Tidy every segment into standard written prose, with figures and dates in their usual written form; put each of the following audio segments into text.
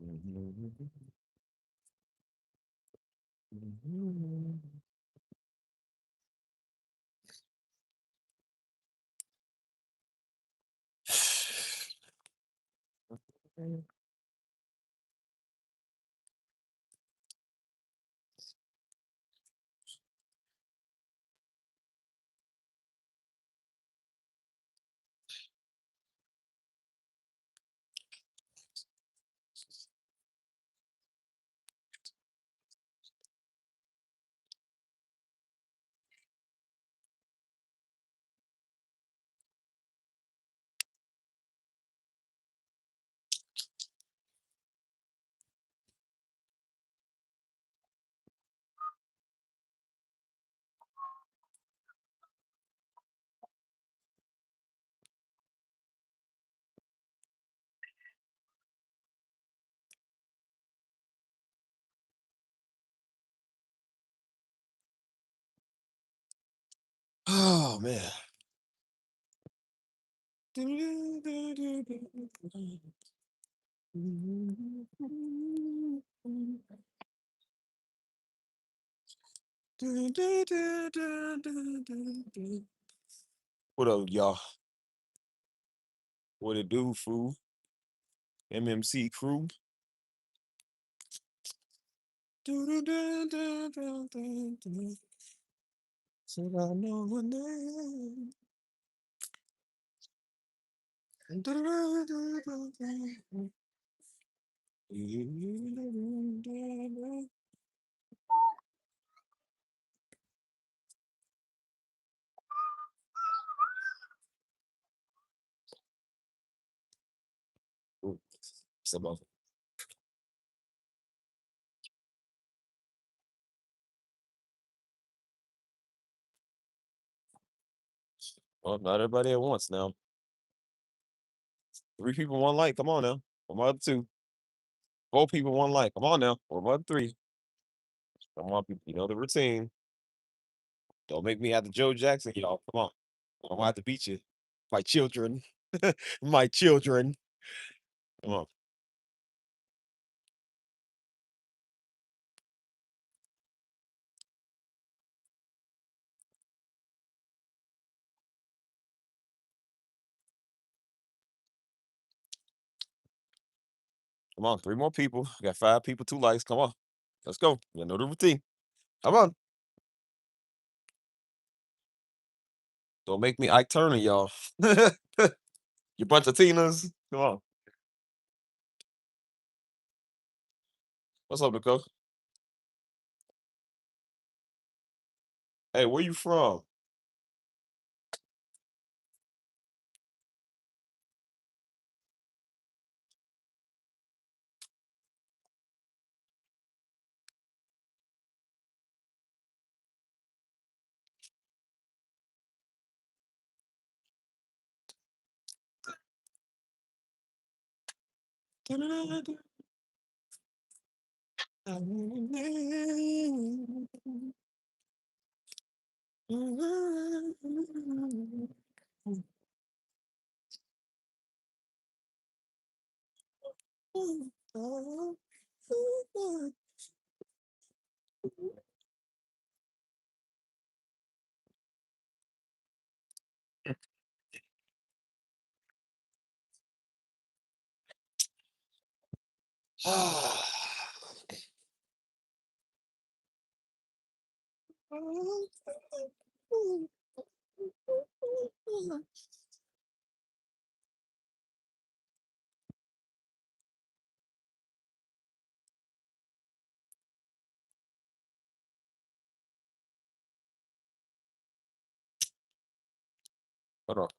Oh man. What up, y'all? What it do, fool? MMC crew. Said I know my name. Ooh, some of well, not everybody at once now. Three people, one like. Come on now. Or mother two. Four people, one like. Come on now. Or mother three. Come on, people. You know the routine. Don't make me have to Joe Jackson, y'all. Come on. I'm gonna have to beat you. My children. My children. Come on. Come on. Three more people. Got five people, two likes. Come on. Let's go. You know the routine. Come on. Don't make me Ike Turner, y'all. You bunch of Tinas. Come on. What's up, Nicole? Hey, where you from? Hold on.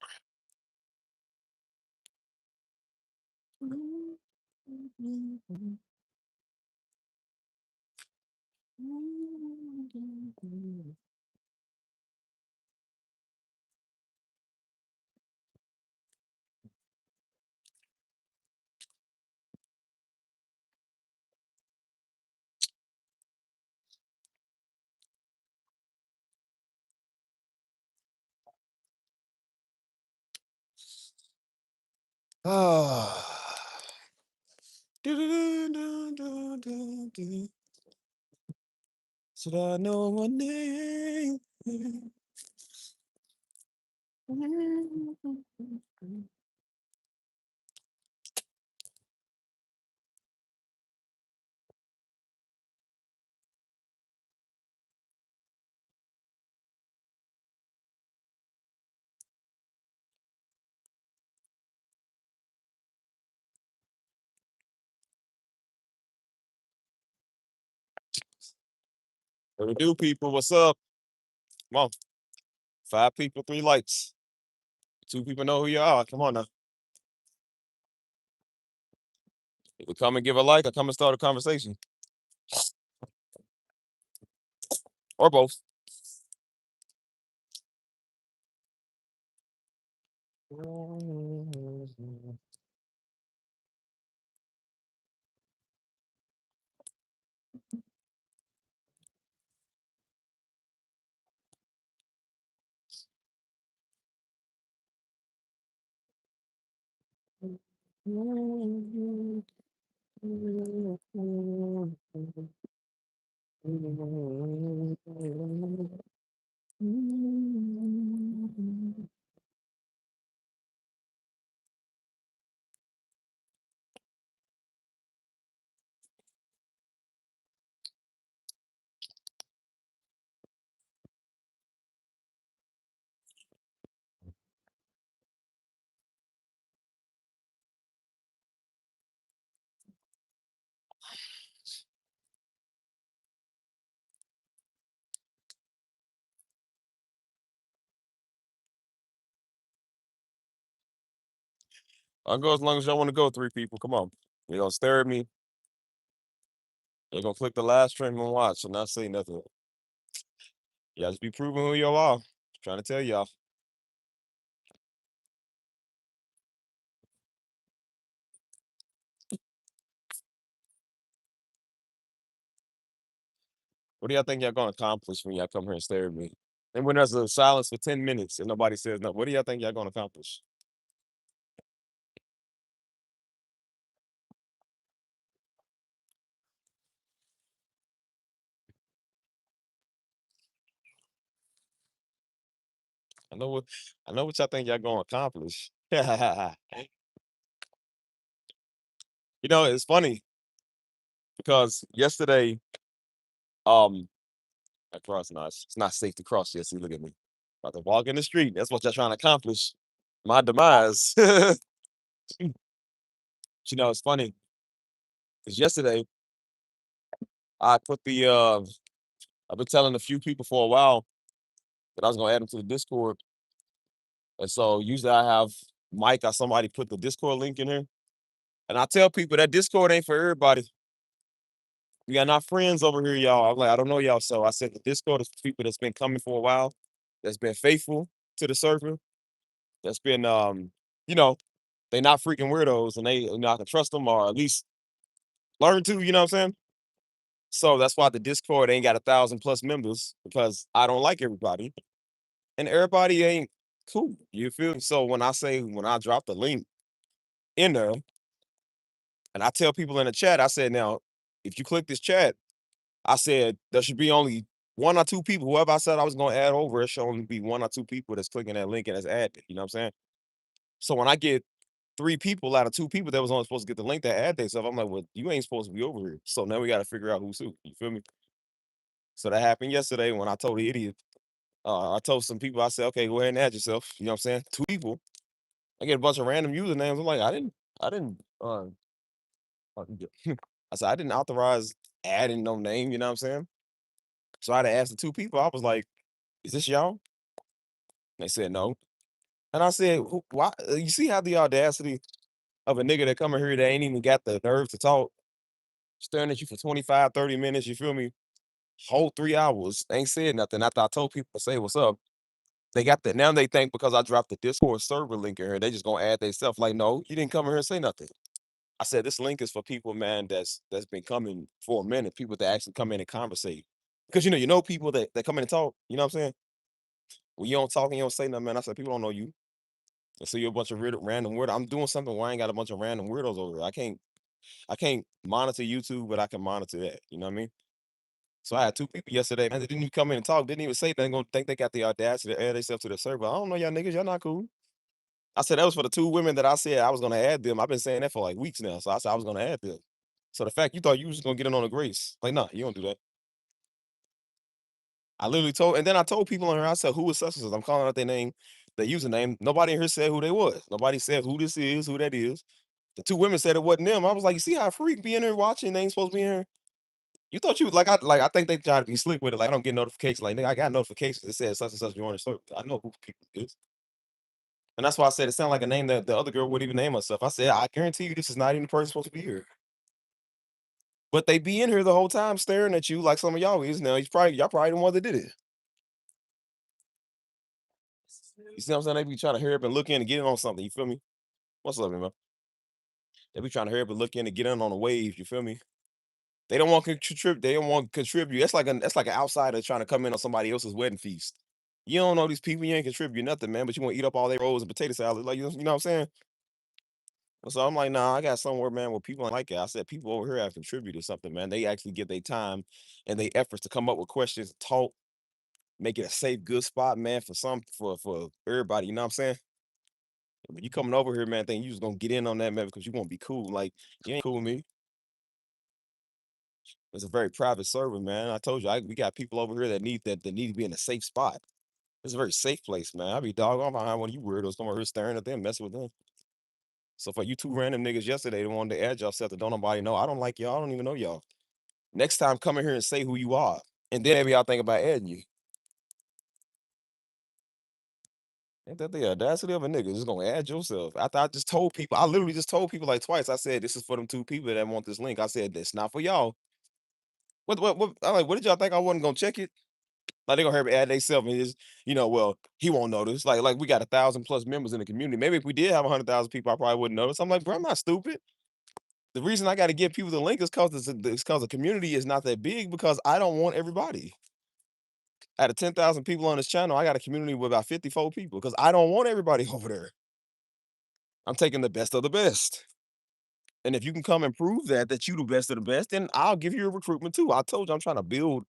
Should I know my name? 'What we do, people? What's up? Come on. 5 people, 3 likes. 2 people know who you are. Come on now. Either come and give a like or come and start a conversation. Or both. I'll go as long as y'all want to go, 3 people. Come on. You're gonna stare at me. You're gonna click the live stream and watch and not say nothing. Y'all just be proving who y'all are. Trying to tell y'all. What do y'all think y'all gonna accomplish when y'all come here and stare at me? And when there's a silence for 10 minutes and nobody says nothing, what do y'all think y'all gonna accomplish? I know what y'all think y'all gonna accomplish. It's funny because yesterday, um, I crossed. No, it's not safe to cross yet. See, look at me. About to walk in the street. That's what y'all trying to accomplish. My demise. It's funny because yesterday I put I've been telling a few people for a while that I was gonna add them to the Discord. And so usually I have Mike or somebody put the Discord link in here. And I tell people that Discord ain't for everybody. We got not friends over here, y'all. I'm like, I don't know y'all. So I said the Discord is for people that's been coming for a while, that's been faithful to the server, that's been you know, they not freaking weirdos and I can trust them or at least learn to, you know what I'm saying? So that's why the Discord ain't got 1,000+ members because I don't like everybody. And everybody ain't cool. You feel me? So when I drop the link in there and I tell people in the chat, I said, now, if you click this chat, I said there should be only 1 or 2 people. Whoever I said I was gonna add over, it should only be 1 or 2 people that's clicking that link and that's added. You know what I'm saying? So when I get 3 people out of 2 people that was only supposed to get the link that add themselves, I'm like, well, you ain't supposed to be over here. So now we got to figure out who's who. You feel me? So that happened yesterday when I told the idiot. I told some people, I said, okay, go ahead and add yourself. You know what I'm saying? 2 people. I get a bunch of random usernames. I'm like, I didn't. I said I didn't authorize adding no name. You know what I'm saying? So I had to ask the 2 people. I was like, is this y'all? They said no. And I said, why? You see how the audacity of a nigga that come in here that ain't even got the nerve to talk, staring at you for 25, 30 minutes, you feel me? Whole 3 hours, ain't said nothing after I told people to say what's up. They got that. Now they think because I dropped the Discord server link in here, they just gonna add themselves. Like, no, you didn't come in here and say nothing. I said this link is for people, man, that's been coming for a minute, people that actually come in and conversate. Because you know people that come in and talk, you know what I'm saying? When you don't talk and you don't say nothing, man, I said people don't know you. And so you're a bunch of random weirdos. I'm doing something where I ain't got a bunch of random weirdos over here. I can't. I can't monitor YouTube, but I can monitor that. You know what I mean? So I had two people yesterday, man. They didn't even come in and talk. Didn't even say nothing. Gonna think they got the audacity to add themselves to the server. I don't know y'all niggas. Y'all not cool. I said that was for the two women that I said I was gonna add them. I've been saying that for like weeks now. So I said I was gonna add them. So the fact you thought you was just gonna get in on the grace, like, nah, you don't do that. I literally told, and then I told people on here, I said, who was such and such? I'm calling out their name, their username. Nobody in here said who they was. Nobody said who this is, who that is. The two women said it wasn't them. I was like, you see how a freak be in there watching? They ain't supposed to be in here. You thought you I think they try to be slick with it. Like I don't get notifications. Like nigga, I got notifications that said such and such you on the story. I know who people is. And that's why I said it sounded like a name that the other girl wouldn't even name herself. I said, I guarantee you this is not even the person supposed to be here. But they be in here the whole time staring at you like some of y'all is now. Y'all probably the one that did it. You see what I'm saying? They be trying to hurry up and look in and get in on something. You feel me? What's up, man? They be trying to hurry up and look in and get in on the wave. You feel me? They don't want to contribute. They don't want to contribute. That's like an outsider trying to come in on somebody else's wedding feast. You don't know these people. You ain't contribute nothing, man. But you want to eat up all their rolls and potato salad. Like you know what I'm saying? So I'm like, nah, I got somewhere, man, where people ain't like it. I said people over here have contributed something, man. They actually give their time and their efforts to come up with questions, talk, make it a safe, good spot, man, for everybody. You know what I'm saying? When you coming over here, man, think you just gonna get in on that, man, because you gonna be cool. Like you ain't cool with me. It's a very private server, man. I told you, we got people over here that need to be in a safe spot. It's a very safe place, man. I be doggone behind one of you weirdos come over here staring at them, messing with them. So for you two random niggas yesterday that wanted to add yourself that don't nobody know, I don't like y'all. I don't even know y'all. Next time, come in here and say who you are, and then maybe I'll think about adding you. Ain't that the audacity of a nigga just gonna add yourself? After I just told people, I literally just told people like twice. I said this is for them two people that want this link. I said that's not for y'all. What? I'm like, what did y'all think I wasn't gonna check it? Like they gonna hear me add themselves and just, well, he won't notice. Like we got 1,000 plus members in the community. Maybe if we did have 100,000 people, I probably wouldn't notice. I'm like, bro, I'm not stupid. The reason I got to give people the link is because the community is not that big because I don't want everybody. Out of 10,000 people on this channel, I got a community with about 54 people because I don't want everybody over there. I'm taking the best of the best. And if you can come and prove that you the best of the best, then I'll give you a recruitment too. I told you I'm trying to build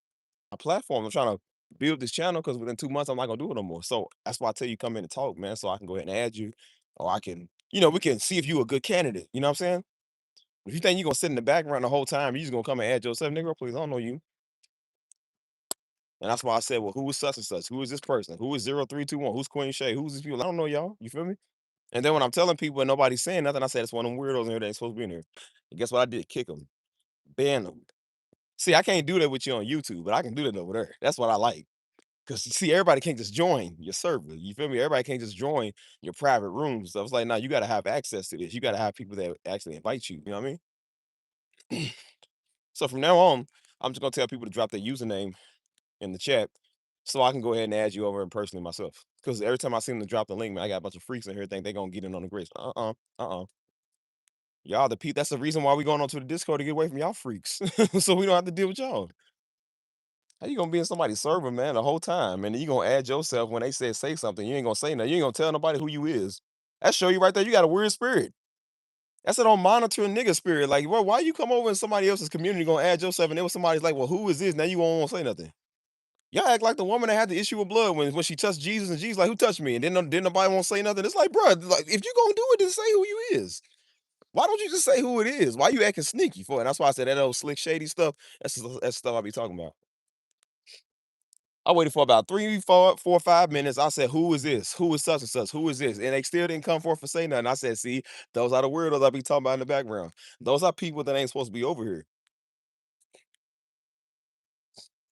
a platform. I'm trying to build this channel because within 2 months I'm not gonna do it no more. So that's why I tell you come in and talk, man. So I can go ahead and add you, or I can, we can see if you a good candidate. You know what I'm saying? If you think you're gonna sit in the background the whole time, you just gonna come and add yourself, nigga, please, I don't know you. And that's why I said, well, who is such and such? Who is this person? Who is 0321? Who's Queen Shay? Who's these people? I don't know y'all. You feel me? And then when I'm telling people and nobody's saying nothing, I said it's one of them weirdos in here that ain't supposed to be in here. And guess what I did? Kick them, ban them. See, I can't do that with you on YouTube, but I can do that over there. That's what I like. Because you see, everybody can't just join your server. You feel me? Everybody can't just join your private rooms. So it's like, nah, you got to have access to this. You got to have people that actually invite you. You know what I mean? So from now on, I'm just gonna tell people to drop their username in the chat so I can go ahead and add you over in personally myself. Because every time I see them to drop the link, man, I got a bunch of freaks in here think they gonna get in on the grace. Y'all the that's the reason why we going onto the Discord to get away from y'all freaks. So we don't have to deal with y'all. How you gonna be in somebody's server, man, the whole time, and then you gonna add yourself when they say something? You ain't gonna say nothing. You ain't gonna tell nobody who you is. That show you right there. You got a weird spirit. That's an on monitor nigga spirit. Like, well, why you come over in somebody else's community gonna add yourself, and then when somebody's like, well, who is this? Now you won't want to say nothing. Y'all act like the woman that had the issue with blood when she touched Jesus and Jesus like, who touched me? And then nobody won't say nothing. It's like, bro, like if you gonna do it, then say who you is. Why don't you just say who it is? Why you acting sneaky for it? And that's why I said that old slick shady stuff. That's stuff I be talking about. I waited for about 3, 4, 5 minutes. I said, who is this? Who is such and such? Who is this? And they still didn't come forth and say nothing. I said, see, those are the weirdos I be talking about in the background. Those are people that ain't supposed to be over here.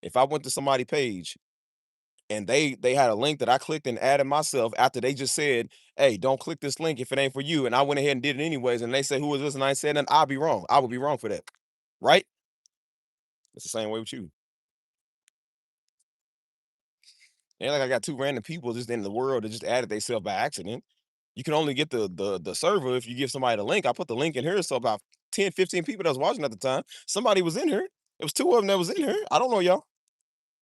If I went to somebody's page and they had a link that I clicked and added myself after they just said, "Hey, don't click this link if it ain't for you," and I went ahead and did it anyways, and they say, "Who is this?" and I said, "Then I'll be wrong. I would be wrong for that." Right? It's the same way with you. And like I got two random people just in the world that just added themselves by accident. You can only get the server if you give somebody the link. I put the link in here, so about 10, 15 people that was watching at the time. Somebody was in here. It was two of them that was in here. I don't know y'all.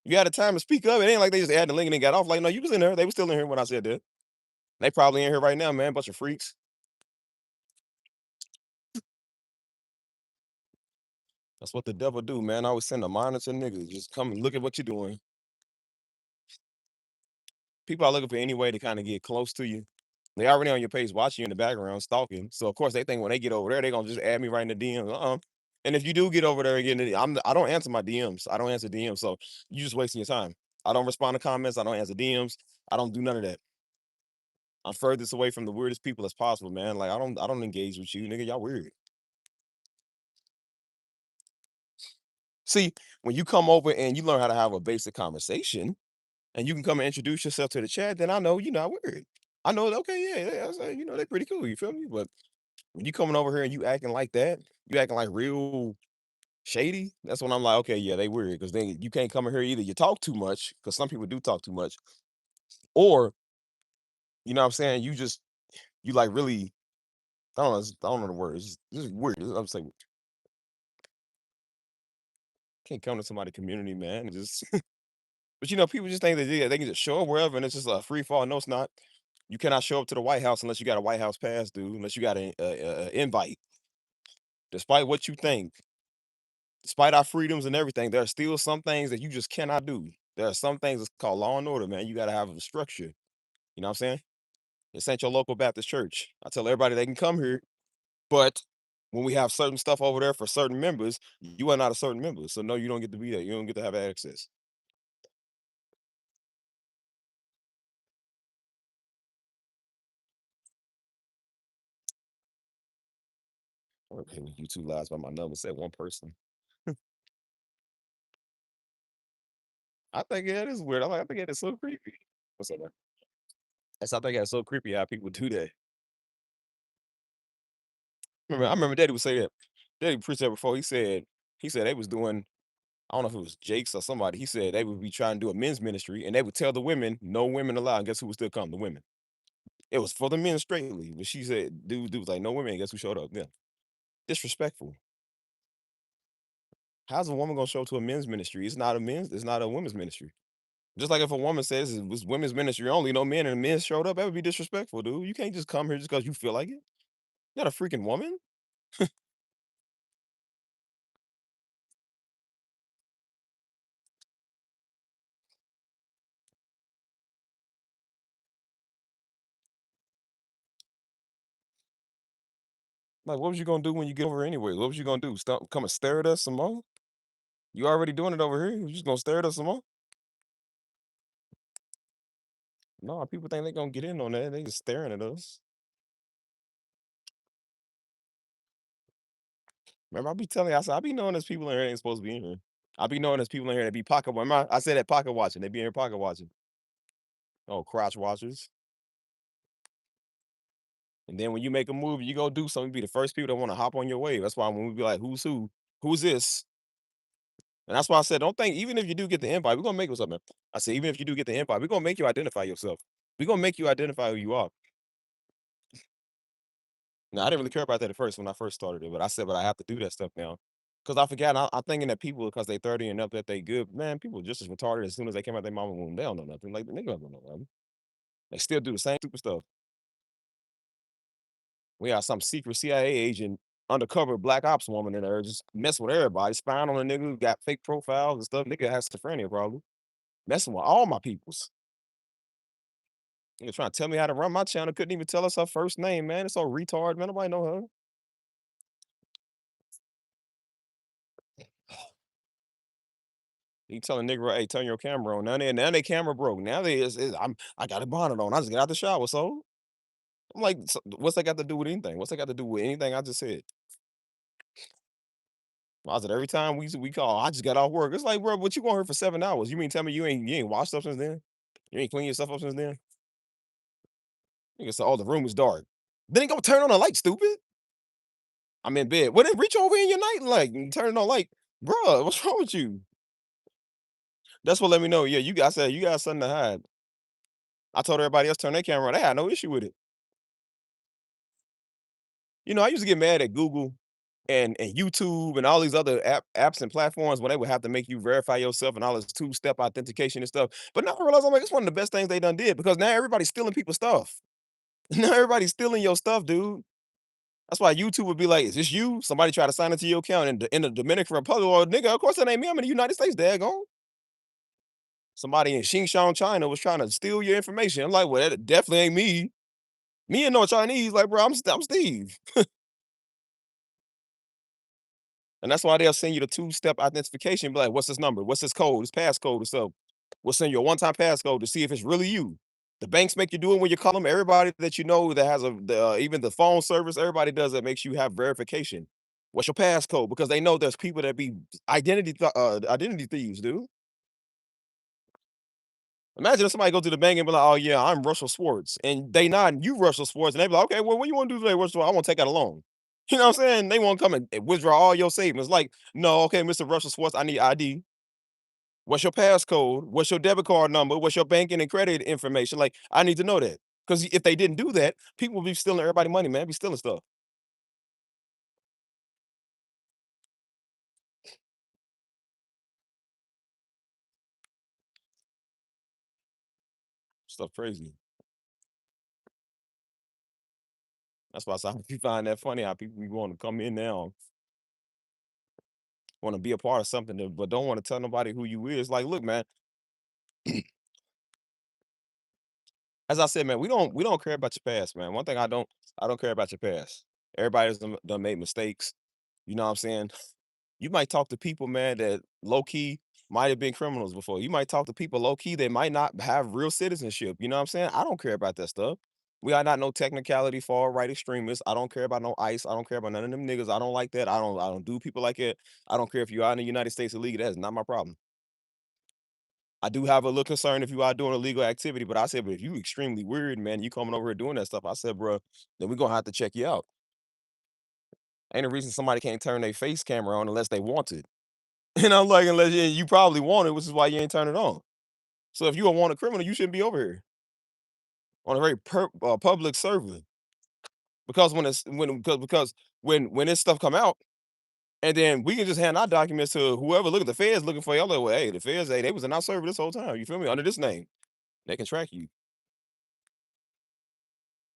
You had the time to speak up. It ain't like they just added the link and then got off. Like, no, you was in there. They was still in here when I said that. They probably in here right now, man. Bunch of freaks. That's what the devil do, man. I always send a monitor niggas. Just come and look at what you're doing. People are looking for any way to kind of get close to you. They already on your page watching you in the background, stalking. So of course they think when they get over there, they're gonna just add me right in the DMs. And if you do get over there and get in I don't answer my DMs. I don't answer DMs. So you just wasting your time. I don't respond to comments. I don't answer DMs. I don't do none of that. I'm furthest away from the weirdest people as possible, man. Like I don't engage with you, nigga. Y'all weird. See, when you come over and you learn how to have a basic conversation and you can come and introduce yourself to the chat, then I know you're not weird. I know, okay, yeah, yeah, I say, they're pretty cool. You feel me? But when you coming over here and you acting like that, you acting like real shady. That's when I'm like, okay, yeah, they weird. Because then you can't come in here either. You talk too much, because some people do talk too much, or you know what I'm saying. You like really. I don't know the words. This is weird. I'm saying can't come to somebody's community, man. And just but people just think that yeah, they can just show up wherever and it's just a free fall. No, it's not. You cannot show up to the White House unless you got a White House pass, dude. Unless you got an invite. Despite what you think, despite our freedoms and everything, there are still some things that you just cannot do. There are some things that's called law and order, man. You got to have a structure. You know what I'm saying? This ain't your local Baptist church. I tell everybody they can come here, but when we have certain stuff over there for certain members, you are not a certain member. So no, you don't get to be there. You don't get to have access. Okay, you two lies by my number said one person. I think yeah, it is weird. I think it is so creepy. What's up, man? I think it's so creepy how people do that. I remember Daddy would say that. Daddy preached that before. He said they was doing. I don't know if it was Jake's or somebody. He said they would be trying to do a men's ministry, and they would tell the women no women allowed. And guess who would still come? The women. It was for the men straightly, but she said, dude was like no women. And guess who showed up? Yeah, disrespectful. How's a woman gonna show up to a men's ministry? It's not a men's. It's not a women's ministry. Just like if a woman says it was women's ministry only, no men and men showed up, that would be disrespectful, dude. You can't just come here just because you feel like it. You're not a freaking woman. Like, what was you gonna do when you get over anyway? What was you gonna do? Stop, come and stare at us some more? You already doing it over here. You just gonna stare at us some more? No, people think they gonna get in on that. They just staring at us. Remember, I be telling you, I said, I be knowing there's people in here that ain't supposed to be in here. I be knowing there's people in here that be pocket watching. I said that pocket watching. They be in here pocket watching. Oh, crotch watchers. And then when you make a move, you go do something, you be the first people that want to hop on your wave. That's why when we be like, who's who? Who's this? And that's why I said, don't think, even if you do get the invite, we're gonna make what's up, man. I said, even if you do get the invite, we're gonna make you identify yourself. We're gonna make you identify who you are. Now, I didn't really care about that at first when I first started it, but I said, but I have to do that stuff now. Cause I forgot, I'm thinking that people, because they 30 and up, that they good. Man, people just as retarded as soon as they came out their mama womb. They don't know nothing. Like, the nigga don't know nothing. They still do the same stupid stuff. We got some secret CIA agent, undercover black ops woman in there, just mess with everybody, spying on a nigga who got fake profiles and stuff. Nigga has schizophrenia problem. Messing with all my peoples. Nigga trying to tell me how to run my channel. Couldn't even tell us her first name, man. It's so retard, man. Nobody know her. He telling nigga, hey, turn your camera on. Now they camera broke. Now I got a bonnet on. I just got out the shower. So I'm like, so what's that got to do with anything? What's that got to do with anything I just said? I said every time we call, I just got off work. It's like, bro, what you going here for 7 hours? You mean tell me you ain't washed up since then? You ain't cleaned yourself up since then? Nigga said, oh, the room is dark. Then ain't gonna turn on the light, stupid. I'm in bed. Well, then reach over in your night light and turn it on light. Bruh, what's wrong with you? That's what let me know. Yeah, you guys said you got something to hide. I told everybody else turn their camera on. They had no issue with it. I used to get mad at Google and YouTube and all these other apps and platforms when they would have to make you verify yourself and all this two-step authentication and stuff. But now I realize I'm like, it's one of the best things they done did because now everybody's stealing people's stuff. Now everybody's stealing your stuff, dude. That's why YouTube would be like, "Is this you?" Somebody try to sign into your account in the Dominican Republic. Well, nigga, of course that ain't me. I'm in the United States, daggone. Somebody in Xinjiang, China was trying to steal your information. I'm like, well, that definitely ain't me. Me and no Chinese. Like, bro, I'm Steve. And that's why they'll send you the two-step identification. Be like, what's this number? What's this code? This passcode or so. We'll send you a one-time passcode to see if it's really you. The banks make you do it when you call them. Everybody that you know that has even the phone service, everybody does that makes you have verification. What's your passcode? Because they know there's people that be identity thieves, dude. Imagine if somebody go to the bank and be like, "Oh yeah, I'm Russell Swartz," and they not you Russell Swartz, and they be like, "Okay, well, what you want to do today, Russell? I want to take out a loan." You know what I'm saying? They want to come and withdraw all your savings. Like, no, okay, Mr. Russell Swartz, I need ID. What's your passcode? What's your debit card number? What's your banking and credit information? Like, I need to know that. Because if they didn't do that, people would be stealing everybody money, man. Be stealing stuff. Stuff crazy. That's why I say, you find that funny how people be want to come in now, want to be a part of something, but don't want to tell nobody who you is. Like, look, man, as I said, man, we don't care about your past, man. One thing I don't care about your past. Everybody's done made mistakes. You know what I'm saying? You might talk to people, man, that low key might have been criminals before. You might talk to people low key that might not have real citizenship. You know what I'm saying? I don't care about that stuff. We are not no technicality far right extremists. I don't care about no ICE. I don't care about none of them niggas. I don't like that. I don't do people like it. I don't care if you are in the United States illegal. That is not my problem. I do have a little concern if you are doing illegal activity, but I said, but if you extremely weird, man, you coming over here doing that stuff, I said, bro, then we're gonna have to check you out. Ain't a reason somebody can't turn their face camera on unless they want it. And I'm like, unless you probably want it, which is why you ain't turn it on. So if you a wanted criminal, you shouldn't be over here on a very public server. Because when this stuff come out, and then we can just hand our documents to whoever. Look at the feds looking for you. I'm like, well, hey, the feds, hey, they was in our server this whole time. You feel me? Under this name, they can track you.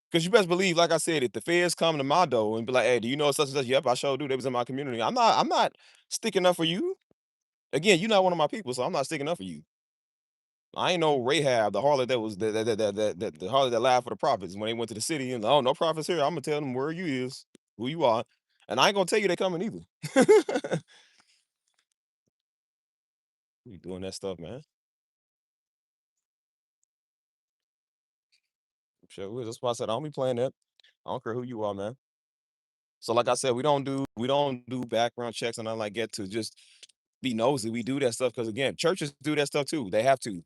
Because you best believe, like I said, if the feds come to my door and be like, "Hey, do you know such and such?" Yep, I sure do. They was in my community. I'm not sticking up for you. Again, you're not one of my people, so I'm not sticking up for you. I ain't no Rahab, the harlot that was the harlot that laughed for the prophets when they went to the city and oh, no prophets here. I'm gonna tell them where you is, who you are, and I ain't gonna tell you they coming either. We doing that stuff, man. Sure is. That's why I said I don't be playing that. I don't care who you are, man. So like I said, we don't do background checks and nothing like that to just be nosy. We do that stuff because again, churches do that stuff too. They have to.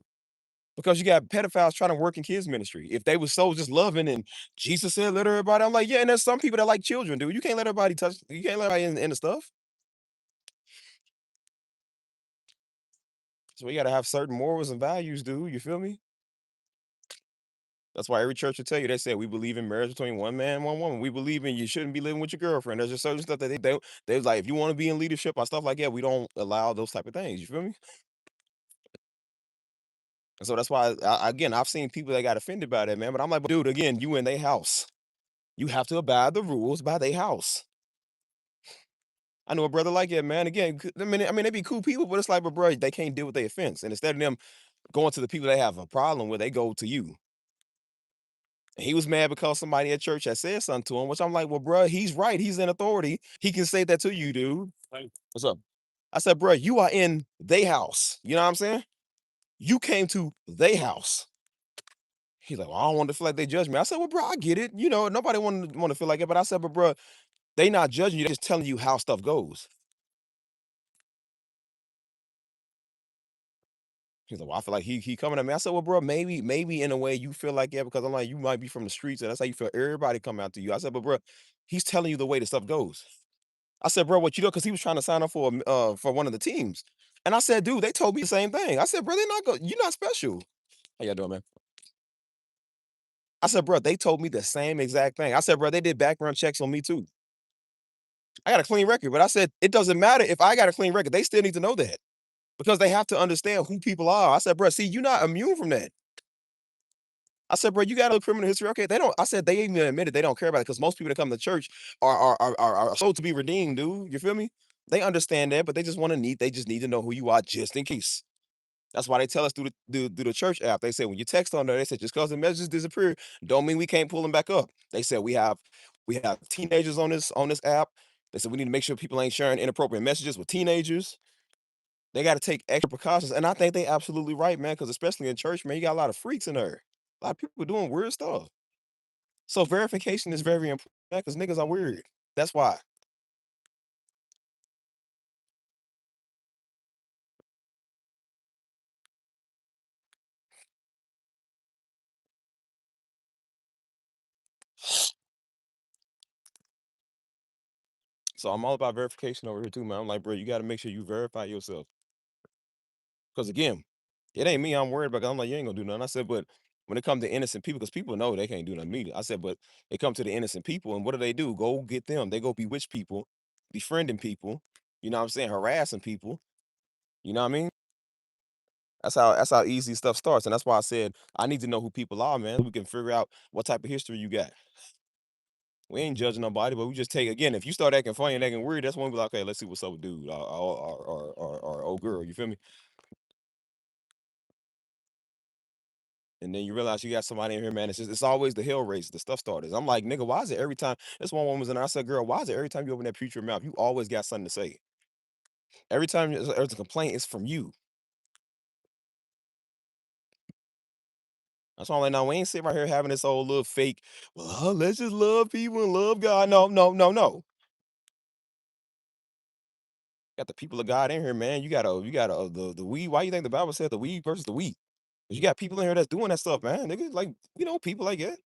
Because you got pedophiles trying to work in kids ministry. If they were so just loving and Jesus said, let everybody, I'm like, yeah, and there's some people that like children, dude. You can't let everybody touch, you can't let everybody in the stuff. So we gotta have certain morals and values, dude. You feel me? That's why every church will tell you, they say we believe in marriage between one man and one woman. We believe in you shouldn't be living with your girlfriend. There's just certain stuff that they was like, if you want to be in leadership or stuff like that, we don't allow those type of things. You feel me? And so that's why again, I've seen people that got offended by that, man. But I'm like, dude, again, you in their house. You have to abide the rules by their house. I know a brother like that, man. Again, I mean, they be cool people, but it's like, but bro, they can't deal with their offense. And instead of them going to the people they have a problem with, they go to you. And he was mad because somebody at church had said something to him, which I'm like, well, bro, he's right. He's in authority. He can say that to you, dude. What's up? I said, bro, you are in they house. You know what I'm saying? You came to they house. He's like, well, I don't want to feel like they judge me. I said, well, bro, I get it. You know, nobody want to feel like it. But I said, but bro, they not judging you. They're just telling you how stuff goes. He's like, "Well, I feel like he coming at me." I said, "Well, bro, maybe in a way you feel like yeah, because I'm like you might be from the streets and that's how you feel. Everybody come after you." I said, "But bro, he's telling you the way the stuff goes." I said, "Bro, what you know?" Because he was trying to sign up for one of the teams, and I said, "Dude, they told me the same thing." I said, "Bro, they're not go. You're not special." How y'all doing, man? I said, "Bro, they told me the same exact thing." I said, "Bro, they did background checks on me too. I got a clean record." But I said, "It doesn't matter if I got a clean record. They still need to know that because they have to understand who people are." I said, "Bro, see, you're not immune from that." I said, "Bro, you got a criminal history." Okay, they don't. I said they even admitted they don't care about it because most people that come to church are sold to be redeemed, dude. You feel me? They understand that, but they just want to need. They just need to know who you are, just in case. That's why they tell us through the church app. They say when you text on there, they said just because the messages disappear, don't mean we can't pull them back up. They said we have teenagers on this app. They said we need to make sure people ain't sharing inappropriate messages with teenagers. They got to take extra precautions, and I think they absolutely right, man. Because especially in church, man, you got a lot of freaks in there. A lot of people doing weird stuff. So verification is very important because niggas are weird. That's why. So I'm all about verification over here too, man. I'm like, bro, you got to make sure you verify yourself. Because again, it ain't me I'm worried about. 'Cause I'm like, you ain't gonna do nothing. I said, but when it comes to innocent people, because people know they can't do nothing to me. I said, but it comes to the innocent people, and what do? Go get them. They go bewitch people, befriending people. You know what I'm saying? Harassing people. You know what I mean? That's how easy stuff starts, and that's why I said I need to know who people are, man. We can figure out what type of history you got. We ain't judging nobody, but we just take again. If you start acting funny and acting weird, that's when we be like, okay, let's see what's up with dude or old girl. You feel me? And then you realize you got somebody in here, man. It's always the hell race, the stuff starters. I'm like, nigga, why is it every time? This one woman was in there. I said, girl, why is it every time you open that future mouth, you always got something to say? Every time there's a complaint, it's from you. That's why I'm like, no, we ain't sitting right here having this old little fake. Well, let's just love people and love God. No, no, no, no. Got the people of God in here, man. You got the weed. Why you think the Bible said the weed versus the wheat? 'Cause you got people in here that's doing that stuff, man. Nigga, like people like that.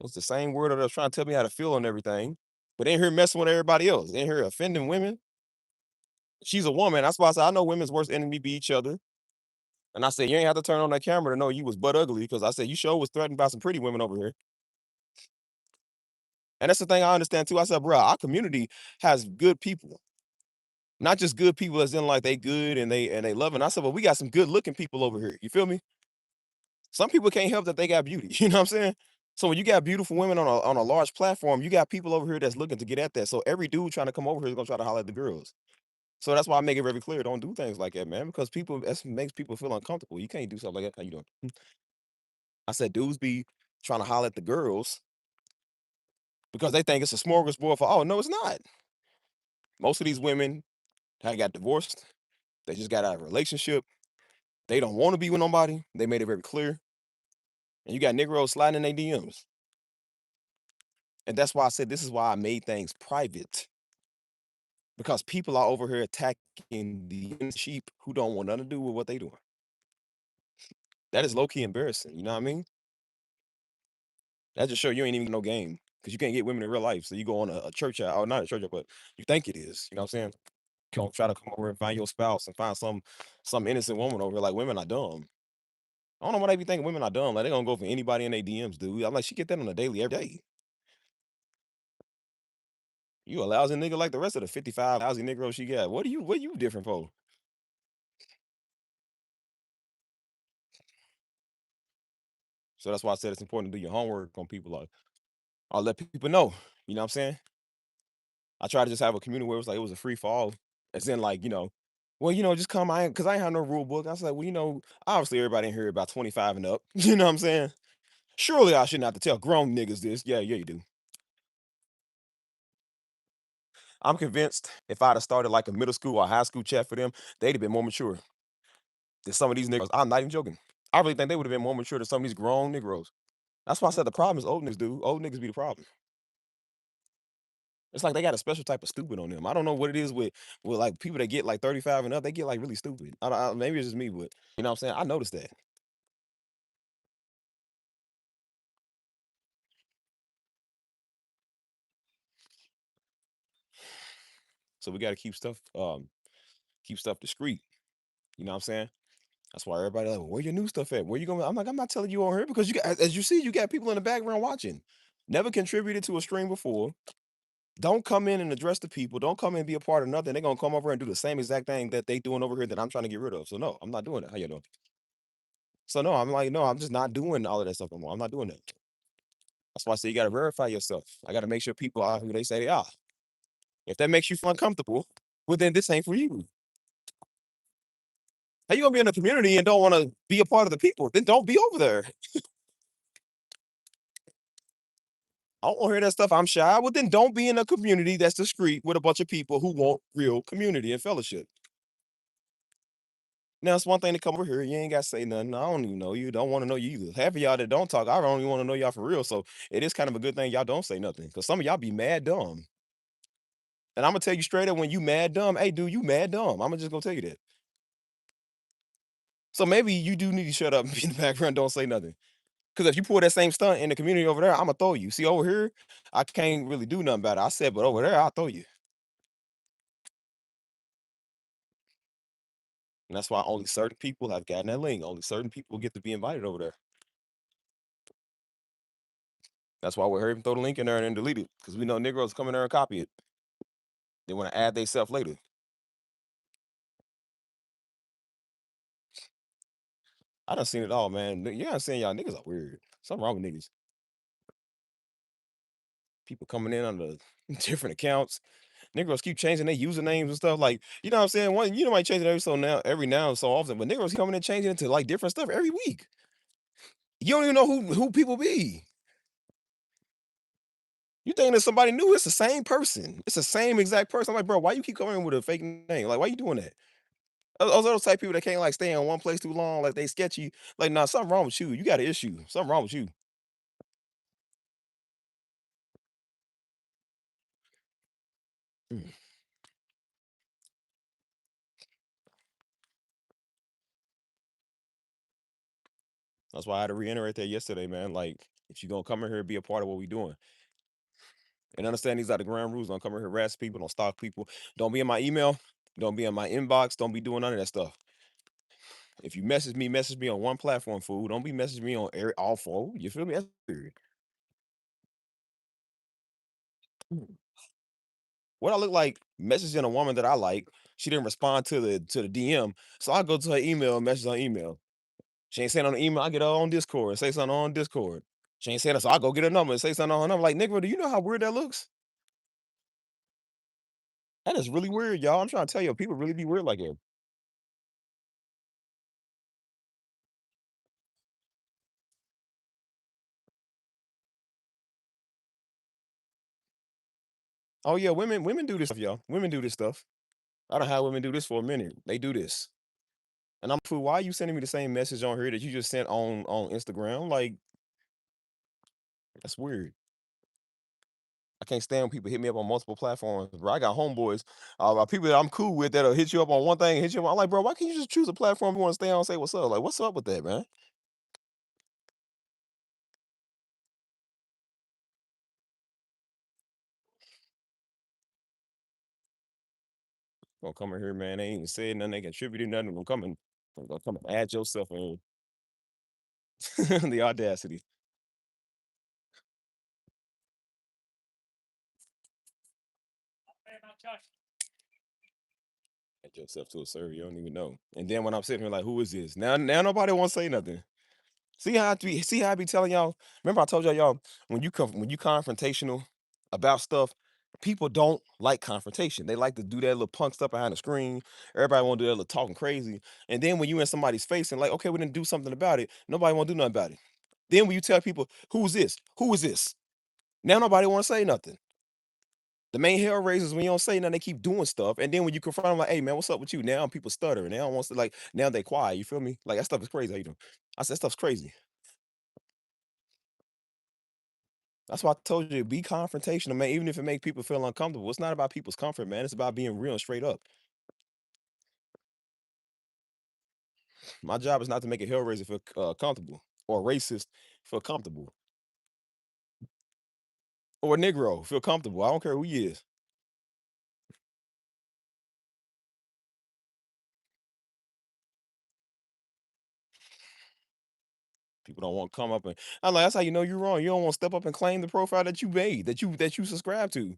It's the same word that was trying to tell me how to feel and everything. But in here messing with everybody else. In here offending women. She's a woman. That's why I said I know women's worst enemy be each other. And I said, you ain't have to turn on that camera to know you was butt ugly because I said you sure was threatened by some pretty women over here. And that's the thing I understand too. I said, bro, our community has good people. Not just good people as in like they good and they loving. I said, but we got some good looking people over here. You feel me? Some people can't help that they got beauty. You know what I'm saying? So when you got beautiful women on a large platform, you got people over here that's looking to get at that. So every dude trying to come over here is gonna try to holler at the girls. So that's why I make it very clear. Don't do things like that, man, because people that makes people feel uncomfortable. You can't do something like that. How you doing? I said dudes be trying to holler at the girls because they think it's a smorgasbord for oh no, it's not. Most of these women had got divorced. They just got out of a relationship. They don't want to be with nobody. They made it very clear. And you got Negroes sliding in their DMs. And that's why I said this is why I made things private. Because people are over here attacking the sheep who don't want nothing to do with what they doing. That is low key embarrassing. You know what I mean? That just show you ain't even no game because you can't get women in real life. So you go on a church out, or not a church out, but you think it is. You know what I'm saying? Don't try to come over and find your spouse and find some innocent woman over here. Like women are dumb. I don't know why they be thinking women are dumb. Like they gonna go for anybody in their DMs, dude. I'm like, she get that on a daily, every day. You a lousy nigga like the rest of the 55 lousy Negroes she got. What you different for? So that's why I said it's important to do your homework on people. Like I'll let people know. You know what I'm saying? I try to just have a community where it was like it was a free fall. As in like, well, just come I because I ain't have no rule book. I was like, well, obviously everybody in here about 25 and up. You know what I'm saying? Surely I shouldn't have to tell grown niggas this. Yeah, yeah, you do. I'm convinced if I'd have started like a middle school or high school chat for them, they'd have been more mature than some of these niggas. I'm not even joking. I really think they would have been more mature than some of these grown Negroes. That's why I said the problem is old niggas, dude. Old niggas be the problem. It's like they got a special type of stupid on them. I don't know what it is with like people that get like 35 and up. They get like really stupid. Maybe it's just me, but you know what I'm saying. I noticed that. So we got to keep stuff discreet. You know what I'm saying. That's why everybody like, well, where your new stuff at? Where you going? I'm like, I'm not telling you on here because you got, as you see, you got people in the background watching. Never contributed to a stream before. Don't come in and address the people. Don't come in and be a part of nothing. They're gonna come over and do the same exact thing that they doing over here that I'm trying to get rid of. So no, I'm not doing that. How you doing? So no, I'm like, no, I'm just not doing all of that stuff anymore. I'm not doing that. That's why I say you got to verify yourself. I got to make sure people are who they say they are. If that makes you feel uncomfortable, well, then this ain't for you. How you gonna be in the community and don't want to be a part of the people? Then don't be over there. I don't want to hear that stuff. I'm shy. Well, then don't be in a community that's discreet with a bunch of people who want real community and fellowship. Now, it's one thing to come over here. You ain't got to say nothing. I don't even know you. Don't want to know you either. Half of y'all that don't talk, I don't even want to know y'all for real. So it is kind of a good thing y'all don't say nothing because some of y'all be mad dumb. And I'm gonna tell you straight up when you mad dumb, hey dude, you mad dumb. I'm just gonna tell you that. So maybe you do need to shut up and be in the background, don't say nothing. Because if you pull that same stunt in the community over there, I'ma throw you. See over here, I can't really do nothing about it. I said, but over there, I'll throw you. And that's why only certain people have gotten that link. Only certain people get to be invited over there. That's why we're even throw the link in there and then delete it. Because we know Negroes come in there and copy it. They want to add they self later. I done seen it all, man. You know saying y'all niggas are weird. Something wrong with niggas. People coming in under different accounts. Negroes keep changing their usernames and stuff. Like, you know what I'm saying? One, you know, might change it every now and so often, but Negroes coming in changing it to like different stuff every week. You don't even know who people be. You think that somebody new? It's the same person. It's the same exact person. I'm like, bro, why you keep coming in with a fake name? Like, why you doing that? Those type of people that can't like stay in one place too long, like they sketchy. Like, nah, something wrong with you. You got an issue. Something wrong with you. Mm. That's why I had to reiterate that yesterday, man. Like, if you gonna come in here and be a part of what we doing, and understand these are the ground rules. Don't come in here harass people. Don't stalk people. Don't be in my email. Don't be in my inbox. Don't be doing none of that stuff. If you message me on one platform, fool. Don't be messaging me on all four. You feel me? That's weird. What I look like messaging a woman that I like. She didn't respond to the DM, so I go to her email and message on email. She ain't saying on the email. I get her on Discord and say something on Discord. She ain't saying that, so I go get her number and say something on her number. Like, nigga, do you know how weird that looks? That is really weird, y'all. I'm trying to tell you, people really be weird like that. Oh yeah, women do this stuff, y'all. Women do this stuff. I don't have women do this for a minute. They do this. And I'm fool, why are you sending me the same message on here that you just sent on Instagram? Like, that's weird. I can't stand when people hit me up on multiple platforms, bro. I got homeboys, people that I'm cool with that'll hit you up on one thing, hit you up. I'm like, bro, why can't you just choose a platform you want to stay on and say what's up? Like, what's up with that, man? Gonna come in here, man. They ain't even said nothing, they contributed nothing. Gonna come and add yourself in. The audacity. Add yourself to a server you don't even know. And then when I'm sitting here like, who is this? Now nobody wants to say nothing. See how I be telling y'all. Remember I told y'all when you confrontational about stuff, people don't like confrontation. They like to do that little punk stuff behind the screen. Everybody want to do that little talking crazy. And then when you in somebody's face and like, okay, we didn't do something about it. Nobody want to do nothing about it. Then when you tell people, who's this? Who is this? Now nobody want to say nothing. The main hell raises when you don't say nothing, they keep doing stuff. And then when you confront them, like, hey man, what's up with you? Now people stuttering. They don't want to like now they quiet. You feel me? Like that stuff is crazy. How you doing? I said that stuff's crazy. That's why I told you be confrontational, man. Even if it make people feel uncomfortable, it's not about people's comfort, man. It's about being real and straight up. My job is not to make a hellraiser feel comfortable or a racist feel comfortable or a Negro feel comfortable. I don't care who he is. People don't want to come up and I'm like, that's how you know you're wrong. You don't want to step up and claim the profile that you made, that you subscribe to.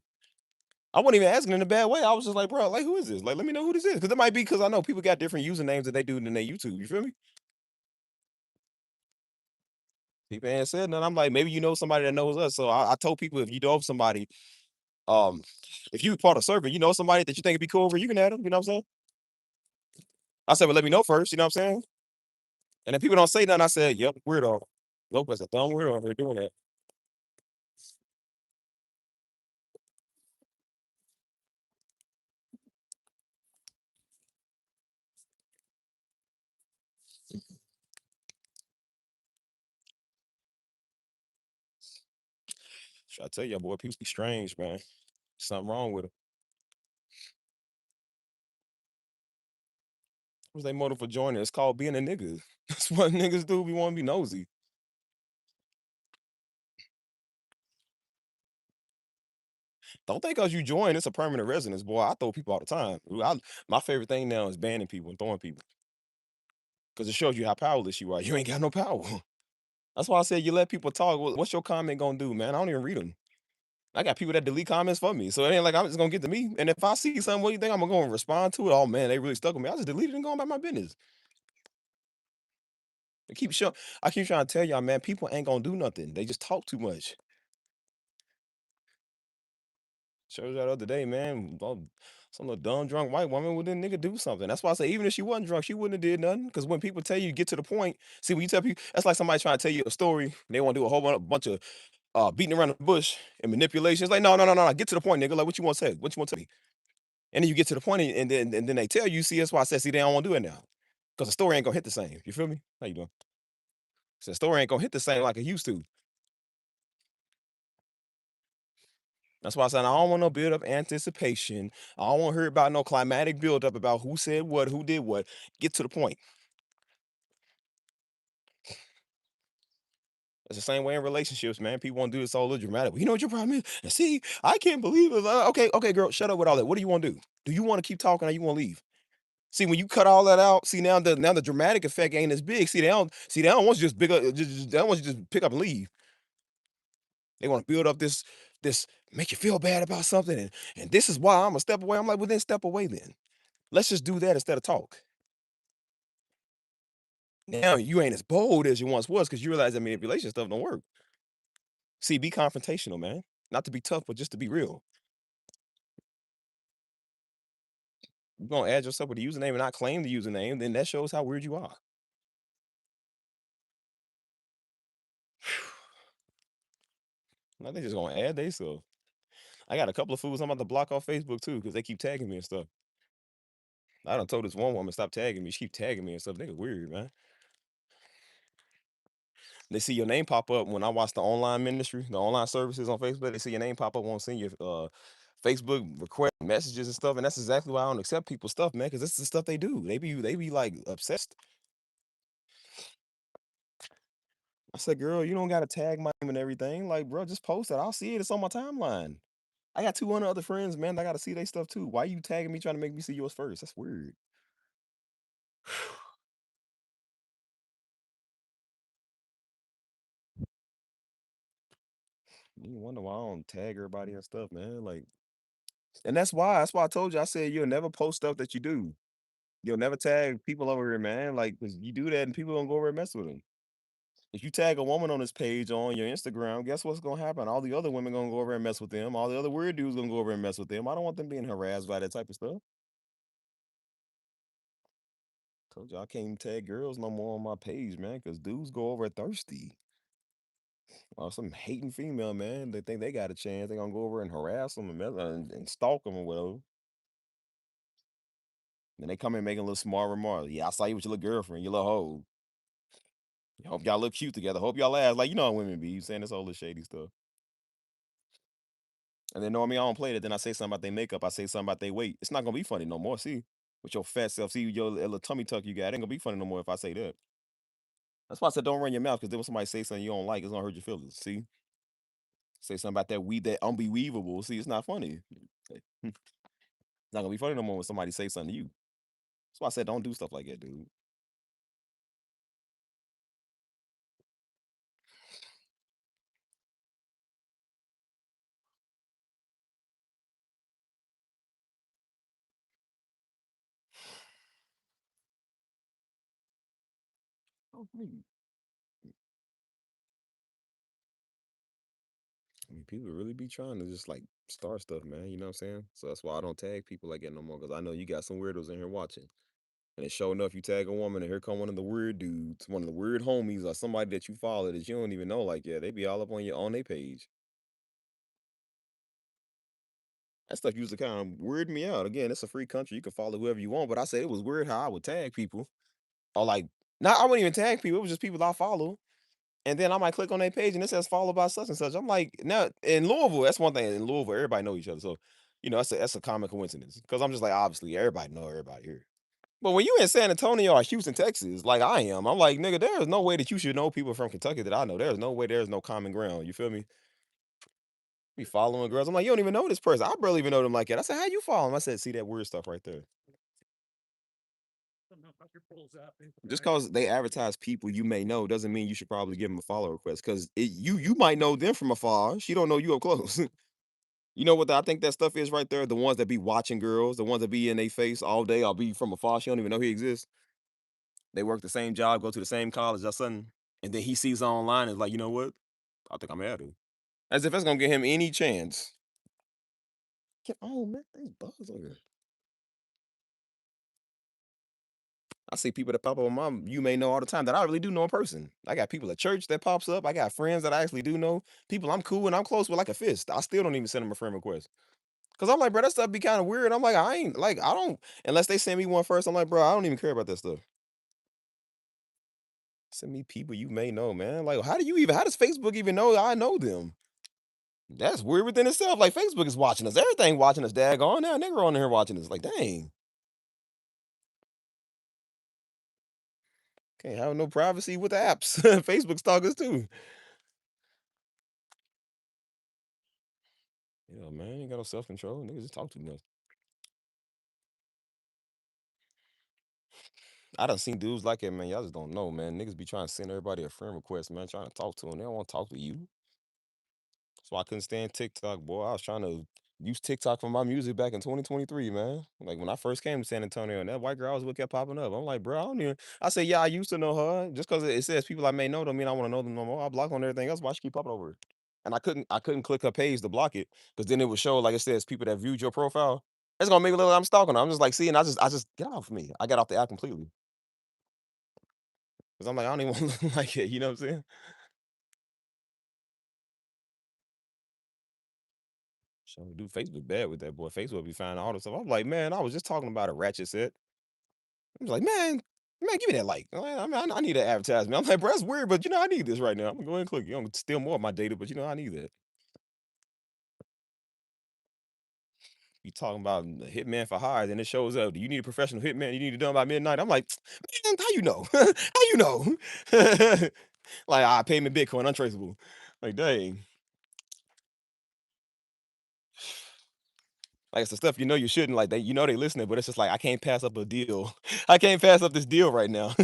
I wasn't even asking in a bad way. I was just like, bro, like who is this? Like, let me know who this is. Cause it might be because I know people got different usernames that they do than they YouTube. You feel me? People ain't said nothing. I'm like, maybe you know somebody that knows us. So I told people if you know somebody, um, if you part of server, you know somebody that you think would be cool over, you can add them. You know what I'm saying? I said, well, let me know first. You know what I'm saying? And then people don't say nothing. I said, yep, weirdo. Lopez a dumb weirdo for doing that. Should I tell you, boy, people be strange, man. Something wrong with them. What's their motive for joining? It's called being a nigga. That's what niggas do. We want to be nosy. Don't think because you join, it's a permanent residence, boy. I throw people all the time. My favorite thing now is banning people and throwing people because it shows you how powerless you are. You ain't got no power. That's why I said you let people talk. What's your comment gonna do, man? I don't even read them. I got people that delete comments for me, so it ain't like I'm just gonna get to me. And if I see something, what do you think I'm gonna go and respond to it? Oh man, they really stuck with me. I just delete it and go about my business. I keep showing. I keep trying to tell y'all, man. People ain't gonna do nothing. They just talk too much. Showed you that other day, man. Some little dumb drunk white woman with a nigga do something. That's why I say even if she wasn't drunk, she wouldn't have did nothing. Because when people tell you get to the point, see when you tell people that's like somebody trying to tell you a story, and they want to do a whole bunch of beating around the bush and manipulation. It's like no, no, no, no, no. Get to the point, nigga. Like what you want to say? What you want to tell me? And then you get to the point, and then they tell you. See, that's why I said, see, they don't want to do it now because the story ain't gonna hit the same. You feel me? How you doing? So the story ain't gonna hit the same like it used to. That's why I said I don't want no build up anticipation. I don't want to hear about no climatic build up about who said what, who did what. Get to the point. It's the same way in relationships, man. People want to do this all dramatic. Well, you know what your problem is? And see, I can't believe it. Okay, okay, girl, shut up with all that. What do you want to do? Do you want to keep talking or you want to leave? See, when you cut all that out, see now the dramatic effect ain't as big. See they don't want you just big up, they don't want you to just pick up and leave. They want to build up this make you feel bad about something, and this is why I'm gonna step away. I'm like, well, then step away then. Let's just do that instead of talk. Now you ain't as bold as you once was because you realize that manipulation stuff don't work. See, be confrontational, man. Not to be tough, but just to be real. You're gonna add yourself with the username and not claim the username, then that shows how weird you are. Now they just gonna add they self. I got a couple of fools I'm about to block off Facebook too because they keep tagging me and stuff. I done told this one woman stop tagging me. She keep tagging me and stuff. They weird, man. They see your name pop up when I watch the online ministry, the online services on Facebook. They see your name pop up on send you Facebook request messages and stuff, and that's exactly why I don't accept people's stuff, man. Because this is the stuff they do. They be like obsessed. I said, girl, you don't gotta tag my name and everything. Like, bro, just post it. I'll see it. It's on my timeline. I got 200 other friends, man. I gotta see their stuff too. Why you tagging me trying to make me see yours first? That's weird. You wonder why I don't tag everybody and stuff, man. Like, and that's why I told you. I said you'll never post stuff that you do. You'll never tag people over here, man. Like, 'cause you do that and people gonna go over and mess with them. If you tag a woman on this page on your Instagram, guess what's gonna happen? All the other women gonna go over and mess with them. All the other weird dudes gonna go over and mess with them. I don't want them being harassed by that type of stuff. Told you I can't even tag girls no more on my page, man, because dudes go over thirsty. Or some hating female, man. They think they got a chance. They gonna go over and harass them and stalk them or whatever. Then they come in making a little smart remarks. Yeah, I saw you with your little girlfriend, your little hoe. Hope y'all look cute together. Hope y'all last. Like, you know how women be saying this all this shady stuff. And then normally I don't play that. Then I say something about their makeup. I say something about their weight. It's not gonna be funny no more. See, with your fat self, see your little tummy tuck you got. It ain't gonna be funny no more if I say that. That's why I said don't run your mouth because then when somebody say something you don't like, it's gonna hurt your feelings. See, say something about that weed that unbelievable. See, it's not funny. It's not gonna be funny no more when somebody say something to you. That's why I said don't do stuff like that, dude. Oh, Like, people really be trying to just like start stuff, man. You know what I'm saying? So that's why I don't tag people like that no more. Cause I know you got some weirdos in here watching. And it's sure enough, you tag a woman, and here come one of the weird dudes, one of the weird homies, or somebody that you follow that you don't even know. Like, yeah, they be all up on your on their page. That stuff used to kind of weird me out. Again, it's a free country; you can follow whoever you want. But I said it was weird how I would tag people, or like, not I wouldn't even tag people. It was just people I follow, and then I might click on their page and it says followed by such and such. I'm like, now in Louisville, that's one thing. In Louisville, everybody know each other, so that's a common coincidence. Because I'm just like, obviously, everybody know everybody here. But when you in San Antonio or Houston, Texas, like I am, I'm like, nigga, there is no way that you should know people from Kentucky that I know. There's no way there's no common ground. You feel me? Be following girls. I'm like, you don't even know this person. I barely even know them like that. I said, how you follow him? I said, see that weird stuff right there. Just cause they advertise people you may know doesn't mean you should probably give them a follow request. Cause you might know them from afar. She don't know you up close. You know what I think that stuff is right there? The ones that be watching girls, the ones that be in their face all day, I'll be from afar. She don't even know he exists. They work the same job, go to the same college or something, and then he sees her online and is like, you know what? I think I'm at her. As if that's gonna give him any chance. Oh man, there's bugs on here. I see people that pop up on my you may know all the time that I really do know in person. I got people at church that pops up. I got friends that I actually do know. People I'm cool and I'm close with like a fist. I still don't even send them a friend request. Cause I'm like, bro, that stuff be kind of weird. I'm like, I ain't like, I don't unless they send me one first. I'm like, bro, I don't even care about that stuff. Send me people you may know, man. Like, how does Facebook even know I know them? That's weird within itself. Like Facebook is watching us. Everything watching us, daggone. Now nigga on here watching us. Like, dang. Can't have no privacy with the apps. Facebook stalkers too. Yeah, man, ain't got no self-control. Niggas just talk too much. I done seen dudes like it, man. Y'all just don't know, man. Niggas be trying to send everybody a friend request, man, trying to talk to them. They don't want to talk to you. That's why I couldn't stand TikTok, boy. I was trying to use TikTok for my music back in 2023, man. Like when I first came to San Antonio and that white girl I was with kept popping up. I'm like, bro, I don't even. I say, yeah, I used to know her. Just because it says people I may know don't mean I want to know them no more. I block on everything else. Why she keep popping over it? And I couldn't click her page to block it because then it would show like it says people that viewed your profile. It's gonna make it look like I'm stalking her. I'm just like, see, and I just get off me. I got off the app completely because I'm like, I don't even want to look like it. You know what I'm saying? So, dude, Facebook bad with that boy. Facebook be finding all the stuff. I'm like, man, I was just talking about a ratchet set. I was like, man, give me that like. I need an advertisement. I'm like, bro, that's weird, but I need this right now. I'm gonna go ahead and click. You don't steal more of my data, but I need that. You talking about the hitman for hire, then it shows up. Do you need a professional hitman? You need it done by midnight. I'm like, man, how you know? How you know? Like, I pay me Bitcoin, untraceable. Like, dang. Like it's the stuff you shouldn't like. They listening, but it's just like I can't pass up a deal. I can't pass up this deal right now.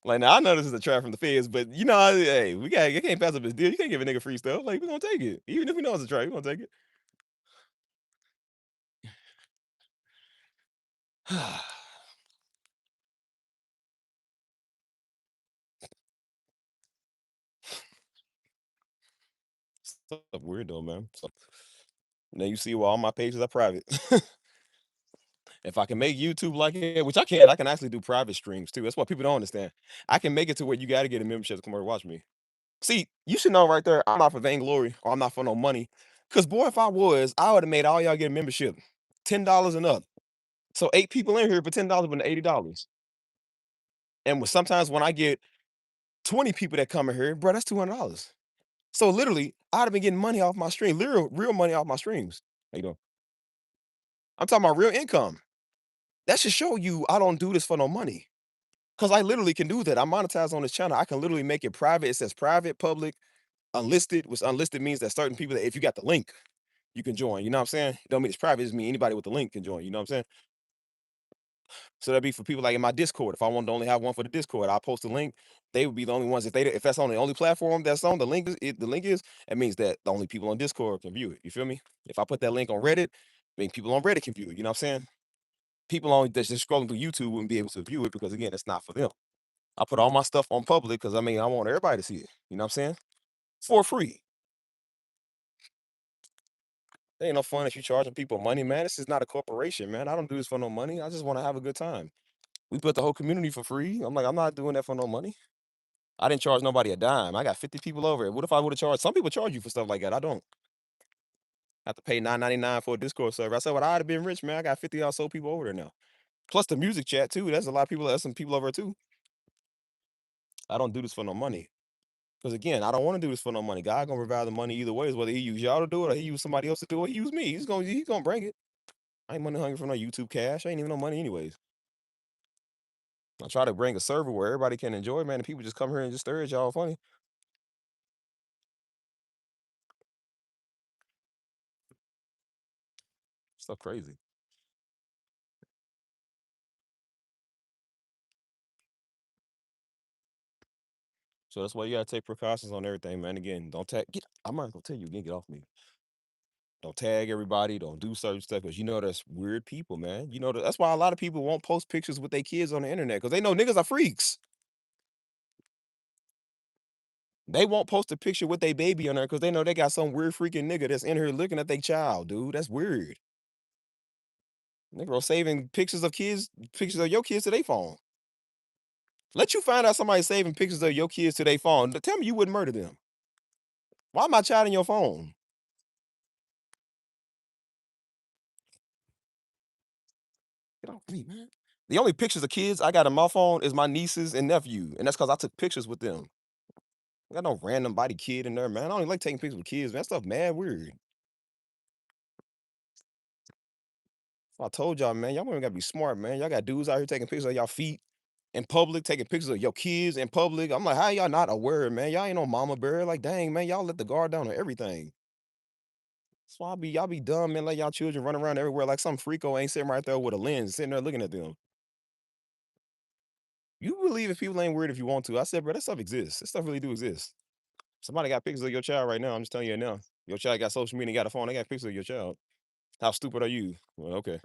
Like now I know this is a trap from the feds, but hey, you can't pass up this deal. You can't give a nigga free stuff. Like we're gonna take it, even if we know it's a trap. We're gonna take it. Stuff weird though, man. So now you see why all my pages are private. If I can make YouTube like it, which I can actually do private streams too. That's what people don't understand. I can make it to where you got to get a membership to come over and watch me. See, you should know right there. I'm not for vainglory or I'm not for no money. Cause boy, if I was, I would have made all y'all get a membership, $10 and up. So 8 people in here for $10 but $80. And sometimes when I get 20 people that come in here, bro, that's $200. So literally, I'd have been getting money off my stream, literal real money off my streams. How you doing? I'm talking about real income. That should show you I don't do this for no money. Cause I literally can do that. I monetize on this channel. I can literally make it private. It says private, public, unlisted, which unlisted means that certain people that if you got the link, you can join. You know what I'm saying? It don't mean it's private, it just mean anybody with the link can join. You know what I'm saying? So that'd be for people like in my Discord. If I wanted to only have one for the Discord, I'll post a link. They would be the only ones. If that's on the only platform that's on the link is, it means that the only people on Discord can view it. You feel me? If I put that link on Reddit, I mean people on Reddit can view it. You know what I'm saying? People on that's just scrolling through YouTube wouldn't be able to view it because again, it's not for them. I put all my stuff on public because I mean I want everybody to see it. You know what I'm saying? For free. It ain't no fun if you charging people money, man. This is not a corporation, man. I don't do this for no money. I just want to have a good time. We put the whole community for free. I'm like, I'm not doing that for no money. I didn't charge nobody a dime. I got 50 people over it. What if I would have charged? Some people charge you for stuff like that. I don't have to pay 9.99 for a Discord server. I said, well, I'd have been rich, man. I got 50 or so people over there now. Plus the music chat too. There's a lot of people. There's some people over there too. I don't do this for no money. Because again, I don't want to do this for no money. God gonna provide the money either way. Is whether he use y'all to do it or he use somebody else to do it. He use me. He's gonna bring it. I ain't money hungry for no YouTube cash. I ain't even no money anyways. I try to bring a server where everybody can enjoy, man. And people just come here and just stare at y'all funny. Stuff crazy. So that's why you gotta take precautions on everything, man. Again, don't tag. I'm not gonna tell you again. Get off me. Don't tag everybody. Don't do certain stuff because you know that's weird people, man. You know that's why a lot of people won't post pictures with their kids on the internet because they know niggas are freaks. They won't post a picture with their baby on there because they know they got some weird freaking nigga that's in here looking at their child, dude. That's weird. Nigga saving pictures of kids, pictures of your kids to their phone. Let you find out somebody saving pictures of your kids to their phone. Tell me you wouldn't murder them. Why my child in your phone? Get off me, man. The only pictures of kids I got on my phone is my nieces and nephew, and that's because I took pictures with them. I got no random body kid in there, man. I don't even like taking pictures with kids, man. That stuff mad weird. I told y'all, man, y'all women gotta be smart, man. Y'all got dudes out here taking pictures of y'all feet in public, taking pictures of your kids in public. I'm like, how y'all not aware, man? Y'all ain't no mama bear. Like, dang, man, y'all let the guard down on everything. That's why y'all be dumb, man. Let y'all children run around everywhere like some freako ain't sitting right there with a lens, sitting there looking at them. You believe if people ain't weird if you want to. I said, bro, that stuff exists. That stuff really do exist. Somebody got pictures of your child right now. I'm just telling you now. Your child got social media, got a phone. They got pictures of your child. How stupid are you? Well, okay.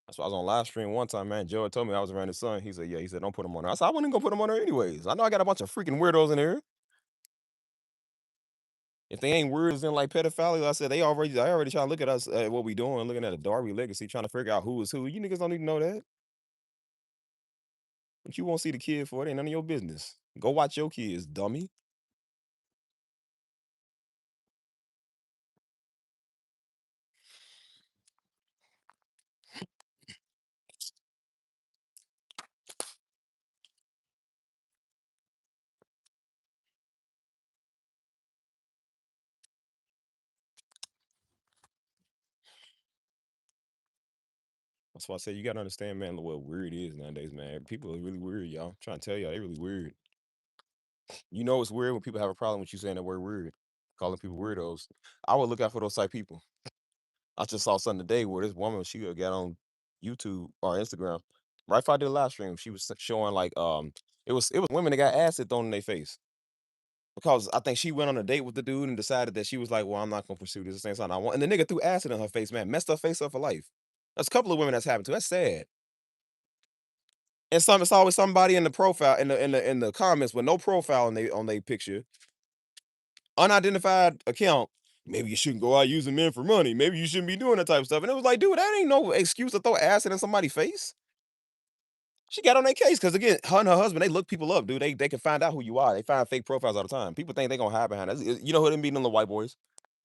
That's why I was on live stream one time, man. Joe told me I was around his son. He said, yeah. He said, don't put him on there. I said, I wouldn't go put him on there anyways. I know I got a bunch of freaking weirdos in here. If they ain't weirdos in like pedophilia, I said I already trying to look at us what we doing, looking at a Darby legacy, trying to figure out who is who. You niggas don't need to know that. But you won't see the kid for it. Ain't none of your business. Go watch your kids, dummy. That's why I say you gotta understand, man, what weird is nowadays, man. People are really weird, y'all. I'm trying to tell y'all, they really weird. You know it's weird when people have a problem with you saying that word weird, calling people weirdos. I would look out for those type people. I just saw something today where this woman she got on YouTube or Instagram. Right before I did a live stream, she was showing like it was women that got acid thrown in their face. Because I think she went on a date with the dude and decided that she was like, well, I'm not gonna pursue this. This ain't something I want. And the nigga threw acid in her face, man, messed her face up for life. There's a couple of women that's happened to. That's sad. And it's always somebody in the profile in the comments with no profile on they picture, unidentified account. Maybe you shouldn't go out using men for money. Maybe you shouldn't be doing that type of stuff. And it was like, dude, that ain't no excuse to throw acid in somebody's face. She got on their case because again, her and her husband, they look people up, dude. They can find out who you are. They find fake profiles all the time. People think they gonna hide behind us. You know who them be them little white boys?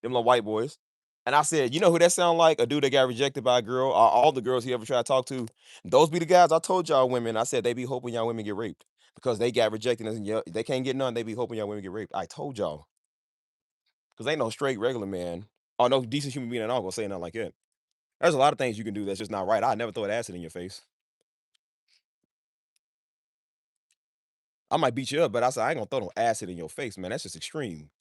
Them little white boys. And I said, you know who that sound like? A dude that got rejected by a girl, or all the girls he ever tried to talk to. Those be the guys I told y'all women. I said they be hoping y'all women get raped because they got rejected and they can't get none. They be hoping y'all women get raped. I told y'all because ain't no straight regular man or no decent human being at all gonna say nothing like that. There's a lot of things you can do that's just not right. I never throw an acid in your face. I might beat you up, but I said I ain't gonna throw no acid in your face, man. That's just extreme.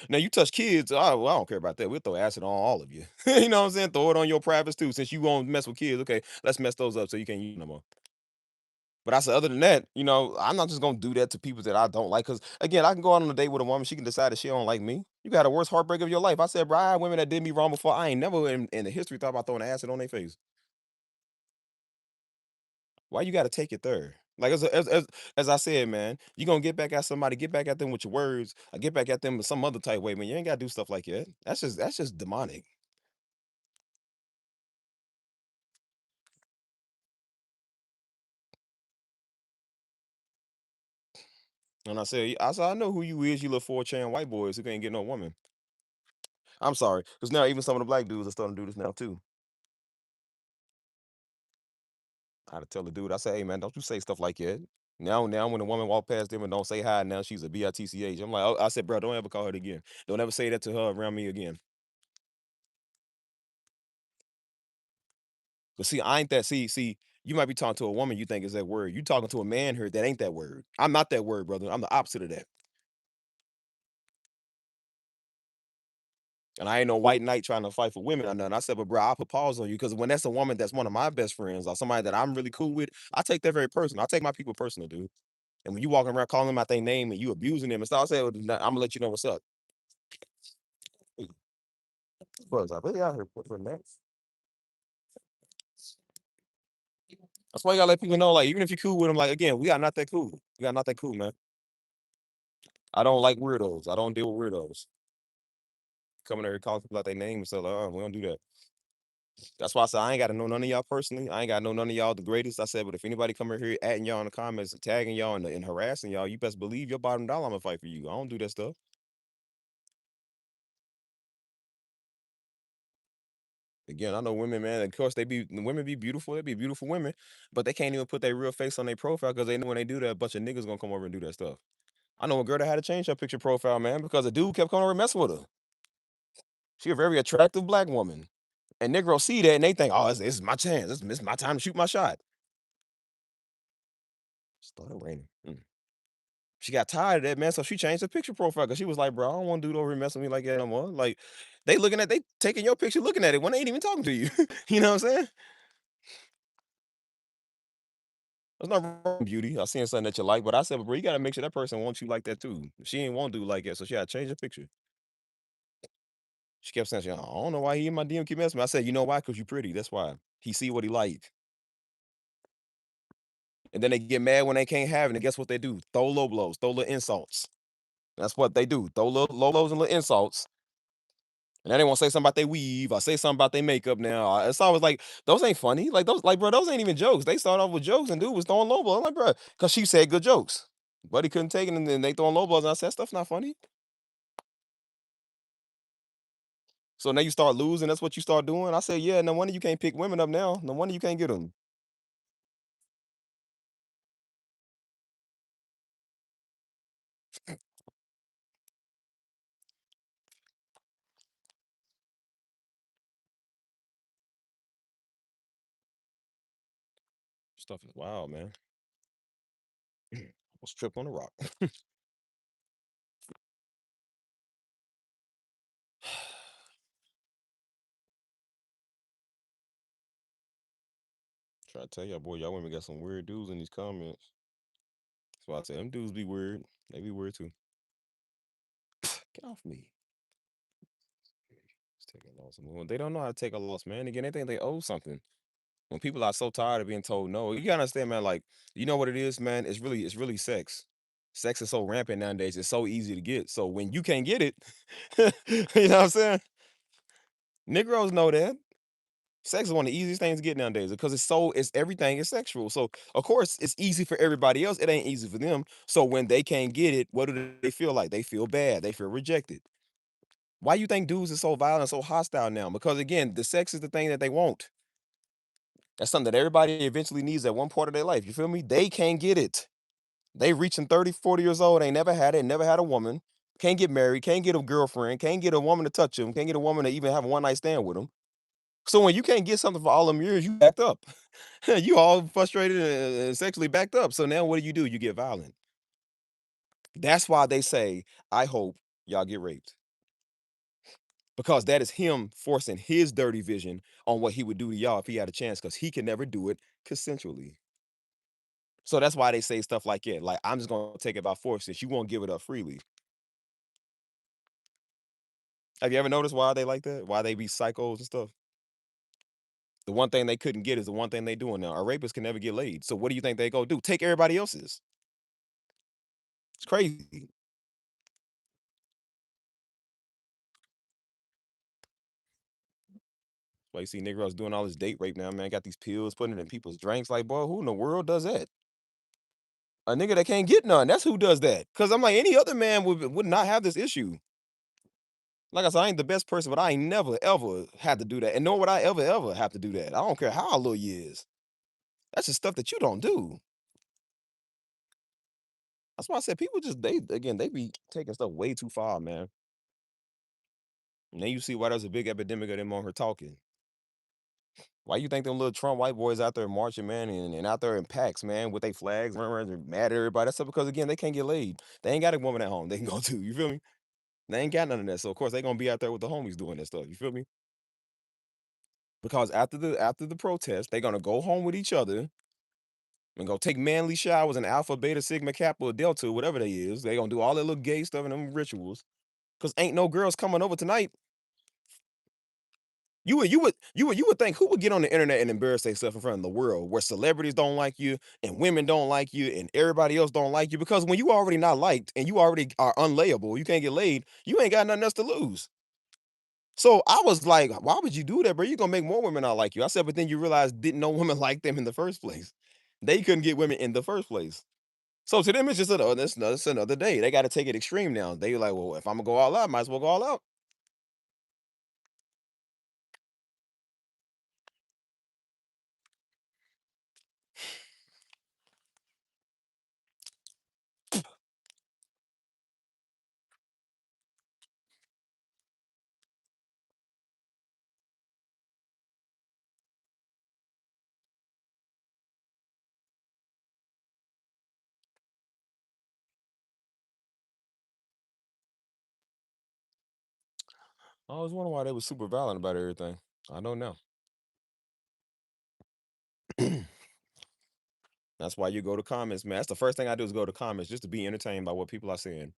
Now you touch kids, well, I don't care about that. We'll throw acid on all of you. You know what I'm saying? Throw it on your privates too. Since you won't mess with kids, okay, let's mess those up so you can't use no more. But I said, other than that, I'm not just gonna do that to people that I don't like. Cause again, I can go out on a date with a woman, she can decide that she don't like me. You got the worst heartbreak of your life. I said, bro, I had women that did me wrong before. I ain't never in the history thought about throwing acid on their face. Why you gotta take it there? Like as I said, man, you gonna get back at somebody, get back at them with your words, or get back at them with some other type way, man. You ain't gotta do stuff like that. That's just demonic. And I said, I know who you is, you little 4chan white boys who can't get no woman. I'm sorry, because now even some of the black dudes are starting to do this now too. I had to tell the dude, I say, hey man, don't you say stuff like that. Now when a woman walk past them and don't say hi, now she's a bitch. I'm like, oh, I said, bro, don't ever call her again. Don't ever say that to her around me again. But see, I ain't that. See, you might be talking to a woman you think is that word. You talking to a man here that ain't that word. I'm not that word, brother. I'm the opposite of that. And I ain't no white knight trying to fight for women or nothing. I said, but bro, I'll put pause on you because when that's a woman that's one of my best friends or somebody that I'm really cool with, I take that very personal. I take my people personal, dude. And when you walking around calling them out their name and you abusing them and stuff, I say, well, I'm gonna let you know what's up. What's up? Really out here putting that. That's why you gotta let people know, like, even if you're cool with them, like, again, we are not that cool. We are not that cool, man. I don't like weirdos. I don't deal with weirdos. Coming there calling people out their name and stuff, like, we don't do that. That's why I said I ain't got to know none of y'all personally. I ain't got to know none of y'all the greatest. I said, but if anybody come in here adding y'all in the comments, tagging y'all and harassing y'all, you best believe your bottom dollar I'm gonna fight for you. I don't do that stuff. Again, I know women, man. Of course, women be beautiful. They be beautiful women, but they can't even put their real face on their profile because they know when they do that, a bunch of niggas gonna come over and do that stuff. I know a girl that had to change her picture profile, man, because a dude kept coming over and messing with her. She a very attractive black woman, and Negroes see that and they think, oh, this is my chance. This is my time to shoot my shot. Started raining. She got tired of that, man, so she changed her picture profile because she was like, "Bro, I don't want dude over here messing with me like that no more." Like, they taking your picture, looking at it when they ain't even talking to you. You know what I'm saying? There's nothing wrong with beauty. I seen something that you like, but I said, "But bro, you gotta make sure that person wants you like that too." She ain't want dude like that, so she had to change her picture. She kept saying, "I don't know why he in my DM keep messing with me." I said, "You know why? Cause you pretty. That's why. He see what he like." And then they get mad when they can't have it. And guess what they do? Throw low blows, throw little insults. That's what they do. Throw little low blows and little insults. And then they want to say something about their weave or say something about their makeup now. It's always like, those ain't funny. Like, those, like, bro, those ain't even jokes. They start off with jokes and dude was throwing low blows. I'm like, bro, because she said good jokes. But he couldn't take it and then they throwing low blows. And I said, that stuff's not funny. So now you start losing. That's what you start doing. I said, yeah, no wonder you can't pick women up now. No wonder you can't get them. Stuff is wild, man. Let's trip on the rock. Try to tell y'all, boy, y'all women got some weird dudes in these comments. That's why I say them dudes be weird. They be weird too. Get off me. Just take a loss. Well, they don't know how to take a loss, man. Again, they think they owe something. When people are so tired of being told no, you gotta understand, man. Like, you know what it is, man. It's really sex. Sex is so rampant nowadays. It's so easy to get. So when you can't get it, you know what I'm saying? Negroes know that. Sex is one of the easiest things to get nowadays because it's everything is sexual. So of course it's easy for everybody else. It ain't easy for them. So when they can't get it, what do they feel like? They feel bad. They feel rejected. Why you think dudes are so violent, so hostile now? Because again, the sex is the thing that they want. That's something that everybody eventually needs at one part of their life. You feel me? They can't get it. They reaching 30, 40 years old, ain't never had it, never had a woman, can't get married, can't get a girlfriend, can't get a woman to touch them, can't get a woman to even have a one night stand with them. So when you can't get something for all them years, you backed up. You all frustrated and sexually backed up. So now what do? You get violent. That's why they say, I hope y'all get raped. Because that is him forcing his dirty vision on what he would do to y'all if he had a chance, because he can never do it consensually. So that's why they say stuff like it. Like, I'm just gonna take it by force since you won't give it up freely. Have you ever noticed why they like that? Why they be psychos and stuff? The one thing they couldn't get is the one thing they doing now. A rapist can never get laid. So what do you think they go do? Take everybody else's. It's crazy. Why you see Negroes doing all this date rape now, man? Got these pills, putting it in people's drinks. Like, boy, who in the world does that? A nigga that can't get none. That's who does that. Cause I'm like, any other man would not have this issue. Like I said, I ain't the best person, but I ain't never ever had to do that. And nor would I ever have to do that. I don't care how little you is. That's just stuff that you don't do. That's why I said people just they be taking stuff way too far, man. And then you see why there's a big epidemic of them on her talking. Why you think them little Trump white boys out there marching, man, and out there in packs, man, with their flags, and mad at everybody? That's because again, they can't get laid. They ain't got a woman at home they can go to. You feel me? They ain't got none of that. So of course they gonna be out there with the homies doing that stuff. You feel me? Because after the protest, they're gonna go home with each other and go take manly showers in Alpha, Beta, Sigma, Kappa, or Delta, whatever they is. They gonna do all that little gay stuff and them rituals. Cause ain't no girls coming over tonight. You would think who would get on the internet and embarrass themselves in front of the world where celebrities don't like you and women don't like you and everybody else don't like you because when you already not liked and you already are unlayable, you can't get laid, you ain't got nothing else to lose. So I was like, why would you do that, bro? You're gonna make more women not like you. I said, but then you realize didn't no women like them in the first place. They couldn't get women in the first place. So to them, it's just it's another day. They got to take it extreme now. They like, well, if I'm gonna go all out, might as well go all out. I always wonder why they was super violent about everything. I don't know. That's why you go to comments, man. That's the first thing I do is go to comments just to be entertained by what people are saying.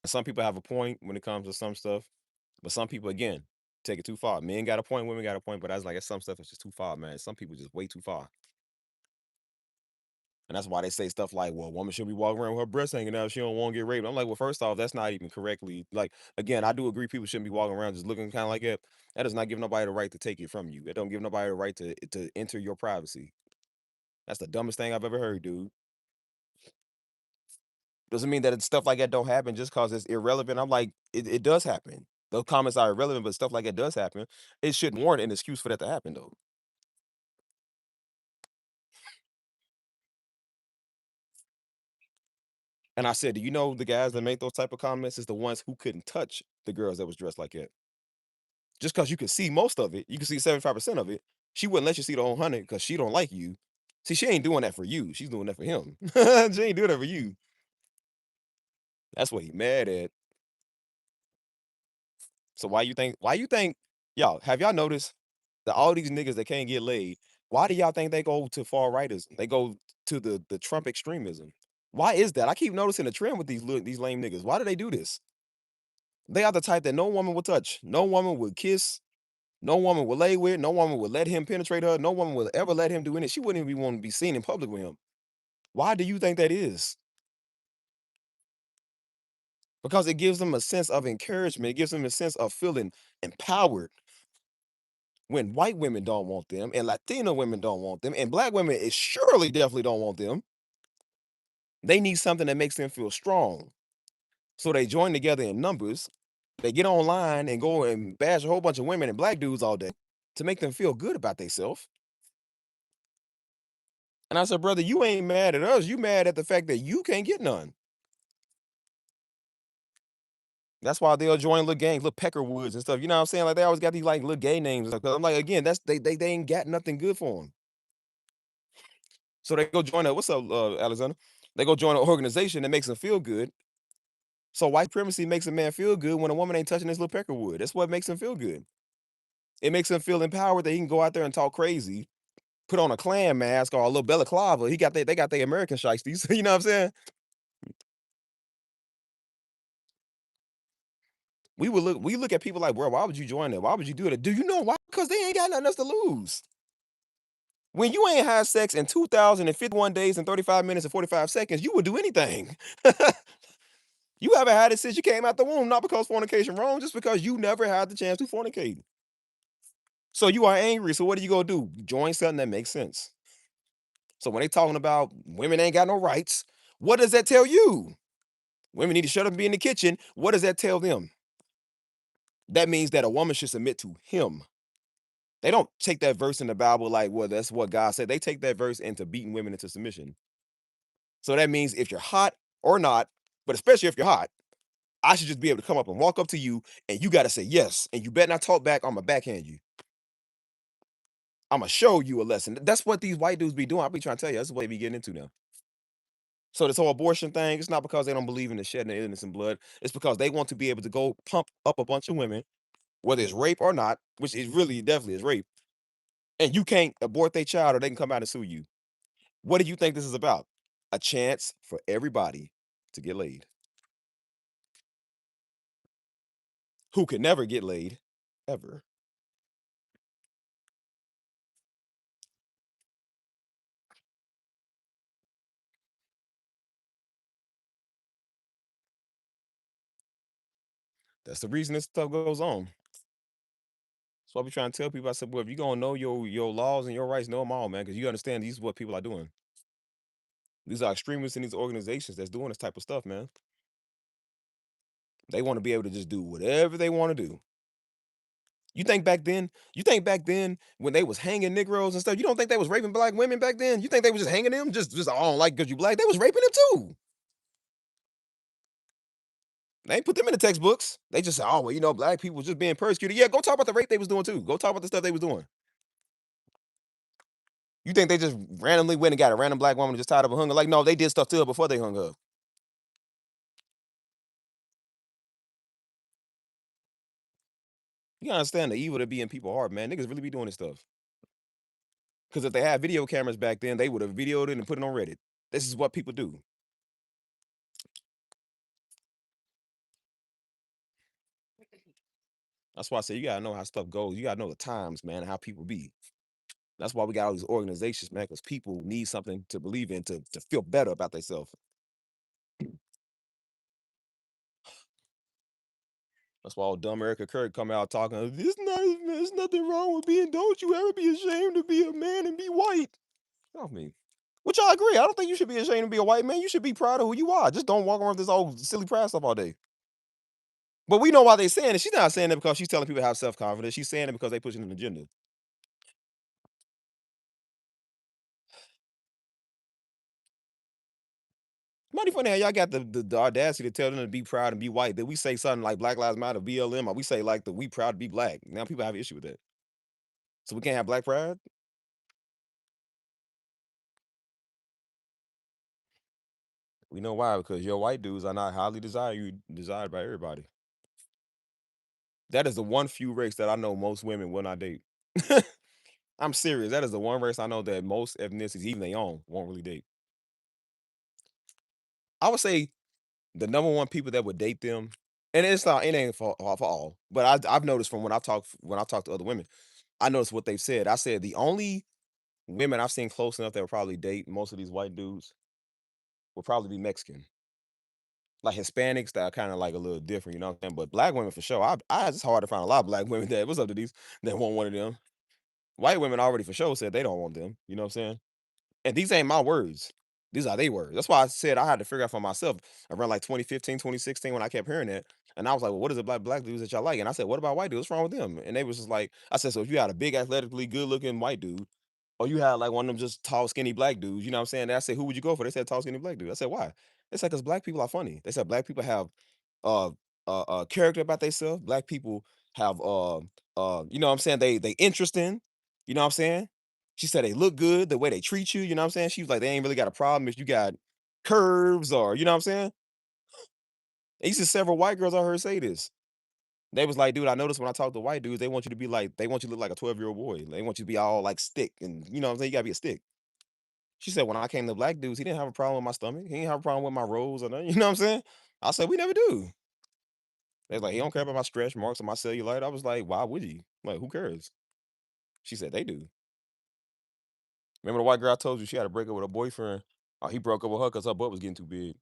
And some people have a point when it comes to some stuff, but some people again take it too far. Men got a point, women got a point, but I was like, some stuff is just too far, man. Some people just way too far. And that's why they say stuff like, well, a woman should be walking around with her breasts hanging out if she don't want to get raped. I'm like, well, first off, that's not even correctly. Like, again, I do agree people shouldn't be walking around just looking kind of like that. That does not give nobody the right to take it from you. It don't give nobody the right to enter your privacy. That's the dumbest thing I've ever heard, dude. Doesn't mean that stuff like that don't happen just cause it's irrelevant. I'm like, it does happen. Those comments are irrelevant, but stuff like that does happen. It shouldn't warrant an excuse for that to happen, though. And I said, do you know the guys that make those type of comments is the ones who couldn't touch the girls that was dressed like that? Just cause you can see most of it, you can see 75% of it. She wouldn't let you see the whole 100 because she don't like you. See, she ain't doing that for you. She's doing that for him. She ain't doing that for you. That's what he mad at. So why you think y'all have y'all noticed that all these niggas that can't get laid, why do y'all think they go to far righters? They go to the Trump extremism. Why is that? I keep noticing a trend with these lame niggas. Why do they do this? They are the type that no woman would touch, no woman would kiss, no woman would lay with, no woman would let him penetrate her, no woman would ever let him do anything. She wouldn't even want to be seen in public with him. Why do you think that is? Because it gives them a sense of encouragement. It gives them a sense of feeling empowered. When white women don't want them, and Latino women don't want them, and black women is surely definitely don't want them, they need something that makes them feel strong. So they join together in numbers. They get online and go and bash a whole bunch of women and black dudes all day to make them feel good about themselves. And I said, brother, you ain't mad at us. You mad at the fact that you can't get none. That's why they'll join little gangs, little Peckerwoods and stuff. You know what I'm saying? Like they always got these like little gay names and stuff. 'Cause I'm like, again, that's they ain't got nothing good for them. So they go join a what's up, Alexander? They go join an organization that makes them feel good. So white supremacy makes a man feel good when a woman ain't touching his little Peckerwood. That's what makes him feel good. It makes him feel empowered that he can go out there and talk crazy, put on a Klan mask or a little balaclava. They got their American shiesties. You know what I'm saying? We look at people like, bro, why would you join that? Why would you do that? Do you know why? Because they ain't got nothing else to lose. When you ain't had sex in 2,051 days and 35 minutes and 45 seconds, you would do anything. You haven't had it since you came out the womb, not because fornication wrong, just because you never had the chance to fornicate. So you are angry. So what are you gonna do? Join something that makes sense. So when they talking about women ain't got no rights, what does that tell you? Women need to shut up and be in the kitchen. What does that tell them? That means that a woman should submit to him. They don't take that verse in the Bible like, well, that's what God said. They take that verse into beating women into submission. So that means if you're hot or not, but especially if you're hot, I should just be able to come up and walk up to you and you got to say yes. And you better not talk back. I'm going to backhand you. I'm going to show you a lesson. That's what these white dudes be doing. I'll be trying to tell you. That's what they be getting into now. So this whole abortion thing, it's not because they don't believe in the shedding of innocent blood. It's because they want to be able to go pump up a bunch of women, whether it's rape or not, which is really definitely is rape. And you can't abort their child or they can come out and sue you. What do you think this is about? A chance for everybody to get laid who could never get laid ever. That's the reason this stuff goes on. So I be trying to tell people, I said, well, if you gonna know your laws and your rights, know them all, man, because you understand these is what people are doing. These are extremists in these organizations that's doing this type of stuff, man. They want to be able to just do whatever they want to do. You think back then when they was hanging Negroes and stuff, you don't think they was raping black women back then? You think they was just hanging them? Just I don't like because you black. They was raping them too. They ain't put them in the textbooks. They just said, oh, well, black people was just being persecuted. Yeah, go talk about the rape they was doing too. Go talk about the stuff they was doing. You think they just randomly went and got a random black woman just tied up and hung her? Like, no, they did stuff to her before they hung her. You gotta understand the evil that be in people's heart, man. Niggas really be doing this stuff. Because if they had video cameras back then, they would have videoed it and put it on Reddit. This is what people do. That's why I say you gotta know how stuff goes. You gotta know the times, man, and how people be. That's why we got all these organizations, man, because people need something to believe in to feel better about themselves. That's why all dumb Erica Kirk come out talking, there's nothing wrong with being, don't you ever be ashamed to be a man and be white. Get off me. Which I agree. I don't think you should be ashamed to be a white man. You should be proud of who you are. Just don't walk around with this old silly pride stuff all day. But we know why they saying it. She's not saying it because she's telling people to have self-confidence. She's saying it because they pushing an agenda. Mighty funny how y'all got the audacity to tell them to be proud and be white. That we say something like Black Lives Matter, BLM, or we say like the we proud to be black. Now people have an issue with that. So we can't have black pride? We know why, because your white dudes are not highly desired by everybody. That is the one few race that I know most women will not date. I'm serious. That is the one race I know that most ethnicities, even their own, won't really date. I would say the number one people that would date them, and it ain't for all, but I've noticed from when I talk to other women, I noticed what they've said. I said the only women I've seen close enough that would probably date most of these white dudes would probably be Mexican. Like Hispanics that are kind of like a little different, you know what I'm saying? But black women for sure. It's hard to find a lot of black women that what's up to these that want one of them. White women already for sure said they don't want them. You know what I'm saying? And these ain't my words. These are they words. That's why I said I had to figure out for myself around like 2015, 2016 when I kept hearing that. And I was like, well, what is it black dudes that y'all like? And I said, what about white dudes? What's wrong with them? And they was just like, I said, so if you had a big athletically good looking white dude, or you had like one of them just tall, skinny black dudes, you know what I'm saying? And I said, who would you go for? They said tall, skinny black dude. I said, why? They said, because black people are funny. They said black people have uh character about themselves. Black people have you know what I'm saying, they interesting, you know what I'm saying? She said they look good, the way they treat you, you know what I'm saying? She was like, they ain't really got a problem if you got curves or you know what I'm saying? And you see several white girls I heard say this. They was like, dude, I noticed when I talk to white dudes, they want you to look like a 12-year-old boy. They want you to be all like stick and you know what I'm saying? You gotta be a stick. She said, when I came to black dudes, he didn't have a problem with my stomach. He didn't have a problem with my rolls or nothing. You know what I'm saying? I said, we never do. They're like, "He don't care about my stretch marks or my cellulite." I was like, "Why would he? Like, who cares?" She said, "They do." Remember the white girl I told you she had to break up with her boyfriend? Oh, he broke up with her because her butt was getting too big.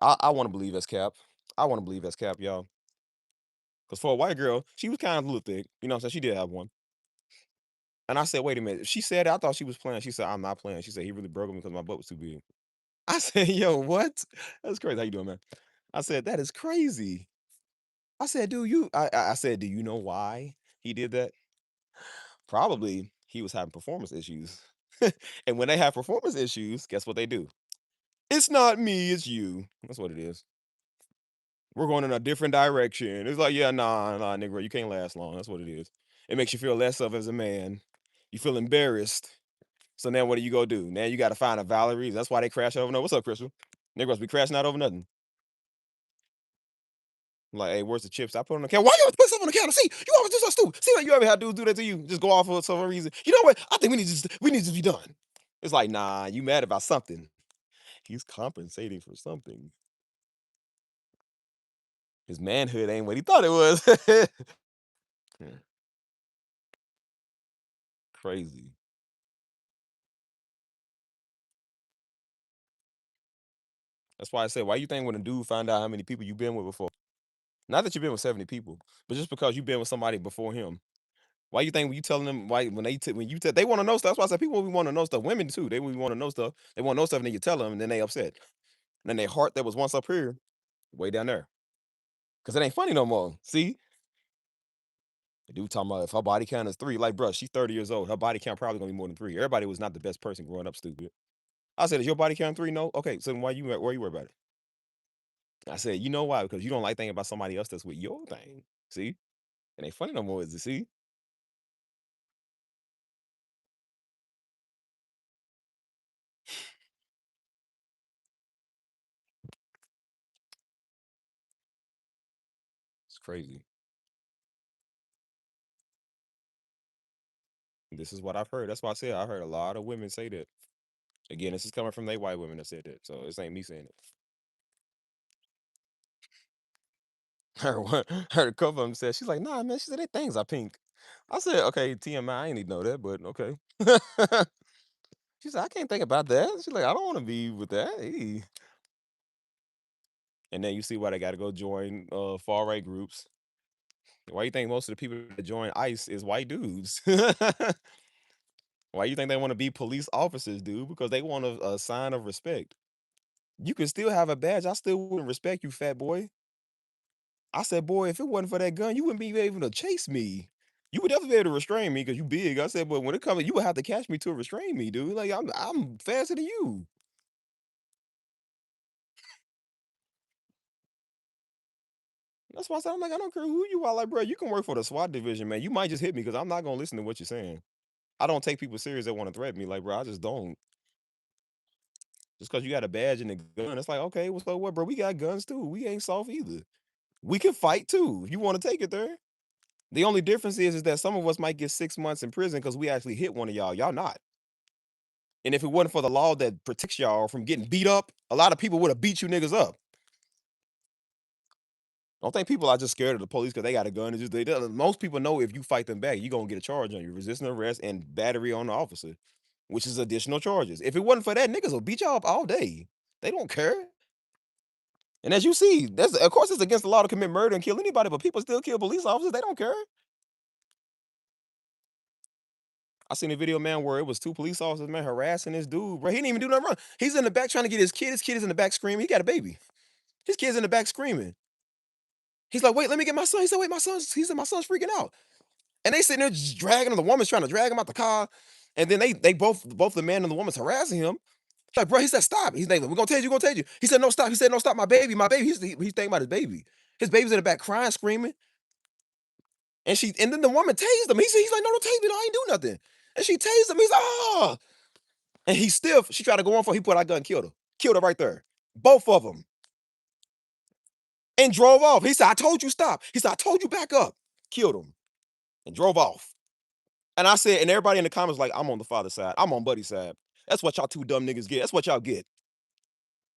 I want to believe that's cap. I want to believe that's cap, y'all. Because for a white girl, she was kind of a little thick. You know what I'm saying? She did have one. And I said, wait a minute. She said, I thought she was playing. She said, I'm not playing. She said, he really broke me because my butt was too big. I said, yo, what? That's crazy. How you doing, man? I said, that is crazy. I said, dude, I said, do you know why he did that? Probably he was having performance issues. And when they have performance issues, guess what they do? It's not me, it's you. That's what it is. We're going in a different direction. It's like, yeah, nah, nigga, you can't last long. That's what it is. It makes you feel less of as a man. You feel embarrassed. So now what do you go do? Now you got to find a Valerie. That's why they crash over. No, what's up, Crystal? Niggas be crashing out over nothing. Like, hey, where's the chips? I put on the counter. Why you always put stuff on the counter? See, you always do so stupid. See, like you ever had dudes do that to you? Just go off for some reason. You know what? I think we need to be done. It's like, nah, you mad about something. He's compensating for something. His manhood ain't what he thought it was. Yeah, crazy. That's why I say, why you think when a dude find out how many people you've been with before? Not that you've been with 70 people, but just because you've been with somebody before him. Why you think when you telling them why when you tell they want to know stuff? That's why I said people want to know stuff. Women too. They want to know stuff. They want to know stuff, and then you tell them, and then they upset. And then their heart that was once up here, way down there, because it ain't funny no more. See, the dude talking about if her body count is three, like, bruh, she's 30 years old. Her body count probably gonna be more than three. Everybody was not the best person growing up. Stupid. I said, is your body count three? No. Okay, so then why you worry about it? I said, you know why? Because you don't like thinking about somebody else that's with your thing. See, it ain't funny no more. Is it? See, it's crazy. This is what I've heard. That's why I said I heard a lot of women say that. Again, this is coming from they white women that said that, so this ain't me saying it. Heard a couple of them said she's like, nah, man. She said they things are pink. I said, okay, TMI. I ain't need to know that, but okay. She said I can't think about that. She's like, I don't want to be with that. Eee. And then you see why they got to go join far right groups. Why you think most of the people that join ICE is white dudes? Why you think they want to be police officers, dude? Because they want a sign of respect. You can still have a badge. I still wouldn't respect you, fat boy. I said, boy, if it wasn't for that gun, you wouldn't be able to chase me. You would definitely be able to restrain me because you big. I said, but when it comes, you would have to catch me to restrain me, dude. Like I'm faster than you. That's why I said, I'm like, I don't care who you are. Like, bro, you can work for the SWAT division, man. You might just hit me because I'm not gonna listen to what you're saying. I don't take people serious that want to threaten me. Like, bro, I just don't. Just because you got a badge and a gun, it's like, okay, well, so what, bro? We got guns too. We ain't soft either. We can fight too. If you want to take it there. The only difference is that some of us might get 6 months in prison because we actually hit one of y'all. Y'all not. And if it wasn't for the law that protects y'all from getting beat up, a lot of people would have beat you niggas up. I don't think people are just scared of the police because they got a gun. It's just most people know if you fight them back, you're gonna get a charge on you, resisting arrest and battery on the officer, which is additional charges. If it wasn't for that, niggas will beat y'all up all day. They don't care. And as you see, that's of course it's against the law to commit murder and kill anybody, but people still kill police officers. They don't care. I seen a video, man, where it was two police officers, man, harassing this dude, bro. He didn't even do nothing wrong. He's in the back trying to get his kid. His kid is in the back screaming. He got a baby. His kid's in the back screaming. He's like, wait, let me get my son. He said, wait, he said, my son's freaking out. And they sitting there just dragging him. The woman's trying to drag him out the car. And then they both the man and the woman's harassing him. Like, bro, he said, stop. He's like, we're gonna tase you, we're gonna tase you. He said, no, stop. He said, no, stop, my baby, my baby. He's thinking about his baby. His baby's in the back crying, screaming. And then the woman tased him. He's like, no, don't tase me, no, I ain't do nothing. And she tased him. He's like, oh. And he stiff. She tried to go on for he put out gun, killed her. Killed her right there. Both of them. And drove off. He said, I told you stop. He said, I told you back up. Killed him. And drove off. And I said, and everybody in the comments like, I'm on the father's side. I'm on Buddy's side. That's what y'all two dumb niggas get. That's what y'all get.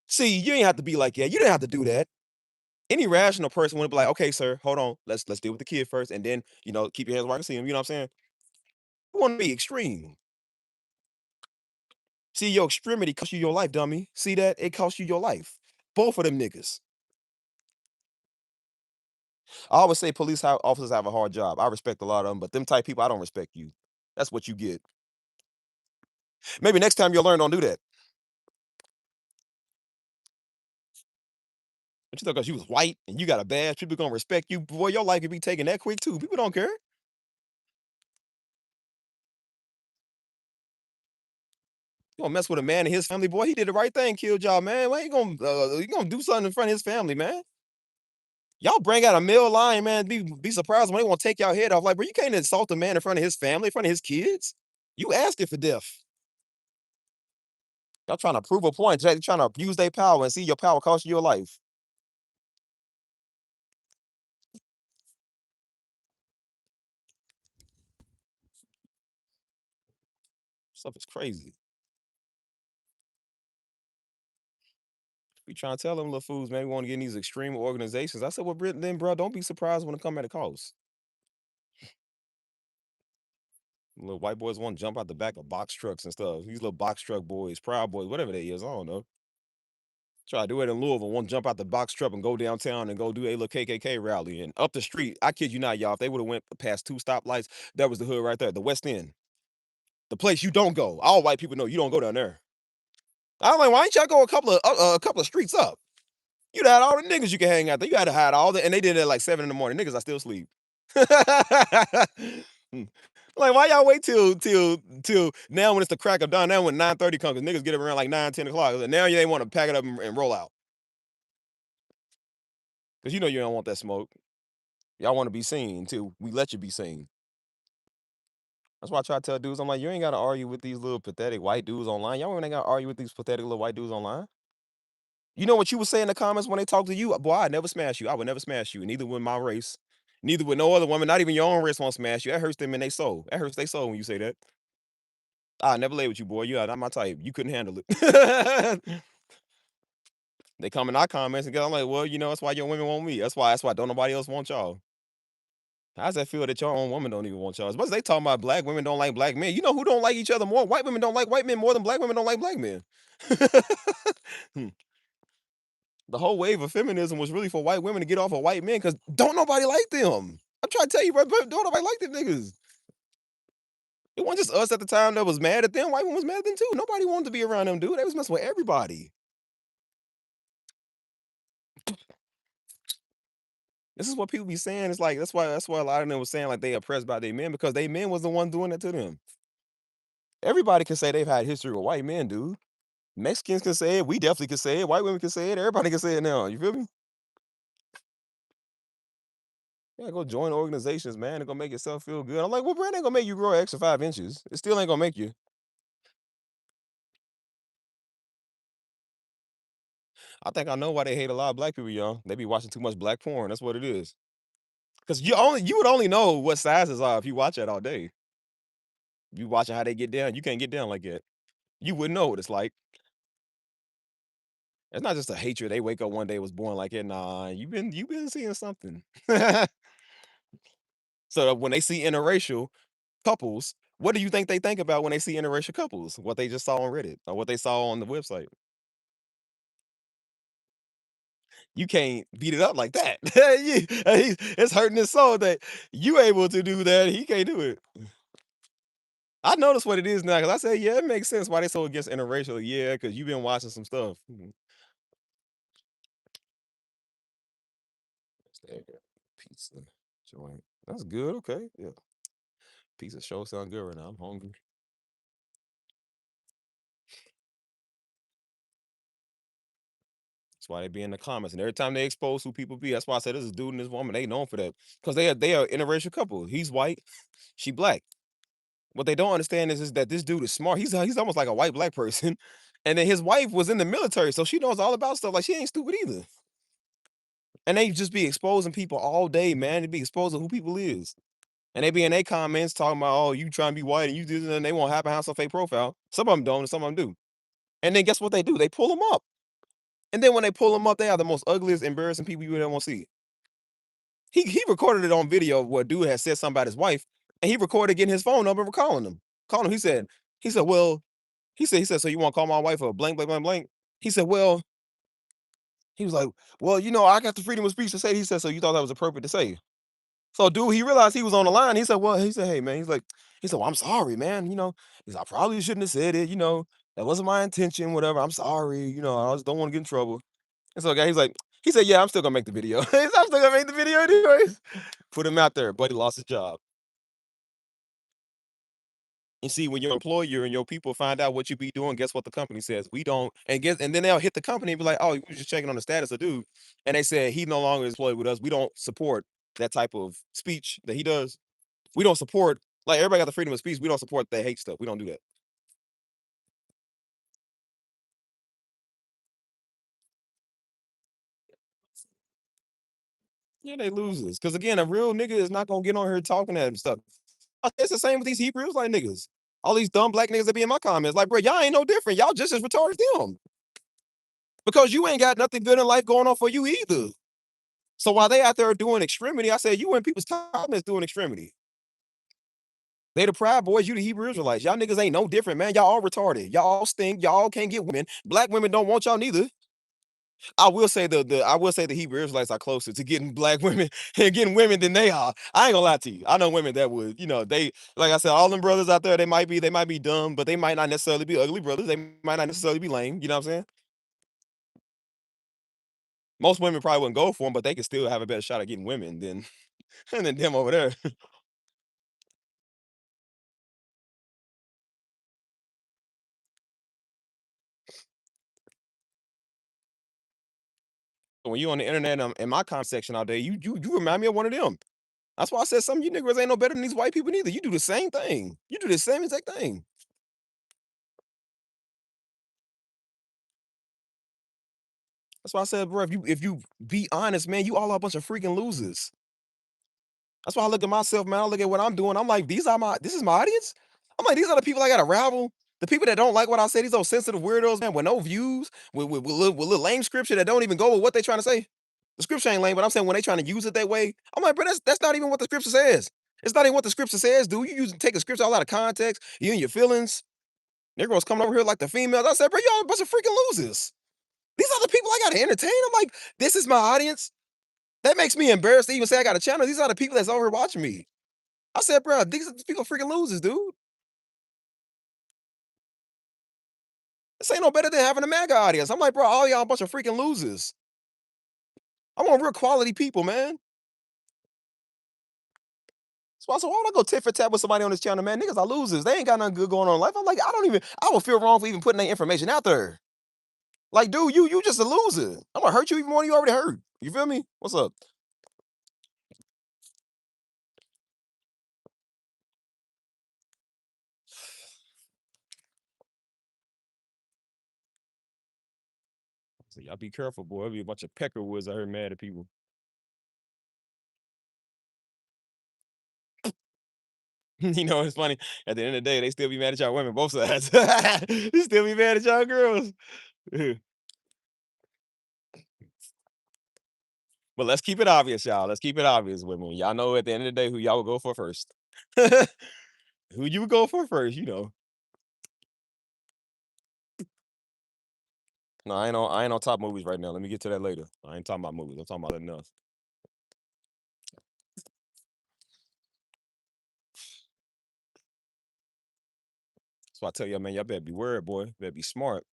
See, you ain't have to be like that. You didn't have to do that. Any rational person would be like, "Okay, sir, hold on. Let's deal with the kid first, and then, keep your hands where I can see him." You know what I'm saying? You want to be extreme. See, your extremity cost you your life, dummy. See that? It cost you your life. Both of them niggas. I always say officers have a hard job. I respect a lot of them, but them type people, I don't respect you. That's what you get. Maybe next time you'll learn, don't do that. But you thought because you was white and you got a badge, people gonna respect you. Boy, your life could be taken that quick too. People don't care. You gonna mess with a man and his family, boy. He did the right thing, killed y'all, man. Why you gonna do something in front of his family, man? Y'all bring out a male lion, man. Be surprised when they want to take y'all head off. Like, bro, you can't insult a man in front of his family, in front of his kids. You asking for death. Y'all trying to prove a point. Trying to abuse their power and see your power cost you your life. Stuff is crazy. We trying to tell them little fools, man, we want to get in these extreme organizations. I said, well, then, bro, don't be surprised when it come at a cost. Little white boys want to jump out the back of box trucks and stuff. These little box truck boys, Proud Boys, whatever they is, I don't know. Try to do it in Louisville, want to jump out the box truck and go downtown and go do a little KKK rally. And up the street, I kid you not, y'all, if they would have went past 2 stoplights, that was the hood right there, the West End. The place you don't go. All white people know you don't go down there. I'm like, why ain't y'all go a couple of streets up? You'd had all the niggas you can hang out there. You had to hide all the, and they did it at like 7 in the morning. Niggas are still asleep. Like, why y'all wait till now when it's the crack of dawn? Now when 9:30 comes, 'cause niggas get up around like 9, 10 o'clock. And now you ain't want to pack it up and roll out. Because you know you don't want that smoke. Y'all want to be seen too. We let you be seen. That's why I try to tell dudes, I'm like, you ain't gotta argue with these little pathetic white dudes online. Y'all ain't gotta argue with these pathetic little white dudes online. You know what you would say in the comments when they talk to you? Boy, I'd never smash you. I would never smash you. Neither with my race. Neither with no other woman. Not even your own race won't smash you. That hurts them in their soul. That hurts their soul when you say that. I never lay with you, boy. You are not my type. You couldn't handle it. They come in our comments and get, I'm like, well, that's why your women want me. That's why don't nobody else want y'all. How's that feel that your own woman don't even want y'all? As much as they talking about black women don't like black men. You know who don't like each other more? White women don't like white men more than black women don't like black men. The whole wave of feminism was really for white women to get off of white men because don't nobody like them. I'm trying to tell you, bro, don't nobody like them niggas. It wasn't just us at the time that was mad at them. White women was mad at them too. Nobody wanted to be around them, dude. They was messing with everybody. This is what people be saying. It's like that's why a lot of them was saying like they oppressed by their men because they men was the one doing it to them. Everybody can say they've had history with white men, dude. Mexicans can say it. We definitely can say it. White women can say it. Everybody can say it now. You feel me? Yeah, go join organizations, man. It's gonna make yourself feel good. I'm like, well, brand ain't gonna make you grow an extra 5 inches. It still ain't gonna make you. I think I know why they hate a lot of black people, y'all. They be watching too much black porn. That's what it is. Cause you would only know what sizes are if you watch that all day. You watching how they get down. You can't get down like that. You wouldn't know what it's like. It's not just a hatred. They wake up one day was born like it. Nah, you been seeing something. So when they see interracial couples, what do you think they think about when they see interracial couples? What they just saw on Reddit or what they saw on the website? You can't beat it up like that. It's hurting his soul that you able to do that. He can't do it. I notice what it is now because I say, yeah, it makes sense why they so against interracial. Yeah, because you've been watching some stuff. There, pizza joint. That's good. Okay, yeah. Pizza show sound good right now. I'm hungry. That's why they be in the comments, and every time they expose who people be, that's why I said this is dude and this woman. They known for that because they are interracial couple. He's white, she black. What they don't understand is that this dude is smart. He's almost like a white black person, and then his wife was in the military, so she knows all about stuff. Like she ain't stupid either. And they just be exposing people all day, man. They be exposing who people is. And they be in their comments talking about, oh, you trying to be white and you do this, and they won't happen to have some fake profile. Some of them don't, and some of them do. And then guess what they do? They pull them up. And then when they pull them up, they are the most ugliest, embarrassing people you would ever want to see. He recorded it on video where dude had said something about his wife, and he recorded getting his phone number and calling him. Calling him. He said, well, he said, so you want to call my wife a blank, blank, blank, blank? He said, well, he was like, well, I got the freedom of speech to say. He said, so you thought that was appropriate to say? So, dude, he realized he was on the line. He said, well, hey, man, he said, well, I'm sorry, man. I probably shouldn't have said it. That wasn't my intention, whatever. I'm sorry. I just don't want to get in trouble. And so, guy, he said, yeah, I'm still gonna make the video. He said, I'm still gonna make the video anyways. Put him out there, but he lost his job. And see, when your employer and your people find out what you be doing, guess what the company says? We don't, and then they'll hit the company and be like, "Oh, you just checking on the status of dude," and they said he no longer is employed with us. We don't support that type of speech that he does. We don't support like everybody got the freedom of speech. We don't support that hate stuff. We don't do that. Yeah, they losers. Because again, a real nigga is not gonna get on here talking that stuff. It's the same with these Hebrews like niggas. All these dumb black niggas that be in my comments, like, bro, y'all ain't no different. Y'all just as retarded as them because you ain't got nothing good in life going on for you either. So while they out there doing extremity, I said, you in people's comments doing extremity. They the Proud Boys, you the Hebrew Israelites. Y'all niggas ain't no different, man. Y'all all retarded. Y'all all stink. Y'all all can't get women. Black women don't want y'all neither. I will say the Hebrew Israelites are closer to getting black women and getting women than they are. I ain't gonna lie to you. I know women that would, they like I said, all them brothers out there, they might be dumb, but they might not necessarily be ugly brothers. They might not necessarily be lame. You know what I'm saying? Most women probably wouldn't go for them, but they could still have a better shot at getting women than than them over there. When you on the internet in my comment section all day, you remind me of one of them. That's why I said some of you niggas ain't no better than these white people neither. You do the same thing. You do the same exact thing. That's why I said, bro, if you be honest, man, you all are a bunch of freaking losers. That's why I look at myself, man. I look at what I'm doing. I'm like, this is my audience. I'm like, these are the people I gotta rabble. The people that don't like what I say, these those sensitive weirdos, man, with no views, with little lame scripture that don't even go with what they trying to say. The scripture ain't lame, but I'm saying when they trying to use it that way, I'm like, bro, that's not even what the scripture says. It's not even what the scripture says, dude. Take a scripture all out of context, you and your feelings. Negroes coming over here like the females. I said, bro, y'all a bunch of freaking losers. These are the people I gotta entertain. I'm like, this is my audience. That makes me embarrassed to even say I got a channel. These are the people that's over here watching me. I said, bro, these people freaking losers, dude. This ain't no better than having a MAGA audience. I'm like, bro, all y'all a bunch of freaking losers. I want real quality people, man. So why would I go tit for tat with somebody on this channel, man? Niggas are losers. They ain't got nothing good going on in life. I'm like, I would feel wrong for even putting that information out there. Like, dude, you just a loser. I'm gonna hurt you even more than you already hurt. You feel me? What's up? So y'all be careful, boy. There'll be a bunch of peckerwoods out here mad at people. It's funny. At the end of the day, they still be mad at y'all women, both sides. They still be mad at y'all girls. But let's keep it obvious, y'all. Let's keep it obvious, women. Y'all know at the end of the day who y'all would go for first. Who you would go for first. No, I ain't on top movies right now. Let me get to that later. I ain't talking about movies. I'm talking about something else. So I tell y'all, man, y'all better be worried, boy. Better be smart.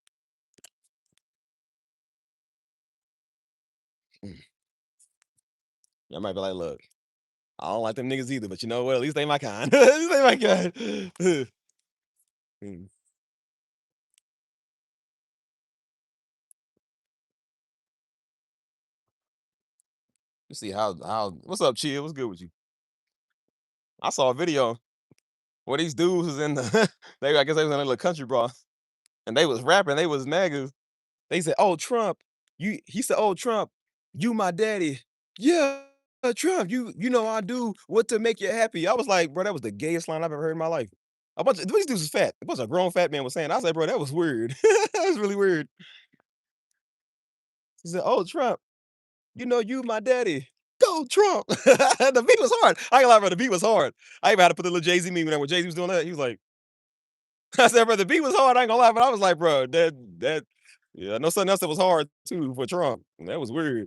Mm. Y'all might be like, look, I don't like them niggas either, but you know what? At least they my kind. At least they my kind. Mm. Let's see how what's up, chill? What's good with you? I saw a video where these dudes was in the I guess they was in a little country bar and they was rapping, they was niggas. They said, "Oh, Trump, he said, "Oh, Trump, you my daddy." Yeah, Trump, you know I do what to make you happy. I was like, bro, that was the gayest line I've ever heard in my life. A bunch of these dudes was fat. A bunch of grown fat men was saying. I was like, bro, that was weird. That was really weird. He said, "Oh, Trump, you know you my daddy. Go Trump." The beat was hard. I ain't gonna lie, bro. The beat was hard. I even had to put the little Jay Z meme in there when Jay Z was doing that. He was like, I said, bro, the beat was hard. I ain't gonna lie, but I was like, bro, yeah, I know something else that was hard too for Trump. That was weird.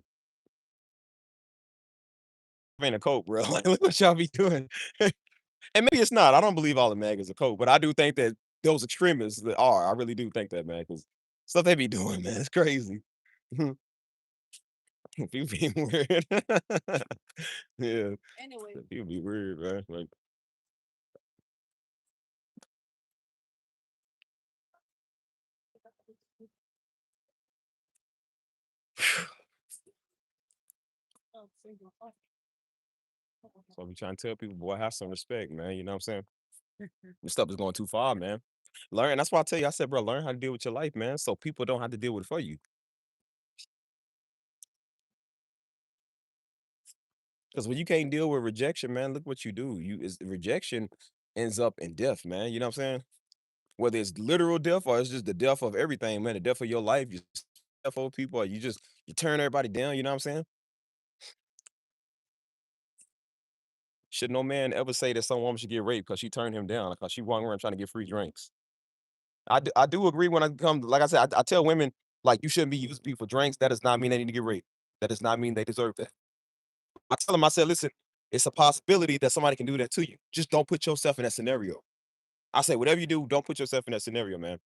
Ain't a cope, bro. Like, look what y'all be doing. And maybe it's not. I don't believe all the MAGAs are cope, but I do think that those extremists that are. I really do think that, man, because stuff they be doing, man, it's crazy. People be weird. Yeah. People be weird, man. Like, so I be trying to tell people, boy, have some respect, man. You know what I'm saying? This stuff is going too far, man. Learn. That's why I tell you, I said, bro, learn how to deal with your life, man. So people don't have to deal with it for you. Because when you can't deal with rejection, man, look what you do. You is rejection ends up in death, man. You know what I'm saying? Whether it's literal death or it's just the death of everything, man. The death of your life, you death of people, or you turn everybody down. You know what I'm saying? Should no man ever say that some woman should get raped because she turned him down because she walking around trying to get free drinks? I do agree when I come. Like I said, I tell women like you shouldn't be using people for drinks. That does not mean they need to get raped. That does not mean they deserve that. I tell them, I said, listen, it's a possibility that somebody can do that to you. Just don't put yourself in that scenario. I say, whatever you do, don't put yourself in that scenario, man.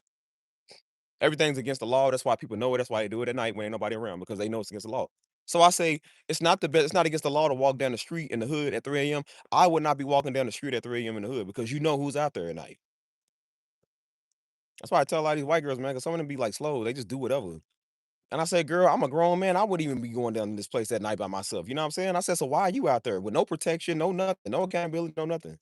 Everything's against the law. That's why people know it. That's why they do it at night when ain't nobody around because they know it's against the law. So I say it's not the best. It's not against the law to walk down the street in the hood at 3 a.m. I would not be walking down the street at 3 a.m. in the hood because you know who's out there at night. That's why I tell a lot of these white girls, man, because some of them be like slow. They just do whatever. And I say, girl, I'm a grown man. I wouldn't even be going down to this place at night by myself. You know what I'm saying? I said, so why are you out there with no protection, no nothing, no accountability, no nothing?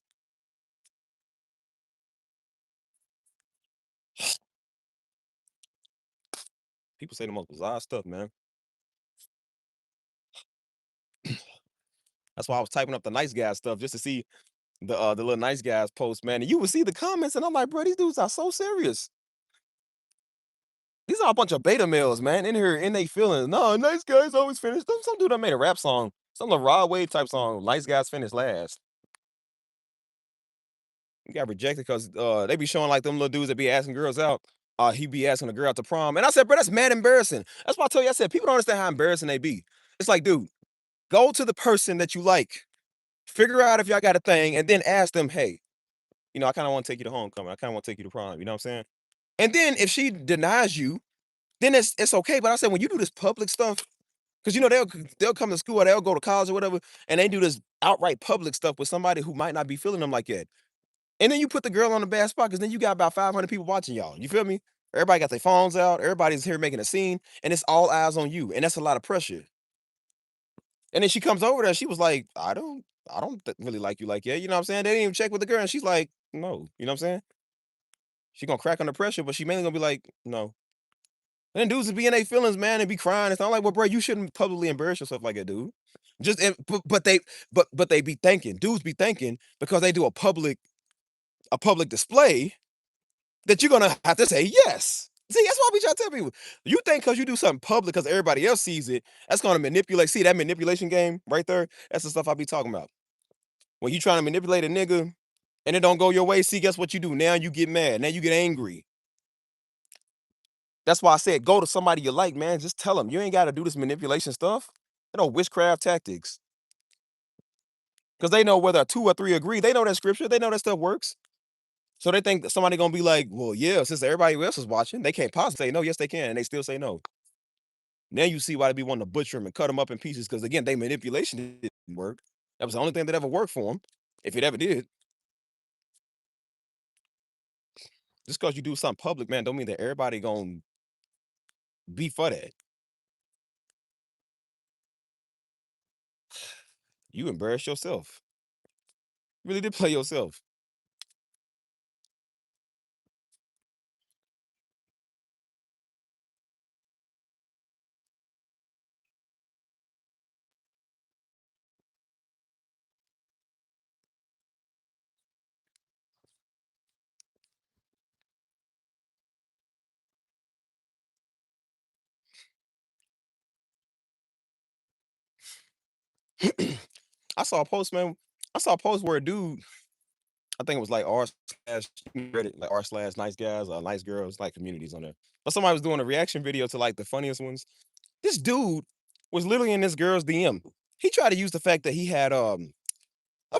People say the most bizarre stuff, man. That's why I was typing up the nice guy stuff just to see the little nice guys post, man. And you would see the comments, and I'm like, bro, these dudes are so serious. These are a bunch of beta males, man, in here in they feelings. No, nice guys always finish. Some dude that made a rap song, some little Rod Wave type song. Nice guys finish last. He got rejected because they be showing like them little dudes that be asking girls out. He be asking a girl out to prom. And I said, bro, that's mad embarrassing. That's why I told you, I said, people don't understand how embarrassing they be. It's like, dude, go to the person that you like, figure out if y'all got a thing, and then ask them, hey, I kind of want to take you to homecoming. I kind of want to take you to prom. You know what I'm saying? And then if she denies you, then it's okay. But I said, when you do this public stuff, because they'll come to school or they'll go to college or whatever, and they do this outright public stuff with somebody who might not be feeling them like that. And then you put the girl on the bad spot because then you got about 500 people watching y'all. You feel me? Everybody got their phones out. Everybody's here making a scene, and it's all eyes on you, and that's a lot of pressure. And then she comes over there. She was like, I don't really like you like that. You know what I'm saying? They didn't even check with the girl, and she's like, no. You know what I'm saying? She gonna crack under pressure, but she mainly gonna be like, no. And then dudes would be in their feelings, man, and be crying. It's not like, well, bro, you shouldn't publicly embarrass yourself like that, dude. But they be thinking, dudes be thinking because they do a public display that you're gonna have to say yes. See, that's why we try to tell people. You think because you do something public because everybody else sees it, that's gonna manipulate. See that manipulation game right there? That's the stuff I be talking about. When you trying to manipulate a nigga and it don't go your way, see, guess what you do? Now you get mad. Now you get angry. That's why I said go to somebody you like, man. Just tell them you ain't got to do this manipulation stuff. Witchcraft tactics. Because they know whether two or three agree. They know that scripture. They know that stuff works. So they think that somebody gonna be like, well, yeah, since everybody else is watching, they can't possibly say no. Yes, they can, and they still say no. Now you see why they be wanting to butcher them and cut them up in pieces. Because again, they manipulation didn't work. That was the only thing that ever worked for them, if it ever did. Just because you do something public, man, don't mean that everybody gonna be for that. You embarrass yourself. You really did play yourself. I saw a post, man. I saw a post where a dude, I think it was like r slash Reddit, like r slash nice guys or nice girls, like communities on there. But somebody was doing a reaction video to like the funniest ones. This dude was literally in this girl's DM. He tried to use the fact that he had I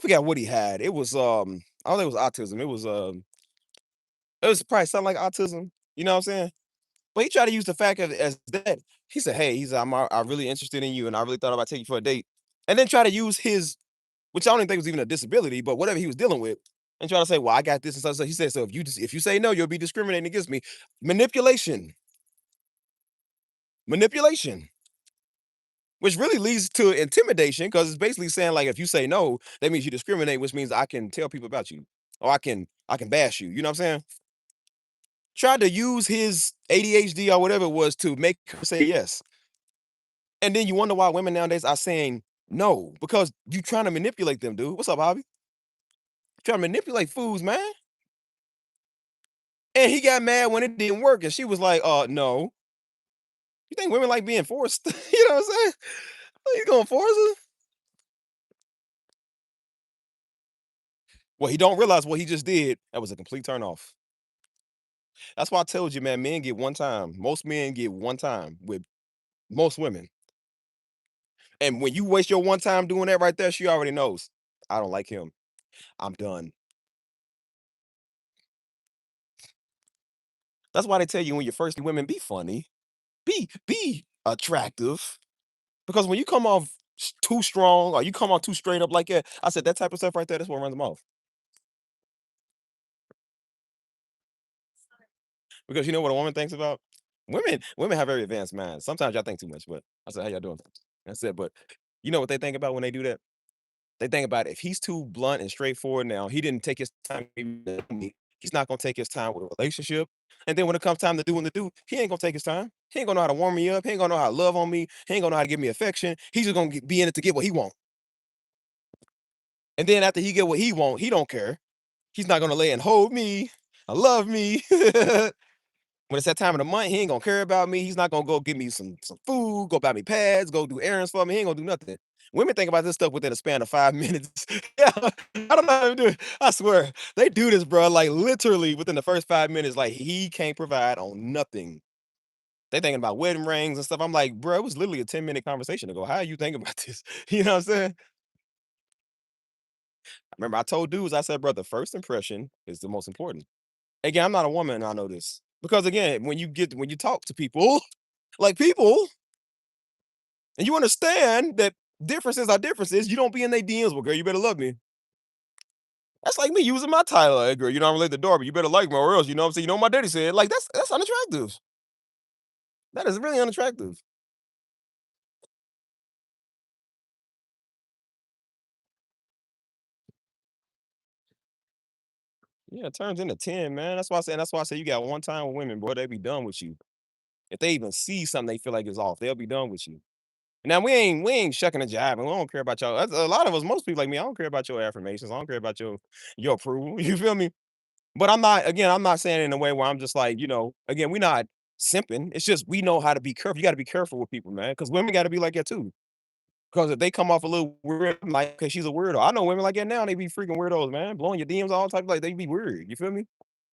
forgot what he had. It was I don't think it was autism. It was probably something like autism. You know what I'm saying? But he tried to use the fact of as that. He said, "Hey, I'm really interested in you, and I really thought about taking you for a date." And then try to use his, which I don't even think was even a disability, but whatever he was dealing with, and try to say, "Well, I got this and stuff." So he said, "So if you say no, you'll be discriminating against me." Manipulation, manipulation, which really leads to intimidation because it's basically saying like, if you say no, that means you discriminate, which means I can tell people about you, or I can bash you. You know what I'm saying? Tried to use his ADHD or whatever it was to make her say yes. And then you wonder why women nowadays are saying no because you trying to manipulate them, dude. What's up, Bobby? Trying to manipulate fools, man. And he got mad when it didn't work, and she was like, no." You think women like being forced? You know what I'm saying? You gonna force her? Well, he don't realize what he just did. That was a complete turn off. That's why I told you, man. Men get one time. Most men get one time with most women. And when you waste your one time doing that right there, she already knows. I don't like him. I'm done. That's why they tell you when you're first women, be funny, be attractive. Because when you come off too strong or you come off too straight up like that, I said that type of stuff right there, that's what runs them off. Because you know what a woman thinks about? Women have very advanced minds. Sometimes y'all think too much, but I said, "How y'all doing?" That's it. But you know what they think about when they do that? They think about if he's too blunt and straightforward now, he didn't take his time to know me. He's not gonna take his time with a relationship. And then when it comes time to doing the do, he ain't gonna take his time. He ain't gonna know how to warm me up. He ain't gonna know how to love on me. He ain't gonna know how to give me affection. He's just gonna be in it to get what he want. And then after he get what he want, he don't care. He's not gonna lay and hold me, love me. When it's that time of the month, he ain't gonna care about me. He's not gonna go get me some food, go buy me pads, go do errands for me. He ain't gonna do nothing. Women think about this stuff within a span of 5 minutes. Yeah, I don't know how to do it. I swear they do this, bro. Like literally within the first 5 minutes, like he can't provide on nothing. They thinking about wedding rings and stuff. I'm like, bro, it was literally a 10-minute conversation ago. How are you thinking about this? You know what I'm saying? Remember, I told dudes, I said, bro, the first impression is the most important. Again, I'm not a woman, and I know this because again, when you talk to people, like people, and you understand that differences are differences, you don't be in their DMs. Well, girl, you better love me. That's like me using my title. Hey, girl, you don't relate the door, but you better like me or else. You know what I'm saying? You know what my daddy said. Like that's unattractive. That is really unattractive. Yeah, it turns into 10, man. That's why I say you got one time with women, boy, they be done with you. If they even see something they feel like is off, they'll be done with you. Now we ain't shucking and jiving. We don't care about y'all. A lot of us, most people like me, I don't care about your affirmations. I don't care about your approval. You feel me? But I'm not saying it in a way where I'm just like, again, we're not simping. It's just we know how to be careful. You got to be careful with people, man, because women got to be like that too. Because if they come off a little weird, I'm like, because she's a weirdo. I know women like that now. They be freaking weirdos, man, blowing your DMs all type. Like they be weird. You feel me?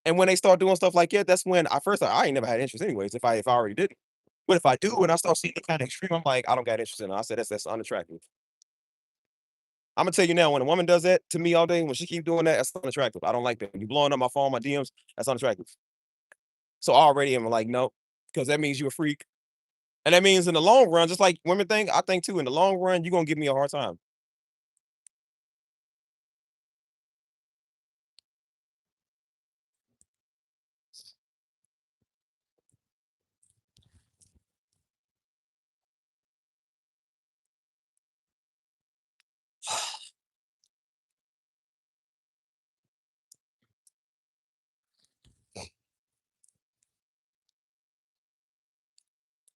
And when they start doing stuff like that, that's when I ain't never had interest anyways. If I already did, but if I do and I start seeing the kind of extreme, I'm like, I don't got interest in it. I said that's unattractive. I'm gonna tell you now, when a woman does that to me all day, when she keep doing that, that's unattractive. I don't like that. When you blowing up my phone, my DMs, that's unattractive. So already I'm like, no, because that means you're a freak. And that means in the long run, just like women think, I think too, in the long run, you're gonna give me a hard time.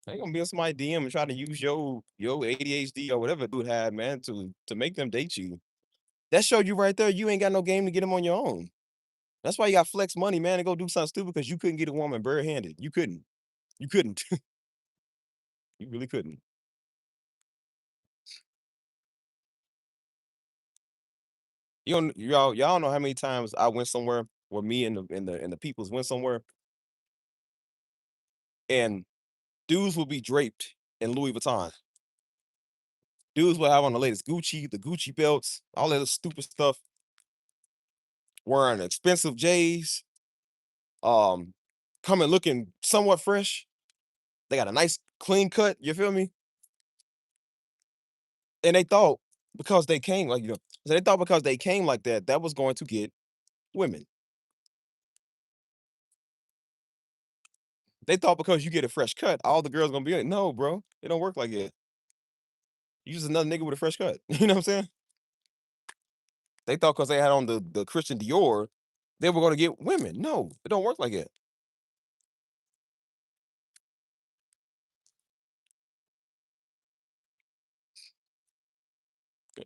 They gonna be in somebody DM and try to use your ADHD or whatever dude had, man, to make them date you. That showed you right there, you ain't got no game to get them on your own. That's why you got flex money, man, to go do something stupid because you couldn't get a woman barehanded. You couldn't. You couldn't. You really couldn't. Y'all know how many times I went somewhere where me and the peoples went somewhere and dudes will be draped in Louis Vuitton. Dudes will have on the latest Gucci, the Gucci belts, all that stupid stuff, wearing expensive J's, um, coming looking somewhat fresh. They got a nice clean cut, you feel me? And they thought because they came like, so they thought because they came like that, that was going to get women. They thought because you get a fresh cut, all the girls gonna be in it. No, bro, it don't work like that. You just another nigga with a fresh cut. You know what I'm saying? They thought because they had on the Christian Dior, they were gonna get women. No, it don't work like that.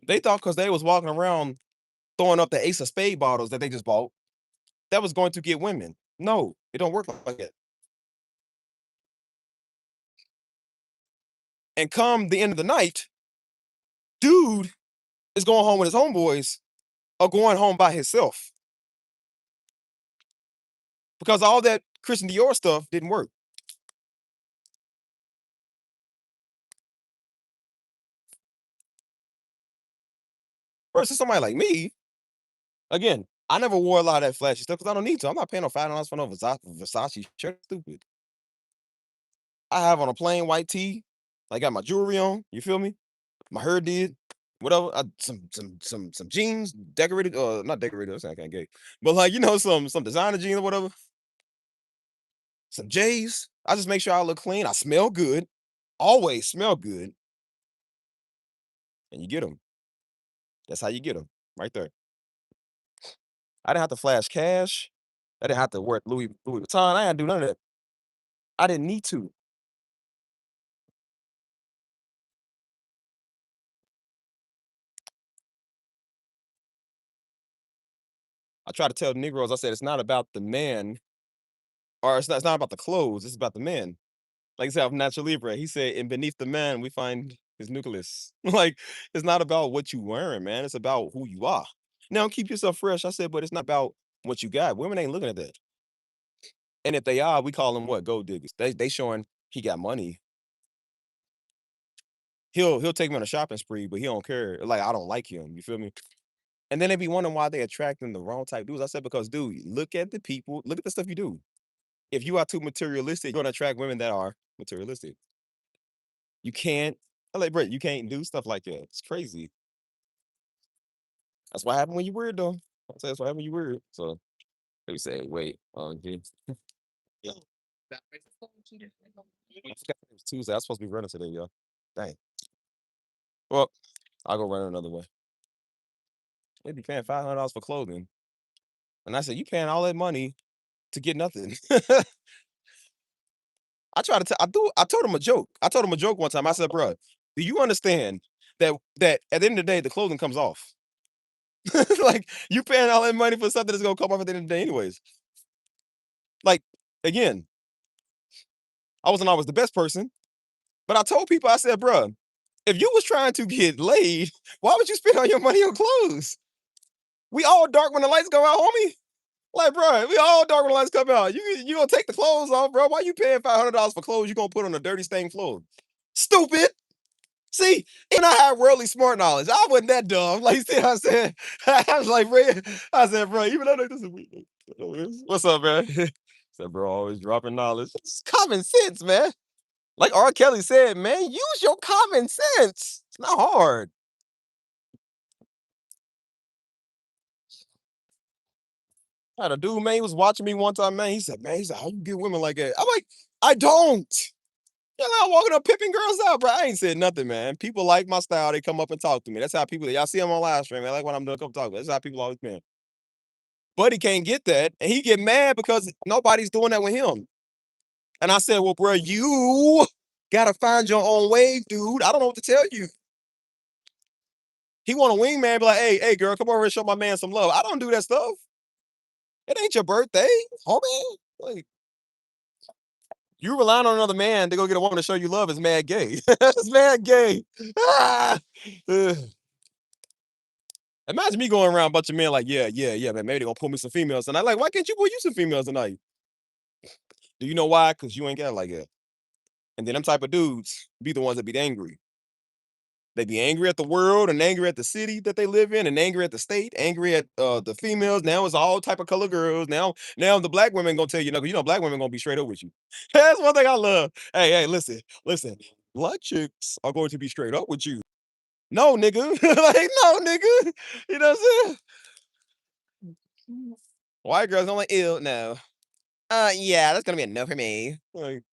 They thought because they was walking around throwing up the Ace of Spade bottles that they just bought, that was going to get women. No, it don't work like that. And come the end of the night, dude is going home with his homeboys or going home by himself because all that Christian Dior stuff didn't work. Versus somebody like me, again, I never wore a lot of that flashy stuff because I don't need to. I'm not paying no $5 for no Versace shirt. Stupid. I have on a plain white tee. I got my jewelry on. You feel me? My hair did. Whatever. Some jeans, decorated, not decorated. That's not kind of gay, but like some designer jeans or whatever. Some J's. I just make sure I look clean. I smell good. Always smell good, and you get them. That's how you get them. Right there. I didn't have to flash cash. I didn't have to wear Louis Vuitton. I didn't do none of that. I didn't need to. I try to tell Negroes. I said it's not about the man, or it's not about the clothes. It's about the men. Like I said, from Nacho Libre, he said, "And beneath the man, we find his nucleus." Like it's not about what you wearing, man. It's about who you are. Now keep yourself fresh. I said, but it's not about what you got. Women ain't looking at that. And if they are, we call them what? Gold diggers. They showing he got money. He'll take me on a shopping spree, but he don't care. Like I don't like him. You feel me? And then they be wondering why they attracting the wrong type dudes. I said because, dude, look at the people. Look at the stuff you do. If you are too materialistic, you're gonna attract women that are materialistic. You can't. I like Brett. You can't do stuff like that. It's crazy. That's what happened when you weird though. I say that's what happened when you weird. So they say, wait, yeah. I forgot it was Tuesday. I was supposed to be running today, y'all. Dang. Well, I'll go run another way. They be paying $500 for clothing. And I said, you paying all that money to get nothing. I try to tell I told him a joke. I told him a joke one time. I said, bro, do you understand that at the end of the day, the clothing comes off? Like you paying all that money for something that's gonna come off at the end of the day, anyways. Like, again, I wasn't always the best person, but I told people, I said, bro, if you was trying to get laid, why would you spend all your money on clothes? We all dark when the lights go out, homie. Like, bro, we all dark when the lights come out. You gonna take the clothes off, bro? Why you paying $500 for clothes you gonna put on a dirty stained floor? Stupid. See, even I had worldly smart knowledge. I wasn't that dumb. Like, see, I said, I was like, bro, I said, bro, even though this is what's up, man? Said, bro, always dropping knowledge. It's common sense, man. Like R. Kelly said, man, use your common sense. It's not hard. I had a dude, man, he was watching me one time, man. He said, man, he said, how you get women like that? I'm like, I don't. Yeah, I'm walking up pimping girls out, bro. I ain't said nothing, man. People like my style. They come up and talk to me. That's how people, y'all see them on live stream, man. Like when I'm doing, come talk. That's how people always been. But he can't get that. And he get mad because nobody's doing that with him. And I said, well, bro, you gotta find your own way, dude. I don't know what to tell you. He want a wingman, be like, hey, girl, come over and show my man some love. I don't do that stuff. It ain't your birthday, homie. Like, you relying on another man to go get a woman to show you love is mad gay. It's mad gay. Ah! Ugh. Imagine me going around a bunch of men like, yeah, man, maybe they gonna pull me some females tonight. Like, why can't you pull you some females tonight? Do you know why? Because you ain't got it like that. And then them type of dudes be the ones that be angry. They be angry at the world and angry at the city that they live in and angry at the state, angry at the females. Now it's all type of color girls. Now the black women gonna tell you, no, you know, black women gonna be straight up with you. That's one thing I love. Hey, listen. Black chicks are going to be straight up with you. No, nigga. Like, no, nigga. You know what I'm saying? White girls don't like ill. No. Yeah, that's gonna be a no for me. Like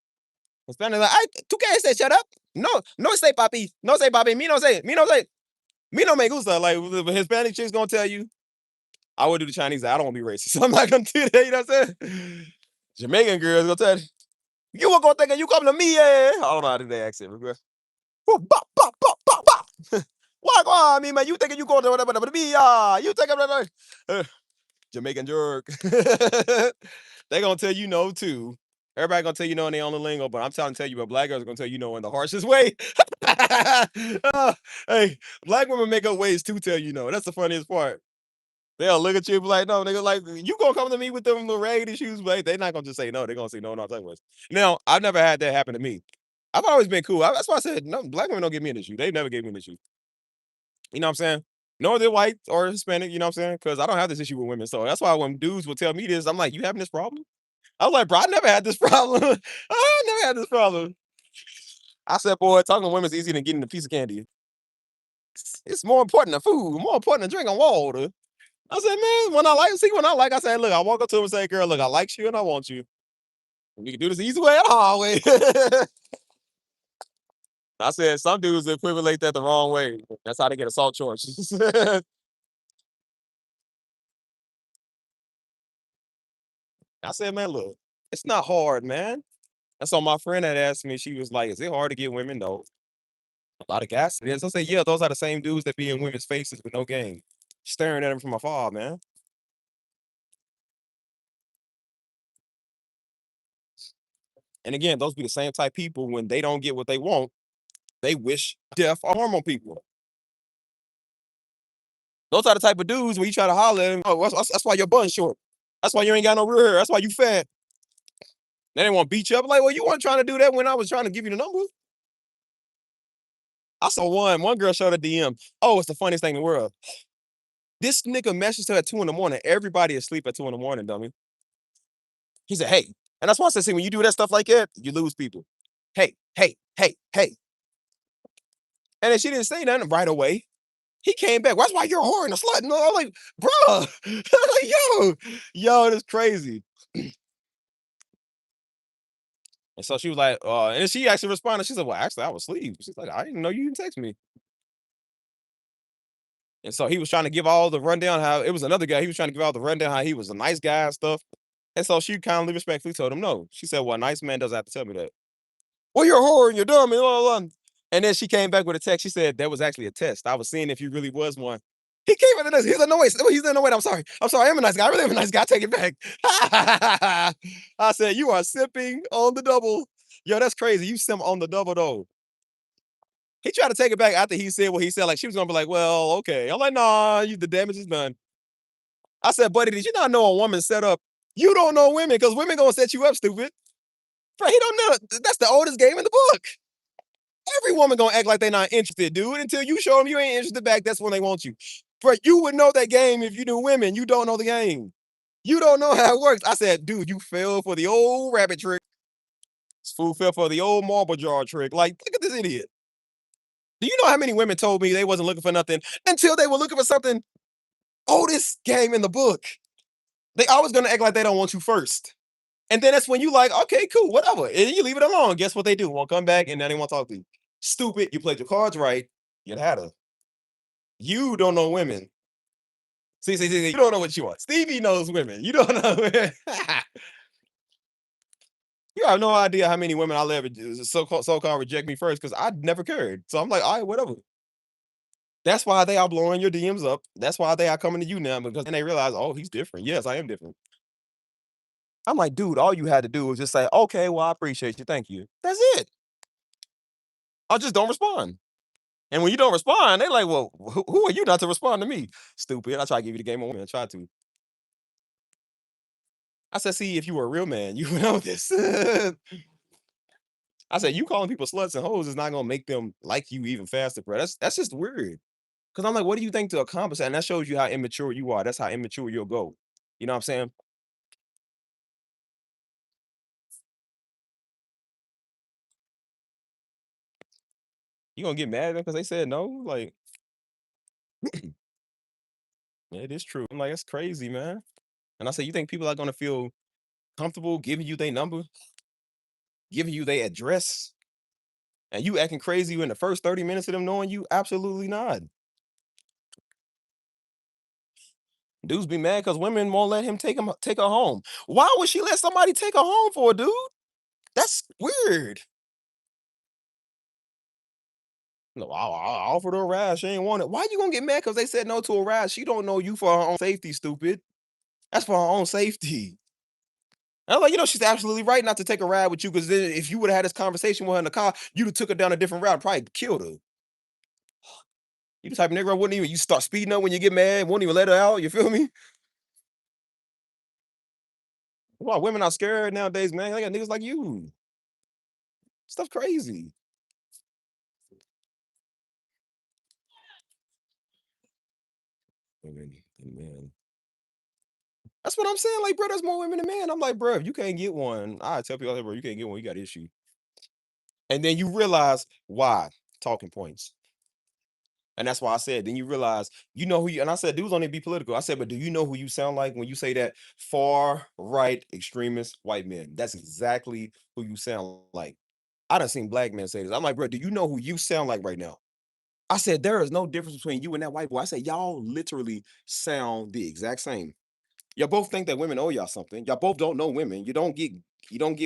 Hispanic, like, ay, ¿tú qué dices? Shut up. No, no say papi. No say papi. Me no say. Me no say. Me no me gusta. Like the Hispanic chick's gonna tell you. I would do the Chinese. I don't want to be racist. I'm not gonna do that. You know what I'm saying? Jamaican girls gonna tell you were gonna think you come to me. I don't know how to do that accent. Woo, bop, bop, bop, bop, bop. Why, I mean, man, you thinking you going to whatever me? You thinking Jamaican jerk. They gonna tell you no too. Everybody gonna tell you no in their own lingo, but I'm trying to tell you, but black girls are gonna tell you no in the harshest way. Hey, black women make up ways to tell you no. That's the funniest part. They'll look at you and be like, no, nigga, like you gonna come to me with them little raggedy shoes, but they're not gonna just say no. They're gonna say no, no, tell you. Now, I've never had that happen to me. I've always been cool. That's why I said no, black women don't give me an issue. They never gave me an issue. You know what I'm saying? Nor they're white or Hispanic, you know what I'm saying? Because I don't have this issue with women. So that's why when dudes will tell me this, I'm like, you having this problem? I was like, bro, I never had this problem. I never had this problem. I said, boy, talking to women's easier than getting a piece of candy. It's more important than food, more important than drinking water. I said, man, when I like, I said, look, I walk up to him and say, girl, look, I like you and I want you. We can do this easy way or the hard way. I said, some dudes equivalent that the wrong way. That's how they get assault charges. I said, man, look, it's not hard, man. And so my friend had asked me, she was like, is it hard to get women? No. A lot of guys. It is. I say, yeah, those are the same dudes that be in women's faces with no game. Staring at them from afar, man. And again, those be the same type people when they don't get what they want, they wish death or harm on people. Those are the type of dudes when you try to holler at them, oh, that's why your bun's short. That's why you ain't got no real hair. That's why you fat. They didn't want to beat you up. Like, well, you weren't trying to do that when I was trying to give you the number. I saw one girl showed a DM. Oh, it's the funniest thing in the world. This nigga messaged her at 2 in the morning. Everybody is asleep at 2 in the morning, dummy. He said, hey. And that's why I said, see, when you do that stuff like that, you lose people. Hey. And then she didn't say nothing right away. He came back. That's why you're a whore and a slut. No, I'm like, bro. Like, yo, that's crazy. And so she was like, and she actually responded. She said, well, actually, I was asleep. She's like, I didn't know you didn't text me. And so he was trying to give all the rundown how it was another guy. He was trying to give all the rundown how he was a nice guy and stuff. And so she kindly, respectfully told him no. She said, well, a nice man doesn't have to tell me that. Well, you're a whore and you're dumb and blah, blah, blah. And then she came back with a text. She said that was actually a test. I was seeing if you really was one. He came into this. He's like, no, wait. He's like, no, wait. I'm sorry. I am a nice guy. I really am a nice guy. I take it back. I said, you are sipping on the double. Yo, that's crazy. You simp on the double, though. He tried to take it back after he said what he said. Like, she was going to be like, well, okay. I'm like, nah, the damage is done. I said, buddy, did you not know a woman set up? You don't know women because women going to set you up, stupid. Bro, he don't know. That's the oldest game in the book. Every woman gonna act like they're not interested, dude. Until you show them you ain't interested back, that's when they want you. But you would know that game if you knew women. You don't know the game. You don't know how it works. I said, dude, you fell for the old rabbit trick. This fool fell for the old marble jar trick. Like, look at this idiot. Do you know how many women told me they wasn't looking for nothing until they were looking for something? Oldest game in the book. They always gonna act like they don't want you first. And then that's when you like, okay, cool, whatever. And you leave it alone. Guess what they do? Won't come back and then they won't talk to you. Stupid. You played your cards right. You had her. You don't know women. See. You don't know what you want. Stevie knows women. You don't know women. You have no idea how many women I'll ever so-called reject me first because I never cared. So I'm like, all right, whatever. That's why they are blowing your DMs up. That's why they are coming to you now because then they realize, oh, he's different. Yes, I am different. I'm like, dude, all you had to do was just say, okay, well, I appreciate you. Thank you. That's it. I just don't respond. And when you don't respond, they like, well, who are you not to respond to me? Stupid. I try to give you the game on women. I try to. I said, see, if you were a real man, you would know this. I said, you calling people sluts and hoes is not gonna make them like you even faster, bro. That's just weird. Cause I'm like, what do you think to accomplish that? And that shows you how immature you are. That's how immature you'll go. You know what I'm saying? You gonna get mad at them because they said no? Like, yeah, it is true. I'm like, that's crazy, man. And I said, you think people are gonna feel comfortable giving you their number, giving you their address, and you acting crazy in the first 30 minutes of them knowing you? Absolutely not. Dudes be mad because women won't let him take her home. Why would she let somebody take her home for a dude? That's weird. No, I offered her a ride. She ain't want it. Why you gonna get mad because they said no to a ride? She don't know you for her own safety, stupid. That's for her own safety. I was like, she's absolutely right not to take a ride with you because then if you would have had this conversation with her in the car, you'd have took her down a different route, and probably killed her. You the type of nigga wouldn't even you start speeding up when you get mad, won't even let her out. You feel me? Why women are scared nowadays, man? They got niggas like you. Stuff crazy. Women and men. That's what I'm saying. Like, bro, there's more women than men. I'm like, bro, if you can't get one, I tell people, bro, you can't get one, you got an issue. And then you realize why. Talking points. And that's why I said, then you realize, you know who you, and I said, dudes only be political. I said, but do you know who you sound like when you say that far right extremist white men? That's exactly who you sound like. I done seen black men say this. I'm like, bro, do you know who you sound like right now? I said, there is no difference between you and that white boy. I said, y'all literally sound the exact same. Y'all both think that women owe y'all something. Y'all both don't know women. You don't get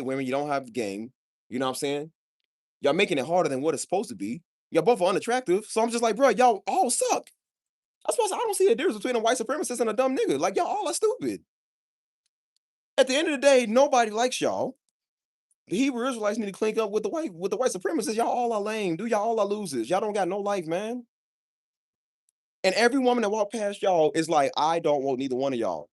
women. You don't have game. You know what I'm saying? Y'all making it harder than what it's supposed to be. Y'all both are unattractive. So I'm just like, bro, y'all all suck. That's why I don't see a difference between a white supremacist and a dumb nigga. Like y'all all are stupid. At the end of the day, nobody likes y'all. The Hebrew Israelites need to clink up with the white supremacists. Y'all all are lame, dude. Y'all all are losers. Y'all don't got no life, man. And every woman that walk past y'all is like, I don't want neither one of y'all.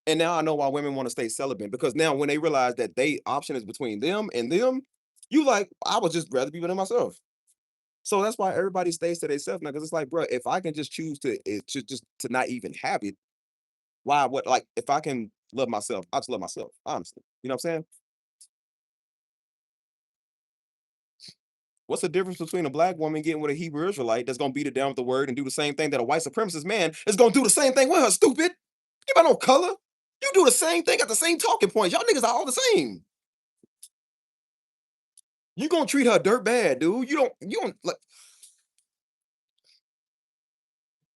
And now I know why women want to stay celibate because now when they realize that they option is between them and them, you like, I would just rather be with myself. So that's why everybody stays to themselves now. Cause it's like, bro, if I can just choose to just to not even have it, why what like if I can love myself, I just love myself, honestly. You know what I'm saying? What's the difference between a black woman getting with a Hebrew Israelite that's gonna beat it down with the word and do the same thing that a white supremacist man is gonna do the same thing with her, stupid? You got no color. You do the same thing at the same talking points. Y'all niggas are all the same. You gonna treat her dirt bad, dude. You don't like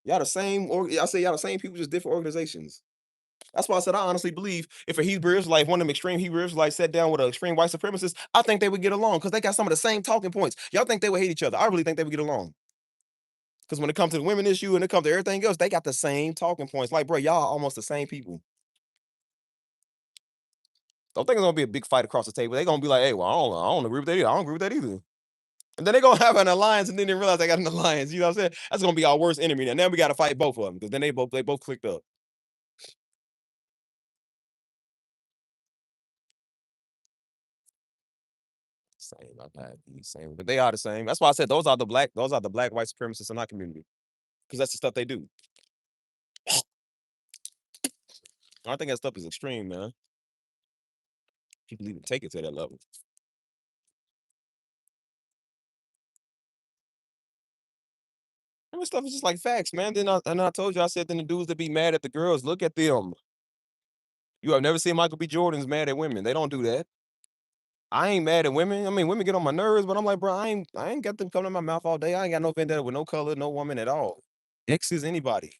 y'all the same or I say y'all the same people, just different organizations. That's why I said I honestly believe if a Hebrew Israelite, one of them extreme Hebrew Israelites sat down with an extreme white supremacist, I think they would get along because they got some of the same talking points. Y'all think they would hate each other. I really think they would get along. Because when it comes to the women issue and it comes to everything else, they got the same talking points. Like, bro, y'all almost the same people. Don't think it's gonna be a big fight across the table. They're gonna be like, hey, well, I don't agree with that either. I don't agree with that either. And then they're gonna have an alliance and then they realize they got an alliance. You know what I'm saying? That's gonna be our worst enemy. And then we gotta fight both of them because then they both clicked up. Same, I've had these same, but they are the same. That's why I said those are the black white supremacists in our community. Because that's the stuff they do. I think that stuff is extreme, man. People even take it to that level. And this stuff is just like facts, man. Then I told you, I said, then the dudes that be mad at the girls, look at them. You have never seen Michael B. Jordan's mad at women. They don't do that. I ain't mad at women. I mean, women get on my nerves, but I'm like, bro, I ain't got them coming in my mouth all day. I ain't got no vendetta with no color, no woman at all. X is anybody.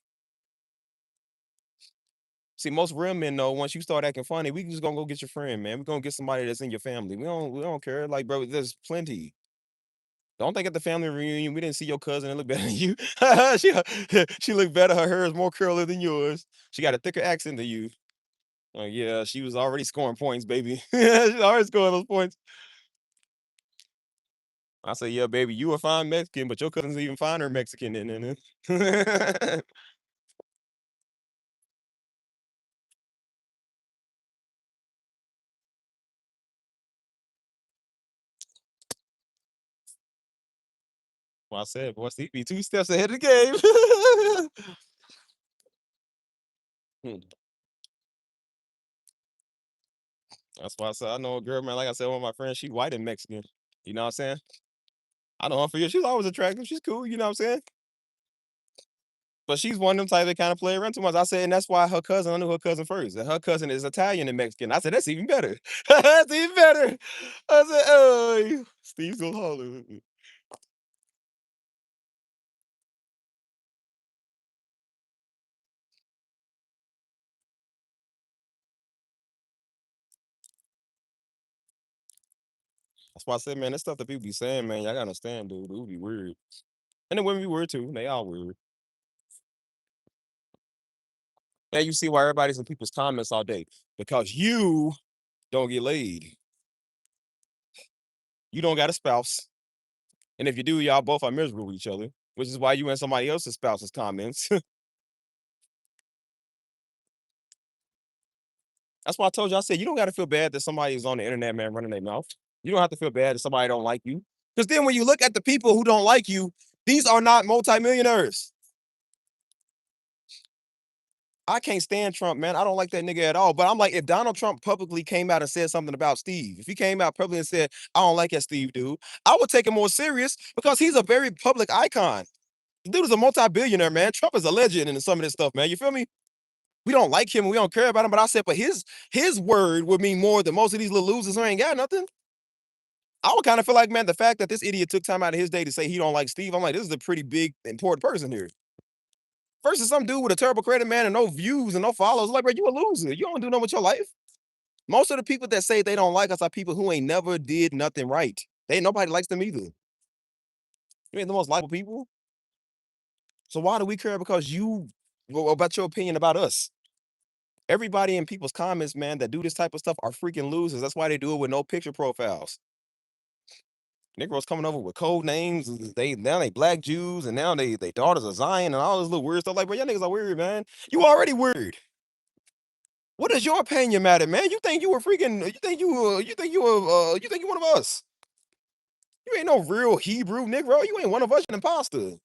See, most real men know once you start acting funny, we just gonna go get your friend, man. We're gonna get somebody that's in your family. We don't care. Like, bro, there's plenty. Don't think at the family reunion we didn't see your cousin that look better than you. she she looked better. Her hair is more curly than yours. She got a thicker accent than you. Oh yeah, she was already scoring points, baby. She's already scoring those points. I say, yeah, baby, you a fine Mexican, but your cousin's even finer Mexican than it. Well, I said, boy, Steve be 2 steps ahead of the game. Hmm. That's why I said I know a girl, man. Like I said, one of my friends, she white and Mexican. You know what I'm saying? I know her for years. She's always attractive. She's cool. You know what I'm saying? But she's one of them type that kind of play around too much. I said, and that's why her cousin, I knew her cousin first. And her cousin is Italian and Mexican. I said, that's even better. That's even better. I said, oh, Steve's so holler. That's why I said, man, that stuff that people be saying, man, y'all gotta understand, dude. It would be weird. And the women be weird too. They all weird. And you see why everybody's in people's comments all day. Because you don't get laid. You don't got a spouse. And if you do, y'all both are miserable with each other, which is why you in somebody else's spouse's comments. That's why I told you, I said, you don't got to feel bad that somebody is on the internet, man, running their mouth. You don't have to feel bad that somebody don't like you. Because then when you look at the people who don't like you, these are not multimillionaires. I can't stand Trump, man. I don't like that nigga at all. But I'm like, if Donald Trump publicly came out and said something about Steve, if he came out publicly and said, I don't like that Steve dude, I would take him more serious because he's a very public icon. The dude is a multi-billionaire, man. Trump is a legend in some of this stuff, man. You feel me? We don't like him and we don't care about him. But I said, but his word would mean more than most of these little losers who ain't got nothing. I would kind of feel like, man, the fact that this idiot took time out of his day to say he don't like Steve, I'm like, this is a pretty big, important person here. Versus some dude with a terrible credit, man, and no views and no followers. Like, bro, you a loser. You don't do nothing with your life. Most of the people that say they don't like us are people who ain't never did nothing right. They nobody likes them either. You ain't the most likable people. So why do we care because you about your opinion about us? Everybody in people's comments, man, that do this type of stuff are freaking losers. That's why they do it with no picture profiles. Negroes coming over with code names. They now they black Jews, and now they daughters of Zion and all this little weird stuff. Like, bro, y'all niggas are weird, man. You already weird. What does your opinion matter, man? You think you were freaking? You think you one of us? You ain't no real Hebrew Negro. You ain't one of us. You're an imposter.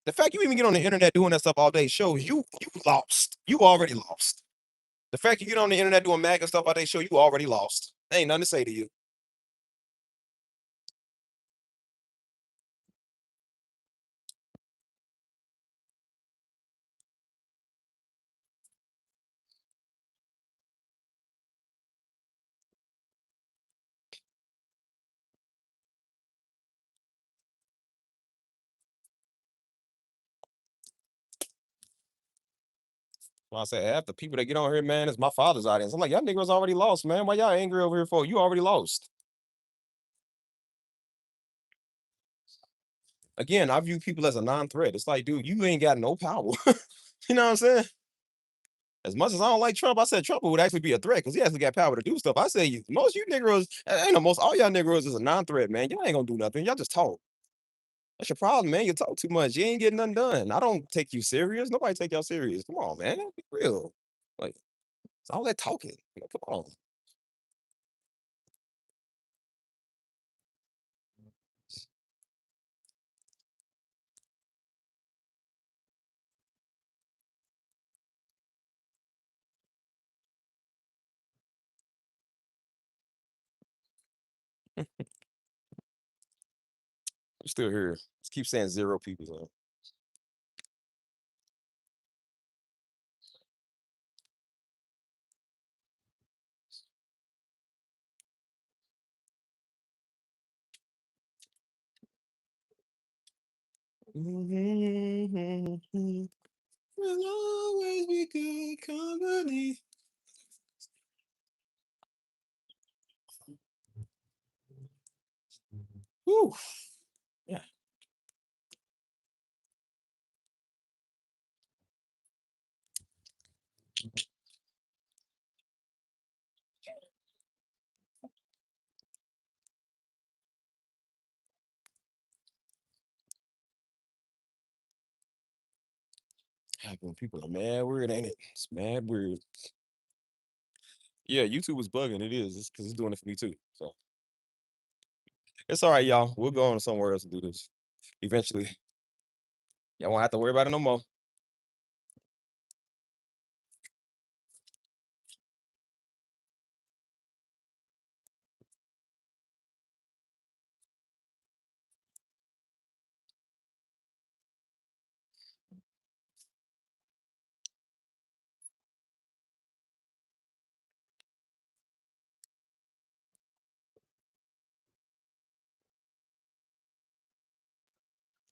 The fact you even get on the internet doing that stuff all day shows you lost. You already lost. The fact you get on the internet doing MAGA stuff all day show you already lost. Ain't nothing to say to you. Well, I say half the people that get on here, man, is my father's audience. I'm like, y'all niggas already lost, man. Why y'all angry over here for? You already lost. Again, I view people as a non-threat. It's like, dude, you ain't got no power. You know what I'm saying? As much as I don't like Trump, I said Trump would actually be a threat because he actually got power to do stuff. I say most you Negroes, ain't no most all y'all Negroes is a non-threat, man. Y'all ain't gonna do nothing. Y'all just talk. That's your problem, man. You talk too much. You ain't getting nothing done. I don't take you serious. Nobody take y'all serious. Come on, man. Be real. Like, it's all that talking. Come on. I'm still here. Just keep saying zero people. Will always be good company. Whew. Yeah. Happen. People are mad weird, ain't it? It's mad weird. Yeah, YouTube is bugging. It is. It's because it's doing it for me too. So it's all right, y'all. We'll go on somewhere else to do this eventually. Y'all won't have to worry about it no more.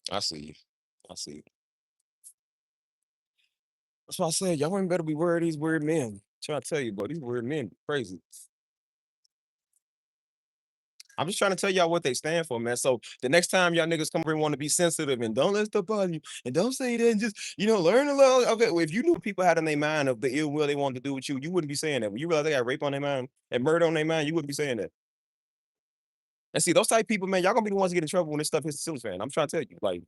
I see you. I see you. That's why I said y'all ain't better be worried of these weird men. Trying to tell you, bro, these weird men crazy. I'm just trying to tell y'all what they stand for, man. So the next time y'all niggas come over and want to be sensitive and don't let stuff bother you and don't say that and just, learn a little. Okay, well, if you knew people had in their mind of the ill will they wanted to do with you, you wouldn't be saying that. When you realize they got rape on their mind and murder on their mind, you wouldn't be saying that. And see, those type of people, man, y'all gonna be the ones to get in trouble when this stuff hits the ceiling fan. I'm trying to tell you, like,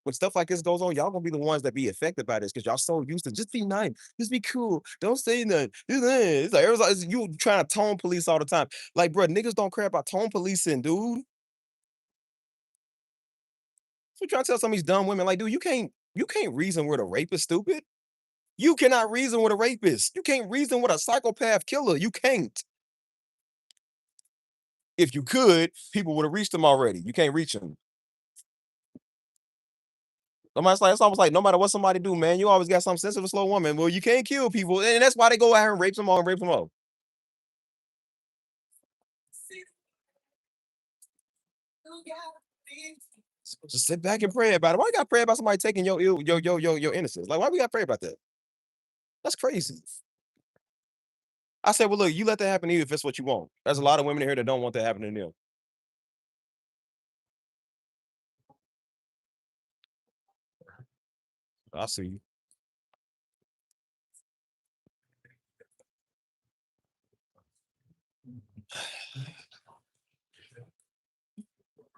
when stuff like this goes on, y'all gonna be the ones that be affected by this because y'all so used to just be nice, just be cool, don't say nothing. It's like you trying to tone police all the time. Like, bro, niggas don't care about tone policing, dude. So trying to tell some of these dumb women, like, dude, you can't reason with a rapist, stupid. You cannot reason with a rapist. You can't reason with a psychopath killer. You can't. If you could, people would have reached them already. You can't reach them. Somebody's like, it's almost like no matter what somebody do, man, you always got some sensitive, slow woman. Well, you can't kill people, and that's why they go out here and rape them all and rape them all. So just sit back and pray about it. Why you got to pray about somebody taking your innocence? Like, why we got to pray about that? That's crazy. I said, well, look, you let that happen to you if it's what you want. There's a lot of women in here that don't want that happening to them. I see you.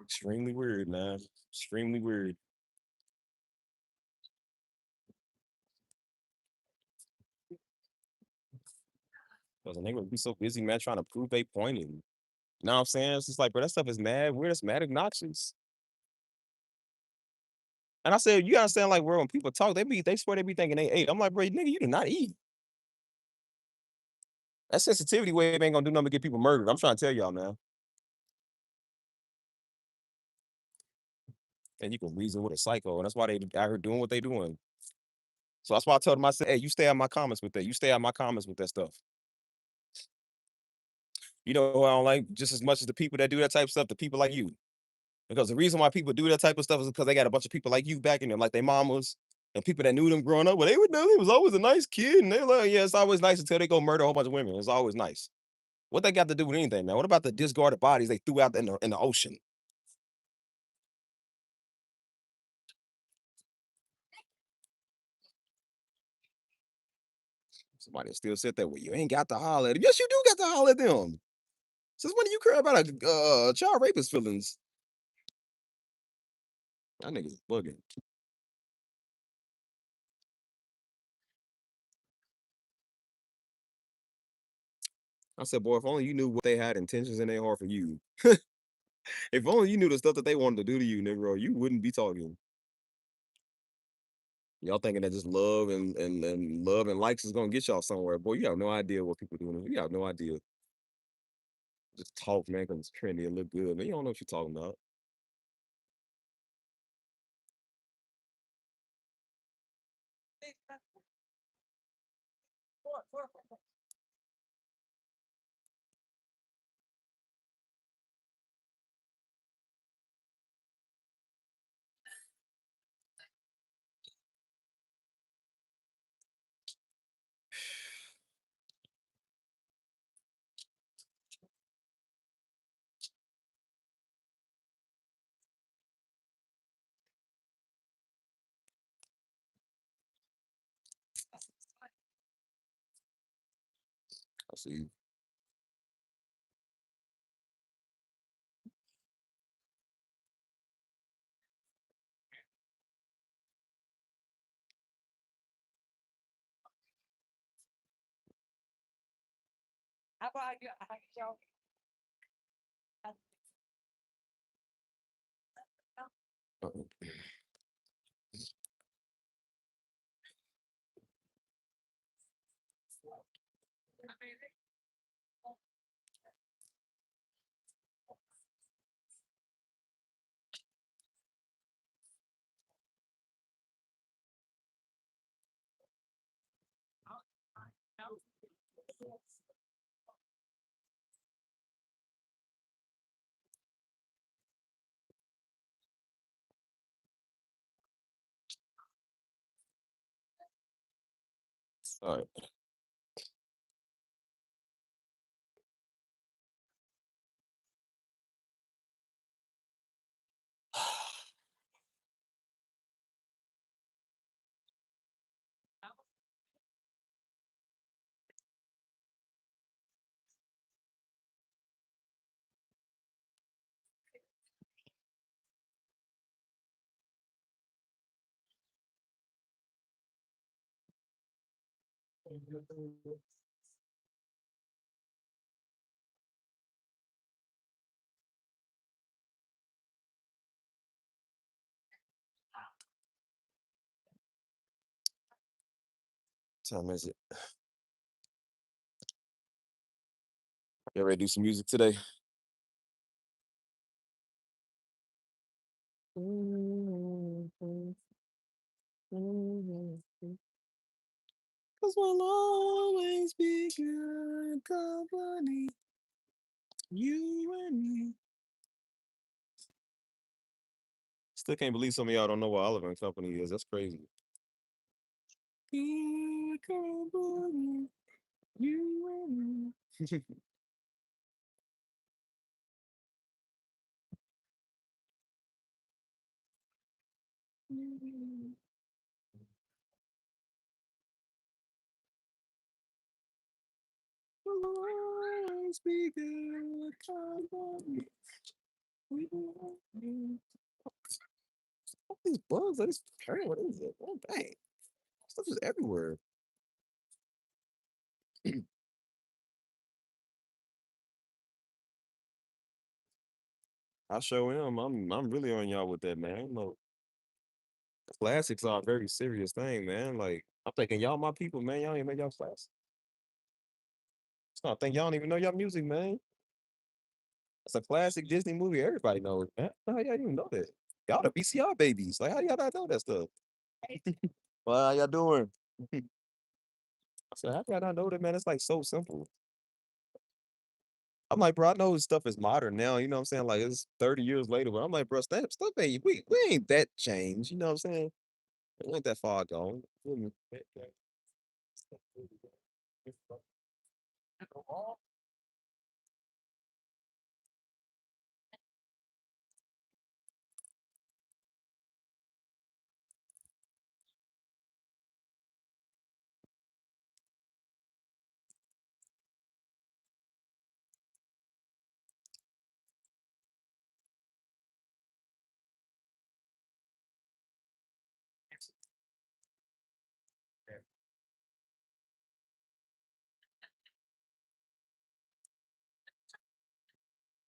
Extremely weird, man. Extremely weird. Because a nigga would be so busy, man, trying to prove they point. And you know what I'm saying? It's just like, bro, that stuff is mad weird. It's mad obnoxious. And I said, you understand, like, bro, when people talk, they swear they be thinking they ate. I'm like, bro, nigga, you did not eat. That sensitivity wave ain't gonna do nothing to get people murdered. I'm trying to tell y'all, man. And you can reason with a psycho, and that's why they out here doing what they doing. So that's why I told them, I said, hey, you stay out my comments with that. You stay out my comments with that stuff. You know who I don't like just as much as the people that do that type of stuff, the people like you. Because the reason why people do that type of stuff is because they got a bunch of people like you backing them, like their mamas and people that knew them growing up. Well, they would know he was always a nice kid. And they're like, yeah, it's always nice until they go murder a whole bunch of women. It's always nice. What they got to do with anything, man? What about the discarded bodies they threw out in the ocean? Somebody still sit there. Well, you ain't got to holler at them. Yes, you do got to holler at them. Since when do you care about a child rapist feelings? That nigga's bugging. I said, boy, if only you knew what they had intentions in their heart for you. If only you knew the stuff that they wanted to do to you, Negro, you wouldn't be talking. Y'all thinking that just love and love and likes is gonna get y'all somewhere. Boy, you have no idea what people doing. You have no idea. Just talk, man, because it's trendy and look good. Man, you don't know what you're talking about. I see. Uh-uh. All right. Time is it? You ready to do some music today? Cause we'll always be good company, you and me. Still can't believe some of y'all don't know what Oliver and Company is. That's crazy. Good company, you and me. We'll always be good company. We love you. What these bugs? Are these what is it? Oh dang. Stuff is everywhere. I show am. I'm really on y'all with that, man. You know, classics are a very serious thing, man. Like I'm thinking y'all my people, man. Y'all ain't make y'all class. So I think y'all don't even know y'all music, man. It's a classic Disney movie. Everybody knows, man. How y'all even know that? Y'all the VCR babies. Like how y'all not know that stuff? Well, how y'all doing? I said, how y'all not know that, man? It's like so simple. I'm like, bro, I know this stuff is modern now. You know what I'm saying? Like it's 30 years later, but I'm like, bro, stuff ain't we ain't that changed. You know what I'm saying? We ain't that far gone. Feel me?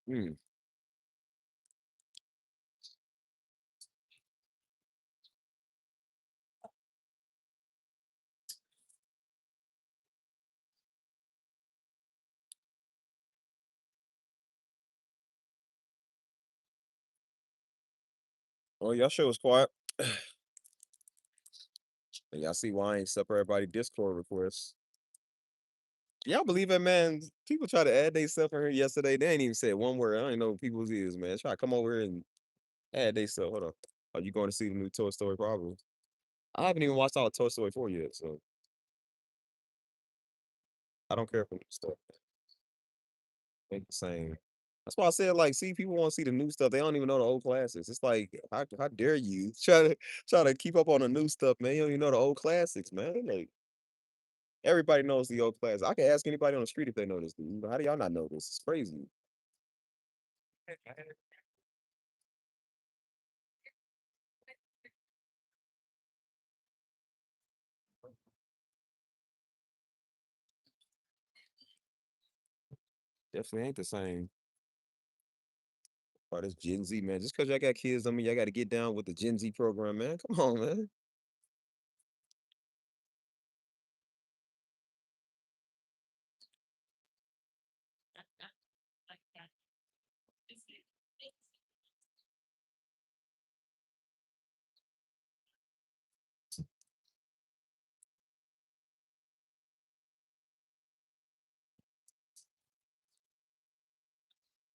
Hmm. Oh, y'all show was quiet. And y'all see why I ain't separate everybody Discord requests. Y'all believe that, man? People try to add they stuff in here yesterday. They ain't even said one word. I don't even know who people's is, man. Try to come over here and add they stuff. Hold on. Are you going to see the new Toy Story probably? I haven't even watched all of Toy Story 4 yet, so I don't care for new stuff. Ain't the same. That's why I said, like, see, people want to see the new stuff. They don't even know the old classics. It's like, how dare you try to keep up on the new stuff, man? You don't even know the old classics, man. Like everybody knows the old classics. I can ask anybody on the street if they know this. Dude. How do y'all not know this? It's crazy. Definitely ain't the same. Oh, this Gen Z, man. Just because y'all got kids, I mean, y'all got to get down with the Gen Z program, man. Come on, man.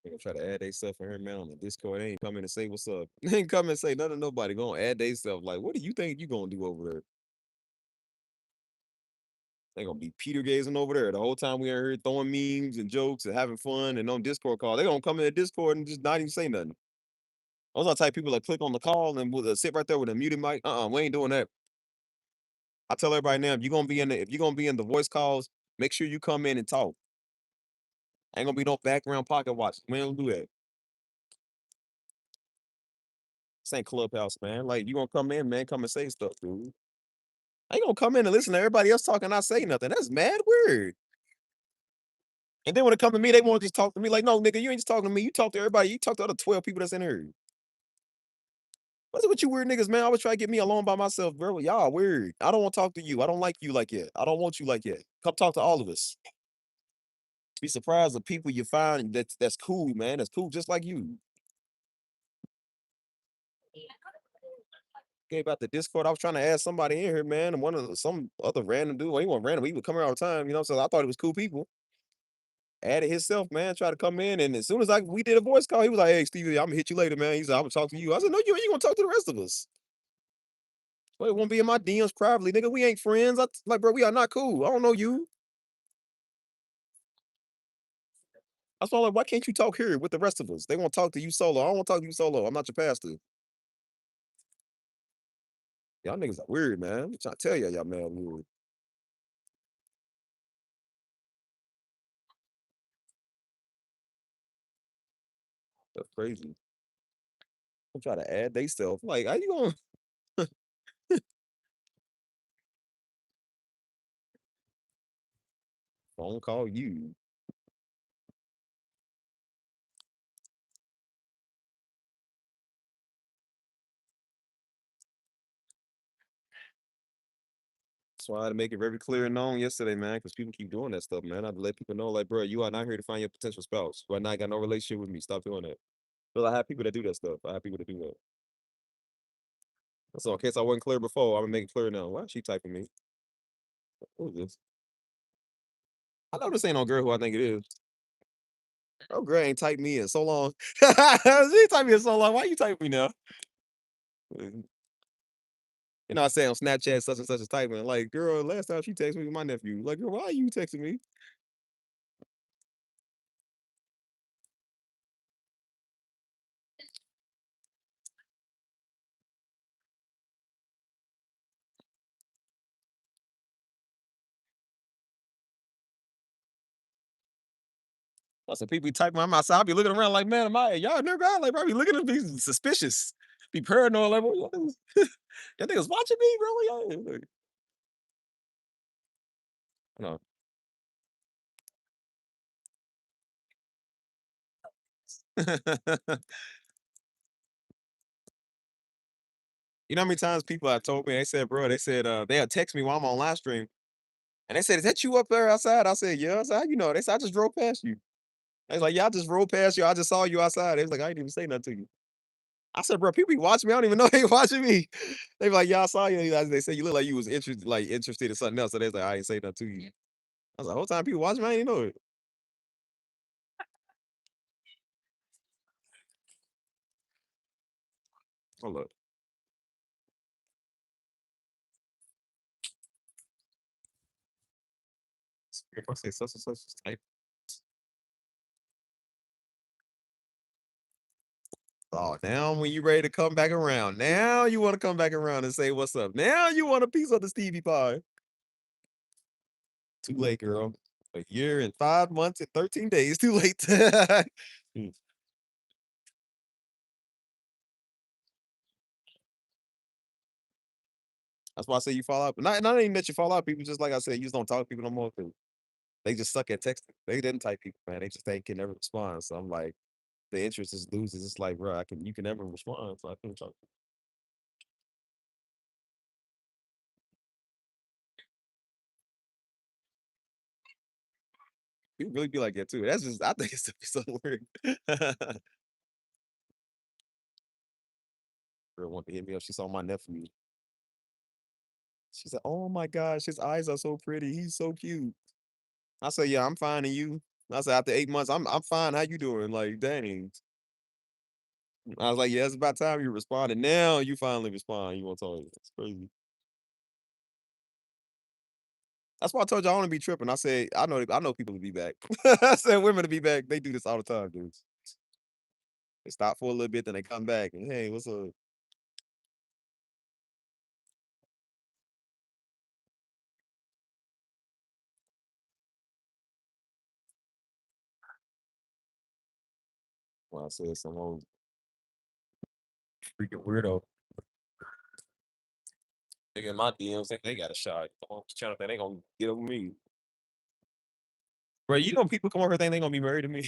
They gonna try to add they stuff in here, man, on the Discord. They ain't coming to say what's up. They ain't coming to say nothing to nobody. Gonna add they stuff. Like, what do you think you gonna do over there? They gonna be Peter gazing over there the whole time we are here throwing memes and jokes and having fun and on Discord call. They gonna come in the Discord and just not even say nothing. Those are the type of people that click on the call and will sit right there with a muted mic. We ain't doing that. I tell everybody now, if you're gonna be in the voice calls, make sure you come in and talk. Ain't gonna be no background pocket watch. We don't do that. This ain't Clubhouse, man. Like you gonna come in, man, come and say stuff, dude. I ain't gonna come in and listen to everybody else talking, not say nothing. That's mad weird. And then when it come to me, they want to just talk to me. Like, no, nigga, you ain't just talking to me. You talk to everybody. You talk to other 12 people that's in here. What's it with you weird niggas, man? I always try to get me alone by myself, bro. Y'all weird. I don't want to talk to you. I don't like you like that. I don't want you like that. Come talk to all of us. Be surprised the people you find that's cool, man. That's cool, just like you. Okay, about the Discord, I was trying to add somebody in here, man, and some other random dude. Well, he wasn't random. He would come here all the time, you know. So I thought it was cool people. Added himself, man. Tried to come in, and as soon as we did a voice call, he was like, "Hey, Stevie, I'm gonna hit you later, man." He said, "I'm gonna talk to you." I said, "No, you ain't gonna talk to the rest of us. Well, it won't be in my DMs privately, nigga. We ain't friends. Like, bro, we are not cool. I don't know you. That's why I'm like, why can't you talk here with the rest of us? They want to talk to you solo. I don't want to talk to you solo. I'm not your pastor. Y'all niggas are weird, man. I'm trying to tell y'all man weird. That's crazy. I'm trying to add they self. Like, how you going phone call you? That's why I had to make it very clear and known yesterday, man, because people keep doing that stuff, man. I had to let people know, like, bro, you are not here to find your potential spouse. You are not got no relationship with me. Stop doing that. But I have people that do that stuff. I have people that do that. So in case I wasn't clear before, I'm gonna make it clear now. Why is she typing me? Who is this? I know this ain't no girl who I think it is. Oh, girl ain't typed me in so long. She typed me in so long. Why you typing me now? You know, I say on Snapchat such and such is typing. Like, girl, last time she texted me with my nephew. Like, girl, why are you texting me? I said, people be typing on my side. I be looking around like, man, am I y'all never out? Like, probably looking at me suspicious. Be paranoid, like, what y'all niggas watching me, bro? Y'all, no. You know how many times people have told me, they said, bro, they said, they'll text me while I'm on live stream. And they said, is that you up there outside? I said, yeah. I said, how you know? They said, I just drove past you. They was like, yeah, I just rolled past you. I just saw you outside. They was like, I didn't even say nothing to you. I said, bro, people be watching me. I don't even know they watching me. They be like, yeah, I saw you. They said you look like you was interested in something else. So they was like, I didn't say nothing to you. I was like, whole time people watching me, I didn't know it. Hold up. If I say such and such, just type. Oh, now when you ready to come back around, now you want to come back around and say what's up. Now you want a piece of the Stevie pie. Too late, girl. A year and 5 months and 13 days. Too late. Hmm. That's why I say you fall out. Not even that you fall out, people. Just like I said, you just don't talk to people no more. They just suck at texting. They didn't type people, man. They just ain't can never respond. So I'm like, the interest is loses. It's like, bro, I can you can never respond. So I think people really be like that too. That's just I think it's so weird. Girl wanted to hit me up. She saw my nephew. She said, "Oh my gosh, his eyes are so pretty. He's so cute." I said, "Yeah, I'm fine. And you?" I said, "After 8 months, I'm fine. How you doing?" Like, dang. I was like, "Yeah, it's about time you responded. Now you finally respond. You want to talk? It's crazy." That's why I told you I want to be tripping. I said, I know people to be back. I said women to be back. They do this all the time, dudes. They stop for a little bit, then they come back and hey, what's up? Well, I said some old freaking weirdo. Nigga in my DMs think they got a shot. I'm trying to think they gonna get over me. Bro, you know people come over here think they gonna be married to me.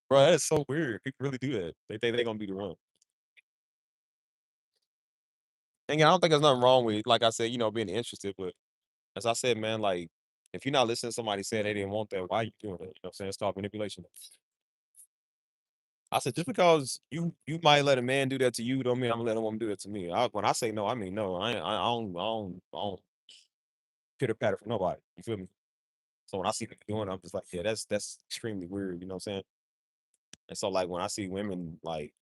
Bro, that is so weird. People really do that. They think they gonna be the one. And yeah, I don't think there's nothing wrong with, like I said, being interested. But as I said, man, like if you're not listening to somebody say they didn't want that, why are you doing it? You know what I'm saying? It's called manipulation. I said, just because you might let a man do that to you, don't mean I'm gonna let a woman do that to me. When I say no, I mean no. I don't pitter patter for nobody. You feel me? So when I see people doing, it, I'm just like, yeah, that's extremely weird. You know what I'm saying? And so like when I see women like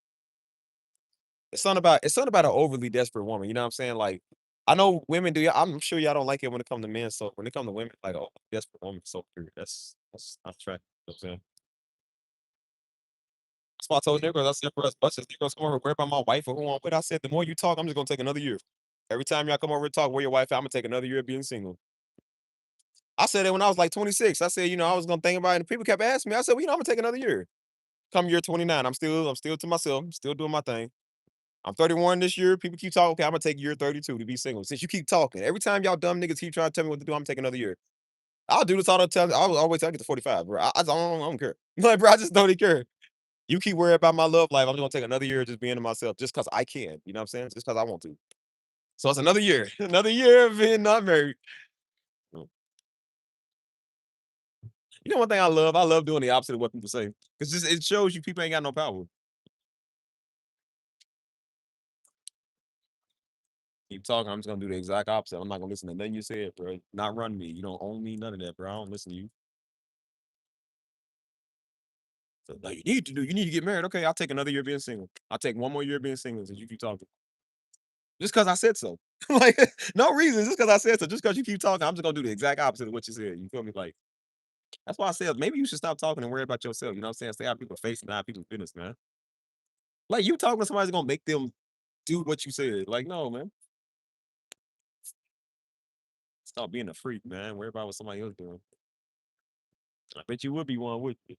it's something about an overly desperate woman. You know what I'm saying? Like I know women do. I'm sure y'all don't like it when it comes to men. So when it comes to women, like oh, desperate woman, is so weird. That's not attractive. You know what I'm saying? That's why I told niggas, I said, for as much as niggas come over, worry about my wife or who I'm with, I said, the more you talk, I'm just gonna take another year. Every time y'all come over and talk where your wife at, I'm gonna take another year of being single. I said that when I was like 26. I said, I was gonna think about it, and people kept asking me. I said, well, I'm gonna take another year. Come year 29, I'm still to myself, still doing my thing. I'm 31 this year. People keep talking. Okay, I'm gonna take year 32 to be single. Since you keep talking, every time y'all dumb niggas keep trying to tell me what to do, I'm gonna take another year. I'll do this all the time. I'll always tell I get to 45, bro. I don't care. Like, bro, I just don't even care. You keep worrying about my love life. I'm just gonna take another year just being to myself, just cause I can. You know what I'm saying? Just cause I want to. So it's another year, another year of being not married. Mm. You know one thing I love? I love doing the opposite of what people say. Cause just it shows you people ain't got no power. Keep talking. I'm just gonna do the exact opposite. I'm not gonna listen to nothing you said, bro. Not run me. You don't own me, none of that, bro. I don't listen to you. So like you need to get married. Okay, I'll take another year being single. I'll take one more year being single since you keep talking. Just cause I said so. Like no reason, just cause I said so. Just cause you keep talking, I'm just gonna do the exact opposite of what you said. You feel me? Like that's why I said maybe you should stop talking and worry about yourself. You know what I'm saying? Stay out of people's face and not people's business, man. Like you talking to somebody's gonna make them do what you said. Like, no, man. Stop being a freak, man. Worry about what somebody else doing. I bet you would be one, would you?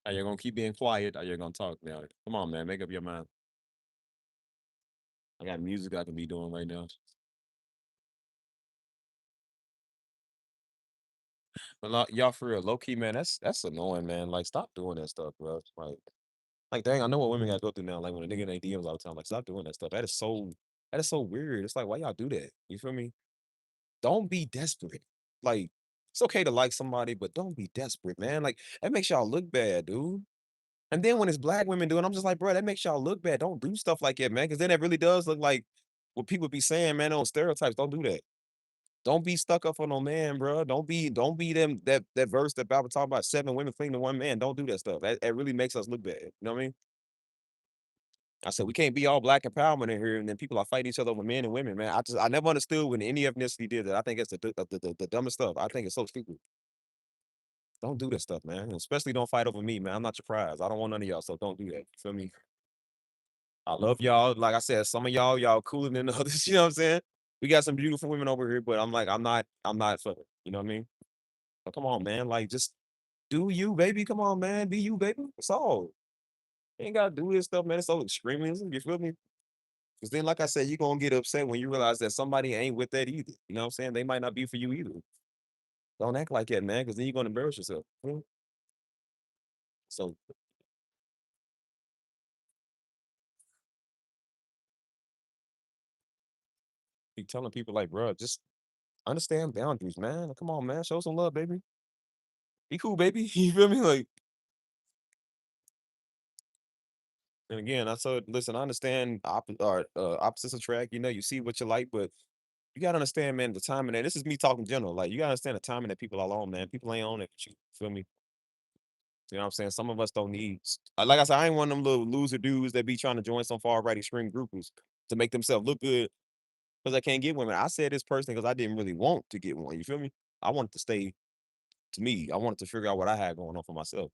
Are you gonna keep being quiet? Are you gonna talk now? Come on, man. Make up your mind. I got music I can be doing right now. But y'all for real, low key, man, that's annoying, man. Like, stop doing that stuff, bro. Like, dang, I know what women gotta go through now. Like when a nigga in their DMs all the time. Like, stop doing that stuff. That is so weird. It's like, why y'all do that? You feel me? Don't be desperate. Like, it's okay to like somebody, but don't be desperate, man. Like, that makes y'all look bad, dude. And then when it's black women doing, I'm just like, bro, that makes y'all look bad. Don't do stuff like that, man. Cause then it really does look like what people be saying, man, on stereotypes. Don't do that. Don't be stuck up on no man, bro. Don't be them that verse that Bible talk about 7 women fleeing to 1 man. Don't do that stuff. That really makes us look bad. You know what I mean? I said we can't be all black empowerment in here, and then people are fighting each other over men and women, man. I never understood when any ethnicity did that. I think it's the dumbest stuff. I think it's so stupid. Don't do that stuff, man. And especially don't fight over me, man. I'm not your prize. I don't want none of y'all, so don't do that. You feel me? I love y'all. Like I said, some of y'all cooler than the others. You know what I'm saying? We got some beautiful women over here, but I'm like, I'm not for it. You know what I mean? So come on, man. Like, just do you, baby. Come on, man. Be you, baby. It's all. You ain't gotta do this stuff, man. It's so extremism. You feel me? Because then, like I said, you're gonna get upset when you realize that somebody ain't with that either. You know what I'm saying? They might not be for you either. Don't act like that, man, because then you're gonna embarrass yourself. So be telling people like, bro, just understand boundaries, man. Come on, man. Show some love, baby. Be cool, baby. You feel me? Like, and again, I said, listen, I understand opposites attract. You know, you see what you like, but you gotta understand, man, the timing. And this is me talking general. Like, you gotta understand the timing that people are on, man. People ain't on it with you. Feel me? You know what I'm saying? Some of us don't need, like I said, I ain't one of them little loser dudes that be trying to join some far right extreme groupers to make themselves look good because I can't get women. I said this personally because I didn't really want to get one. You feel me? I wanted to stay to me. I wanted to figure out what I had going on for myself.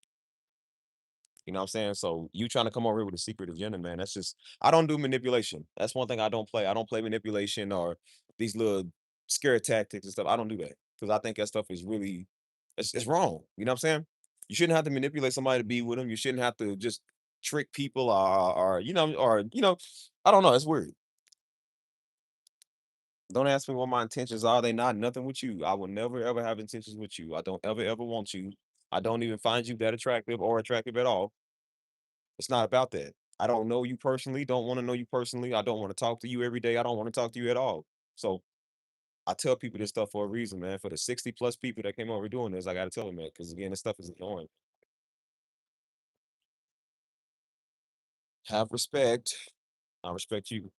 You know what I'm saying? So you trying to come over here with a secret agenda, man. That's just I don't do manipulation. That's one thing I don't play. I don't play manipulation or these little scare tactics and stuff. I don't do that. Because I think that stuff is really it's wrong. You know what I'm saying? You shouldn't have to manipulate somebody to be with them. You shouldn't have to just trick people or I don't know. It's weird. Don't ask me what my intentions are. They not nothing with you. I will never ever have intentions with you. I don't ever want you. I don't even find you that attractive or attractive at all. It's not about that. I don't know you personally, don't wanna know you personally, I don't wanna talk to you every day, I don't wanna talk to you at all. So, I tell people this stuff for a reason, man. For the 60 plus people that came over doing this, I gotta tell them that because again, this stuff is annoying. Have respect. I respect you.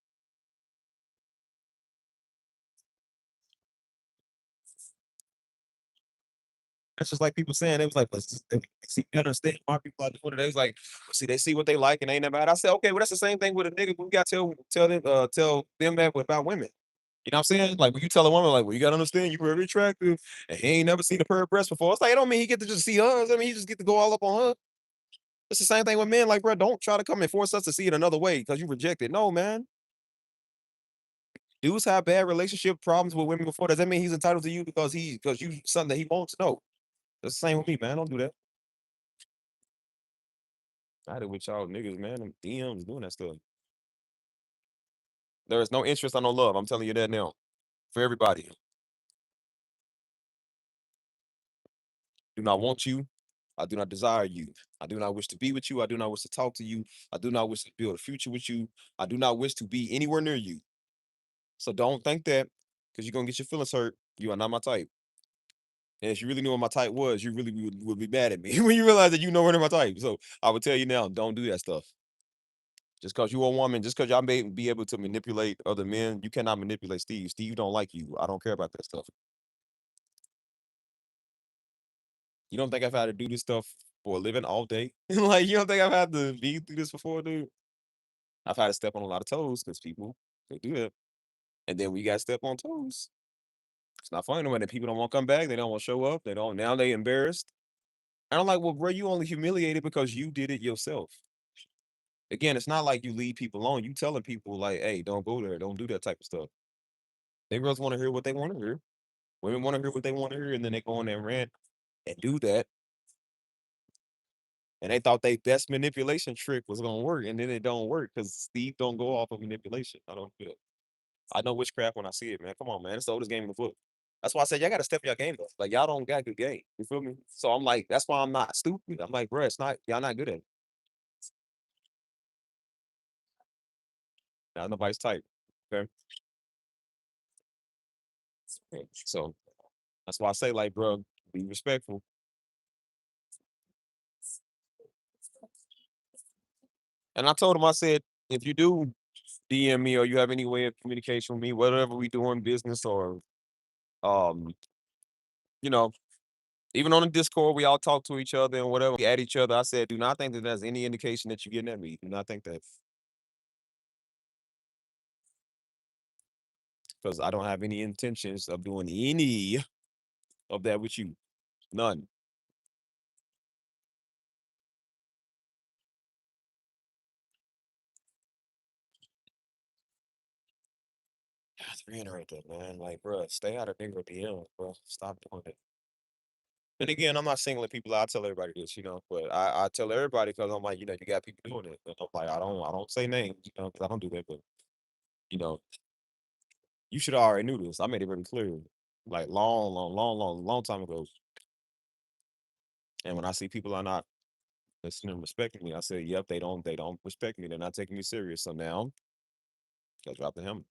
That's just like people saying, it was like, "But see, you understand why people are doing it." They was like, "See, they see what they like and ain't about." I said, "Okay, well, that's the same thing with a nigga. We gotta tell them that about women." You know what I'm saying? Like when you tell a woman, like, well, you gotta understand you're very attractive and he ain't never seen a pair of breasts before. It's like, it don't mean he get to just see us. I mean, he just get to go all up on her. It's the same thing with men. Like, bro, don't try to come and force us to see it another way because you reject it. No, man. Dudes have bad relationship problems with women before. Does that mean he's entitled to you because you something that he wants? No. That's the same with me, man. Don't do that. I had it with y'all niggas, man. Them DMs doing that stuff. There is no interest, on no love. I'm telling you that now. For everybody. Do not want you. I do not desire you. I do not wish to be with you. I do not wish to talk to you. I do not wish to build a future with you. I do not wish to be anywhere near you. So don't think that because you're gonna get your feelings hurt. You are not my type. And if you really knew what my type was, you really would be mad at me when you realize that you know what my type. So I would tell you now, don't do that stuff. Just because you're a woman, just because y'all may be able to manipulate other men, you cannot manipulate Steve. Steve don't like you. I don't care about that stuff. You don't think I've had to do this stuff for a living all day? Like, you don't think I've had to be through this before, dude? I've had to step on a lot of toes because people they do that. And then we got to step on toes. It's not funny when the people don't want to come back. They don't want to show up. They don't now they embarrassed. And I'm like, well, bro, you only humiliated because you did it yourself. Again, it's not like you leave people alone. You telling people like, hey, don't go there, don't do that type of stuff. They girls want to hear what they want to hear. Women want to hear what they want to hear, and then they go on there and rant and do that. And they thought they best manipulation trick was gonna work, and then it don't work because Steve don't go off of manipulation. I don't do it. I know witchcraft when I see it, man. Come on, man. It's the oldest game in the book. That's why I said y'all gotta step your game up. Like y'all don't got good game. You feel me? So I'm like, that's why I'm not stupid. I'm like, bro, it's not y'all not good at it. Not nobody's type. Okay. So that's why I say, like, bro, be respectful. And I told him, I said, if you do DM me or you have any way of communication with me, whatever we doing, business or Um, you know, even on the Discord, we all talk to each other and whatever. We at each other. I said, do not think that there's any indication that you're getting at me. Do not think that because I don't have any intentions of doing any of that with you. None. I have to reiterate that, man. Like, bro, stay out of nigga DM, bro. Stop doing it. And again, I'm not singling people out. I tell everybody this, but I tell everybody because I'm like, you got people doing it. And I'm like, I don't say names, 'cause I don't do that. But you know, you should have already knew this. I made it very clear, like long time ago. And when I see people are not listening and respecting me, I say, yep, they don't respect me. They're not taking me serious. So now, I drop the hammer.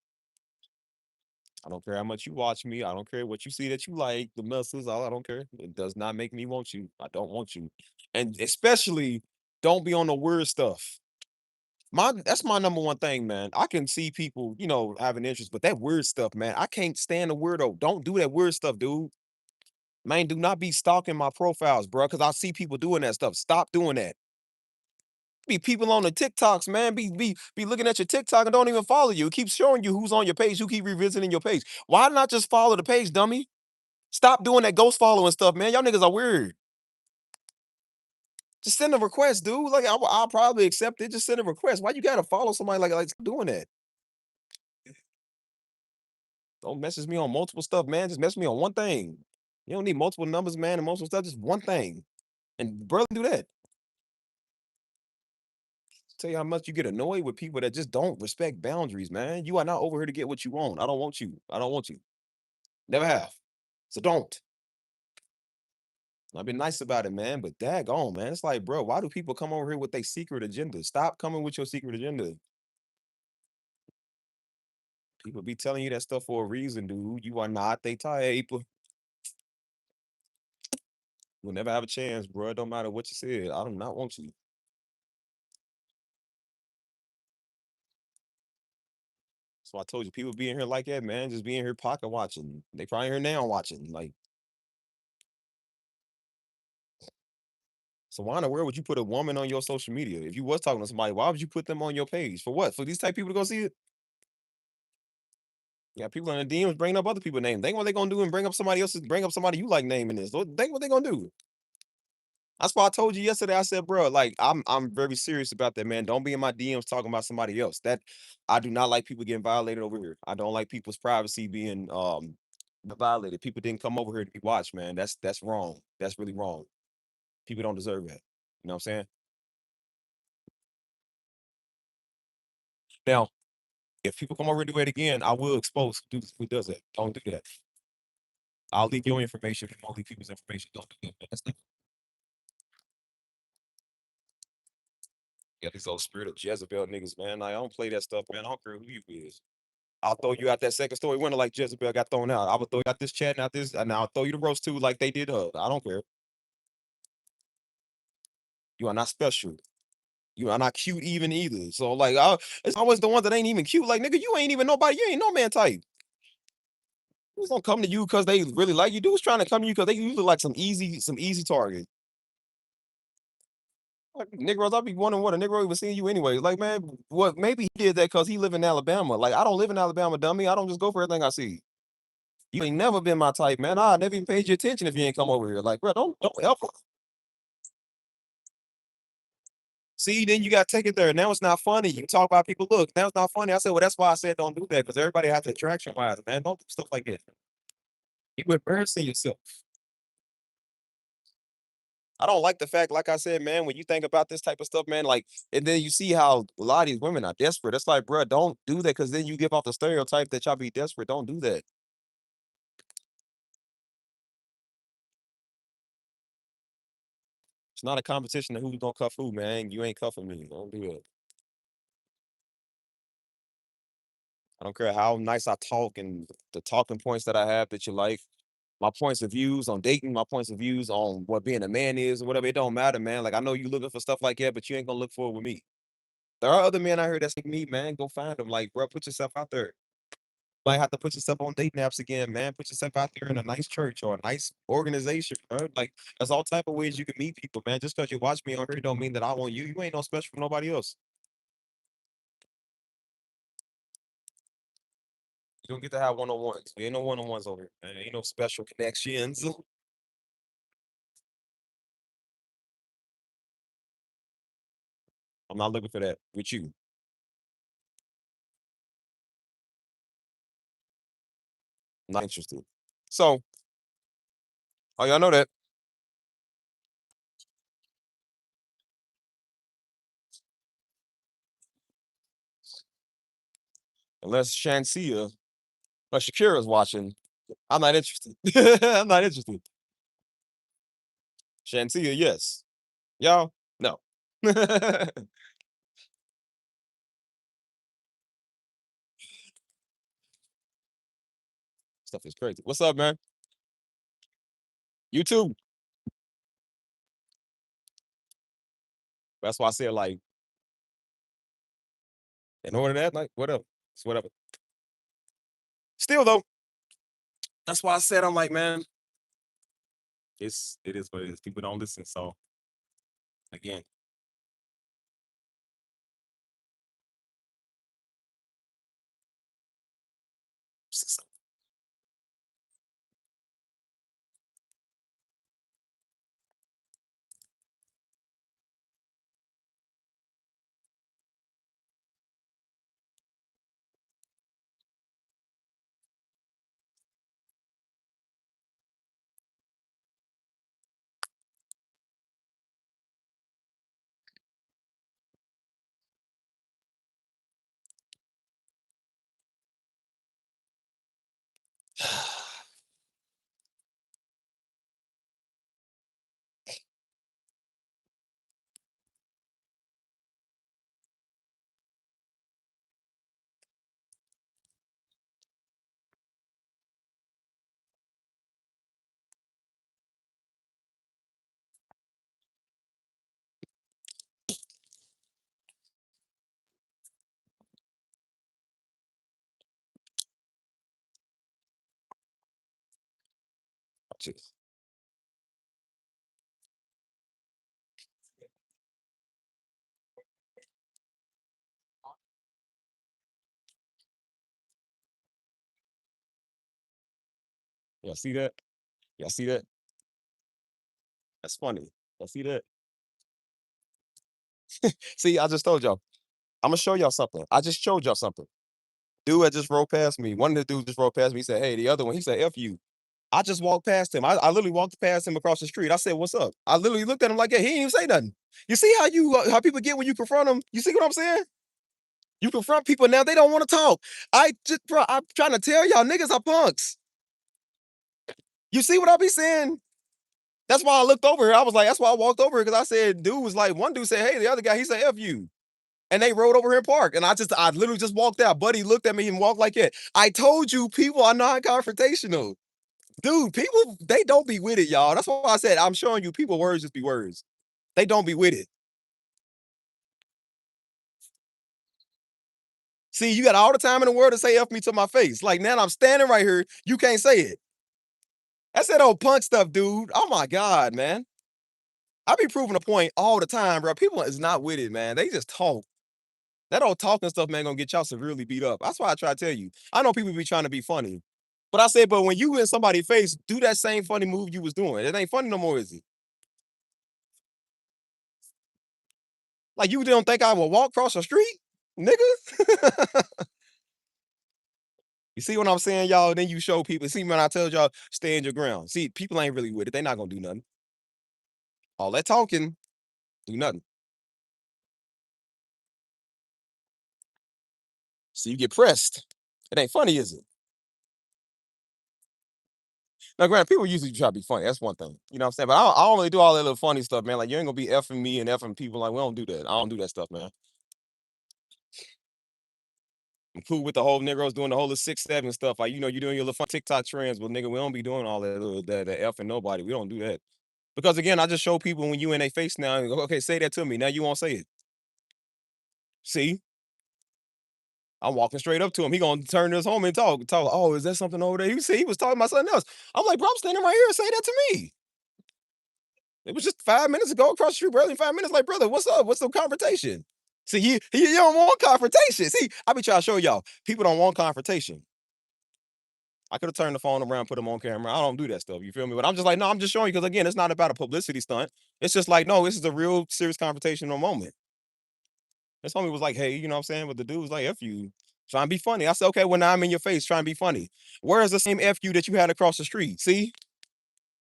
I don't care how much you watch me. I don't care what you see that you like, the messes. I don't care. It does not make me want you. I don't want you. And especially don't be on the weird stuff. That's my number one thing, man. I can see people, having interest, but that weird stuff, man, I can't stand the weirdo. Don't do that weird stuff, dude. Man, do not be stalking my profiles, bro, because I see people doing that stuff. Stop doing that. Be people on the TikToks, man. Be looking at your TikTok and don't even follow you. It keeps showing you who's on your page, who keep revisiting your page. Why not just follow the page, dummy? Stop doing that ghost following stuff, man. Y'all niggas are weird. Just send a request, dude. Like I'll probably accept it. Just send a request. Why you gotta follow somebody like stop doing that? Don't message me on multiple stuff, man. Just message me on one thing. You don't need multiple numbers, man, and multiple stuff. Just one thing. And brother, do that. Tell you how much you get annoyed with people that just don't respect boundaries, man. You are not over here to get what you want. I don't want you. I don't want you. Never have. So don't. I've been nice about it, man. But daggone, man. It's like, bro, why do people come over here with their secret agenda? Stop coming with your secret agenda. People be telling you that stuff for a reason, dude. You are not they type. You'll never have a chance, bro. It don't matter what you said. I do not want you. So I told you, people being here like that, man, just being here pocket watching. They probably here now watching. Like, so why in the world would you put a woman on your social media? If you was talking to somebody, why would you put them on your page? For what? For these type of people to go see it? Yeah, people in the DMs bringing up other people's names. Think what they gonna do and bring up somebody you like naming this. Think what they gonna do. That's why I told you yesterday. I said, bro, like I'm very serious about that, man. Don't be in my DMs talking about somebody else. That I do not like people getting violated over here. I don't like people's privacy being violated. People didn't come over here to be watched, man. That's wrong. That's really wrong. People don't deserve that. You know what I'm saying? Now, if people come over and do it again, I will expose who does it. Don't do that. I'll leak your information. If you won't leak people's information, don't do that. Yeah, these old spirit of Jezebel niggas, man. Like, I don't play that stuff, man. I don't care who you is. I'll throw you out that second story winner like Jezebel got thrown out. I will throw you out this chat and out this, and I'll throw you the roast too, like they did her. I don't care. You are not special. You are not cute even either. So like, it's always the ones that ain't even cute. Like nigga, you ain't even nobody. You ain't no man type. Who's gonna come to you because they really like you? Dude's trying to come to you because they usually like some easy target. Like, Negroes, I be wondering what a Negro even seeing you anyway. Like, man, what maybe he did that because he live in Alabama. Like, I don't live in Alabama, dummy. I don't just go for everything I see. You ain't never been my type, man. I never even paid you attention if you ain't come over here. Like, bro, don't help. See, then you got to take it there. Now it's not funny. You talk about people. Look, now it's not funny. I said, well, that's why I said don't do that because everybody has attraction wise, man. Don't do stuff like that. You embarrassing yourself. I don't like the fact, like I said, man, when you think about this type of stuff, man, like, and then you see how a lot of these women are desperate. It's like, bro, don't do that because then you give off the stereotype that y'all be desperate. Don't do that. It's not a competition of who's gonna cuff who, man. You ain't cuffing me. Don't do it. I don't care how nice I talk and the talking points that I have that you like. My points of views on dating, my points of views on what being a man is or whatever. It don't matter, man. Like I know you looking for stuff like that, but you ain't gonna look for it with me. There are other men out here that's like me, man. Go find them. Like, bro, put yourself out there. Might have to put yourself on dating apps again, man. Put yourself out there in a nice church or a nice organization, bro. Like there's all type of ways you can meet people, man. Just because you watch me on here don't mean that I want you. You ain't no special from nobody else. You don't get to have one-on-ones. There ain't no one-on-ones over here, man. Ain't no special connections. I'm not looking for that with you. I'm not interested. So, oh, y'all know that. Unless Shansia or Shakira's watching, I'm not interested. I'm not interested. Shansia, yes. Y'all, no. Stuff is crazy. What's up, man? You too. That's why I said, like, in order to that, like, whatever. It's whatever. Still though, that's why I said I'm like, man, it is what it is. People don't listen. So again, jeez. Y'all see that? Y'all see that? That's funny. Y'all see that? See, I just told y'all. I'm gonna show y'all something. I just showed y'all something. Dude had just rolled past me. One of the dudes just rolled past me. He said, "Hey," the other one, he said, "F you." I just walked past him. I literally walked past him across the street. I said, "What's up?" I literally looked at him like, "Yeah." He didn't even say nothing. You see how how people get when you confront them? You see what I'm saying? You confront people now, they don't want to talk. Bro, I'm trying to tell y'all, niggas are punks. You see what I be saying? That's why I looked over here. I was like, that's why I walked over here because I said, dude was like, one dude said, "Hey," the other guy, he said, "F you." And they rode over here and parked. And I literally just walked out. Buddy looked at me and walked like that. I told you people are non confrontational. Dude, people, they don't be with it, y'all. That's why I said, I'm showing you people words just be words. They don't be with it. See, you got all the time in the world to say F me to my face. Like now I'm standing right here. You can't say it. That's that old punk stuff, dude. Oh my God, man. I be proving a point all the time, bro. People is not with it, man. They just talk. That old talking stuff, man, gonna get y'all severely beat up. That's why I try to tell you. I know people be trying to be funny. But I said, but when you in somebody's face, do that same funny move you was doing. It ain't funny no more, is it? Like you don't think I will walk across the street, nigga? You see what I'm saying, y'all? Then you show people. See, when I told y'all, stand your ground. See, people ain't really with it. They not gonna do nothing. All that talking, do nothing. So you get pressed. It ain't funny, is it? Now, granted, people usually try to be funny. That's one thing. You know what I'm saying? But I don't really do all that little funny stuff, man. Like, you ain't gonna be effing me and effing people. Like, we don't do that. I don't do that stuff, man. I'm cool with the whole Negroes doing the whole 6'7" stuff. Like, you doing your little fun TikTok trends. But, nigga, we don't be doing all that, that effing nobody. We don't do that. Because, again, I just show people when you in their face now, okay, say that to me. Now you won't say it. See? I'm walking straight up to him. He gonna turn to his home and talk. Oh, is that something over there? You see, he was talking about something else. I'm like, bro, I'm standing right here. Say that to me. It was just 5 minutes ago across the street, barely 5 minutes. Like, brother, what's up? What's the confrontation? See, you don't want confrontation. See, I be trying to show y'all, people don't want confrontation. I could have turned the phone around, put them on camera. I don't do that stuff. You feel me? But I'm just like, no, I'm just showing you because again, it's not about a publicity stunt. It's just like, no, this is a real serious confrontational moment. This homie was like, hey, you know what I'm saying? But the dude was like, F you. Trying to be funny. I said, okay, well, now I'm in your face trying to be funny. Where is the same F you that you had across the street? See?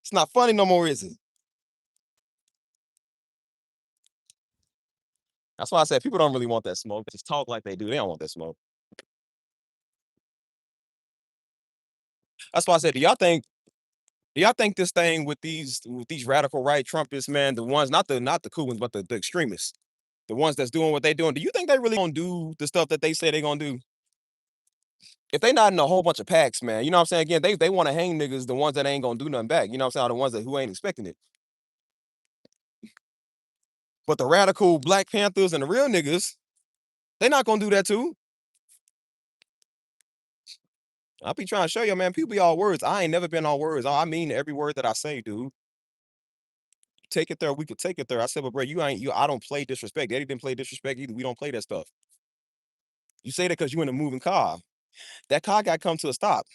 It's not funny no more, is it? That's why I said people don't really want that smoke. Just talk like they do. They don't want that smoke. That's why I said, do y'all think this thing with these radical right Trumpists, man, the ones not the cool ones, but the extremists, the ones that's doing what they doing, do you think they really gonna do the stuff that they say they gonna do? If they not in a whole bunch of packs, man, you know what I'm saying? Again, they want to hang niggas, the ones that ain't gonna do nothing back. You know what I'm saying? Are the ones that who ain't expecting it. But the radical Black Panthers and the real niggas, they not gonna do that too. I be trying to show you, man. People be all words. I ain't never been all words. I mean every word that I say, dude. Take it there. We could take it there. I said, but bro, you ain't you. I don't play disrespect. Daddy didn't play disrespect either. We don't play that stuff. You say that because you in a moving car. That car got to come to a stop.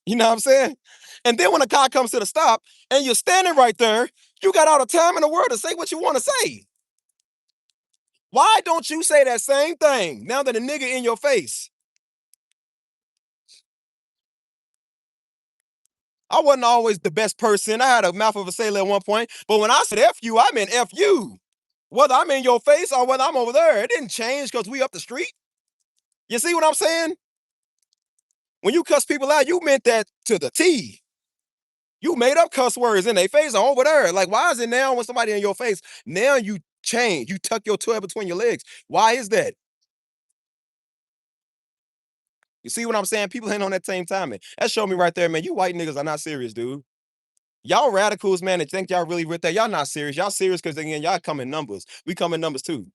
You know what I'm saying? And then when the car comes to the stop and you're standing right there, you got all the time in the world to say what you want to say. Why don't you say that same thing now that a nigga in your face? I wasn't always the best person. I had a mouth of a sailor at one point, but when I said F you, I meant F you. Whether I'm in your face or whether I'm over there, it didn't change because we up the street. You see what I'm saying? When you cuss people out, you meant that to the T. You made up cuss words in their face or over there. Like, why is it now when somebody in your face, now you change, you tuck your tail between your legs? Why is that? You see what I'm saying? People ain't on that same timing. That showed me right there, man. You white niggas are not serious, dude. Y'all radicals, man, that think y'all really with that. Y'all not serious. Y'all serious because again, y'all come in numbers. We come in numbers too.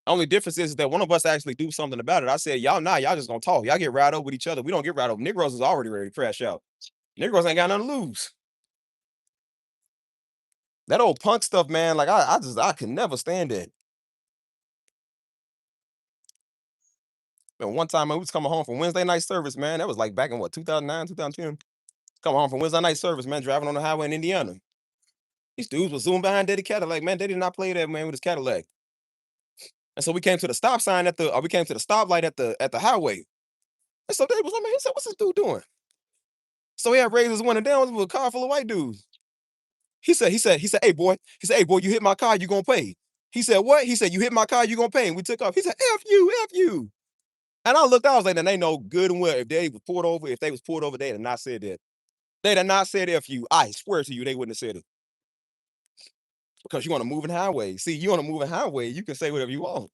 Only difference is that one of us actually do something about it. I said, y'all not, y'all just gonna talk. Y'all get right over with each other. We don't get right over. Negroes is already ready to crash out. Negroes ain't got nothing to lose. That old punk stuff, man, like I can never stand it. Man, one time I was coming home from Wednesday night service, man. That was like back in what, 2009, 2010. Coming home from Wednesday night service, man, driving on the highway in Indiana. These dudes was zooming behind Daddy Cadillac, man. They did not play that man with his Cadillac. And so we came to the stop sign we came to the stoplight at the highway. And so they was like, man, he said, what's this dude doing? So he had raised his window down with a car full of white dudes. Hey boy, you hit my car, you gonna pay. He said, what? He said, you hit my car, you gonna pay. And we took off. He said, F you, F you. And I looked, I was like, then they know good and well if they was pulled over, they'd have not said that. They'd have not said F you. I swear to you, they wouldn't have said it. Because you're on a moving highway. See, you on a moving highway, you can say whatever you want.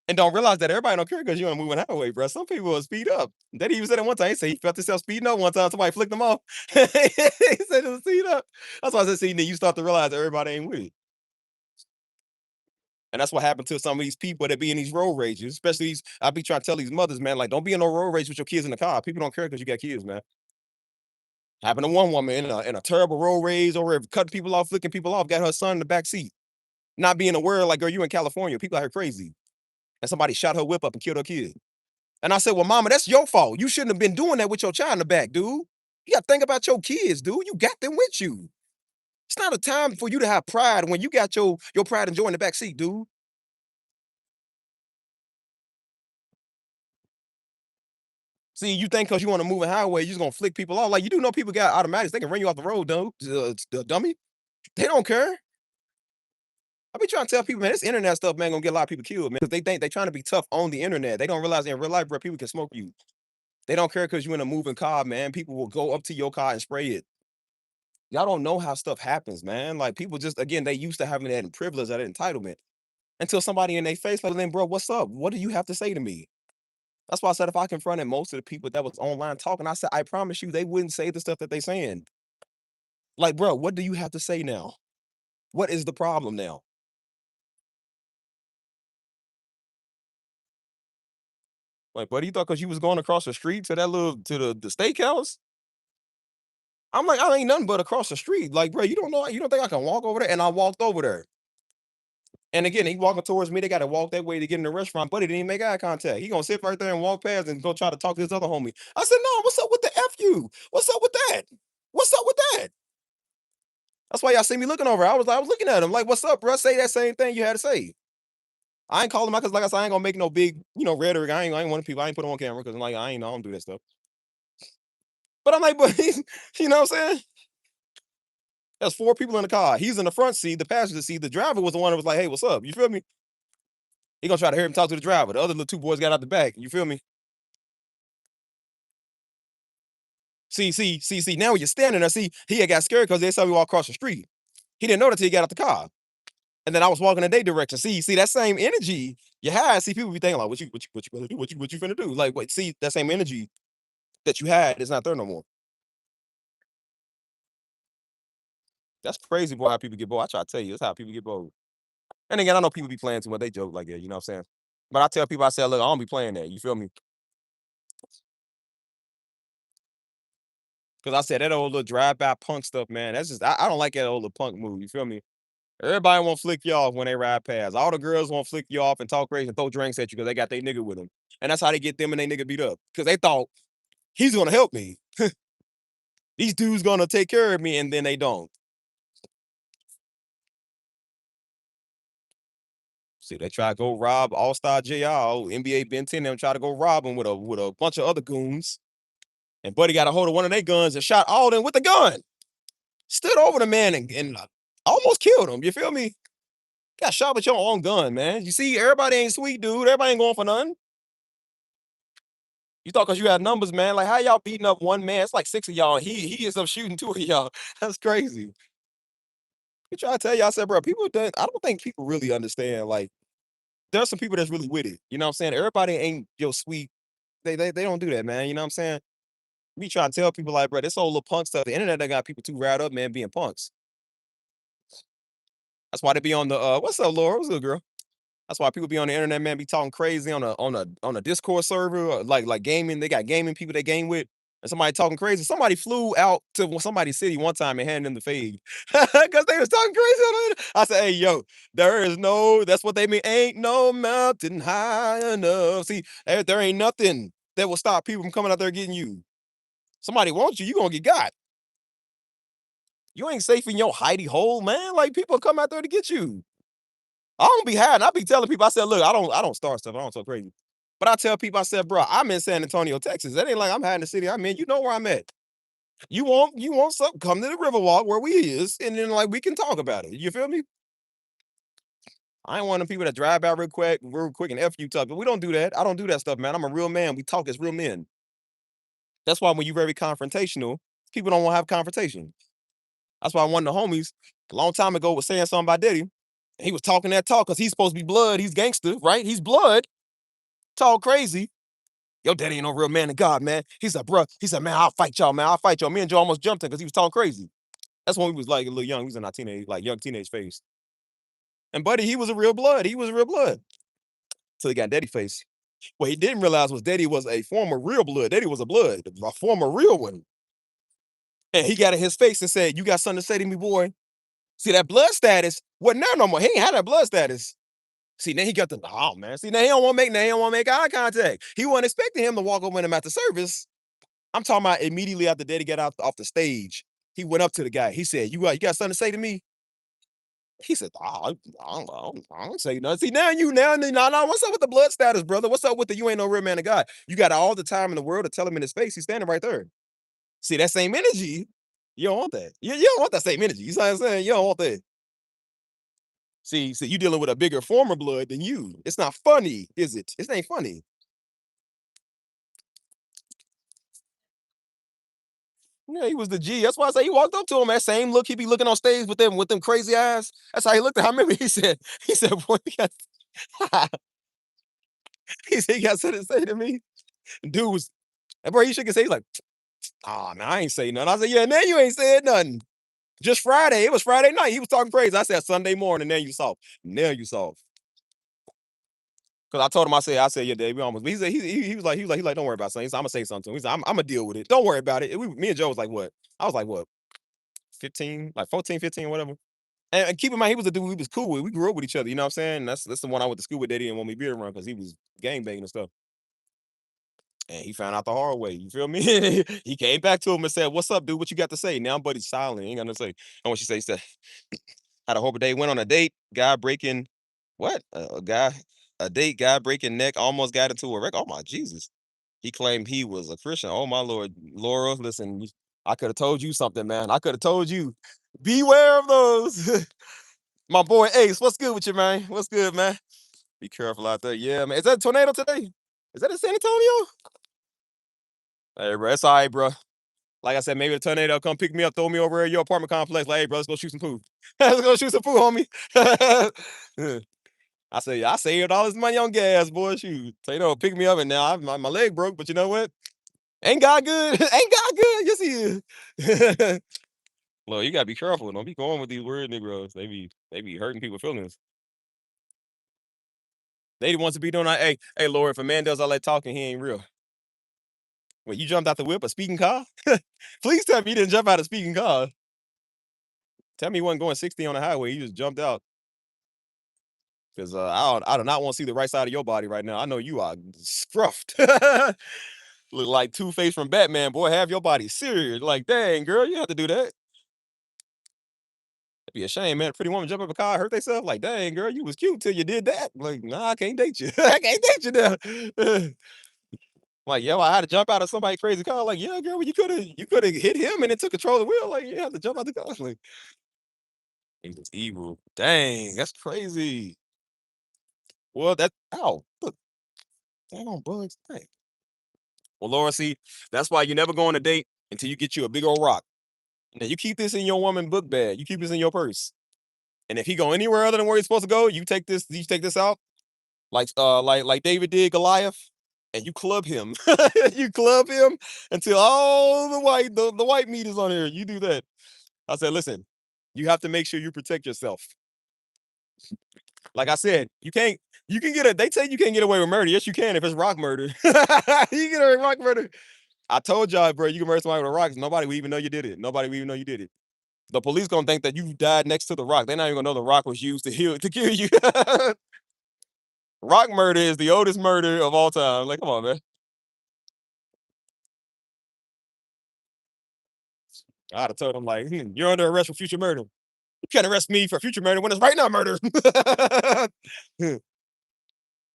And don't realize that everybody don't care because you're on a moving highway, bro. Some people will speed up. Daddy even said it one time. He said he felt himself speeding up one time. Somebody flicked him off. He said it was speed up. That's why I said, see, then you start to realize that everybody ain't with it. And that's what happened to some of these people that be in these road rages, especially these. I be trying to tell these mothers, man, like, don't be in no road rage with your kids in the car. People don't care because you got kids, man. Happened to one woman in a terrible road rage over cutting people off, flicking people off, got her son in the back seat. Not being aware, like, girl, you in California. People out here crazy. And somebody shot her whip up and killed her kid. And I said, well, mama, that's your fault. You shouldn't have been doing that with your child in the back, dude. You got to think about your kids, dude. You got them with you. It's not a time for you to have pride when you got your pride and joy in the back seat, dude. See, you think because you on a moving highway, you just gonna flick people off. Like, you do know people got automatics. They can run you off the road, dude. Dummy. They don't care. I be trying to tell people, man, this internet stuff, man, gonna get a lot of people killed, man. Because they think they trying to be tough on the internet. They don't realize in real life, bro, people can smoke you. They don't care because you in a moving car, man. People will go up to your car and spray it. Y'all don't know how stuff happens, man. Like, people just, again, they used to having that privilege, that entitlement. Until somebody in their face, like, then, bro, what's up? What do you have to say to me? That's why I said if I confronted most of the people that was online talking, I said, I promise you, they wouldn't say the stuff that they saying. Like, bro, what do you have to say now? What is the problem now? Like, buddy, you thought because you was going across the street to that little to the steakhouse? I'm like, I ain't nothing but across the street. Like, bro, you don't know, you don't think I can walk over there? And I walked over there. And again, he walking towards me. They got to walk that way to get in the restaurant, but he didn't even make eye contact. He gonna sit right there and walk past and go try to talk to his other homie. I said, no, what's up with the F you? What's up with that? What's up with that? That's why y'all see me looking over. I was looking at him like, what's up, bro? Say that same thing you had to say. I ain't calling him out because, like I said, I ain't gonna make no big, rhetoric. I ain't one of people. I ain't put him on camera because, like, I don't do that stuff. But I'm like, but he's, you know what I'm saying? There's four people in the car. He's in the front seat, the passenger seat. The driver was the one that was like, hey, what's up? You feel me? He gonna try to hear him talk to the driver. The other little two boys got out the back. You feel me? See. Now when you're standing there, see, he had got scared because they saw me walk across the street. He didn't know that till he got out the car. And then I was walking in their direction. See that same energy you had. See, people be thinking like, what you gonna do? What you finna do? Like, wait, see, that same energy that you had is not there no more. That's crazy, boy. How people get bold. I try to tell you, that's how people get bold. And again, I know people be playing too much. They joke like that. You know what I'm saying? But I tell people, I say, look, I don't be playing that. You feel me? Because I said that old little drive-by punk stuff, man. That's just I don't like that old little punk move. You feel me? Everybody want to flick you off when they ride past. All the girls want to flick you off and talk crazy and throw drinks at you because they got their nigga with them. And that's how they get them and they nigga beat up. Because they thought he's gonna help me. These dudes gonna take care of me, and then they don't. See, they try to go rob All Star JR, NBA Ben 10, them try to go rob him with a bunch of other goons. And Buddy got a hold of one of their guns and shot Alden with the gun. Stood over the man and almost killed him. You feel me? Got shot with your own gun, man. You see, everybody ain't sweet, dude. Everybody ain't going for nothing. You thought because you had numbers, man. Like, how y'all beating up one man? It's like six of y'all. He ends up shooting two of y'all. That's crazy. I try to tell you, I said, bro, I don't think people really understand. Like, there's some people that's really with it. You know what I'm saying? Everybody ain't your sweet. They don't do that, man. You know what I'm saying? We try to tell people like, bro, this whole little punk stuff. The internet that got people too riled up, man, being punks. That's why they be on the what's up, Laura? What's up, girl? That's why people be on the internet, man, be talking crazy on a Discord server, like gaming. They got gaming people they game with, and somebody talking crazy. Somebody flew out to somebody's city one time and handed them the fade because they was talking crazy on it. I said, "Hey, yo, there is no. That's what they mean. Ain't no mountain high enough. See, there ain't nothing that will stop people from coming out there getting you. Somebody wants you, you gonna get got. You ain't safe in your hidey hole, man. Like people come out there to get you. I don't be hiding. I be telling people, I said, look, I don't start stuff. I don't so crazy. But I tell people, I said, bro, I'm in San Antonio, Texas. That ain't like I'm hiding the city I'm in. You know where I'm at. You want something, come to the Riverwalk where we is, and then like we can talk about it. You feel me? I ain't one of them people that drive out real quick and F you talk. But we don't do that. I don't do that stuff, man. I'm a real man. We talk as real men. That's why when you're very confrontational, people don't want to have confrontation. That's why one of the homies a long time ago was saying something about Diddy. He was talking that talk because he's supposed to be blood. He's gangster, right? He's blood. Talk crazy. Your daddy ain't no real man of God, man. He said, bro, he said, man, I'll fight y'all, man. I'll fight y'all. Me and Joe almost jumped him because he was talking crazy. That's when we was like a little young. We was in our teenage, like young teenage phase. And Buddy, he was a real blood. He was a real blood. Till he got daddy face. What he didn't realize was Daddy was a former real blood. Daddy was a blood, a former real one. And he got in his face and said, you got something to say to me, boy? See, that blood status wasn't there no more. He ain't had that blood status. See, then he got the oh man. See, now he don't want to make eye contact. He wasn't expecting him to walk over with him at the service. I'm talking about immediately after Daddy got out off the stage. He went up to the guy. He said, you got something to say to me? He said, oh, I don't say nothing. See, now, what's up with the blood status, brother? What's up with the you ain't no real man of God? You got all the time in the world to tell him in his face. He's standing right there. See, that same energy, you don't want that. You don't want that same energy. You know what I'm saying? You don't want that. See, you dealing with a bigger former blood than you. It's not funny, is it? It ain't funny. Yeah, he was the G. That's why I say he walked up to him. That same look he be looking on stage with them crazy eyes. That's how he looked at. I remember he said, boy, he said, he got something to say to me. Dude was, and bro, he shook his head. He's like, oh, man, I ain't say nothing. I said, yeah, now you ain't said nothing. Just Friday. It was Friday night. He was talking crazy. I said Sunday morning. Now you soft. Now you soft. Cause I told him, I said, yeah, Dave, we almost. He said, he was like, don't worry about something. He said, I'm gonna say something to him. He said, I'm gonna deal with it. Don't worry about it. Me and Joe was like, what? I was like, what? 15, like 14, 15, whatever. And keep in mind, he was a dude we was cool with. We grew up with each other. You know what I'm saying? That's the one I went to school with. They didn't want me to be around because he was gang banging and stuff. And he found out the hard way. You feel me? He came back to him and said, "What's up, dude? What you got to say?" Now, buddy's silent. He ain't got nothing to say. And what she say, he said, "Had a horrible day. Went on a date. Guy breaking what? A date. Guy breaking neck. Almost got into a wreck. Oh my Jesus! He claimed he was a Christian. Oh my Lord, Laura, listen, I could have told you something, man. I could have told you. Beware of those." My boy Ace, what's good with you, man? What's good, man? Be careful out there. Yeah, man. Is that a tornado today? Is that in San Antonio? Hey, bro, it's all right, bro. Like I said, maybe the tornado come pick me up, throw me over at your apartment complex. Like, hey, bro, let's go shoot some poo. Let's go shoot some poo, homie. I say, I saved all this money on gas, boy. Shoot, tornado pick me up, and now my leg broke. But you know what? Ain't God good? Ain't God good? Yes, He is. Look, you gotta be careful. Don't be going with these weird Negroes. They be hurting people's feelings. They the ones to be doing that. Hey, Lord, if a man does all that talking, he ain't real. When you jumped out the whip, a speaking car? Please tell me you didn't jump out a speaking car. Tell me you wasn't going 60 on the highway. You just jumped out. Because I do not want to see the right side of your body right now. I know you are scruffed. Look like Two Face from Batman. Boy, have your body serious. Like, dang, girl, you have to do that. It'd be a shame, man. A pretty woman jump up a car, hurt themselves. Like, dang, girl, you was cute till you did that. Like, nah, I can't date you. I can't date you now. Like, yo, I had to jump out of somebody's crazy car. Like, yeah, girl, well, you could have hit him and then took control of the wheel. Like, you have to jump out the car. Like, he was evil. Dang, that's crazy. Well, that ow, look, dang on bugs. Dang. Well, Laura, see, that's why you never go on a date until you get you a big old rock. Now you keep this in your woman book bag. You keep this in your purse. And if he go anywhere other than where he's supposed to go, you take this out, like David did Goliath, and you club him. You club him until all the white meat is on here. You do that. I said, listen, you have to make sure you protect yourself. Like I said, you can get a they say you can't get away with murder. Yes, you can if it's rock murder. You get away with rock murder. I told y'all, bro, you can murder somebody with a rock. Nobody will even know you did it. Nobody will even know you did it. The police gonna think that you died next to the rock. They're not even gonna know the rock was used to kill you. Rock murder is the oldest murder of all time. Like, come on, man. I'd have told him like, you're under arrest for future murder. You can't arrest me for future murder when it's right now murder.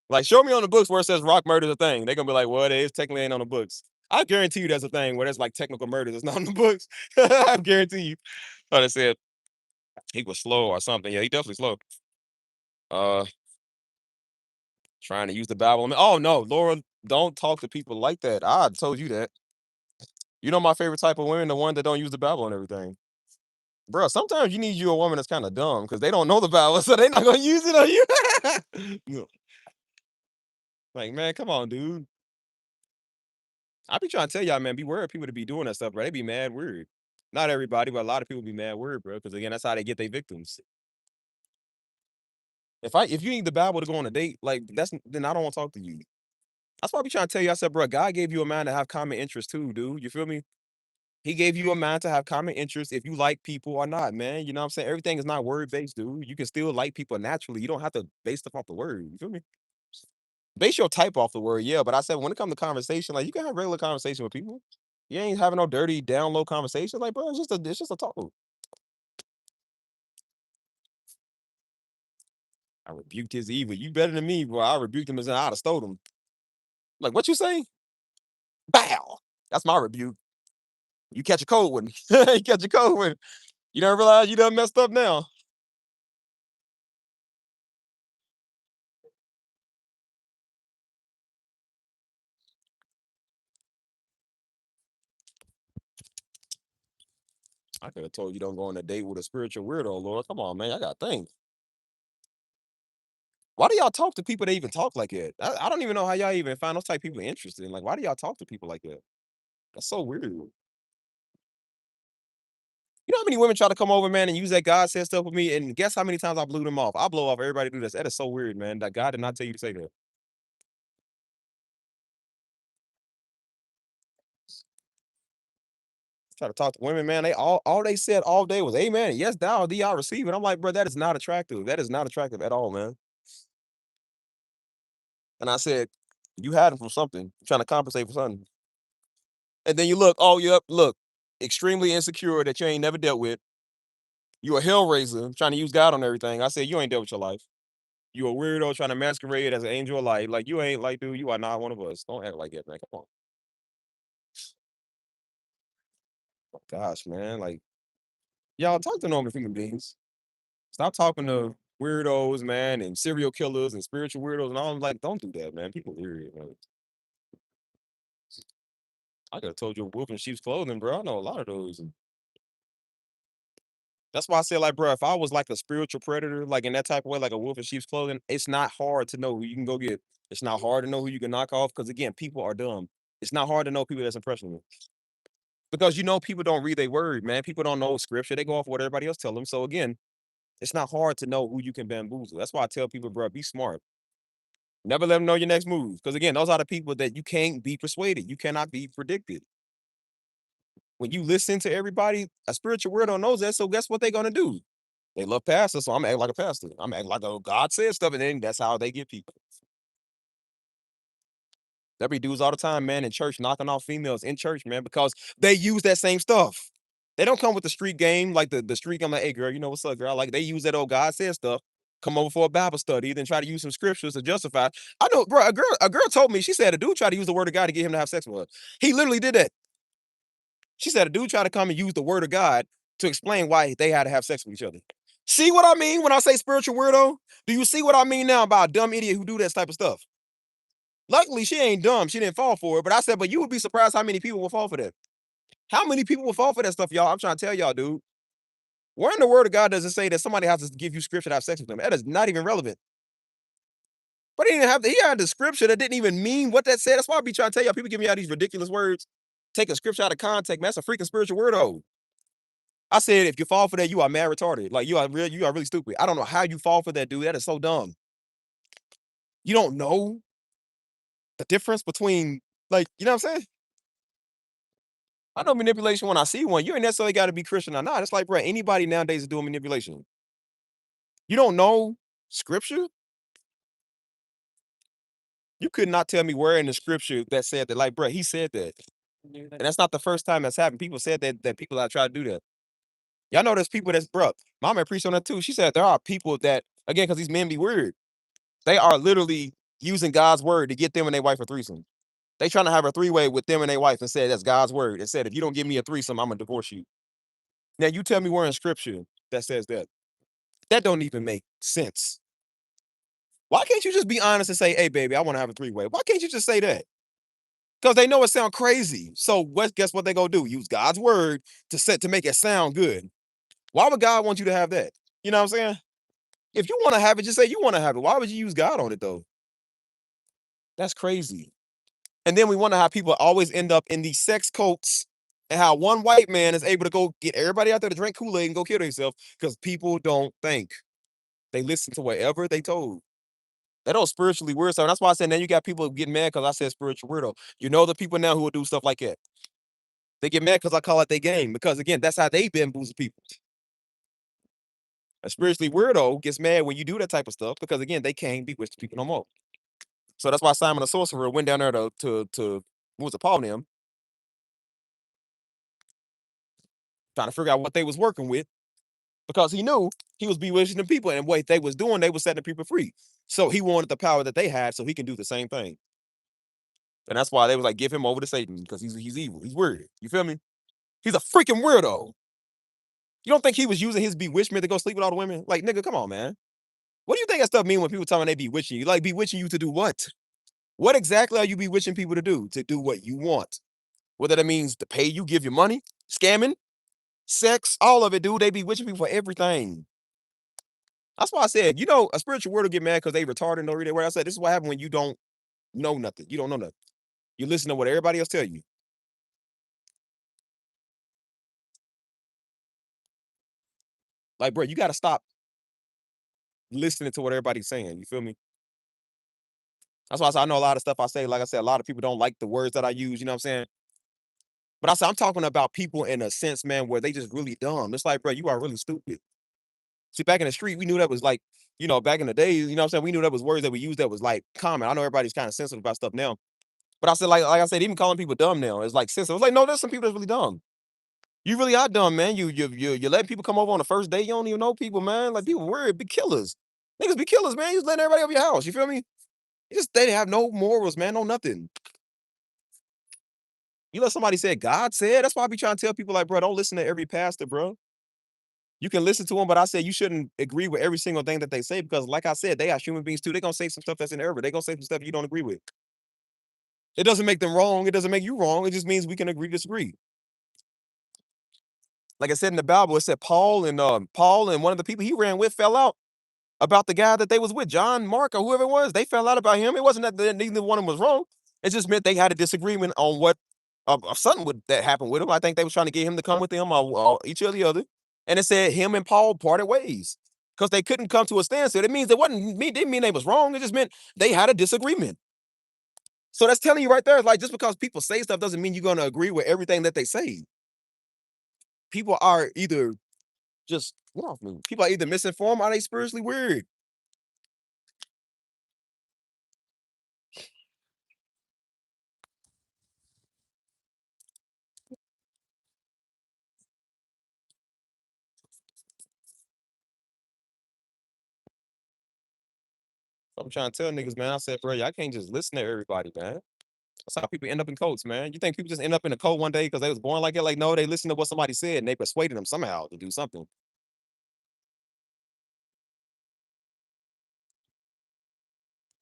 Like, show me on the books where it says rock murder is a thing. They're gonna be like, well, it is technically ain't on the books. I guarantee you there's a thing where there's like technical murders that's not on the books. I guarantee you. Oh, they said he was slow or something. Yeah, he definitely slow. Uh, trying to use the Bible. Oh no, Laura, don't talk to people like that. I told you that. You know my favorite type of women, the one that don't use the Bible and everything. Bro, sometimes you need you a woman that's kind of dumb because they don't know the Bible, so they're not gonna use it on you. No. Like, man, come on, dude. I be trying to tell y'all, man, beware of people to be doing that stuff, bro. They be mad weird. Not everybody, but a lot of people be mad weird, bro. Because again, that's how they get their victims. If you need the Bible to go on a date, like then I don't want to talk to you. That's why I be trying to tell you. I said, bro, God gave you a mind to have common interests too, dude. You feel me? He gave you a mind to have common interests if you like people or not, man. You know what I'm saying? Everything is not word based, dude. You can still like people naturally. You don't have to base stuff off the word. You feel me? Base your type off the word, yeah. But I said when it comes to conversation, like you can have regular conversation with people. You ain't having no dirty down low conversation. Like, bro, it's just a talk. I rebuked his evil. You better than me, bro. I rebuked him as I'd have stole him. Like, what you say? Bow. That's my rebuke. You catch a cold with me. You catch a cold with me. You don't realize you done messed up now. I could have told you don't go on a date with a spiritual weirdo, Lord. Come on, man. I got things. Why do y'all talk to people that even talk like that? I don't even know how y'all even find those type of people interesting. Like, why do y'all talk to people like that? That's so weird. You know how many women try to come over, man, and use that God said stuff with me, and guess how many times I blew them off? I blow off everybody do this. That is so weird, man. That God did not tell you to say that. Try to talk to women, man. They all they said all day was amen. Yes, thou thee I receive it. I'm like, bro, that is not attractive. That is not attractive at all, man. And I said, you had him from something. You're trying to compensate for something. And then you look, oh, yep, look, extremely insecure that you ain't never dealt with. You a hellraiser trying to use God on everything. I said, you ain't dealt with your life. You a weirdo trying to masquerade as an angel of light. Like you ain't like, dude, you are not one of us. Don't act like that, man. Come on. Gosh, man. Like, y'all talk to normal human beings. Stop talking to weirdos, man, and serial killers and spiritual weirdos and all. I'm like, don't do that, man. People weird, man. I could have told you a wolf in sheep's clothing, bro. I know a lot of those. That's why I said, like, bro, if I was like a spiritual predator, like in that type of way, like a wolf in sheep's clothing, it's not hard to know who you can go get. It's not hard to know who you can knock off because again, people are dumb. It's not hard to know people that's impressionable because you know people don't read their word, man. People don't know scripture. They go off what everybody else tell them. So again, it's not hard to know who you can bamboozle. That's why I tell people, bro, be smart. Never let them know your next move. Because again, those are the people that you can't be persuaded. You cannot be predicted. When you listen to everybody, a spiritual weirdo knows that. So guess what they're gonna do? They love pastors, so I'm acting like a pastor. I'm acting like a God said stuff, and then that's how they get people. There be dudes all the time, man, in church knocking off females in church, man, because they use that same stuff. They don't come with the street game, like the street game, like, hey girl, you know what's up, girl? Like they use that old God said stuff, come over for a Bible study, then try to use some scriptures to justify. I know, bro, a girl told me, she said a dude tried to use the word of God to get him to have sex with her. He literally did that. She said a dude tried to come and use the word of God to explain why they had to have sex with each other. See what I mean when I say spiritual weirdo? Do you see what I mean now about a dumb idiot who do that type of stuff? Luckily, she ain't dumb. She didn't fall for it. But I said, but you would be surprised how many people will fall for that. How many people will fall for that stuff, y'all? I'm trying to tell y'all, dude. Where in the word of God does it say that somebody has to give you scripture to have sex with them? That is not even relevant. But he had the scripture that didn't even mean what that said. That's why I be trying to tell y'all. People give me all these ridiculous words. Take a scripture out of context, man. That's a freaking spiritual weirdo. I said, if you fall for that, you are mad retarded. Like you are really stupid. I don't know how you fall for that, dude. That is so dumb. You don't know the difference between, like, you know what I'm saying? I know manipulation when I see one. You ain't necessarily got to be Christian or not. It's like, bro, anybody nowadays is doing manipulation. You don't know scripture? You could not tell me where in the scripture that said that, like, bro, he said that. And that's not the first time that's happened. People said that people that try to do that. Y'all know there's people that's, bro, mama preached on that too. She said there are people that, again, because these men be weird, they are literally using God's word to get them and their wife a threesome. They trying to have a three-way with them and their wife and said that's God's word. It said, if you don't give me a threesome, I'm gonna divorce you. Now you tell me where in scripture that says that. That don't even make sense. Why can't you just be honest and say, hey, baby, I want to have a three-way? Why can't you just say that? Because they know it sounds crazy. So guess what they gonna do? Use God's word to make it sound good. Why would God want you to have that? You know what I'm saying? If you want to have it, just say you want to have it. Why would you use God on it though? That's crazy. And then we wonder how people always end up in these sex cults and how one white man is able to go get everybody out there to drink Kool-Aid and go kill themselves because people don't think. They listen to whatever they told. That don't spiritually weird stuff. That's why I said now you got people getting mad because I said spiritual weirdo. You know the people now who will do stuff like that. They get mad because I call it their game. Because again, that's how they bamboozle people. A spiritually weirdo gets mad when you do that type of stuff because again, they can't bewitch the people no more. So that's why Simon the sorcerer went down there to what was it, Paul and them, trying to figure out what they was working with because he knew he was bewitching the people and what they was doing, they was setting the people free. So he wanted the power that they had so he can do the same thing. And that's why they was like, give him over to Satan because he's evil. He's weird. You feel me? He's a freaking weirdo. You don't think he was using his bewitchment to go sleep with all the women? Like, nigga, come on, man. What do you think that stuff mean when people tell me they bewitching you? Like, bewitching you to do what? What exactly are you bewitching people to do? To do what you want. Whether that means to pay you, give you money, scamming, sex, all of it, dude. They bewitching people for everything. That's why I said, you know, a spiritual word will get mad because they retarded and don't read their word. I said, this is what happens when you don't know nothing. You don't know nothing. You listen to what everybody else tell you. Like, bro, you gotta stop listening to what everybody's saying. You feel me? That's why I say I know a lot of stuff I say. Like I said, a lot of people don't like the words that I use. You know what I'm saying? But I say I'm talking about people in a sense, man, where they just really dumb. It's like, bro, you are really stupid. See, back in the street, we knew that was like, back in the days, you know what I'm saying? We knew that was words that we used that was like common. I know everybody's kind of sensitive about stuff now. But I said, like I said, even calling people dumb now is like sensitive. It's like, no, there's some people that's really dumb. You really are dumb, man. You letting people come over on the first day. You don't even know people, man. Like people weird, be killers. Niggas be killers, man. You just letting everybody over your house. You feel me? You just they have no morals, man. No nothing. You let somebody say God said. That's why I be trying to tell people like, bro, don't listen to every pastor, bro. You can listen to them, but I said you shouldn't agree with every single thing that they say because, like I said, they are human beings too. They're gonna say some stuff that's in error. They're gonna say some stuff you don't agree with. It doesn't make them wrong. It doesn't make you wrong. It just means we can agree to disagree. Like I said in the Bible, it said Paul and one of the people he ran with fell out about the guy that they was with, John, Mark, or whoever it was. They fell out about him. It wasn't that neither one of them was wrong. It just meant they had a disagreement on what something would that happened with him. I think they was trying to get him to come with them or each or the other. And it said him and Paul parted ways because they couldn't come to a standstill. It means it wasn't me. Didn't mean they was wrong. It just meant they had a disagreement. So that's telling you right there, like just because people say stuff doesn't mean you're gonna agree with everything that they say. People are either just get off me. People are either misinformed or they spiritually weird. I'm trying to tell niggas, man. I said, bro, y'all can't just listen to everybody, man. That's how people end up in cults, man. You think people just end up in a cult one day because they was born like it? Like, no, they listened to what somebody said and they persuaded them somehow to do something.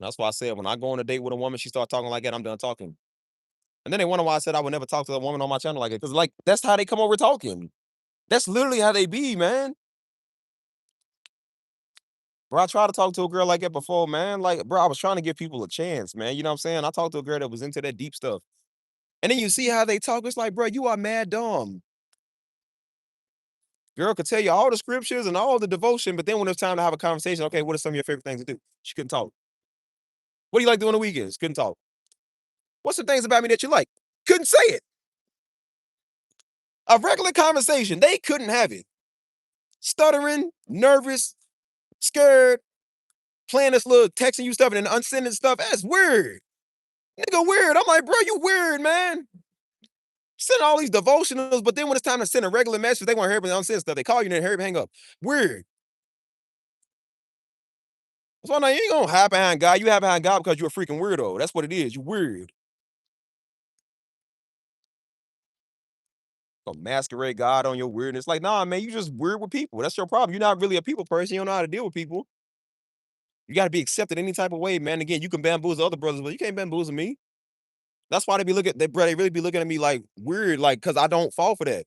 That's why I said when I go on a date with a woman, she start talking like that, I'm done talking. And then they wonder why I said I would never talk to a woman on my channel like it. Cause like that's how they come over talking. That's literally how they be, man. Bro, I tried to talk to a girl like that before, man. Like, bro, I was trying to give people a chance, man. You know what I'm saying? I talked to a girl that was into that deep stuff. And then you see how they talk. It's like, bro, you are mad dumb. Girl could tell you all the scriptures and all the devotion, but then when it's time to have a conversation, okay, what are some of your favorite things to do? She couldn't talk. What do you like doing on the weekends? Couldn't talk. What's the things about me that you like? Couldn't say it. A regular conversation, they couldn't have it. Stuttering, nervous, scared, playing this little texting you stuff and then unsending stuff. That's weird. Nigga, weird. I'm like, bro, you weird, man. Send all these devotionals, but then when it's time to send a regular message, they want to hear me unsend stuff. They call you and then hurry hang up. Weird. That's why you ain't gonna hide behind God. You hide behind God because you're a freaking weirdo. That's what it is. You weird. Gonna masquerade God on your weirdness. Like, nah, man, you just weird with people. That's your problem. You're not really a people person. You don't know how to deal with people. You gotta be accepted any type of way, man. Again, you can bamboozle other brothers, but you can't bamboozle me. That's why they be looking, they really be looking at me like weird, like, cause I don't fall for that.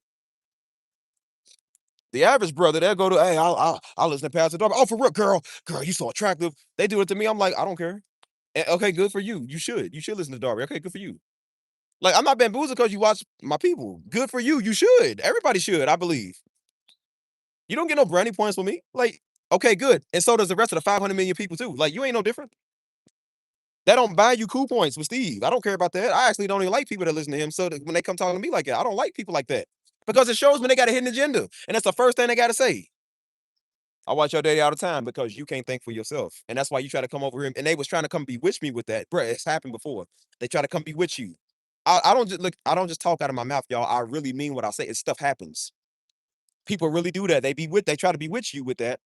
The average brother, they'll go to, hey, I'll listen to Pastor Darby. Oh, for real, girl, you so attractive. They do it to me. I'm like, I don't care. Okay, good for you. You should. You should listen to Darby. Okay, good for you. Like, I'm not bamboozled because you watch my people. Good for you. You should. Everybody should, I believe. You don't get no brownie points with me. Like, okay, good. And so does the rest of the 500 million people too. Like, you ain't no different. That don't buy you cool points with Steve. I don't care about that. I actually don't even like people that listen to him. So that when they come talking to me like that, I don't like people like that because it shows me they got a hidden agenda, and that's the first thing they got to say. I watch your daddy all the time because you can't think for yourself, and that's why you try to come over here. And they was trying to come bewitch me with that, bro. It's happened before. They try to come bewitch you. I don't just look. I don't just talk out of my mouth, y'all. I really mean what I say. It stuff happens. People really do that. They be with. They try to bewitch you with that,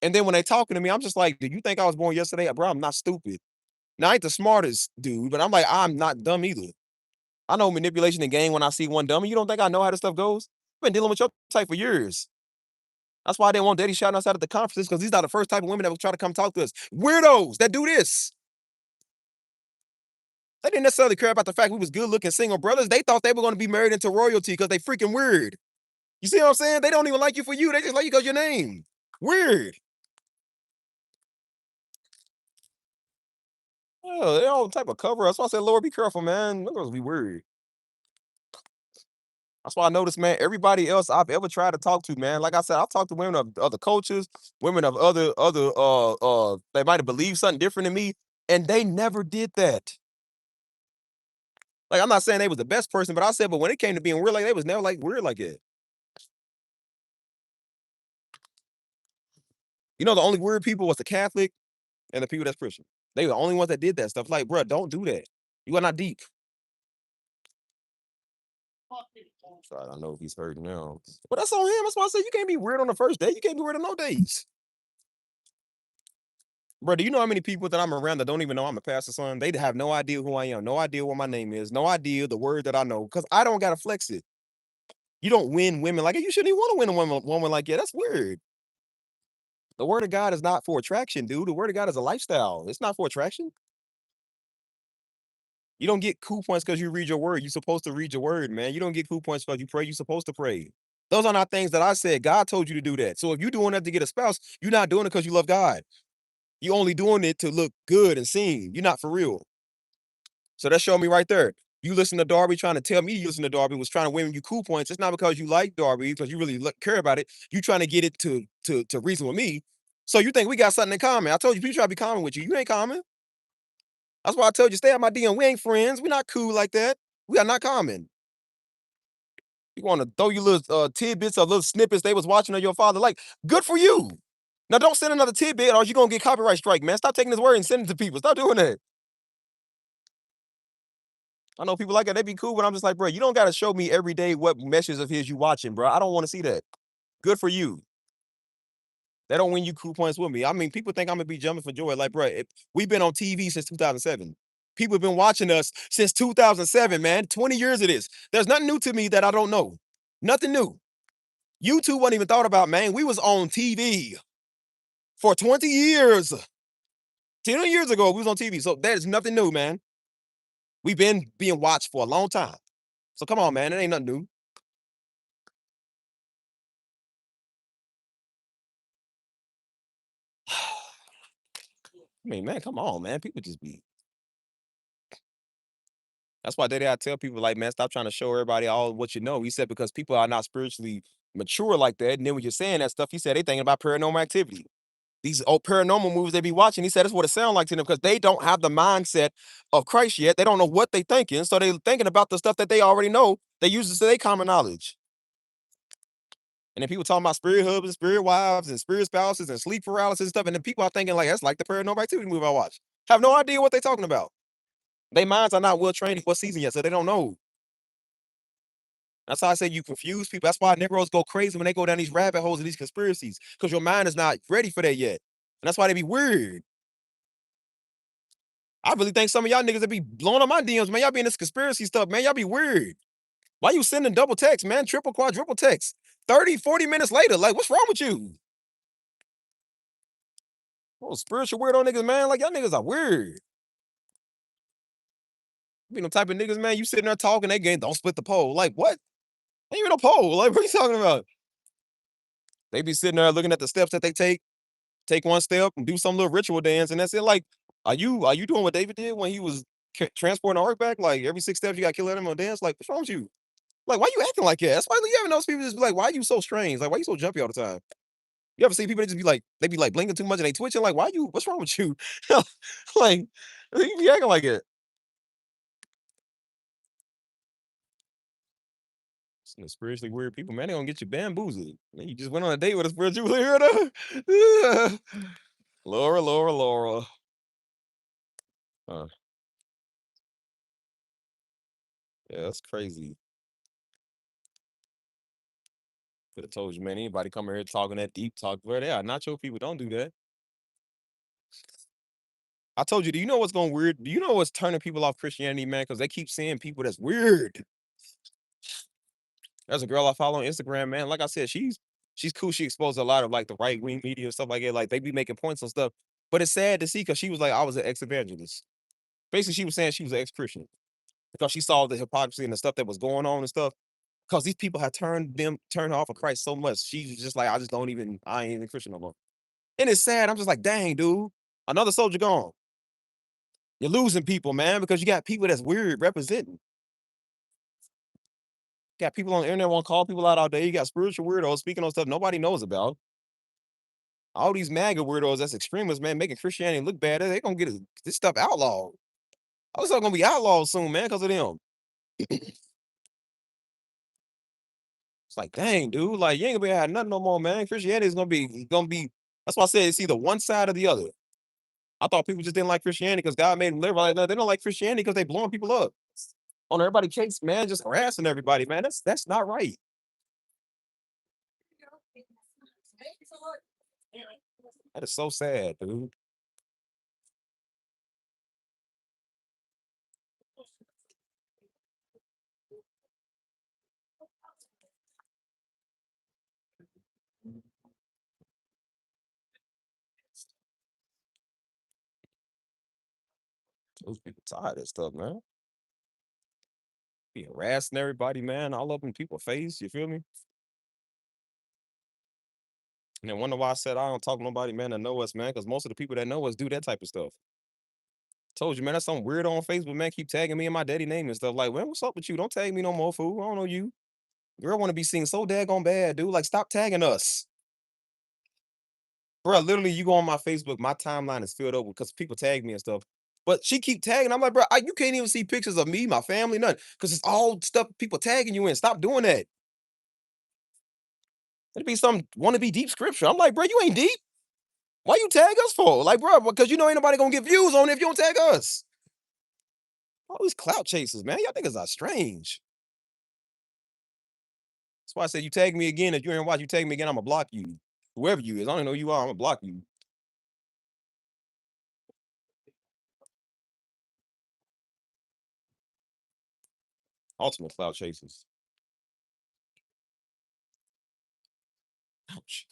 and then when they talking to me, I'm just like, "Do you think I was born yesterday, bro? I'm not stupid. Now I ain't the smartest dude, but I'm like, I'm not dumb either. I know manipulation and game when I see one dummy. You don't think I know how this stuff goes? I've been dealing with your type for years. That's why I didn't want Daddy shouting us out at the conferences because these are the first type of women that will try to come talk to us. Weirdos that do this. They didn't necessarily care about the fact we was good looking single brothers. They thought they were going to be married into royalty because they freaking weird. You see what I'm saying? They don't even like you for you. They just like you because your name. Weird. Oh, they're all type of cover. That's why I said, Lord, be careful, man. Those be weird. That's why I noticed, man, everybody else I've ever tried to talk to, man. Like I said, I've talked to women of other cultures, women of other they might have believed something different than me, and they never did that. Like I'm not saying they was the best person, but I said, but when it came to being weird, like they was never like weird like it. You know, the only weird people was the Catholic and the people that's Christian. They were the only ones that did that stuff. Like, bro, don't do that. You are not deep. Sorry, I know he's hurting now. But that's on him. That's why I said you can't be weird on the first day. You can't be weird on no days. Bro, do you know how many people that I'm around that don't even know I'm a pastor's son? They have no idea who I am, no idea what my name is, no idea the word that I know, because I don't gotta flex it. You don't win women like you shouldn't even want to win a woman like that. That's weird. The word of God is not for attraction, dude. The word of God is a lifestyle. It's not for attraction. You don't get cool points because you read your word. You're supposed to read your word, man. You don't get cool points because you pray. You're supposed to pray. Those are not things that I said. God told you to do that. So if you're doing that to get a spouse, you're not doing it because you love God. You're only doing it to look good and seen. You're not for real. So that showed me right there. You listen to Darby trying to tell me you listen to Darby was trying to win you cool points. It's not because you like Darby, because you really care about it. You trying to get it to reason with me. So you think we got something in common. I told you, people try to be common with you. You ain't common. That's why I told you, stay out my DM. We ain't friends. We not cool like that. We are not common. You want to throw you little tidbits or little snippets they was watching of your father. Like, good for you. Now don't send another tidbit or you're gonna get copyright strike, man. Stop taking his word and sending it to people. Stop doing that. I know people like that. They be cool, but I'm just like, bro, you don't gotta show me every day what meshes of his you watching, bro. I don't want to see that. Good for you. They don't win you cool points with me. I mean, people think I'm gonna be jumping for joy. Like, bro, we've been on TV since 2007. People have been watching us since 2007, man. 20 years of this. There's nothing new to me that I don't know. Nothing new. YouTube wasn't even thought about, man. We was on TV for 20 years. 10 years ago, we was on TV. So that is nothing new, man. We've been being watched for a long time. So come on, man. It ain't nothing new. I mean, man, come on, man. People just be. That's why I tell people, like, man, stop trying to show everybody all what you know. He said, because people are not spiritually mature like that. And then when you're saying that stuff, he said they thinking about paranormal activity. These old paranormal movies they be watching, he said that's what it sounds like to them because they don't have the mindset of Christ yet. They don't know what they thinking. So they thinking about the stuff that they already know. They use it to their common knowledge. And then people talking about spirit husbands, spirit wives, and spirit spouses and sleep paralysis and stuff. And then people are thinking like that's like the paranormal activity movie I watch. Have no idea what they talking about. Their minds are not well trained for season yet, so they don't know. That's how I say you confuse people. That's why Negroes go crazy when they go down these rabbit holes and these conspiracies, because your mind is not ready for that yet. And that's why they be weird. I really think some of y'all niggas that be blowing up my DMs, man. Y'all be in this conspiracy stuff, man. Y'all be weird. Why you sending double text, man? Triple, quadruple text. 30, 40 minutes later. Like, what's wrong with you? Oh, spiritual weirdo niggas, man. Like, y'all niggas are weird. You be them type of niggas, man. You sitting there talking, they game, don't split the pole. Like, what? Ain't even a pole. Like, what are you talking about? They be sitting there looking at the steps that they take one step and do some little ritual dance, and that's it. Like, are you doing what David did when he was transporting the ark back? Like every 6 steps, you got to kill him on dance. Like, what's wrong with you? Like, why you acting like that? That's why you ever those people just be like, why are you so strange? Like, why you so jumpy all the time? You ever see people that just be like, they be like blinking too much and they twitching? Like, why you? What's wrong with you? Like, you be acting like it. Some spiritually weird people, man, they gonna get you bamboozled. Man, you just went on a date with a spiritual weirdo. Laura, Laura, Laura. Uh, yeah, that's crazy. Could have told you, man. Anybody come here talking that deep talk, where they are not your people. Don't do that. I told you. Do you know what's going weird? Do you know what's turning people off Christianity, man? Because they keep seeing people that's weird. There's a girl I follow on Instagram, man. Like I said, she's cool. She exposed a lot of like the right wing media and stuff like that. Like they be making points on stuff. But it's sad to see because she was like, I was an ex evangelist. Basically, she was saying she was an ex Christian because she saw the hypocrisy and the stuff that was going on and stuff. Because these people had turned her off of Christ so much. She was just like, I ain't even Christian no more. And it's sad. I'm just like, dang, dude, another soldier gone. You're losing people, man, because you got people that's weird representing. Got people on the internet want to call people out all day. You got spiritual weirdos speaking on stuff nobody knows about. All these MAGA weirdos that's extremists, man, making Christianity look bad. They gonna get this stuff outlawed. All this stuff gonna be outlawed soon, man, because of them. It's like, dang, dude, like you ain't gonna be having nothing no more, man. Christianity is gonna be. That's why I said it's either one side or the other. I thought people just didn't like Christianity because God made them liberal. Like, no, they don't like Christianity because they blowing people up on everybody case, man, just harassing everybody, man. That's not right. That is so sad, dude. Those people tired of that stuff, man. Be harassing everybody, man, all up in people's face. You feel me? And then wonder why I said I don't talk to nobody, man, that know us, man, because most of the people that know us do that type of stuff. Told you, man, that's some weirdo on Facebook, man. Keep tagging me and my daddy name and stuff. Like, man, what's up with you? Don't tag me no more, fool. I don't know you. Girl want to be seen so daggone bad, dude. Like, stop tagging us. Bro, literally, you go on my Facebook, my timeline is filled up because people tag me and stuff. But she keep tagging. I'm like, bro, you can't even see pictures of me, my family, nothing. Because it's all stuff people tagging you in. Stop doing that. It'd be some wanna be deep scripture. I'm like, bro, you ain't deep. Why you tag us for? Like, bro, because you know ain't nobody gonna get views on it if you don't tag us. All these clout chasers, man. Y'all niggas are strange. That's why I said you tag me again. If you ain't watch, you tag me again, I'ma block you. Whoever you is. I don't know who you are, I'm gonna block you. Ultimate clout chasers. Ouch.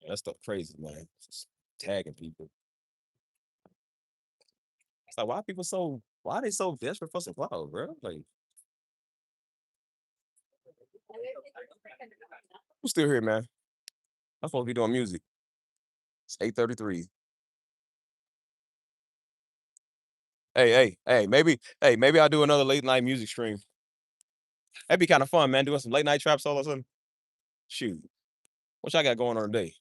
That stuff crazy, man. Just tagging people. It's like why are they so desperate for some clout, bro? Like, who's still here, man? I'm supposed to be doing music. It's 8:33. Maybe I'll do another late night music stream. That'd be kind of fun, man. Doing some late night trap solo or something. Shoot. What y'all got going on today?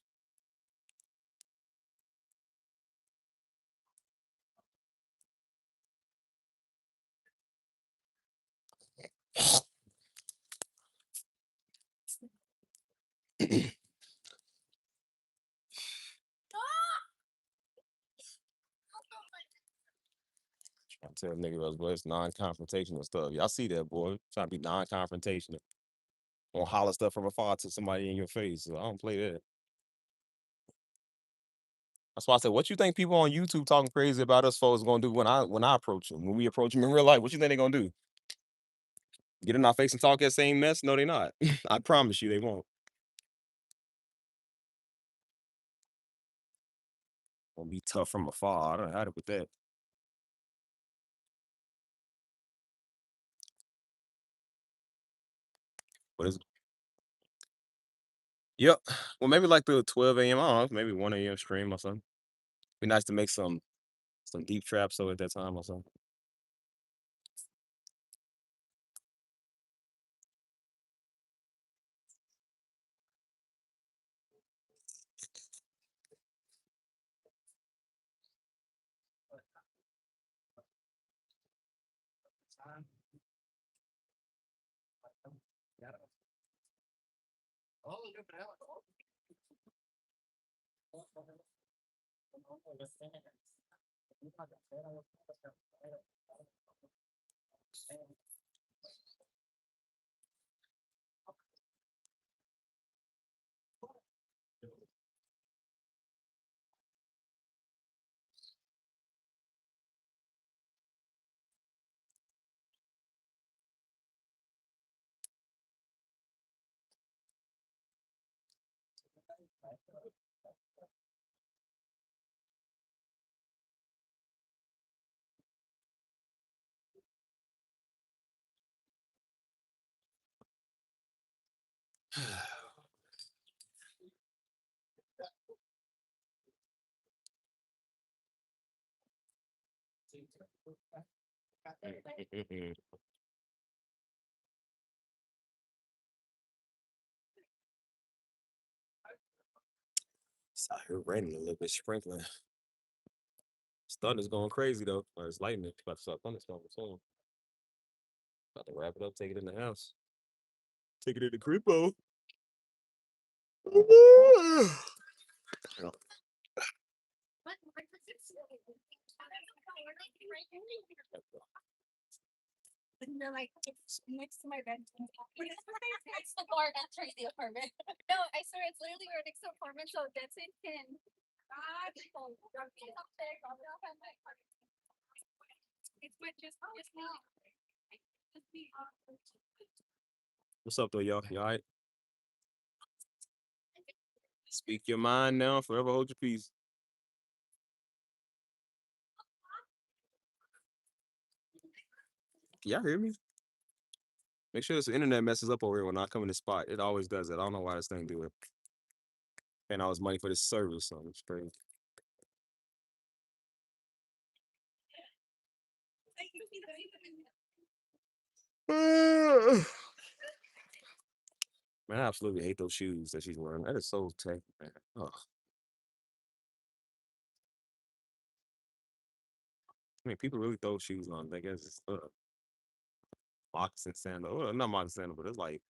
I tell niggas, boy, it's non-confrontational stuff. Y'all see that, boy? Trying to be non-confrontational. Or holler stuff from afar to somebody in your face. So I don't play that. That's why I said, what you think people on YouTube talking crazy about us folks gonna do when I approach them? When we approach them in real life, what you think they gonna do? Get in our face and talk that same mess? No, they not. I promise you, they won't. Gonna be tough from afar. I don't know how to put that. But it's yep. Well, maybe like the 12 a.m. I don't know, maybe 1 a.m. stream or something. Be nice to make some deep traps so at that time or something. It's out here raining a little bit, sprinkling. Thunder's going crazy though. Or it's lightning. About to start thunderstorming soon. About to wrap it up, take it in the house. Take it in the cribbo. No, like it's next to my bed. It's the bar entering the apartment. No, I swear it's literally right next to the apartment, so that's it can. It's what just now. Just me. What's up though, y'all? You alright? Speak your mind now, forever hold your peace. Can y'all hear me? Make sure this internet messes up over here when I come in the spot. It always does it. I don't know why this thing do it. And all this money for this service, so it's crazy. Man, I absolutely hate those shoes that she's wearing. That is so tacky, man. Ugh. I mean, people really throw shoes on. I guess it's moccasin sandal. Well, not moccasin sandal, but it's like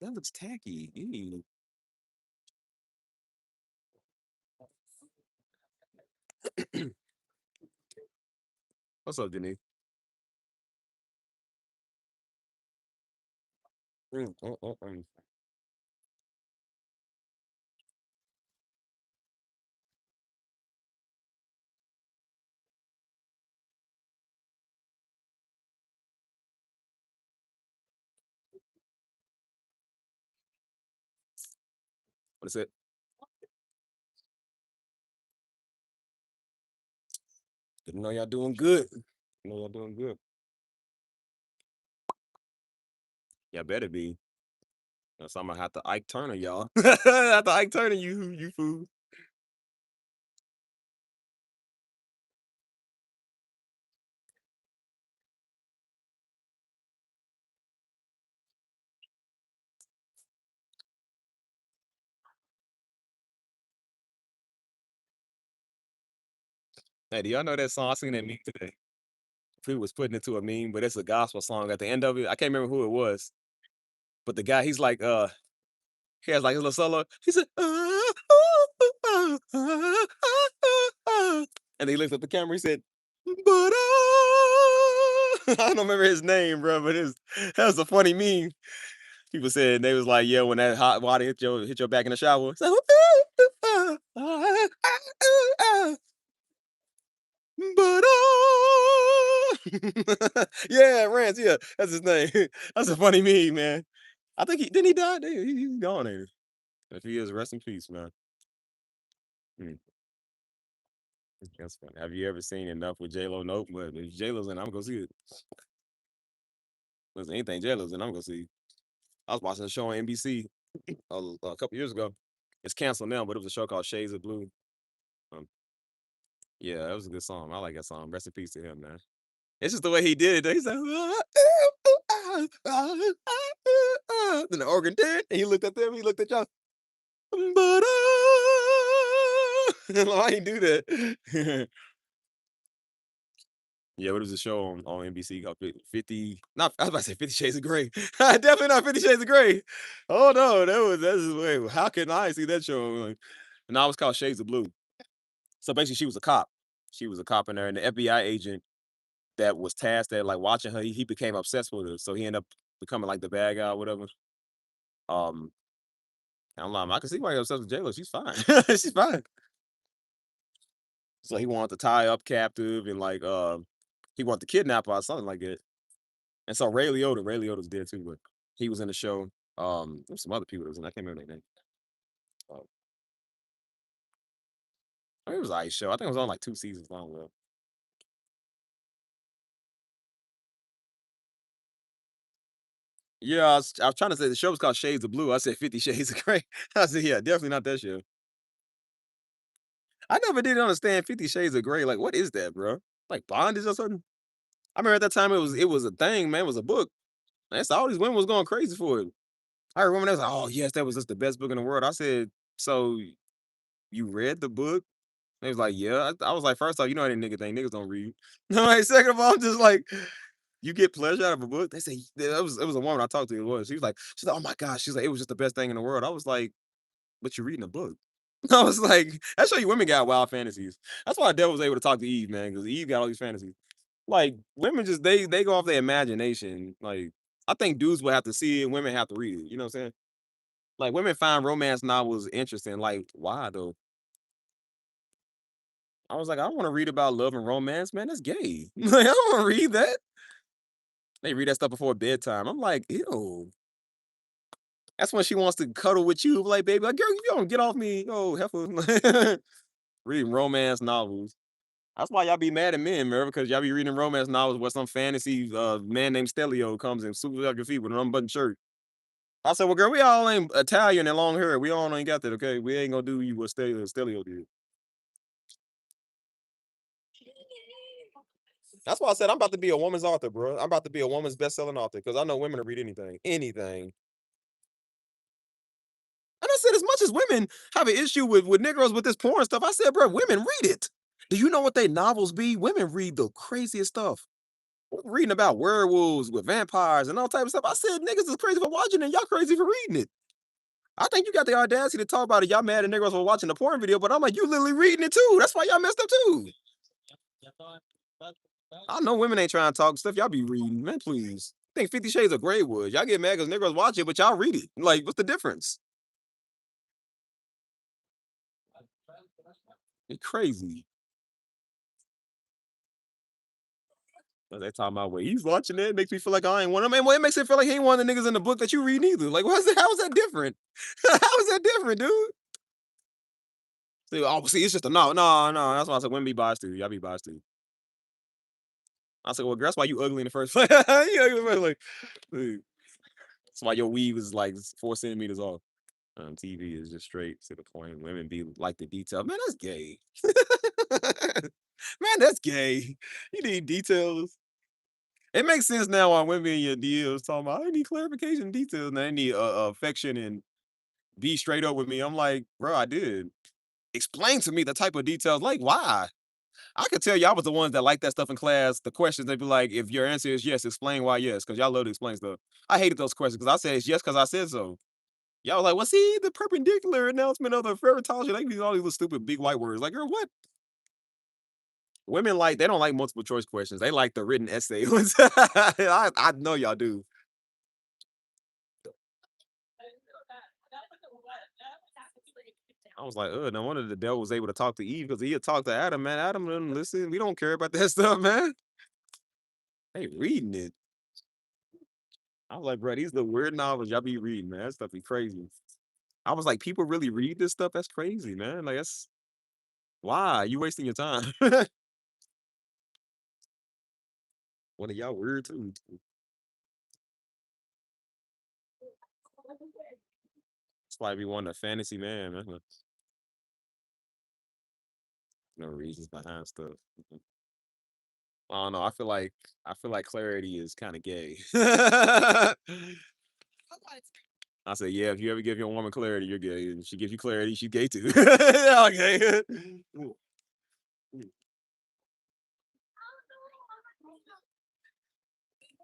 that looks tacky. Ew. What's up, Denise? Mm, mm, mm, mm. What is it? Didn't know y'all doing good. You know y'all doing good. Y'all better be. So I'm gonna have to Ike Turner, y'all. Have to Ike Turner, you fool. Hey, do y'all know that song? I seen that meme today. People was putting it to a meme, but it's a gospel song at the end of it. I can't remember who it was, but the guy, he's like, he has like his little solo. He said, and he looked at the camera. He said, but I don't remember his name, bro, but that was a funny meme. People said they was like, yeah, when that hot water hit your back in the shower. So, but yeah, Rance, yeah, that's his name. That's a funny meme, man. I think he died. He's gone, ain't he? If he is, rest in peace, man. Hmm, that's funny. Have you ever seen Enough with J Lo? Nope. But if J Lo's in, I'm gonna go see it. Listen, anything J Lo's in, I'm gonna see. I was watching a show on NBC a couple years ago. It's canceled now, but it was a show called Shades of Blue. Um, yeah, that was a good song. I like that song. Rest in peace to him, man. It's just the way he did it. He's like, then the organ did, and he looked at them. He looked at y'all. But why he do that? Yeah, what was the show on NBC called 50? Not I was about to say 50 Shades of Grey. Definitely not 50 Shades of Grey. Oh no, that's wait, how can I see that show? Like, no, it was called Shades of Blue. So basically she was a cop. She was a cop in there, and the FBI agent that was tasked at like watching her, he became obsessed with her. So he ended up becoming like the bad guy or whatever. Um, I'm like, I can see why you're obsessed with J-Lo. She's fine. She's fine. So he wanted to tie up captive and like he wanted to kidnap her or something like that. And so Ray Liotta's dead too, but he was in the show. There's some other people that was in. I can't remember their name. Uh, I mean, it was an ice show. I think it was on like 2 seasons long though. Yeah, I was trying to say the show was called Shades of Blue. I said 50 Shades of Grey. I said, yeah, definitely not that show. I never did understand 50 Shades of Grey. Like, what is that, bro? like bondage or something. I remember at that time it was a thing, man. It was a book. That's all these women was going crazy for it. I remember they was like, "Oh yes, that was just the best book in the world." I said, "So you read the book?" They was like, "Yeah." I was like, first off, you know how that nigga think niggas don't read. No, like second of all, I'm just like, you get pleasure out of a book. They say it was a woman I talked to. It was. She's like, "Oh my gosh." She's like, "It was just the best thing in the world." I was like, "But you're reading a book." I was like, "That's how you women got wild fantasies." That's why the devil was able to talk to Eve, man, because Eve got all these fantasies. Like women just they go off their imagination. Like I think dudes will have to see it, women have to read it. You know what I'm saying? Like women find romance novels interesting. Like why though? I was like, I want to read about love and romance, man. That's gay. Like I don't want to read that. They read that stuff before bedtime. I'm like, ew. That's when she wants to cuddle with you. Like, baby, like, girl, you don't get off me. Oh, heifer. Reading romance novels. That's why y'all be mad at men, man, because y'all be reading romance novels where some fantasy man named Stelio comes and swoops up your feet with an unbuttoned shirt. I said, well, girl, we all ain't Italian and long hair. We all ain't got that, okay? We ain't gonna do you what Stelio did. That's why I said I'm about to be a woman's author, bro. I'm about to be a woman's best-selling author because I know women to read anything. Anything. And I said, as much as women have an issue with Negroes with this porn stuff, I said, bro, women read it. Do you know what they novels be? Women read the craziest stuff. We're reading about werewolves with vampires and all type of stuff. I said, niggas is crazy for watching it. Y'all crazy for reading it. I think you got the audacity to talk about it. Y'all mad at Negroes for watching the porn video, but I'm like, you literally reading it too. That's why y'all messed up too. I know women ain't trying to talk stuff. Y'all be reading, man. Please. I think 50 Shades of Grey would. Y'all get mad because Negroes watch it, but y'all read it. Like, what's the difference? It's crazy. But they talking about, well, he's watching it. Makes me feel like I ain't one of them. Well, it makes it feel like he ain't one of the niggas in the book that you read either. Like, what's that? How is that different? How is that different, dude? See, oh, see, it's just a no. That's why I said women be biased too. Y'all be biased too. I said, well, girl, that's why you ugly in the first place. You ugly in the first place. Dude, that's why your weave is like 4 centimeters off. TV is just straight to the point. Women be like the detail. Man, that's gay. Man, that's gay. You need details. It makes sense now why women in your DMs talking about, I need clarification details. And they need affection and be straight up with me. I'm like, bro, I did. Explain to me the type of details. Like, why? I could tell y'all was the ones that like that stuff in class. The questions, they'd be like, if your answer is yes, explain why yes. Because y'all love to explain stuff. I hated those questions because I said it's yes because I said so. Y'all was like, well, see, the perpendicular announcement of the ferritology, like these all these little stupid big white words. Like, girl, what? Women like, they don't like multiple choice questions. They like the written essay ones. I know y'all do. I was like, no wonder the devil was able to talk to Eve because he had talked to Adam, man. Adam didn't listen. We don't care about that stuff, man. They reading it. I was like, bro, these the weird novels y'all be reading, man. That stuff be crazy. I was like, people really read this stuff? That's crazy, man. Like, that's why you wasting your time. One of y'all weird too. That's why I be wanting a fantasy man, man. No reasons behind stuff. I don't know. I feel like clarity is kind of gay. I said, yeah, if you ever give your woman clarity, you're gay. And she gives you clarity, she's gay too. Okay.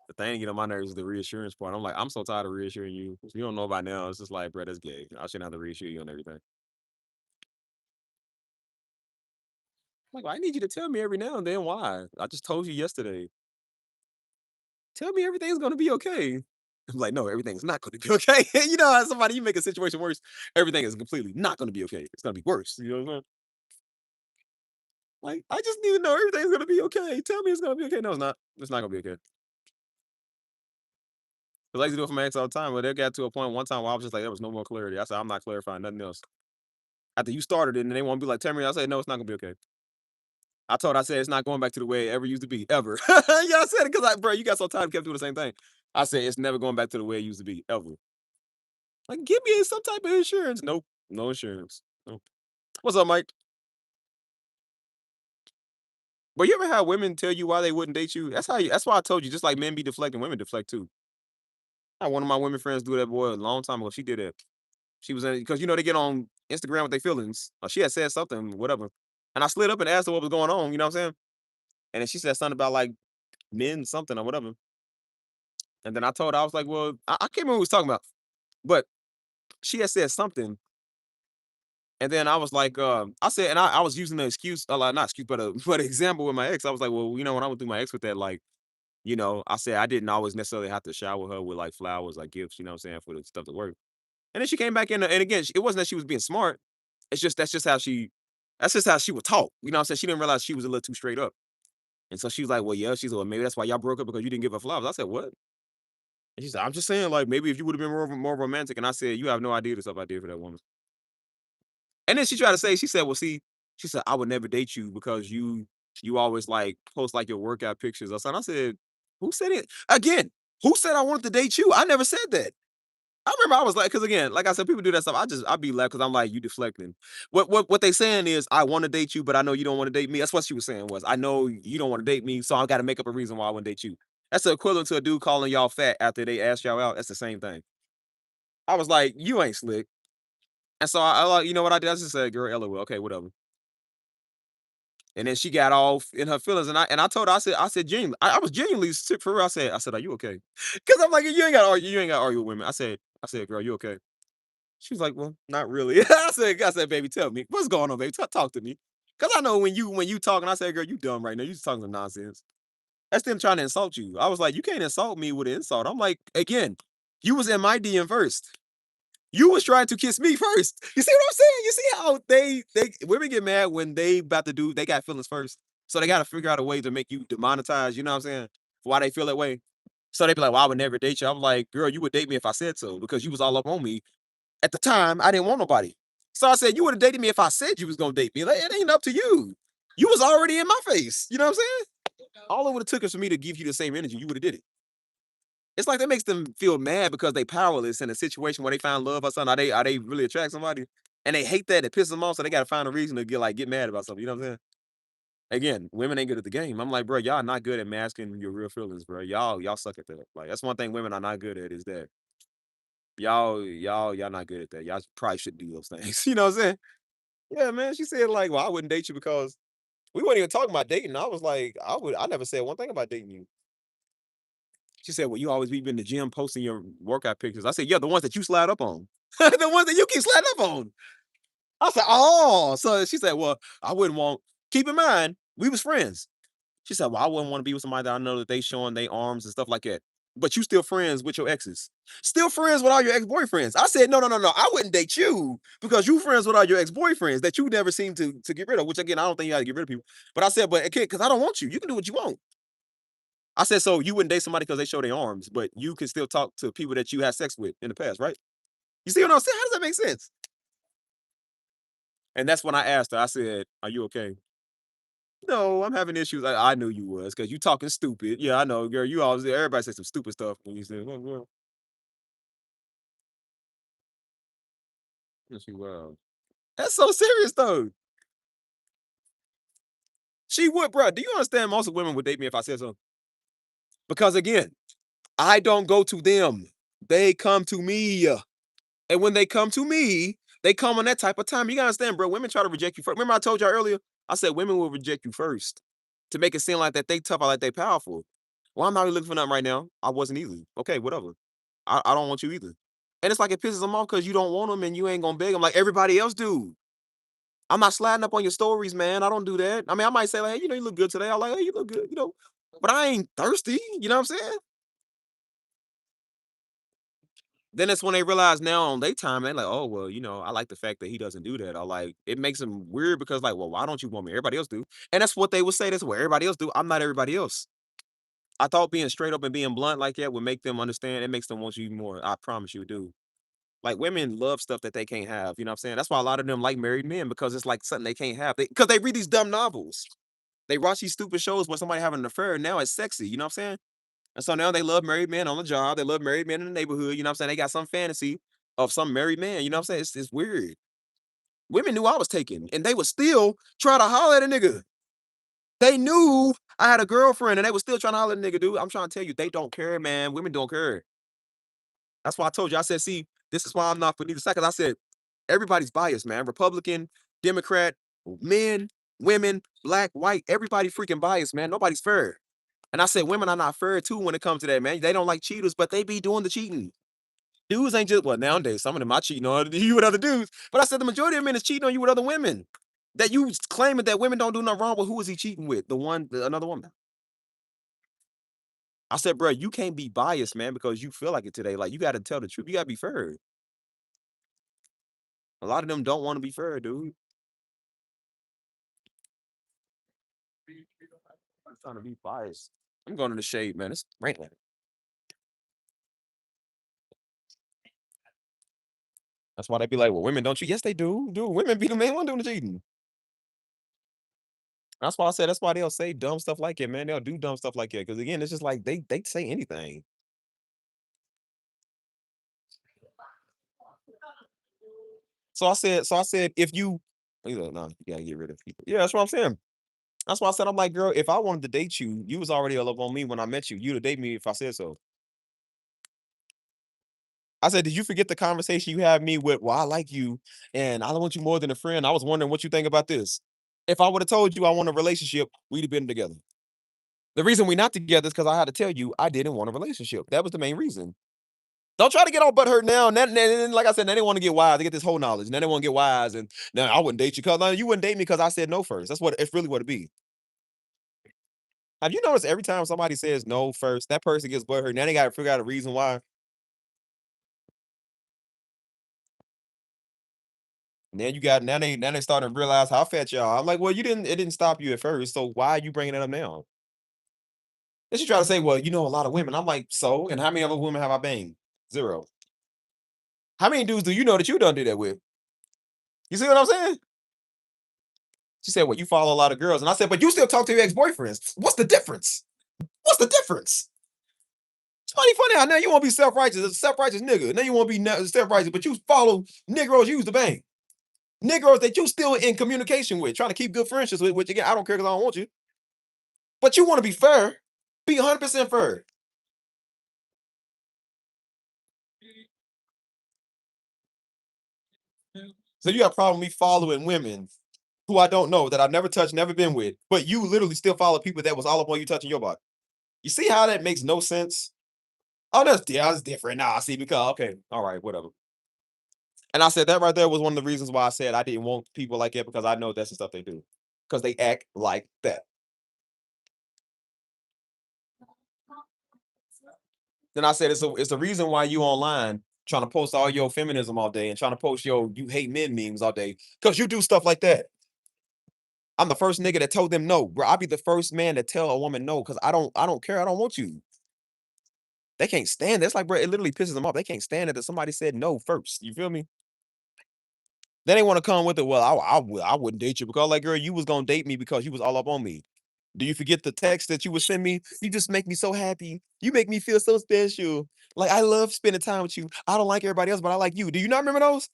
The thing get on my nerves is the reassurance part. I'm like, I'm so tired of reassuring you. You don't know by now. It's just like, bro, that's gay. I shouldn't have to reassure you on everything. I'm like, well, I need you to tell me every now and then why. I just told you yesterday. Tell me everything's gonna be okay. I'm like, no, everything's not gonna be okay. You know, as somebody you make a situation worse, everything is completely not gonna be okay. It's gonna be worse. You know what I'm saying? Like, I just need to know everything's gonna be okay. Tell me it's gonna be okay. No, it's not. It's not gonna be okay. 'Cause I used to do it for my ex all the time, but it got to a point one time where I was just like, there was no more clarity. I said, I'm not clarifying nothing else. After you started it, and they want to be like, tell me, I said, no, it's not gonna be okay. I said it's not going back to the way it ever used to be, ever. Yeah, I said it because bro, you got so tired, kept doing the same thing. I said it's never going back to the way it used to be, ever. Like, give me some type of insurance. Nope, no insurance. Nope. What's up, Mike? But you ever had women tell you why they wouldn't date you? That's why I told you, just like men be deflecting, women deflect too. I had one of my women friends do that, boy, a long time ago. She did it. She was in because they get on Instagram with their feelings. She had said something, whatever. And I slid up and asked her what was going on, you know what I'm saying? And then she said something about like men something or whatever. And then I told her, I was like, well, I can't remember what we was talking about. But she had said something. And then I was like, I said, and I was using the excuse, not excuse, but but example with my ex. I was like, well, when I went through my ex with that, like, I said I didn't always necessarily have to shower her with like flowers, like gifts, you know what I'm saying, for the stuff to work. And then she came back in, and again, it wasn't that she was being smart. It's just that's just how she would talk. You know what I'm saying? She didn't realize she was a little too straight up. And so she was like, well, yeah, she's like, well, maybe that's why y'all broke up because you didn't give her flowers. I said, what? And she said, I'm just saying, like, maybe if you would have been more romantic. And I said, you have no idea the stuff I did for that woman. And then she tried to say, she said, well, see, she said, I would never date you because you always like post like your workout pictures or something. I said, who said it? Again, who said I wanted to date you? I never said that. I remember I was like, because again, like I said, people do that stuff. I be left because I'm like, you deflecting. What they saying is, I want to date you, but I know you don't want to date me. That's what she was saying was, I know you don't want to date me, so I got to make up a reason why I want to date you. That's the equivalent to a dude calling y'all fat after they asked y'all out. That's the same thing. I was like, you ain't slick. And so I like, you know what I did? I just said, girl, LOL, okay, whatever. And then she got off in her feelings, and I told her, I said genuinely, I was genuinely sick for real. I said, are you okay? Because I'm like, you ain't got to argue with women. I said, girl, you okay? She was like, "Well, not really." I said, "Baby, tell me what's going on, baby. Talk to me, cause I know when you talking." I said, "Girl, you dumb right now. You just talking some nonsense." That's them trying to insult you. I was like, "You can't insult me with an insult." I'm like, again, you was in my DM first. You was trying to kiss me first. You see what I'm saying? You see how they women get mad when they about to do they got feelings first, so they got to figure out a way to make you demonetize. You know what I'm saying? Why they feel that way? So they be like, "Well, I would never date you." I'm like, "Girl, you would date me if I said so because you was all up on me at the time, I didn't want nobody. So I said, you would have dated me if I said you was gonna date me. Like, it ain't up to you. You was already in my face. You know what I'm saying? All it would have took is for me to give you the same energy. You would have did it. It's like that makes them feel mad because they powerless in a situation where they find love or something. Are they really attract somebody? And they hate that. It pisses them off. So they gotta find a reason to get mad about something. You know what I'm saying? Again, women ain't good at the game. I'm like, bro, y'all not good at masking your real feelings, bro. Y'all suck at that. Like that's one thing women are not good at is that y'all not good at that. Y'all probably should do those things. You know what I'm saying? Yeah, man. She said like, "Well, I wouldn't date you because we weren't even talking about dating." I was like, I never said one thing about dating you." She said, "Well, you always be in the gym posting your workout pictures." I said, "Yeah, the ones that you slide up on, the ones that you keep sliding up on." I said, "Oh," so she said, "Well, I wouldn't want." Keep in mind, we was friends. She said, "Well, I wouldn't want to be with somebody that I know that they showing their arms and stuff like that." But you still friends with your exes. Still friends with all your ex-boyfriends. I said, no, no, no, no. I wouldn't date you because you friends with all your ex-boyfriends that you never seem to get rid of, which again, I don't think you gotta get rid of people. But I said, but okay, because I don't want you. You can do what you want. I said, so you wouldn't date somebody because they show their arms, but you can still talk to people that you had sex with in the past, right? You see what I'm saying? How does that make sense? And that's when I asked her, I said, are you okay? No, I'm having issues. I knew you was because you talking stupid. Yeah, I know, girl. You always everybody says some stupid stuff when you say, oh, girl. And she wow. That's so serious though. She would, bro. Do you understand? Most of women would date me if I said so. Because again, I don't go to them. They come to me. And when they come to me, they come on that type of time. You gotta understand, bro. Women try to reject you first. Remember, I told y'all earlier? I said women will reject you first to make it seem like that they tough or like they powerful. Well, I'm not really looking for nothing right now. I wasn't either. Okay, whatever. I don't want you either. And it's like it pisses them off because you don't want them and you ain't gonna beg them like everybody else do. I'm not sliding up on your stories, man. I don't do that. I mean, I might say, like, hey, you look good today. I'm like, hey, you look good, but I ain't thirsty. You know what I'm saying? Then it's when they realize now on their time, they're like, oh, well, I like the fact that he doesn't do that. I like it makes them weird because, like, well, why don't you want me? Everybody else do. And that's what they would say. That's what everybody else do. I'm not everybody else. I thought being straight up and being blunt like that would make them understand. It makes them want you more. I promise you, it do. Like women love stuff that they can't have. You know what I'm saying? That's why a lot of them like married men because it's like something they can't have. Because they read these dumb novels. They watch these stupid shows where somebody having an affair and now it's sexy. You know what I'm saying? And so now they love married men on the job. They love married men in the neighborhood. You know what I'm saying? They got some fantasy of some married man. You know what I'm saying? It's weird. Women knew I was taken and they would still try to holler at a nigga. They knew I had a girlfriend and they was still trying to holler at the nigga, dude. I'm trying to tell you, they don't care, man. Women don't care. That's why I told you. I said, see, this is why I'm not for neither side. 'Cause I said, everybody's biased, man. Republican, Democrat, men, women, black, white, everybody freaking biased, man. Nobody's fair. And I said, women are not fair too when it comes to that, man. They don't like cheaters, but they be doing the cheating. Dudes ain't just, well, nowadays, some of them are cheating on you with other dudes. But I said, the majority of men is cheating on you with other women. That you claiming that women don't do nothing wrong, but who is he cheating with? Another woman. I said, bro, you can't be biased, man, because you feel like it today. Like, you got to tell the truth. You got to be fair. A lot of them don't want to be fair, dude. I'm trying to be biased. I'm going in the shade, man. It's raining. That's why they be like, well, women don't cheat. Yes, they do. Dude, women be the main one doing the cheating. That's why I said that's why they'll say dumb stuff like it, man. They'll do dumb stuff like that. Because again, it's just like they say anything. So I said, if you, no, you gotta get rid of people. Yeah, that's what I'm saying. That's why I said, I'm like, girl, if I wanted to date you, you was already all up on me when I met you. You'd have dated me if I said so. I said, did you forget the conversation you had me with? Well, I like you and I don't want you more than a friend. I was wondering what you think about this. If I would have told you I want a relationship, we'd have been together. The reason we're not together is because I had to tell you I didn't want a relationship. That was the main reason. Don't try to get all butt hurt now. And like I said, now they want to get wise. They get this whole knowledge. Now they want to get wise. And now I wouldn't date you because no, you wouldn't date me because I said no first. That's what it's really what it be. Have you noticed every time somebody says no first, that person gets butt hurt. Now they got to figure out a reason why. Now they starting to realize how fat y'all. I'm like, well, it didn't stop you at first. So why are you bringing it up now? Then she try to say, well, you know a lot of women. I'm like, so, and how many other women have I banged? Zero. How many dudes do you know that you done do that with? You see what I'm saying? She said, well, you follow a lot of girls. And I said, but you still talk to your ex-boyfriends. What's the difference? What's the difference? It's funny how now you want to be self-righteous, a self-righteous nigga. Now you want to be self-righteous, but you follow Negroes you used to bang. Negroes that you still in communication with, trying to keep good friendships with, which again, I don't care because I don't want you. But you want to be fair. Be 100% fair. So you got a problem with me following women who I don't know, that I've never touched, never been with, but you literally still follow people that was all up on you touching your body. You see how that makes no sense? Oh, that's different. Nah, see, because okay, all right, whatever. And I said that right there was one of the reasons why I said I didn't want people like that because I know that's the stuff they do. Because they act like that. Then I said it's the reason why you online trying to post all your feminism all day and trying to post your you hate men memes all day. Because you do stuff like that. I'm the first nigga that told them no, bro. I'll be the first man to tell a woman no because I don't care. I don't want you. They can't stand it. It's like, bro, it literally pisses them off. They can't stand it that somebody said no first. You feel me? Then they want to come with it. Well, I wouldn't date you because, like, girl, you was gonna date me because you was all up on me. Do you forget the text that you would send me? You just make me so happy. You make me feel so special. Like I love spending time with you. I don't like everybody else, but I like you. Do you not remember those?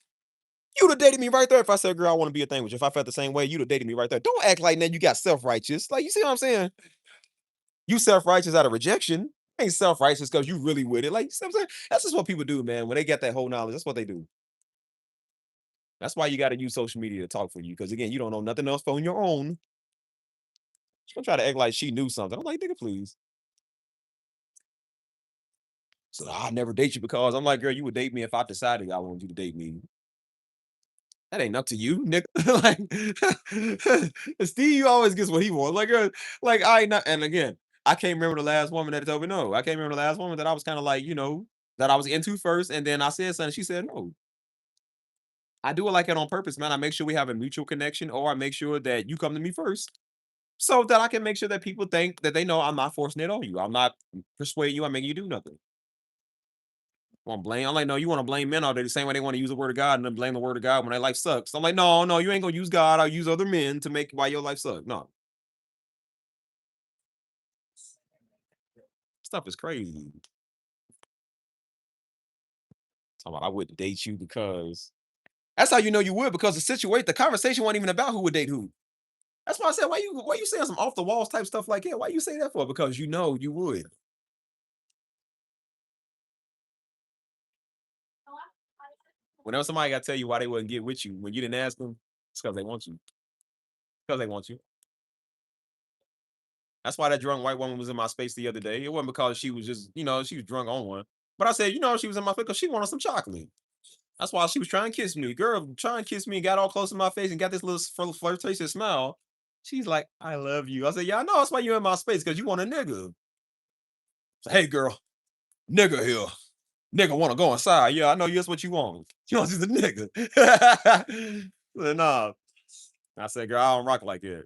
You'd have dated me right there if I said, girl, I want to be a thing with you. If I felt the same way, you'd have dated me right there. Don't act like now you got self-righteous. Like, you see what I'm saying? You self-righteous out of rejection. Ain't self-righteous because you really with it. Like, you see what I'm saying? That's just what people do, man. When they get that whole knowledge, that's what they do. That's why you got to use social media to talk for you. Because again, you don't know nothing else on your own. She'll try to act like she knew something. I'm like, nigga, please. So I never date you because I'm like, girl, you would date me if I decided I wanted you to date me. That ain't up to you, nigga. Like Steve always gets what he wants. Like I not and again, I can't remember the last woman that told me no. I can't remember the last woman that I was kind of like, that I was into first, and then I said something. She said no. I do it like it on purpose, man. I make sure we have a mutual connection, or I make sure that you come to me first, so that I can make sure that people think that they know I'm not forcing it on you. I'm not persuading you. I'm making you do nothing. Want to blame? I'm like, no, you want to blame men all day the same way they want to use the word of God and then blame the word of God when their life sucks. I'm like, no, no, you ain't gonna use God. I'll use other men to make why your life sucks. No, stuff is crazy. Talking about I wouldn't date you because that's how you know you would because the conversation wasn't even about who would date who. That's why I said, why you saying some off the walls type stuff like that? Why you say that for? Because you know you would. Whenever somebody got to tell you why they wouldn't get with you when you didn't ask them, it's because they want you. Because they want you. That's why that drunk white woman was in my space the other day. It wasn't because she was just, she was drunk on one. But I said, she was in my face because she wanted some chocolate. That's why she was trying to kiss me. Girl, trying to kiss me and got all close to my face and got this little flirtatious smile. She's like, I love you. I said, yeah, I know. That's why you're in my space because you want a nigga. So, hey, girl, nigga here. Nigga want to go inside. Yeah, I know that's what you want. You want just a nigga. But nah. I said, girl, I don't rock like that.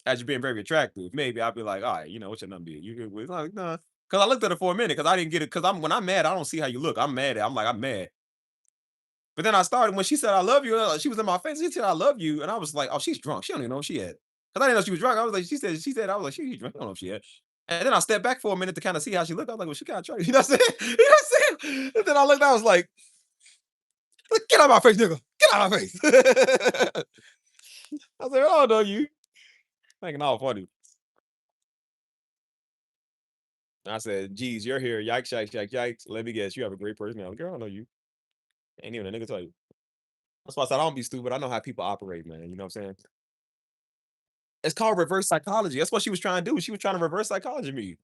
As you being very attractive, maybe I'll be like, all right, what's your number? You good with? Like, nah. Because I looked at her for a minute because I didn't get it. Because when I'm mad, I don't see how you look. I'm mad. I'm mad. But then I started when she said I love you. She was in my face. She said I love you, and I was like, oh, she's drunk. She don't even know what she had. Because I didn't know she was drunk. I was like, she said, I was like, she's drunk. I don't know if she had. And then I stepped back for a minute to kind of see how she looked. I was like, well, she kind of tried. You know what I'm saying? You know what I'm saying? And then I looked. I was like, get out of my face, nigga. Get out of my face. I said, oh no, you making all funny. I said, geez, you're here. Yikes, yikes, yikes, yikes. Let me guess. You have a great personality. Girl, I know you. Ain't even a nigga tell you. That's why I said I don't be stupid. I know how people operate, man. You know what I'm saying? It's called reverse psychology. That's what she was trying to do. She was trying to reverse psychology me.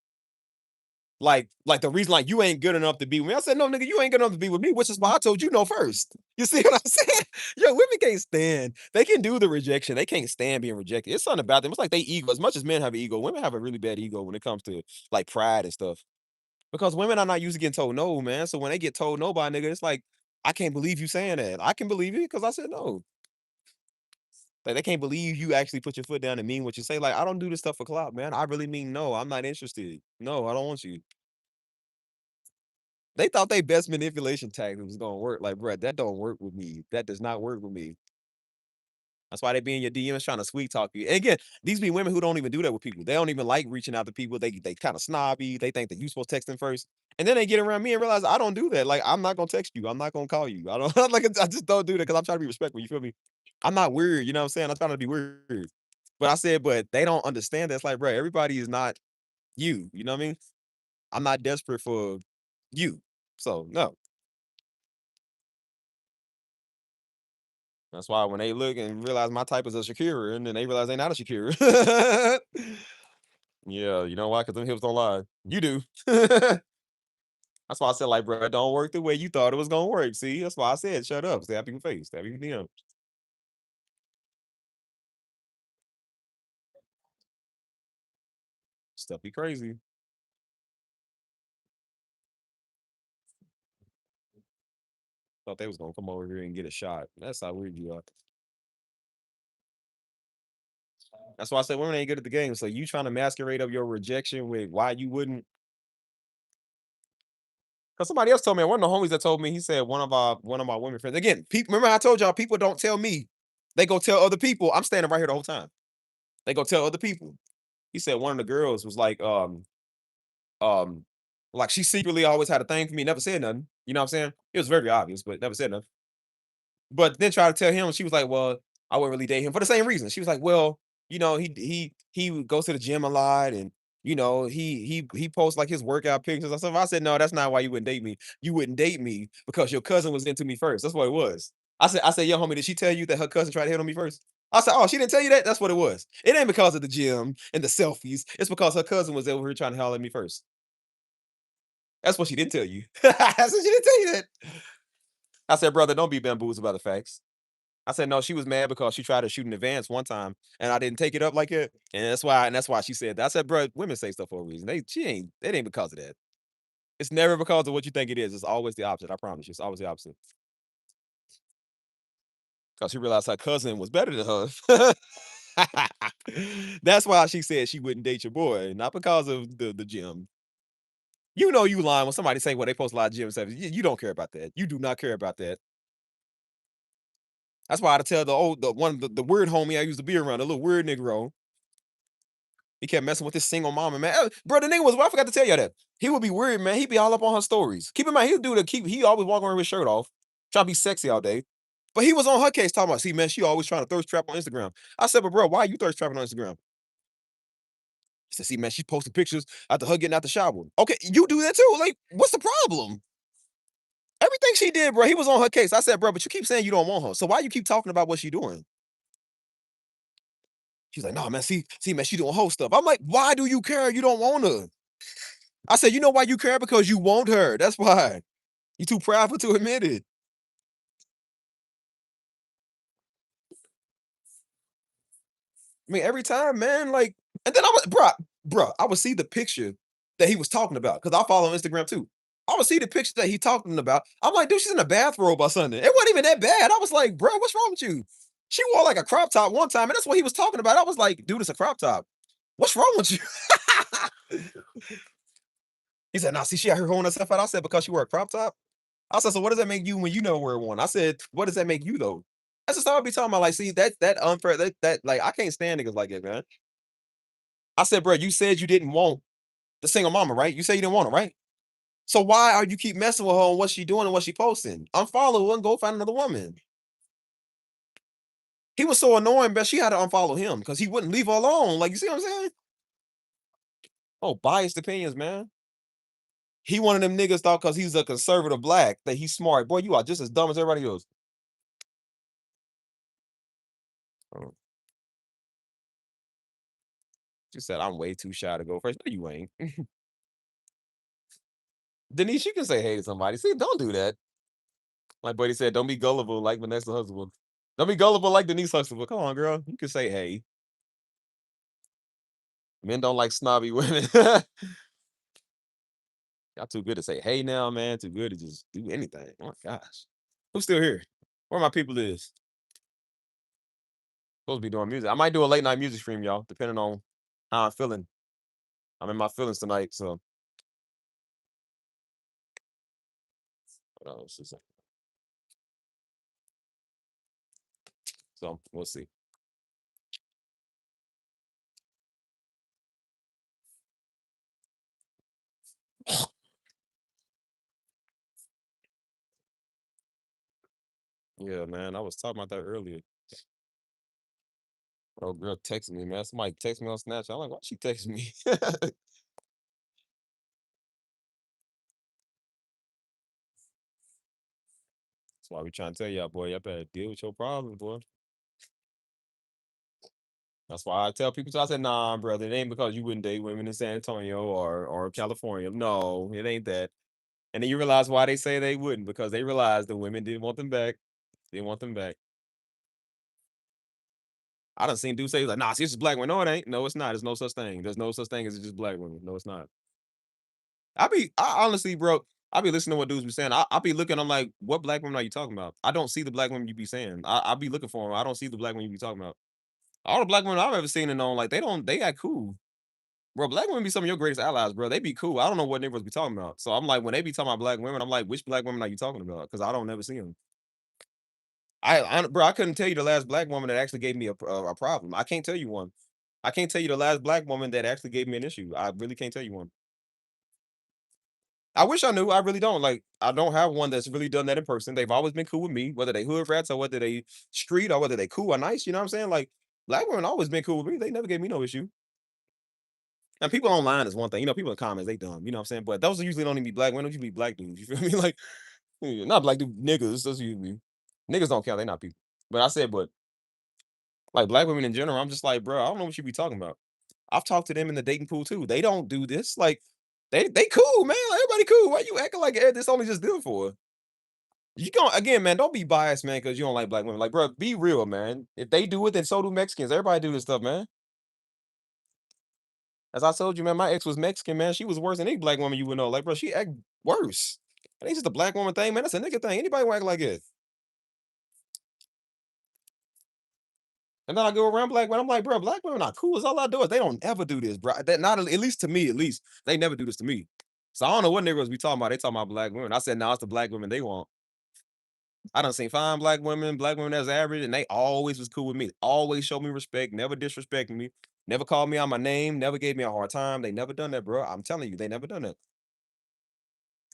Like the reason, like, you ain't good enough to be with me. I said, no, nigga, you ain't good enough to be with me, which is why I told you no first. You see what I'm saying? Yo, women can't stand. They can do the rejection. They can't stand being rejected. It's something about them. It's like they ego. As much as men have an ego, women have a really bad ego when it comes to like pride and stuff. Because women are not used to getting told no, man. So when they get told no by a nigga, it's like, I can't believe you saying that. I can believe it because I said no. Like they can't believe you actually put your foot down and mean what you say. Like, I don't do this stuff for clout, man. I really mean no. I'm not interested. No, I don't want you. They thought they best manipulation tactic was gonna work. Like, bruh, that don't work with me. That does not work with me. That's why they be in your DMs trying to sweet talk you. And again, these be women who don't even do that with people. They don't even like reaching out to people. They kind of snobby. They think that you supposed to text them first. And then they get around me and realize I don't do that. Like, I'm not gonna text you. I'm not gonna call you. I don't like I just don't do that because I'm trying to be respectful. You feel me? I'm not weird, you know what I'm saying? I'm trying to be weird. But I said, but they don't understand that. It's like, bro, everybody is not you. You know what I mean? I'm not desperate for you. So no. That's why when they look and realize my type is a Shakira, and then they realize they not a Shakira. Yeah, you know why? Because them hips don't lie. You do. That's why I said, like, bro, it don't work the way you thought it was gonna work. See, that's why I said, shut up, stay out people's face, stay out people's DM. Stuff be crazy. Thought they was gonna come over here and get a shot. That's how weird you are. That's why I said women ain't good at the game. So you trying to masquerade of your rejection with why you wouldn't. Because somebody else told me, one of the homies that told me, he said one of my women friends. Again, people remember I told y'all people don't tell me. They go tell other people. I'm standing right here the whole time. They go tell other people. He said one of the girls was um, like she secretly always had a thing for me, never said nothing. You know what I'm saying? It was very obvious, but never said nothing. But then try to tell him, she was like, "Well, I wouldn't really date him for the same reason." She was like, "Well, he goes to the gym a lot, and he posts like his workout pictures and stuff." I said, "No, that's not why you wouldn't date me. You wouldn't date me because your cousin was into me first. That's what it was." I said, "Yo, homie, did she tell you that her cousin tried to hit on me first?" I said, "Oh, she didn't tell you that? That's what it was. It ain't because of the gym and the selfies. It's because her cousin was over here trying to holler at me first. That's what she didn't tell you." I said, "She didn't tell you that." I said, "Brother, don't be bamboozled by the facts." I said, "No, she was mad because she tried to shoot in advance one time, and I didn't take it up like it, and that's why she said that." I said, "Bro, women say stuff for a reason. It ain't because of that. It's never because of what you think it is. It's always the opposite. I promise you. It's always the opposite. Because she realized her cousin was better than her." That's why she said she wouldn't date your boy, not because of the gym. You know you lying when somebody say, "Well, they post a lot of gym stuff." You don't care about that. You do not care about that. That's why I had to tell the weird homie I used to be around, the little weird Negro. He kept messing with this single mama, man. Bro, the nigga was, well, I forgot to tell you that. He would be weird, man. He'd be all up on her stories. Keep in mind, he always walk around with his shirt off, trying to be sexy all day. But he was on her case talking about, see, man, she always trying to thirst trap on Instagram. I said, but bro, why are you thirst trapping on Instagram? He said, see, man, she's posting pictures after her getting out the shower. Okay, you do that too. Like, what's the problem? Everything she did, bro, he was on her case. I said, bro, but you keep saying you don't want her. So why you keep talking about what she doing? She's like, no, man, see, man, she doing whole stuff. I'm like, why do you care? You don't want her. I said, you know why you care? Because you want her. That's why. You too proud to admit it. I mean, every time, man, like, and then I was, bro, I would see the picture that he was talking about because I follow on Instagram too. I would see the picture that he talking about. I'm like, dude, she's in a bathrobe or something. It wasn't even that bad. I was like, bro, what's wrong with you? She wore like a crop top one time, and that's what he was talking about. I was like, dude, it's a crop top. What's wrong with you? He said, nah, see, she out here holding herself out. I said, because she wear a crop top. I said, so what does that make you when you never wear one? I said, what does that make you though? That's just all I be talking about. Like, see, that unfair, that like I can't stand niggas like that, man. I said, bro, you said you didn't want the single mama, right? You said you didn't want her, right? So why are you keep messing with her on what she doing and what she posting? Unfollow her and go find another woman. He was so annoying, but she had to unfollow him because he wouldn't leave her alone. Like, you see what I'm saying? Oh, biased opinions, man. He one of them niggas thought because he's a conservative black that he's smart. Boy, you are just as dumb as everybody else. Oh, she said, I'm way too shy to go first. No, you ain't. Denise, you can say hey to somebody. See, don't do that. Like Buddy said, don't be gullible like Vanessa Hudson. Don't be gullible like Denise Huxtable. Come on, girl. You can say hey. Men don't like snobby women. Y'all too good to say hey now, man. Too good to just do anything. Oh my gosh. Who's still here? Where my people is? Supposed to be doing music. I might do a late night music stream, y'all, depending on how I'm feeling. I'm in my feelings tonight, so it's just- so we'll see. Yeah, man. I was talking about that earlier. Oh, girl texting me, man. Somebody text me on Snapchat. I'm like, why she texting me? That's why we trying to tell y'all, boy, y'all better deal with your problems, boy. That's why I tell people. So I said, nah, brother, it ain't because you wouldn't date women in San Antonio or California. No, it ain't that. And then you realize why they say they wouldn't, because they realized the women didn't want them back. Didn't want them back. I done seen dudes say like, nah, see, it's just black women. No, it ain't. No, it's not. There's no such thing. There's no such thing as just black women. No, it's not. I honestly, bro, I be listening to what dudes be saying. I be looking, I'm like, what black women are you talking about? I don't see the black women you be saying. I be looking for them. I don't see the black women you be talking about. All the black women I've ever seen and known, like, they act cool. Bro, black women be some of your greatest allies, bro. They be cool. I don't know what niggas be talking about. So I'm like, when they be talking about black women, I'm like, which black women are you talking about? Because I don't never see them. Bro, I couldn't tell you the last black woman that actually gave me a problem. I can't tell you one. I can't tell you the last black woman that actually gave me an issue. I really can't tell you one. I wish I knew. I really don't. Like, I don't have one that's really done that in person. They've always been cool with me, whether they hood rats or whether they street or whether they cool or nice. You know what I'm saying? Like, black women always been cool with me. They never gave me no issue. And people online is one thing. You know, people in comments, they dumb. You know what I'm saying? But those usually don't even be black women. Those usually be black dudes. You feel me? Like, yeah, not black dude, niggas. Those usually niggas don't count. They not people. But I said, but like black women in general, I'm just like, bro, I don't know what you be talking about. I've talked to them in the dating pool too. They don't do this. Like, they cool, man. Like, everybody cool. Why you acting like this only just them for? You going again, man, don't be biased, man, because you don't like black women. Like, bro, be real, man. If they do it, then so do Mexicans. Everybody do this stuff, man. As I told you, man, my ex was Mexican, man. She was worse than any black woman you would know. Like, bro, she act worse. It ain't just a black woman thing, man. That's a nigga thing. Anybody will act like it. And then I go around black women. I'm like, bro, black women are cool. As all I do is they don't ever do this, bro. That not at least to me, at least they never do this to me. So I don't know what niggas be talking about. They talking about black women. I said, no, it's the black women they want. I done seen fine black women that's average, and they always was cool with me. Always showed me respect, never disrespecting me, never called me out my name, never gave me a hard time. They never done that, bro. I'm telling you, they never done that.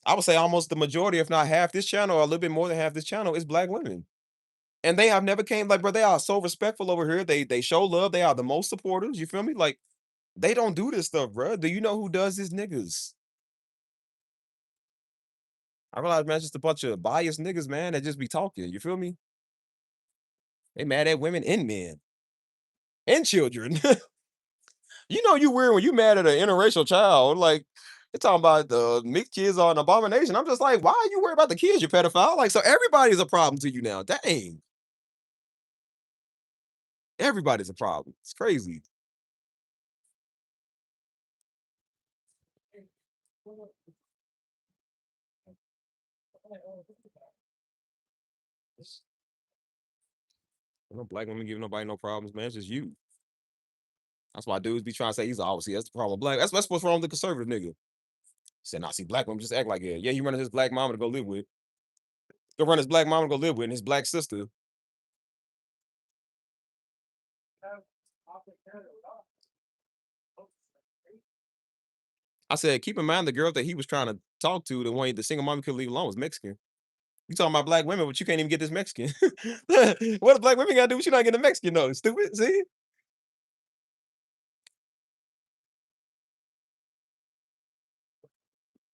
I would say almost the majority, if not half this channel, or a little bit more than half this channel is black women. And they have never came like, bro, they are so respectful over here. They show love. They are the most supporters. You feel me? Like they don't do this stuff, bro. Do you know who does this? Niggas. I realize, man, it's just a bunch of biased niggas, man, that just be talking. You feel me? They mad at women and men and children. You know you weird when you mad at an interracial child. Like they're talking about the mixed kids are an abomination. I'm just like, why are you worried about the kids, you pedophile? Like, so everybody's a problem to you now. Dang. Everybody's a problem. It's crazy. No black women giving nobody no problems, man. It's just you. That's why dudes be trying to say he's obviously that's the problem with black. That's what's wrong with the conservative nigga. He said, nah, see, black women just act like it. Yeah, he running his black mama to go live with. Go run his black mama to go live with and his black sister. I said, keep in mind the girl that he was trying to talk to, the one the single mom could leave alone was Mexican. You talking about black women, but you can't even get this Mexican. What do black women gotta do? She not getting a Mexican though. Stupid. See?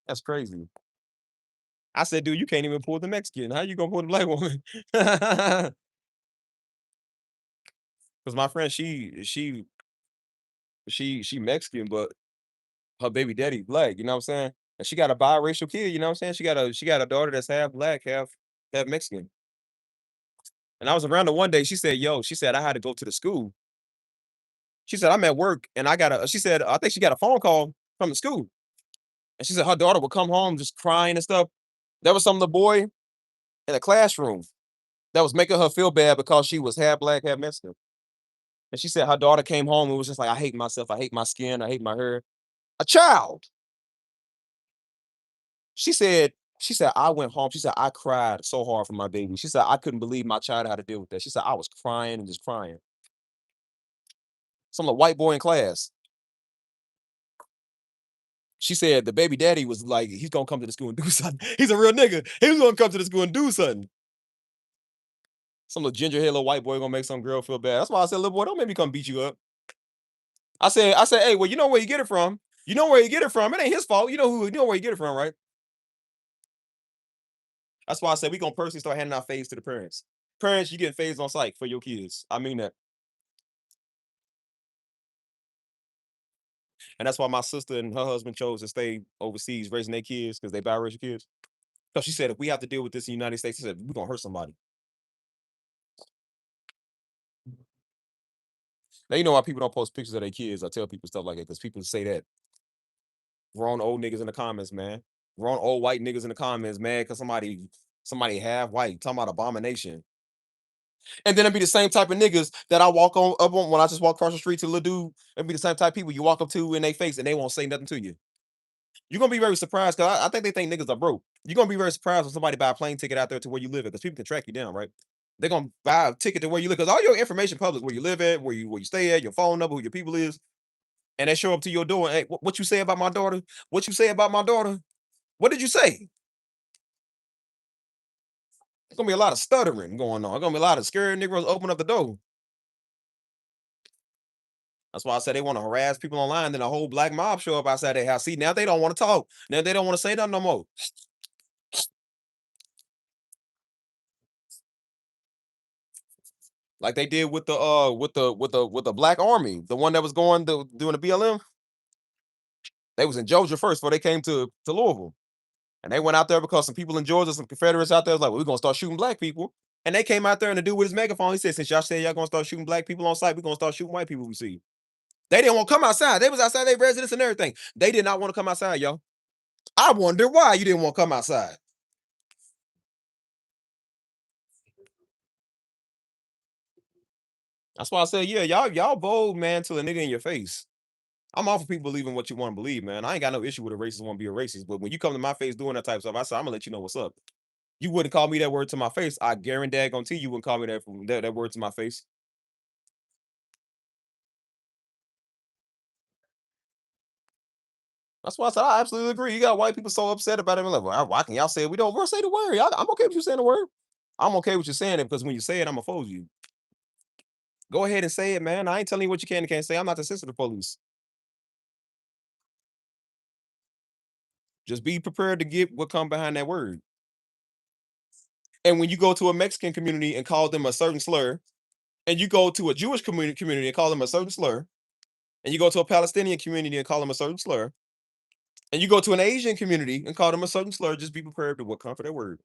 That's crazy. I said, dude, you can't even pull the Mexican. How you gonna pull the black woman? Because my friend, she Mexican, but her baby daddy black. You know what I'm saying? And she got a biracial kid. You know what I'm saying? She got a daughter that's half black, half Mexican. And I was around her one day. She said, "Yo," she said, "I had to go to the school." She said, "I'm at work and I got a." She said, "I think she got a phone call from the school." And she said her daughter would come home just crying and stuff. There was some little boy in the classroom that was making her feel bad because she was half black, half Mexican. And she said her daughter came home and was just like, "I hate myself. I hate my skin. I hate my hair." A child. She said, "I went home." She said, "I cried so hard for my baby." She said, "I couldn't believe my child had to deal with that." She said, "I was crying and just crying." Some little white boy in class. She said the baby daddy was like, he's gonna come to the school and do something. He's a real nigga. He was gonna come to the school and do something. Some little ginger hair little white boy gonna make some girl feel bad. That's why I said, little boy, don't make me come beat you up. I said, hey, well, you know where you get it from. You know where you get it from. It ain't his fault. You know where you get it from, right? That's why I said we gonna personally start handing out fades to the parents. Parents, you get fades on site for your kids. I mean that. And that's why my sister and her husband chose to stay overseas raising their kids because they biracial kids. So she said, if we have to deal with this in the United States, she said, we're gonna hurt somebody. Now you know why people don't post pictures of their kids or tell people stuff like that, because people say that. Grown old niggas in the comments, man. Grown old white niggas in the comments, man, because somebody half white talking about abomination. And then it'd be the same type of niggas that I walk on up on when I just walk across the street to little dude. It'd be the same type of people you walk up to in their face and they won't say nothing to you. You're gonna be very surprised because I think they think niggas are broke. You're gonna be very surprised when somebody buy a plane ticket out there to where you live at because people can track you down, right? They're gonna buy a ticket to where you live because all your information public, where you live at, where you stay at, your phone number, who your people is, and they show up to your door. Hey, what you say about my daughter? What you say about my daughter? What did you say? There's gonna be a lot of stuttering going on. There's gonna be a lot of scared niggas open up the door. That's why I said they want to harass people online. Then a whole black mob show up outside their house. See, now they don't want to talk. Now they don't want to say nothing no more. Like they did with the Black Army, the one that was going to doing the BLM. They was in Georgia first before they came to Louisville. And they went out there because some people in Georgia, some Confederates out there was like, well, we're gonna start shooting black people. And they came out there and the dude with his megaphone, he said, since y'all say y'all gonna start shooting black people on sight, we're gonna start shooting white people we see. They didn't want to come outside. They was outside their residence and everything. They did not want to come outside, y'all. I wonder why you didn't want to come outside. That's why I said, yeah, y'all bold, man, till a nigga in your face. I'm all for people believing what you want to believe, man. I ain't got no issue with a racist want to be a racist, but when you come to my face doing that type of stuff, I said, I'm gonna let you know what's up. You wouldn't call me that word to my face. I guarantee you wouldn't call me that word to my face. That's why I said I absolutely agree. You got white people so upset about it. Like, well, why can y'all say we don't? We'll say the word. I'm okay with you saying the word. I'm okay with you saying it because when you say it, I'm gonna fold you. Go ahead and say it, man. I ain't telling you what you can and can't say. I'm not the sensitive police. Just be prepared to get what come behind that word. And when you go to a Mexican community and call them a certain slur, and you go to a Jewish community and call them a certain slur, and you go to a Palestinian community and call them a certain slur, and you go to an Asian community and call them a certain slur, just be prepared to what come for that word.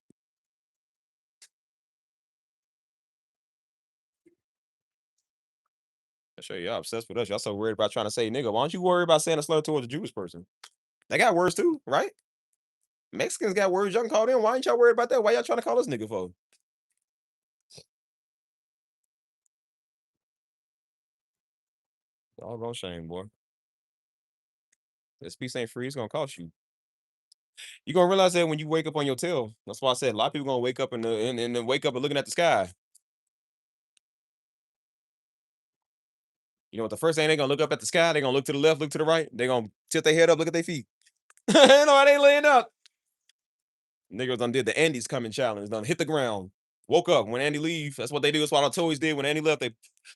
I show you, y'all obsessed with us. Y'all so worried about trying to say nigga. Why don't you worry about saying a slur towards a Jewish person? They got words too, right? Mexicans got words y'all can call them. Why ain't y'all worried about that? Why y'all trying to call us nigga for? All gonna shame, boy. This piece ain't free. It's gonna cost you. You gonna realize that when you wake up on your tail. That's why I said a lot of people gonna wake up and then wake up and looking at the sky. You know what? The first thing they gonna look up at the sky. They gonna look to the left, look to the right. They gonna tilt their head up, look at their feet. You know, they ain't laying up. Niggas done did the Andy's coming challenge. Done hit the ground. Woke up when Andy leave. That's what they do. That's what I always did when Andy left.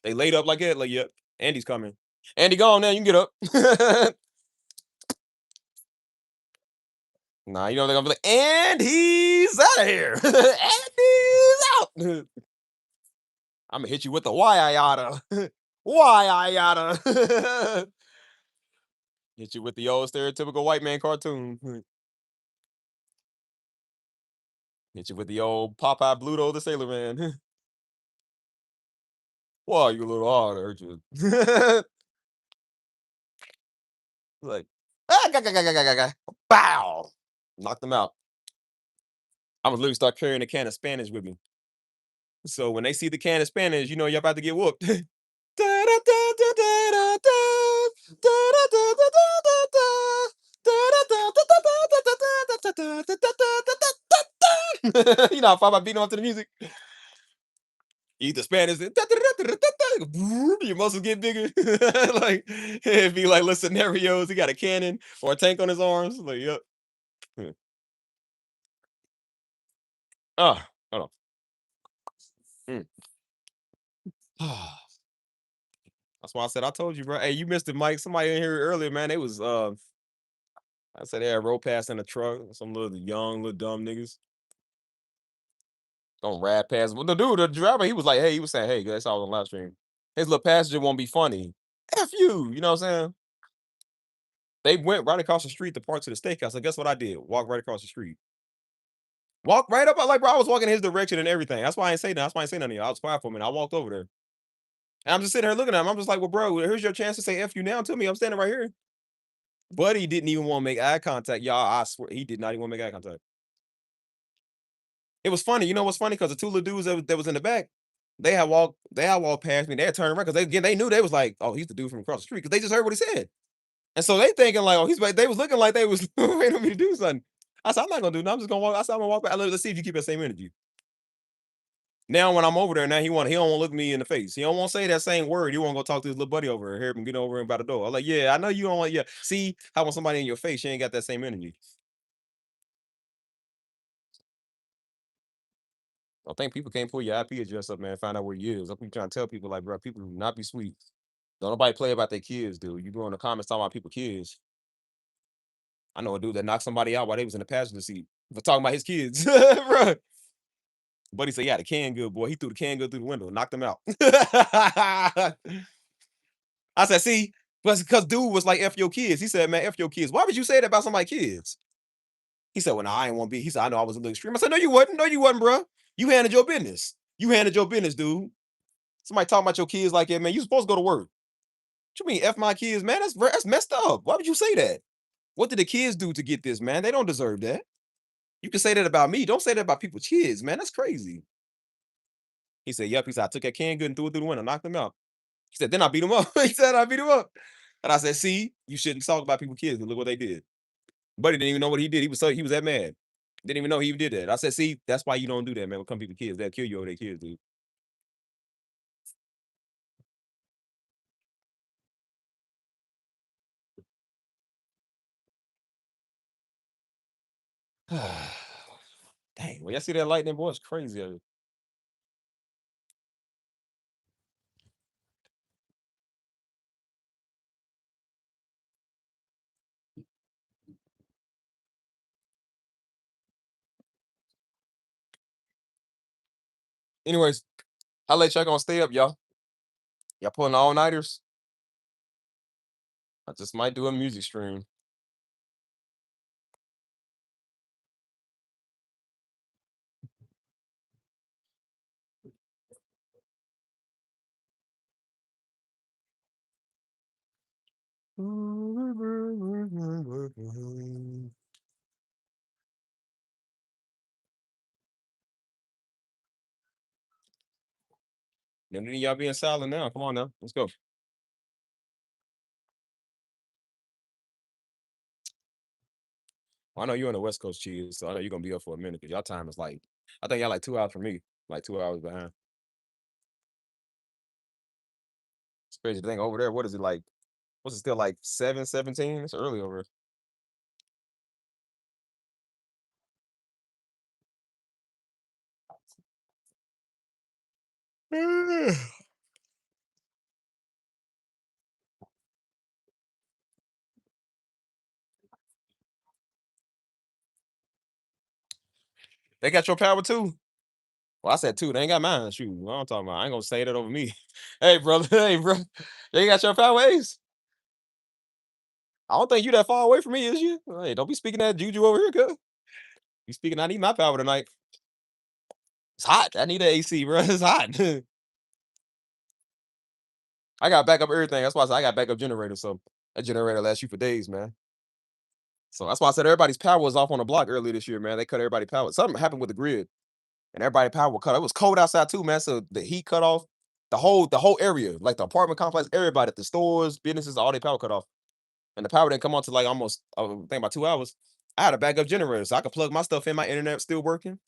They laid up like that. Like, yep, Andy's coming. Andy gone now. You can get up. Nah, you know they're gonna be like, and he's out of here. And he's out. I'm gonna hit you with the why I oughta. Why I oughta. Hit you with the old stereotypical white man cartoon. Hit you with the old Popeye Bluto the Sailor Man. Why you little hard, aren't you? Like, ah, bow. Knocked them out. I was literally start carrying a can of Spanish with me. So when they see the can of Spanish, you know you're about to get whooped. You know how I beat off to the music. You eat the Spanish, your muscles get bigger. Like it'd be like little scenarios. He got a cannon or a tank on his arms. Like, yep. Ah, hold on. That's why I said I told you, bro. Hey, you missed it, Mike. Somebody in here earlier, man. They was I said they had road past in the truck. Some little young, little dumb niggas. Don't rap past. Well, the dude, the driver, he was like, hey, he was saying, hey, that's all on live stream. His little passenger won't be funny. F you, you know what I'm saying? They went right across the street to parts of the steakhouse. So guess what I did? Walk right across the street. Walk right up. Like, bro, I was walking his direction and everything. That's why I ain't say that. That's why I ain't say nothing. I was quiet for a minute. I walked over there. And I'm just sitting here looking at him. I'm just like, well, bro, here's your chance to say F you now to me. I'm standing right here. Buddy didn't even want to make eye contact. Y'all, I swear, he did not even want to make eye contact. It was funny. You know what's funny? Because the two little dudes that was in the back, they had walked past me. They had turned around because they knew they was like, oh, he's the dude from across the street because they just heard what he said. And so they thinking like, oh, he's like, they was looking like they was waiting for me to do something. I said, I'm not gonna do nothing. I'm just gonna walk. I said, I'm gonna walk back. Let's see if you keep that same energy. Now when I'm over there, now he don't want to look me in the face. He don't want to say that same word. He want to go talk to his little buddy over here, hear him get over him by the door. I'm like, yeah, I know you don't want. Yeah, see how when somebody in your face, you ain't got that same energy. I think people can't pull your IP address up, man. Find out where you is. I'm trying to tell people like, bro, people do not be sweet. Don't nobody play about their kids, dude. You go in the comments talking about people kids. I know a dude that knocked somebody out while they was in the passenger seat for talking about his kids, bro. Buddy said he had a can good boy. He threw the can good through the window, knocked him out. I said, see, because dude was like, F your kids. He said, man, F your kids. Why would you say that about somebody's kids? He said, well, no, I ain't want to be. He said, I know I was a little extreme. I said, no, you wasn't. No, you wasn't, bro. You handled your business. You handled your business, dude. Somebody talking about your kids like that, man. You supposed to go to work. What you mean, F my kids, man? That's messed up. Why would you say that? What did the kids do to get this, man? They don't deserve that. You can say that about me. Don't say that about people's kids, man. That's crazy. He said, yep. He said, I took that can good and threw it through the window, knocked him out. He said, then I beat him up. He said, I beat him up. And I said, see, you shouldn't talk about people's kids. Look what they did. Buddy didn't even know what he did. He was that mad. Didn't even know he even did that. I said, see, that's why you don't do that, man. When it comes to people's kids, they'll kill you over their kids, dude. Dang, well, y'all see that lightning, boy? It's crazy. Anyways, how late y'all gonna stay up, y'all? Y'all pulling all nighters? I just might do a music stream. None of y'all being silent now. Come on now. Let's go. I know you're on the West Coast, cheese, so I know you're gonna be up for a minute because y'all time is like, I think y'all like 2 hours from me, like 2 hours behind. It's crazy to think over there. What is it like? What's it still like 7:17? It's early over here. They got your power too. Well, I said two. They ain't got mine. Shoot, what I'm talking about. I ain't gonna say that over me. Hey, brother. Hey, bro. They got your power, Ace. I don't think you that far away from me, is you? Hey, don't be speaking that juju over here, cuz. You speaking, I need my power tonight. It's hot. I need the AC, bro. It's hot. I got backup everything. That's why I said I got backup generator. So that generator lasts you for days, man. So that's why I said everybody's power was off on the block earlier this year, man. They cut everybody power. Something happened with the grid, and everybody power was cut. It was cold outside too, man. So the heat cut off the whole area, like the apartment complex, everybody at the stores, businesses, all their power cut off. And the power didn't come on to like almost I think about 2 hours. I had a backup generator, so I could plug my stuff in. My internet still working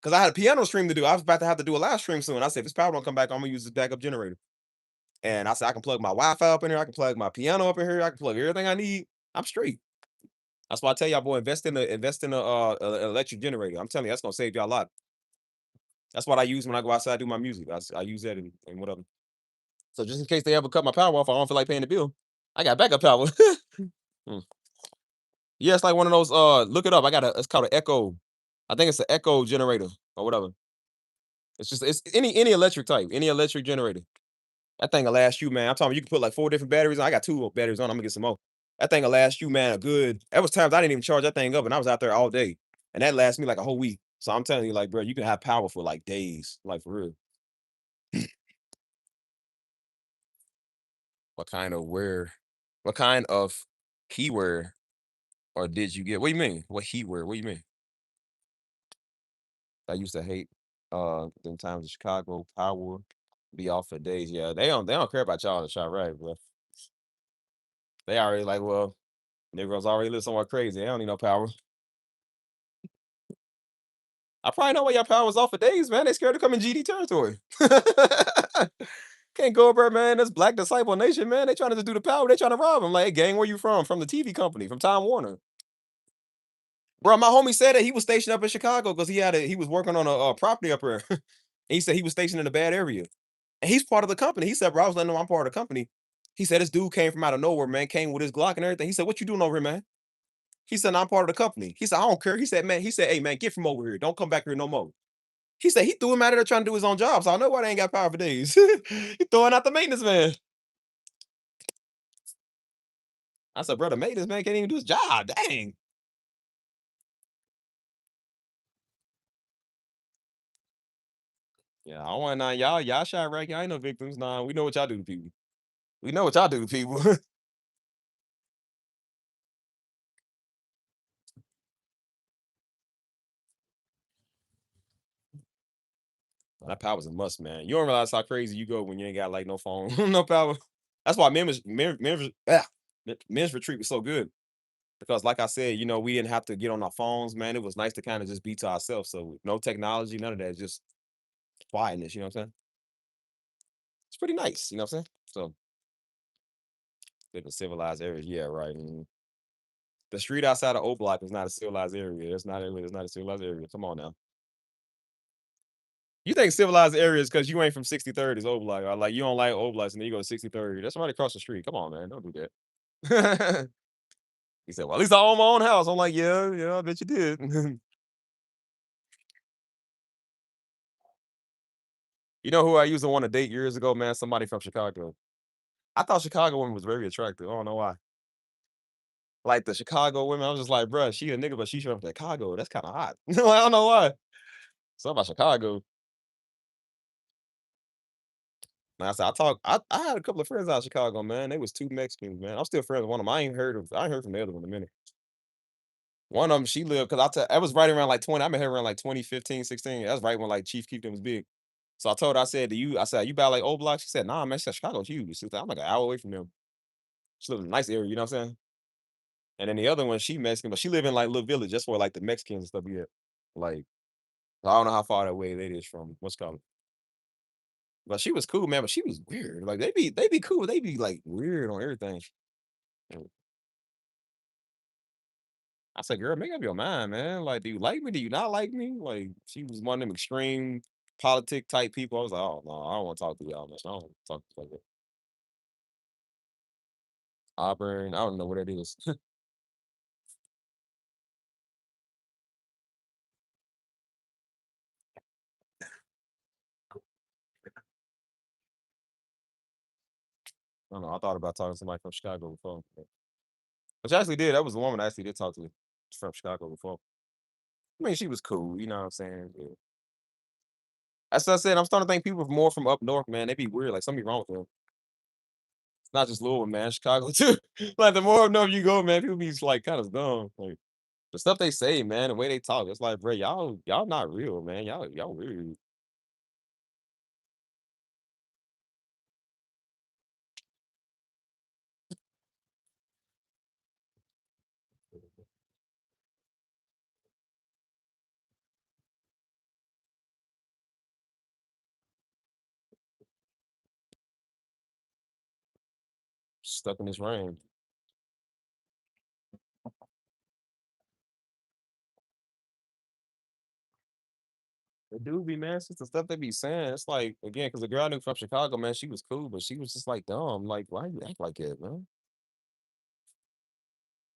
because I had a piano stream to do. I was about to have to do a live stream soon. I said, if this power don't come back, I'm gonna use this backup generator. And I said, I can plug my Wi-Fi up in here. I can plug my piano up in here. I can plug everything I need. I'm straight. That's why I tell y'all, boy, invest in a electric generator. I'm telling you, that's gonna save y'all a lot. That's what I use when I go outside and do my music. I use that and whatever. So just in case they ever cut my power off, I don't feel like paying the bill. I got backup power. Mm. Yeah, it's like one of those. Look it up. I got a. It's called an Echo. I think it's an Echo generator or whatever. It's any electric type, any electric generator. That thing will last you, man. I'm talking. You can put like 4 different batteries on. I got 2 batteries on. I'm gonna get some more. That thing will last you, man. A good. There was times I didn't even charge that thing up, and I was out there all day, and that lasts me like a whole week. So I'm telling you, like, bro, you can have power for like days, like for real. What kind of wear? What kind of keyword or did you get? What do you mean? What he wear? What do you mean? I used to hate them times in Chicago power be off for days. Yeah, they don't care about y'all in the shot, right, bro. They already like, well, Negroes already live somewhere crazy. They don't need no power. I probably know why y'all power was off for days, man. They scared to come in GD territory. Can't go over there, man. That's Black Disciple Nation, man. They trying to just do the power. They trying to rob him. Like, hey, gang, where you from? From the TV company, from Time Warner. Bro, my homie said that he was stationed up in Chicago because he was working on a property up here. He said he was stationed in a bad area. And he's part of the company. He said, bro, I was letting him know I'm part of the company. He said this dude came from out of nowhere, man, came with his Glock and everything. He said, what you doing over here, man? He said, I'm part of the company. He said, I don't care. He said, hey, man, get from over here. Don't come back here no more. He said he threw him out of there trying to do his own job. So I know why they ain't got power for days. He throwing out the maintenance man. I said, bro, the maintenance man can't even do his job. Dang. Yeah, I don't want none. Y'all shot right. Y'all ain't no victims. Nah, we know what y'all do to people. We know what y'all do to people. That power's a must, man. You don't realize how crazy you go when you ain't got like no phone, no power. That's why men's retreat was so good because, like I said, we didn't have to get on our phones, man. It was nice to kind of just be to ourselves. So no technology, none of that, just quietness. You know what I'm saying? It's pretty nice. You know what I'm saying? So live in civilized areas, yeah, right. The street outside of O Block is not a civilized area. It's not a civilized area. Come on now. You think civilized areas because you ain't from 63rd is O Block, or like you don't like O Blocks and then you go to 63rd. That's right across the street. Come on, man. Don't do that. He said, well, at least I own my own house. I'm like, yeah, yeah, I bet you did. You know who I used to want to date years ago, man? Somebody from Chicago. I thought Chicago women was very attractive. I don't know why. Like the Chicago women, I was just like, bruh, she a nigga, but she's from Chicago. That's kind of hot. I don't know why. Something about Chicago. Now I said, I had a couple of friends out of Chicago, man. They was two Mexicans, man. I'm still friends with one of them. I ain't heard from the other one in a minute. One of them, she lived because I was right around like 20. I met her around like 2015, 16. That's right when like Chief Keef them was big. So I told her, I said, I said, you buy like old blocks? She said, nah, man. She said, Chicago's huge. She said, I'm like an hour away from them. She lives in a nice area, you know what I'm saying? And then the other one, she Mexican, but she live in like little village, just where like the Mexicans and stuff be at. Like, I don't know how far that way that is from what's called. But she was cool, man. But she was weird. Like they be cool. They be like weird on everything. And I said, girl, make up your mind, man. Like, do you like me? Do you not like me? Like, she was one of them extreme politic type people. I was like, oh no, I don't want to talk to y'all, man. I don't talk like that. Auburn, I don't know what that is. I don't know. I thought about talking to somebody from Chicago before. Which I actually did. That was the woman I actually did talk to from Chicago before. I mean, she was cool, you know what I'm saying? Yeah. As I said, I'm starting to think people more from up north, man. They be weird. Like something wrong with them. It's not just Louisville, man. Chicago too. Like the more up north you go, man, people be like kind of dumb. Like the stuff they say, man, the way they talk, it's like, bro, y'all not real, man. Y'all weird. Stuck in this rain. It do be, man. It's just the stuff they be saying. It's like again, because the girl I knew from Chicago, man, she was cool, but she was just like dumb. Like, why you act like that, man?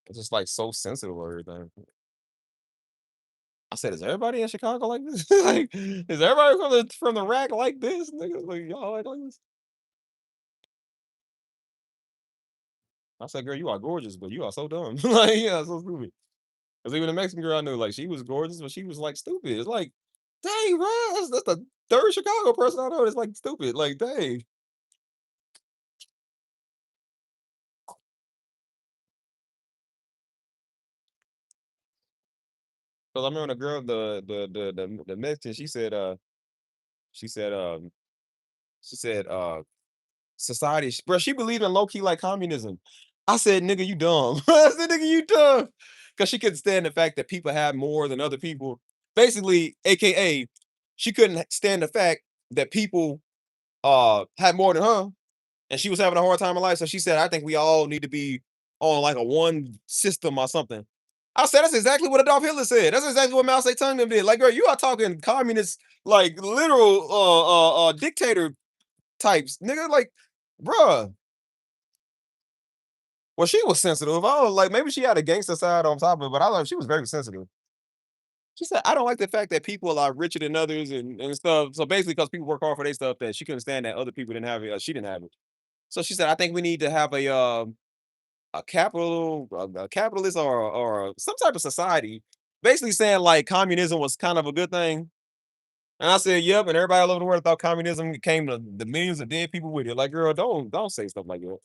It's just like so sensitive or everything. I said, is everybody in Chicago like this? Like, is everybody from the rack like this? Nigga, like y'all like this? I said, girl, you are gorgeous, but you are so dumb. Like, yeah, so stupid. Because even the Mexican girl I knew, like, she was gorgeous, but she was like stupid. It's like, dang, bro, that's the third Chicago person I know that's like stupid. Like, dang. Because I remember the girl, the Mexican, she said, she said, society, bro, she believed in low key like communism. I said, nigga, you dumb. I said, nigga, you dumb. Because she couldn't stand the fact that people had more than other people. Basically, AKA, she couldn't stand the fact that people had more than her and she was having a hard time in life. So she said, I think we all need to be on like a one system or something. I said, that's exactly what Adolf Hitler said. That's exactly what Mao Zedong them did. Like, girl, you are talking communist, like literal dictator types, nigga. Like, bruh. Well, she was sensitive. I don't like maybe she had a gangster side on top of it, but I thought she was very sensitive. She said, I don't like the fact that people are richer than others and stuff. So basically, because people work hard for their stuff, that she couldn't stand that other people didn't have it. She didn't have it. So she said, I think we need to have a capitalist or some type of society, basically saying like communism was kind of a good thing. And I said, yep. And everybody all over the world thought communism came to the millions of dead people with it. Like, girl, don't say stuff like that.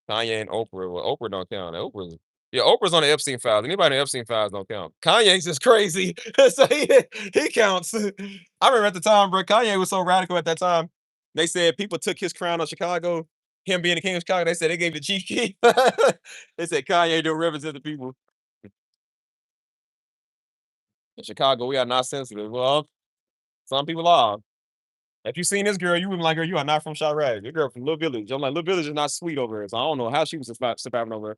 Kanye and Oprah. Well, Oprah don't count. Yeah, Oprah's on the Epstein files. Anybody on the Epstein files don't count. Kanye's just crazy. So he counts. I remember at the time, bro, Kanye was so radical at that time. They said people took his crown of Chicago, him being the king of Chicago. They said they gave it Chief Keef. They said Kanye don't represent the people. In Chicago, we are not sensitive. Well, some people are. If you seen this girl, you would be like, girl, you are not from Chirac. Your girl from Little Village. I'm like, Little Village is not sweet over here. So I don't know how she was surviving over there.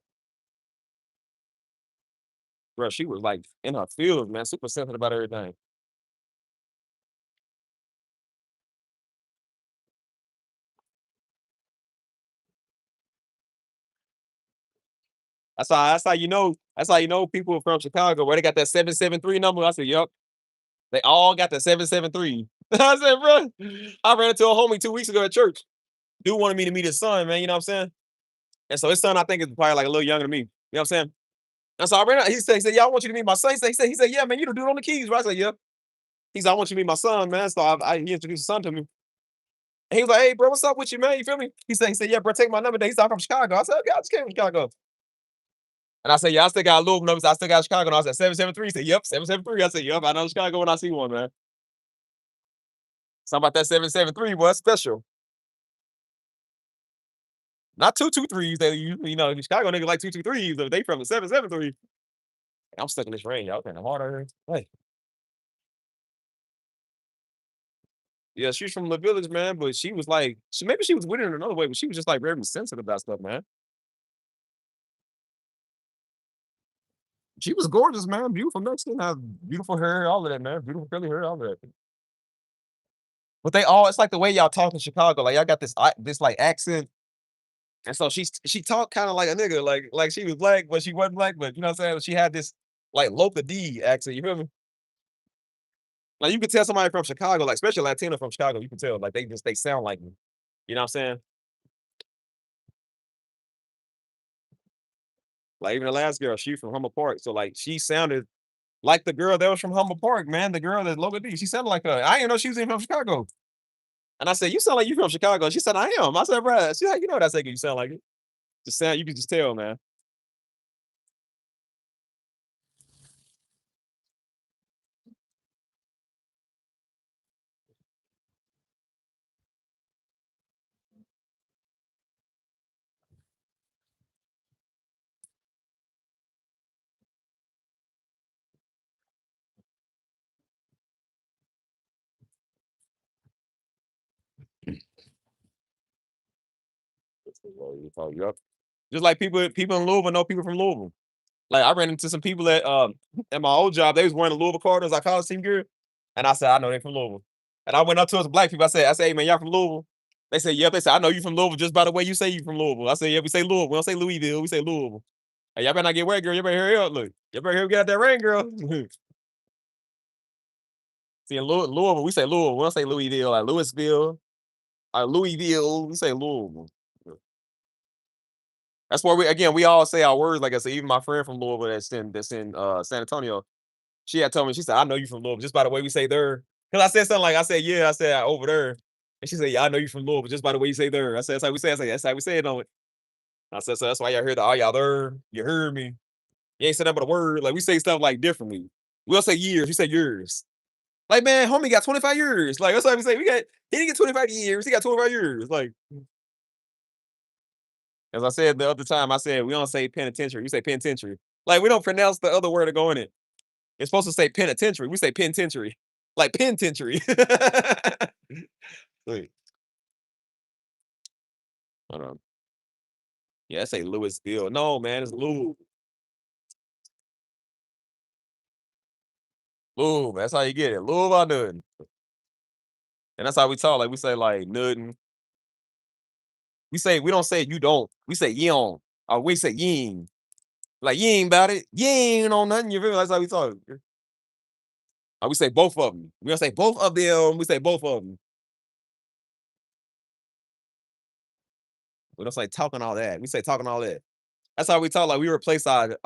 Bro, she was like in her field, man, super sensitive about everything. That's how you know. That's how you know people from Chicago where they got that 773 number. I said, "Yep, they all got the 773." I said, "Bro, I ran into a homie 2 weeks ago at church. Dude wanted me to meet his son, man. You know what I'm saying? And so his son, I think, is probably like a little younger than me. You know what I'm saying? And so I ran out. He said, "Yeah, I want you to meet my son." He said, "Yeah, man, you the dude on the keys, right?" I said, "Yep." He said, "I want you to meet my son, man." So he introduced his son to me. And he was like, "Hey, bro, what's up with you, man? You feel me?" He said, "Yeah, bro, take my number." He said, "I'm from Chicago." I said, "Okay, I just came from Chicago." And I said, "Yeah, I still got a Louisville number. So I still got Chicago." And I said, 773. He said, "Yep, 773." I said, "Yep, I know Chicago when I see one, man." Something about that 773 was special. Not 223s. The Chicago niggas like 223s. If they from the 773. I'm stuck in this rain, y'all. Kind of harder. Hey, yeah, she's from the village, man. But she was like, maybe she was with it in another way, but she was just like very sensitive about stuff, man. She was gorgeous, man. Beautiful Mexican, have beautiful hair, all of that, man. Beautiful curly hair, all of that. But it's like the way y'all talk in Chicago. Like y'all got this like accent. And so she talked kind of like a nigga, like she was black, but she wasn't black, but you know what I'm saying? She had this like local D accent, you feel me? Like you could tell somebody from Chicago, like especially Latino from Chicago, you can tell like they sound like me. You know what I'm saying? Like even the last girl, she from Humber Park. So like she sounded like the girl that was from Humber Park, man. The girl that's local D. She sounded like her. I didn't know she was even from Chicago. And I said, "You sound like you from Chicago." She said, "I am." I said, "Bruh." She like, "You know what I said? You sound like it. Just sound, you can just tell, man." Yup. Just like people in Louisville know people from Louisville. Like I ran into some people at my old job. They was wearing the Louisville cardinals. I college team gear, and I said, "I know they from Louisville." And I went up to us black people. I said, "Hey man, y'all from Louisville?" They said, "Yep." They said, "I know you from Louisville just by the way you say you from Louisville." I said, "Yeah, we say Louisville. We don't say Louisville. We say Louisville." Hey, y'all better not get wet, girl. You better hurry up. Look, you better hurry up, get out that rain, girl. See, in Louisville, we say Louisville. We don't say Louisville, like Louisville, Louisville. We say Louisville. That's why we all say our words. Like I said, even my friend from Louisville that's in San Antonio. She had told me, she said, "I know you from Louisville just by the way we say there." Because I said something like, I said, "Yeah," I said, "over there." And she said, "Yeah, I know you from Louisville just by the way you say there." I said, "That's how we say it." I said, "That's how we say it on it." I said, "So that's why y'all heard the all y'all there. You heard me. You ain't said that but a word. Like we say stuff like differently. We'll say years, you say yours. Like, man, homie got 25 years. Like that's what we say. He didn't get 25 years, he got 25 years. Like, as I said the other time, I said we don't say penitentiary, we say penitentiary. Like we don't pronounce the other word to go in it. It's supposed to say penitentiary. We say penitentiary. Like penitentiary. Wait, hold on. Yeah, I say Louisville. No, man, it's Lou. Lou, that's how you get it. Lou about nothing. And that's how we talk. Like we say like nothing. We don't say you don't. We say you don't. Or we say ying. Like you ain't about it. You ain't on nothing. You feel me? That's how we talk. Or we say both of them. We don't say both of them. We say both of them. We don't say talking all that. We say talking all that. That's how we talk. Like we replace our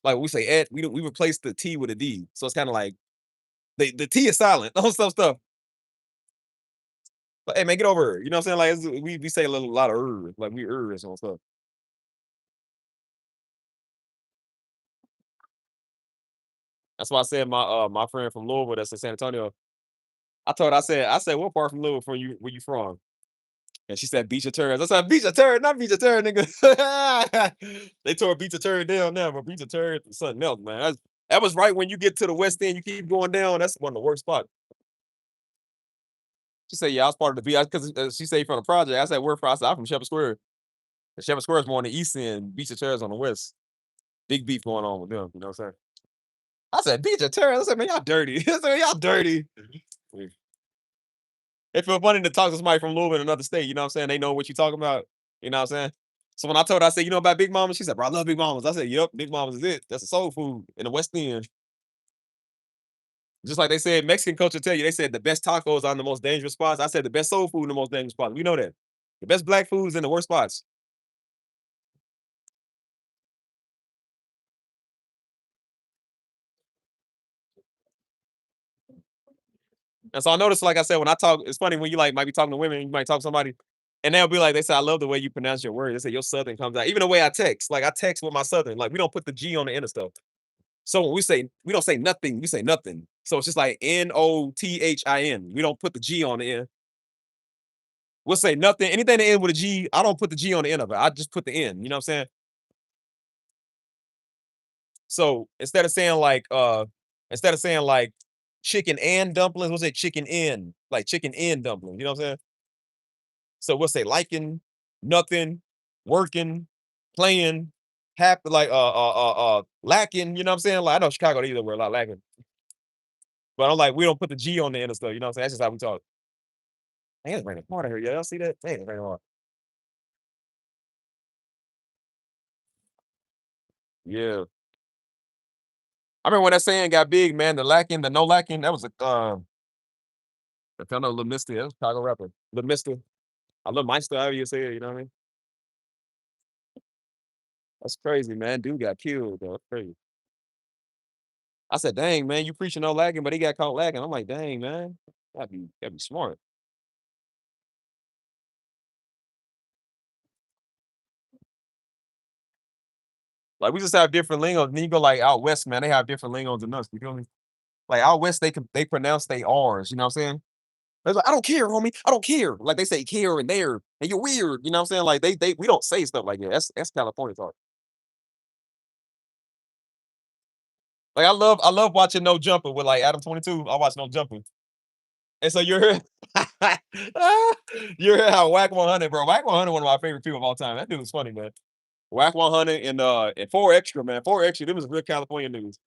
like we say Ed. We replace the T with a D. So it's kind of like the T is silent. All stuff. Like, hey man, get over here. You know what I'm saying? Like we say a lot of like we and stuff. That's why I said my friend from Louisville that's in San Antonio. I said what part from Louisville from you where you from? And she said Beach of Turns. I said Beach of Turn, not Beach of Turn, nigga. They tore Beach of Turn down now, but Beach of Turn is something else, man. That was right when you get to the West End, you keep going down. That's one of the worst spots. She said, "Yeah, I was part of the beach because she said from the project." I said, "Where from?" I said, "I'm from Shepherd Square." And Shepherd Square is more on the east end, Beach of Terrace on the west. Big beef going on with them, you know what I'm saying? I said, "Beach of Terrace." I said, "Man, y'all dirty." I said, "Y'all dirty." It feel funny to talk to somebody from Louisville in another state, you know what I'm saying? They know what you talking about, you know what I'm saying? So when I told her, I said, "You know about Big Mama?" She said, "Bro, I love Big Mamas." I said, "Yep, Big Mamas is it. That's a soul food in the West End." Just like they said, Mexican culture tell you, they said the best tacos are in the most dangerous spots. I said the best soul food in the most dangerous spots. We know that. The best black food is in the worst spots. And so I noticed, like I said, when I talk, it's funny when you like might be talking to women, you might talk to somebody, and they'll be like, they say, "I love the way you pronounce your words." They say your southern comes out. Even the way I text, like I text with my southern, like we don't put the G on the end of stuff. So when we say we don't say nothing, we say nothing. So it's just like Nothin. We don't put the G on the end. We'll say nothing. Anything that end with a G, I don't put the G on the end of it. I just put the N. You know what I'm saying? So instead of saying like chicken and dumplings, we'll say chicken in, like chicken in dumplings. You know what I'm saying? So we'll say liking, nothing, working, playing, happy, like lacking. You know what I'm saying? Like I know Chicago they use the word a lot lacking, but I'm like we don't put the G on the end of stuff. You know what I'm saying? That's just how we talk. Man, it's raining hard out here. Y'all see that? Man, it's raining hard. Yeah. I remember when that saying got big, man. The lacking, the no lacking. That was a I found out Lil Mister. That was a Chicago rapper. Lil Mister. I love Meister, however you say it. You know what I mean? That's crazy, man. Dude got killed, though. That's crazy. I said, dang, man, you preaching no lagging, but he got caught lagging. I'm like, dang, man. That'd be smart. Like we just have different lingos. Then you go like out west, man, they have different lingos than us. You feel me? Like out west, they pronounce they R's, you know what I'm saying? It's like, I don't care, homie. I don't care. Like they say care and there, and you're weird, you know what I'm saying? Like they we don't say stuff like that. That's California talk. Like I love watching No Jumper with like Adam 22. I watch No Jumper. And so you're you're hearing how Whack 100, bro. Whack 100, one of my favorite people of all time. That dude was funny, man. Whack 100 and 4 Extra, man. 4 Extra, them was real California news.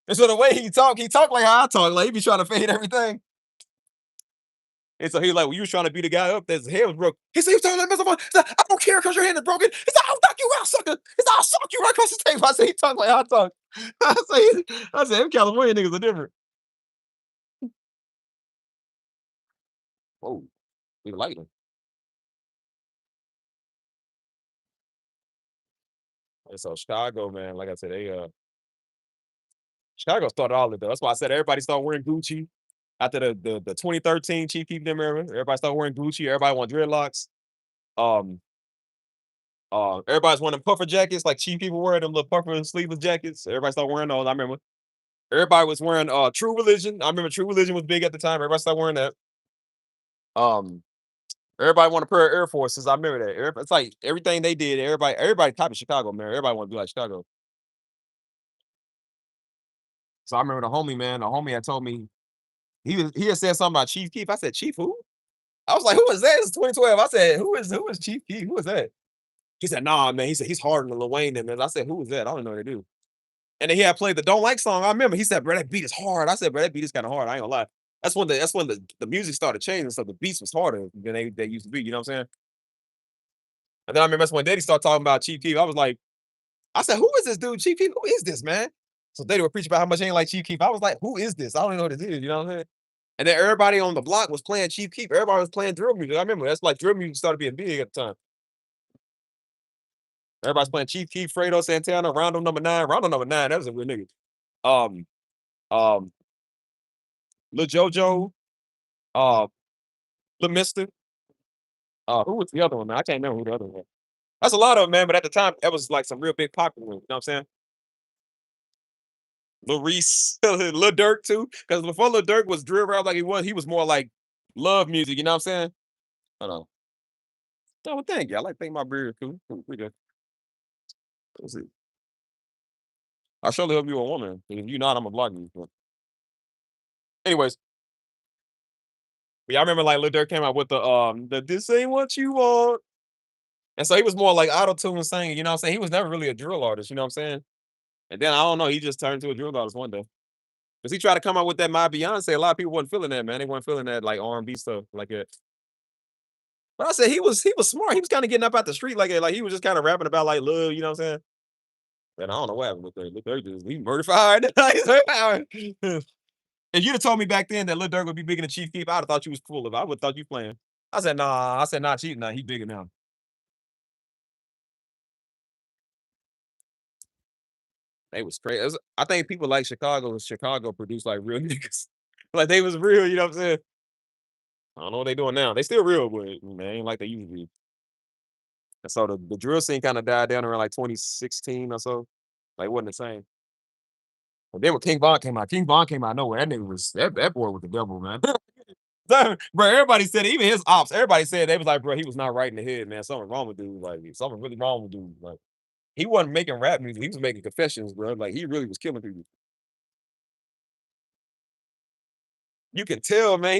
And so the way he talk like how I talk, like he be trying to fade everything. And so he like, when you was trying to beat the guy up, his head was broke. He said, "You talking like motherfucker." He said, "I don't care because your hand is broken." He said, "I'll knock you out, sucker." He said, "I'll sock you right across the table." I said, he talk like how I talk. I said, them California niggas are different. Whoa, we like them. And so Chicago, man, like I said, Chicago started all of it though. That's why I said everybody started wearing Gucci after the 2013 Chief Keef them era. Everybody started wearing Gucci. Everybody want dreadlocks. Um, everybody's wearing them puffer jackets like Chief people wear them little puffer sleeveless jackets. Everybody started wearing those. I remember. Everybody was wearing True Religion. I remember True Religion was big at the time. Everybody started wearing that. Um, everybody wanted a pair of Air Forces. I remember that. It's like everything they did. Everybody copied Chicago, man. Everybody want to be like Chicago. So I remember the homie, man. The homie had told me he had said something about Chief Keef. I said, Chief who? I was like, who is that? It's 2012. I said, who is Chief Keef? Who is that? He said, nah, man. He said he's harder than Lil Wayne. And I said, who is that? I don't know what they do. And then he had played the Don't Like song. I remember he said, bro, that beat is hard. I said, bro, that beat is kind of hard. I ain't gonna lie. That's when the music started changing. So the beats was harder than they used to be. You know what I'm saying? And then I remember that's when Daddy started talking about Chief Keef. I said, who is this dude? Chief Keef? Who is this, man? So Daddy would preach about how much he ain't like Chief Keef. I was like, who is this? I don't even know what this is. You know what I'm saying? And then everybody on the block was playing Chief Keef. Everybody was playing drill music. I remember that's like drill music started being big at the time. Everybody's playing Chief Keef, Fredo Santana, Rondo number nine. Rondo number nine, that was a real nigga. Um, um, Lil Jojo, uh, Lil Mister. Who was the other one, man? I can't remember who the other one was. That's a lot of them, man. But at the time, that was like some real big popular ones. You know what I'm saying? Lil Reese, Lil Durk too. Because before Lil Durk was drill rap like he was more like love music. You know what I'm saying? Hold on. Oh, thank you. I like to think my beard too. Cool, pretty good. Let's see. I surely hope you're a woman. If you're not, I'm gonna block you. But anyways, yeah, I remember like Lil Durk came out with the "This Ain't What You Want," and so he was more like auto tune singing. You know what I'm saying? He was never really a drill artist. You know what I'm saying? And then I don't know, he just turned into a drill artist one day. Cause he tried to come out with that My Beyonce. A lot of people wasn't feeling that, man. They weren't feeling that like R&B stuff like that. But I said he was smart. He was kind of getting up out the street like he was just kind of rapping about like love, you know what I'm saying? And I don't know what happened with Lil Durk. Lil Durk just he murdered fire. He's murdered fire. If you'd have told me back then that Lil Durk would be bigger than Chief Keef, I'd have thought you was full of it. I would have thought you playing. I said, nah. I said, nah, Chief, nah, he bigger now. They was crazy. I think people like Chicago produced like real niggas. Like they was real, you know what I'm saying? I don't know what they doing now. They still real, but man, ain't like they used to be. And so the drill scene kind of died down around like 2016 or so. Like wasn't the same. But then when King Von came out of nowhere. That nigga was that boy was the devil, man. Bro, everybody said it, even his ops, everybody said they was like, bro, he was not right in the head, man. Something wrong with dude. Like something really wrong with dude. Like he wasn't making rap music, he was making confessions, bro. Like he really was killing people. You can tell, man.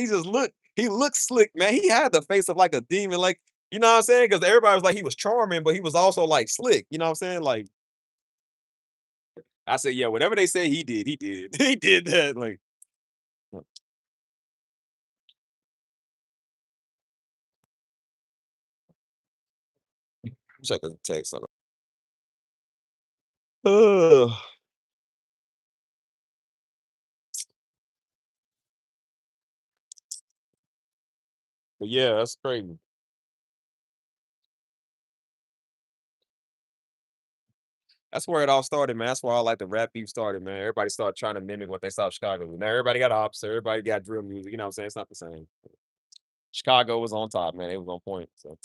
He looked slick, man. He had the face of like a demon, like you know what I'm saying? Because everybody was like he was charming, but he was also like slick. You know what I'm saying? Like I said, yeah, whatever they say he did, he did. He did that. Like check the text on. Ugh. But yeah, that's crazy. That's where it all started, man. That's where all like the rap beef started, man. Everybody started trying to mimic what they saw in Chicago. Now everybody got ops, everybody got drill music. You know what I'm saying? It's not the same. Chicago was on top, man. It was on point. So,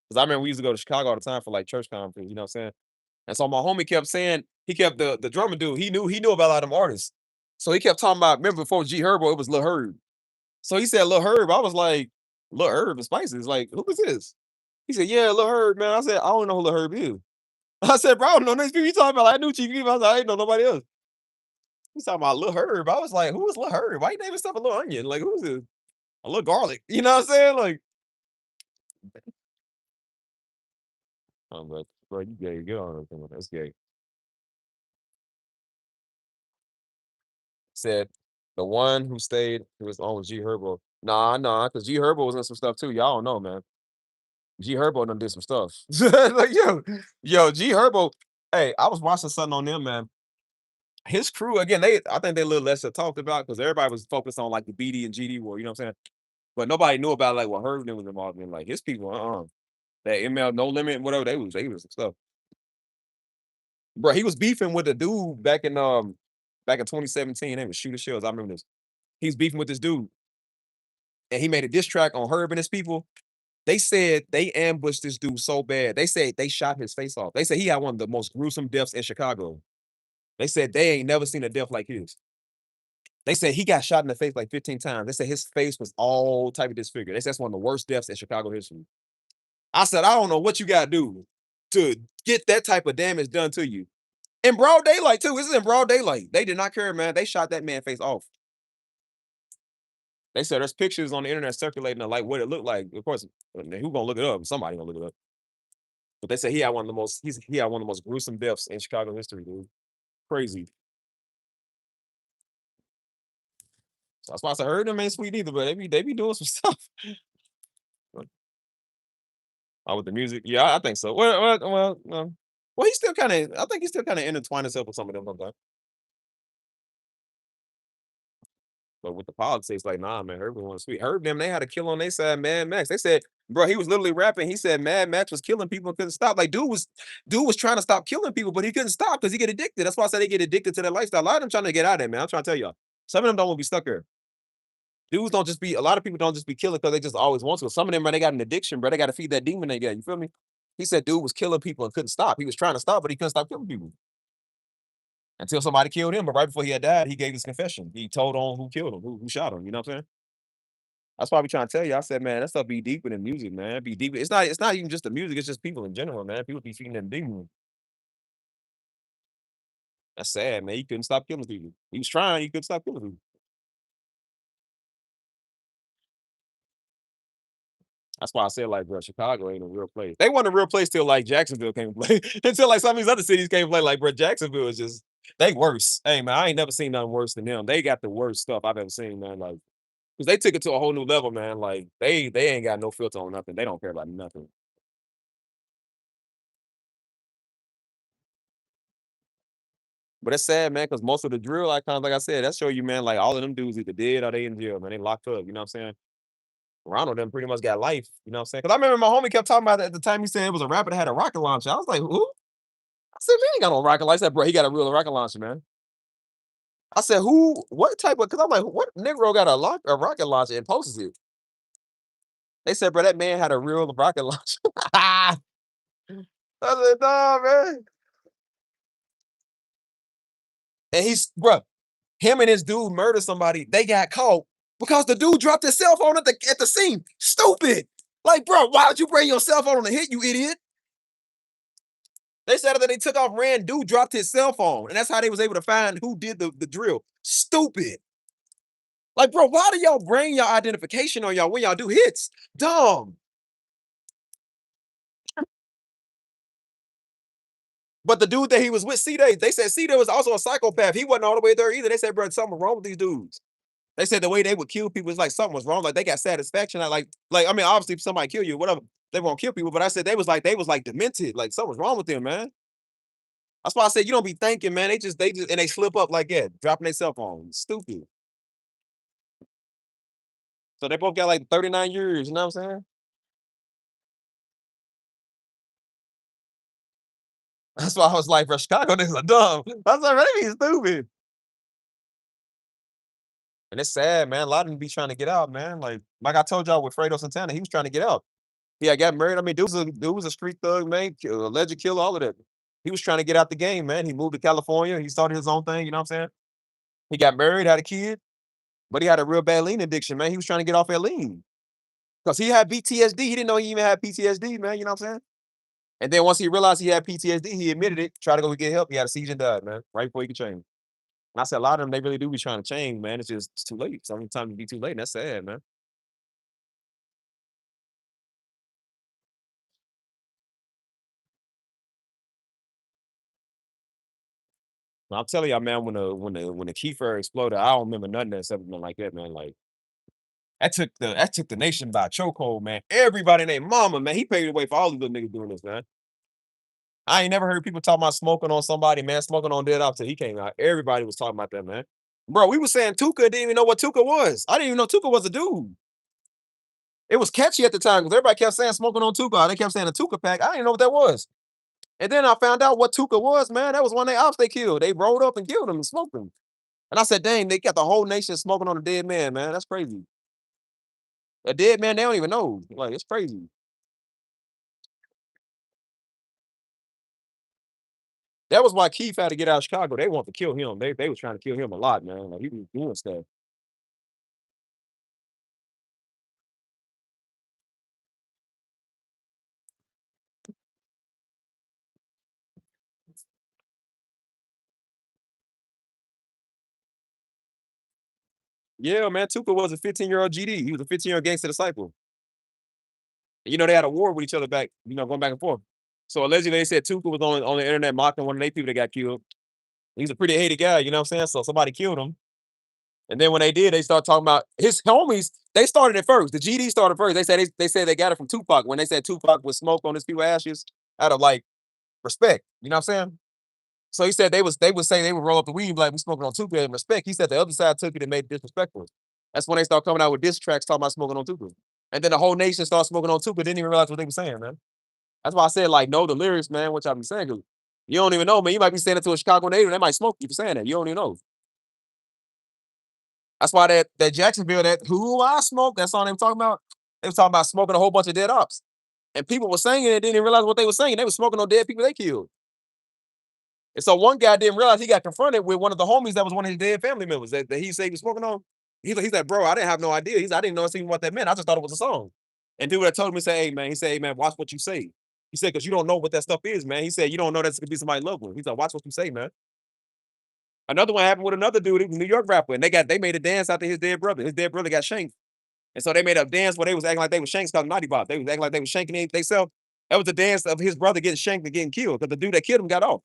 because I remember we used to go to Chicago all the time for like church conferences. You know what I'm saying? And so my homie kept saying he kept the drummer dude. He knew about a lot of them artists. So he kept talking about. Remember before G Herbo, it was Lil Herb. So he said Lil Herb. I was like, Lil Herb and Spices. Like, who is this? He said, yeah, Lil Herb, man. I said, I don't know who Lil Herb is. I said, bro, I don't know these people you talking about. Like, I knew Chief Keef. I was like, I didn't know nobody else. He's talking about Lil Herb. I was like, who is Lil Herb? Why you naming stuff a little onion? Like, who's this? A little garlic. You know what I'm saying? Like, I'm like, bro, you gay. Get on. That's gay. Said the one who stayed who was on with G Herbo. Nah, because G Herbo was in some stuff too. Y'all don't know, man. G Herbo done did some stuff. Like, yo, G Herbo. Hey, I was watching something on them, man. His crew, again, I think they a little less talked about because everybody was focused on like the BD and GD war, you know what I'm saying? But nobody knew about like what Herb was involved in. Like his people, that ML No Limit, whatever they was some stuff. Bro, he was beefing with a dude back in 2017. They was Shooter Shells. I remember this. He's beefing with this dude, and he made a diss track on Herb and his people. They said they ambushed this dude so bad. They said they shot his face off. They said he had one of the most gruesome deaths in Chicago. They said they ain't never seen a death like his. They said he got shot in the face like 15 times. They said his face was all type of disfigured. They said that's one of the worst deaths in Chicago history. I said, I don't know what you got to do to get that type of damage done to you. In broad daylight, too. This is in broad daylight. They did not care, man. They shot that man face off. They said there's pictures on the internet circulating of like what it looked like. Of course, who gonna look it up? Somebody gonna look it up. But they said he had one of the most he had one of the most gruesome deaths in Chicago history, dude. Crazy. So that's why I said heard them ain't sweet either, but they be doing some stuff. Oh, with the music, yeah, I think so. Well, he's still kind of. I think he's still kind of intertwined himself with some of them sometimes. But with the politics, like, nah, man, Herb was sweet. Herb them, they had a kill on their side, Mad Max. They said, bro, he was literally rapping. He said Mad Max was killing people and couldn't stop. Like, dude was trying to stop killing people, but he couldn't stop because he get addicted. That's why I said they get addicted to that lifestyle. A lot of them trying to get out of it, man. I'm trying to tell y'all. Some of them don't want to be stuck there. Dudes don't just be. A lot of people don't just be killing because they just always want to. Some of them, bro, they got an addiction, bro. They got to feed that demon they got. You feel me? He said, dude was killing people and couldn't stop. He was trying to stop, but he couldn't stop killing people until somebody killed him. But right before he had died, he gave his confession. He told on who killed him, who shot him. You know what I'm saying? That's why we trying to tell you. I said, man, that stuff be deeper than music, man. Be deeper. It's not even just the music, it's just people in general, man. People be feeding them demons. That's sad, man. He couldn't stop killing people. He was trying, he couldn't stop killing people. That's why I said, like, bro, Chicago ain't a real place. They weren't a real place till like Jacksonville came to play. Until like some of these other cities came to play. Like, bro, Jacksonville is just they worse. Hey man, I ain't never seen nothing worse than them. They got the worst stuff I've ever seen, man. Like Because they took it to a whole new level, man. Like they ain't got no filter on nothing. They don't care about nothing. But it's sad, man, because most of the drill icons, like I said, that show you, man, like all of them dudes either dead or they in jail, man. They locked up. You know what I'm saying? Ronald them pretty much got life. You know what I'm saying? Because I remember my homie kept talking about it at the time. He said it was a rapper that had a rocket launcher. I was like, who? I said, man, he ain't got no rocket launcher. I said, bro, he got a real rocket launcher, man. I said, who? What type of? Because I'm like, what Negro got a rocket launcher and posts it? They said, bro, that man had a real rocket launcher. I said, nah, man. And bro, him and his dude murdered somebody. They got caught because the dude dropped his cell phone at the scene. Stupid. Like, bro, why would you bring your cell phone on the hit, you idiot? They said that they took off, ran, dude dropped his cell phone. And that's how they was able to find who did the drill. Stupid. Like, bro, why do y'all bring y'all identification on y'all when y'all do hits? Dumb. But the dude that he was with, C-Day, they said C-Day was also a psychopath. He wasn't all the way there either. They said, bro, something wrong with these dudes. They said the way they would kill people is like something was wrong. Like they got satisfaction. I mean, obviously, if somebody kill you, whatever, they won't kill people. But I said they was like demented. Like something was wrong with them, man. That's why I said you don't be thinking, man. They just and they slip up like that, dropping their cell phone. Stupid. So they both got like 39 years. You know what I'm saying? That's why I was like, bro, Chicago niggas are dumb. I was like, man, they be stupid. And it's sad, man. A lot of them be trying to get out, man. Like I told y'all with Fredo Santana, he was trying to get out. Yeah, got married. I mean, dude was a street thug, man, alleged killer, all of that. He was trying to get out the game, man. He moved to California. He started his own thing. You know what I'm saying? He got married, had a kid, but he had a real bad lean addiction, man. He was trying to get off that lean because he had PTSD. He didn't know he even had PTSD, man. You know what I'm saying? And then once he realized he had PTSD, he admitted it. Tried to go get help. He had a seizure and died, man. Right before he could change. And I said a lot of them, they really do be trying to change, man. It's too late. Sometimes it be too late. And that's sad, man. I'm telling y'all, man, when the Kiefer exploded, I don't remember nothing that's ever been like that, man. Like that took the nation by chokehold, man. Everybody named Mama, man. He paved the way for all these little niggas doing this, man. I ain't never heard people talk about smoking on somebody, man, smoking on dead ops till he came out. Everybody was talking about that, man. Bro, we was saying Tuka didn't even know what Tuka was. I didn't even know Tuka was a dude. It was catchy at the time because everybody kept saying smoking on Tuka. They kept saying a Tuka pack. I didn't know what that was. And then I found out what Tuka was, man. That was one of the ops they killed. They rolled up and killed him and smoked him. And I said, dang, they got the whole nation smoking on a dead man, man. That's crazy. A dead man, they don't even know. Like, it's crazy. That was why Keith had to get out of Chicago. They wanted to kill him. They was trying to kill him a lot, man. Like he was doing stuff. Yeah, man. Tuka was a 15-year-old GD. He was a 15-year-old gangster disciple. And, they had a war with each other back, going back and forth. So allegedly they said Tuka was on the internet mocking one of their people that got killed. He's a pretty hated guy, you know what I'm saying? So somebody killed him. And then when they did, they started talking about his homies. They started it first. The GD started first. They said they got it from Tupac when they said Tupac would smoke on his people's ashes out of like respect. You know what I'm saying? So he said they would say they would roll up the weed like we smoking on Tupac and respect. He said the other side took it and made it disrespectful. That's when they start coming out with diss tracks talking about smoking on Tupac. And then the whole nation started smoking on Tupac, didn't even realize what they were saying, man. That's why I said, like, know the lyrics, man, which I've been saying. 'Cause you don't even know, man. You might be saying it to a Chicago native, they might smoke you for saying that. You don't even know. That's why that Jacksonville, that Who I Smoke, that song they were talking about, they were talking about smoking a whole bunch of dead ops. And people were singing it, didn't even realize what they were saying. They were smoking on dead people they killed. And so one guy didn't realize he got confronted with one of the homies that was one of his dead family members that he said he was smoking on. He's like, bro, I didn't have no idea. I didn't know even what that meant. I just thought it was a song. And dude that told me, say, hey, man, he said, hey, man, watch what you say. He said, because you don't know what that stuff is, man. He said, you don't know that's going to be somebody's loved one. He's like, watch what you say, man. Another one happened with another dude, he was a New York rapper, and they made a dance after his dead brother. His dead brother got shanked. And so they made a dance where they was acting like they was shanks called Naughty Bop. They was acting like they was shanking themselves. That was the dance of his brother getting shanked and getting killed because the dude that killed him got off.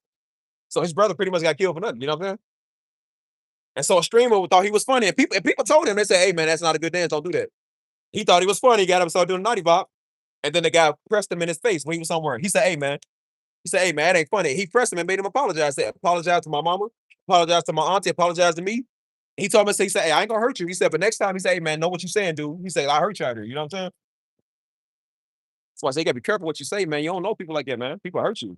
So his brother pretty much got killed for nothing. You know what I'm saying? And so a streamer thought he was funny. And people told him, they said, hey, man, that's not a good dance. Don't do that. He thought he was funny. He got up and started doing naughty bop. And then the guy pressed him in his face when he was somewhere. He said, hey, man. He said, hey, man, that ain't funny. He pressed him and made him apologize. Said, apologize to my mama, apologize to my auntie, apologize to me. He told me, he said, hey, I ain't gonna hurt you. He said, but next time, he said, hey, man, know what you're saying, dude. He said, I hurt you out here. You know what I'm saying? That's why I say you gotta be careful what you say, man. You don't know people like that, man. People hurt you.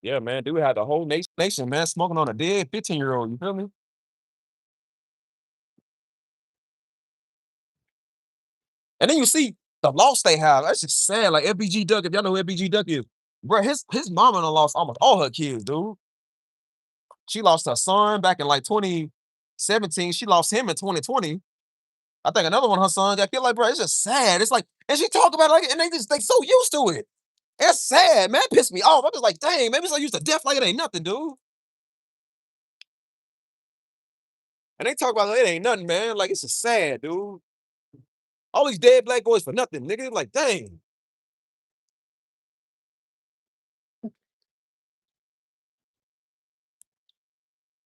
Yeah, man. Dude had the whole nation, man, smoking on a dead 15-year-old. You feel me? And then you see the loss they have. That's just sad. Like FBG Duck, if y'all know who FBG Duck is, bro, his mama done lost almost all her kids, dude. She lost her son back in like 2017. She lost him in 2020. I think another one of her sons got killed. Like, bro, it's just sad. It's like, and she talk about it like, and they so used to it. It's sad, man. It pissed me off. I'm just like, dang, maybe so used to death like it ain't nothing, dude. And they talk about it ain't nothing, man. Like, it's just sad, dude. All these dead black boys for nothing, nigga. Like, dang.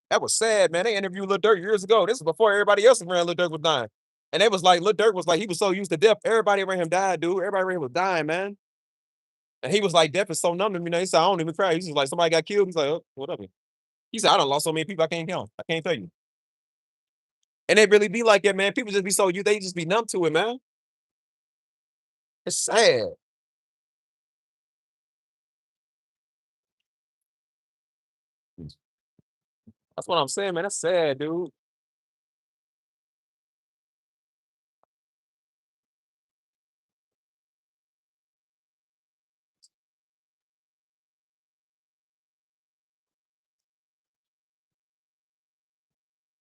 That was sad, man. They interviewed Lil Durk years ago. This was before everybody else around Lil Durk was dying. And it was like Lil Durk was like, he was so used to death. Everybody around him died, dude. Everybody around him was dying, man. And he was like, death is so numb to me. He said, I don't even cry. He's just like, somebody got killed. He's like, oh, whatever. He said, I done lost so many people, I can't count. I can't tell you. And they really be like that, man. People just be so you, they just be numb to it, man. It's sad. That's what I'm saying, man. That's sad, dude.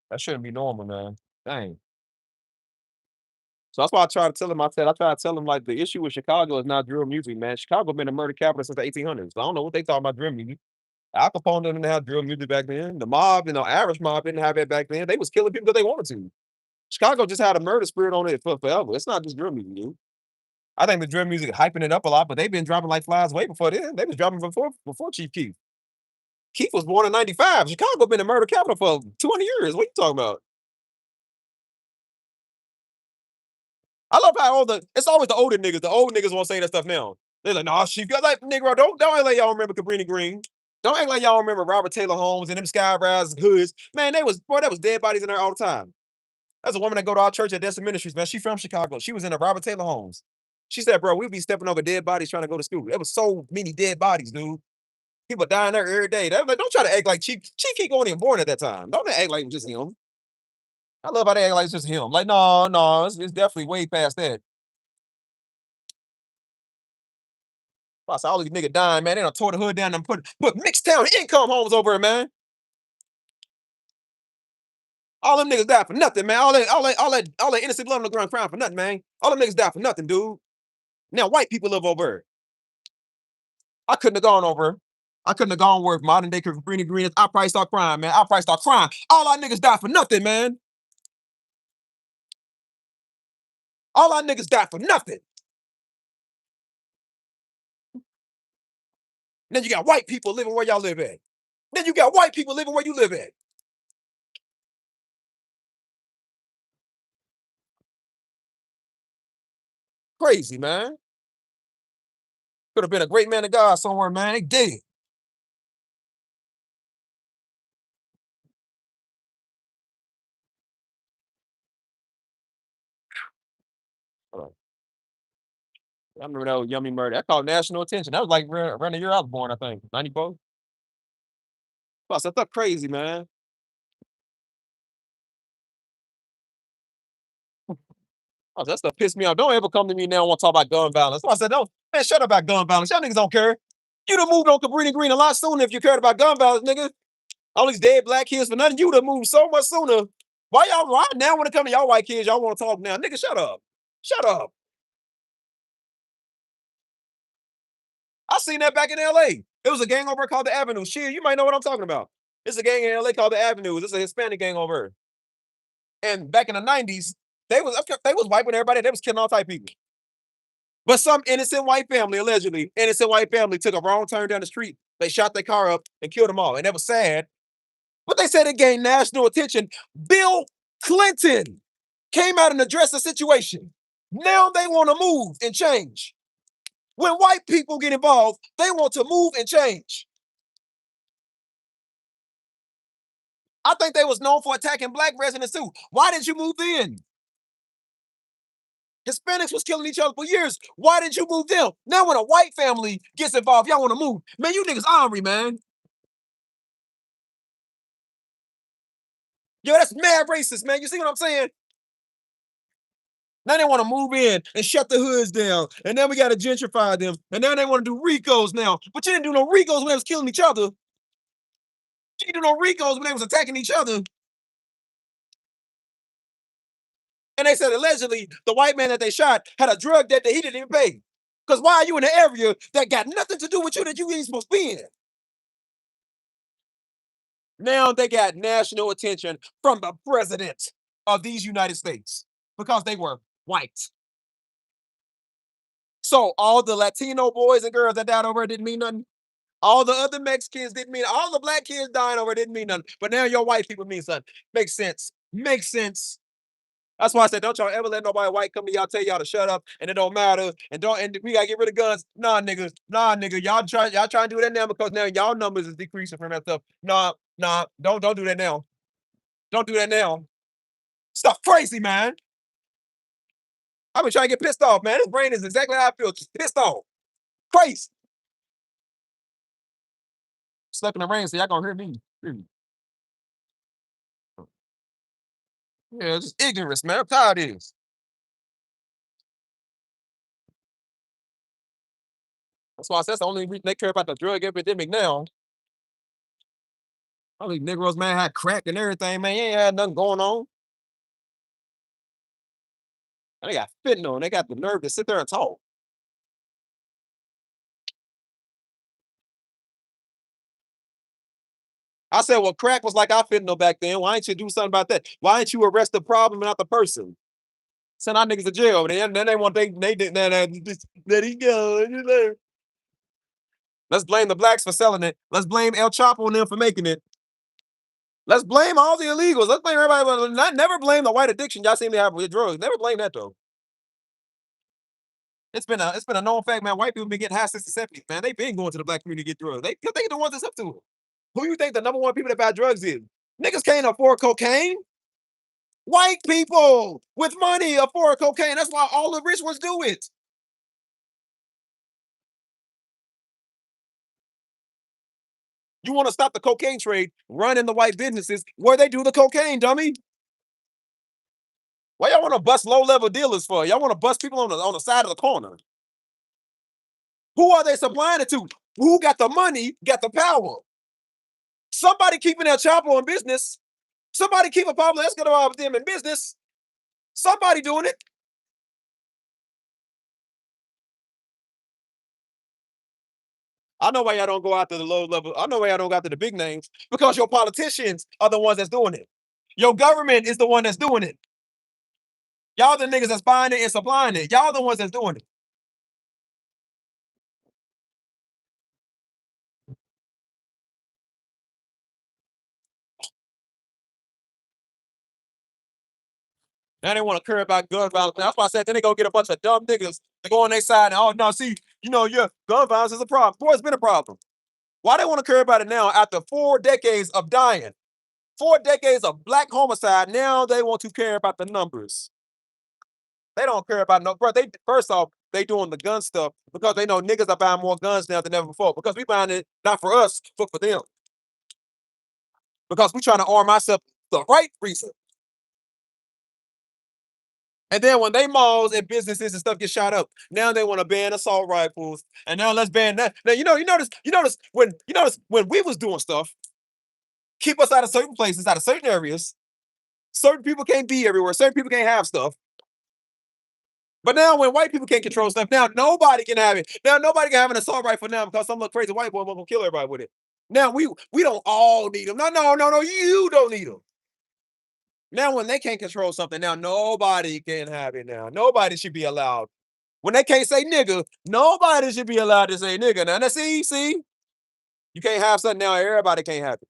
That shouldn't be normal, man. Dang. So that's why I try to tell him. I try to tell him like the issue with Chicago is not drill music, man. Chicago been a murder capital since the 1800s. So I don't know what they thought about drill music. Al Capone didn't have drill music back then. The mob, Irish mob didn't have it back then. They was killing people because they wanted to. Chicago just had a murder spirit on it for forever. It's not just drill music, dude. I think the drill music hyping it up a lot, but they've been dropping like flies way before then. They was dropping before Chief Keef. Keith was born in 95. Chicago been a murder capital for 200 years. What you talking about? I love how it's always the older niggas. The old niggas won't say that stuff now. They're like, nah, Chief, like, nigga, don't act like y'all remember Cabrini Green. Don't act like y'all remember Robert Taylor Holmes and them Skyrise hoods. Man, that was dead bodies in there all the time. That's a woman that go to our church at Desert Ministries, man. She from Chicago. She was in a Robert Taylor Homes. She said, bro, we'd be stepping over dead bodies trying to go to school. There was so many dead bodies, dude. People dying there every day. They're like, don't try to act like Chief Keef wasn't even born at that time. Don't act like it was just him. I love how they act like it's just him. Like, no, it's definitely way past that. I saw all these niggas dying, man. They done tore the hood down and put Mixtown income homes over it, man. All them niggas died for nothing, man. All that innocent blood on the ground crying for nothing, man. All them niggas died for nothing, dude. Now white people live over it. I couldn't have gone over. I couldn't have gone where modern day Cabrini Green is. I probably start crying, man. I probably start crying. All our niggas died for nothing, man. All our niggas died for nothing. Then you got white people living where y'all live at. Then you got white people living where you live at. Crazy, man. Could have been a great man of God somewhere, man. They dead. I remember that was Yummy Murder. That called national attention. That was like around the year I was born, I think. 94. Plus, that's up crazy, man. Oh, that stuff pissed me off. Don't ever come to me now and want to talk about gun violence. So I said, no, man, shut up about gun violence. Y'all niggas don't care. You'd have moved on Cabrini Green a lot sooner if you cared about gun violence, nigga. All these dead black kids for nothing. You'd have moved so much sooner. Why now when it comes to y'all white kids, y'all want to talk now? Nigga, shut up. Shut up. I seen that back in LA. It was a gang over called the Avenue. Shit, you might know what I'm talking about. It's a gang in LA called the Avenues. It's a Hispanic gang over. And back in the 90s, they was wiping everybody. They was killing all type of people. But some innocent white family, allegedly, innocent white family took a wrong turn down the street They shot their car up and killed them all. And that was sad. But they said it gained national attention. Bill Clinton came out and addressed the situation. Now they want to move and change. When white people get involved, they want to move and change. I think they was known for attacking black residents too. Why didn't you move in? Hispanics was killing each other for years. Why didn't you move them? Now when a white family gets involved, y'all want to move. Man, you niggas ornery, man. Yo, that's mad racist, man. You see what I'm saying? Now they want to move in and shut the hoods down. And then we got to gentrify them. And now they want to do RICOs now. But you didn't do no RICOs when they was killing each other. You didn't do no RICOs when they was attacking each other. And they said allegedly the white man that they shot had a drug debt that he didn't even pay. Because why are you in an area that got nothing to do with you that you ain't supposed to be in? Now they got national attention from the president of these United States because they were white. So all the Latino boys and girls that died over it didn't mean nothing. All the other Mexicans didn't mean, all the black kids dying over it didn't mean nothing. But now your white people mean something. Makes sense. Makes sense. That's why I said, don't y'all ever let nobody white come to y'all tell y'all to shut up and it don't matter. And we gotta get rid of guns. Nah, nigga. Nah, nigga. Y'all trying to do that now because now y'all numbers is decreasing from that stuff. Nah, don't do that now. Don't do that now. Stuff crazy, man. I've been trying to get pissed off, man. This brain is exactly how I feel. Just pissed off. Crazy. Slept in the rain, so y'all gonna hear me. Yeah, it's just ignorance, man. I'm tired of this. That's why I said that's the only reason they care about the drug epidemic now. All these Negroes, man, had crack and everything, man. You ain't had nothing going on. And they got fentanyl and they got the nerve to sit there and talk. I said, well, crack was like our fentanyl back then. Why ain't you do something about that? Why ain't you arrest the problem and not the person? Send our niggas to jail. Then they want they did that. Let he go. Let's blame the blacks for selling it. Let's blame El Chapo and them for making it. Let's blame all the illegals. Let's blame everybody. But never blame the white addiction y'all seem to have with drugs. Never blame that though. It's been a known fact, man. White people been getting high since the 70s, man. They been going to the black community to get drugs. They the ones that's up to it. Who you think the number one people that buy drugs is? Niggas can't afford cocaine. White people with money afford cocaine. That's why all the rich ones do it. You want to stop the cocaine trade, run in the white businesses where they do the cocaine, dummy. Why y'all want to bust low-level dealers for? Y'all want to bust people on the side of the corner. Who are they supplying it to? Who got the money, got the power? Somebody keeping El Chapo in business. Somebody keeping Pablo Escobar with them in business. Somebody doing it. I know why y'all don't go after the low level. I know why y'all don't go after the big names because your politicians are the ones that's doing it. Your government is the one that's doing it. Y'all the niggas that's buying it and supplying it. Y'all the ones that's doing it. Now they want to care about gun violence. That's why I said then they go get a bunch of dumb niggas to go on their side and oh no, see, yeah, gun violence is a problem. Boy, it's been a problem. Why they want to care about it now after 4 decades of dying? 4 decades of black homicide. Now they want to care about the numbers. They don't care about no, bro. They first off, they doing the gun stuff because they know niggas are buying more guns now than ever before. Because we buying it not for us, but for them. Because we trying to arm ourselves the right reason. And then when they malls and businesses and stuff get shot up, now they want to ban assault rifles. And now let's ban that. Now you notice when we was doing stuff, keep us out of certain places, out of certain areas. Certain people can't be everywhere. Certain people can't have stuff. But now when white people can't control stuff, now nobody can have it. Now nobody can have an assault rifle now because some little crazy white boy will kill everybody with it. Now we don't all need them. No, you don't need them. Now when they can't control something, now nobody can have it now. Nobody should be allowed. When they can't say nigga, nobody should be allowed to say nigga. Now see, you You can't have something now. Everybody can't have it.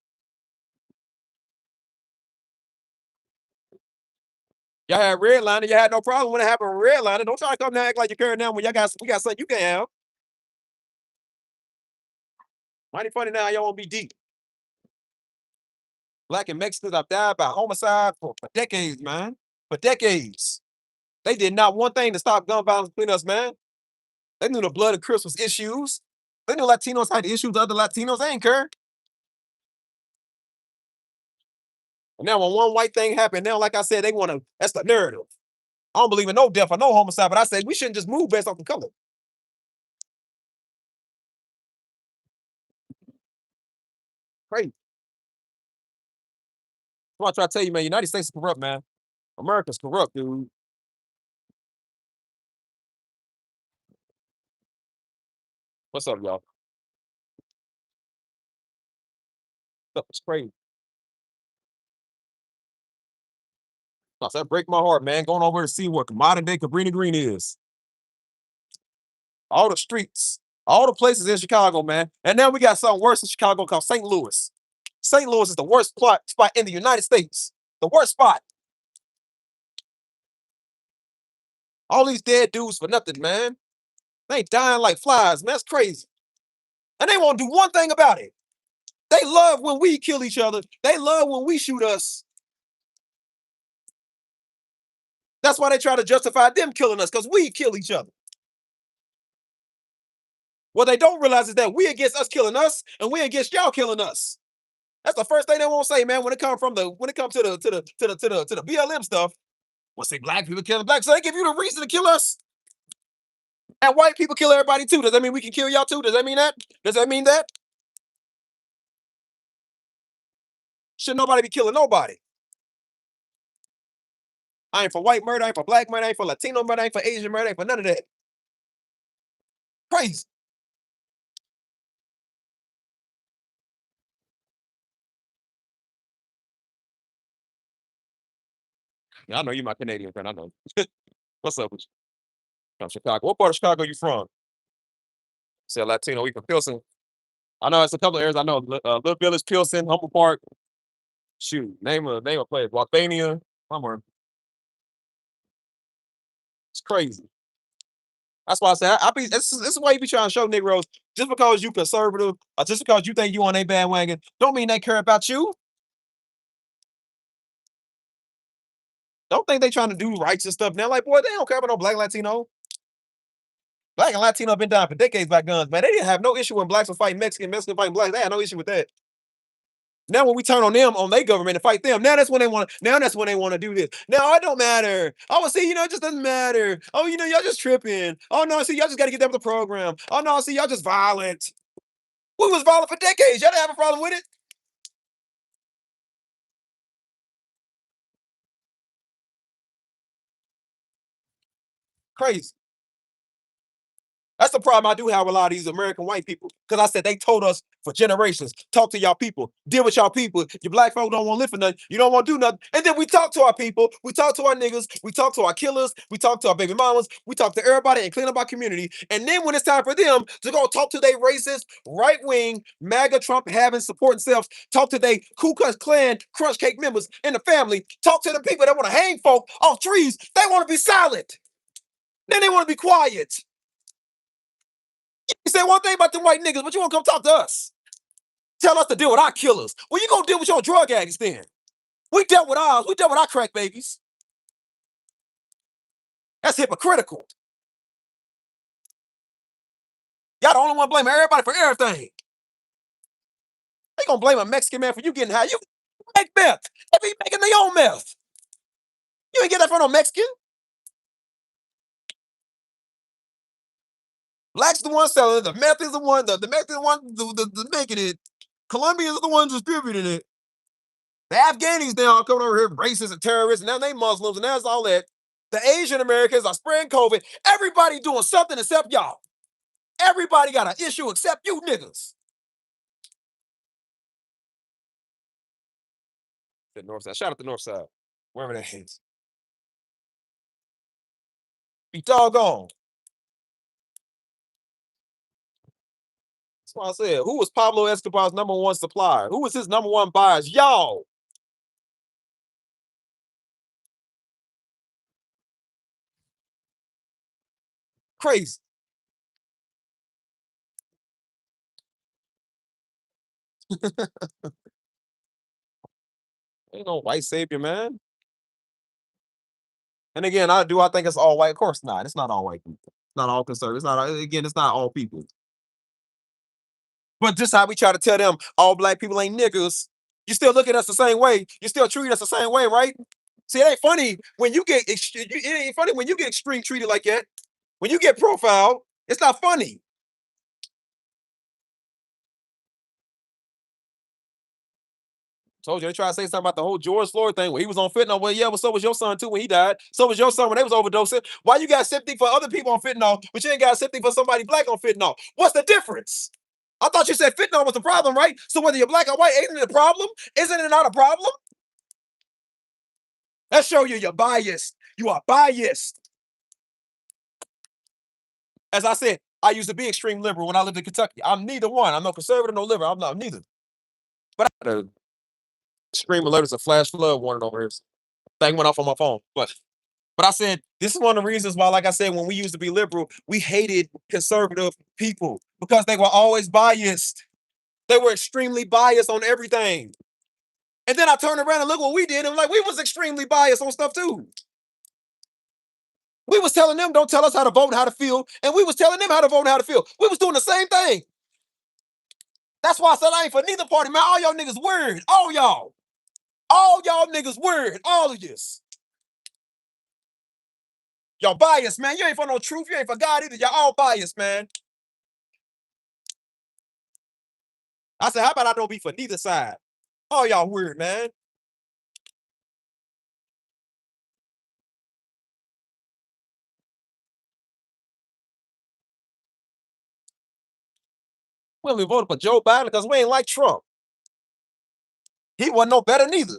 Y'all had redlining. You had no problem when it happened with redlining. Don't try to come now act like you care now when we got something you can't have. Mighty funny now. Y'all want to be deep. Black and Mexicans have died by homicide for decades, man. For decades. They did not one thing to stop gun violence between us, man. They knew the blood of Crips was issues. They knew Latinos had issues with other Latinos. They ain't care. And now when one white thing happened, now, like I said, they want to, that's the narrative. I don't believe in no death or no homicide, but I said we shouldn't just move based off the color. Crazy. That's why I try to tell you, man, United States is corrupt, man. America's corrupt, dude. What's up, y'all? Stuff is crazy. That break my heart, man. Going over to see what modern day Cabrini Green is. All the streets, all the places in Chicago, man. And now we got something worse in Chicago called St. Louis. St. Louis is the worst spot in the United States. The worst spot. All these dead dudes for nothing, man. They dying like flies, man. That's crazy. And they won't do one thing about it. They love when we kill each other. They love when we shoot us. That's why they try to justify them killing us, because we kill each other. What they don't realize is that we against us killing us, and we against y'all killing us. That's the first thing they won't say, man. When it comes to the BLM stuff, well, say black people killing black, so they give you the reason to kill us. And white people kill everybody too. Does that mean we can kill y'all too? Does that mean that? Does that mean that? Should nobody be killing nobody? I ain't for white murder, I ain't for black murder, I ain't for Latino murder, I ain't for Asian murder, I ain't for none of that. Crazy. Yeah, I know you my Canadian friend. I know. What's up with you? From Chicago. What part of Chicago you from? Said Latino. We from Pilsen. I know it's a couple of areas. I know Little Village, Pilsen, Humble Park. Shoot, name a place. Walthania. Somewhere. It's crazy. That's why I said I be. This is why you be trying to show Negroes. Just because you conservative, or just because you think you on a bandwagon, don't mean they care about you. Don't think they trying to do rights and stuff now. Like, boy, they don't care about no black Latino. Black and Latino been down for decades by guns, man. They didn't have no issue when blacks were fighting Mexican, Mexican fighting blacks. They had no issue with that. Now when we turn on them, on their government and fight them, now that's when they want. Now that's when they want to do this. Now it don't matter. I would say, it just doesn't matter. Oh, y'all just tripping. Oh no, see, y'all just got to get them with the program. Oh no, see, y'all just violent. We was violent for decades. Y'all didn't have a problem with it. Crazy. That's the problem I do have with a lot of these American white people. Because I said they told us for generations, talk to y'all people, deal with y'all people. Your black folk don't want to live for nothing. You don't want to do nothing. And then we talk to our people. We talk to our niggas. We talk to our killers. We talk to our baby mamas. We talk to everybody and clean up our community. And then when it's time for them to go talk to their racist, right-wing, MAGA Trump having supporting selves, talk to their Ku Klux Klan crunch cake members in the family, talk to the people that want to hang folk off trees, they want to be silent. Then they want to be quiet. You say one thing about the white niggas, but you won't come talk to us. Tell us to deal with our killers. Well, you gonna deal with your drug addicts then. We dealt with ours. We dealt with our crack babies. That's hypocritical. Y'all the only one blaming everybody for everything. They gonna blame a Mexican man for you getting high. You make meth. They be making their own meth. You ain't get that from no Mexican. Black's the one selling it. The meth is the one. The meth is the one making it. Colombians are the ones distributing it. The Afghanis now are coming over here racist and terrorists, and now they Muslims, and that's all that. The Asian Americans are spreading COVID. Everybody doing something except y'all. Everybody got an issue except you niggas. The North Side. Shout out the North Side. Wherever that is. Be doggone. That's why I said, who was Pablo Escobar's number one supplier? Who was his number one buyers? Y'all. Crazy. Ain't no white savior, man. And again, I think it's all white? Of course not. It's not all white people. It's not all conservatives. It's not again, it's not all people. But just how we try to tell them all black people ain't niggas, you still look at us the same way. You still treat us the same way, right? See, it ain't funny when you get it ain't funny when you get extreme treated like that. When you get profiled, it's not funny. Told you they try to say something about the whole George Floyd thing when he was on fentanyl. Well, yeah, well, so was your son too when he died. So was your son when they was overdosing. Why you got sympathy for other people on fentanyl, but you ain't got sympathy for somebody black on fentanyl? What's the difference? I thought you said fentanyl was the problem, right? So whether you're black or white, ain't it a problem? Isn't it not a problem? That show you're biased. You are biased. As I said, I used to be extreme liberal when I lived in Kentucky. I'm neither one. I'm no conservative, no liberal. I'm neither. But I had a extreme alert as a flash flood warning over here. Thing went off on my phone. But I said, this is one of the reasons why, like I said, when we used to be liberal, we hated conservative people because they were always biased. They were extremely biased on everything. And then I turned around and look what we did. And like, we was extremely biased on stuff too. We was telling them, don't tell us how to vote and how to feel. And we was telling them how to vote and how to feel. We was doing the same thing. That's why I said I ain't for neither party, man. All y'all niggas weird. All y'all. All y'all niggas weird. All of this. Y'all biased, man. You ain't for no truth. You ain't for God either. Y'all all biased, man. I said, how about I don't be for neither side? All y'all weird, man. We only voted for Joe Biden because we ain't like Trump. He wasn't no better neither.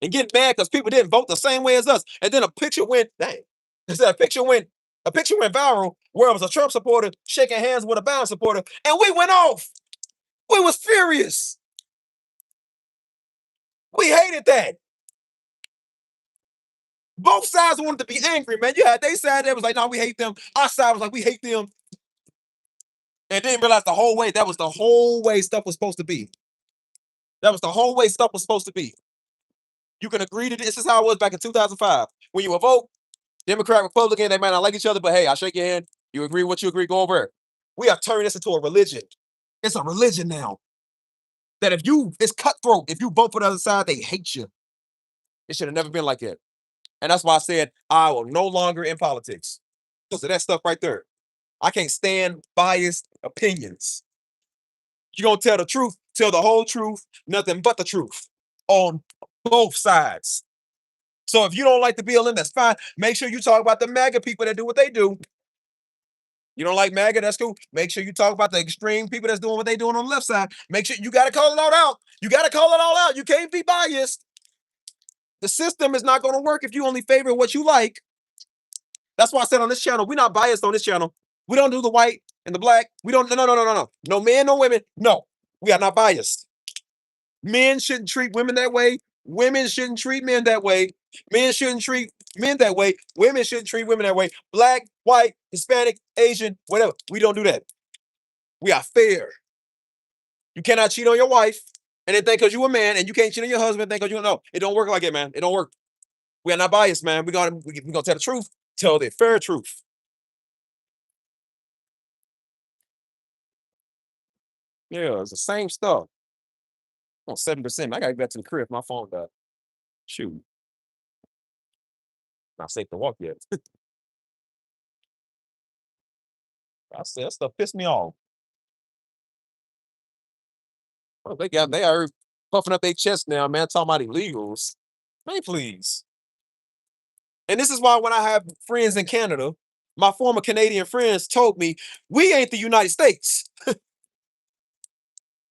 And getting mad because people didn't vote the same way as us. And then a picture went, dang. Instead, a picture went viral where it was a Trump supporter shaking hands with a Biden supporter, and we went off. We was furious. We hated that. Both sides wanted to be angry, man. You had they side that was like, no, we hate them. Our side was like, we hate them. And didn't realize the whole way that was the whole way stuff was supposed to be. That was the whole way stuff was supposed to be. You can agree to this. This is how it was back in 2005. When you vote, Democrat, Republican, they might not like each other, but hey, I shake your hand. You agree what you agree, go over it. We have turned this into a religion. It's a religion now. That it's cutthroat. If you vote for the other side, they hate you. It should have never been like that. And that's why I said I will no longer in politics. Because of that stuff right there. I can't stand biased opinions. You're going to tell the truth, tell the whole truth, nothing but the truth on both sides. So if you don't like the BLM, that's fine. Make sure you talk about the MAGA people that do what they do. You don't like MAGA, that's cool. Make sure you talk about the extreme people that's doing what they doing on the left side. Make sure you got to call it all out. You got to call it all out. You can't be biased. The system is not going to work if you only favor what you like. That's why I said on this channel, we're not biased on this channel. We don't do the white and the black. We don't, no. No men, no women. No, we are not biased. Men shouldn't treat women that way. Women shouldn't treat men that way. Men shouldn't treat men that way. Women shouldn't treat women that way. Black, white, Hispanic, Asian, whatever. We don't do that. We are fair. You cannot cheat on your wife and then think because you're a man, and you can't cheat on your husband, think because you don't know. It don't work like that, man. It don't work. We are not biased, man. We're gonna tell the truth, tell the fair truth. Yeah, it's the same stuff. On 7%. I gotta get back to the crib. My phone died. Shoot. Not safe to walk yet. I said that stuff pissed me off. Oh, they are puffing up their chest now, man, talking about illegals. Man, please. And this is why when I have friends in Canada, my former Canadian friends told me, we ain't the United States.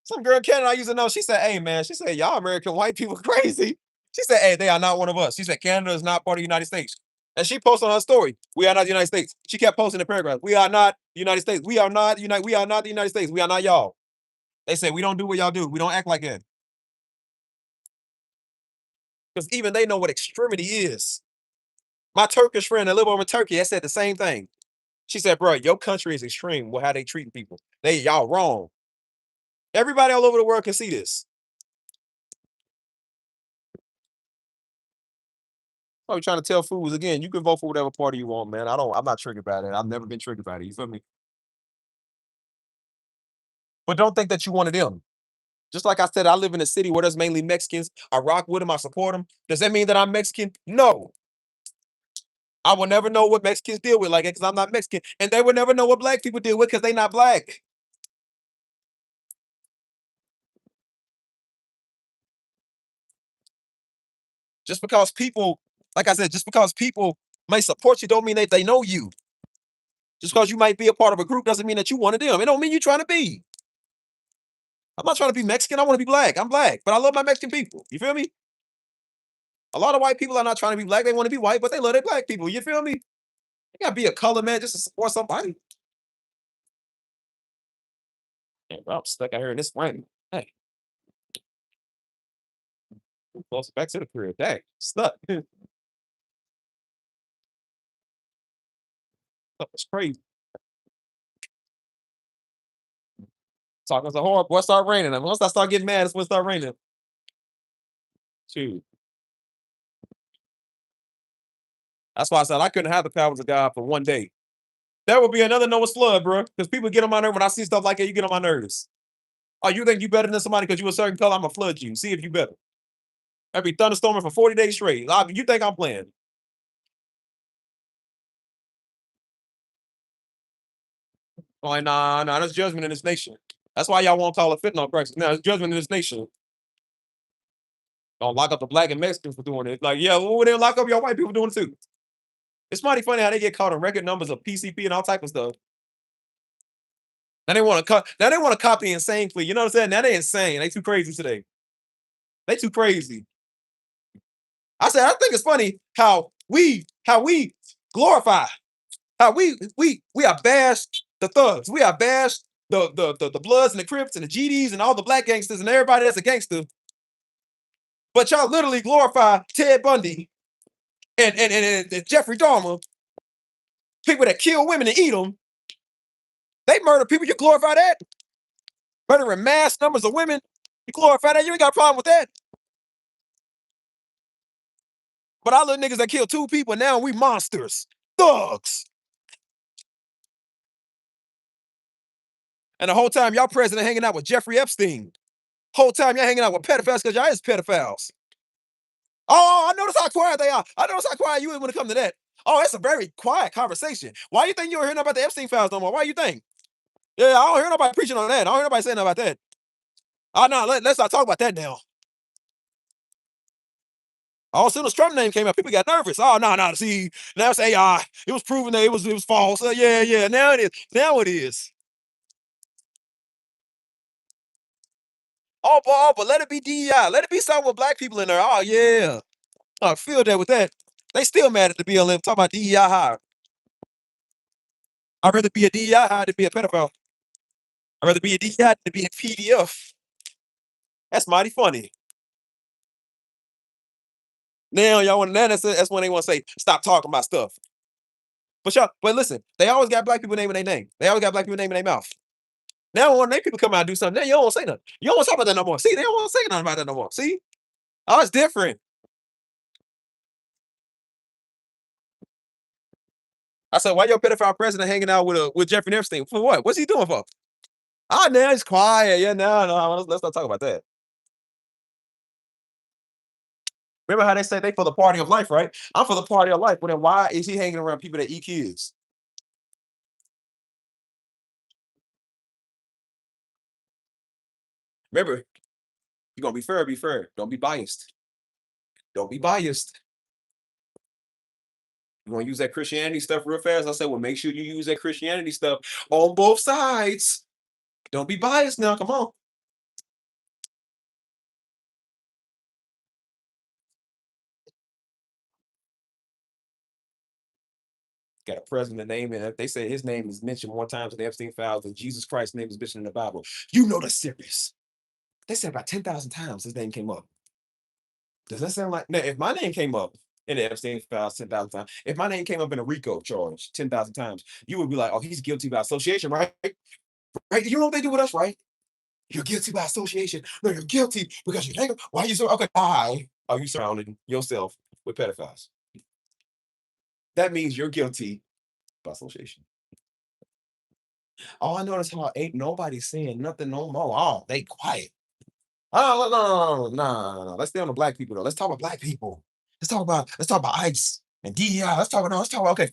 Some girl in Canada I used to know, she said, hey, man, she said, y'all American white people crazy. She said, hey, they are not one of us. She said, Canada is not part of the United States. And she posted on her story, "We are not the United States." She kept posting the paragraph, "We are not the United States. We are not United. We are not the United States. We are not y'all." They say we don't do what y'all do. We don't act like that. Because even they know what extremity is. My Turkish friend that live over in Turkey, I said the same thing. She said, "Bro, your country is extreme with how they treating people. Y'all wrong. Everybody all over the world can see this." I'm trying to tell fools again, you can vote for whatever party you want, man. I'm not triggered by that. I've never been triggered by it. You feel me? But don't think that you one of them. Just like I said, I live in a city where there's mainly Mexicans. I rock with them. I support them. Does that mean that I'm Mexican? No. I will never know what Mexicans deal with like it because I'm not Mexican. And they will never know what black people deal with because they not black. Just because people, like I said, just because people may support you don't mean that they know you. Just because you might be a part of a group doesn't mean that you one of them. It don't mean you're trying to be. I'm not trying to be Mexican. I want to be black. I'm black, but I love my Mexican people. You feel me? A lot of white people are not trying to be black. They want to be white, but they love their black people. You feel me? You gotta be a color man just to support somebody. Man, bro, I'm stuck out here in this rain. Hey, close back to the crib. Dang, stuck. It's crazy. Talking so hard, boy, start raining. And once I start getting mad, it's when it start raining. Shoot. That's why I said I couldn't have the powers of God for one day. That would be another Noah flood, bro. Because people get on my nerves when I see stuff like that. You get on my nerves. Oh, you think you better than somebody because you a certain color? I'm gonna flood you. See if you better. I'd be thunderstorming for 40 days straight. You think I'm playing? I'm like, nah, there's judgment in this nation. That's why y'all won't call it fentanyl crisis. Now, there's judgment in this nation. Don't lock up the black and Mexicans for doing it. Like, yeah, well, they lock up your white people doing it too. It's mighty funny how they get caught in record numbers of PCP and all type of stuff. Now they want to cut. Now they want to cop the insane plea. You know what I'm saying? Now they insane. They too crazy today. They too crazy. I said I think it's funny how we glorify how we are bashed the thugs. We are bashed the Bloods and the Crips and the GDs and all the black gangsters and everybody that's a gangster. But y'all literally glorify Ted Bundy and Jeffrey Dahmer, people that kill women and eat them. They murder people. You glorify that? Murdering mass numbers of women. You glorify that? You ain't got a problem with that. But our little niggas that killed two people, now we monsters. Thugs. And the whole time y'all president hanging out with Jeffrey Epstein. Whole time y'all hanging out with pedophiles because y'all is pedophiles. Oh, I notice how quiet they are. I notice how quiet you is when it comes to that. Oh, it's a very quiet conversation. Why you think you don't hear about the Epstein files no more? Why you think? Yeah, I don't hear nobody preaching on that. I don't hear nobody saying about that. Oh, no, let's not talk about that now. All as soon as Trump name came up, people got nervous. Oh, no. See, now it's AI. It was proven that it was false. Yeah. Now it is. Now it is. But let it be DEI. Let it be something with black people in there. Oh, yeah. I feel that with that. They still mad at the BLM talking about DEI hire. I'd rather be a DEI hire than be a pedophile. I'd rather be a DEI than be a PDF. That's mighty funny. Now y'all want that's when they want to say stop talking about stuff. But listen, they always got black people naming their name. They always got black people naming their mouth. Now when they people come out and do something, now you don't want to say nothing. You don't want to talk about that no more. See, they don't want to say nothing about that no more. See? Oh, it's different. I said, why your pedophile president hanging out with Jeffrey Epstein? For what? What's he doing for? Oh, now it's quiet. Yeah, no. Let's not talk about that. Remember how they say they for the party of life, right? I'm for the party of life. But then why is he hanging around people that eat kids? Remember, you're gonna be fair, be fair. Don't be biased. Don't be biased. You want to use that Christianity stuff real fast? I said, well, make sure you use that Christianity stuff on both sides. Don't be biased now. Come on. Got a president name, and if they say his name is mentioned more times in the Epstein files than Jesus Christ's name is mentioned in the Bible, you know that's serious. They said about 10,000 times his name came up. Does that sound like now? If my name came up in the Epstein files 10,000 times, if my name came up in a RICO charge 10,000 times, you would be like, "Oh, he's guilty by association, right? Right? You know what they do with us, right? You're guilty by association. No, you're guilty because you hang up. Why are you so okay? Why are you surrounding yourself with pedophiles? That means you're guilty by association." Oh, I notice how ain't nobody saying nothing no more. Oh, they quiet. Oh, no. Let's stay on the black people though. Let's talk about black people. Let's talk about ICE and DEI. Let's talk about okay,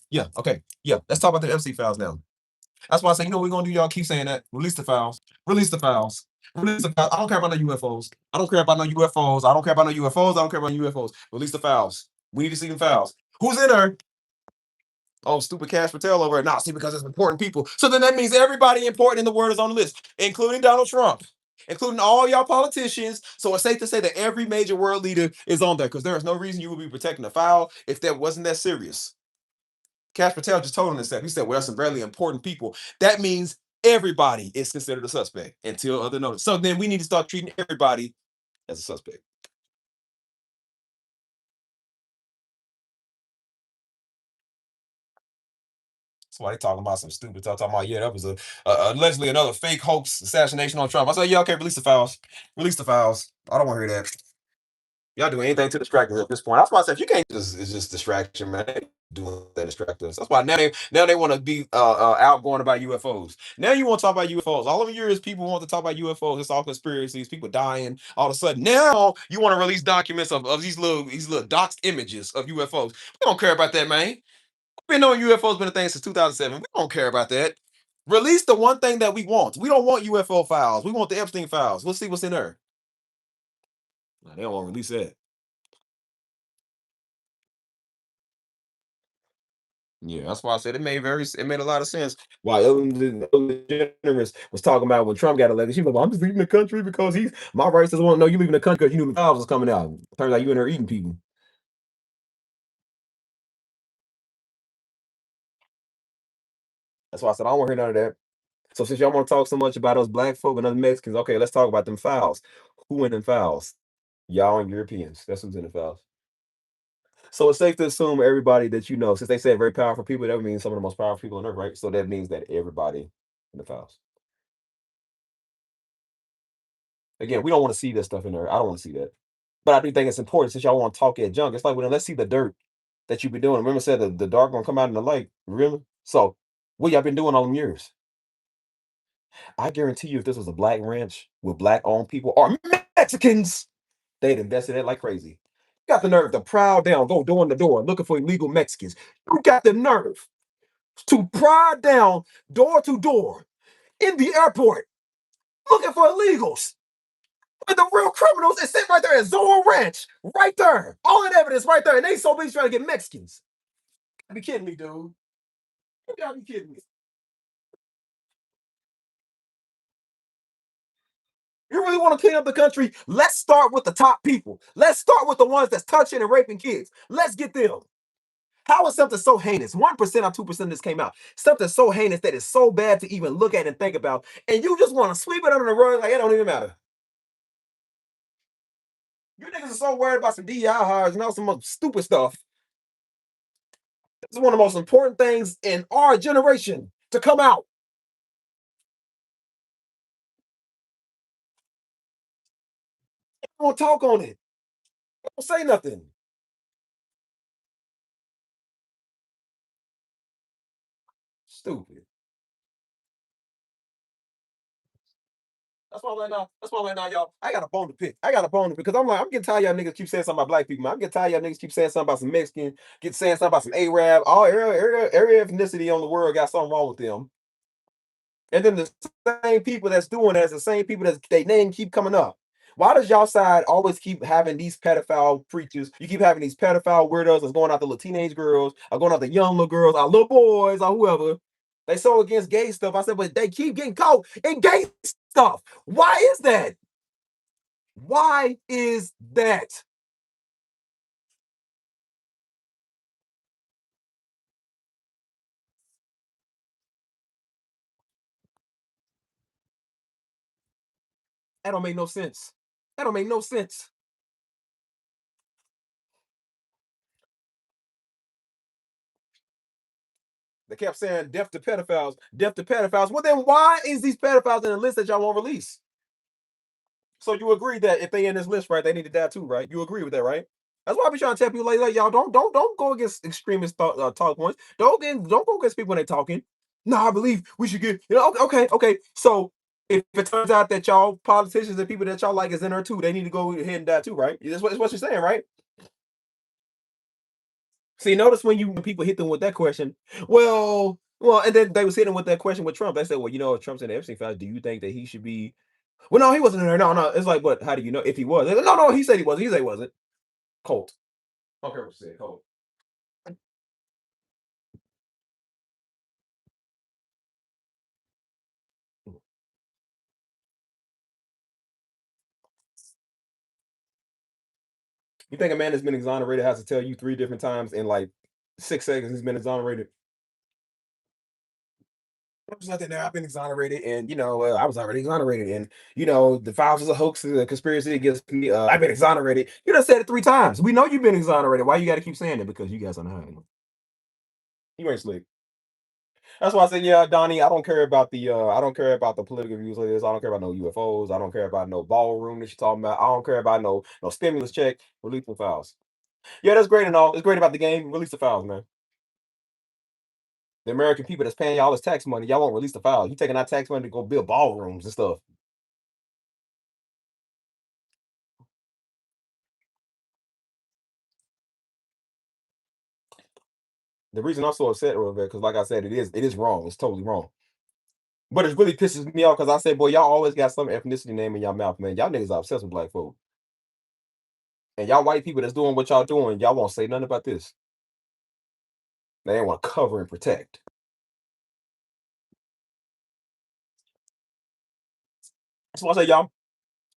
yeah, okay, yeah. Let's talk about the MC files now. That's why I say, you know what we're gonna do, y'all keep saying that. Release the files. Release the files. Release the files. I don't care about no UFOs. I don't care about no UFOs. I don't care about no UFOs. I don't care about UFOs. Release the files. We need to see the files. Who's in there? Oh, stupid Cash Patel over it. Nah, see, because it's important people. So then that means everybody important in the world is on the list, including Donald Trump, including all y'all politicians. So it's safe to say that every major world leader is on there because there is no reason you would be protecting a file if that wasn't that serious. Cash Patel just told him this stuff. He said, well, some really important people. That means everybody is considered a suspect until other notice. So then we need to start treating everybody as a suspect. That's why they talking about some stupid stuff. Talking about, yeah, that was allegedly another fake hoax assassination on Trump. I said, yeah, okay, release the files. Release the files. I don't want to hear that. Y'all do anything to distract us at this point. That's why I said if you can't just it's just distraction, man. They doing that distract us. That's why now they want to be outgoing about UFOs. Now you want to talk about UFOs. All of years people want to talk about UFOs. It's all conspiracies, people dying. All of a sudden now you want to release documents of these little doxed images of UFOs. We don't care about that, man. We've been knowing UFOs been a thing since 2007. We don't care about that. Release the one thing that we want. We don't want UFO files. We want the Epstein files. We'll see what's in there. Nah, they don't want to release that. Yeah, that's why I said it made a lot of sense. Why Ellen DeGeneres was talking about when Trump got elected. She was like, I'm just leaving the country because he's my rights doesn't want to know you leaving the country because you knew the files was coming out. Turns out you in there eating people. That's why I said I don't want to hear none of that. So since y'all want to talk so much about us black folk and other Mexicans, okay, let's talk about them files. Who in them files? Y'all and Europeans. That's who's in the files. So it's safe to assume everybody that you know, since they said very powerful people, that means some of the most powerful people on earth, right? So that means that everybody in the files. Again, we don't want to see this stuff in there. I don't want to see that. But I do think it's important since y'all want to talk at junk. It's like, well, let's see the dirt that you've been doing. Remember, I said the dark gonna come out in the light. Remember? So, what y'all been doing all them years? I guarantee you, if this was a black ranch with black owned people or Mexicans, they'd invested it like crazy. You got the nerve to prowl down, go door to door looking for illegal Mexicans. You got the nerve to prowl down door to door in the airport looking for illegals. But the real criminals is sitting right there at Zorro Ranch, right there. All in evidence right there. And they so busy trying to get Mexicans. You gotta be kidding me, dude. You gotta be kidding me. You really want to clean up the country? Let's start with the top people. Let's start with the ones that's touching and raping kids. Let's get them. How is something so heinous? 1% or 2% of this came out. Something so heinous that is so bad to even look at and think about. And you just want to sweep it under the rug like it don't even matter. You niggas are so worried about some DEI hires and all some stupid stuff. This is one of the most important things in our generation to come out. Don't talk on it. Don't say nothing. Stupid. That's why I'm like now. That's why I'm like now, y'all. I got a bone to pick. I got a bone to pick because I'm like I'm getting tired. Y'all niggas keep saying something about black people. Man. I'm getting tired. Y'all niggas keep saying something about some Mexican. Get saying something about some Arab. All every ethnicity on the world got something wrong with them. And then the same people that's doing that is the same people that they name keep coming up. Why does y'all side always keep having these pedophile preachers? You keep having these pedophile weirdos that's going after little teenage girls, or going after young little girls, or little boys, or whoever. They so against gay stuff. I said, but they keep getting caught in gay stuff. Why is that? Why is that? That don't make no sense. That don't make no sense. They kept saying death to pedophiles, death to pedophiles. Well, then why is these pedophiles in the list that y'all won't release? So you agree that if they in this list, right, they need to die too, right? You agree with that, right? That's why I be trying to tell people like y'all don't go against extremist talk points. Don't go against people when they talking. No, I believe we should get okay. So if it turns out that y'all politicians and people that y'all like is in there too, they need to go ahead and die too, right? That's what you're saying, right? See, notice when people hit them with that question, and then they was hitting with that question with Trump. They said, well, Trump's in the Epstein files. Do you think that he should be? Well, no, he wasn't in there. No, no. It's like, but how do you know if he was? No, no, he said he wasn't. He said he wasn't. Colt. I don't care what you said. Colt. You think a man that's been exonerated has to tell you 3 different times in like 6 seconds he's been exonerated? There's nothing there. I've been exonerated, and I was already exonerated, and the files was a hoax, the conspiracy against me. I've been exonerated. You done said it 3 times. We know you've been exonerated. Why you got to keep saying it? Because you guys are not. You ain't slick. That's why I said, yeah, Donnie. I don't care about the political views of this. I don't care about no UFOs. I don't care about no ballroom that you're talking about. I don't care about no stimulus check. Release the files. Yeah, that's great and all. It's great about the game. Release the files, man. The American people that's paying y'all this tax money, y'all won't release the files. You taking our tax money to go build ballrooms and stuff. The reason I'm so upset with it, because like I said, it is wrong. It's totally wrong. But it really pisses me off because I said, boy, y'all always got some ethnicity name in your mouth, man. Y'all niggas are obsessed with black folk. And y'all white people that's doing what y'all doing, y'all won't say nothing about this. They ain't want to cover and protect. That's why I say y'all.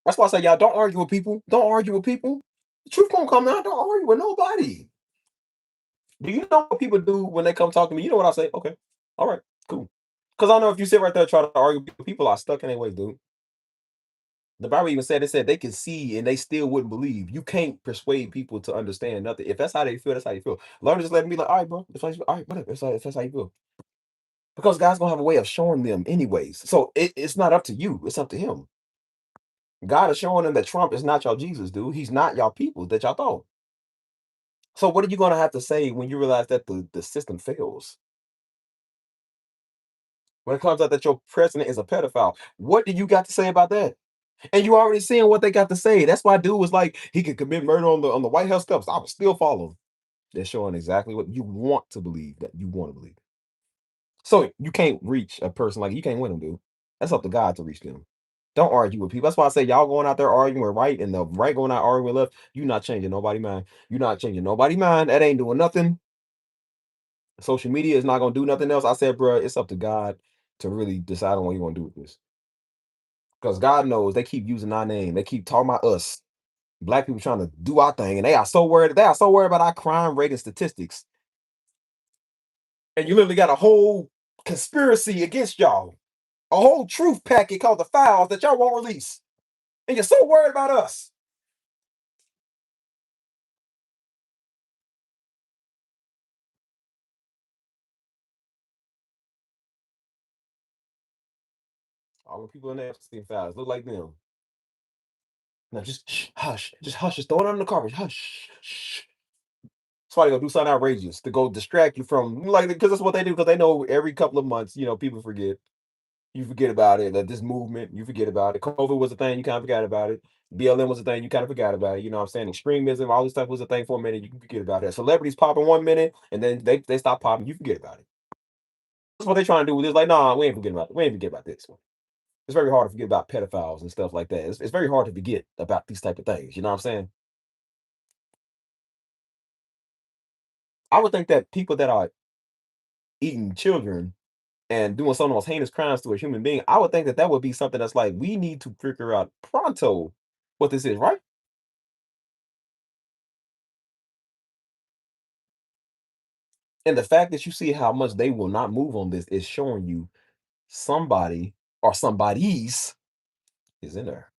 That's why I say y'all don't argue with people. Don't argue with people. The truth gonna come out. Don't argue with nobody. Do you know what people do when they come talk to me? You know what I say? Okay, all right, cool. Because I know if you sit right there trying to argue, people are stuck in their ways, dude. The Bible even said they can see and they still wouldn't believe. You can't persuade people to understand nothing. If that's how they feel, that's how you feel. Learn to just let them be like, all right, bro. All right, whatever. If that's how you feel. Because God's gonna have a way of showing them anyways. So it's not up to you, it's up to him. God is showing them that Trump is not y'all Jesus, dude. He's not y'all people that y'all thought. So what are you gonna have to say when you realize that the system fails? When it comes out that your president is a pedophile, what do you got to say about that? And you already seeing what they got to say. That's why dude was like, he could commit murder on the White House steps. I would still follow him. They're showing exactly what you want to believe that you want to believe. So you can't reach a person like you can't win them, dude. That's up to God to reach them. Don't argue with people. That's why I say y'all going out there arguing with right and the right going out arguing with left. You not changing nobody mind. You not changing nobody mind. That ain't doing nothing. Social media is not gonna do nothing else. I said, bro, it's up to God to really decide on what you want to do with this. Because God knows they keep using our name. They keep talking about us. Black people trying to do our thing, and they are so worried. They are so worried about our crime rate and statistics. And you literally got a whole conspiracy against y'all, a whole truth packet called the files that y'all won't release, and you're so worried about us. All the people in the Epstein files look like them. Now just hush, just hush, just throw it under the carpet. Hush, shh. That's why they gonna do something outrageous to go distract you from like because that's what they do because they know every couple of months, people forget. You forget about it. That this movement, you forget about it. COVID was a thing, you kind of forgot about it. BLM was a thing, you kind of forgot about it. You know what I'm saying? Extremism, all this stuff was a thing for a minute, you can forget about it. Celebrities popping 1 minute and then they stop popping, you forget about it. That's what they trying to do. It's like, nah, we ain't forgetting about it. We ain't forget about this one. It's very hard to forget about pedophiles and stuff like that. It's very hard to forget about these type of things. You know what I'm saying? I would think that people that are eating children and doing some of the most heinous crimes to a human being, I would think that that would be something that's like we need to figure out pronto what this is, right? And the fact that you see how much they will not move on this is showing you somebody or somebody's is in there.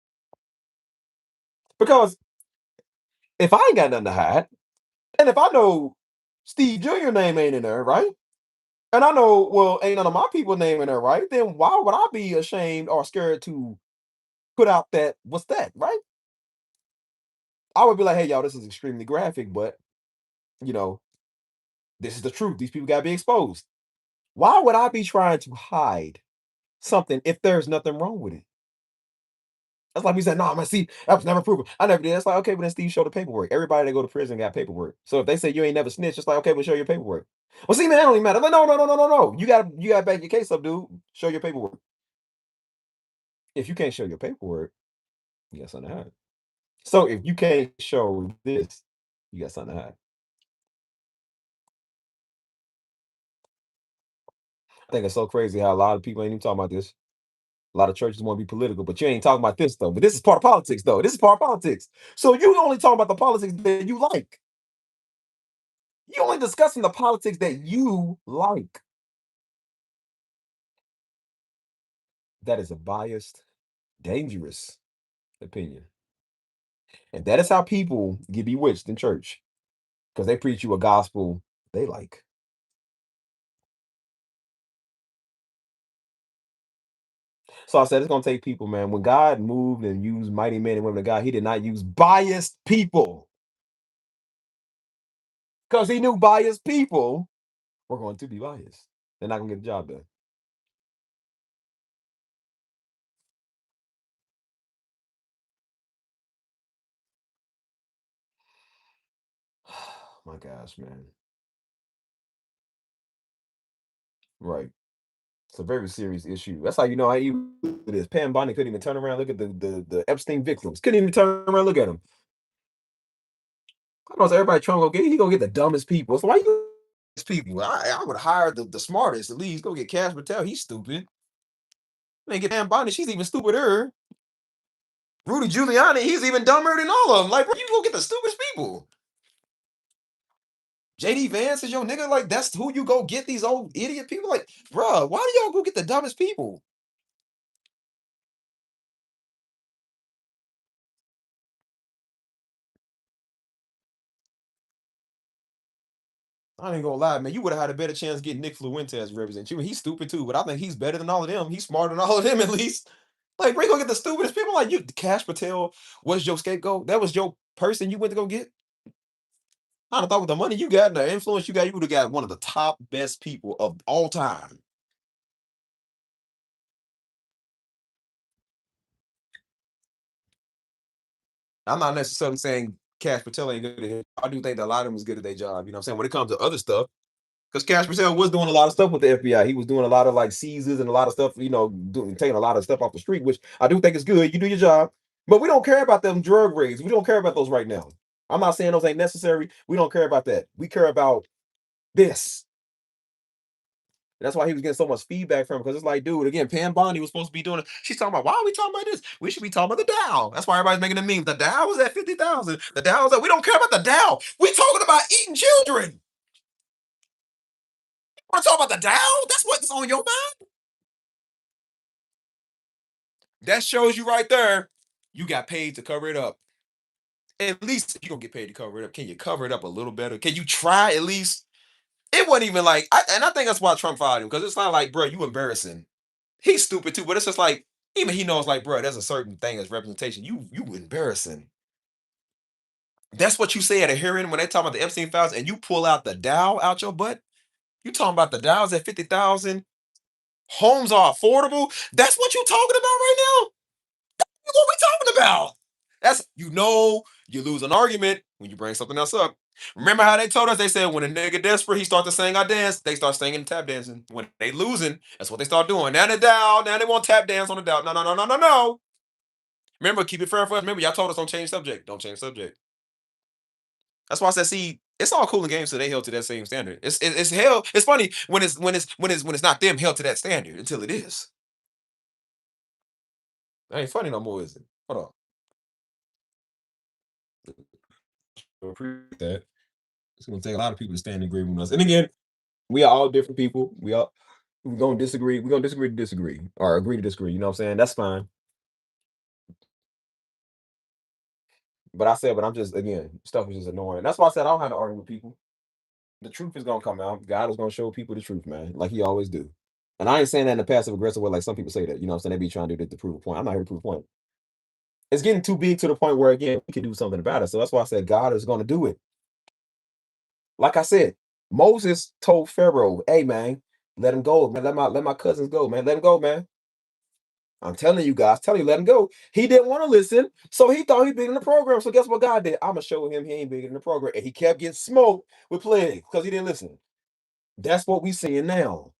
Because if I ain't got nothing to hide, and if I know Steve Jr. name ain't in there, right? And I know, well, ain't none of my people name in there, right? Then why would I be ashamed or scared to put out that what's that, right? I would be like, hey, y'all, this is extremely graphic, but you know, this is the truth. These people gotta be exposed. Why would I be trying to hide something if there's nothing wrong with it? That's like me saying, no, I'm gonna see, that was never proven. I never did. It's like, okay, but then Steve showed the paperwork. Everybody that go to prison got paperwork. So if they say you ain't never snitched, it's like, okay, well, show your paperwork. Well, see, man, that don't even matter. I'm like, no, no, no, no, no, no. You gotta back your case up, dude. Show your paperwork. If you can't show your paperwork, you got something to hide. So if you can't show this, you got something to hide. I think it's so crazy how a lot of people ain't even talking about this. A lot of churches want to be political, but you ain't talking about this though. But this is part of politics, though. This is part of politics. So you only talking about the politics that you like. You only discussing the politics that you like. That is a biased, dangerous opinion. And that is how people get bewitched in church. Because they preach you a gospel they like. So I said it's gonna take people, man. When God moved and used mighty men and women of God, he did not use biased people. Because he knew biased people were going to be biased. They're not gonna get the job done. My gosh, man. Right. It's a very serious issue. That's how you know how evil it is. Pam Bondi couldn't even turn around, look at the Epstein victims. Couldn't even turn around, look at them. I know everybody trying to go get. He gonna get the dumbest people. So why you people? I would hire the smartest at least. Go get Cash Patel. He's stupid. Then get Pam Bondi. She's even stupider. Rudy Giuliani. He's even dumber than all of them. Like, bro, you go get the stupidest people. JD Vance is your nigga. Like, that's who you go get these old idiot people. Like, bro, why do y'all go get the dumbest people? I ain't gonna lie, man. You would have had a better chance getting Nick Fuentes to represent you. He's stupid too, but I think he's better than all of them. He's smarter than all of them, at least. Like, bro, you gonna get the stupidest people like you. Cash Patel was your scapegoat. That was your person you went to go get. I'd have thought with the money you got and the influence you got, you would have got one of the top best people of all time. I'm not necessarily saying Cash Patel ain't good at it. I do think that a lot of them is good at their job. You know what I'm saying? When it comes to other stuff, because Cash Patel was doing a lot of stuff with the FBI. He was doing a lot of like seizures and a lot of stuff, taking a lot of stuff off the street, which I do think is good. You do your job. But we don't care about them drug raids. We don't care about those right now. I'm not saying those ain't necessary. We don't care about that. We care about this. That's why he was getting so much feedback from him. Because it's like, dude, again, Pam Bondi was supposed to be doing it. She's talking about, why are we talking about this? We should be talking about the Dow. That's why everybody's making a meme. The Dow was at 50,000. The Dow was at, we don't care about the Dow. We talking about eating children. Want to talk about the Dow? That's what's on your mind. That shows you right there. You got paid to cover it up. At least if you don't get paid to cover it up, can you cover it up a little better? Can you try at least? It wasn't even like, and I think that's why Trump fired him because it's not like, bro, you embarrassing. He's stupid too, but it's just like even he knows, like, bro, there's a certain thing as representation. You embarrassing. That's what you say at a hearing when they talk about the Epstein files, and you pull out the Dow out your butt. You talking about the Dow's at 50,000? Homes are affordable. That's what you talking about right now. What we talking about? That's you lose an argument when you bring something else up. Remember how they told us? They said when a nigga desperate, he start to sing I dance. They start singing and tap dancing. When they losing, that's what they start doing. Now the Dow, now they want tap dance on the Dow. No, no, no, no, no, no. Remember, keep it fair for us. Remember, y'all told us don't change subject. Don't change subject. That's why I said, see, it's all cool in games, so they held to that same standard. It's hell. It's funny when it's not them held to that standard until it is. That ain't funny no more, is it? Hold on. Appreciate that. It's gonna take a lot of people to stand and agree with us. And again, we are all different people. We're gonna disagree. We're gonna disagree to disagree. Or agree to disagree. You know what I'm saying? That's fine. But I said, but I'm just again, stuff is just annoying. That's why I said I don't have to argue with people. The truth is gonna come out. God is gonna show people the truth, man, like He always do. And I ain't saying that in a passive aggressive way, like some people say that. You know what I'm saying? They be trying to do that to prove a point. I'm not here to prove a point. It's getting too big to the point where again we can do something about it. So that's why I said God is gonna do it. Like I said, Moses told Pharaoh, "Hey man, let him go, man. Let my cousins go, man. Let him go, man." I'm telling you guys, telling you, let him go. He didn't want to listen, so he thought he big in the program. So guess what God did? I'ma show him he ain't big in the program, and he kept getting smoked with plague because he didn't listen. That's what we seeing now.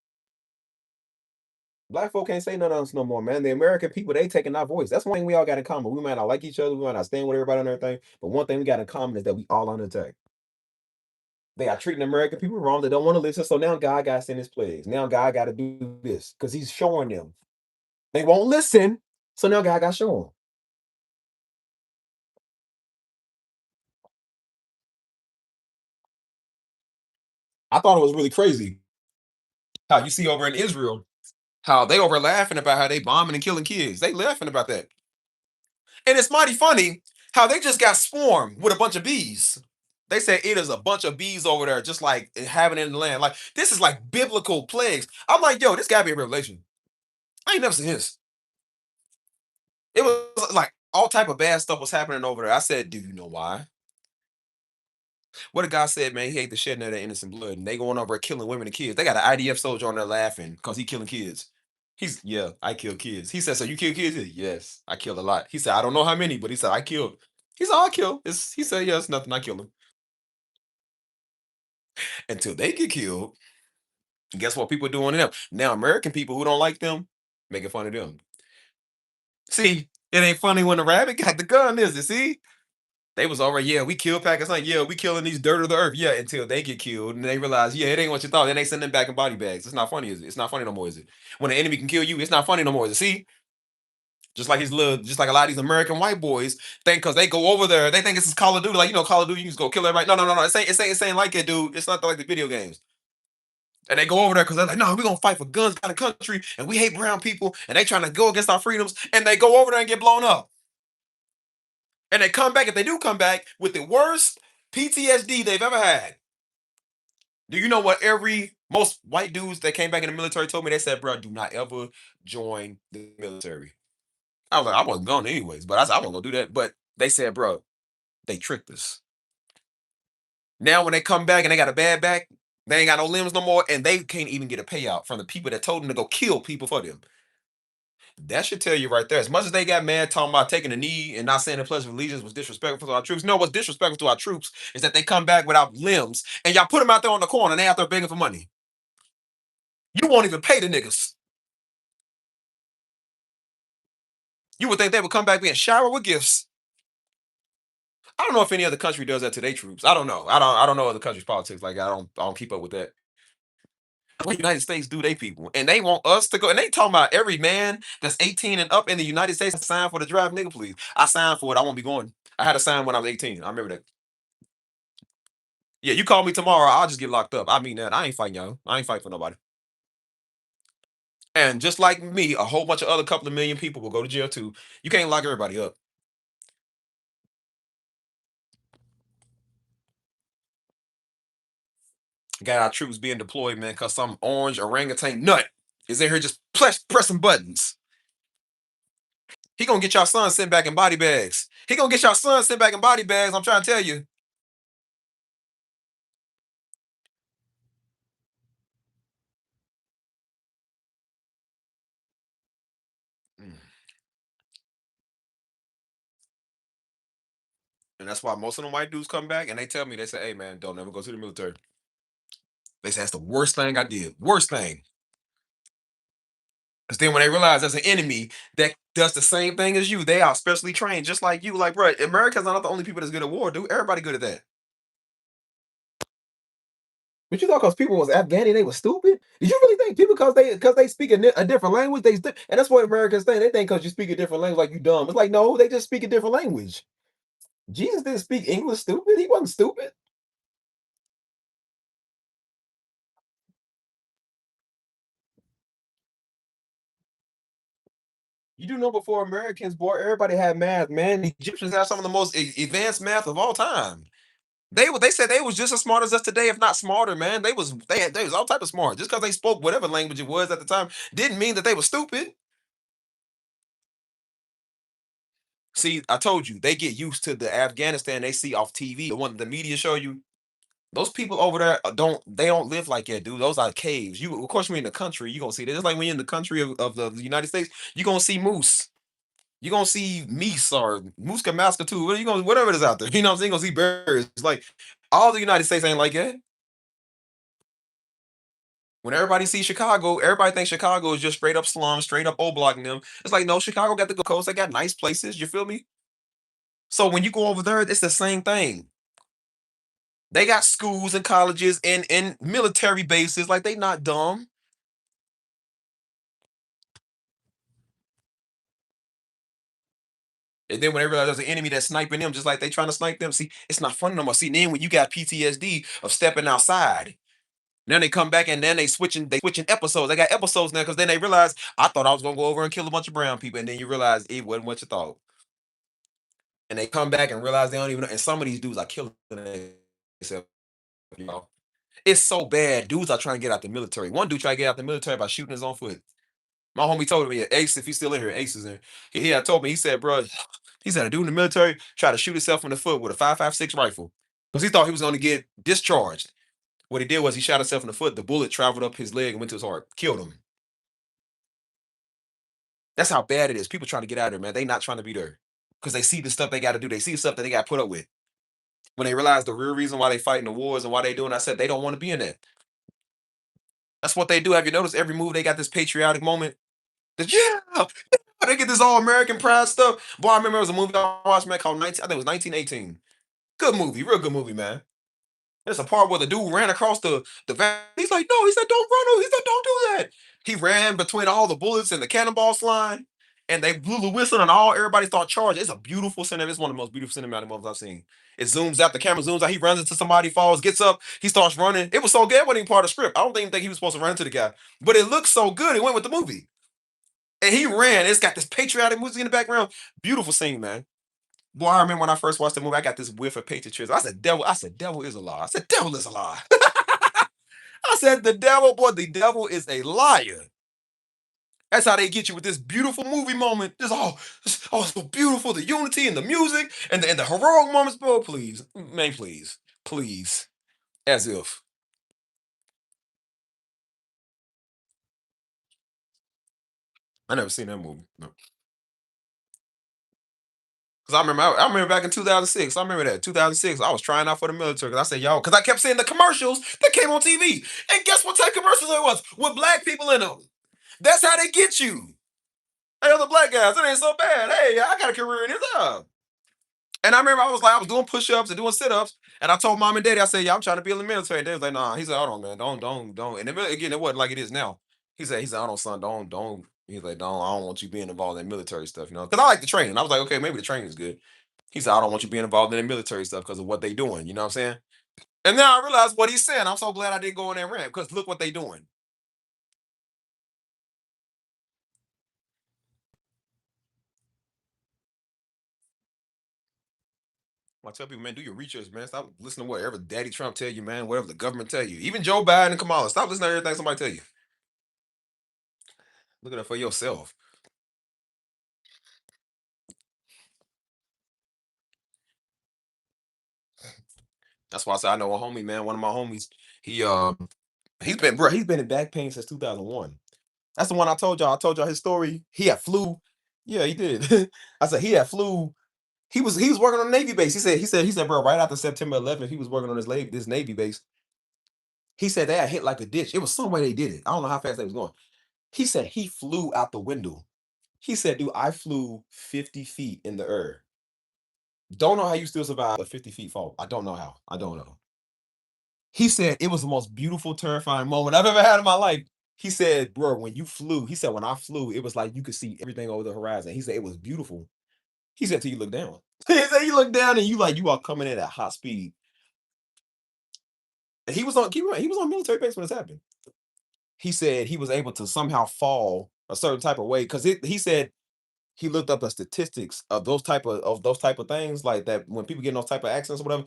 Black folk can't say nothing else no more, man. The American people, they taking our voice. That's one thing we all got in common. We might not like each other, we might not stand with everybody and everything, but one thing we got in common is that we all under attack. They are treating American people wrong. They don't want to listen. So now God got to send his plagues. Now God got to do this because he's showing them. They won't listen. So now God got to show them. I thought it was really crazy how you see over in Israel, how they over laughing about how they bombing and killing kids. They laughing about that. And it's mighty funny how they just got swarmed with a bunch of bees. They said it is a bunch of bees over there, just like having it in the land. Like this is like biblical plagues. I'm like, yo, this gotta be a revelation. I ain't never seen this. It was like all type of bad stuff was happening over there. I said, do you know why? What a guy said, man, he hate the shedding of that innocent blood, and they going over killing women and kids. They got an IDF soldier on there laughing because he killing kids. He's yeah, I kill kids. He said, so you kill kids? He said, yes, I kill a lot. He said, I don't know how many, but he said I killed. He said, I kill. He said, yeah, it's nothing. I kill them until they get killed. And guess what people doing to them now? American people who don't like them making fun of them. See, it ain't funny when the rabbit got the gun, is it? See, they was already, yeah, we killed Pakistan. Yeah, we killing these dirt of the earth. Yeah, until they get killed and they realize, yeah, it ain't what you thought. Then they send them back in body bags. It's not funny, is it? It's not funny no more, is it? When an enemy can kill you, it's not funny no more, is it? See? Just like a lot of these American white boys think because they go over there, they think this is Call of Duty. Like, Call of Duty, you just go kill everybody. No. It ain't like it, dude. It's not like the video games. And they go over there because they're like, no, we're gonna fight for guns kind of country, and we hate brown people, and they trying to go against our freedoms, and they go over there and get blown up. And they come back, if they do come back, with the worst PTSD they've ever had. Do you know what most white dudes that came back in the military told me? They said, bro, do not ever join the military. I was like, I wasn't going anyways, but I said, I wasn't gonna do that. But they said, bro, they tricked us. Now when they come back and they got a bad back, they ain't got no limbs no more, and they can't even get a payout from the people that told them to go kill people for them. That should tell you right there. As much as they got mad talking about taking a knee and not saying the Pledge of Allegiance was disrespectful to our troops, no, what's disrespectful to our troops is that they come back without limbs and y'all put them out there on the corner and they out there begging for money. You won't even pay the niggas. You would think they would come back being showered with gifts. I don't know if any other country does that to their troops. I don't know. I don't know other countries' politics. Like I don't keep up with that. The United States do they people, and they want us to go. And they talking about every man that's 18 and up in the United States to sign for the draft, nigga. Please, I signed for it. I won't be going. I had to sign when I was 18. I remember that. Yeah, you call me tomorrow, I'll just get locked up. I mean that. I ain't fighting y'all. I ain't fighting for nobody. And just like me, a whole bunch of other couple of million people will go to jail too. You can't lock everybody up. Got our troops being deployed, man, because some orange orangutan nut is in here just pressing buttons. He gonna get your son sent back in body bags. He gonna get your son sent back in body bags. I'm trying to tell you. Mm. And that's why most of them white dudes come back and they tell me, they say, hey man, don't ever go to the military. They say that's the worst thing I did. Worst thing. Because then when they realize there's an enemy that does the same thing as you, they are specially trained just like you. Like, bro, America's not the only people that's good at war, dude. Everybody good at that. But you thought because people was Afghani, they was stupid? Did you really think people because they speak a different language, and that's what Americans think. They think because you speak a different language, like you dumb. It's like no, they just speak a different language. Jesus didn't speak English stupid. He wasn't stupid. You do know before Americans, boy, everybody had math, man. The Egyptians have some of the most advanced math of all time. They said they was just as smart as us today, if not smarter, man. They was all type of smart. Just because they spoke whatever language it was at the time didn't mean that they were stupid. See, I told you, they get used to the Afghanistan they see off TV, the one the media show you. Those people over there don't live like that, dude. Those are caves. You of course when you're in the country, you're gonna see that. Just like when you're in the country of the United States, you're gonna see moose. You're gonna see meese or musca masca too. What you gonna whatever it is out there. You know what I'm saying? You're gonna see bears. It's like all the United States ain't like that. When everybody sees Chicago, everybody thinks Chicago is just straight up slums, straight up O blocking them. It's like, no, Chicago got the Gold Coast. They got nice places. You feel me? So when you go over there, it's the same thing. They got schools and colleges and military bases. Like they not dumb. And then when they realize there's an enemy that's sniping them, just like they trying to snipe them, see, it's not fun no more. See, then when you got PTSD of stepping outside, then they come back and then they switching episodes. They got episodes now because then they realize I thought I was gonna go over and kill a bunch of brown people, and then you realize it wasn't what you thought. And they come back and realize they don't even know. And some of these dudes are killing themselves. You know, it's so bad. Dudes are trying to get out the military. One dude tried to get out the military by shooting his own foot. My homie told me, Ace, if he's still in here, Ace is in. He had told me, he said, bro, he said a dude in the military tried to shoot himself in the foot with a 5.56 rifle because he thought he was going to get discharged. What he did was he shot himself in the foot. The bullet traveled up his leg and went to his heart, killed him. That's how bad it is. People trying to get out of there, man. They not trying to be there because they see the stuff they got to do. They see the stuff that they got put up with. When they realize the real reason why they fighting the wars and why they doing, I said they don't want to be in that. That's what they do. Have you noticed every move they got this patriotic moment? Yeah, they get this all American pride stuff. Boy, I remember it was a movie I watched, man, called 19, I think it was 1918. Good movie, real good movie, man. There's a part where the dude ran across the van. He's like, no, he said, don't run. He said, don't do that. He ran between all the bullets and the cannonballs flying, and they blew the whistle, and all everybody started charging. It's a beautiful cinema. It's one of the most beautiful cinematic movies I've seen. It zooms out, the camera zooms out. He runs into somebody, falls, gets up, he starts running. It was so good, it wasn't even part of the script. I don't even think he was supposed to run into the guy, but it looked so good. It went with the movie. And he ran. It's got this patriotic music in the background. Beautiful scene, man. Boy, I remember when I first watched the movie, I got this whiff of patriotism. I said, devil is a lie. I said, devil is a lie. I said, the devil, boy, the devil is a liar. That's how they get you with this beautiful movie moment. Oh, so beautiful. The unity and the music and the heroic moments. Bro, please. Man, please. Please. As if. I never seen that movie. No. Cause I remember back in 2006. I remember that 2006. I was trying out for the military because I said, y'all, because I kept seeing the commercials that came on TV. And guess what type of commercials it was? With black people in them. That's how they get you. Hey, other black guys, it ain't so bad. Hey, I got a career in this. And I remember I was doing push-ups and doing sit-ups. And I told mom and daddy, I said, yeah, I'm trying to be in the military. And they was like, nah. He said, hold on, man. Don't. And again, it wasn't like it is now. He said, hold on, son, don't. He's like, I don't want you being involved in military stuff, you know? Because I like the training. I was like, okay, maybe the training is good. He said, I don't want you being involved in the military stuff because of what they doing. You know what I'm saying? And now I realized what he's saying. I'm so glad I didn't go in that rant because look what they doing. I tell people, man, do your research, man. Stop listening to whatever Daddy Trump tell you, man. Whatever the government tell you. Even Joe Biden and Kamala. Stop listening to everything somebody tell you. Look at it for yourself. That's why I said I know a homie, man. One of my homies. He's been in back pain since 2001. That's the one I told y'all. I told y'all his story. He had flu. Yeah, he did. I said he had flu. He was working on a Navy base. He said, bro, right after September 11th, he was working on this Navy base. He said they had hit like a ditch. It was some way they did it. I don't know how fast they was going. He said he flew out the window. He said, dude, I flew 50 feet in the air. Don't know how you still survive a 50 feet fall. I don't know how. I don't know. He said it was the most beautiful, terrifying moment I've ever had in my life. He said, bro, when you flew, he said, when I flew, it was like you could see everything over the horizon. He said it was beautiful. He said till you look down. He said you look down and you are coming in at hot speed. And keep in mind, he was on military base when this happened. He said he was able to somehow fall a certain type of way because he said he looked up the statistics of those type of things like that when people get in those type of accidents or whatever.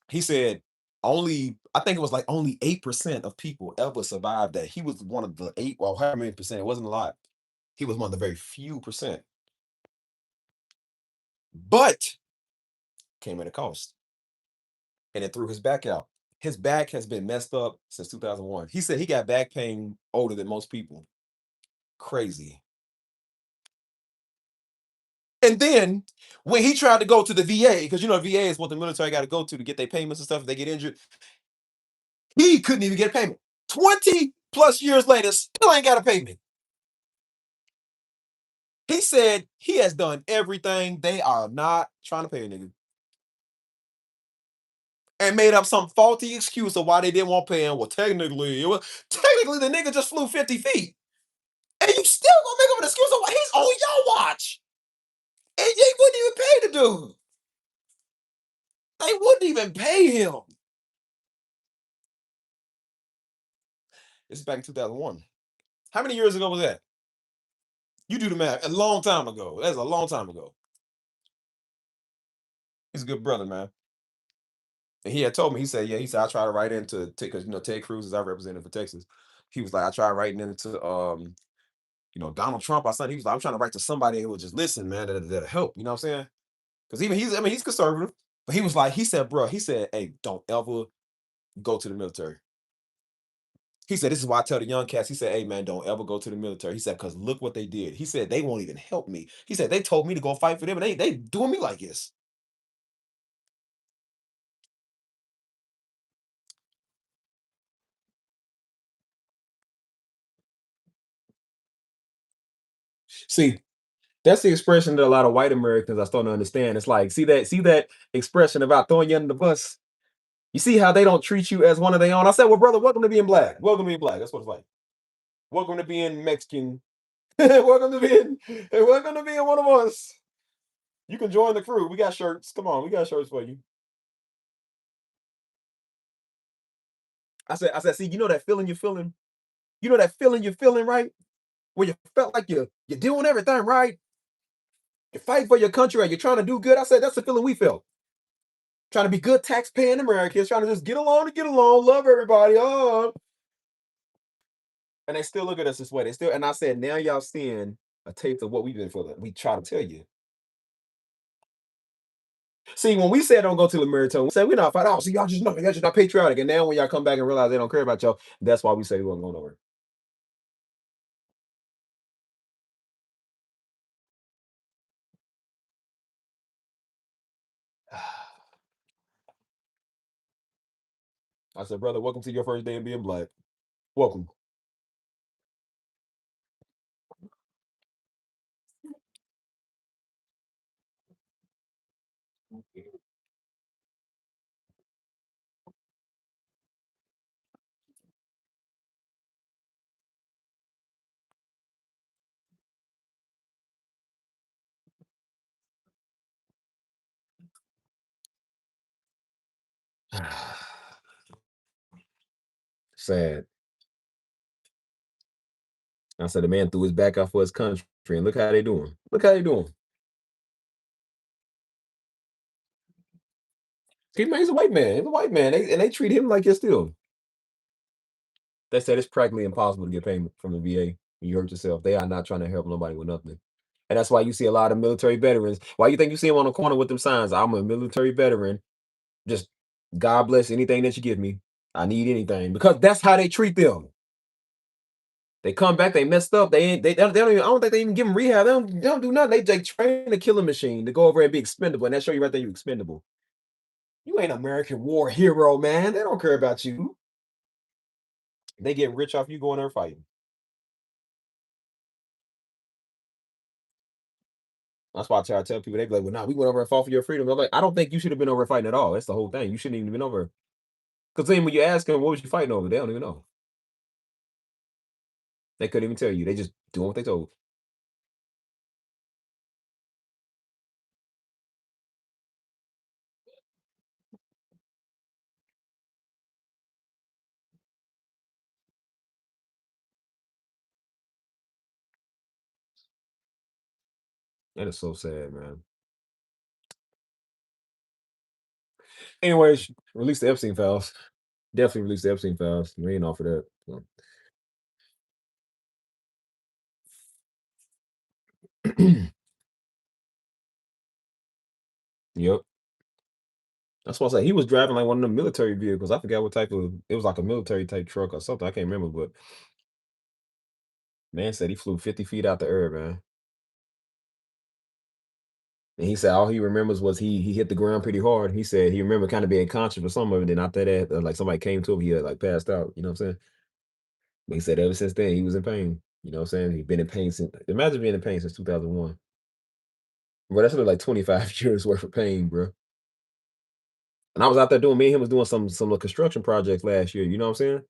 He said only I think it was like only 8% of people ever survived that. He was one of the eight, well, how many percent? It wasn't a lot. He was one of the very few percent. But came at a cost. And it threw his back out. His back has been messed up since 2001. He said he got back pain older than most people. Crazy. And then when he tried to go to the VA, because you know VA is what the military got to go to get their payments and stuff if they get injured, he couldn't even get a payment. 20 plus years later, still ain't got a payment. He said he has done everything. They are not trying to pay a nigga. And made up some faulty excuse of why they didn't want to pay him. Well, technically the nigga just flew 50 feet. And you still gonna make up an excuse of why he's on your watch. And they wouldn't even pay the dude. They wouldn't even pay him. This is back in 2001. How many years ago was that? You do the math. A long time ago. That's a long time ago. He's a good brother, man. And he had told me, he said, I tried to write into, because, Ted Cruz is our representative for Texas. He was like, I tried writing into, Donald Trump. He was like, I'm trying to write to somebody who would just listen, man, that'll help. You know what I'm saying? Because even he's conservative. But he said, bro, hey, don't ever go to the military. He said, this is why I tell the young cats, he said, hey, man, don't ever go to the military. He said, because look what they did. He said, they won't even help me. He said, they told me to go fight for them, and they doing me like this. See, that's the expression that a lot of white Americans are starting to understand. It's like, see that expression about throwing you under the bus? You see how they don't treat you as one of their own? I said, well, brother, welcome to being black. Welcome to being black. That's what it's like. Welcome to being Mexican. Welcome to being one of us. You can join the crew. We got shirts. Come on, we got shirts for you. I said, see, you know that feeling you're feeling? You know that feeling you're feeling, right? Where you felt like you're doing everything right. You're fighting for your country and you're trying to do good. I said, that's the feeling we felt. Trying to be good tax-paying Americans, trying to just get along, love everybody. Oh. And they still look at us this way. And I said, now y'all seeing a taste of what we've been feeling. We try to tell you. See, when we said don't go to the military, we said we're not fighting. Oh, see, y'all just not patriotic. And now when y'all come back and realize they don't care about y'all, that's why we say we won't go nowhere. I said, brother, welcome to your first day of being black. Welcome. Sad. I said the man threw his back out for his country, and look how they doing. Look how they doing. He's a white man. He's a white man. They treat him like you're still. They said it's practically impossible to get payment from the VA when you hurt yourself. They are not trying to help nobody with nothing. And that's why you see a lot of military veterans. Why you think you see them on the corner with them signs? I'm a military veteran. Just God bless anything that you give me. I need anything. Because that's how they treat them. They come back, they messed up. They don't even, I don't think they even give them rehab. They don't do nothing. They train a killing machine to go over and be expendable. And that show you right there you're expendable. You ain't American war hero, man. They don't care about you. They get rich off you going there fighting. That's why I try to tell people, they be like, well, nah, we went over and fought for your freedom. I'm like, I don't think you should have been over fighting at all. That's the whole thing. You shouldn't even have been over. Because then when you ask them, what was you fighting over? They don't even know. They couldn't even tell you. They just doing what they told. That is so sad, man. Anyways, release the Epstein files. Definitely release the Epstein files. We ain't off of that. So. Yep. That's what I said. He was driving like one of the military vehicles. I forgot what type of it was, like a military type truck or something. I can't remember, but man said he flew 50 feet out the air, man. And he said all he remembers was he hit the ground pretty hard. He said he remembered kind of being conscious for some of it. Then after that, like somebody came to him, he had like passed out. You know what I'm saying? But he said ever since then he was in pain. You know what I'm saying? He's been in pain since. Imagine being in pain since 2001. Bro, that's really like 25 years worth of pain, bro. And I was out there doing. Me and him was doing some little construction projects last year. You know what I'm saying?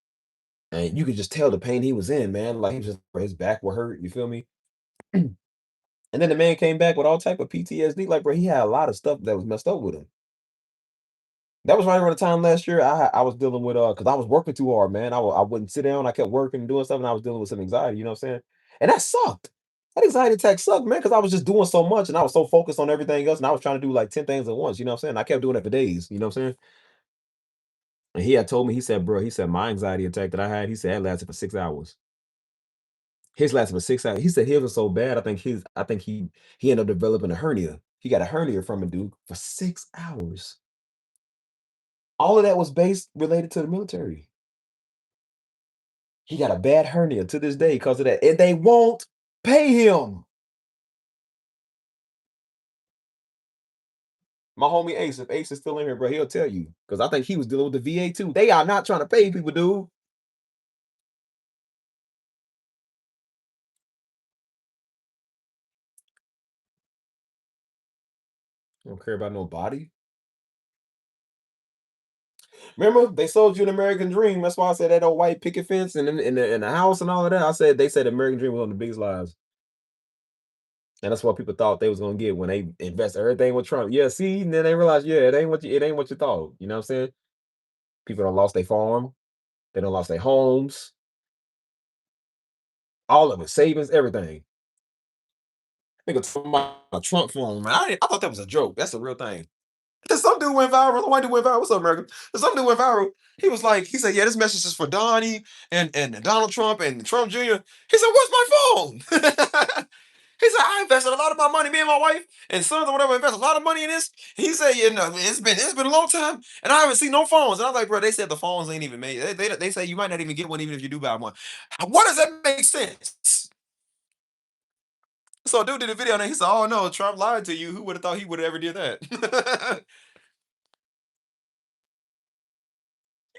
And you could just tell the pain he was in, man. Like he was just his back would hurt. You feel me? And then the man came back with all type of PTSD. Like, bro, he had a lot of stuff that was messed up with him. That was right around the time last year I was dealing with because I was working too hard, man. I wouldn't sit down. I kept working and doing stuff, and I was dealing with some anxiety. You know what I'm saying? And that sucked. That anxiety attack sucked, man, because I was just doing so much and I was so focused on everything else, and I was trying to do like 10 things at once. You know what I'm saying? I kept doing it for days. You know what I'm saying? And he had told me, he said, bro, he said my anxiety attack that I had, he said it lasted for 6 hours. His lasted for 6 hours. He said his was so bad. I think he ended up developing a hernia. He got a hernia from a dude for 6 hours. All of that was based related to the military. He got a bad hernia to this day because of that, and they won't pay him. My homie Ace, if Ace is still in here, bro, he'll tell you because I think he was dealing with the VA too. They are not trying to pay people, dude. They don't care about nobody. Remember, they sold you an American dream. That's why I said that old white picket fence and in the house and all of that. I said they said the American dream was one of the biggest lies. And that's what people thought they was gonna get when they invest everything with Trump. Yeah, see, and then they realized, yeah, it ain't what you thought. You know what I'm saying? People don't lost their farm, they don't lost their homes, all of it, savings, everything. Nigga talking about a Trump phone, man. I thought that was a joke. That's a real thing. Then some dude went viral. The white dude went viral. What's up, America? Then some dude went viral. He was like, he said, yeah, this message is for Donnie and Donald Trump and Trump Jr. He said, what's my phone? He said, I invested a lot of my money, me and my wife and sons or whatever, invested a lot of money in this. He said, it's been a long time, and I haven't seen no phones. And I was like, bro, they said the phones ain't even made. They say you might not even get one, even if you do buy one. What does that make sense? So dude did a video and he said, oh no, Trump lied to you. Who would have thought he would have ever did that?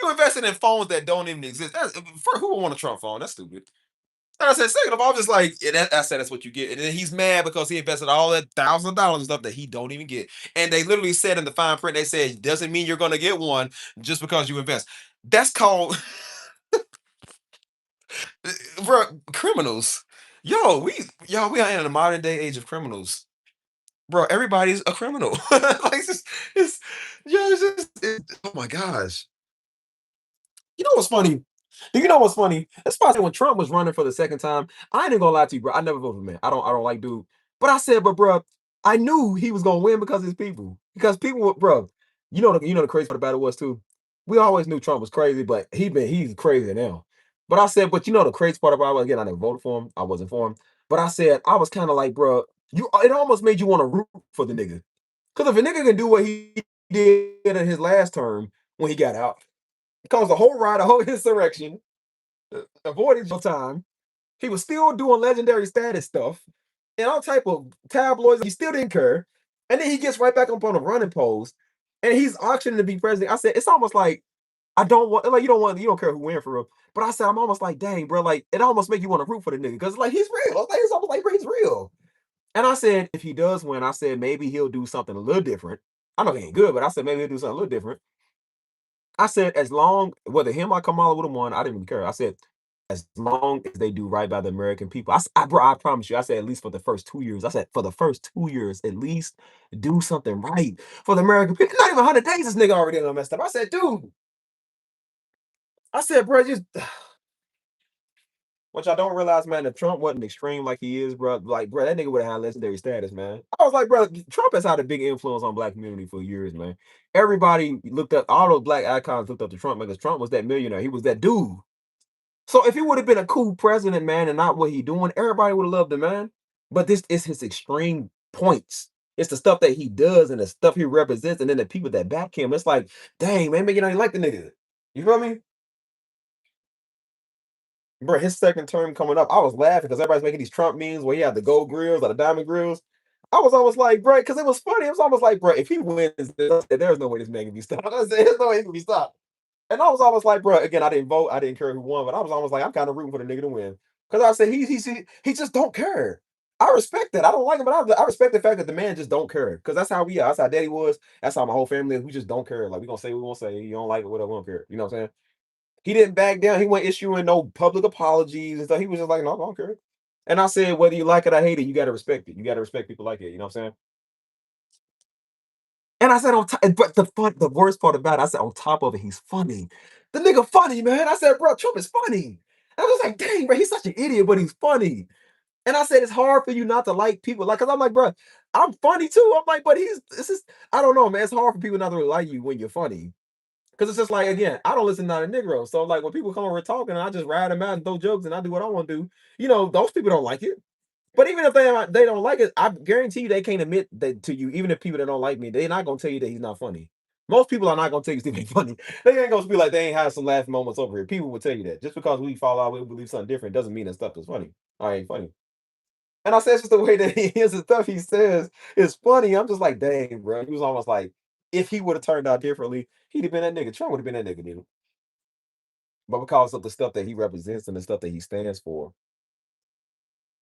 You invested in phones that don't even exist. For who would want a Trump phone? That's stupid. And I said, second of all, I'm just like, I said, that's what you get. And then he's mad because he invested all that $1,000 and stuff that he don't even get. And they literally said in the fine print, they said, doesn't mean you're going to get one just because you invest. That's called, bro, criminals. We are in a modern day age of criminals. Bro, everybody's a criminal. Like, it's, oh my gosh. You know what's funny? Do you know what's funny? That's why I said when Trump was running for the second time, I ain't even gonna lie to you, bro. I never voted for him. I don't like dude. But I said, but bro, I knew he was gonna win because of his people. Because people were, bro, you know the crazy part about it was too. We always knew Trump was crazy, but he's crazy now. But I said, but you know the crazy part about it, again, I never voted for him. I wasn't for him. But I said, I was kind of like, bro, it almost made you want to root for the nigga. Because if a nigga can do what he did in his last term when he got out, caused a whole riot, a whole insurrection, avoided your time. He was still doing legendary status stuff and all type of tabloids. He still didn't care. And then he gets right back up on a running post and he's auctioning to be president. I said, it's almost like I don't want like you don't care who win for real. But I said, I'm almost like, dang, bro, like it almost make you want to root for the nigga because like he's real. Like, it's almost like bro, he's real. And I said, if he does win, I said maybe he'll do something a little different. I know he ain't good, but I said maybe he'll do something a little different. I said, as long whether him or Kamala would have won, I didn't even care. I said, as long as they do right by the American people. Bro, I promise you. I said at least for the first 2 years. I said for the first 2 years, at least do something right for the American people. Not even 100 days. This nigga already done messed up. I said, dude. I said, bro, just What y'all don't realize, man, if Trump wasn't extreme like he is, bro, like, bro, that nigga would have had legendary status, man. I was like, bro, Trump has had a big influence on black community for years, man. Everybody looked up, all those black icons looked up to Trump because Trump was that millionaire. He was that dude. So if he would have been a cool president, man, and not what he doing, everybody would have loved him, man. But this is his extreme points. It's the stuff that he does and the stuff he represents, and then the people that back him. It's like, dang, man, you know, you like the nigga. You feel me? Bro, his second term coming up, I was laughing because everybody's making these Trump memes where he had the gold grills or the diamond grills. I was almost like, bro, because it was funny. It was almost like, bro, if he wins, there's no way this man can be stopped. I said, there's no way he can be stopped. And I was almost like, bro, again, I didn't vote. I didn't care who won, but I was almost like, I'm kind of rooting for the nigga to win. Because I said, he just don't care. I respect that. I don't like him, but I respect the fact that the man just don't care. Because that's how we are. That's how daddy was. That's how my whole family is. We just don't care. Like, we going to say what we want to say. You don't like it, whatever, we don't care. You know what I'm saying? He didn't back down. He wasn't issuing no public apologies and stuff. He was just like, no, I don't care. And I said, whether you like it or hate it, you got to respect it. You got to respect people like it. You know what I'm saying? And I said, on top, but the worst part about it, I said, on top of it, he's funny. The nigga funny, man. I said, bro, Trump is funny. I was like, dang, bro, he's such an idiot, but he's funny. And I said, it's hard for you not to like people. Like, cause I'm like, bro, I'm funny too. I'm like, but this is, I don't know, man. It's hard for people not to really like you when you're funny. Cause it's just like, again, I don't listen to a Negro. So like when people come over talking and I just ride them out and throw jokes and I do what I want to do, you know, those people don't like it. But even if they don't like it, I guarantee you they can't admit that to you. Even if people that don't like me, they're not gonna tell you that he's not funny. Most people are not gonna tell you Steve ain't funny. They ain't gonna be like they ain't had some laughing moments over here. People will tell you that. Just because we fall out, we believe something different, doesn't mean that stuff is funny. I ain't funny. And I said it's just the way that he is and stuff he says is funny. I'm just like, dang, bro. He was almost like, if he would have turned out differently, he'd have been that nigga. Trump would have been that nigga, dude. But because of the stuff that he represents and the stuff that he stands for,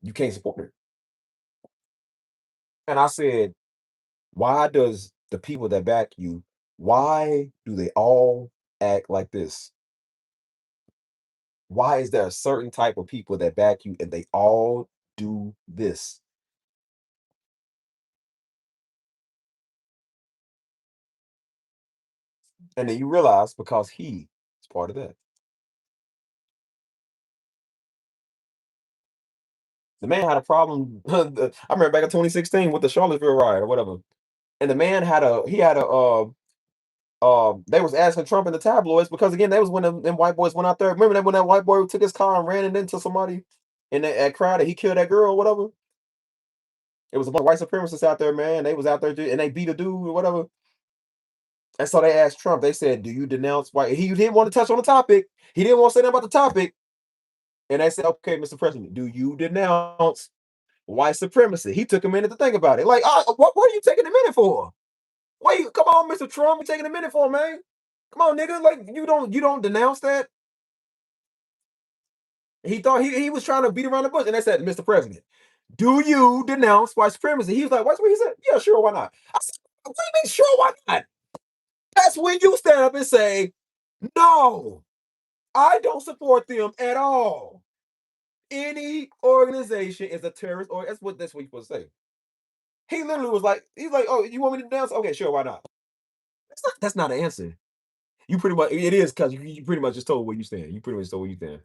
you can't support it. And I said, why does the people that back you, why do they all act like this? Why is there a certain type of people that back you and they all do this? And then you realize because he is part of that. The man had a problem. I remember back in 2016 with the Charlottesville riot or whatever. And the man had a they was asking Trump in the tabloids because again, that was when them white boys went out there. Remember that when that white boy took his car and ran it into somebody in that crowd and he killed that girl or whatever? It was a bunch of white supremacists out there, man. They was out there and they beat a dude or whatever. And so they asked Trump, they said, do you denounce white? He didn't want to touch on the topic. He didn't want to say nothing about the topic. And they said, okay, Mr. President, do you denounce white supremacy? He took a minute to think about it. Like, what are you taking a minute for? Wait, come on, Mr. Trump, you taking a minute for, man. Come on, nigga. Like, you don't denounce that. He thought he was trying to beat around the bush. And they said, Mr. President, do you denounce white supremacy? He was like, what's what he said? Yeah, sure, why not? I said, what do you mean, sure, why not? That's when you stand up and say, no, I don't support them at all. Any organization is a terrorist, or that's what you're supposed to say. He literally was like, he's like, oh, you want me to denounce? Okay, sure, why not? That's not an answer. You pretty much it is because you pretty much just told where you stand. You pretty much told where you stand.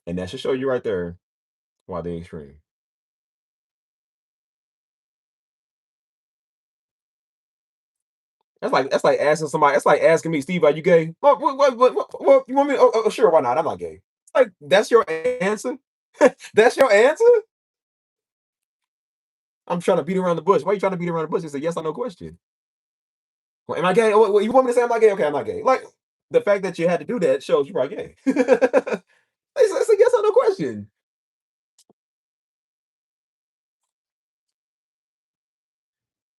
And that should show you right there why they extreme. That's like asking somebody. That's like asking me, Steve, are you gay? What you want me? Oh, sure, why not? I'm not gay. Like that's your answer. That's your answer. I'm trying to beat around the bush. Why are you trying to beat around the bush? It's a yes or no question. Well, am I gay? What, you want me to say I'm not gay? Okay, I'm not gay. Like the fact that you had to do that shows you're probably gay. It's a yes or no question.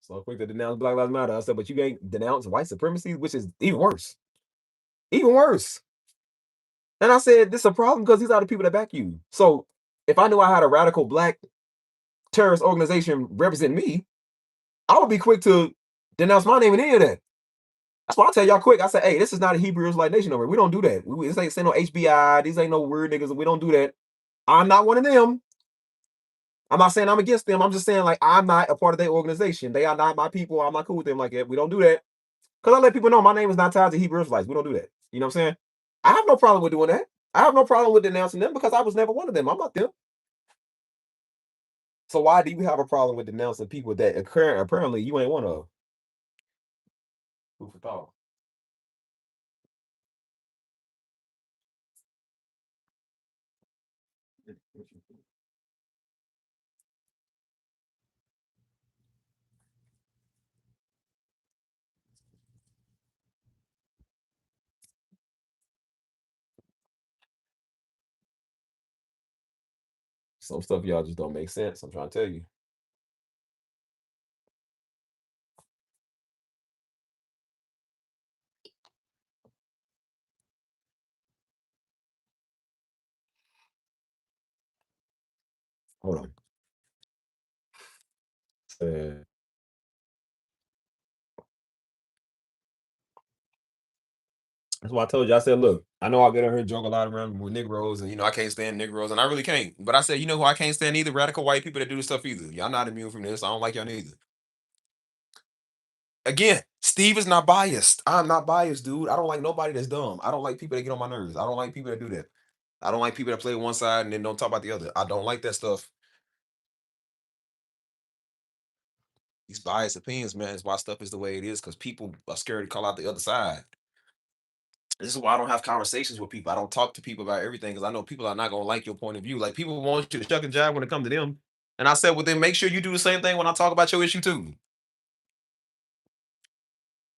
So quick to denounce Black Lives Matter. I said, but you can't denounce white supremacy, which is even worse. Even worse. And I said, this is a problem because these are the people that back you. So if I knew I had a radical black terrorist organization represent me, I would be quick to denounce my name in any of that. That's why I tell y'all quick. I said, hey, this is not a Hebrew Israelite nation over here. We don't do that. This ain't no HBI. These ain't no weird niggas. We don't do that. I'm not one of them. I'm not saying I'm against them. I'm just saying, like, I'm not a part of their organization. They are not my people. I'm not cool with them like that. We don't do that. Because I let people know my name is not tied to Hebrew Israelites. We don't do that. You know what I'm saying? I have no problem with doing that. I have no problem with denouncing them because I was never one of them. I'm not them. So why do you have a problem with denouncing people that apparently you ain't one of? Food for thought. Some stuff y'all just don't make sense. I'm trying to tell you. Hold on. Uh, that's why I told you. I said, look, I know I get on here and joke a lot around with Negroes, and I can't stand Negroes, and I really can't. But I said, you know who I can't stand either? Radical white people that do this stuff either. Y'all not immune from this. I don't like y'all neither. Again, Steve is not biased. I'm not biased, dude. I don't like nobody that's dumb. I don't like people that get on my nerves. I don't like people that do that. I don't like people that play one side and then don't talk about the other. I don't like that stuff. These biased opinions, man, is why stuff is the way it is because people are scared to call out the other side. This is why I don't have conversations with people. I don't talk to people about everything because I know people are not going to like your point of view. Like people want you to shuck and jive when it comes to them. And I said, well, then make sure you do the same thing when I talk about your issue too.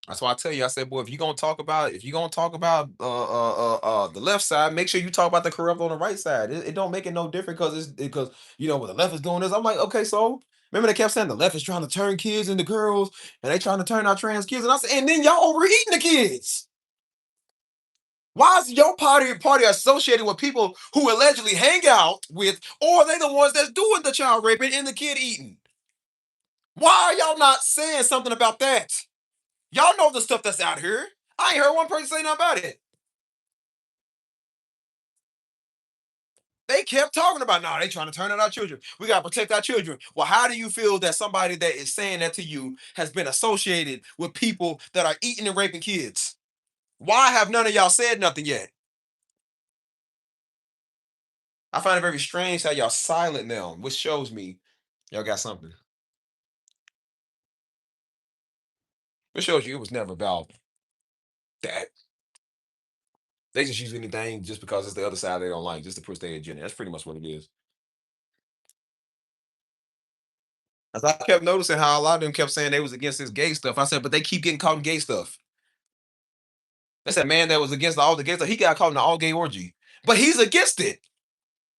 That's why I tell you, I said, boy, if you're gonna talk about the left side, make sure you talk about the corrupt on the right side. It don't make it no different because when the left is doing this, I'm like, okay, so remember they kept saying the left is trying to turn kids into girls and they trying to turn out trans kids, and I said, and then y'all overeating the kids. Why is your party associated with people who allegedly hang out with, or are they the ones that's doing the child raping and the kid eating? Why are y'all not saying something about that? Y'all know the stuff that's out here. I ain't heard one person say nothing about it. They kept talking about, no, they trying to turn out our children. We got to protect our children. Well, how do you feel that somebody that is saying that to you has been associated with people that are eating and raping kids? Why have none of y'all said nothing yet? I find it very strange how y'all silent now, which shows me y'all got something. It shows you it was never about that. They just use anything just because it's the other side they don't like, just to push their agenda. That's pretty much what it is. As I kept noticing how a lot of them kept saying they was against this gay stuff. I said, but they keep getting caught in gay stuff. That's that man that was against all the gay stuff. He got caught in the all gay orgy, but he's against it.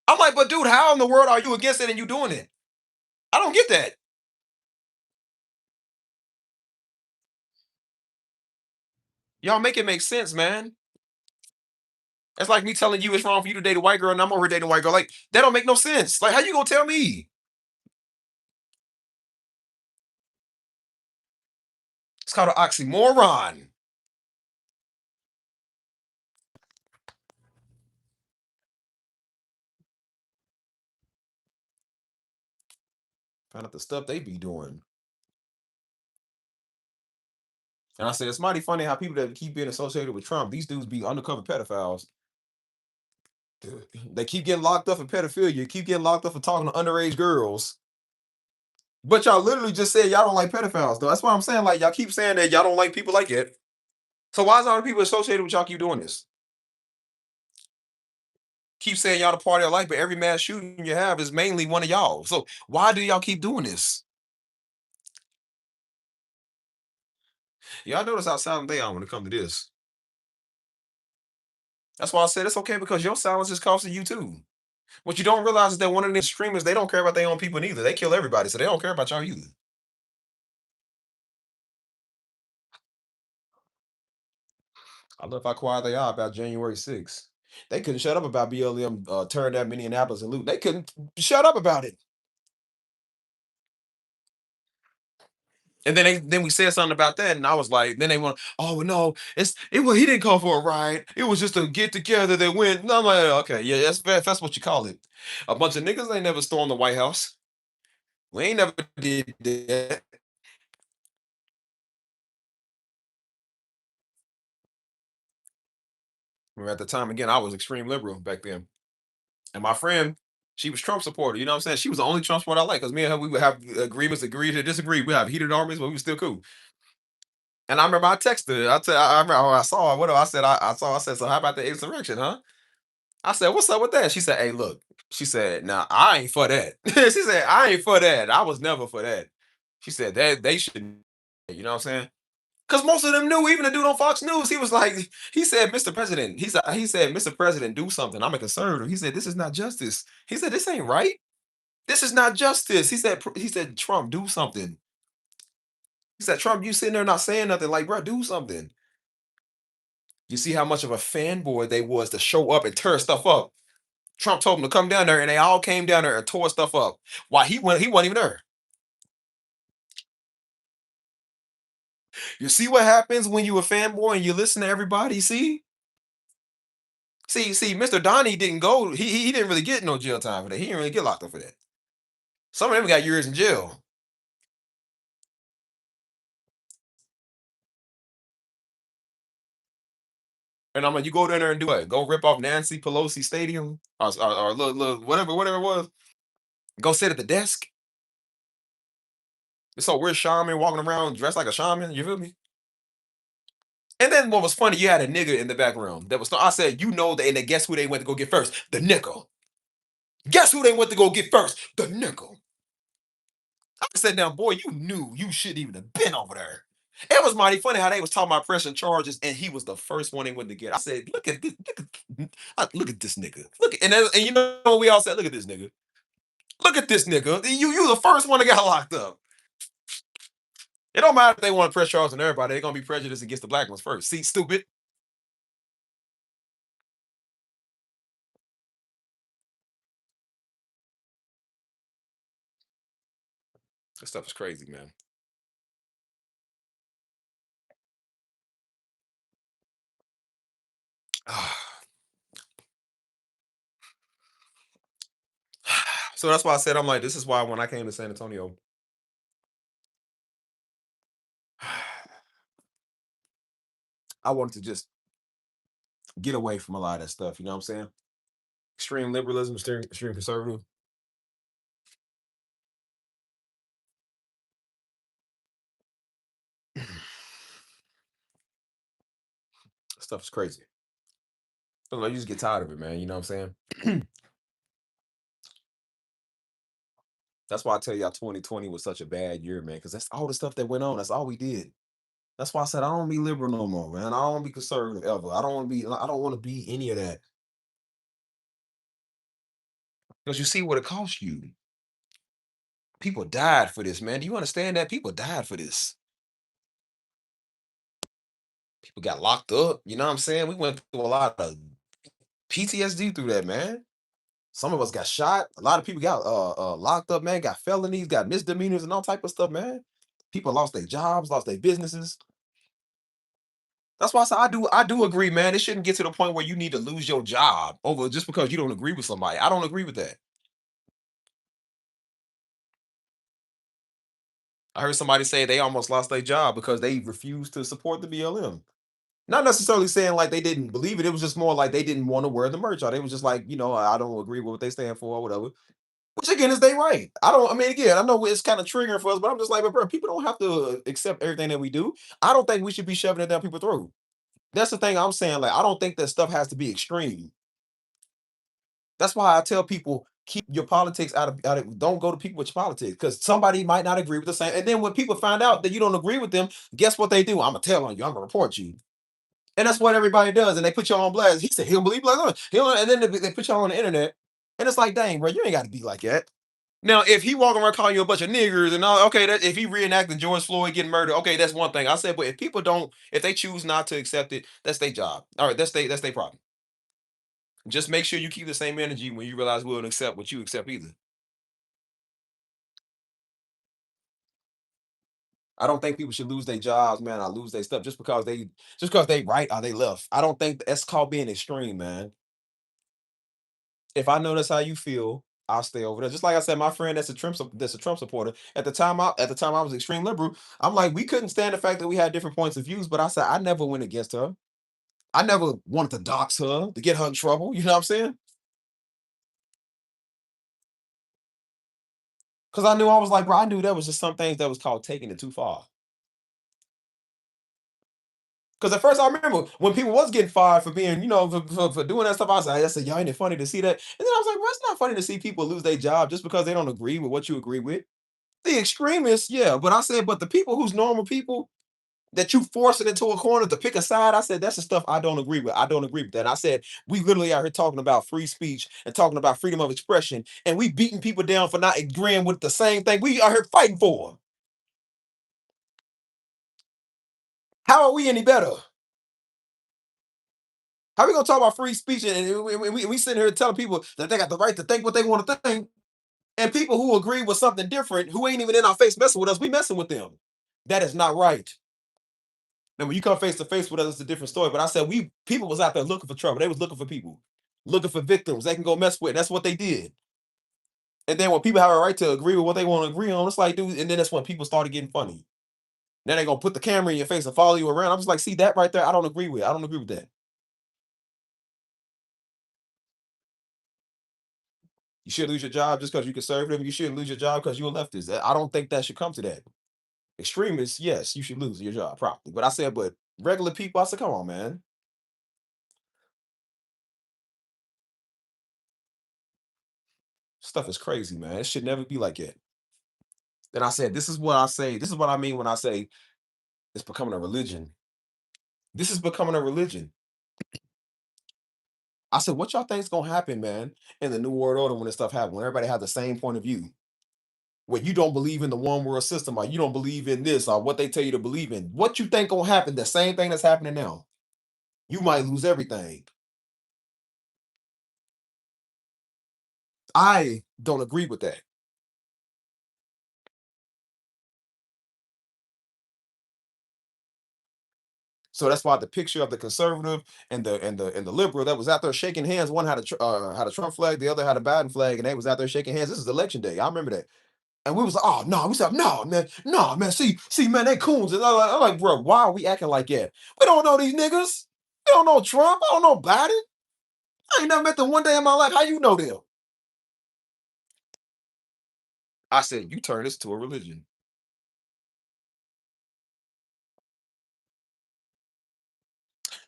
I'm like, but dude, how in the world are you against it and you doing it? I don't get that. Y'all make it make sense, man. It's like me telling you it's wrong for you to date a white girl and I'm over here dating a white girl. Like, that don't make no sense. Like, how you gonna tell me? It's called an oxymoron. Find out the stuff they be doing. And I said, it's mighty funny how people that keep being associated with Trump, these dudes be undercover pedophiles. They keep getting locked up for pedophilia, keep getting locked up for talking to underage girls. But y'all literally just said y'all don't like pedophiles, though. That's why I'm saying, like, y'all keep saying that y'all don't like people like it. So why is all the people associated with y'all keep doing this? Keep saying y'all the party of life, but every mass shooting you have is mainly one of y'all. So why do y'all keep doing this? Y'all notice how silent they are when it comes to this. That's why I said it's okay because your silence is costing you too. What you don't realize is that one of the streamers, they don't care about their own people neither. They kill everybody, so they don't care about y'all either. I love how quiet they are about January 6th. They couldn't shut up about BLM tearing down Minneapolis and loot. They couldn't shut up about it. And then we said something about that, and I was like, then they want, oh well, no, he didn't call for a riot. It was just a get together that went. And I'm like, okay, yeah, that's what you call it. A bunch of niggas ain't never stormed the White House. We ain't never did that. At the time, again, I was extreme liberal back then. And my friend, she was Trump supporter. You know what I'm saying? She was the only Trump supporter I like because me and her, we would have agreements, agree to disagree. We have heated arguments, but we were still cool. And I remember I texted her. I remember I saw her. What I said? I said, so how about the insurrection, huh? I said, what's up with that? She said, hey, look. She said, nah, I ain't for that. She said, I ain't for that. I was never for that. She said that they should, you know what I'm saying? Because most of them knew, even the dude on Fox News, he was like, he said, Mr. President, he said, Mr. President, do something. I'm a conservative. He said, this is not justice. He said, this ain't right. This is not justice. He said, Trump, do something. He said, Trump, you sitting there not saying nothing. Like, bro, do something. You see how much of a fanboy they was to show up and tear stuff up. Trump told them to come down there, and they all came down there and tore stuff up. Why he wasn't even there. You see what happens when you a fanboy and you listen to everybody? See, Mr. Donnie didn't go. He didn't really get no jail time for that. He didn't really get locked up for that. Some of them got years in jail. And I'm like, you go down there and do what? Go rip off Nancy Pelosi Stadium or look, whatever it was. Go sit at the desk. So we're shaman walking around dressed like a shaman. You feel me? And then what was funny, you had a nigga in the background that was. I said, you know, and then guess who they went to go get first? The nickel. Guess who they went to go get first? The nickel. I said, now, boy, you knew you shouldn't even have been over there. It was mighty funny how they was talking about pressing charges, and he was the first one they went to get. I said, look at this, look at this nigga. Look, and you know what we all said, look at this nigga. Look at this nigga. You the first one that got locked up. It don't matter if they want to press charges on everybody, they're gonna be prejudiced against the black ones first. See, stupid. This stuff is crazy, man. So that's why I said I'm like, this is why when I came to San Antonio, I wanted to just get away from a lot of that stuff. You know what I'm saying? Extreme liberalism, extreme conservative. Stuff is crazy. I don't know, you just get tired of it, man. You know what I'm saying? That's why I tell y'all 2020 was such a bad year, man, because that's all the stuff that went on. That's all we did. That's why I said I don't be liberal no more, man. I don't want to be conservative ever. I don't want to be. I don't want to be any of that because you see what it cost you. People died for this, man. Do you understand that? People died for this. People got locked up. You know what I'm saying? We went through a lot of PTSD through that, man. Some of us got shot. A lot of people got locked up, man. Got felonies, got misdemeanors, and all type of stuff, man. People lost their jobs, lost their businesses. That's why I said I do agree, man. It shouldn't get to the point where you need to lose your job over just because you don't agree with somebody. I don't agree with that. I heard somebody say they almost lost their job because they refused to support the BLM. Not necessarily saying like they didn't believe it. It was just more like they didn't want to wear the merch. Or they was just like, I don't agree with what they stand for or whatever. Which again is they right. I don't. I mean, again, I know it's kind of triggering for us, but I'm just like, but bro, people don't have to accept everything that we do. I don't think we should be shoving it down people's throat. That's the thing I'm saying. Like, I don't think that stuff has to be extreme. That's why I tell people keep your politics out of don't go to people with your politics because somebody might not agree with the same. And then when people find out that you don't agree with them, guess what they do? I'm gonna tell on you. I'm gonna report you. And that's what everybody does. And they put you on blast. He said he don't believe black women. And then they put you on the internet. And it's like, dang, bro, you ain't got to be like that. Now, if he walking around calling you a bunch of niggers and all, okay, if he reenacting George Floyd getting murdered, okay, that's one thing. I said, but if people don't, if they choose not to accept it, that's their job. All right, that's their problem. Just make sure you keep the same energy when you realize we won't accept what you accept either. I don't think people should lose their jobs, man. I lose their stuff just because they right or they left. I don't think that's called being extreme, man. If I know that's how you feel, I'll stay over there. Just like I said, my friend that's a Trump supporter. At the time I was extreme liberal. I'm like, we couldn't stand the fact that we had different points of views, but I said I never went against her. I never wanted to dox her to get her in trouble. You know what I'm saying? Because I knew I was like, bro, I knew there was just some things that was called taking it too far. Because at first I remember when people was getting fired for being, for doing that stuff, I was like, that's a y'all ain't it funny to see that. And then I was like, bro, it's not funny to see people lose their job just because they don't agree with what you agree with. The extremists, yeah. But I said, but the people who's normal people that you force it into a corner to pick a side, I said, that's the stuff I don't agree with. I don't agree with that. And I said, we literally out here talking about free speech and talking about freedom of expression, and we beating people down for not agreeing with the same thing we are here fighting for. How are we any better? How we gonna talk about free speech and we sitting here telling people that they got the right to think what they want to think, and people who agree with something different, who ain't even in our face messing with us, we messing with them. That is not right. Now, when you come face to face with us, it's a different story. But I said people was out there looking for trouble. They was looking for people, looking for victims they can go mess with. That's what they did. And then when people have a right to agree with what they want to agree on, it's like, dude, and then that's when people started getting funny. Then they gonna put the camera in your face and follow you around. I'm just like, see that right there? I don't agree with. I don't agree with that. You should lose your job just because you're conservative. You shouldn't lose your job because you're a leftist. I don't think that should come to that. Extremists, yes, you should lose your job, probably. But I said, but regular people, I said, come on, man. Stuff is crazy, man. It should never be like that. And I said, this is what I say. This is what I mean when I say it's becoming a religion. This is becoming a religion. I said, what y'all think's gonna happen, man, in the new world order when this stuff happens, when everybody has the same point of view? When you don't believe in the one world system, or you don't believe in this, or what they tell you to believe in, what you think gonna happen? The same thing that's happening now. You might lose everything. I don't agree with that. So that's why the picture of the conservative and the liberal that was out there shaking hands, one had a Trump flag, the other had a Biden flag, and they was out there shaking hands. This is election day. I remember that. And we was like, oh no, we said, no, man, no, man. See, man, they coons. And I'm like, bro, why are we acting like that? We don't know these niggas. We don't know Trump. I don't know Biden. I ain't never met them one day in my life. How you know them? I said, you turn this to a religion.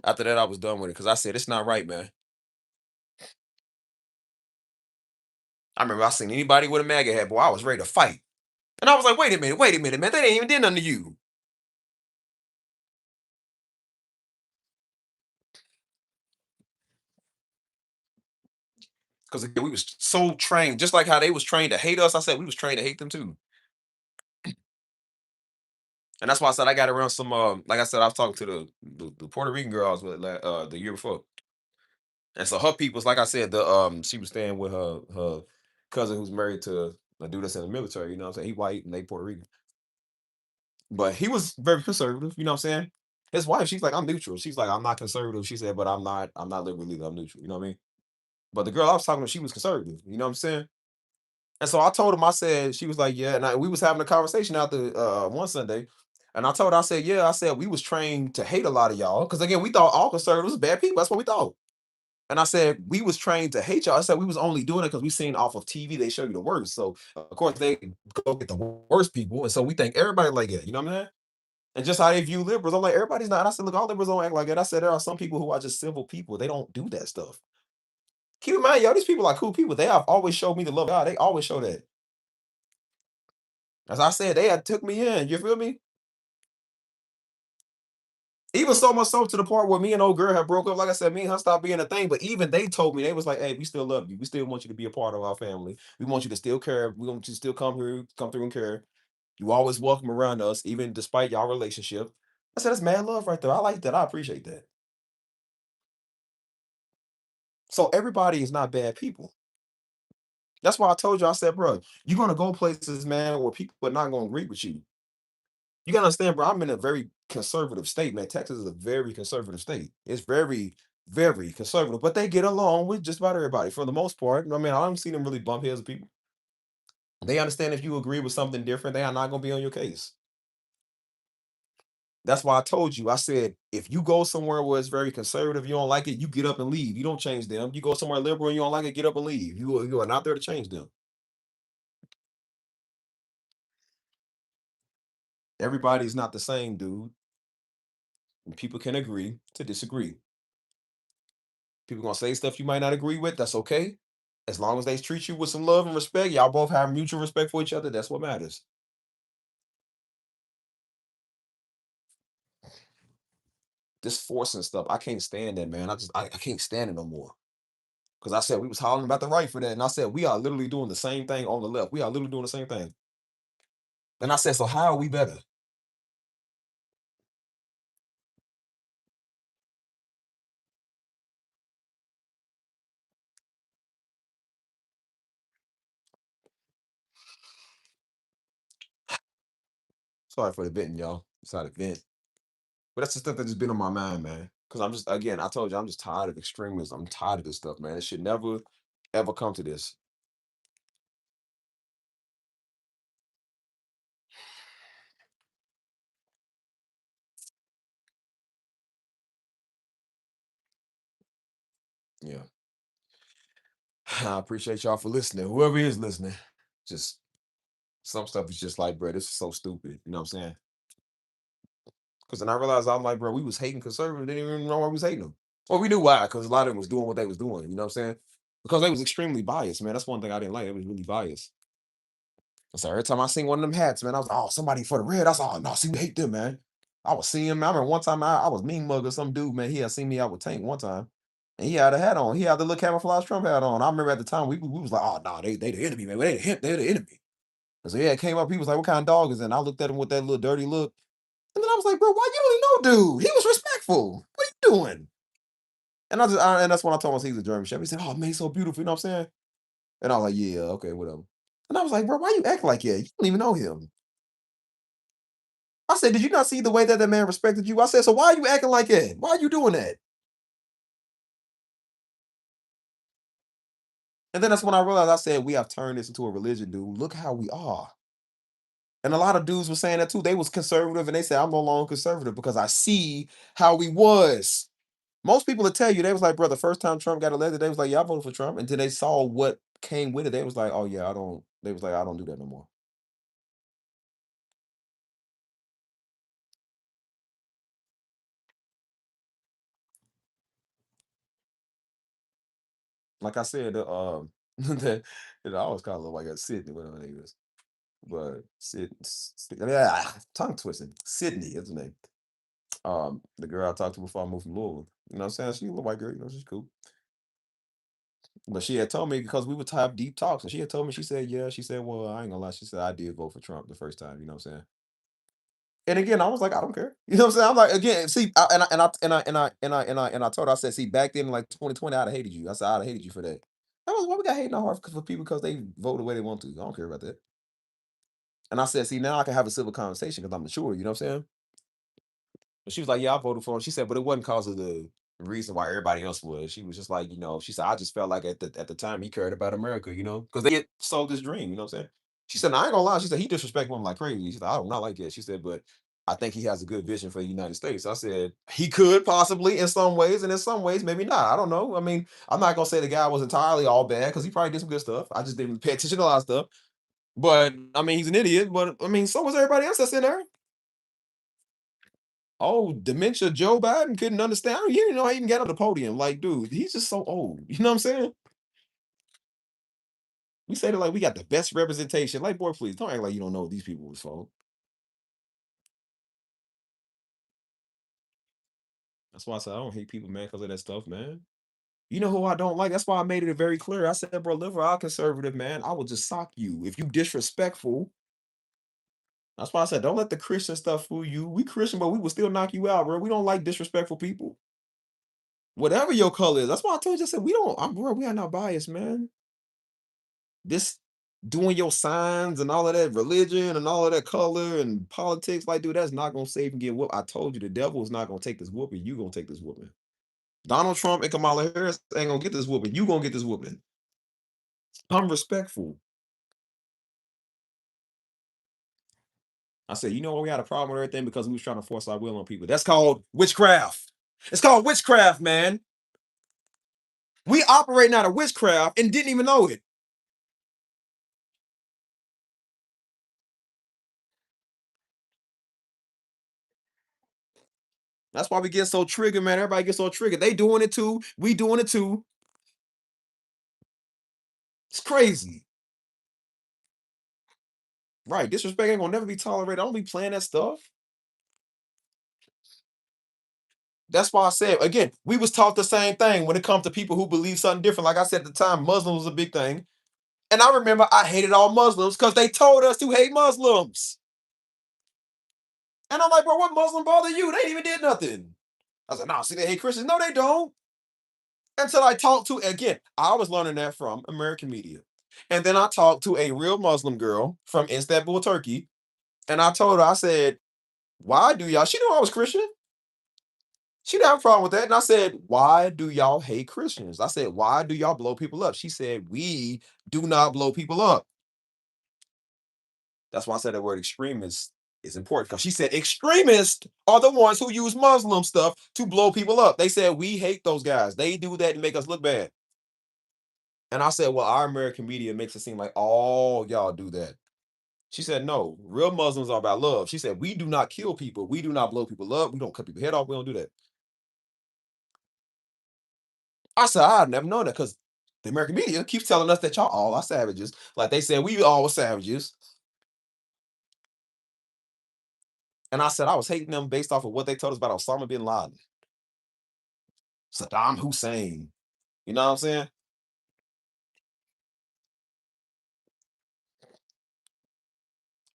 After that, I was done with it because I said, it's not right, man. I remember I seen anybody with a MAGA hat, boy, I was ready to fight. And I was like, wait a minute, man. They ain't even did nothing to you. Because we was so trained, just like how they was trained to hate us. I said we was trained to hate them too. And that's why I said I got around some. Like I said, I was talking to the Puerto Rican girl I was with the year before, and so her people's like I said, she was staying with her cousin who's married to a dude that's in the military. You know what I'm saying? He white and they Puerto Rican, but he was very conservative. You know what I'm saying? His wife, she's like, I'm neutral. She's like, I'm not conservative. She said, but I'm not liberal either. I'm neutral. You know what I mean? But the girl I was talking to, she was conservative. You know what I'm saying? And so I told him, I said, she was like, yeah. And we was having a conversation out the one Sunday. And I told her, I said, yeah, I said, we was trained to hate a lot of y'all. Cause again, we thought all conservatives was bad people. That's what we thought. And I said, we was trained to hate y'all. I said, we was only doing it because we seen off of TV, they show you the worst. So of course they go get the worst people. And so we think everybody like it. You know what I'm saying? And just how they view liberals, I'm like, everybody's not. And I said, look, all liberals don't act like that. I said, there are some people who are just civil people. They don't do that stuff. Keep in mind, y'all, these people are cool people. They have always showed me the love of God. They always show that. As I said, they had took me in. You feel me? Even so much so to the part where me and old girl had broke up. Like I said, me and her stopped being a thing. But even they told me, they was like, hey, we still love you. We still want you to be a part of our family. We want you to still care. We want you to still come through and care. You always welcome around us, even despite y'all relationship. I said, that's mad love right there. I like that. I appreciate that. So everybody is not bad people. That's why I told you, I said, bro, you're gonna go places, man, where people are not gonna agree with you. You gotta understand, bro. I'm in a very conservative state, man. Texas is a very conservative state. It's very, very conservative, but they get along with just about everybody for the most part. I mean, I don't see them really bump heads with people. They understand if you agree with something different, they are not gonna be on your case. That's why I told you. I said, if you go somewhere where it's very conservative, you don't like it, you get up and leave. You don't change them. You go somewhere liberal and you don't like it, get up and leave. You are not there to change them. Everybody's not the same, dude. And people can agree to disagree. People gonna say stuff you might not agree with. That's okay. As long as they treat you with some love and respect, y'all both have mutual respect for each other. That's what matters. This forcing stuff, I can't stand that, man. I can't stand it no more. Because I said we was hollering about the right for that, and I said we are literally doing the same thing on the left. We are literally doing the same thing. And I said, so how are we better? Sorry for the venting, y'all. Decided to vent. But that's the stuff that just been on my mind, man. Because I'm just, again, I told you, I'm just tired of extremism. I'm tired of this stuff, man. It should never, ever come to this. Yeah. I appreciate y'all for listening. Whoever is listening, just some stuff is just like, bro, this is so stupid. You know what I'm saying? Because then I realized I'm like, bro, we was hating conservatives. Didn't even know why we was hating them. Well, we knew why, because a lot of them was doing what they was doing. You know what I'm saying? Because they was extremely biased, man. That's one thing I didn't like. It was really biased. So every time I seen one of them hats, man, I was oh, somebody for the red. I was oh no, see, we hate them, man. I was seeing him. I remember one time I was mean mug or some dude, man. He had seen me out with Tank one time. And he had a hat on. He had the little camouflage Trump hat on. I remember at the time we was like, oh no, they the enemy, man. They the enemy. And so yeah, it came up. He was like, what kind of dog is it? And I looked at him with that little dirty look. And then I was like, bro, why you don't even know, dude? He was respectful. What are you doing? And that's when I told him he's a German Shepherd. He said, oh man, he's so beautiful. You know what I'm saying? And I was like, yeah, okay, whatever. And I was like, bro, why you act like that? You don't even know him. I said, did you not see the way that man respected you? I said, so why are you acting like that? Why are you doing that? And then that's when I realized I said, we have turned this into a religion, dude. Look how we are. And a lot of dudes were saying that too. They was conservative and they said, I'm no longer conservative because I see how we was. Most people would tell you, they was like, bro, the first time Trump got elected, they was like, yeah, I voted for Trump. Until they saw what came with it, they was like, oh yeah, they was like, I don't do that no more. Like I said, that I always call it like a Sydney, whatever her name is. But yeah, tongue twisting. Sydney is the name. The girl I talked to before I moved from Louisville. You know what I'm saying? She's a little white girl, you know, she's cool. But she had told me because we would have deep talks, and she had told me, she said, yeah, she said, well, I ain't gonna lie. She said, I did vote for Trump the first time, you know what I'm saying? And again, I was like, I don't care. You know what I'm saying? I'm like, again, see, and I told her, I said, see, back then, in like 2020, I'd have hated you. I said, I'd have hated you for that. I was, why we got hate in our heart for people because they vote the way they want to. I don't care about that. And I said, see, now I can have a civil conversation because I'm mature. You know what I'm saying? But she was like, yeah, I voted for him. She said, but it wasn't because of the reason why everybody else was. She was just like, you know, she said, I just felt like at the time he cared about America, you know, because they get sold this dream, you know what I'm saying? She said, no, I ain't gonna lie. She said, he disrespectful him like crazy. She said, I do not like that. She said, but I think he has a good vision for the United States. I said, he could possibly in some ways, and in some ways, maybe not. I don't know. I mean, I'm not gonna say the guy was entirely all bad because he probably did some good stuff. I just didn't pay attention to a lot of stuff. But I mean, he's an idiot. But I mean, so was everybody else that's in there. Oh, dementia Joe Biden couldn't understand. You didn't know how he even got on the podium. Like, dude, he's just so old. You know what I'm saying? We say that like we got the best representation. Like, boy, please don't act like you don't know what these people was for. That's why I said I don't hate people, man, because of that stuff, man. You know who I don't like? That's why I made it very clear. I said, bro, live our conservative, man. I will just sock you. If you disrespectful, that's why I said, don't let the Christian stuff fool you. We Christian, but we will still knock you out, bro. We don't like disrespectful people. Whatever your color is. That's why I told you, I said, bro, we are not biased, man. This doing your signs and all of that religion and all of that color and politics, like, dude, that's not gonna save and get whooped. I told you the devil is not gonna take this whooping. You gonna take this whooping. Donald Trump and Kamala Harris ain't gonna get this whooping. You gonna get this whooping. I'm respectful. I said, you know what? We had a problem with everything because we was trying to force our will on people. That's called witchcraft. It's called witchcraft, man. We operating out of witchcraft and didn't even know it. That's why we get so triggered, man. Everybody gets so triggered. They doing it too. We doing it too. It's crazy. Right. Disrespect ain't gonna never be tolerated. I don't be playing that stuff. That's why I said again, we was taught the same thing when it comes to people who believe something different. Like I said at the time, Muslim was a big thing. And I remember I hated all Muslims because they told us to hate Muslims. And I'm like, bro, what Muslim bother you? They ain't even did nothing. I was like, nah, see, they hate Christians. No, they don't. Until I talked to, again, I was learning that from American media. And then I talked to a real Muslim girl from Istanbul, Turkey. And I told her, I said, why do y'all, she knew I was Christian. She didn't have a problem with that. And I said, why do y'all hate Christians? I said, why do y'all blow people up? She said, we do not blow people up. That's why I said the word extremist is important because she said extremists are the ones who use Muslim stuff to blow people up. They said, we hate those guys. They do that and make us look bad. And I said, well, our American media makes it seem like all y'all do that. She said, no, real Muslims are about love. She said, we do not kill people. We do not blow people up. We don't cut people's head off. We don't do that. I said, I've never known that because the American media keeps telling us that y'all all are savages. Like they said, we all were savages. And I said, I was hating them based off of what they told us about Osama bin Laden, Saddam Hussein. You know what I'm saying?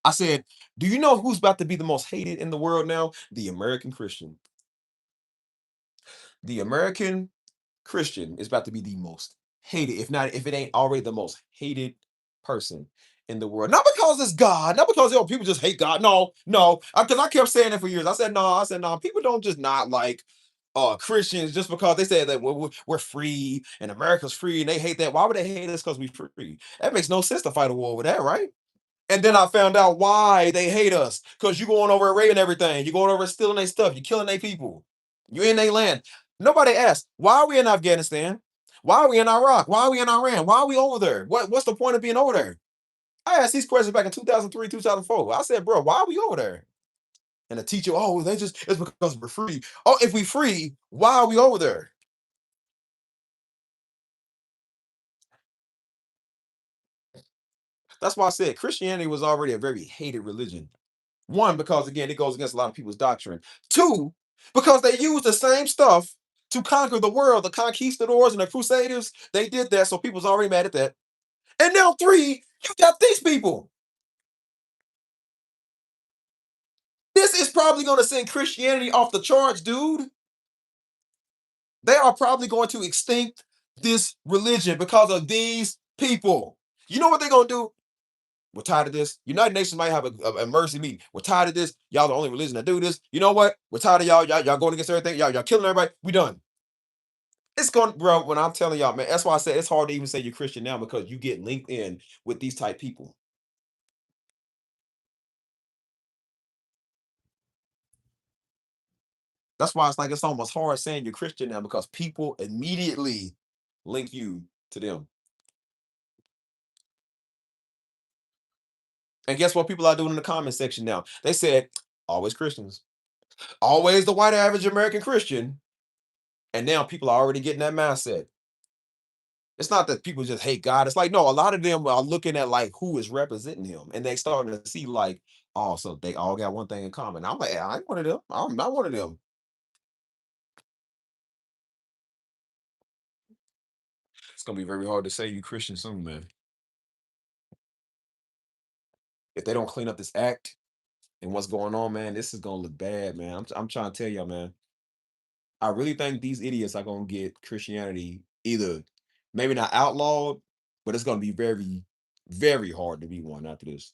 I said, do you know who's about to be the most hated in the world now? The American Christian. The American Christian is about to be the most hated, if it ain't already the most hated person in the world. Not because it's God, not because people just hate God. No, no. Because I kept saying it for years. I said, no, people don't just not like Christians just because they said that we're free and America's free and they hate that. Why would they hate us because we're free? That makes no sense to fight a war over that, right? And then I found out why they hate us. Because you going over and raping everything. You're going over and stealing their stuff. You're killing their people. You're in their land. Nobody asked, why are we in Afghanistan? Why are we in Iraq? Why are we in Iran? Why are we over there? What's the point of being over there? I asked these questions back in 2003, 2004. I said, bro, why are we over there? And the teacher, oh, it's because we're free. Oh, if we free, why are we over there? That's why I said Christianity was already a very hated religion. One, because again, it goes against a lot of people's doctrine. Two, because they use the same stuff to conquer the world. The conquistadors and the crusaders, they did that, so people's already mad at that. And now three, you got these people. This is probably going to send Christianity off the charts, dude. They are probably going to extinct this religion because of these people. You know what they're going to do? We're tired of this. United Nations might have a emergency meeting. We're tired of this. Y'all the only religion that do this. You know what? We're tired of y'all. Y'all going against everything. Y'all killing everybody. We done. It's going, bro. When I'm telling y'all, man, that's why I said it's hard to even say you're Christian now because you get linked in with these type people. That's why it's like it's almost hard saying you're Christian now because people immediately link you to them. And guess what people are doing in the comment section now? They said, always Christians, always the white average American Christian. And now people are already getting that mindset. It's not that people just hate God. It's like, no, a lot of them are looking at like who is representing him. And they starting to see like, oh, so they all got one thing in common. I'm like, I ain't one of them. I'm not one of them. It's gonna be very hard to say you Christian soon, man. If they don't clean up this act and what's going on, man, this is gonna look bad, man. I'm trying to tell y'all, man. I really think these idiots are gonna get Christianity either maybe not outlawed, but it's gonna be very, very hard to be one after this.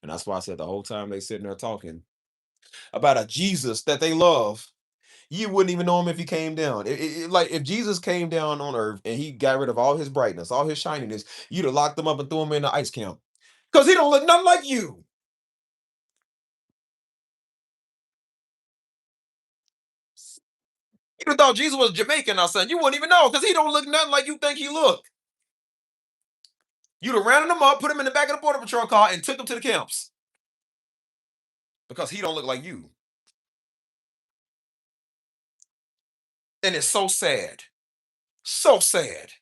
And that's why I said the whole time they sitting there talking about a Jesus that they love, You wouldn't even know him if he came down. Like if Jesus came down on earth and he got rid of all his brightness, all his shininess, you'd have locked him up and threw him in the ice camp. Because he don't look nothing like you. You'd have thought Jesus was Jamaican or something. You wouldn't even know because he don't look nothing like you think he look. You'd have rounded him up, put him in the back of the border patrol car, and took him to the camps. Because he don't look like you. And it's so sad. So sad.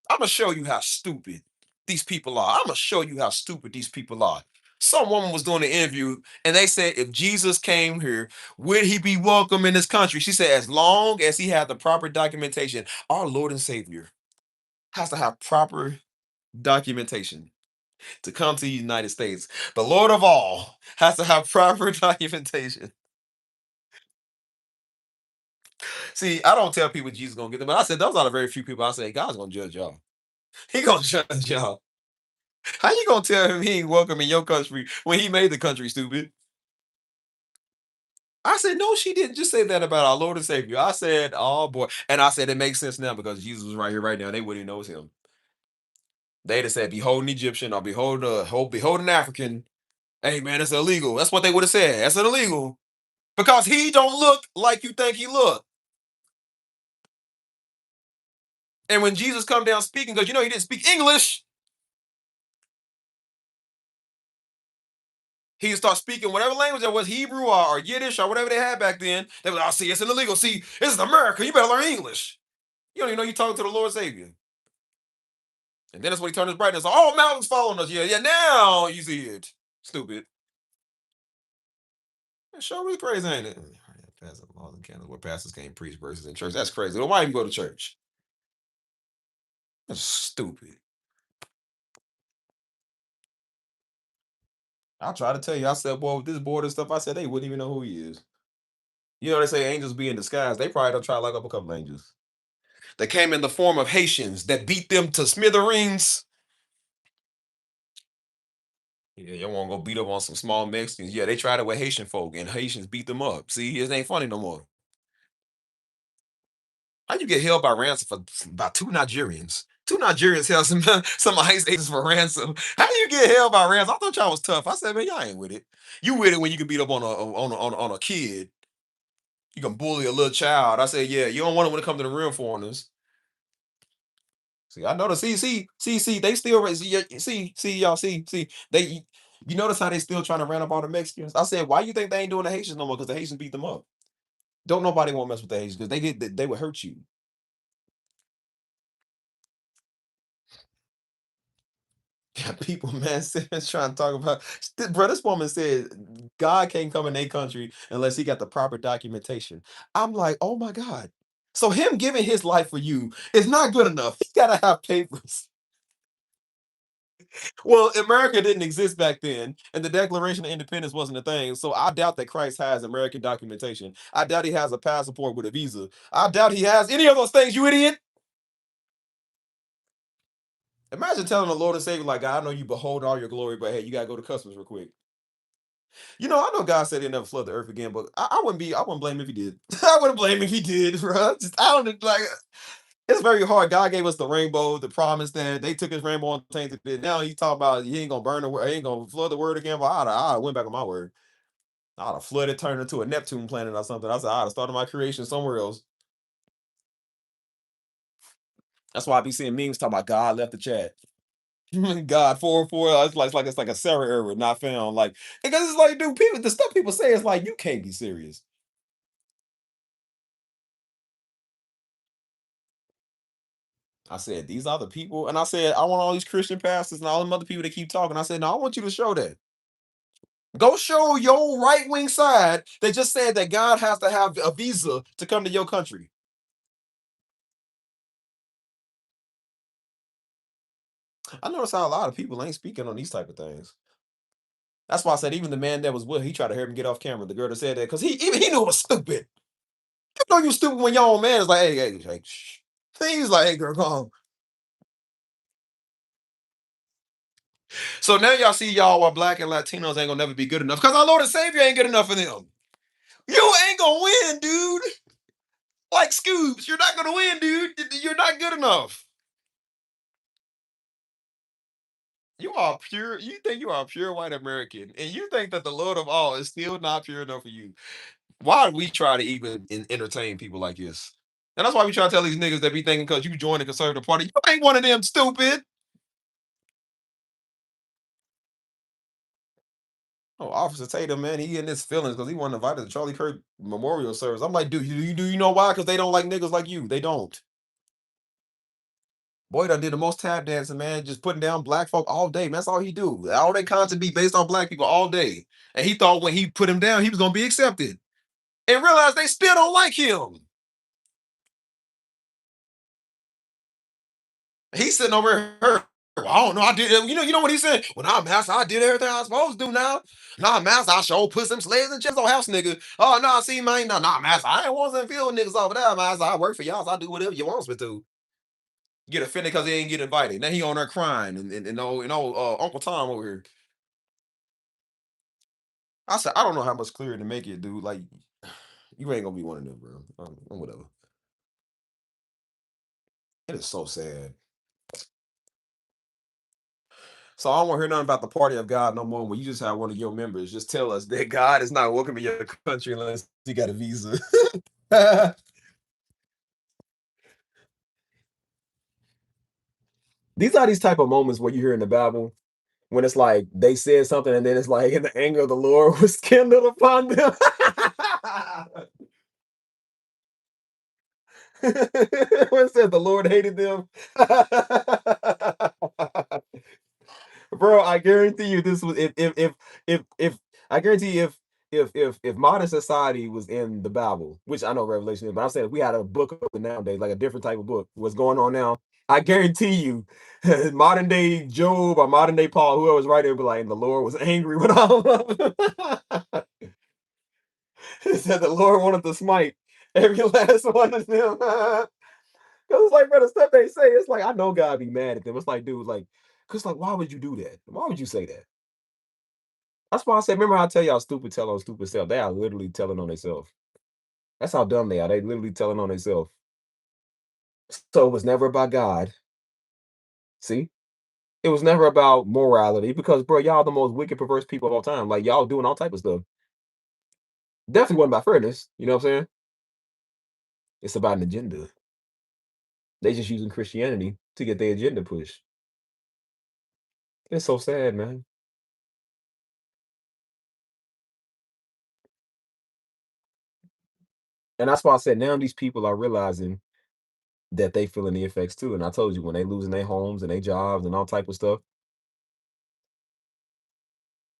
I'm gonna show you how stupid these people are. I'm gonna show you how stupid these people are. Some woman was doing an interview and they said if Jesus came here, would he be welcome in this country? She said, as long as he had the proper documentation, our Lord and Savior has to have proper documentation to come to the United States. The Lord of all has to have proper documentation. See, I don't tell people Jesus gonna get them, but I said those are the very few people I say God's gonna judge y'all. He gonna judge y'all. How you gonna tell him he ain't welcome in your country when he made the country, stupid? I said, no, she didn't just say that about our Lord and Savior. I said, oh boy. And I said it makes sense now because Jesus was right here, right now. They wouldn't even know it's him. They'd have said, behold an Egyptian or behold an African. Hey man, it's illegal. That's what they would have said. That's illegal. Because he don't look like you think he look. And when Jesus come down speaking, because you know he didn't speak English, he start speaking whatever language that was, Hebrew or Yiddish or whatever they had back then. They was, oh, see, it's illegal. See, this is America. You better learn English. You don't even know you're talking to the Lord Savior. And then that's when he turned his brightness on. Oh, mountains following us. Yeah, now you see it. Stupid. That show really crazy, ain't it? Pastor laws in Canada where pastors can't preach verses in church. That's crazy. Well, why even go to church? That's stupid. I try to tell you, I said, boy, with this board and stuff, I said they wouldn't even know who he is. You know, they say angels be in disguise. They probably don't try to lock up a couple angels. They came in the form of Haitians that beat them to smithereens. Yeah, you want to go beat up on some small Mexicans. Yeah, they tried it with Haitian folk, and Haitians beat them up. See, it ain't funny no more. How you get held by ransom for by two Nigerians? Two Nigerians held some ICE agents for ransom. How do you get held by ransom? I thought y'all was tough. I said, man, y'all ain't with it. You with it when you can beat up on a kid. You can bully a little child. I said, yeah, you don't want it when it comes to the real foreigners. See, I notice. See. They still see y'all. See. They. You notice how they still trying to ran up all the Mexicans? I said, why you think they ain't doing the Haitians no more? Because the Haitians beat them up. Don't nobody want to mess with the Haitians because they would hurt you. Got people, man, sitting trying to talk about. Bro, this woman said God can't come in their country unless he got the proper documentation. I'm like, oh my God. So him giving his life for you is not good enough. He gotta have papers. Well, America didn't exist back then, and the Declaration of Independence wasn't a thing. So I doubt that Christ has American documentation. I doubt he has a passport with a visa. I doubt he has any of those things, you idiot. Imagine telling the Lord and Savior, like, God, I know you behold all your glory, but hey, you gotta go to customs real quick. You know, I know God said he'll never flood the earth again, but I wouldn't blame him if he did. I wouldn't blame him if he did, bro. Just, I don't like it's very hard. God gave us the rainbow, the promise that they took his rainbow and tainted it. Now he's talking about he ain't gonna burn the word, he ain't gonna flood the word again. But I'd have went back on my word. I'd have flooded, turned into a Neptune planet or something. I said I'd have started my creation somewhere else. That's why I be seeing memes talking about God left the chat. God 404. It's like a Sarah error not found. Like because it's like, dude, people the stuff people say is like you can't be serious. I said, these are the people. And I said, I want all these Christian pastors and all them other people that keep talking. I said, no, I want you to show that. Go show your right wing side that just said that God has to have a visa to come to your country. I notice how a lot of people ain't speaking on these type of things. That's why I said even the man that was with, he tried to hear him get off camera. The girl that said that because he knew it was stupid. You know you stupid when your own man is like, hey, shh. He's like, hey, girl, come on. So now y'all see y'all why black and Latinos ain't gonna never be good enough because our Lord and Savior ain't good enough for them. You ain't gonna win, dude. Like Scoops, you're not gonna win, dude. You're not good enough. You are pure. You think you are a pure white American, and you think that the Lord of all is still not pure enough for you. Why do we try to even entertain people like this? And that's why we try to tell these niggas that be thinking because you joined the conservative party, you ain't one of them, stupid. Oh, Officer Tatum, man, he in his feelings because he wasn't invited to Charlie Kirk memorial service. I'm like, dude, do you know why? Because they don't like niggas like you. They don't. Boy done did the most tap dancing, man, just putting down black folk all day. Man, that's all he do. All that content be based on black people all day. And he thought when he put him down, he was gonna be accepted. And realized they still don't like him. He's sitting over here. I don't know. I did. You know what he said? Well, nah, master, I did everything I was supposed to do now. Nah, master, I sure put some slaves in Chester house, nigga. Oh, no, see, man, nah, master, I ain't want some field niggas over there, master. I work for y'all, so I do whatever you want me to. Get offended because he ain't get invited. Now he on there crying and Uncle Tom over here. I said, I don't know how much clearer to make it, dude. Like, you ain't gonna be one of them, bro. Whatever. It is so sad. So I don't want to hear nothing about the party of God no more. When you just have one of your members just tell us that God is not welcome in your country unless you got a visa. These are these type of moments where you hear in the Bible when it's like they said something and then it's like in the anger of the Lord was kindled upon them. When it said the Lord hated them. Bro, I guarantee you this was if I guarantee you if modern society was in the Bible, which I know Revelation is, but I'm saying if we had a book of it nowadays, like a different type of book, what's going on now, I guarantee you, modern day Job or modern day Paul, whoever's writing, would be like, and the Lord was angry with all of them. He said the Lord wanted to smite every last one of them. Cause it's like, bro, the stuff they say, it's like I know God be mad at them. It's like, dude, like, cause like, why would you do that? Why would you say that? That's why I said, remember how I tell y'all stupid tell on stupid self. They are literally telling on themselves. That's how dumb they are. They literally telling on themselves. So it was never about God. See? It was never about morality because, bro, y'all the most wicked, perverse people of all time. Like y'all doing all type of stuff. Definitely wasn't about fairness. You know what I'm saying? It's about an agenda. They just using Christianity to get their agenda pushed. It's so sad, man. And that's why I said now these people are realizing that they feeling the effects too. And I told you when they losing their homes and their jobs and all type of stuff.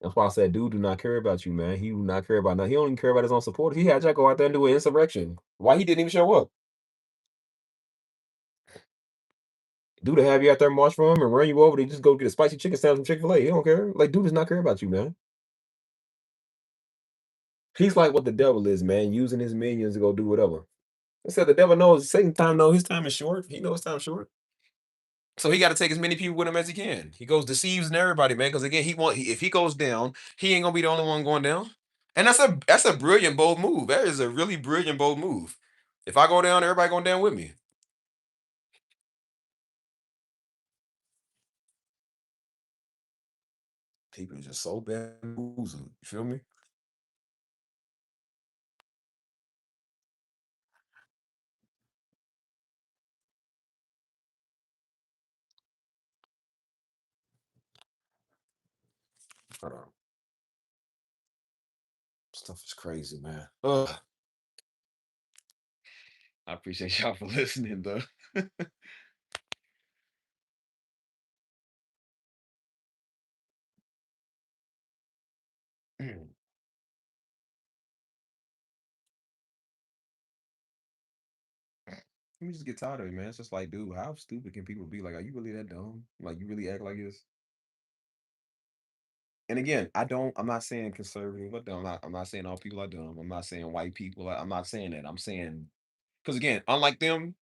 That's why I said, dude, do not care about you, man. He do not care about nothing. He don't even care about his own supporters. He had y'all go out there and do an insurrection. Why he didn't even show up? Dude, to have you out there march for him and run you over to just go get a spicy chicken sandwich from Chick-fil-A. He don't care. Like, dude does not care about you, man. He's like what the devil is, man, using his minions to go do whatever. I said the devil knows Satan time know his time is short. He knows time short. So he got to take as many people with him as he can. He goes deceives and everybody, man. Because again, if he goes down, he ain't gonna be the only one going down. And that's a brilliant, bold move. That is a really brilliant, bold move. If I go down, everybody going down with me. People are just so bamboozled. You feel me? Hold on. Stuff is crazy, man. Ugh. I appreciate y'all for listening, though. Let me just get tired of it, man. It's just like, dude, how stupid can people be? Like, are you really that dumb? Like, you really act like this? And again, I'm not saying conservative are dumb. I'm not saying all people are dumb. I'm not saying white people I'm not saying that. I'm saying, because again, unlike them,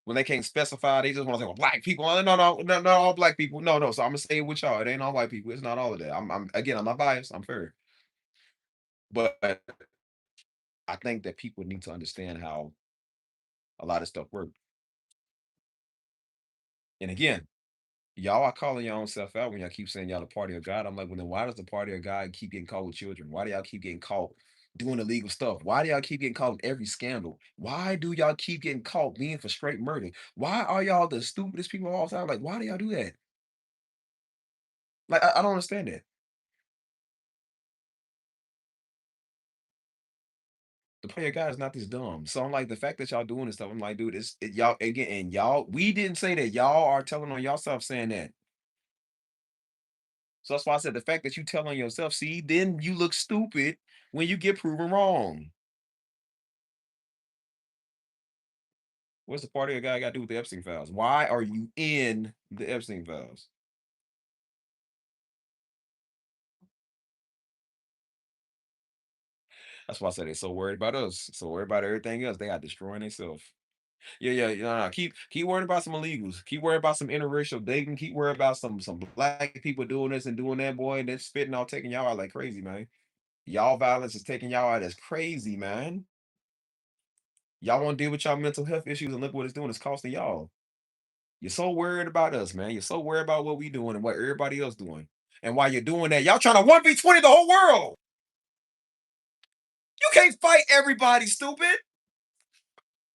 when they can't specify, they just want to say, well, black people. No, not all black people. No. So I'm gonna say it with y'all. It ain't all white people. It's not all of that. I'm again, I'm not biased. I'm fair. But I think that people need to understand how a lot of stuff works. And again, y'all are calling your own self out when y'all keep saying y'all the party of God. I'm like, well, then why does the party of God keep getting caught with children? Why do y'all keep getting caught doing illegal stuff? Why do y'all keep getting caught in every scandal? Why do y'all keep getting caught being for straight murder? Why are y'all the stupidest people of all time? Like, why do y'all do that? Like, I don't understand that. The party of God is not this dumb. So I'm like, the fact that y'all doing this stuff, I'm like, dude, y'all again, and y'all, we didn't say that. Y'all are telling on yourself saying that. So that's why I said the fact that you tell on yourself, see, then you look stupid when you get proven wrong. What's the party a guy got to do with the Epstein files? Why are you in the Epstein files? That's why I said they're so worried about us, so worried about everything else. They got destroying themselves. Yeah, yeah, yeah. No. Keep worrying about some illegals. Keep worrying about some interracial dating. Keep worrying about some black people doing this and doing that, boy. And then spitting out, taking y'all out like crazy, man. Y'all violence is taking y'all out as crazy, man. Y'all want to deal with y'all mental health issues and look what it's doing. It's costing y'all. You're so worried about us, man. You're so worried about what we doing and what everybody else doing. And while you're doing that, y'all trying to 1v20 the whole world. You can't fight everybody, stupid.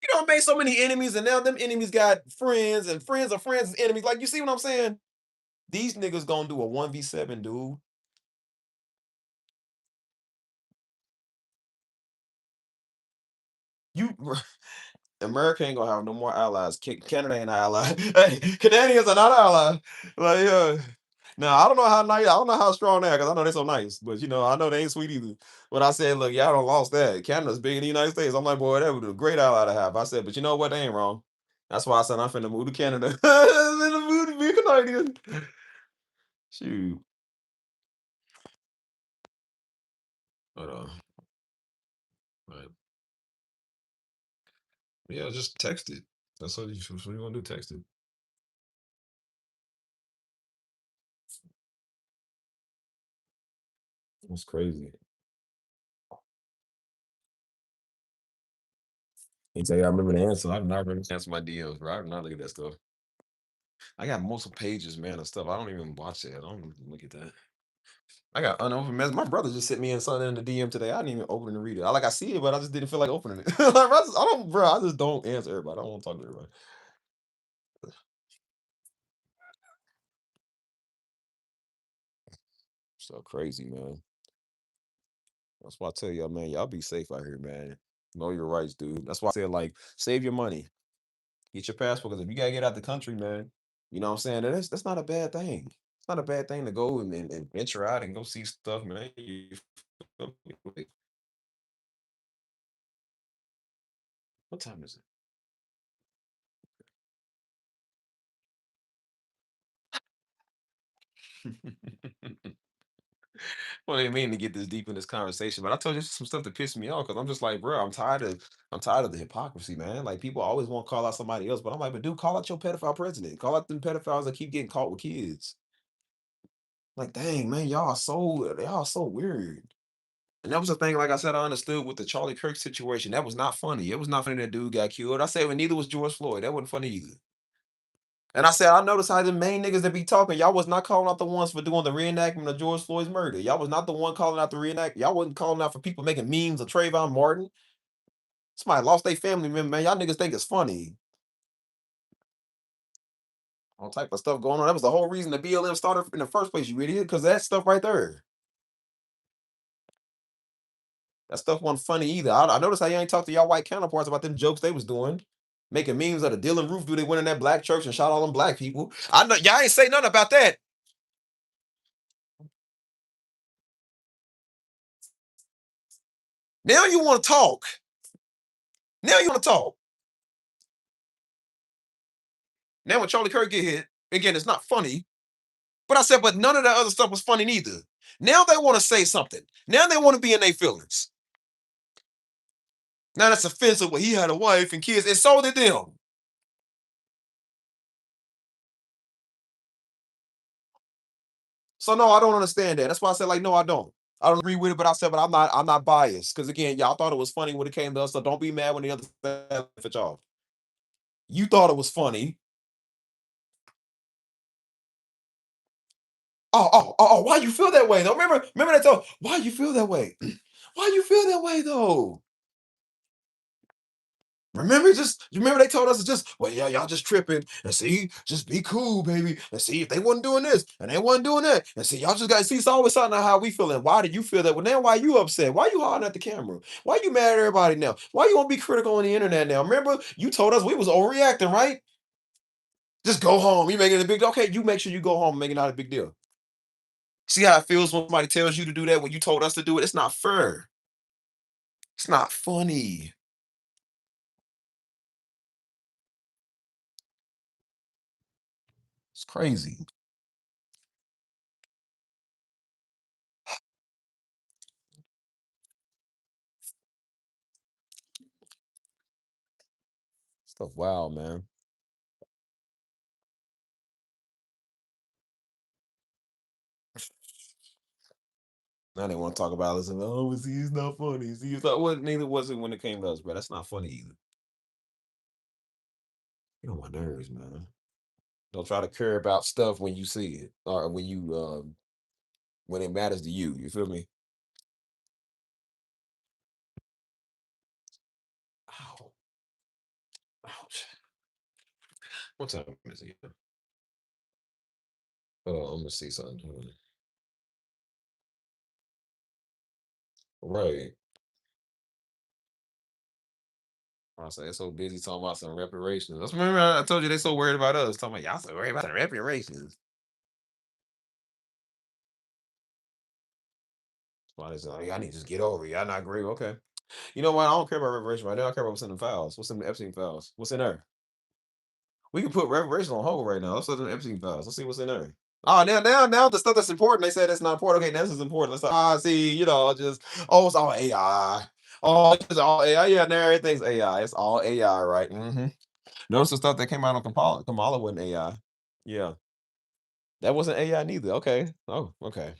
You don't make so many enemies, and now them enemies got friends, and friends of friends' enemies. Like, you see what I'm saying? These niggas gonna do a 1v7, dude. You America ain't gonna have no more allies. Canada ain't an ally. Hey, Canadians are not an ally. Like, now I don't know how nice, I don't know how strong they are because I know they're so nice, but I know they ain't sweet either. But I said, look, y'all don't lost that. Canada's bigger than the United States. I'm like, boy, that would be a great ally to have. I said, but you know what? They ain't wrong. That's why I said I'm finna move to Canada. I'm finna move to be a Canadian. Shoot. But right. Yeah, just text it. That's what you gonna do. Text it. That's crazy. He say, I remember the answer. I do not remember answer my DMs, bro. I do not look at that stuff. I got multiple pages, man, of stuff. I don't even watch that. I don't even look at that. I got unopened messages. My brother just sent me in something in the DM today. I didn't even open it and read it. I see it, but I just didn't feel like opening it. Like, I don't, bro. I just don't answer everybody. I don't want to talk to everybody. So crazy, man. That's why I tell y'all, man, y'all be safe out here, man. Know your rights, dude. That's why I said, like, save your money. Get your passport, because if you gotta get out the country, man, you know what I'm saying? That's not a bad thing. It's not a bad thing to go and venture out and go see stuff, man. You feel me? Like, what time is it? Well, I didn't mean to get this deep in this conversation, but I told you some stuff that pissed me off because I'm just like, bro, I'm tired of the hypocrisy, man. Like, people always want to call out somebody else, but I'm like, but dude, call out your pedophile president. Call out them pedophiles that keep getting caught with kids. Like, dang, man, y'all are so weird. And that was the thing, like I said, I understood with the Charlie Kirk situation. That was not funny. It was not funny that dude got killed. I said, well, neither was George Floyd. That wasn't funny either. And I said, I noticed how the main niggas that be talking, y'all was not calling out the ones for doing the reenactment of George Floyd's murder. Y'all was not the one calling out the reenact. Y'all wasn't calling out for people making memes of Trayvon Martin. Somebody lost their family member, man. Y'all niggas think it's funny. All type of stuff going on. That was the whole reason the BLM started in the first place, you idiot, because that stuff right there. That stuff wasn't funny either. I noticed how you ain't talked to y'all white counterparts about them jokes they was doing. Making memes of the Dylan Roof dude they went in that black church and shot all them black people. I know y'all ain't say nothing about that. Now you want to talk. Now you want to talk. Now when Charlie Kirk get hit, again, it's not funny. But I said, but none of that other stuff was funny neither. Now they want to say something. Now they want to be in their feelings. Now that's offensive. Well, he had a wife and kids, and so did them. So no, I don't understand that. That's why I said, like, no, I don't. I don't agree with it, but I said, but I'm not biased. Because again, y'all thought it was funny when it came to us, so don't be mad when the other side laugh at y'all. You thought it was funny. Oh, why you feel that way though? Remember that though. Why you feel that way? Why you feel that way though? Remember they told us to just, well, yeah, y'all just tripping and see, just be cool, baby. And see if they wasn't doing this and they wasn't doing that. And see, y'all just gotta see it's always something how we feeling. Why did you feel that? Well, now why you upset? Why you hollering at the camera? Why you mad at everybody now? Why you want to be critical on the internet now? Remember, you told us we was overreacting, right? Just go home. You making it a big deal. Okay, you make sure you go home and make it not a big deal. See how it feels when somebody tells you to do that when you told us to do it? It's not fair. It's not funny. It's crazy. Stuff wow, man. Now they want to talk about us and oh, see, he's not funny. See, it's not what neither was it when it came to us, bro. That's not funny either. You know my nerves, man. Don't try to care about stuff when you see it or when it matters to you. You feel me? Ow. Ouch. What time is it? Oh, I'm gonna see something. Hold on. Right. I say they're so busy talking about some reparations. That's remember I told you they so worried about us. Talking about y'all so worried about the reparations. Somebody's like, I need to just get over it. Y'all not agree. Okay. You know what? I don't care about reparations right now. I care about what's in the files. What's in the Epstein files? What's in there? We can put reparations on hold right now. Let's look at the Epstein files. Let's see what's in there. Oh, now the stuff that's important. They said it's not important. Okay, now this is important. Let's see. Just it's all AI. Oh, it's all AI. Yeah, now everything's AI. It's all AI, right? Notice the stuff that came out on Kamala wasn't AI. Yeah, that wasn't AI neither. Okay. Oh, okay.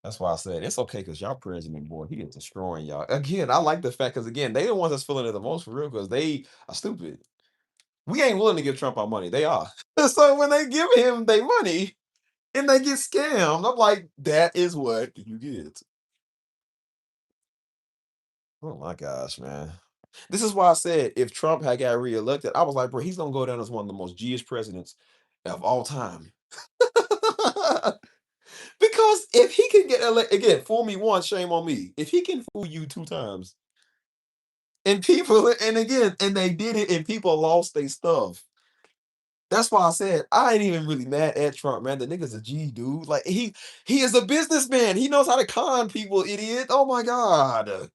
That's why I said it's okay because y'all president boy, he is destroying y'all. Again, I like the fact because again, they the ones that's feeling it the most for real because they are stupid. We ain't willing to give Trump our money. They are. So when they give him their money and they get scammed, I'm like, that is what you get. Oh my gosh, man. This is why I said if Trump had got reelected, I was like, bro, he's gonna go down as one of the most G presidents of all time. Because if he can get elected again, fool me once, shame on me. If he can fool you two times, and people, and again, and they did it, and people lost their stuff. That's why I said I ain't even really mad at Trump, man. The nigga's a G dude. Like he is a businessman. He knows how to con people, idiot. Oh my god.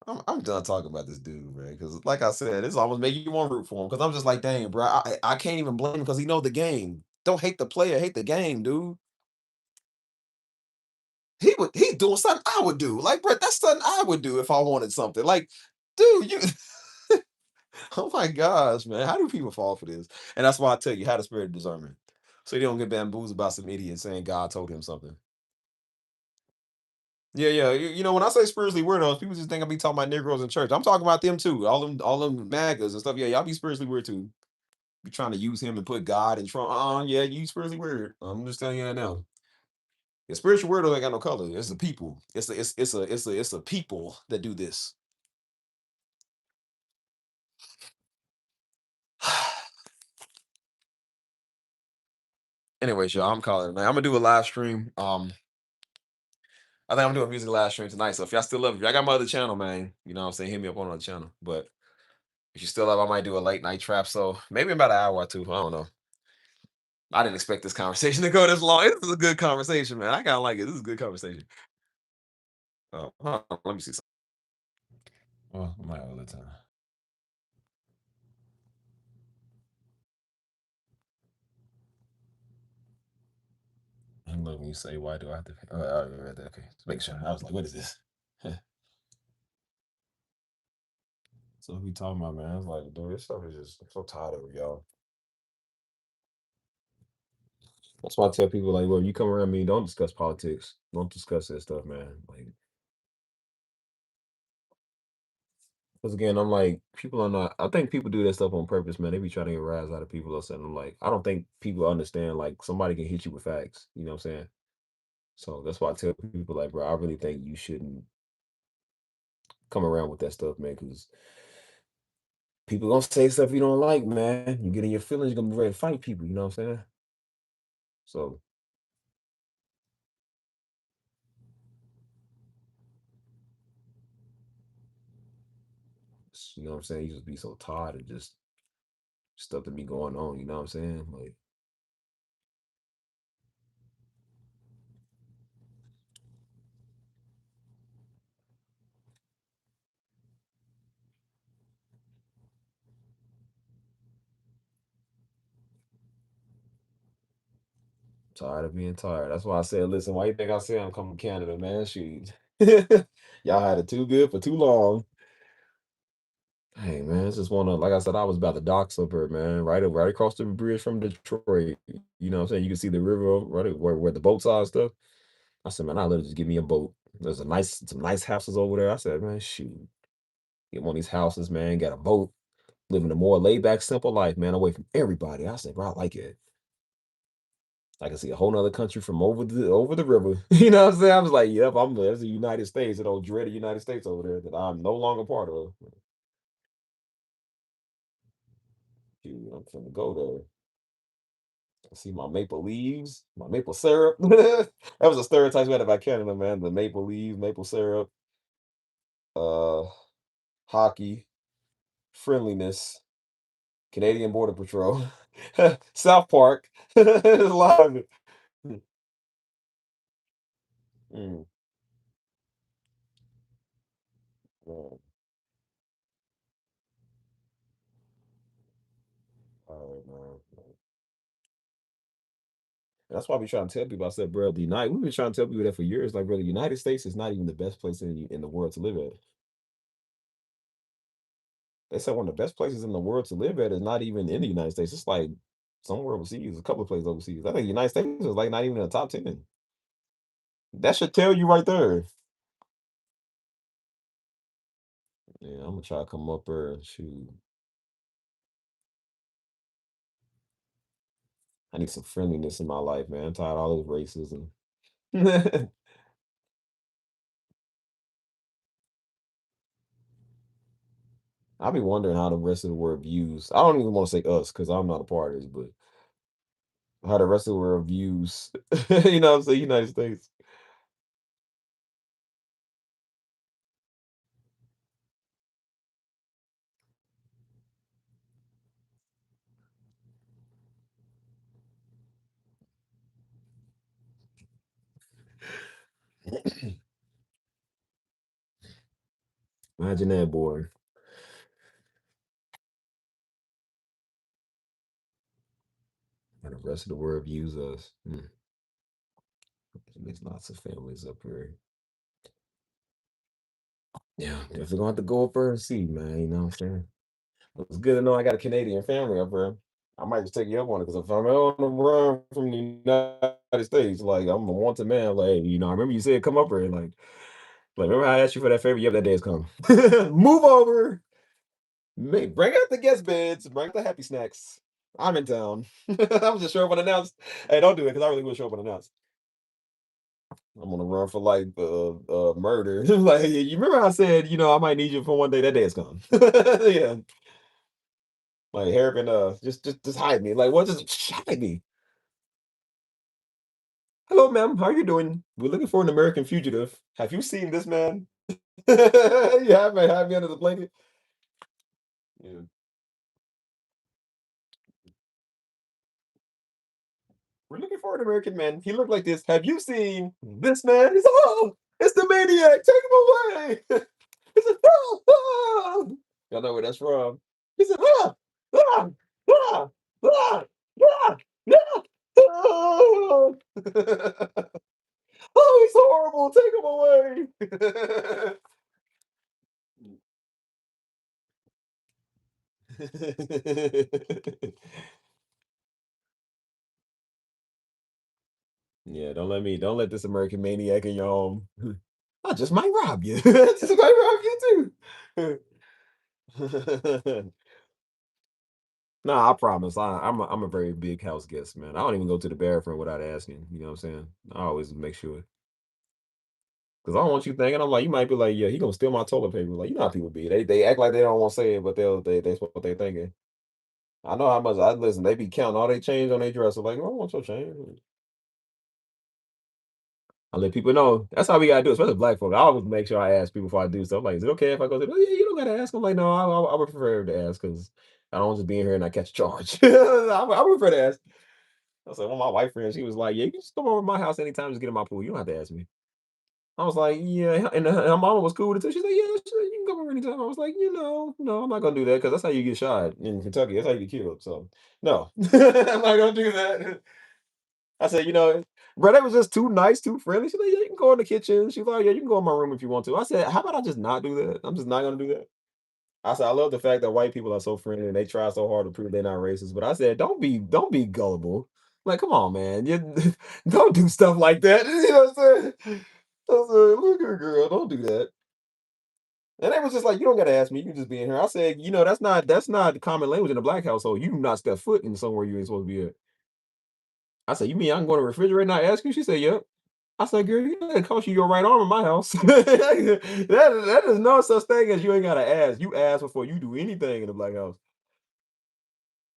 I'm done talking about this dude, man. Because like I said, it's almost making you want to root for him. Because I'm just like, dang, bro, I can't even blame him because he know the game. Don't hate the player, hate the game, dude. He's doing something I would do. Like, bro, that's something I would do if I wanted something. Like, dude, you oh my gosh, man. How do people fall for this? And that's why I tell you, how the spirit of discernment. So you don't get bamboozled about some idiot saying God told him something. Yeah, yeah. When I say spiritually weirdos, people just think I be talking about Negroes in church. I'm talking about them too. All them MAGAs and stuff. Yeah, y'all be spiritually weird too. Be trying to use him and put God in Trump. Yeah, you spiritually weird. I'm just telling you that now. The spiritual weirdo ain't got no color. It's the people. It's a people that do this. Anyways, y'all, I'm calling it, man. I'm gonna do a live stream. I think I'm doing a music live stream tonight. So if y'all still love it, I got my other channel, man. You know what I'm saying? Hit me up on another channel. But if you still love, I might do a late night trap. So maybe about an hour or two. I don't know. I didn't expect this conversation to go this long. This is a good conversation, man. I kind of like it. This is a good conversation. Let me see something. Well, I might have a little time. And look, when you say, why do I have to? Okay, just make sure. I was like, what is this? So we talking about, man. I was like, dude, this stuff is just, I'm so tired of it, y'all. That's why I tell people like, well, you come around me, don't discuss politics. Don't discuss that stuff, man. Like, because again, I'm like, people are not. I think people do that stuff on purpose, man. They be trying to get a rise out of people or something. I'm like, I don't think people understand. Like, somebody can hit you with facts. You know what I'm saying? So that's why I tell people like, bro, I really think you shouldn't come around with that stuff, man. Because people gonna say stuff you don't like, man. You get in your feelings, you're gonna be ready to fight people. You know what I'm saying? So, you know what I'm saying? You just be so tired of just stuff that be going on. You know what I'm saying? Like, tired of being tired. That's why I said, listen, why you think I said I'm coming to Canada, man? Shoot. Y'all had it too good for too long. Hey man, it's just wanna like I said, I was about the docks up here, man. Right across the bridge from Detroit. You know what I'm saying? You can see the river right where the boats are and stuff. I said, man, I literally just give me a boat. There's some nice houses over there. I said, man, shoot. Get one of these houses, man, got a boat, living a more laid back, simple life, man, away from everybody. I said, bro, I like it. I can see a whole nother country from over the river. You know what I'm saying? I was like, yep, there's the United States, and old dreaded United States over there that I'm no longer part of. Shoot, I'm finna go there. I see my maple leaves, my maple syrup. That was a stereotype we had about Canada, man. The maple leaves, maple syrup, uh, hockey, friendliness, Canadian Border Patrol, South Park. There's a lot of it. Mm, man. All right, man. That's why we trying to tell people. I said, bro, we've been trying to tell people that for years. Like, bro, the United States is not even the best place in the world to live at. They said one of the best places in the world to live at is not even in the United States. It's like somewhere overseas, a couple of places overseas. I think the United States is like not even in the top 10. That should tell you right there. Yeah, I'm gonna try to come up there and shoot. I need some friendliness in my life, man. I'm tired of all this racism. I be wondering how the rest of the world views. I don't even want to say us because I'm not a part of this, but how the rest of the world views, you know what I'm saying, United States. Imagine that, boy. And the rest of the world views us. There's lots of families up here. Yeah, definitely gonna have to go up there and see, man. You know what I'm saying? But it's good to know I got a Canadian family up there. I might just take you up on it because if I'm on the run from the United States, like I'm a wanted man. Like, hey, I remember you said come up here, like remember how I asked you for that favor? Yep, that day has come. Move over. Bring out the guest beds. Bring out the happy snacks. I'm in town. I was just show up unannounced. Hey, don't do it because I really will show up unannounced. I'm on the run for like murder. Like you remember I said, I might need you for one day. That day has come. Yeah, like Harrigan, just hide me. Like what? Just hide me. Hello, ma'am. How are you doing? We're looking for an American fugitive. Have you seen this man? Yeah, man. Hide me under the blanket. Yeah. We're looking for an American man. He looked like this. Have you seen this man? He's oh, it's the maniac. Take him away. He said, oh, oh. Y'all know where that's from. He said, ah, ah, ah, ah, ah, ah, oh. Oh, he's horrible. Take him away. Yeah, don't let this American maniac in your home. I just might rob you. Just might rob you too. Nah, I promise. I'm a very big house guest, man. I don't even go to the bathroom without asking. You know what I'm saying? I always make sure. Because I don't want you thinking, I'm like, you might be like, yeah, he gonna steal my toilet paper. Like, you know how people be. They act like they don't want to say it, but that's what they thinking. I know how much I listen, they be counting all they change on their dresser. Like, "Oh, I want your change." I let people know. That's how we gotta do it, especially black folk. I always make sure I ask people before I do stuff. Like, is it okay if I go to? Oh, yeah, you don't gotta ask. I'm like, no, I would prefer to ask because I don't want to just be in here and I catch a charge. I would prefer to ask. I said, well, my white friend, she was like, yeah, you can just come over to my house anytime, just get in my pool. You don't have to ask me. I was like, yeah, and her mama was cool with it too. She's like, yeah, sure, you can come over anytime. I was like, no, I'm not gonna do that because that's how you get shot in Kentucky. That's how you get killed. So no, I'm not gonna do that. I said, bro, that was just too nice, too friendly. She's like, yeah, you can go in the kitchen. She's like, yeah, you can go in my room if you want to. I said, how about I just not do that? I'm just not gonna do that. I said, I love the fact that white people are so friendly and they try so hard to prove they're not racist. But I said, don't be gullible. Like, come on, man. You don't do stuff like that. You know what I'm saying? I said, look at her, girl, don't do that. And they was just like, you don't gotta ask me, you can just be in here. I said, that's not the common language in a black household. You do not step foot in somewhere you ain't supposed to be at. I said, you mean I can go to the refrigerator and not ask you? She said, yep. I said, girl, you know it cost you your right arm in my house. That is no such thing as you ain't gotta ask. You ask before you do anything in the black house.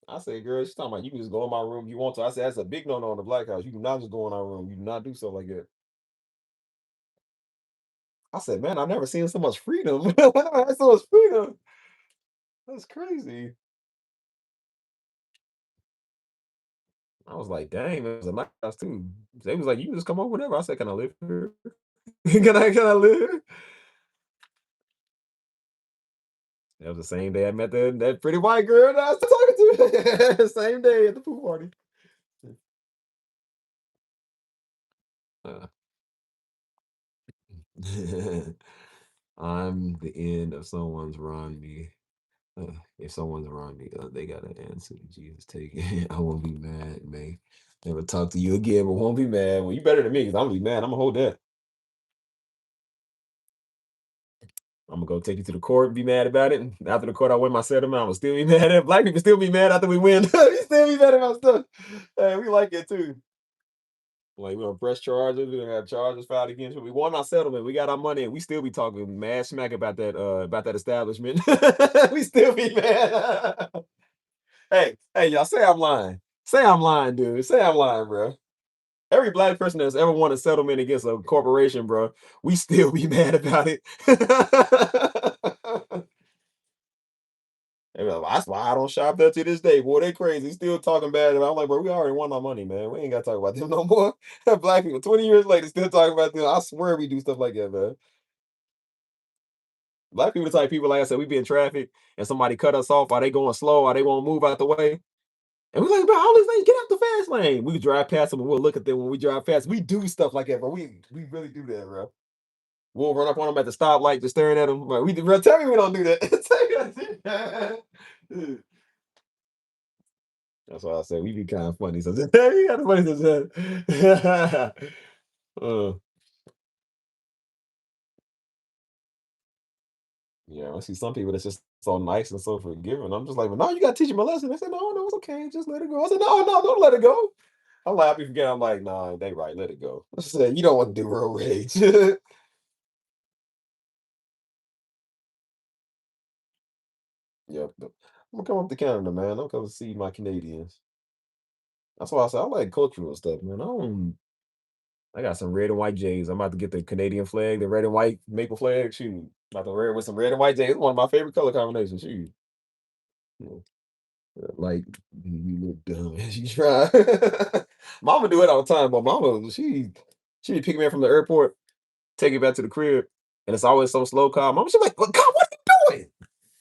I said, girl, she's talking about you can just go in my room if you want to. I said, that's a big no-no in the black house. You do not just go in our room. You do not do stuff like that. I said, man, I've never seen so much freedom. I never had so much freedom. That's crazy. I was like, dang, it was a nice house too. They was like, you can just come over whenever. I said, can I live here? Can I live here? That was the same day I met that pretty white girl that I was talking to. Same day at the pool party. Uh, I'm the end of someone's run me. If someone's around me, they gotta answer to Jesus. Take it. I won't be mad, man. Never talk to you again, but won't be mad. Well, you better than me because I'm gonna be mad. I'm gonna hold that. I'm gonna go take you to the court, be mad about it. And after the court, I win my settlement. I'm gonna still be mad at black people. Still be mad after we win. We still be mad about stuff. Hey, we like it too. Like we're gonna press charges. We're gonna have charges filed against us. We won our settlement. We got our money, and we still be talking mad smack about that establishment. We still be mad. Hey, y'all say I'm lying. Say I'm lying, dude. Say I'm lying, bro. Every black person that's ever won a settlement against a corporation, bro, we still be mad about it. They be like, that's why I don't shop there to this day. Boy, they crazy. Still talking bad. I'm like, bro, we already won our money, man. We ain't got to talk about them no more. Black people, 20 years later, still talking about them. I swear we do stuff like that, man. Black people, the type of people, like I said, we be in traffic and somebody cut us off. Are they going slow? Are they won't move out the way? And we're like, bro, all these things, get out the fast lane. We drive past them and we'll look at them when we drive past. We do stuff like that, bro. We really do that, bro. We'll run up on them at the stoplight, just staring at them. Like, bro, tell me we don't do that. Tell me we don't do that. That's why I say we be kind of funny. So we got funny sometimes. uh, yeah, I see some people that's just so nice and so forgiving. I'm just like, well, no, you gotta teach them a lesson. They say, no, it's okay, just let it go. I said, no, don't let it go. I'm like, I be forgetting. I'm like, nah, they right, let it go. I said, you don't want to do road rage. Yep. I'm gonna come up to Canada, man. I'm gonna see my Canadians. That's why I said I like cultural stuff, man. I got some red and white J's. I'm about to get the Canadian flag, the red and white maple flag. Shoot. About to wear it with some red and white J's. It's one of my favorite color combinations. Shoot. Yeah, like you look dumb as you try. Mama do it all the time, but mama, she be picking me up from the airport, take it back to the crib, and it's always some slow car. Mama, she's like, well, God, what are you doing?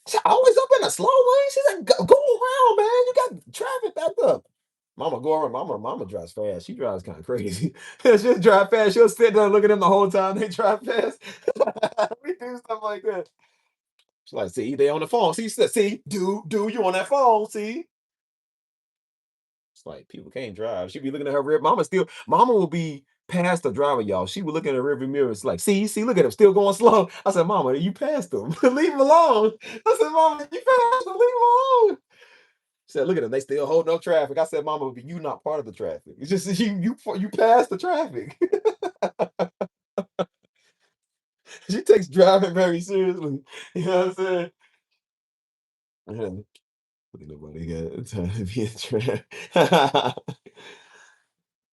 She's always up in a slow lane. She's like, go around, man. You got traffic backed up. Mama go around. Mama drives fast. She drives kind of crazy. She'll drive fast. She'll sit there and look at them the whole time they drive fast. We do stuff like that. She's like, see, they on the phone. See, you on that phone. See, It's like people can't drive. She be looking at her rear. Mama will be past the driver, y'all. She would look in the rearview mirror. It's like, see, look at him, still going slow. I said, Mama, you passed him. Leave him alone. I said, Mama, you passed him. Leave him alone. She said, look at them. They still holding up traffic. I said, Mama, but you not part of the traffic. It's just you passed the traffic. She takes driving very seriously. You know what I'm saying? Yeah. Look at nobody got time to be a trap.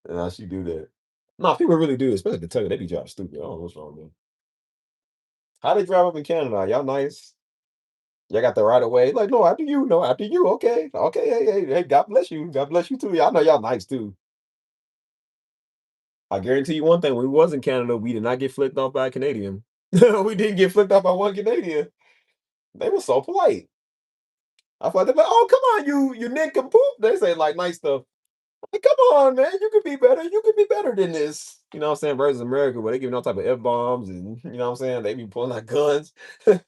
Nah, she do that. No, people really do, especially Kentucky. They be driving stupid. I don't know what's wrong with them. How they drive up in Canada? Y'all nice? Y'all got the right of way? Like, no, after you, no, after you. Okay. Okay, hey, God bless you. God bless you too. Y'all know y'all nice too. I guarantee you one thing, when we was in Canada, we did not get flicked off by a Canadian. We didn't get flicked off by one Canadian. They were so polite. I thought they'd be like, oh, come on, you nincompoop. They say like nice stuff. Like, come on, man, you could be better. You could be better than this. You know what I'm saying? Versus America, where they giving all type of F-bombs and you know what I'm saying? They be pulling out guns. I ain't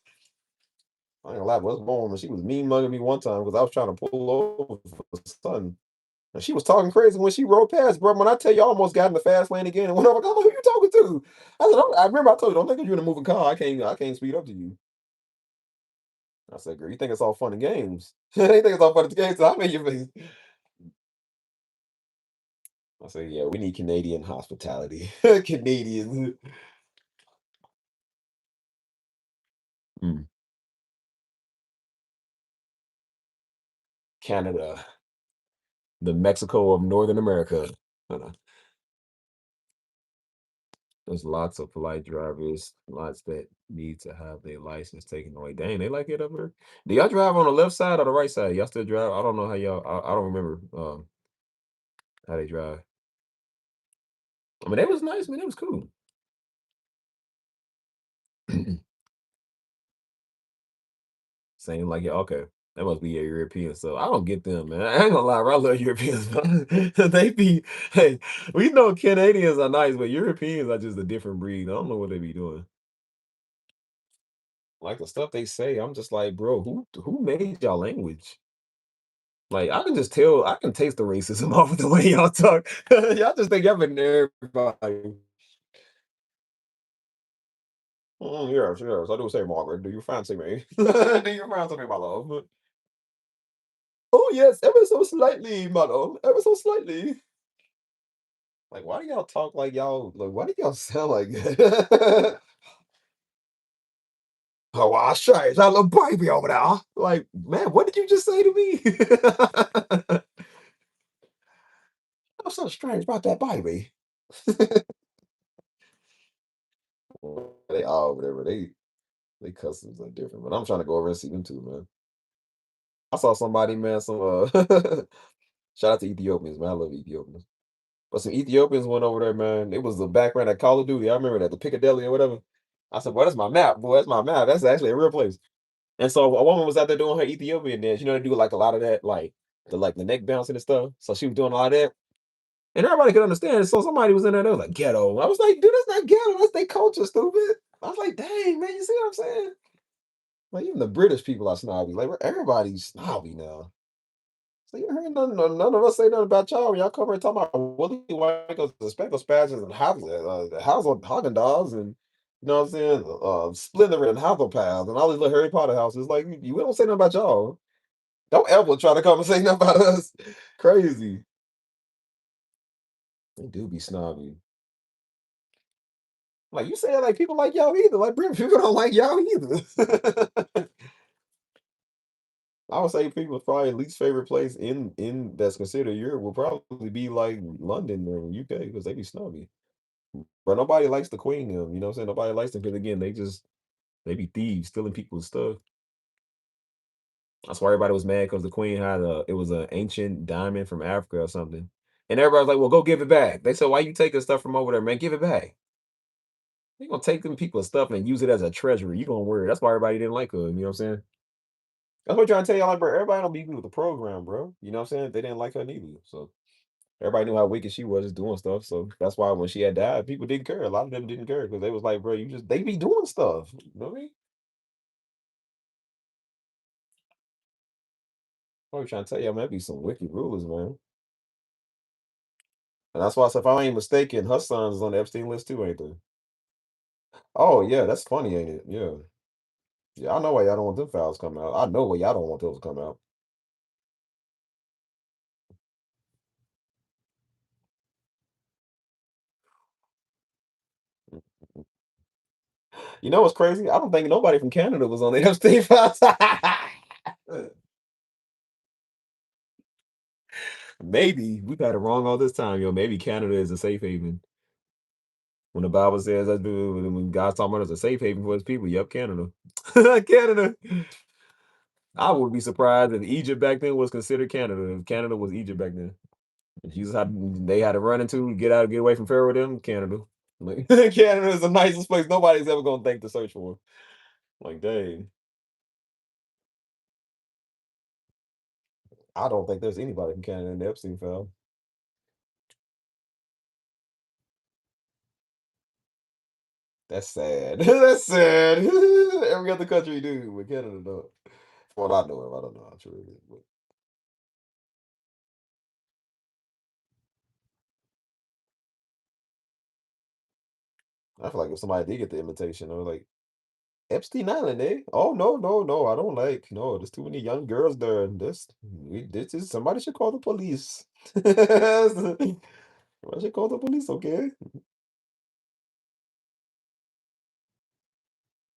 gonna lie, what's born, she was mean mugging me one time because I was trying to pull over for something. And she was talking crazy when she rode past, bro. When I tell you, I almost got in the fast lane again and went over. I'm like, who you talking to? I said, I remember I told you, don't think you're in a moving car. I can't speed up to you. I said, girl, you think it's all fun and games. You think it's all fun and games, so I'm in your face. I say, yeah, we need Canadian hospitality. Canadians. Mm, Canada, the Mexico of Northern America. Uh, There's lots of polite drivers, lots that need to have their license taken away. Dang, they like it up here. Do y'all drive on the left side or the right side? Y'all still drive? I don't know how y'all. I don't remember how they drive. I mean, it was nice, man. It was cool. Same like yeah, okay. That must be a European. So I don't get them, man. I ain't gonna lie, bro, I love Europeans. They be hey, we know Canadians are nice, but Europeans are just a different breed. I don't know what they be doing. Like the stuff they say, I'm just like, bro, who made y'all language? Like I can just tell, I can taste the racism off of the way y'all talk. Y'all just think y'all been everybody. Yes. I do say, Margaret. Do you fancy me? Do you fancy me, my love? Oh yes, ever so slightly, madam. Ever so slightly. Like, why do y'all talk like y'all? Like, why do y'all sound like that? Oh, I say, that little baby over there. Like, man, what did you just say to me? What's so strange about that baby? They all whatever they customs are different, but I'm trying to go over and see them too, man. I saw somebody, man, some shout out to Ethiopians, man. I love Ethiopians. But some Ethiopians went over there, man. It was the background at Call of Duty. I remember that, the Piccadilly or whatever. I said, boy, that's my map, boy. That's my map. That's actually a real place. And so a woman was out there doing her Ethiopian dance. You know, they do like a lot of that, like the neck bouncing and stuff. So she was doing a lot of that. And everybody could understand. So somebody was in there, they was like, ghetto. I was like, dude, that's not ghetto. That's their culture, stupid. I was like, dang, man, you see what I'm saying? Like, even the British people are snobby. Like, everybody's snobby now. So you heard none of us say nothing about y'all. Y'all come here talking about Willy Wankers and Speckle Spatches and House on Haagen Dazs and you know what I'm saying? Slytherin and Hufflepuff and all these little Harry Potter houses. Like we don't say nothing about y'all. Don't ever try to come and say nothing about us. Crazy. They do be snobby. Like you say, like people like y'all either. Like British people don't like y'all either. I would say people's probably least favorite place in that's considered Europe will probably be like London or UK because they be snobby. But nobody likes the Queen. Them, you know what I'm saying? Nobody likes them because again, they be thieves stealing people's stuff. That's why everybody was mad because the Queen had it was an ancient diamond from Africa or something, and everybody's like, "Well, go give it back." They said, "Why you taking stuff from over there, man? Give it back." You gonna take them people's stuff and use it as a treasury? You gonna wear it? That's why everybody didn't like her. You know what I'm saying? That's what I'm trying to tell y'all, like, bro. Everybody don't be good with the program, bro. You know what I'm saying? They didn't like her neither. So everybody knew how wicked she was just doing stuff. So that's why when she had died, people didn't care. A lot of them didn't care because they was like, bro, they be doing stuff. You know what I mean? I'm trying to tell y'all, man, be some wicked rulers, man. And that's why I said, if I ain't mistaken, her sons is on the Epstein list too, ain't they? Oh yeah, that's funny, ain't it? Yeah. Yeah, I know why y'all don't want them files coming out. I know why y'all don't want those to come out. You know what's crazy? I don't think nobody from Canada was on the Epstein files. Maybe we've had it wrong all this time, yo. Maybe Canada is a safe haven. When the Bible says that, when God's talking about us a safe haven for his people, yep, Canada. Canada. I would be surprised if Egypt back then was considered Canada. If Canada was Egypt back then, if Jesus had they had to run into get away from Pharaoh. Them Canada, like, Canada is the nicest place. Nobody's ever gonna think to search for. Like, dang, I don't think there's anybody from Canada in the Epstein file. That's sad. That's sad. Every other country do, but Canada don't. Well, I know him. I don't know how true it is, but I feel like if somebody did get the invitation, or like Epstein Island, eh? Oh no, no, no! I don't like. No, there's too many young girls there. This is somebody should call the police. Somebody should call the police. Okay.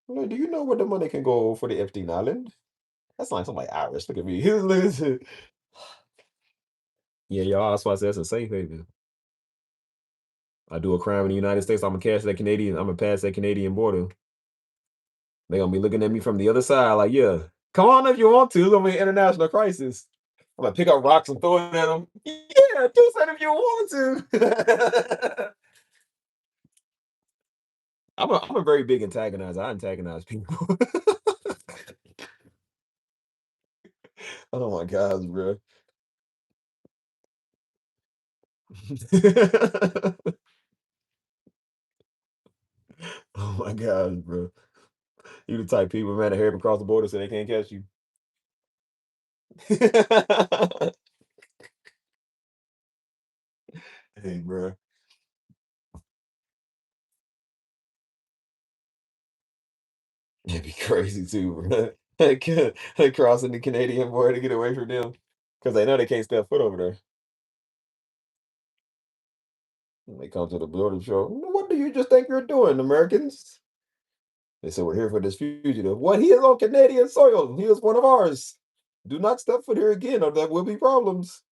Like, do you know where the money can go for the Epstein Island? That's like somebody Irish. Look at me. Yeah, y'all. That's why I said it's a safe haven. I do a crime in the United States, I'm gonna cash that Canadian. I'm gonna pass that Canadian border. They gonna be looking at me from the other side, like, yeah, come on if you want to. It's gonna be an international crisis. I'm gonna pick up rocks and throw it at them. Yeah, do that if you want to. I'm a very big antagonizer. I antagonize people. Oh my gosh, bro. Oh my gosh, bro. You the type of people, man, that hurry up across the border so they can't catch you. Hey, bro. It'd be crazy too, bro. Like, crossing the Canadian border to get away from them because they know they can't step foot over there. And they come to the border show. What do you just think you're doing, Americans? They said we're here for this fugitive. What? He is on Canadian soil. He is one of ours. Do not step foot here again, or there will be problems.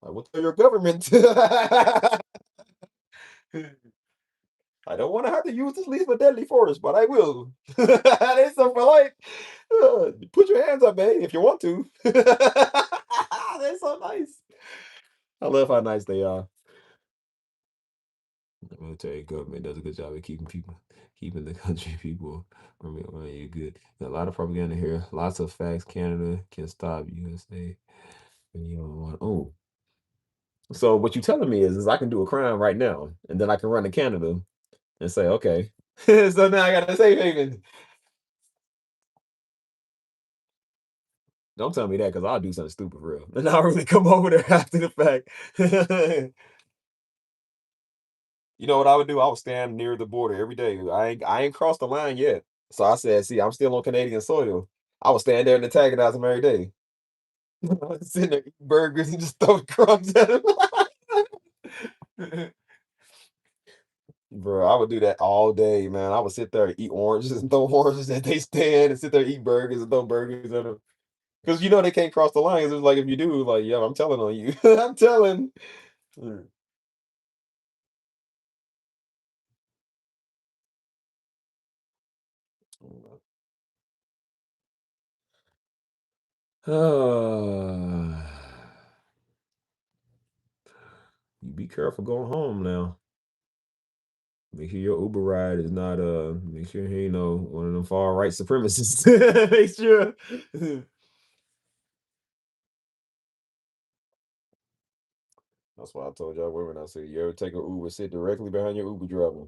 I will tell your government. I don't want to have to use this lethal deadly force, but I will. They so polite. Put your hands up, man, if you want to. They're so nice. I love how nice they are. The military government does a good job of keeping the country people from it. Well, you're good. A lot of propaganda here. Lots of facts. Canada can stop USA. And you don't want. Oh, so what you telling me is I can do a crime right now, and then I can run to Canada and say, okay. So now I got a safe haven. Don't tell me that because I'll do something stupid for real. And I'll really come over there after the fact. You know what I would do? I would stand near the border every day. I ain't crossed the line yet. So I said, see, I'm still on Canadian soil. I would stand there and antagonize them every day. Sitting there eating burgers and just throw crumbs at them. Bro, I would do that all day, man. I would sit there and eat oranges and throw oranges at they stand and sit there and eat burgers and throw burgers at them. Because you know they can't cross the lines. It's like if you do, like, yeah, I'm telling on you. I'm telling. Mm. You be careful going home now. Make sure your Uber ride is not make sure he ain't no one of them far right supremacists. Make sure. That's why I told y'all women, I said, you ever take an Uber, sit directly behind your Uber driver.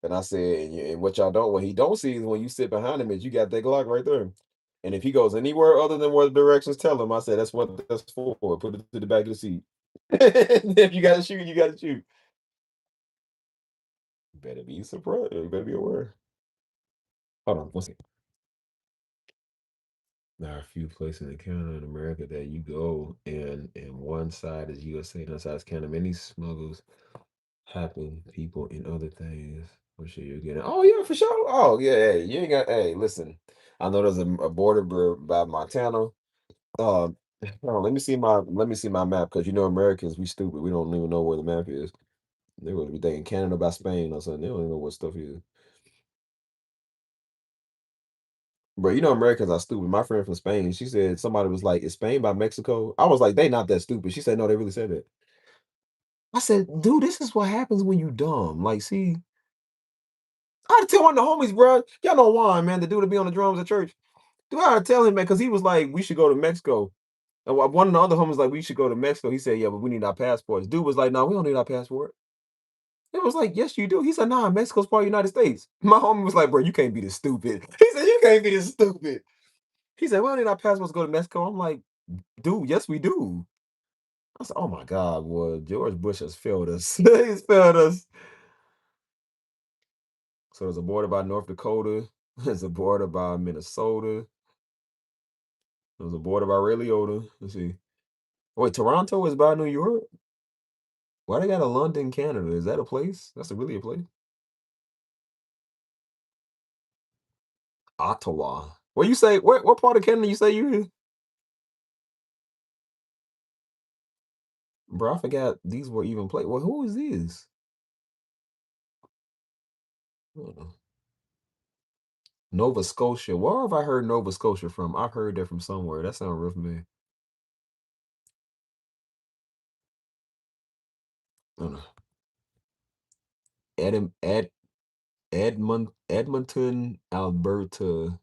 And I said, and what what he don't see is when you sit behind him is you got that Glock right there. And if he goes anywhere other than where the directions tell him, I said, that's what that's for. Put it to the back of the seat. If you gotta shoot, you gotta shoot. Better be surprised. You better be aware. Hold on, one second. There are a few places in Canada and America that you go and one side is USA and the other side is Canada. Many smuggles happen, people and other things. I'm sure you're getting. Oh yeah, for sure. Oh yeah, hey, you ain't got. Hey, listen. I know there's a border by Montana. Hold on, let me see my map because you know Americans we stupid. We don't even know where the map is. They would be thinking Canada by Spain or something. They don't even know what stuff is. But you know Americans are stupid. My friend from Spain, she said somebody was like, "Is Spain by Mexico?" I was like, "They not that stupid." She said, "No, they really said that." I said, "Dude, this is what happens when you dumb." Like, see, I had to tell one of the homies, bro. Y'all know why, man. The dude to be on the drums at church. Do I had to tell him, man, because he was like, "We should go to Mexico." And one of the other homies like, "We should go to Mexico." He said, "Yeah, but we need our passports." Dude was like, "No, we don't need our passport." It was like, "Yes, you do." He said, "Nah, Mexico's part of the United States." My homie was like, "Bro, you can't be this stupid." He said, "You can't be this stupid." He said, "We don't need our passports to go to Mexico." I'm like, "Dude, yes, we do." I said, "Oh my God, boy, George Bush has failed us. He's failed us." So there's a border by North Dakota. There's a border by Minnesota. There's a border by Ray Liotta. Let's see. Wait, Toronto is by New York? Why they got a London, Canada? Is that a place? That's really a place? Ottawa. What you say? What part of Canada you say you in? Bro, I forgot these were even play. Well, who is this? Uh, Nova Scotia. Where have I heard Nova Scotia from? I've heard that from somewhere. That sounds real familiar. Uh, Edm, Ed, Edmonton, Alberta,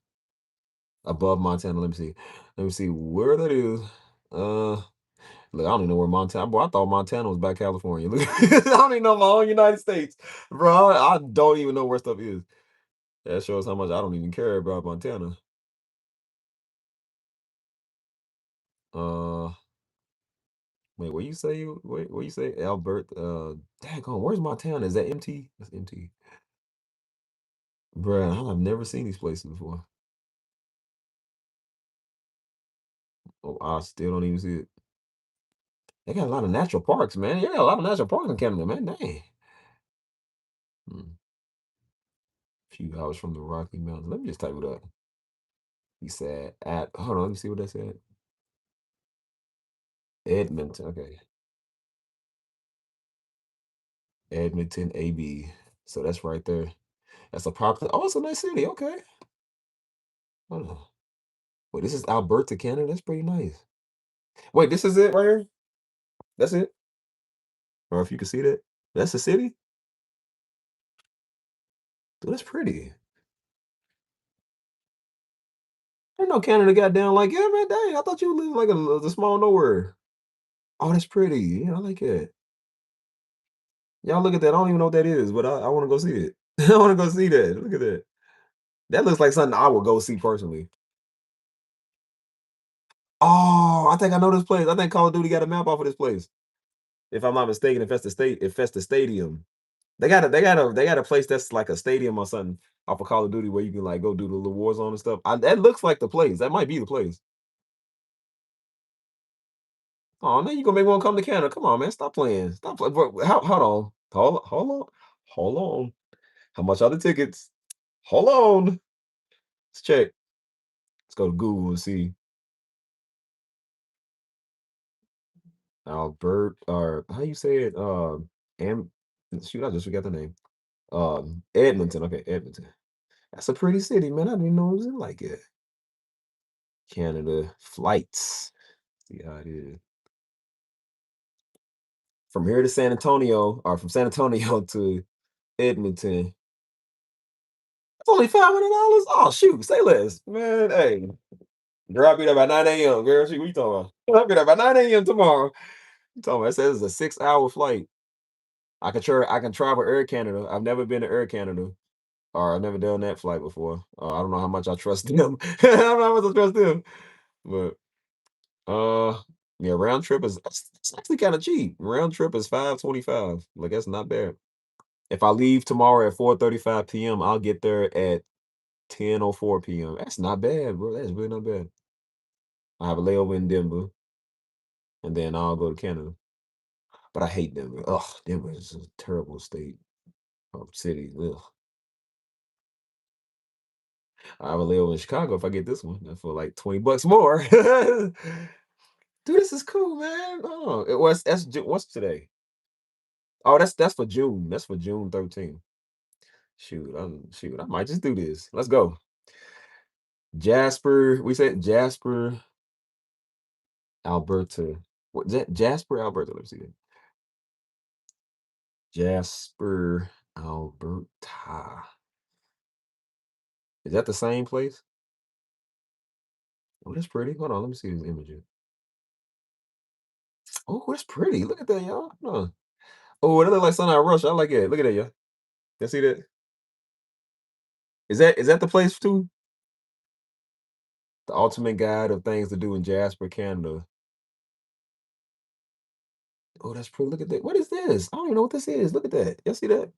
above Montana. Let me see. Let me see where that is. Look, I don't even know where Montana. Boy, I thought Montana was back California. Look, I don't even know my own United States, bro. I don't even know where stuff is. That shows how much I don't even care about Montana. Uh, wait, what you say? Wait, what you say? Albert. Daggone, where's Montana? Is that MT? That's MT, bro. I've never seen these places before. Oh, I still don't even see it. They got a lot of natural parks, man. Yeah, a lot of natural parks in Canada, man. Dang. Hmm. Few hours from the Rocky Mountains. Let me just type it up. He said at. Hold on, let me see what that said. Edmonton. Okay, Edmonton, AB. So that's right there. That's a popular. Oh, it's a nice city. Okay. Hold on. Wait, this is Alberta, Canada. That's pretty nice. Wait, this is it right here. That's it. Or if you can see that, that's the city. Dude, that's pretty. I know Canada got down like yeah, man. Dang, I thought you lived like a small nowhere. Oh, that's pretty. Yeah, I like it. Y'all look at that. I don't even know what that is, but I want to go see it. I want to go see that. Look at that. That looks like something I would go see personally. Oh, I think I know this place. I think Call of Duty got a map off of this place. If I'm not mistaken, if that's the stadium. They got a place that's like a stadium or something off of Call of Duty where you can like go do the little war zone and stuff. That looks like the place. That might be the place. Oh, now you gonna make one come to Canada. Come on, man. Stop playing. Stop playing. Hold on. Hold on. Hold on. How much are the tickets? Hold on. Let's check. Let's go to Google and see. Albert or how you say it? Am shoot, I just forgot the name. Edmonton. Okay, Edmonton. That's a pretty city, man. I didn't even know it was in like it. Canada flights. See how it is. From here to San Antonio, or from San Antonio to Edmonton. It's only $500. Oh shoot, say less. Man, hey. Girl, I'll be there by 9 a.m. Girl, what you talking about? I'll be there by 9 a.m. tomorrow. You talking about it says it's a 6 hour flight. I can travel Air Canada. I've never been to Air Canada. Or I've never done that flight before. I don't know how much I trust them. I don't know how much I trust them. But uh Yeah, round trip is it's actually kind of cheap. Round trip is 525. Like that's not bad. If I leave tomorrow at 4:35 p.m., I'll get there at 10:04 p.m. That's not bad, bro. That's really not bad. I have a layover in Denver, and then I'll go to Canada. But I hate Denver. Ugh, Denver is a terrible state or city. Ugh. I have a layover in Chicago if I get this one for like $20 more. Dude, this is cool, man. Oh, it was what's today? Oh, that's for June. That's for June 13th. Shoot, I might just do this. Let's go. Jasper, we said Jasper, Alberta. What Jasper, Alberta? Let me see that. Jasper, Alberta. Is that the same place? Oh, that's pretty. Hold on, let me see this image. Oh, that's pretty. Look at that, y'all. Huh. Oh, that look like Sunrise Rush. I like it. Look at that, y'all. You see that? Is that the place too? The ultimate guide of things to do in Jasper, Canada. Oh, that's pretty. Look at that. What is this? I don't even know what this is. Look at that. Y'all see that?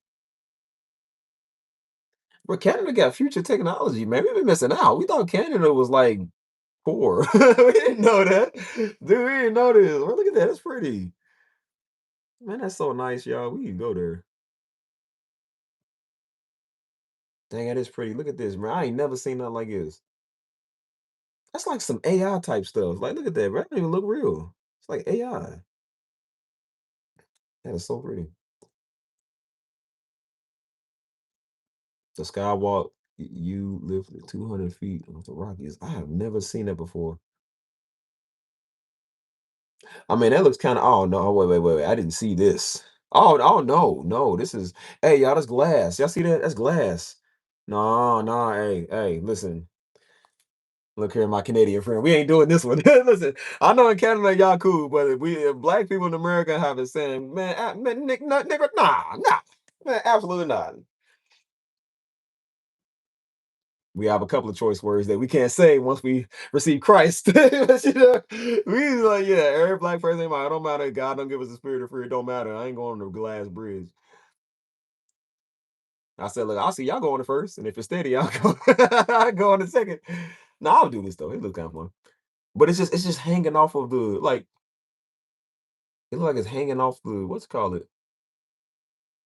But Canada got future technology, man. We've been missing out. We thought Canada was like poor. We didn't know that. Dude, we didn't know this. Well, look at that. That's pretty. Man, that's so nice, y'all. We can go there. Dang, that is pretty. Look at this, man. I ain't never seen nothing like this. That's like some AI type stuff. Like, look at that, bro. That don't even look real. It's like AI. That is so pretty. The Skywalk, you live 200 feet of the Rockies. I have never seen that before. I mean, that looks kind of. Oh no! Wait! I didn't see this. Oh no, no! This is. Hey, y'all, that's glass. Y'all see that? That's glass. No, no. Hey, listen. Look here, my Canadian friend. We ain't doing this one. Listen, I know in Canada y'all cool, but if black people in America have a saying, man, man, nigga, nah, man, absolutely not. We have a couple of choice words that we can't say once we receive Christ. But, we like, yeah, every black person, ain't like, it don't matter. God don't give us a spirit of fear. It don't matter. I ain't going to the glass bridge. I said, look, I'll see y'all going to first, and if it's steady, I'll go. I go on the second. No, I'll do this though. It looks kind of fun, but it's just hanging off of the like. It look like it's hanging off the what's it called it.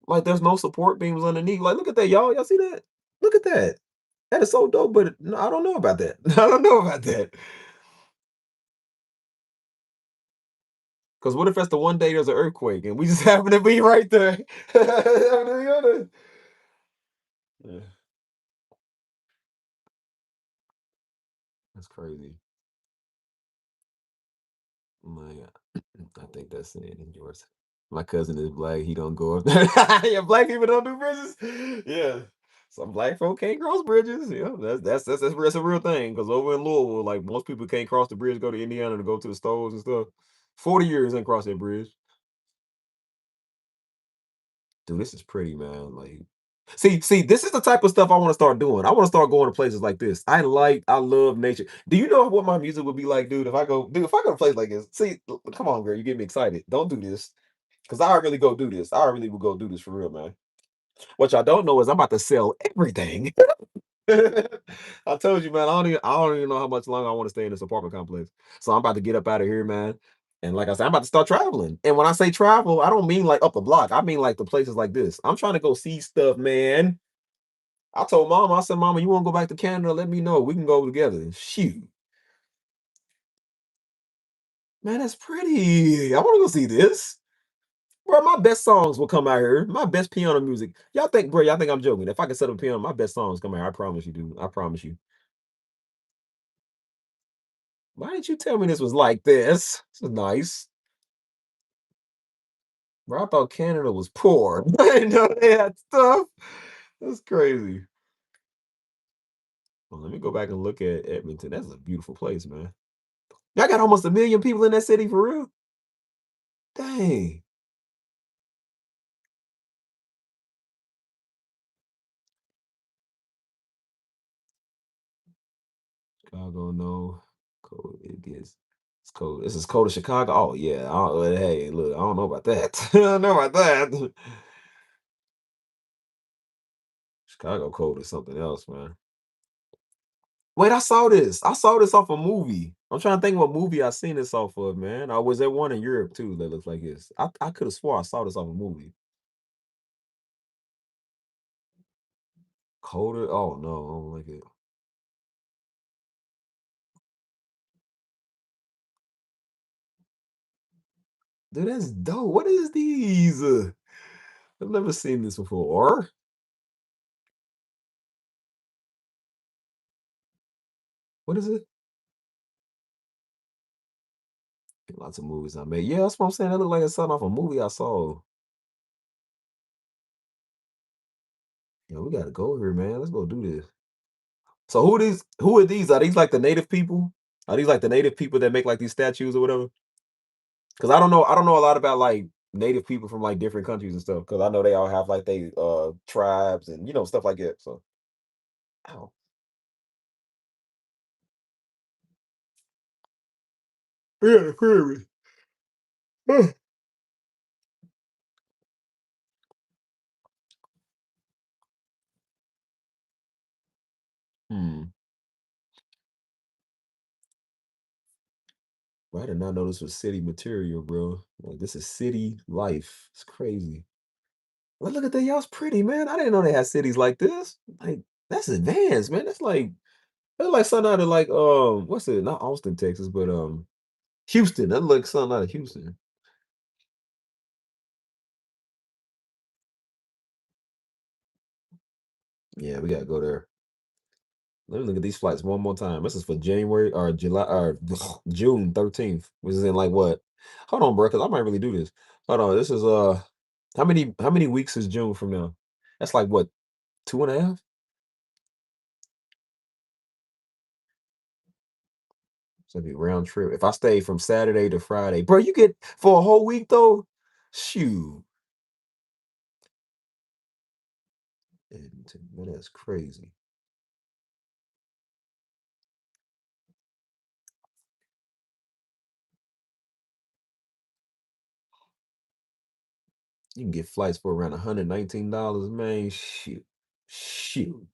Like there's no support beams underneath. Like look at that, y'all. Y'all see that? Look at that. That is so dope. But no, I don't know about that. I don't know about that. Because what if that's the one day there's an earthquake and we just happen to be right there? Yeah, that's crazy. My, I think that's it in yours. My cousin is black. He don't go up there. Yeah, black people don't do bridges. Yeah, some black folk can't cross bridges. Yeah, that's a real thing. Because over in Louisville, like most people can't cross the bridge, go to Indiana to go to the stores and stuff. 40 years ain't cross that bridge. Dude, this is pretty, man. Like, see, this is the type of stuff I want to start doing. I want to start going to places like this. I love nature. Do you know what my music would be like, dude? If I go to a place like this, see, come on, girl, you get me excited. Don't do this, cause I really go do this. I really will go do this for real, man. What y'all don't know is I'm about to sell everything. I told you, man. I don't even know how much longer I want to stay in this apartment complex. So I'm about to get up out of here, man. And like I said, I'm about to start traveling. And when I say travel, I don't mean like up the block. I mean like the places like this. I'm trying to go see stuff, man. I told mama, I said, Mama, you want to go back to Canada? Let me know. We can go together. Shoot. Man, that's pretty. I want to go see this. Bro, my best songs will come out here. My best piano music. Y'all think I'm joking. If I can set up a piano, my best songs come out here. I promise you, dude. I promise you. Why didn't you tell me this was like this? This is nice. Bro, I thought Canada was poor. I didn't know they had stuff. That's crazy. Well, let me go back and look at Edmonton. That's a beautiful place, man. Y'all got almost 1 million people in that city for real? Dang. Chicago, no. Cold, it gets. It's cold. This is cold as Chicago. Oh yeah. Hey, look, I don't know about that. I don't know about that. Chicago cold is something else, man. Wait, I saw this. I saw this off a movie. I'm trying to think what movie I seen this off of, man. I was at one in Europe too that looks like this. I could have swore I saw this off a movie. Colder. Oh no, I don't like it. Dude, that's dope. What is these? I've never seen this before. What is it? Lots of movies I made. Yeah, that's what I'm saying. That looked like it's something off a movie I saw. Yeah, we gotta go here, man. Let's go do this. So who are these? Are these like the native people? Are these like the native people that make like these statues or whatever? Because I don't know a lot about like native people from like different countries and stuff. Because I know they all have like they tribes and stuff like that. So ow. Yeah, the pyramid. Hmm. Well, I did not know this was city material, bro. Like this is city life. It's crazy. Well, look at that. Y'all's pretty, man. I didn't know they had cities like this. Like that's advanced, man. That's like something out of like what's it? Not Austin, Texas, but Houston. That looks something out of Houston. Yeah, we gotta go there. Let me look at these flights one more time. This is for January or July or June 13th, which is in like what? Hold on, bro, because I might really do this. Hold on. This is how many weeks is June from now? That's like what, two and a half? So it'd be round trip. If I stay from Saturday to Friday, bro, you get for a whole week though? Shoot. Edmonton, man, that's crazy. You can get flights for around $119, man. Shoot. Shoot.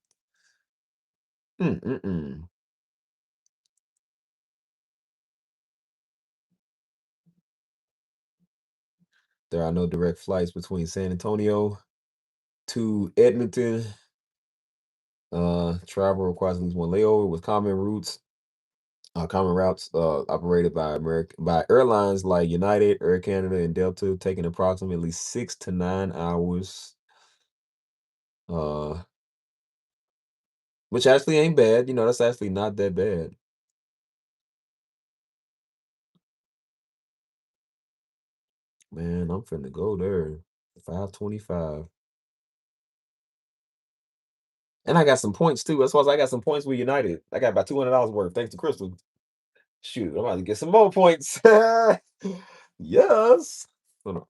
Mm-mm-mm. There are no direct flights between San Antonio to Edmonton. Travel requires at least one layover with common routes operated by airlines like United, Air Canada, and Delta, taking approximately 6 to 9 hours. Uh, which actually ain't bad. That's actually not that bad. Man, I'm finna go there. 525. And I got some points too. That's why I got some points with United. I got about $200 worth thanks to Crystal. Shoot, I'm about to get some more points. Yes. Hold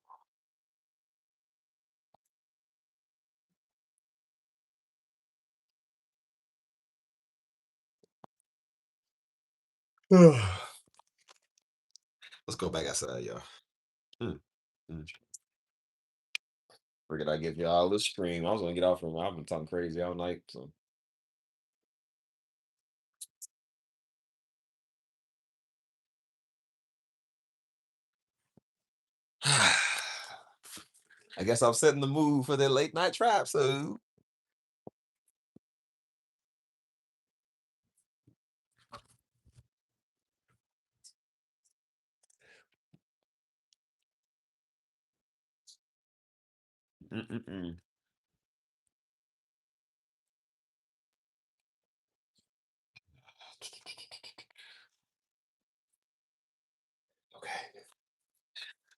on. Let's go back outside, y'all. Mm, mm. Figured I give y'all this stream. I was gonna get off from. I've been talking crazy all night. So I guess I'm setting the mood for the late night trap. So mm-mm-mm. Okay.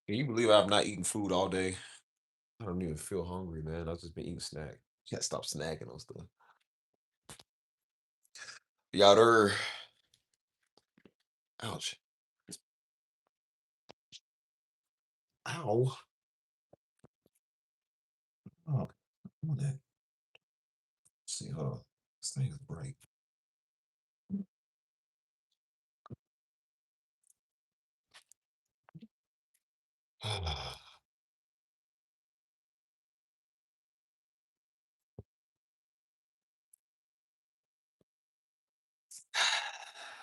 Can you believe I've not eaten food all day? I don't even feel hungry, man. I've just been eating snack. Can't stop snacking on stuff. Y'all there? Ouch. Ow. Oh, come on, Dad. See, hold on. This thing is bright.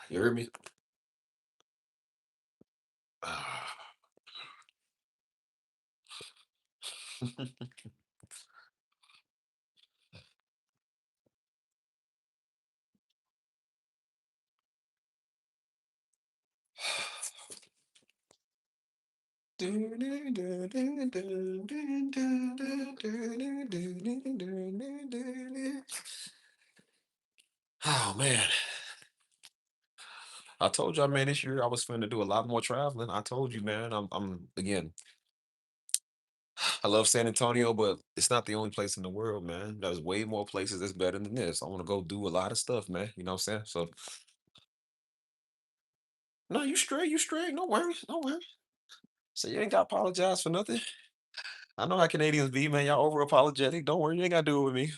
You heard me? Oh man. I told y'all, man, this year I was finna do a lot more traveling. I told you, man. I'm again, I love San Antonio, but it's not the only place in the world, man. There's way more places that's better than this. I want to go do a lot of stuff, man. You know what I'm saying? So no, you straight, you straight. No worries, no worries. So you ain't got to apologize for nothing. I know how Canadians be, man. Y'all over apologetic. Don't worry, you ain't gotta do it with me.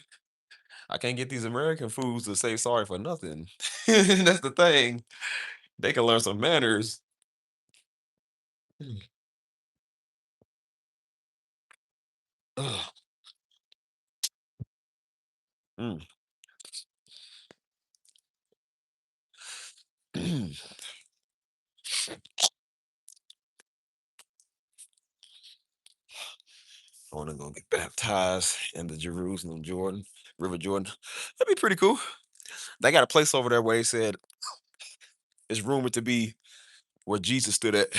I can't get these American fools to say sorry for nothing. That's the thing. They can learn some manners. Mm. Ugh. Mm. I want to go get baptized in the Jerusalem, Jordan, River Jordan. That'd be pretty cool. They got a place over there where he said it's rumored to be where Jesus stood at.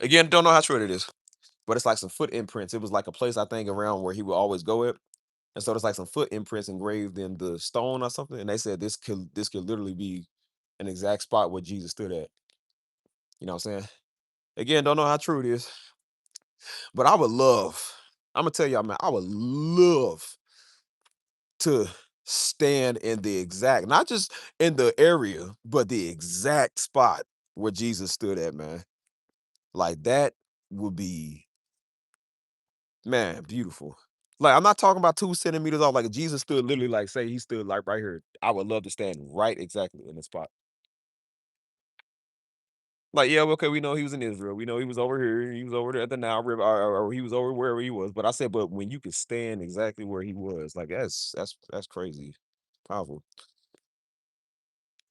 Again, don't know how true it is, but it's like some foot imprints. It was like a place I think around where he would always go at, and so there's like some foot imprints engraved in the stone or something. And they said this could literally be an exact spot where Jesus stood at. You know what I'm saying? Again, don't know how true it is, but I would love. I'm gonna tell y'all, man, I would love to stand in the exact, not just in the area, but the exact spot where Jesus stood at, man. Like that would be, man, beautiful. Like I'm not talking about 2 centimeters off. Like Jesus stood literally, like say he stood like right here. I would love to stand right exactly in the spot. Like, yeah, okay, we know he was in Israel. We know he was over here. He was over there at the Nile River, or he was over wherever he was. But I said, but when you could stand exactly where he was, like that's crazy, powerful.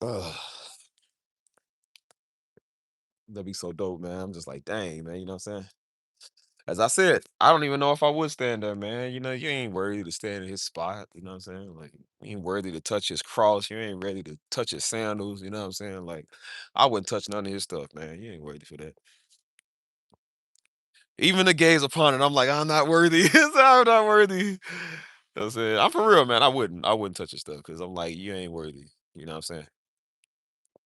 Ugh. That'd be so dope, man. I'm just like, dang, man. You know what I'm saying? As I said, I don't even know if I would stand there, man. You know, you ain't worthy to stand in his spot. You know what I'm saying? Like, you ain't worthy to touch his cross. You ain't ready to touch his sandals. You know what I'm saying? Like, I wouldn't touch none of his stuff, man. You ain't worthy for that. Even the gaze upon it, I'm like, I'm not worthy. I'm not worthy. You know what I'm saying? I'm for real, man. I wouldn't touch his stuff because I'm like, you ain't worthy. You know what I'm saying?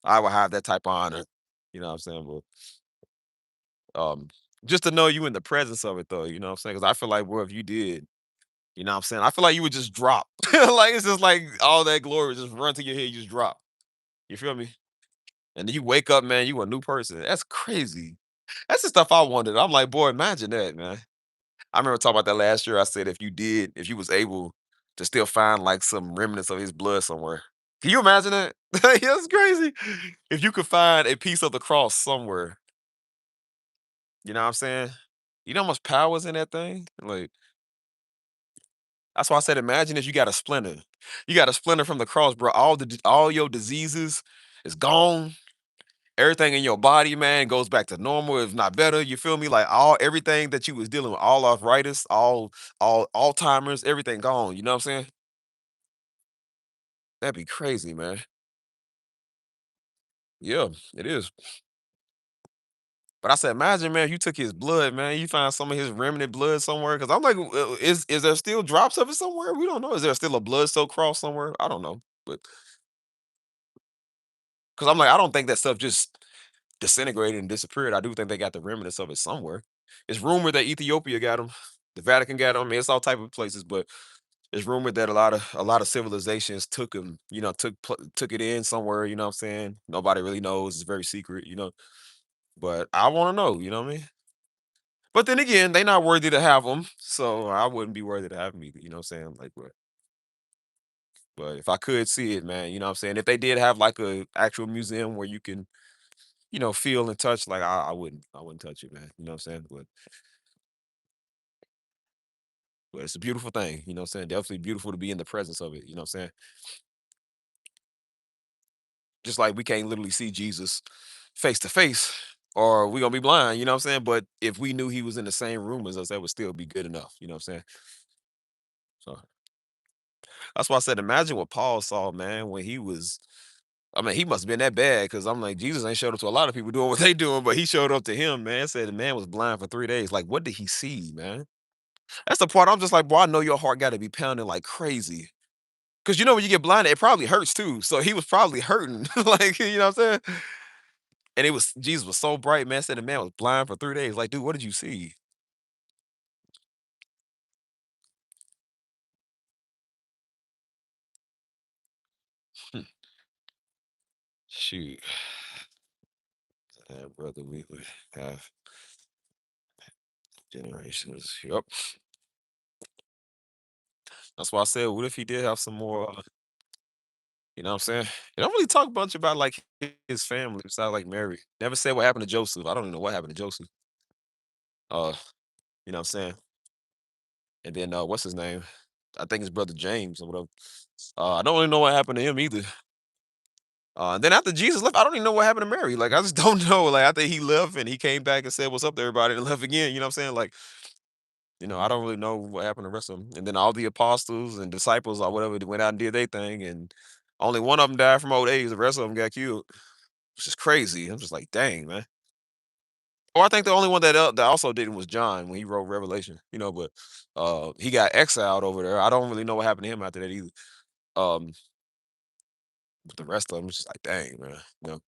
I would have that type of honor. You know what I'm saying? But just to know you in the presence of it though, you know what I'm saying? Because I feel like, well, if you did, you know what I'm saying? I feel like you would just drop. Like it's just like all that glory would just run to your head, you just drop. You feel me? And then you wake up, man, you a new person. That's crazy. That's the stuff I wanted. I'm like, boy, imagine that, man. I remember talking about that last year. I said if you was able to still find like some remnants of his blood somewhere. Can you imagine that? That's crazy. If you could find a piece of the cross somewhere, you know what I'm saying? You know how much power is in that thing? Like, that's why I said, imagine if you got a splinter. You got a splinter from the cross, bro. All your diseases is gone. Everything in your body, man, goes back to normal, if not better. You feel me? Like everything that you was dealing with, all arthritis, all Alzheimer's, everything gone. You know what I'm saying? That'd be crazy, man. Yeah, it is. But I said, imagine, man, if you took his blood, man, you find some of his remnant blood somewhere. Cause I'm like, is there still drops of it somewhere? We don't know. Is there still a blood soaked cross somewhere? I don't know. But because I'm like, I don't think that stuff just disintegrated and disappeared. I do think they got the remnants of it somewhere. It's rumored that Ethiopia got them, the Vatican got them. I mean, it's all type of places, but it's rumored that a lot of civilizations took them, took it in somewhere. You know what I'm saying? Nobody really knows. It's very secret, But I want to know. You know what I mean? But then again, they not worthy to have them, so I wouldn't be worthy to have them either. You know what I'm saying? Like, but if I could see it, man, you know what I'm saying? If they did have like a actual museum where you can feel and touch, like I wouldn't touch it, man. You know what I'm saying? But it's a beautiful thing. You know what I'm saying? Definitely beautiful to be in the presence of it. You know what I'm saying? Just like we can't literally see Jesus face to face, or we gonna be blind. You know what I'm saying? But if we knew he was in the same room as us, that would still be good enough. You know what I'm saying? So that's why I said, imagine what Paul saw, man, when he was. I mean, he must have been that bad because I'm like, Jesus ain't showed up to a lot of people doing what they doing, but he showed up to him, man. Said the man was blind for 3 days. Like, what did he see, man? That's the part I'm just like, boy, I know your heart got to be pounding like crazy. Cause when you get blinded, it probably hurts too. So he was probably hurting. Like, you know what I'm saying? And Jesus was so bright, man. Said the man was blind for 3 days. Like, dude, what did you see? Hmm. Shoot. Brother, we would have generations. Yep. That's why I said, what if he did have some more, you know what I'm saying? They don't really talk much about like his family besides like Mary. Never said what happened to Joseph. I don't even know what happened to Joseph. Uh, you know what I'm saying? And then what's his name? I think his brother James or whatever. I don't really know what happened to him either. And then after Jesus left, I don't even know what happened to Mary. Like I just don't know. Like after he left and he came back and said, "What's up to everybody?" and left again. You know what I'm saying? Like, I don't really know what happened to the rest of them. And then all the apostles and disciples or whatever they went out and did their thing, and only one of them died from old age. The rest of them got killed, which is crazy. I'm just like, dang, man. Or I think the only one that also didn't was John when he wrote Revelation. But he got exiled over there. I don't really know what happened to him after that either. Um, but the rest of them was just like, dang, man.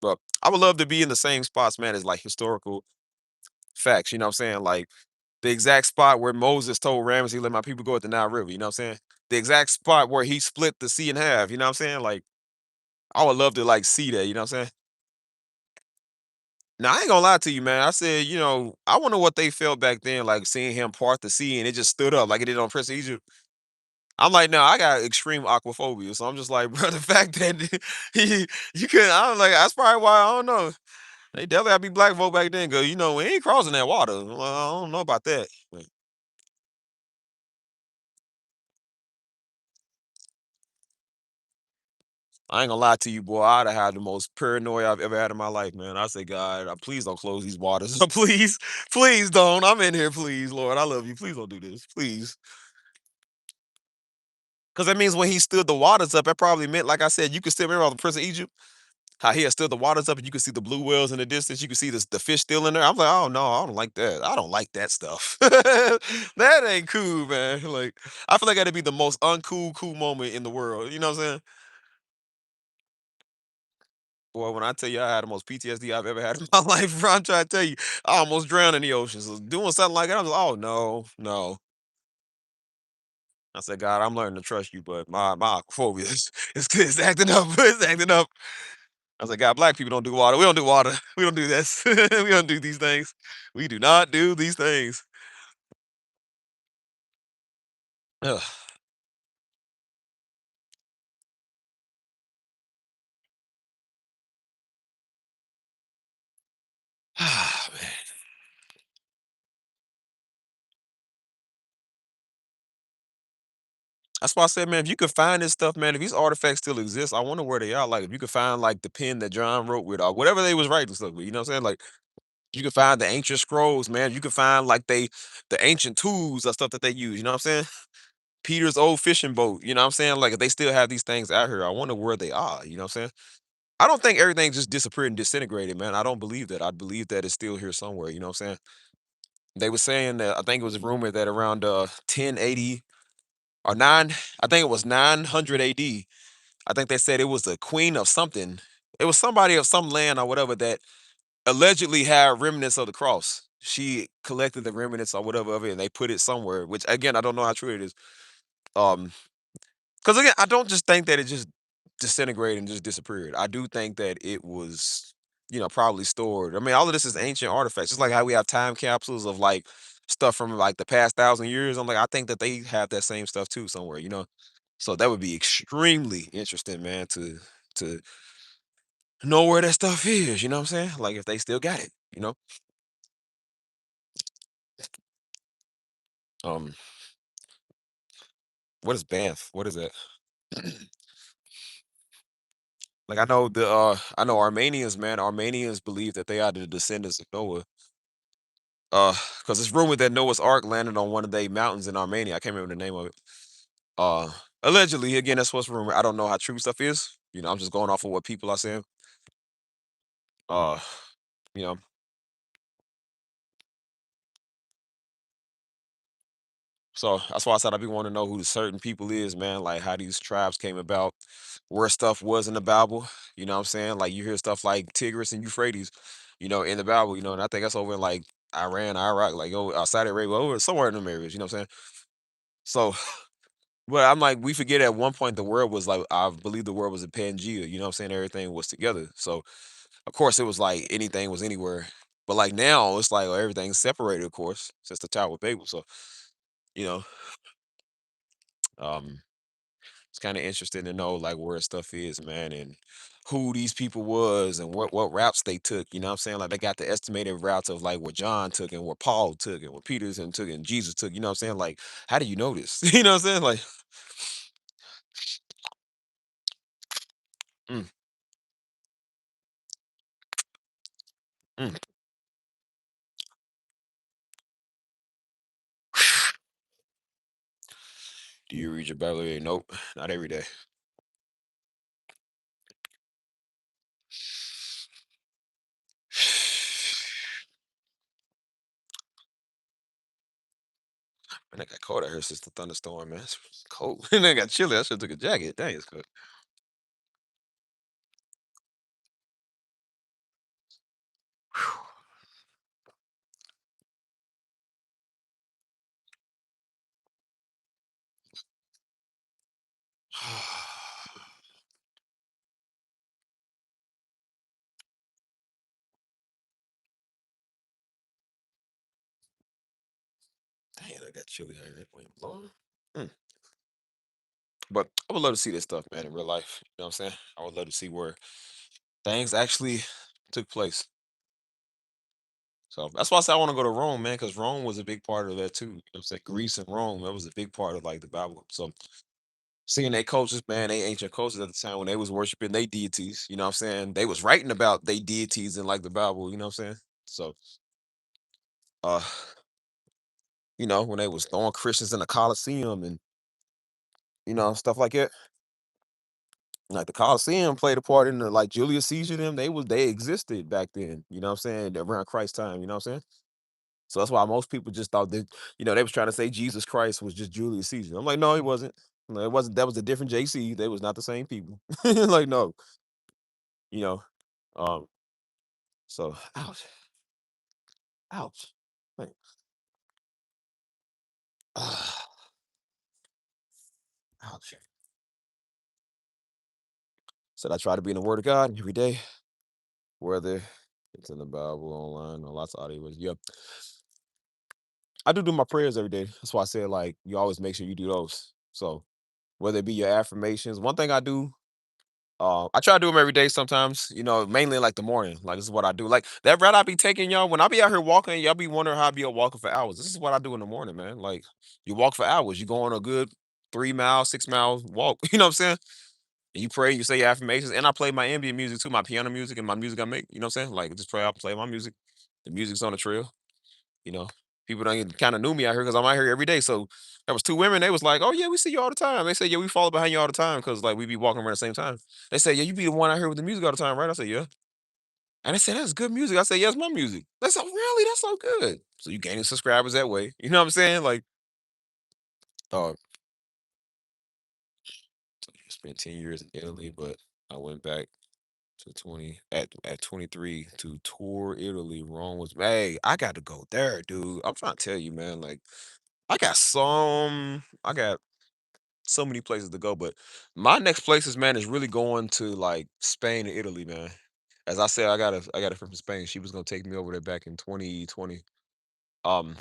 But I would love to be in the same spots, man, as like historical facts. You know what I'm saying? Like the exact spot where Moses told Ramsey, "Let my people go at the Nile River." You know what I'm saying? The exact spot where he split the sea in half. You know what I'm saying? Like I would love to like see that. You know what I'm saying? Now I ain't gonna lie to you, man. I said, I wonder what they felt back then, like seeing him part the sea and it just stood up like it did on Prince of Egypt. I'm like, no, I got extreme aquaphobia, so I'm just like, bro, the fact that he, you couldn't, I'm like, that's probably why I don't know. They definitely had to be black folk back then, cause we ain't crossing that water. Well, I don't know about that. But I ain't gonna lie to you, boy. I'd have had the most paranoia I've ever had in my life, man. I say, God, please don't close these waters. Please, please don't. I'm in here, please, Lord. I love you. Please don't do this, please. Cause that means when he stood the waters up, that probably meant, like I said, you could still remember the Prince of Egypt, how he had stood the waters up, and you could see the blue whales in the distance. You could see the fish still in there. I'm like, oh no, I don't like that. I don't like that stuff. That ain't cool, man. Like, I feel like that'd be the most uncool, cool moment in the world. You know what I'm saying? Boy, when I tell you I had the most PTSD I've ever had in my life, bro, I'm trying to tell you, I almost drowned in the ocean. So doing something like that, I was like, oh no, no. I said, God, I'm learning to trust you, but my aquaphobia is acting up. It's acting up. I was like, God, black people don't do water. We don't do water. We don't do this. We don't do these things. We do not do these things. Ugh. Ah, man. That's why I said, man, if you could find this stuff, man, if these artifacts still exist, I wonder where they are. Like, if you could find like the pen that John wrote with, or whatever they was writing stuff with, you know what I'm saying? Like, you can find the ancient scrolls, man. You can find like the ancient tools or stuff that they use. You know what I'm saying? Peter's old fishing boat. You know what I'm saying? Like, if they still have these things out here, I wonder where they are. You know what I'm saying? I don't think everything just disappeared and disintegrated, man. I don't believe that. I believe that it's still here somewhere. You know what I'm saying? They were saying that, I think it was a rumor that around 1080 or 9, I think it was 900 AD. I think they said it was the queen of something. It was somebody of some land or whatever that allegedly had remnants of the cross. She collected the remnants or whatever of it, and they put it somewhere. Which again, I don't know how true it is. Um, because again, I don't just think that it just disintegrated and just disappeared. I do think that it was, probably stored. I mean, all of this is ancient artifacts. Just like how we have time capsules of like stuff from like the past 1,000 years. I'm like, I think that they have that same stuff too somewhere, you know. So that would be extremely interesting, man, to know where that stuff is. You know what I'm saying? Like if they still got it, you know. Um, what is Banff? What is that? Like I know Armenians, man. Armenians believe that they are the descendants of Noah. Because it's rumored that Noah's Ark landed on one of the mountains in Armenia. I can't remember the name of it. Uh, Allegedly, again, that's what's rumored. I don't know how true stuff is. You know, I'm just going off of what people are saying. Uh, you know, so that's why I said I be wanting to know who the certain people is, man. Like how these tribes came about, where stuff was in the Bible. You know what I'm saying? Like you hear stuff like Tigris and Euphrates, you know, in the Bible. You know, and I think that's over in like Iran, Iraq, like over Saudi Arabia, over somewhere in them areas. You know what I'm saying? So, but I'm like, we forget at one point the world was like, I believe the world was a Pangea. You know what I'm saying? Everything was together. So of course it was like anything was anywhere. But like now it's like everything's separated, of course, since the Tower of Babel. So you know, um, it's kind of interesting to know like where stuff is, man, and who these people was and what routes they took. You know what I'm saying? Like they got the estimated routes of like what John took and what Paul took and what Peterson took and Jesus took. You know what I'm saying? Like, how do you know this? You know what I'm saying? Like, mm, mm. Do you read your Bible every day? Nope, not every day. Man, I got cold out here since the thunderstorm, man. It's cold. And I got chilly. I should have took a jacket. Dang, it's cold. Dang, I got chilly out here. That wind blowing. Mm. But I would love to see this stuff, man, in real life. You know what I'm saying? I would love to see where things actually took place. So that's why I said I want to go to Rome, man, because Rome was a big part of that too. You know what I'm saying? Greece and Rome, that was a big part of like the Bible. So seeing their cultures, man, they ancient cultures at the time when they was worshiping their deities, you know what I'm saying? They was writing about their deities in like the Bible, you know what I'm saying? So uh, you know, when they was throwing Christians in the Colosseum and you know, stuff like that. Like the Colosseum played a part in the like Julius Caesar, them, they existed back then, you know what I'm saying? Around Christ time, you know what I'm saying? So that's why most people just thought that, you know, they was trying to say Jesus Christ was just Julius Caesar. I'm like, no, he wasn't. No, it wasn't. That was a different JC. They was not the same people. Like, no, you know. Um, so ouch, ouch. Like, ouch. Said I try to be in the Word of God every day, whether it's in the Bible, online, or lots of audio. Yep. I do my prayers every day. That's why I said like you always make sure you do those. So whether it be your affirmations, one thing I do, I try to do them every day sometimes, you know, mainly like the morning. Like this is what I do. Like that route I be taking, y'all, when I be out here walking, y'all be wondering how I be out walking for hours. This is what I do in the morning, man. Like you walk for hours. You go on a good 3 mile, 6 mile walk. You know what I'm saying? And you pray, you say your affirmations, and I play my ambient music too, my piano music and my music I make. You know what I'm saying? Like just pray, I play my music. The music's on the trail. You know, people don't kind of knew me out here because I'm out here every day. So there was two women. They was like, "Oh yeah, we see you all the time." They said, "Yeah, we follow behind you all the time because like we be walking around the same time." They said, "Yeah, you be the one out here with the music all the time, right?" I said, "Yeah." And they said, "That's good music." I said, "Yeah, it's my music." They said, "Really? That's so good." So you gaining subscribers that way. You know what I'm saying? Like, uh, I spent 10 years in Italy, but I went back to 23 to tour Italy. Rome was, hey, I got to go there, dude. I'm trying to tell you, man. Like, I got so many places to go, but my next places, man, is really going to like Spain and Italy, man. As I said, I got a friend from Spain. She was gonna take me over there back in 2020. Um,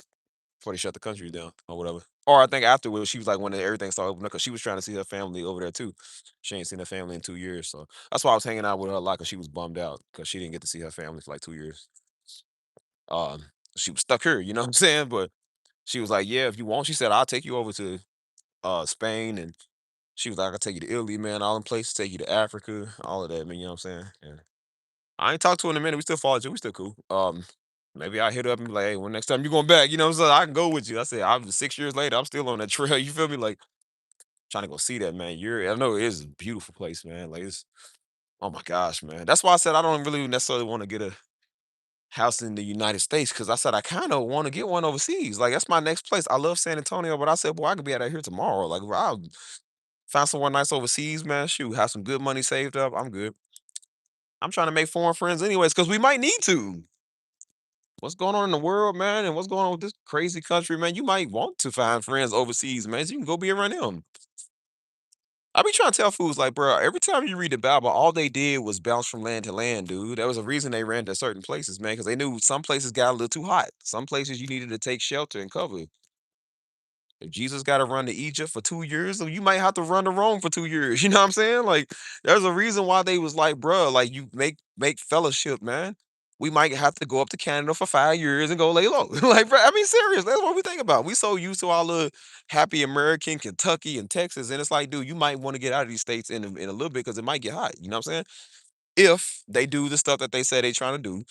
before they shut the country down or whatever. Or I think afterwards, she was like when everything started opening up because she was trying to see her family over there too. She ain't seen her family in 2 years, so that's why I was hanging out with her a lot because she was bummed out because she didn't get to see her family for like 2 years. Um, she was stuck here, you know what I'm saying? But she was like, "Yeah, if you want," she said, "I'll take you over to Spain," and she was like, "I can take you to Italy, man, all in places, take you to Africa, all of that, man." You know what I'm saying? And I ain't talked to her in a minute. We still follow each other. We still cool. Maybe I hit her up and be like, "Hey, when next time you going back?" You know what I'm saying? I can go with you. I said, I'm 6 years later. I'm still on that trail. You feel me? Like trying to go see that, man. I know it is a beautiful place, man. Like it's, oh my gosh, man. That's why I said I don't really necessarily want to get a house in the United States because I said I kind of want to get one overseas. Like that's my next place. I love San Antonio, but I said, boy, I could be out of here tomorrow. Like, bro, I'll find somewhere nice overseas, man. Shoot, have some good money saved up. I'm good. I'm trying to make foreign friends anyways, because we might need to. What's going on in the world, man, and what's going on with this crazy country, man? You might want to find friends overseas, man. So you can go be around them. I be trying to tell fools like, bro, every time you read the Bible, all they did was bounce from land to land, dude. There was a reason they ran to certain places, man, because they knew some places got a little too hot. Some places you needed to take shelter and cover. If Jesus got to run to Egypt for 2 years, then you might have to run to Rome for 2 years. You know what I'm saying? Like, there's a reason why they was like, bruh, like you make fellowship, man. We might have to go up to Canada for 5 years and go lay low. Like, bruh, I mean, serious. That's what we think about. We so used to our little happy American, Kentucky and Texas, and it's like, dude, you might want to get out of these states in a little bit because it might get hot. You know what I'm saying? If they do the stuff that they say they're trying to do,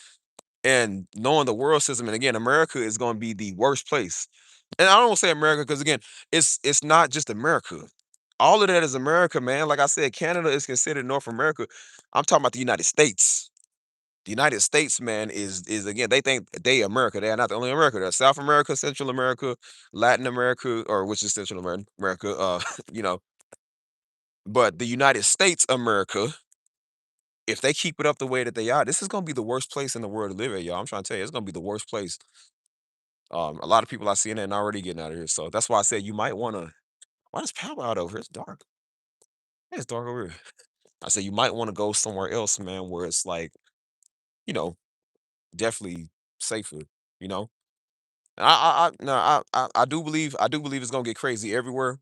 and knowing the world system, and again, America is going to be the worst place. And I don't say America because again, it's not just America. All of that is America, man. Like I said, Canada is considered North America. I'm talking about the United States. The United States, man, is again, they think they America. They are not the only America. There's South America, Central America, Latin America, or which is Central America, you know, but the United States, America, if they keep it up the way that they are, this is gonna be the worst place in the world to live at, y'all. I'm trying to tell you, it's gonna be the worst place. A lot of people I see in it and already getting out of here. So that's why I said you might wanna. Why does power out over here? It's dark. Yeah, it's dark over here. I said you might want to go somewhere else, man, where it's like, you know, definitely safer, you know. No, I do believe it's gonna get crazy everywhere,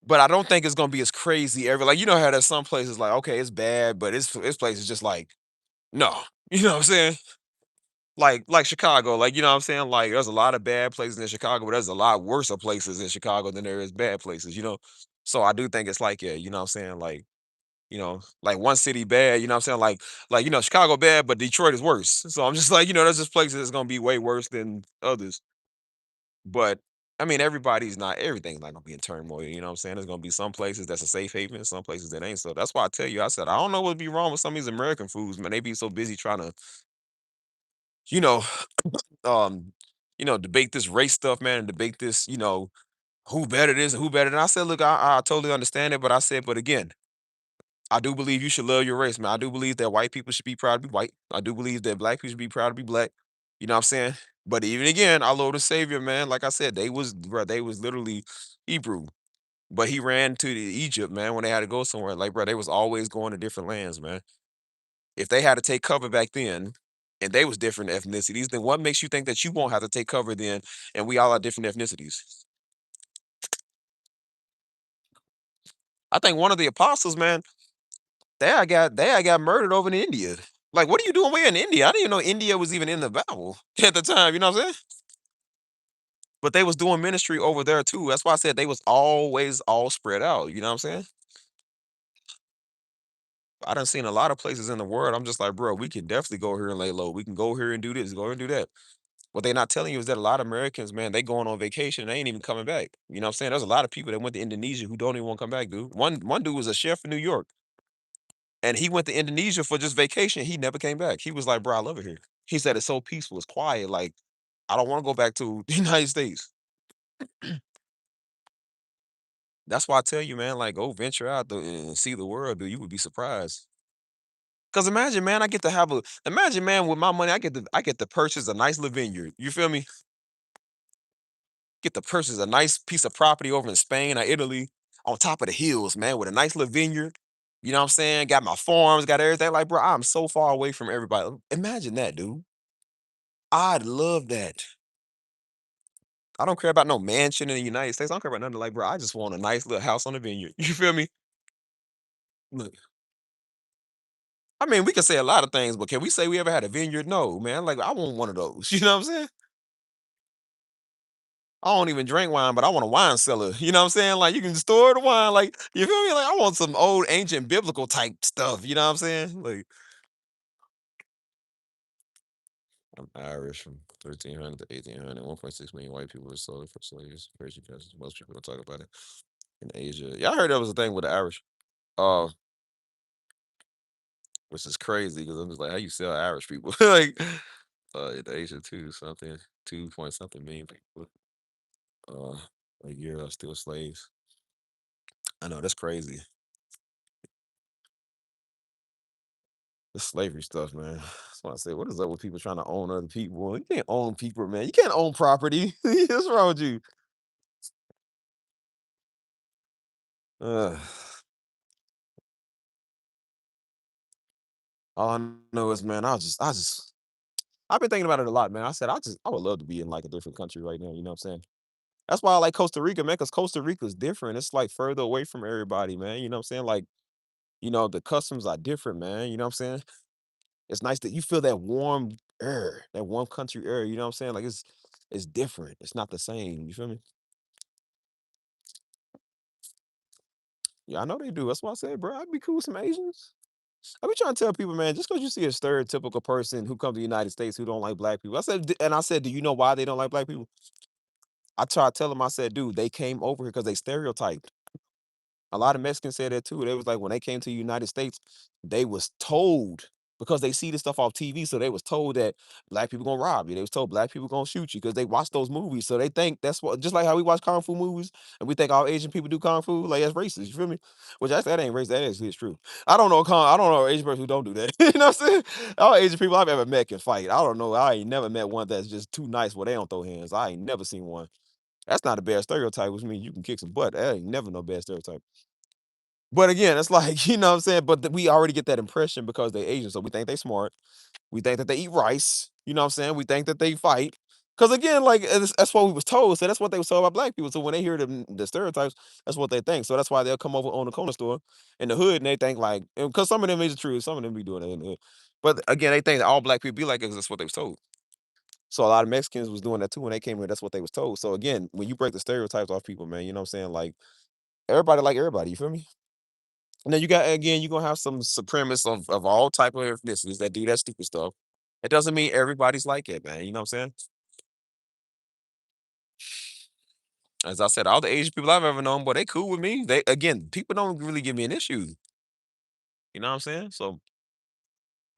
but I don't think it's gonna be as crazy every like you know how there's some places like okay it's bad, but it's places just like no, you know what I'm saying? Like Chicago, like you know what I'm saying? Like there's a lot of bad places in Chicago, but there's a lot worse of places in Chicago than there is bad places, you know. So I do think it's like yeah, you know what I'm saying? Like you know, like one city bad, you know what I'm saying? Like you know, Chicago bad, but Detroit is worse. So I'm just like, you know, there's just places that's gonna be way worse than others. But I mean, everything's not gonna be in turmoil, you know what I'm saying? There's gonna be some places that's a safe haven, some places that ain't. So that's why I tell you, I said, I don't know what'd be wrong with some of these American foods, man. They be so busy trying to, you know, um, debate this race stuff, man, and debate this, who better this and who better than I said, look, I totally understand it, but I said, but again, I do believe you should love your race, man. I do believe that white people should be proud to be white. I do believe that black people should be proud to be black. You know what I'm saying? But even again, our Lord and Savior, man, like I said, they was literally Hebrew. But he ran to Egypt, man, when they had to go somewhere. Like, bro, they was always going to different lands, man. If they had to take cover back then, and they was different ethnicities, then what makes you think that you won't have to take cover then? And we all are different ethnicities. I think one of the apostles, man, they had got murdered over in India. Like, what are you doing way in India? I didn't even know India was even in the Bible at the time, you know what I'm saying? But they was doing ministry over there too. That's why I said they was always all spread out, you know what I'm saying? I done seen a lot of places in the world. I'm just like, bro, we can definitely go here and lay low. We can go here and do this, go here and do that. What they not telling you is that a lot of Americans, man, they going on vacation and they ain't even coming back. You know what I'm saying? There's a lot of people that went to Indonesia who don't even want to come back, dude. One dude was a chef in New York. And he went to Indonesia for just vacation. He never came back. He was like, "Bro, I love it here." He said it's so peaceful, it's quiet. Like, I don't want to go back to the United States. That's why I tell you, man, like, go venture out and see the world, dude. You would be surprised. Cause imagine, man, imagine, man, with my money, I get to purchase a nice little vineyard. You feel me? Get to purchase a nice piece of property over in Spain or Italy on top of the hills, man, with a nice little vineyard. You know what I'm saying? Got my farms, got everything. Like, bro, I'm so far away from everybody. Imagine that, dude. I'd love that. I don't care about no mansion in the United States. I don't care about nothing. Like, bro, I just want a nice little house on the vineyard. You feel me? Look, I mean, we can say a lot of things, but can we say we ever had a vineyard? No, man. Like, I want one of those. You know what I'm saying? I don't even drink wine, but I want a wine cellar. You know what I'm saying? Like, you can store the wine. Like, you feel me? Like, I want some old ancient biblical type stuff. You know what I'm saying? Like, I'm Irish from 1300 to 1800. 1.6 million white people were sold for slaves. Crazy because most people don't talk about it in Asia. Yeah, I heard that was a thing with the Irish. Uh, which is crazy because I'm just like, how you sell Irish people? Like, in Asia too, something 2 point something million people. Uh, a year are still slaves. I know that's crazy. This slavery stuff, man. That's why I say, what is up with people trying to own other people? You can't own people, man. You can't own property. What's wrong with you? Uh, all I know is, man, I've been thinking about it a lot, man. I said, I would love to be in like a different country right now. You know what I'm saying? That's why I like Costa Rica, man, because Costa Rica is different. It's like further away from everybody, man. You know what I'm saying? Like, the customs are different, man. You know what I'm saying? It's nice that you feel that warm air, that warm country air. You know what I'm saying? Like it's different. It's not the same. You feel me? Yeah, I know they do. That's why I said, bro, I'd be cool with some Asians. I be trying to tell people, man, just because you see a stereotypical person who come to the United States who don't like black people. I said, do you know why they don't like black people? I tried to tell them, I said, dude, they came over here because they stereotyped. A lot of Mexicans said that too. They was like, when they came to the United States, they was told because they see this stuff off TV, so they was told that black people gonna rob you. They was told black people gonna shoot you because they watch those movies. So they think that's what, just like how we watch kung fu movies and we think all Asian people do kung fu, like that's racist. You feel me? Which that ain't racist. That actually is true. I don't know an Asian person who don't do that. You know what I'm saying? All Asian people I've ever met can fight. I don't know. I ain't never met one that's just too nice where they don't throw hands. I ain't never seen one. That's not a bad stereotype, which means you can kick some butt. That ain't never no bad stereotype. But again, it's like, you know what I'm saying? But we already get that impression because they Asian. So we think they smart. We think that they eat rice. You know what I'm saying? We think that they fight. Because again, like that's what we was told. So that's what they was told about black people. So when they hear the stereotypes, that's what they think. So that's why they'll come over on the corner store in the hood and they think like, because some of them is true, some of them be doing it in the hood. But again, they think that all black people be like it 'cause that's what they was told. So a lot of Mexicans was doing that too when they came here. That's what they was told. So again, when you break the stereotypes off people, man, you know what I'm saying? Like everybody like everybody. You feel me? And then you got again, you're gonna have some supremacists of all type of ethnicities that do that stupid stuff. It doesn't mean everybody's like it, man. You know what I'm saying? As I said, all the Asian people I've ever known, boy, they cool with me. They again, people don't really give me an issue. You know what I'm saying? So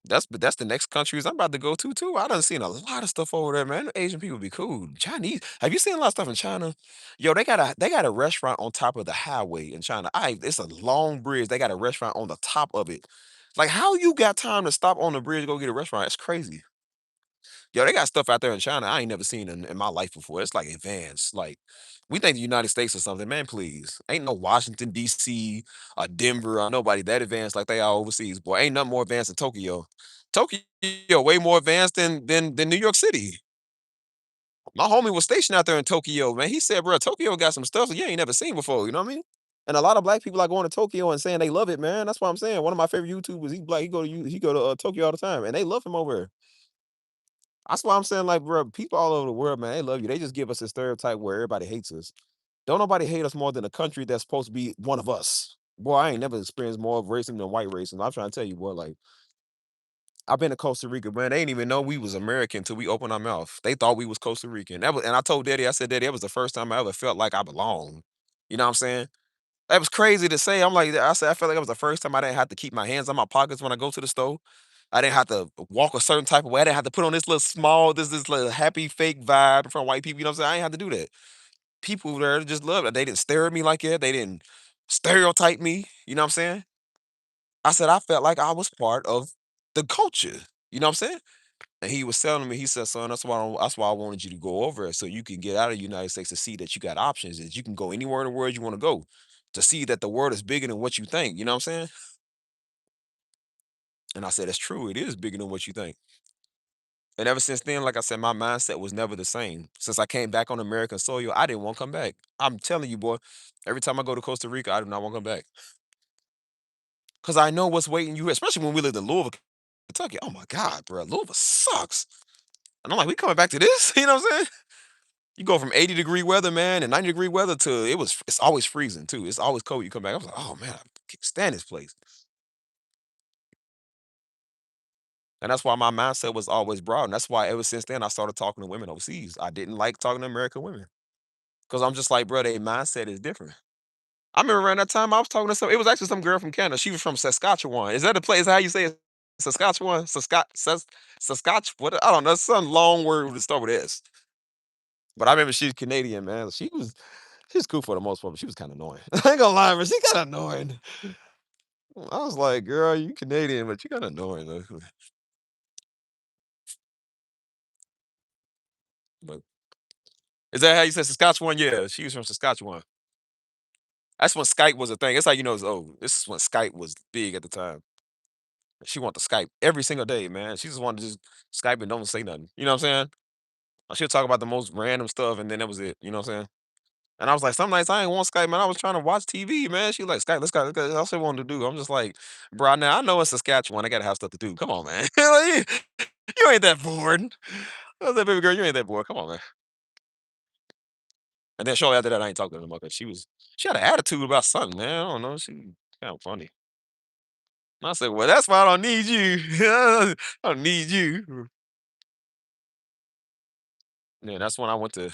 that's the next countries I'm about to go to too. I done seen a lot of stuff over there, man. Asian people be cool. Chinese. Have you seen a lot of stuff in China? Yo, they got a restaurant on top of the highway in China. It's a long bridge. They got a restaurant on the top of it. Like, how you got time to stop on the bridge to go get a restaurant? It's crazy. Yo, they got stuff out there in China I ain't never seen in my life before. It's like advanced. Like, we think the United States or something, man. Please, ain't no Washington D.C. or Denver or nobody that advanced like they are overseas. Boy, ain't nothing more advanced than Tokyo. Tokyo way more advanced than New York City. My homie was stationed out there in Tokyo, man. He said, bro, Tokyo got some stuff that you ain't never seen before. You know what I mean? And a lot of black people are going to Tokyo and saying they love it, man. That's what I'm saying. One of my favorite YouTubers, he's black. He go to Tokyo all the time, and they love him over there. That's why I'm saying, like, bro, people all over the world, man, they love you. They just give us a stereotype where everybody hates us. Don't nobody hate us more than a country that's supposed to be one of us. Boy, I ain't never experienced more of racism than white racism. I'm trying to tell you, boy, like, I've been to Costa Rica, man. They didn't even know we was American till we opened our mouth. They thought we was Costa Rican. And I told Daddy, I said, Daddy, that was the first time I ever felt like I belonged. You know what I'm saying? That was crazy to say. I'm like, I said, I felt like it was the first time I didn't have to keep my hands on my pockets when I go to the store. I didn't have to walk a certain type of way. I didn't have to put on this little small, this little happy fake vibe from white people. You know what I'm saying? I ain't have to do that. People there just loved it. They didn't stare at me like that. They didn't stereotype me. You know what I'm saying? I said I felt like I was part of the culture. You know what I'm saying? And he was telling me, he said, son, that's why I wanted you to go over it so you can get out of the United States to see that you got options, that you can go anywhere in the world you want to go, to see that the world is bigger than what you think. You know what I'm saying? And I said, that's true. It is bigger than what you think. And ever since then, like I said, my mindset was never the same. Since I came back on American soil, I didn't want to come back. I'm telling you, boy, every time I go to Costa Rica, I do not want to come back. Because I know what's waiting you, especially when we lived in Louisville, Kentucky. Oh my God, bro, Louisville sucks. And I'm like, we coming back to this? You know what I'm saying? You go from 80-degree weather, man, and 90-degree weather to it's always freezing too. It's always cold. You come back. I was like, oh man, I can't stand this place. And that's why my mindset was always broad. And that's why ever since then I started talking to women overseas. I didn't like talking to American women. Because I'm just like, bro, their mindset is different. I remember around that time I was talking to some, it was actually some girl from Canada. She was from Saskatchewan. Is that the place? Is that how you say it? Saskatchewan? Saskatchewan? What? I don't know. Some long word to start with S. But I remember she's Canadian, man. She's cool for the most part, but she was kind of annoying. I ain't gonna lie, but she kind of annoying. I was like, girl, you Canadian, but you kind of annoying though. But is that how you said Saskatchewan? Yeah, she was from Saskatchewan. That's when Skype was a thing. That's how you know it's old. This is when Skype was big at the time. She want to Skype every single day, man. She just wanted to just Skype and don't say nothing. You know what I'm saying? She'll talk about the most random stuff, and then that was it. You know what I'm saying? And I was like, some nights I ain't want Skype, man. I was trying to watch TV, man. She like Skype, let's go. That's all she wanted to do. I'm just like, bro, now I know it's Saskatchewan. I gotta have stuff to do. Come on, man. Like, you ain't that bored. I was like, baby girl, you ain't that bored. Come on, man. And then shortly after that, I ain't talking to her no more 'cause she had an attitude about something, man. I don't know. She kind of funny. And I said, well, that's why I don't need you. I don't need you. Yeah, that's when I went to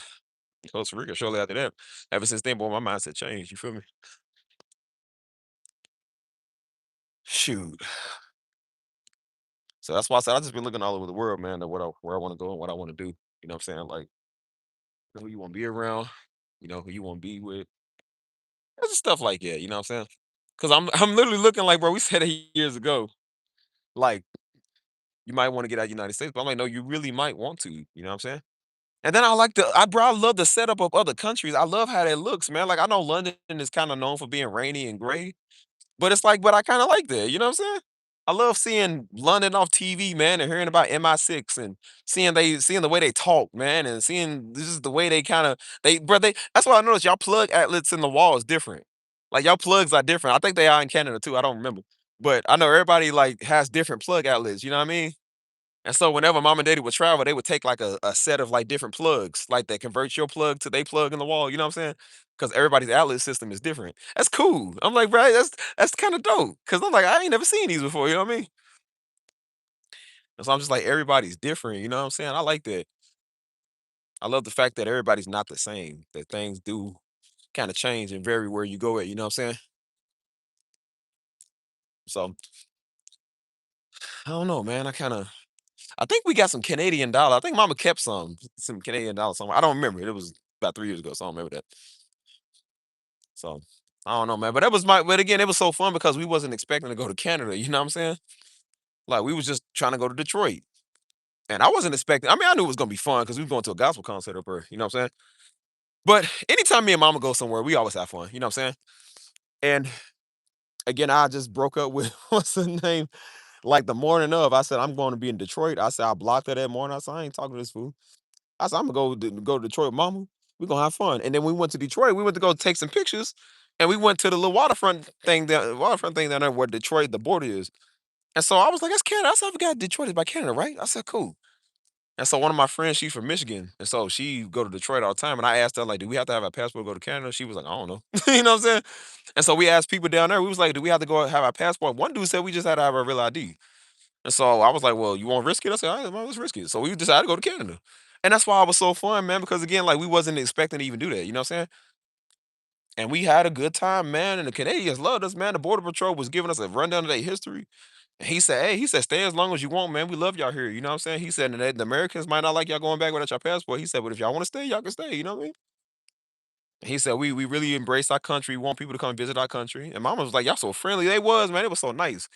Costa Rica shortly after that. Ever since then, boy, my mindset changed. You feel me? Shoot. So that's why I said I just been looking all over the world, man, to where I want to go and what I want to do. You know what I'm saying? Like who you want to be around, who you want to be with. It's just stuff like that, you know what I'm saying? Cause I'm literally looking like, bro, we said it years ago. Like, you might want to get out of the United States, but I'm like, no, you really might want to, you know what I'm saying? And then I love the setup of other countries. I love how that looks, man. Like I know London is kind of known for being rainy and gray, but it's like, but I kind of like that. You know what I'm saying? I love seeing London off TV, man, and hearing about MI6 and seeing the way they talk, man, and seeing this is the way they kind of they that's why I noticed y'all plug outlets in the wall is different. Like y'all plugs are different. I think they are in Canada too. I don't remember. But I know everybody like has different plug outlets, you know what I mean? And so whenever mom and daddy would travel, they would take like a set of like different plugs, like that converts your plug to they plug in the wall. You know what I'm saying? Because everybody's outlet system is different. That's cool. I'm like, bro, that's kind of dope. Cause I'm like, I ain't never seen these before. You know what I mean? And so I'm just like, everybody's different. You know what I'm saying? I like that. I love the fact that everybody's not the same. That things do kind of change and vary where you go at. You know what I'm saying? So I don't know, man. I think we got some Canadian dollar. I think Mama kept some Canadian dollar somewhere. I don't remember it. It was about 3 years ago, so I don't remember that. So I don't know, man. But that was but again, it was so fun because we wasn't expecting to go to Canada. You know what I'm saying? Like we was just trying to go to Detroit. And I wasn't expecting, I mean, I knew it was gonna be fun because we was going to a gospel concert up there, you know what I'm saying? But anytime me and mama go somewhere, we always have fun, you know what I'm saying? And again, I just broke up with what's the name? Like the morning of, I said, I'm going to be in Detroit. I said, I blocked her that morning. I said, I ain't talking to this fool. I said, I'm gonna go to Detroit, mama. We're gonna have fun. And then we went to Detroit. We went to go take some pictures, and we went to the little waterfront thing down there where Detroit, the border is. And so I was like, that's Canada. I said, I forgot Detroit is by Canada, right? I said, cool. And so one of my friends, she's from Michigan, and so she go to Detroit all the time. And I asked her, like, do we have to have a passport to go to Canada? She was like, I don't know. You know what I'm saying? And so we asked people down there, we was like, do we have to go have our passport? One dude said we just had to have our real ID. And so I was like, well, you want to risk it? I said, all right, well, let's risk it. So we decided to go to Canada. And that's why it was so fun, man, because again, like we wasn't expecting to even do that. You know what I'm saying? And we had a good time, man. And the Canadians loved us, man. The Border Patrol was giving us a rundown of their history. And he said, hey, he said, stay as long as you want, man. We love y'all here. You know what I'm saying? He said, and the Americans might not like y'all going back without your passport. He said, but if y'all want to stay, y'all can stay. You know what I mean? He said, we really embrace our country. We want people to come visit our country. And mama was like, y'all so friendly. They was, man. It was so nice.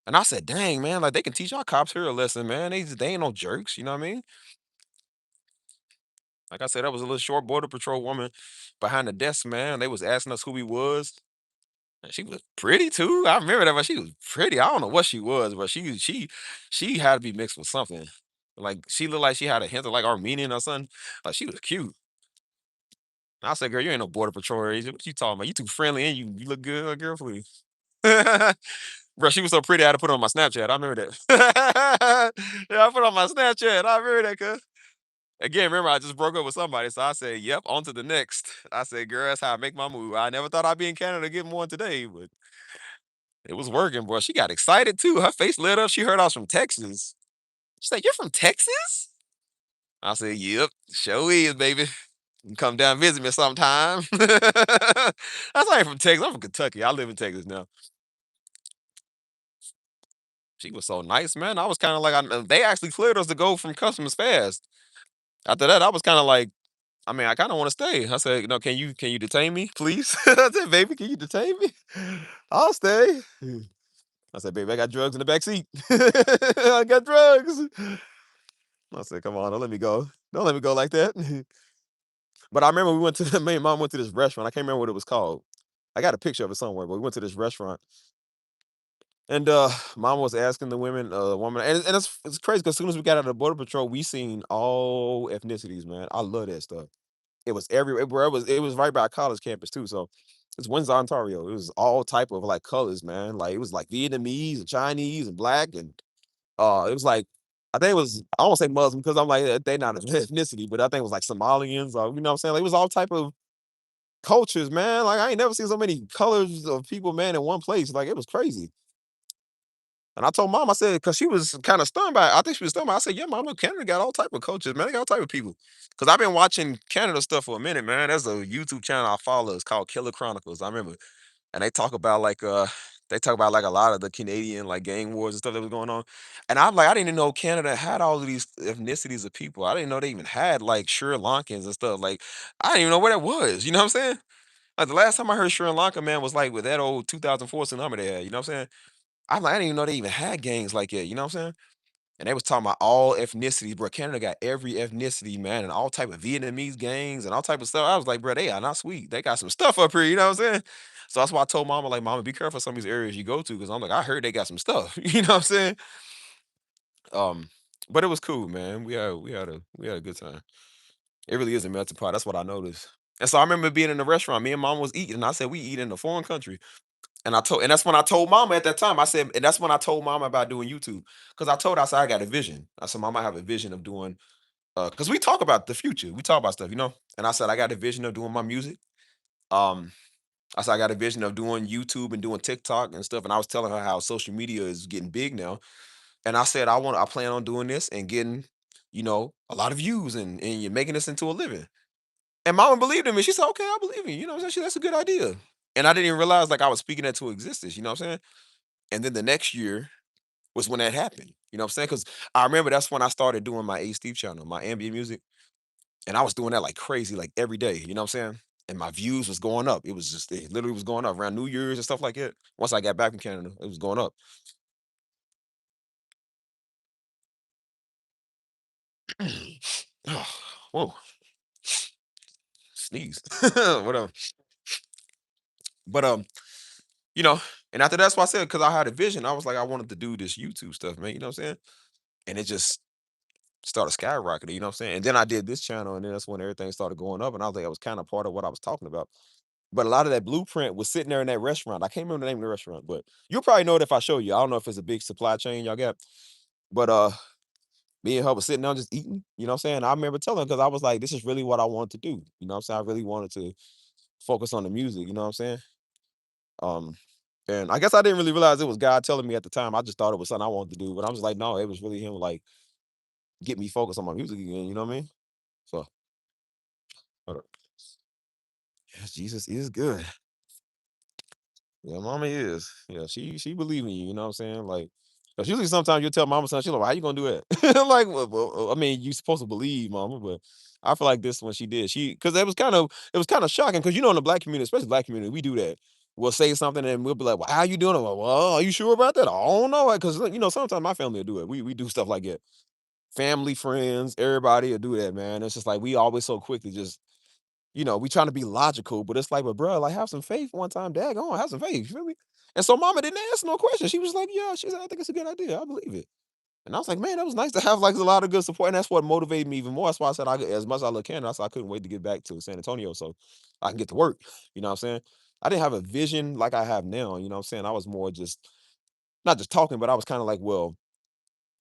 And I said, dang, man, like they can teach our cops here a lesson, man. They ain't no jerks. You know what I mean? Like I said, that was a little short border patrol woman behind the desk, man. They was asking us who we was. And she was pretty too. I remember that, but she was pretty. I don't know what she was, but she had to be mixed with something. Like she looked like she had a hint of like Armenian or something. Like she was cute. I said, girl, you ain't no border patrol agent. What you talking about? You too friendly and you look good, girl, please. Bro, she was so pretty, I had to put her on my Snapchat. I remember that. Yeah, I put her on my Snapchat. I remember that, cuz. Again, remember, I just broke up with somebody, so I said, yep, on to the next. I said, girl, that's how I make my move. I never thought I'd be in Canada getting one today, but it was working, bro. She got excited too. Her face lit up. She heard I was from Texas. She's like, you're from Texas? I said, yep, sure is, baby. You can come down and visit me sometime. That's why I ain't from Texas. I'm from Kentucky. I live in Texas now. She was so nice, man. I was kind of like, they actually cleared us to go from customs fast. After that, I was kind of like, I mean, I kind of want to stay. I said, can you detain me, please? I said, baby, can you detain me? I'll stay. I said, baby, I got drugs in the back seat. I got drugs. I said, come on, don't let me go. Don't let me go like that. But I remember we went to me and mom went to this restaurant. I can't remember what it was called. I got a picture of it somewhere, but we went to this restaurant. And mom was asking the woman, and it's crazy because as soon as we got out of the border patrol, we seen all ethnicities, man. I love that stuff. It was everywhere. It was right by a college campus too. So it's Windsor, Ontario. It was all type of like colors, man. Like it was like Vietnamese and Chinese and black and it was like I think it was I don't say Muslim because I'm like they not an ethnicity, but I think it was like Somalians or you know what I'm saying? Like, it was all type of cultures, man. Like I ain't never seen so many colors of people, man, in one place. Like it was crazy. And I told mom, I said, because she was kind of stunned by it. I think she was stunned by it. I said, yeah, mama, Canada got all type of cultures, man. They got all type of people. Because I've been watching Canada stuff for a minute, man. There's a YouTube channel I follow. It's called Killer Chronicles. I remember. And they talk about like a lot of the Canadian like gang wars and stuff that was going on. And I'm like, I didn't even know Canada had all of these ethnicities of people. I didn't know they even had like Sri Lankans and stuff. Like, I didn't even know where that was. You know what I'm saying? Like the last time I heard Sri Lanka, man, was like with that old 2004 tsunami they had. You know what I'm saying? I'm like, I didn't even know they even had gangs like that, you know what I'm saying? And they was talking about all ethnicities, bro. Canada got every ethnicity, man, and all type of Vietnamese gangs and all type of stuff. I was like, bro, they are not sweet. They got some stuff up here, you know what I'm saying? So that's why I told mama, like, mama, be careful some of these areas you go to, because I'm like, I heard they got some stuff, you know what I'm saying? Um, but it was cool, man. We had a good time. It really is a melting pot. That's what I noticed. And so I remember being in the restaurant. Me and mom was eating, and I said, we eat in a foreign country. And that's when I told mama at that time. I said, and that's when I told mama about doing YouTube. Because I told her, I said, I got a vision. I said, Mama, I have a vision of doing because we talk about the future. We talk about stuff, you know? And I said, I got a vision of doing my music. Um, I said, I got a vision of doing YouTube and doing TikTok and stuff. And I was telling her how social media is getting big now. And I said, I plan on doing this and getting, a lot of views and you're making this into a living. And mama believed in me. She said, okay, I believe in you. You know what I'm saying? That's a good idea. And I didn't even realize like I was speaking that to existence. You know what I'm saying? And then the next year was when that happened. You know what I'm saying? Because I remember that's when I started doing my A Steve channel, my ambient music. And I was doing that like crazy, like every day. You know what I'm saying? And my views was going up. It literally was going up around New Year's and stuff like that. Once I got back from Canada, it was going up. Oh, whoa, sneeze. Whatever. But you know, and after that's why I said, because I had a vision, I was like, I wanted to do this YouTube stuff, man. You know what I'm saying? And it just started skyrocketing, you know what I'm saying? And then I did this channel, and then that's when everything started going up. And I was like, it was kind of part of what I was talking about. But a lot of that blueprint was sitting there in that restaurant. I can't remember the name of the restaurant, but you'll probably know it if I show you. I don't know if it's a big supply chain y'all got, but me and her was sitting down just eating. You know what I'm saying? I remember telling her because I was like, this is really what I wanted to do. You know what I'm saying? I really wanted to focus on the music. You know what I'm saying? Um, and I guess I didn't really realize it was God telling me at the time. I just thought it was something I wanted to do, but I was like, no, it was really him like get me focused on my music again. You know what I mean? So, uh, yes, Jesus is good. Yeah, mama is. Yeah, she believe in you, you know what I'm saying? Like, 'cause usually sometimes you tell mama something, she's like, "Well, how you gonna do that?" I'm like, well, I mean, you supposed to believe, mama, but I feel like this one she did. Because it was kind of shocking because in the black community, especially black community, we do that. We'll say something and we'll be like, "Well, how you doing?" I'm like, well, are you sure about that? I don't know, because sometimes my family will do it. We do stuff like that. Family, friends, everybody will do that, man. It's just like we always so quick to just we trying to be logical, but it's like, but bro, like have some faith one time, dad. Go on, have some faith. You feel me? And so mama didn't ask no question. She was like, yeah, she said, I think it's a good idea. I believe it. And I was like, man, that was nice to have like a lot of good support. And that's what motivated me even more. That's why I said as much as I love Canada, I said I couldn't wait to get back to San Antonio so I can get to work. You know what I'm saying? I didn't have a vision like I have now. You know what I'm saying? I was more just not just talking, but I was kind of like, well,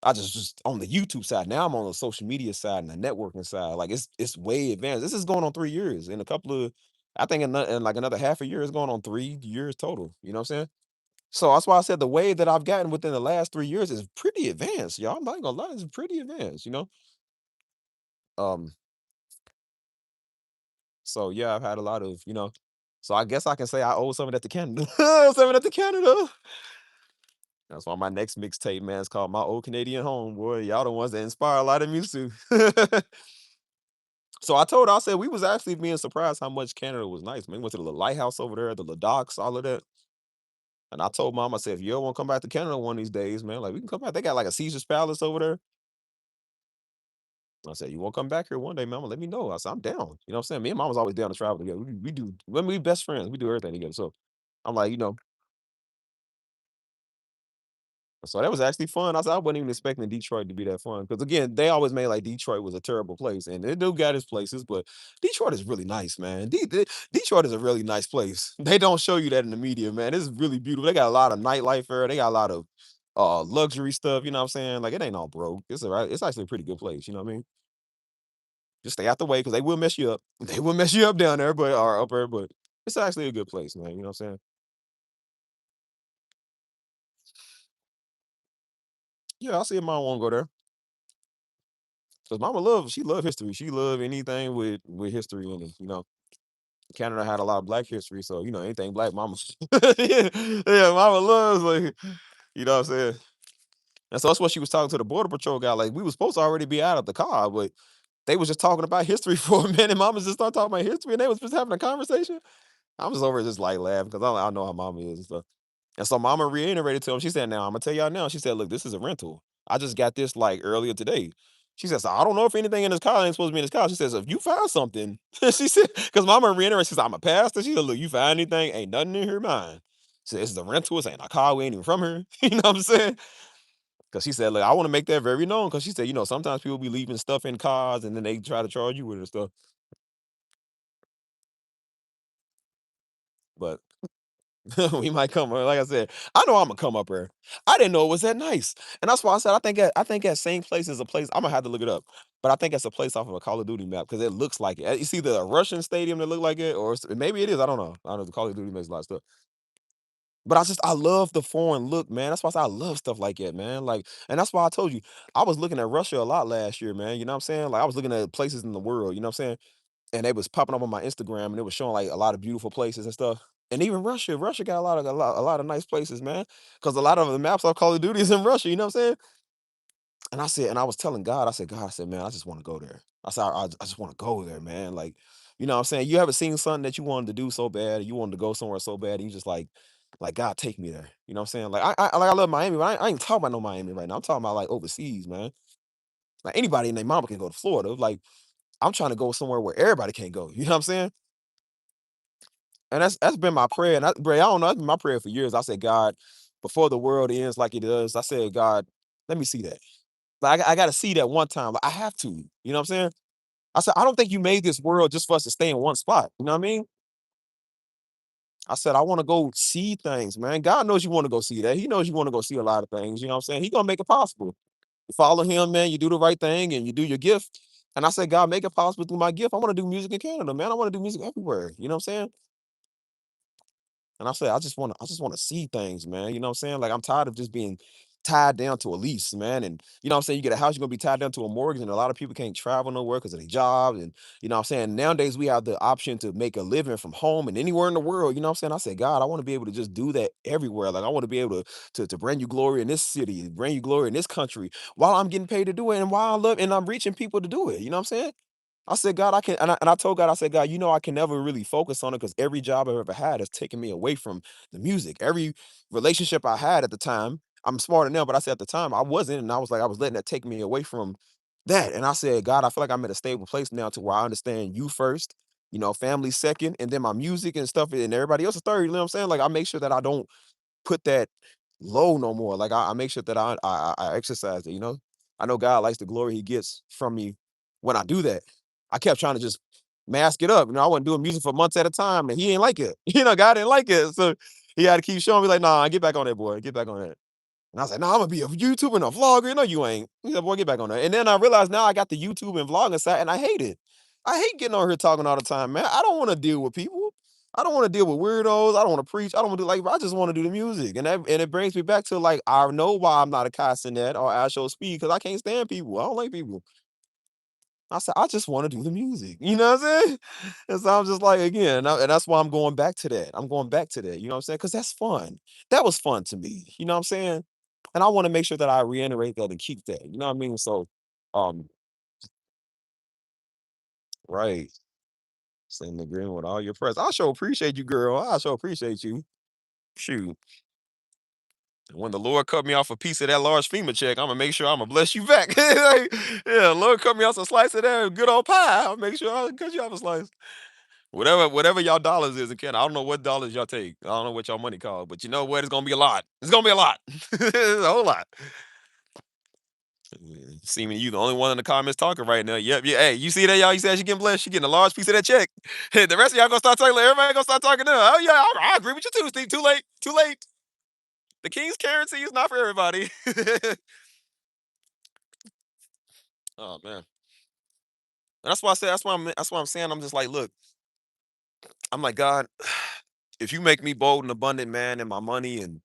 I just on the YouTube side. Now I'm on the social media side and the networking side. Like it's way advanced. This is going on 3 years. In a couple of I think in like another half a year, it's going on 3 years total. You know what I'm saying? So that's why I said the way that I've gotten within the last 3 years is pretty advanced, y'all. I'm not gonna lie, it's pretty advanced, you know. Um, so yeah, I've had a lot of, so I guess I can say I owe some of that to Canada. Some of that to Canada. That's why my next mixtape, man, is called My Old Canadian Home. Boy, y'all the ones that inspire a lot of music. So I said we was actually being surprised how much Canada was nice, man. We went to the little lighthouse over there, the little docks, all of that. And I told mom, I said, if you ever want to come back to Canada one of these days, man, like we can come back. They got like a Caesar's Palace over there. I said, "You wanna come back here one day, mama? Let me know." I said, "I'm down." You know what I'm saying? Me and mom was always down to travel together. We do when we best friends, we do everything together. So I'm like, so that was actually fun. I said I wasn't even expecting Detroit to be that fun. Because again, they always made like Detroit was a terrible place. And it do got its places, but Detroit is really nice, man. Detroit is a really nice place. They don't show you that in the media, man. It's really beautiful. They got a lot of nightlife there. They got a lot of luxury stuff, you know what I'm saying? Like it ain't all broke. It's actually a pretty good place, you know what I mean? Just stay out the way because they will mess you up. They will mess you up down there, but or up there, but it's actually a good place, man. You know what I'm saying? Yeah, I see if mom won't go there. Because mama she love history. She love anything with history in it. Canada had a lot of black history, so anything black mama. Yeah, yeah, mama loves like, you know what I'm saying? And so that's what she was talking to the border patrol guy. Like we was supposed to already be out of the car, but they was just talking about history for a minute. Mama just started talking about history and they was just having a conversation. I was over just like laughing because I know how mama is and stuff. And so mama reiterated to him. She said, "Now I'm gonna tell y'all now." She said, "Look, this is a rental. I just got this like earlier today." She says, "So I don't know if anything in this car ain't supposed to be in this car." She says, "If you find something," she said, because mama reiterated, she said, "I'm a pastor." She said, "Look, you find anything, ain't nothing in her mind." She said, "This is a rental. This ain't a car. We ain't even from her." You know what I'm saying? Because she said, "Look, I want to make that very known." Because she said, sometimes people be leaving stuff in cars and then they try to charge you with it and stuff. But we might come. Like I said, I know I'm gonna come up here. I didn't know it was that nice, and that's why I said I think that same place is a place. I'm gonna have to look it up, but I think it's a place off of a Call of Duty map because it looks like it. It's either a Russian stadium that look like it, or maybe it is. I don't know. I don't know. The Call of Duty makes a lot of stuff, but I love the foreign look, man. That's why I say I love stuff like that, man. Like, and that's why I told you I was looking at Russia a lot last year, man. You know what I'm saying? Like I was looking at places in the world. You know what I'm saying? And they was popping up on my Instagram, and it was showing like a lot of beautiful places and stuff. And even Russia got a lot of nice places, man. Because a lot of the maps of Call of Duty is in Russia. You know what I'm saying? And I was telling God, I said, God, I said, man, I just want to go there. I said, I just want to go there, man. Like, you know what I'm saying? You ever seen something that you wanted to do so bad, you wanted to go somewhere so bad, and you just like God, take me there. You know what I'm saying? Like I love Miami, but I ain't talking about no Miami right now. I'm talking about like overseas, man. Like anybody and their mama can go to Florida. Like I'm trying to go somewhere where everybody can't go. You know what I'm saying? And that's been my prayer, and bro, I don't know, that's been my prayer for years. I said, "God, before the world ends like it does," I said, "God, let me see that. Like, I gotta see that one time. Like, I have to." You know what I'm saying? I said, "I don't think you made this world just for us to stay in one spot." You know what I mean? I said, "I wanna go see things, man." God knows you wanna go see that. He knows you wanna go see a lot of things, you know what I'm saying? He gonna make it possible. You follow him, man, you do the right thing, and you do your gift. And I said, "God, make it possible through my gift. I wanna do music in Canada, man. I wanna do music everywhere." You know what I'm saying? And I said, I just wanna see things, man. You know what I'm saying? Like I'm tired of just being tied down to a lease, man. And you know what I'm saying? You get a house, you're gonna be tied down to a mortgage, and a lot of people can't travel nowhere because of their jobs. And you know what I'm saying? Nowadays we have the option to make a living from home and anywhere in the world. You know what I'm saying? I said, God, I want to be able to just do that everywhere. Like I want to be able to bring you glory in this city, bring you glory in this country while I'm getting paid to do it and while I love and I'm reaching people to do it. You know what I'm saying? I said, God, I can, and I told God, I said, God, I can never really focus on it because every job I've ever had has taken me away from the music. Every relationship I had at the time, I'm smarter now, but I said at the time I wasn't, and I was like, I was letting that take me away from that. And I said, God, I feel like I'm at a stable place now to where I understand you first, family second, and then my music and stuff, and everybody else is third. You know what I'm saying? Like I make sure that I don't put that low no more. Like I make sure that I exercise it, you know. I know God likes the glory he gets from me when I do that. I kept trying to just mask it up. You know, I wasn't doing music for months at a time and he ain't like it. You know, God didn't like it. So he had to keep showing me like, nah, get back on that, boy. Get back on that. And I was like, nah, I'm gonna be a YouTuber and a vlogger. No, you ain't. He said, boy, get back on that. And then I realized now I got the YouTube and vlogging side and I hate it. I hate getting on here talking all the time, man. I don't want to deal with people. I don't want to deal with weirdos. I don't want to preach. I don't want to do like I just want to do the music. And it brings me back to like I know why I'm not a Castanet or Astro Speed because I can't stand people. I don't like people. I said, I just want to do the music. You know what I'm saying? And so I'm just like, again, and that's why I'm going back to that. I'm going back to that. You know what I'm saying? Because that's fun. That was fun to me. You know what I'm saying? And I want to make sure that I reiterate that and keep that. You know what I mean? So, um, right. Same agreement with all your press. I sure appreciate you, girl. I sure appreciate you. Shoot. When the Lord cut me off a piece of that large FEMA check, I'm gonna make sure I'm gonna bless you back. Like, yeah, Lord cut me off a slice of that good old pie. I'll make sure I cut you off a slice. Whatever y'all dollars is again. I don't know what dollars y'all take. I don't know what y'all money called, but you know what? It's gonna be a lot. It's gonna be a lot. It's a whole lot. Seeming you the only one in the comments talking right now. Yep, yeah. Hey, you see that, y'all? You said she getting blessed. She getting a large piece of that check. The rest of y'all gonna start talking. Like, everybody gonna start talking now. Oh yeah, I agree with you too, Steve. Too late. Too late. The king's currency is not for everybody. Oh man. And that's why I said. That's why I'm saying. I'm just like, look. I'm like, God, if you make me bold and abundant, man, and my money and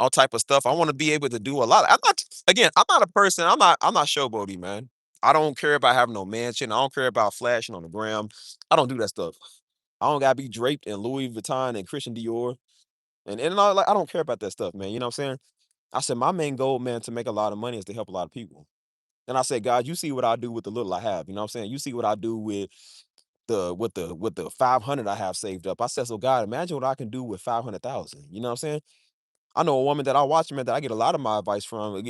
all type of stuff, I want to be able to do a lot. I'm not again, I'm not a person, I'm not showboaty, man. I don't care about having no mansion. I don't care about flashing on the gram. I don't do that stuff. I don't gotta be draped in Louis Vuitton and Christian Dior. And all, like I don't care about that stuff, man. You know what I'm saying? I said my main goal, man, to make a lot of money is to help a lot of people. And I said, God, you see what I do with the little I have. You know what I'm saying? You see what I do with the 500 I have saved up. I said, so God, imagine what I can do with 500,000. You know what I'm saying? I know a woman that I watch, man, that I get a lot of my advice from.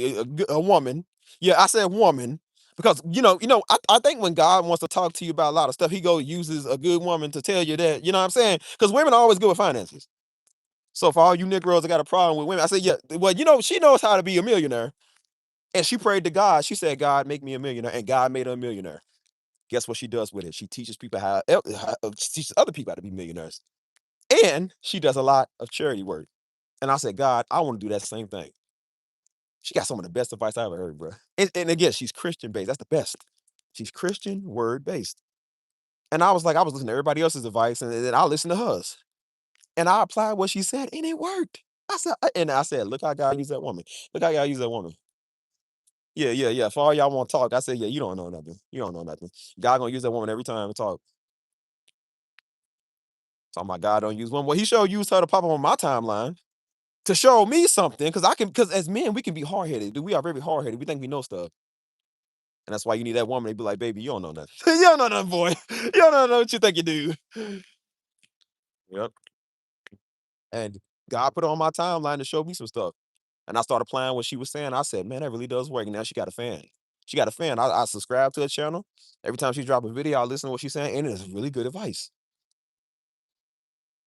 A woman. Yeah, I said woman. Because I think when God wants to talk to you about a lot of stuff, he uses a good woman to tell you that, you know what I'm saying? Because women are always good with finances. So for all you Negroes that got a problem with women, I said, yeah, well, she knows how to be a millionaire. And she prayed to God. She said, God, make me a millionaire. And God made her a millionaire. Guess what she does with it? She teaches people she teaches other people how to be millionaires. And she does a lot of charity work. And I said, God, I want to do that same thing. She got some of the best advice I ever heard, bro. And again, she's Christian based. That's the best. She's Christian word based. And I was like, I was listening to everybody else's advice, and then I listened to hers. And I applied what she said, and it worked. I said, look how God used that woman. Look how God used that woman. Yeah, yeah, yeah. For all y'all want to talk, I said, yeah, you don't know nothing. You don't know nothing. God gonna use that woman every time to talk. Talking about God don't use women. Well, he sure used her to pop up on my timeline to show me something. Because as men, we can be hard headed. Dude, we are very hard headed. We think we know stuff. And that's why you need that woman to be like, baby, you don't know nothing. You don't know nothing, boy. You don't know what you think you do. Yep. And God put her on my timeline to show me some stuff. And I started applying what she was saying. I said, man, that really does work. And now she got a fan. She got a fan. I subscribe to her channel. Every time she drop a video, I listen to what she's saying. And it's really good advice.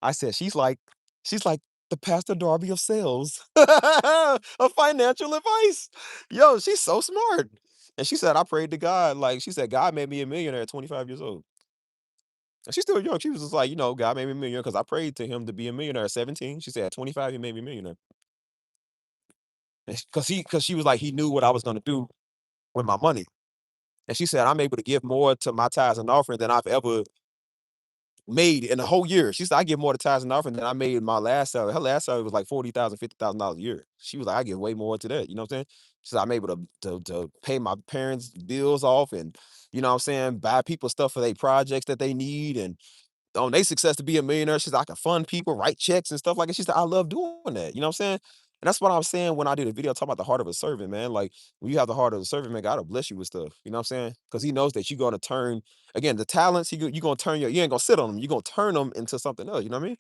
I said, she's like the Pastor Darby of sales, of financial advice. Yo, she's so smart. And she said, I prayed to God. Like she said, God made me a millionaire at 25 years old. And she's still young. She was just like, God made me a millionaire because I prayed to him to be a millionaire at 17. She said, at 25, he made me a millionaire. Because she was like, he knew what I was going to do with my money. And she said, I'm able to give more to my tithes and offering than I've ever made in a whole year. She said, I give more to tithes and offering than I made in my last salary. Her last salary was like $40,000, $50,000 a year. She was like, I give way more to that. You know what I'm saying? She said, I'm able to pay my parents' bills off and, you know what I'm saying, buy people stuff for their projects that they need and on their success to be a millionaire. She's like, I can fund people, write checks and stuff like that. She said, I love doing that. You know what I'm saying? And that's what I'm saying when I did a video talking about the heart of a servant, man. Like when you have the heart of a servant, man, God will bless you with stuff. You know what I'm saying? Because he knows that you're gonna turn again the talents, you're gonna turn you ain't gonna sit on them, you're gonna turn them into something else. You know what I mean?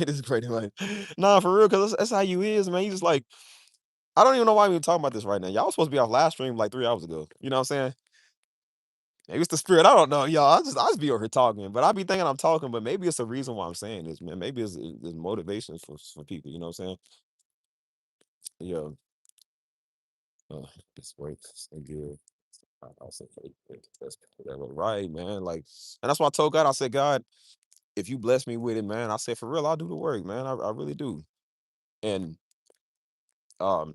It is great, man. Nah, for real, because that's how you is, man. You just like, I don't even know why we were talking about this right now. Y'all was supposed to be off live stream like 3 hours ago. You know what I'm saying? Maybe it's the spirit. I don't know, y'all. I just be over here talking, but I be thinking I'm talking, but maybe it's a reason why I'm saying this, man. Maybe it's motivation for people. You know what I'm saying? Yo, this works so good. I'll say that's whatever. Right, man. Like, and that's why I told God. I said, God, if you bless me with it, man, I said for real, I'll do the work, man. I really do. And um,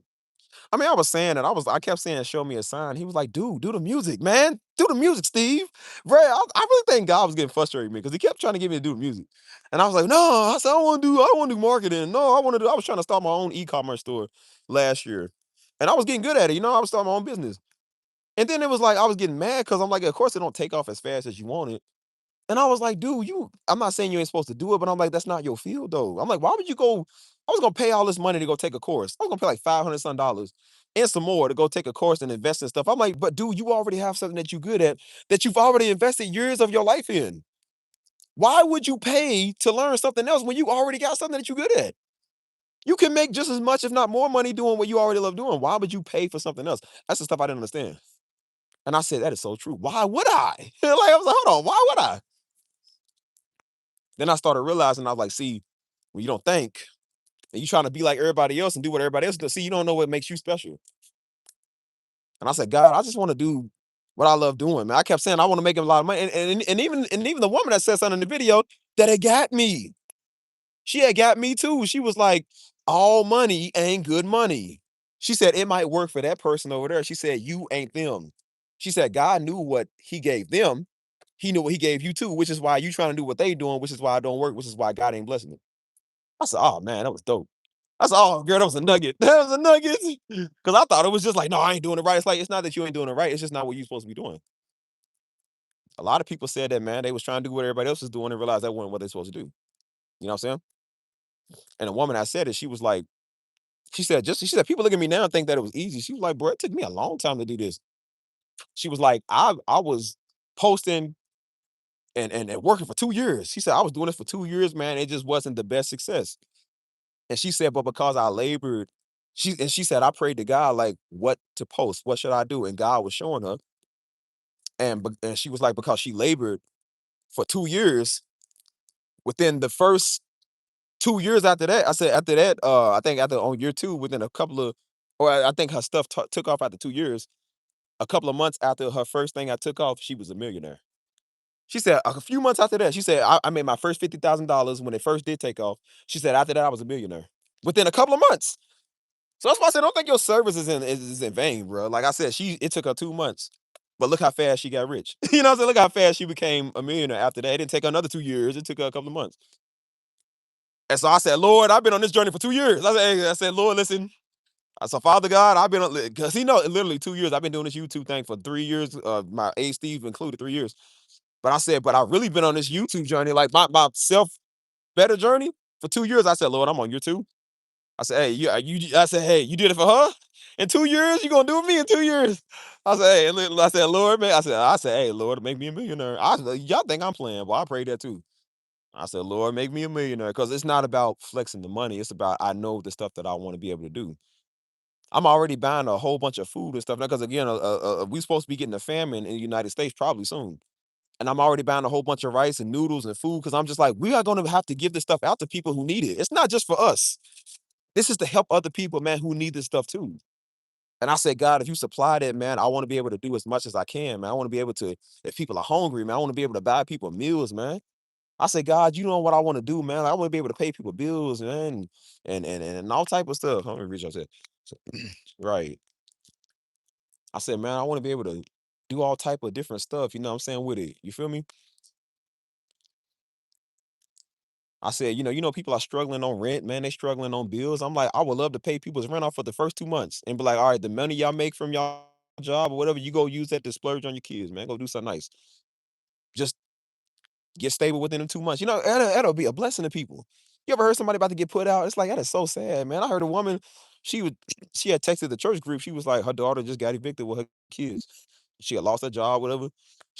I mean, I was saying that I kept saying, show me a sign. He was like, dude, do the music, man. Do the music, Steve. Bro, I really think God was getting frustrated with me because he kept trying to get me to do the music. And I was like, no, I said, I don't want to do marketing. No, I was trying to start my own e-commerce store last year. And I was getting good at it. I was starting my own business. And then it was like I was getting mad because I'm like, of course it don't take off as fast as you want it. And I was like, dude, I'm not saying you ain't supposed to do it, but I'm like, that's not your field though. I'm like, why would you go? I was gonna pay all this money to go take a course. I was gonna pay like 500 some dollars and some more to go take a course and invest in stuff. I'm like, but dude, you already have something that you're good at that you've already invested years of your life in. Why would you pay to learn something else when you already got something that you're good at? You can make just as much, if not more money doing what you already love doing. Why would you pay for something else? That's the stuff I didn't understand. And I said, that is so true. Why would I? Like, I was like, hold on, why would I? Then I started realizing, I was like, see, when you don't think and you trying to be like everybody else and do what everybody else does, see, you don't know what makes you special. And I said, God, I just want to do what I love doing, man. I kept saying I want to make a lot of money. And even the woman that said something in the video that had got me, she had got me too. She was like, all money ain't good money. She said it might work for that person over there. She said, you ain't them. She said, God knew what he gave them. He knew what he gave you too, which is why you trying to do what they doing, which is why it don't work, which is why God ain't blessing it. I said, oh man, that was dope. I said, oh girl, that was a nugget. That was a nugget. Cause I thought it was just like, no, I ain't doing it right. It's like, it's not that you ain't doing it right. It's just not what you're supposed to be doing. A lot of people said that, man, they was trying to do what everybody else was doing and realized that wasn't what they're supposed to do. You know what I'm saying? And a woman I said it, she was like, she said, people look at me now and think that it was easy. She was like, bro, it took me a long time to do this. She was like, I was posting and working for 2 years. She said, I was doing this for 2 years, man. It just wasn't the best success. And she said, but because I labored, she said, I prayed to God, like, what to post, what should I do? And God was showing her. And she was like, because she labored for 2 years, within the first 2 years after that, I said, after that, I think after on year two, within a couple of, or I think her stuff took off after 2 years. A couple of months after her first thing I took off, she was a millionaire. She said a few months after that, she said, I made my first $50,000 when it first did take off. She said, after that, I was a millionaire within a couple of months. So that's why I said, don't think your service is in vain, bro. Like I said, it took her 2 months, but look how fast she got rich. You know what I'm saying? Look how fast she became a millionaire after that. It didn't take her another 2 years. It took her a couple of months. And so I said, Lord, I've been on this journey for 2 years. I said, Lord, listen. I said, Father God, I've been on, because he know literally 2 years. I've been doing this YouTube thing for 3 years. My age Steve included 3 years. But I said, but I've really been on this YouTube journey, like my self better journey for 2 years. I said, Lord, I'm on year two. I said, hey, I said, hey, you did it for her in 2 years. You gonna do it with me in 2 years? I said, hey, I said, Lord, man. I said, hey, Lord, make me a millionaire. Y'all think I'm playing? Well, I prayed that too. I said, Lord, make me a millionaire, because it's not about flexing the money. It's about I know the stuff that I want to be able to do. I'm already buying a whole bunch of food and stuff now because again, we supposed to be getting a famine in the United States probably soon. And I'm already buying a whole bunch of rice and noodles and food because I'm just like, we are going to have to give this stuff out to people who need it. It's not just for us. This is to help other people, man, who need this stuff too. And I said, God, if you supply that, man, I want to be able to do as much as I can, man. I want to be able to, if people are hungry, man, I want to be able to buy people meals, man. I said, God, you know what I want to do, man. I want to be able to pay people bills, man, and all type of stuff. Let me reach out to right. I said, man, I want to be able to do all type of different stuff, you know what I'm saying, with it. You feel me? I said, people are struggling on rent, man. They struggling on bills. I'm like, I would love to pay people's rent off for the first 2 months and be like, all right, the money y'all make from y'all job or whatever, you go use that to splurge on your kids, man. Go do something nice. Just get stable within them 2 months. That'll be a blessing to people. You ever heard somebody about to get put out? It's like, that is so sad, man. I heard a woman, she would she had texted the church group. She was like, her daughter just got evicted with her kids. She had lost her job, whatever.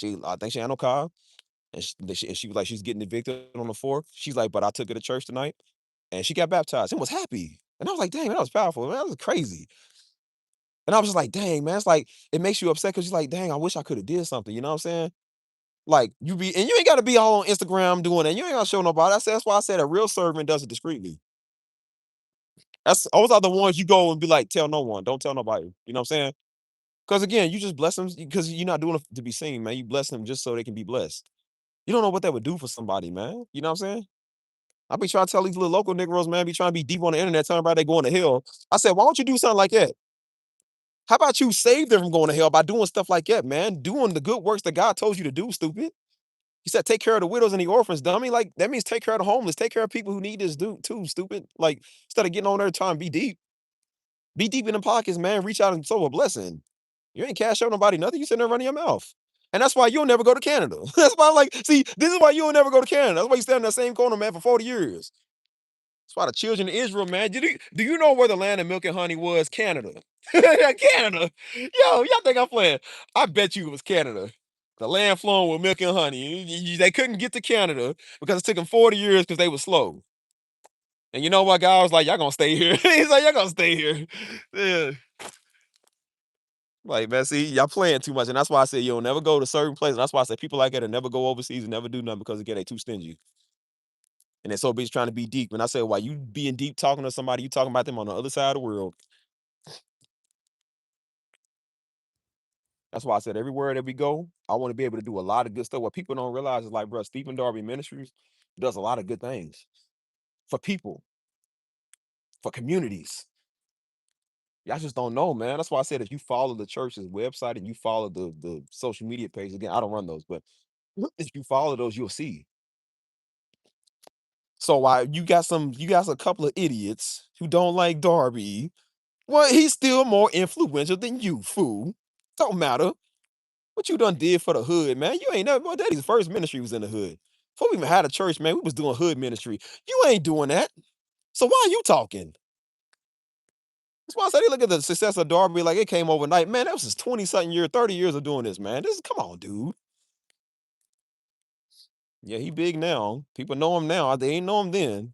I think she had no car. And she was like, she's getting evicted on the 4th. She's like, but I took her to church tonight and she got baptized and was happy. And I was like, dang, that was powerful. Man, that was crazy. And I was just like, dang, man, it's like it makes you upset because you're like, dang, I wish I could have did something. You know what I'm saying? Like you be and you ain't gotta be all on Instagram doing that. You ain't gotta show nobody. That's why I said a real servant does it discreetly. That's those are the ones you go and be like, tell no one, don't tell nobody. You know what I'm saying? Because again, you just bless them because you're not doing it to be seen, man. You bless them just so they can be blessed. You don't know what that would do for somebody, man. You know what I'm saying? I be trying to tell these little local Negroes, man, be trying to be deep on the internet, telling everybody they going to hell. I said, why don't you do something like that? How about you save them from going to hell by doing stuff like that, man? Doing the good works that God told you to do, stupid. He said, take care of the widows and the orphans, dummy. Like, that means take care of the homeless, take care of people who need this dude too, stupid. Like, instead of getting on there trying to be deep in the pockets, man. Reach out and sow a blessing. You ain't cash out nobody nothing. You sitting there running your mouth. And that's why you'll never go to Canada. That's why I'm like, see, this is why you'll never go to Canada. That's why you stand in that same corner, man, for 40 years. That's why the children of Israel, man. Do you know where the land of milk and honey was? Canada. Canada. Yo, y'all think I'm playing? I bet you it was Canada. The land flowing with milk and honey. They couldn't get to Canada because it took them 40 years because they were slow. And you know what? God was like, y'all gonna stay here. He's like, y'all gonna stay here. Yeah. Like, man, see, y'all playing too much. And that's why I said you'll never go to certain places. That's why I said people like that will never go overseas and never do nothing because again, they too stingy. And they're so busy trying to be deep. And I said, why you being deep talking to somebody, you talking about them on the other side of the world. That's why I said everywhere that we go, I want to be able to do a lot of good stuff. What people don't realize is like, bro, Stephen Darby Ministries does a lot of good things for people, for communities. Y'all just don't know, man. That's why I said if you follow the church's website and you follow the social media page, again, I don't run those, but if you follow those, you'll see. So why you got a couple of idiots who don't like Darby. Well, he's still more influential than you, fool. Don't matter. What you done did for the hood, man. You ain't never, my daddy's first ministry was in the hood. Before we even had a church, man, we was doing hood ministry. You ain't doing that. So why are you talking? That's why I said, they look at the success of Darby like it came overnight. Man, that was just 20 something years, 30 years of doing this, man. This is, come on, dude. Yeah, he big now. People know him now. They ain't know him then.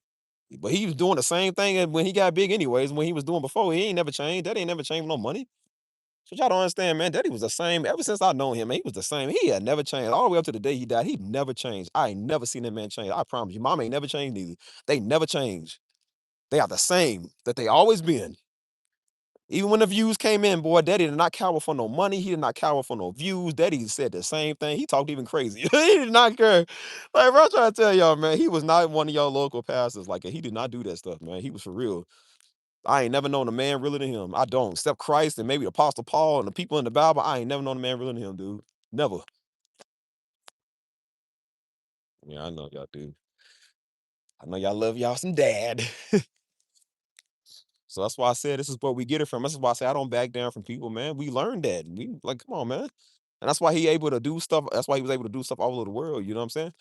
But he was doing the same thing as when he got big anyways, when he was doing before. He ain't never changed. That ain't never changed no money. So y'all don't understand, man. Daddy was the same ever since I known him. Man, he was the same. He had never changed all the way up to the day he died. He never changed. I ain't never seen that man change. I promise you. Mom ain't never changed either. They never change. They are the same that they always been. Even when the views came in, boy, Daddy did not cower for no money. He did not cower for no views. Daddy said the same thing. He talked even crazy. He did not care. Like, bro, I'm trying to tell y'all, man, he was not one of y'all local pastors. Like, he did not do that stuff, man. He was for real. I ain't never known a man realer than him. I don't. Except Christ and maybe the Apostle Paul and the people in the Bible. I ain't never known a man realer than him, dude. Never. Yeah, I know y'all do. I know y'all love y'all some dad. So that's why I said this is where we get it from. This is why I say I don't back down from people, man. We learned that. We like, come on, man. And that's why he able to do stuff. That's why he was able to do stuff all over the world. You know what I'm saying?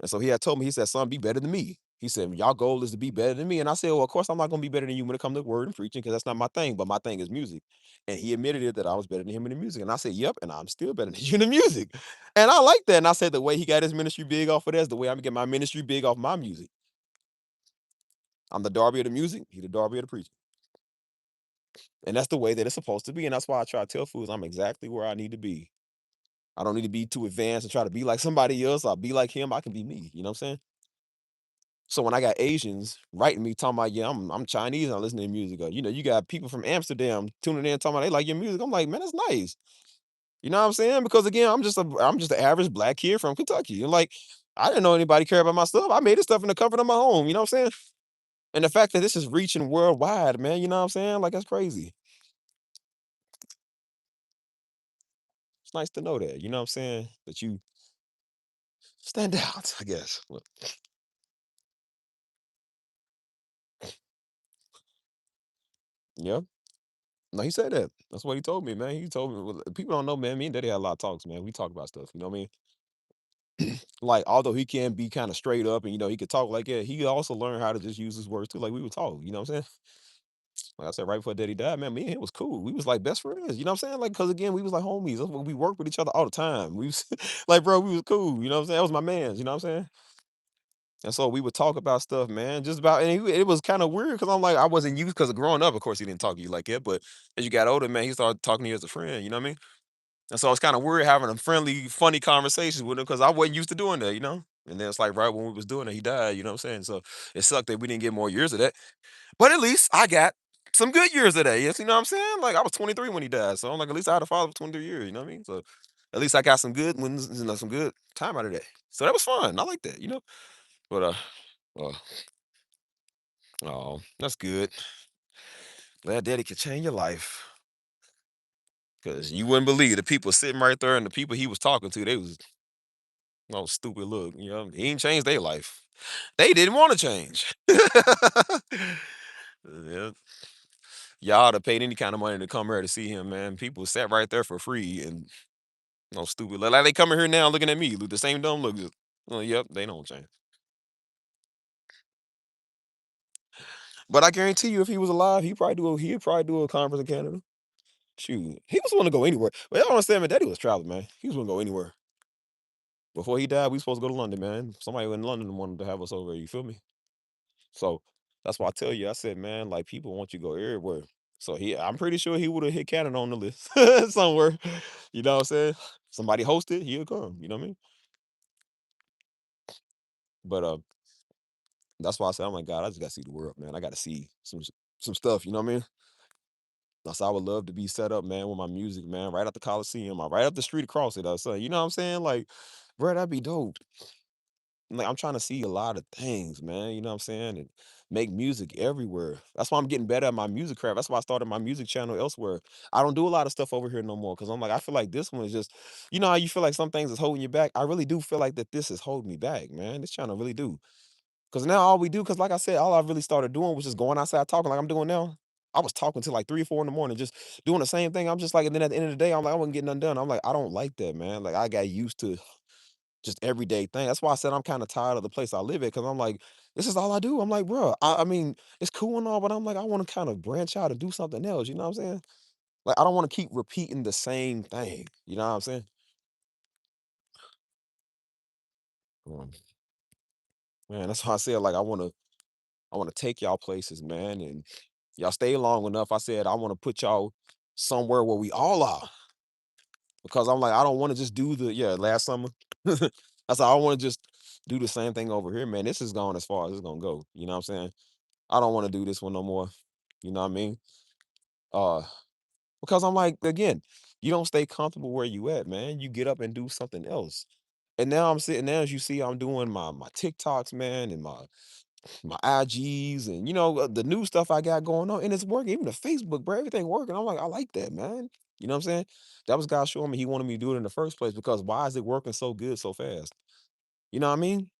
And so he had told me, he said, son, be better than me. He said, y'all goal is to be better than me. And I said, well, of course I'm not gonna be better than you when it comes to word and preaching, because that's not my thing, but my thing is music. And he admitted it that I was better than him in the music. And I said, yep, and I'm still better than you in the music. And I like that. And I said the way he got his ministry big off of that is the way I'm gonna get my ministry big off my music. I'm the Darby of the music, he the Darby of the preaching. And that's the way that it's supposed to be. And that's why I try to tell fools I'm exactly where I need to be. I don't need to be too advanced and try to be like somebody else. I'll be like him. I can be me. You know what I'm saying? So when I got Asians writing me talking about, yeah, I'm Chinese and I listen to music. Or, you know, you got people from Amsterdam tuning in talking about they like your music. I'm like, man, that's nice. You know what I'm saying? Because again, I'm just an average black kid from Kentucky. And like, I didn't know anybody care about my stuff. I made this stuff in the comfort of my home. You know what I'm saying? And the fact that this is reaching worldwide, man, you know what I'm saying? Like, that's crazy. It's nice to know that. You know what I'm saying? That you stand out, I guess. Look, yeah. No, he said that. That's what he told me, man. He told me, well, people don't know, man. Me and Daddy had a lot of talks, man. We talk about stuff. You know what I mean? Like, although he can be kind of straight up and, you know, he could talk like that, he also learned how to just use his words too. Like, we would talk, you know what I'm saying? Like I said, right before Daddy died, man, me and him was cool. We was like best friends, you know what I'm saying? Like, cause again, we was like homies. That's what we worked with each other all the time. We was like, bro, we was cool, you know what I'm saying? That was my man, you know what I'm saying? And so we would talk about stuff, man, just about, and it was kind of weird because I'm like, I wasn't used because growing up, of course, he didn't talk to you like that. But as you got older, man, he started talking to you as a friend. You know what I mean? And so it's kind of weird having a friendly, funny conversations with him because I wasn't used to doing that. And then it's like right when we was doing it, he died. You know what I'm saying? So it sucked that we didn't get more years of that. But at least I got some good years of that. Yes, you know what I'm saying? Like I was 23 when he died, so I'm like, at least I had a father for 23 years. You know what I mean? So at least I got some good ones, some good time out of that. So that was fun. I like that. But uh oh, that's good. Glad daddy could change your life. Cause you wouldn't believe the people sitting right there and the people he was talking to, they was no stupid look, he ain't changed their life. They didn't want to change. Yeah. Y'all ought to paid any kind of money to come here to see him, man. People sat right there for free and no stupid. Like they coming here now looking at me, look the same dumb look. Oh, yep, they don't change. But I guarantee you, if he was alive, he'd probably do a conference in Canada. Shoot, he was willing to go anywhere. But y'all understand, man, Daddy was traveling, man. He was willing to go anywhere. Before he died, we supposed to go to London, man. Somebody in London wanted to have us over. You feel me? So that's why I tell you, I said, man, like people want you to go everywhere. So I'm pretty sure he would have hit Canada on the list somewhere. You know what I'm saying? Somebody hosted, he'll come. You know what I mean? But that's why I said, oh my God, I just gotta see the world, man. I gotta see some stuff. You know what I mean? That's I would love to be set up, man, with my music, man, right at the Coliseum, or right up the street across it, or something. You know what I'm saying? Like, bro, that'd be dope. Like I'm trying to see a lot of things, man. You know what I'm saying? And make music everywhere. That's why I'm getting better at my music craft. That's why I started my music channel elsewhere. I don't do a lot of stuff over here no more because I'm like, I feel like this one is just, how you feel like some things is holding you back. I really do feel like that this is holding me back, man. This channel really do. Because now all we do, because like I said, all I really started doing was just going outside talking like I'm doing now. I was talking till like 3 or 4 in the morning, just doing the same thing. I'm just like, and then at the end of the day, I'm like, I wasn't getting nothing done. I'm like, I don't like that, man. Like I got used to just everyday thing. That's why I said I'm kind of tired of the place I live at because I'm like, this is all I do. I'm like, bro, I mean, it's cool and all, but I'm like, I want to kind of branch out and do something else. You know what I'm saying? Like, I don't want to keep repeating the same thing. You know what I'm saying? Um, Man, that's why I said like I want to take y'all places, man, and y'all stay long enough. I said I want to put y'all somewhere where we all are because I'm like I don't want to just do the last summer. I said I want to just do the same thing over here, man. This is going as far as it's gonna go. You know what I'm saying? I don't want to do this one no more. You know what I mean? Uh, because I'm like, again, you don't stay comfortable where you at, man. You get up and do something else. And now I'm sitting there, as you see, I'm doing my TikToks, man, and my IGs, and the new stuff I got going on, and it's working. Even the Facebook, bro, everything working. I'm like, I like that, man. You know what I'm saying? That was God showing me He wanted me to do it in the first place because why is it working so good so fast? You know what I mean?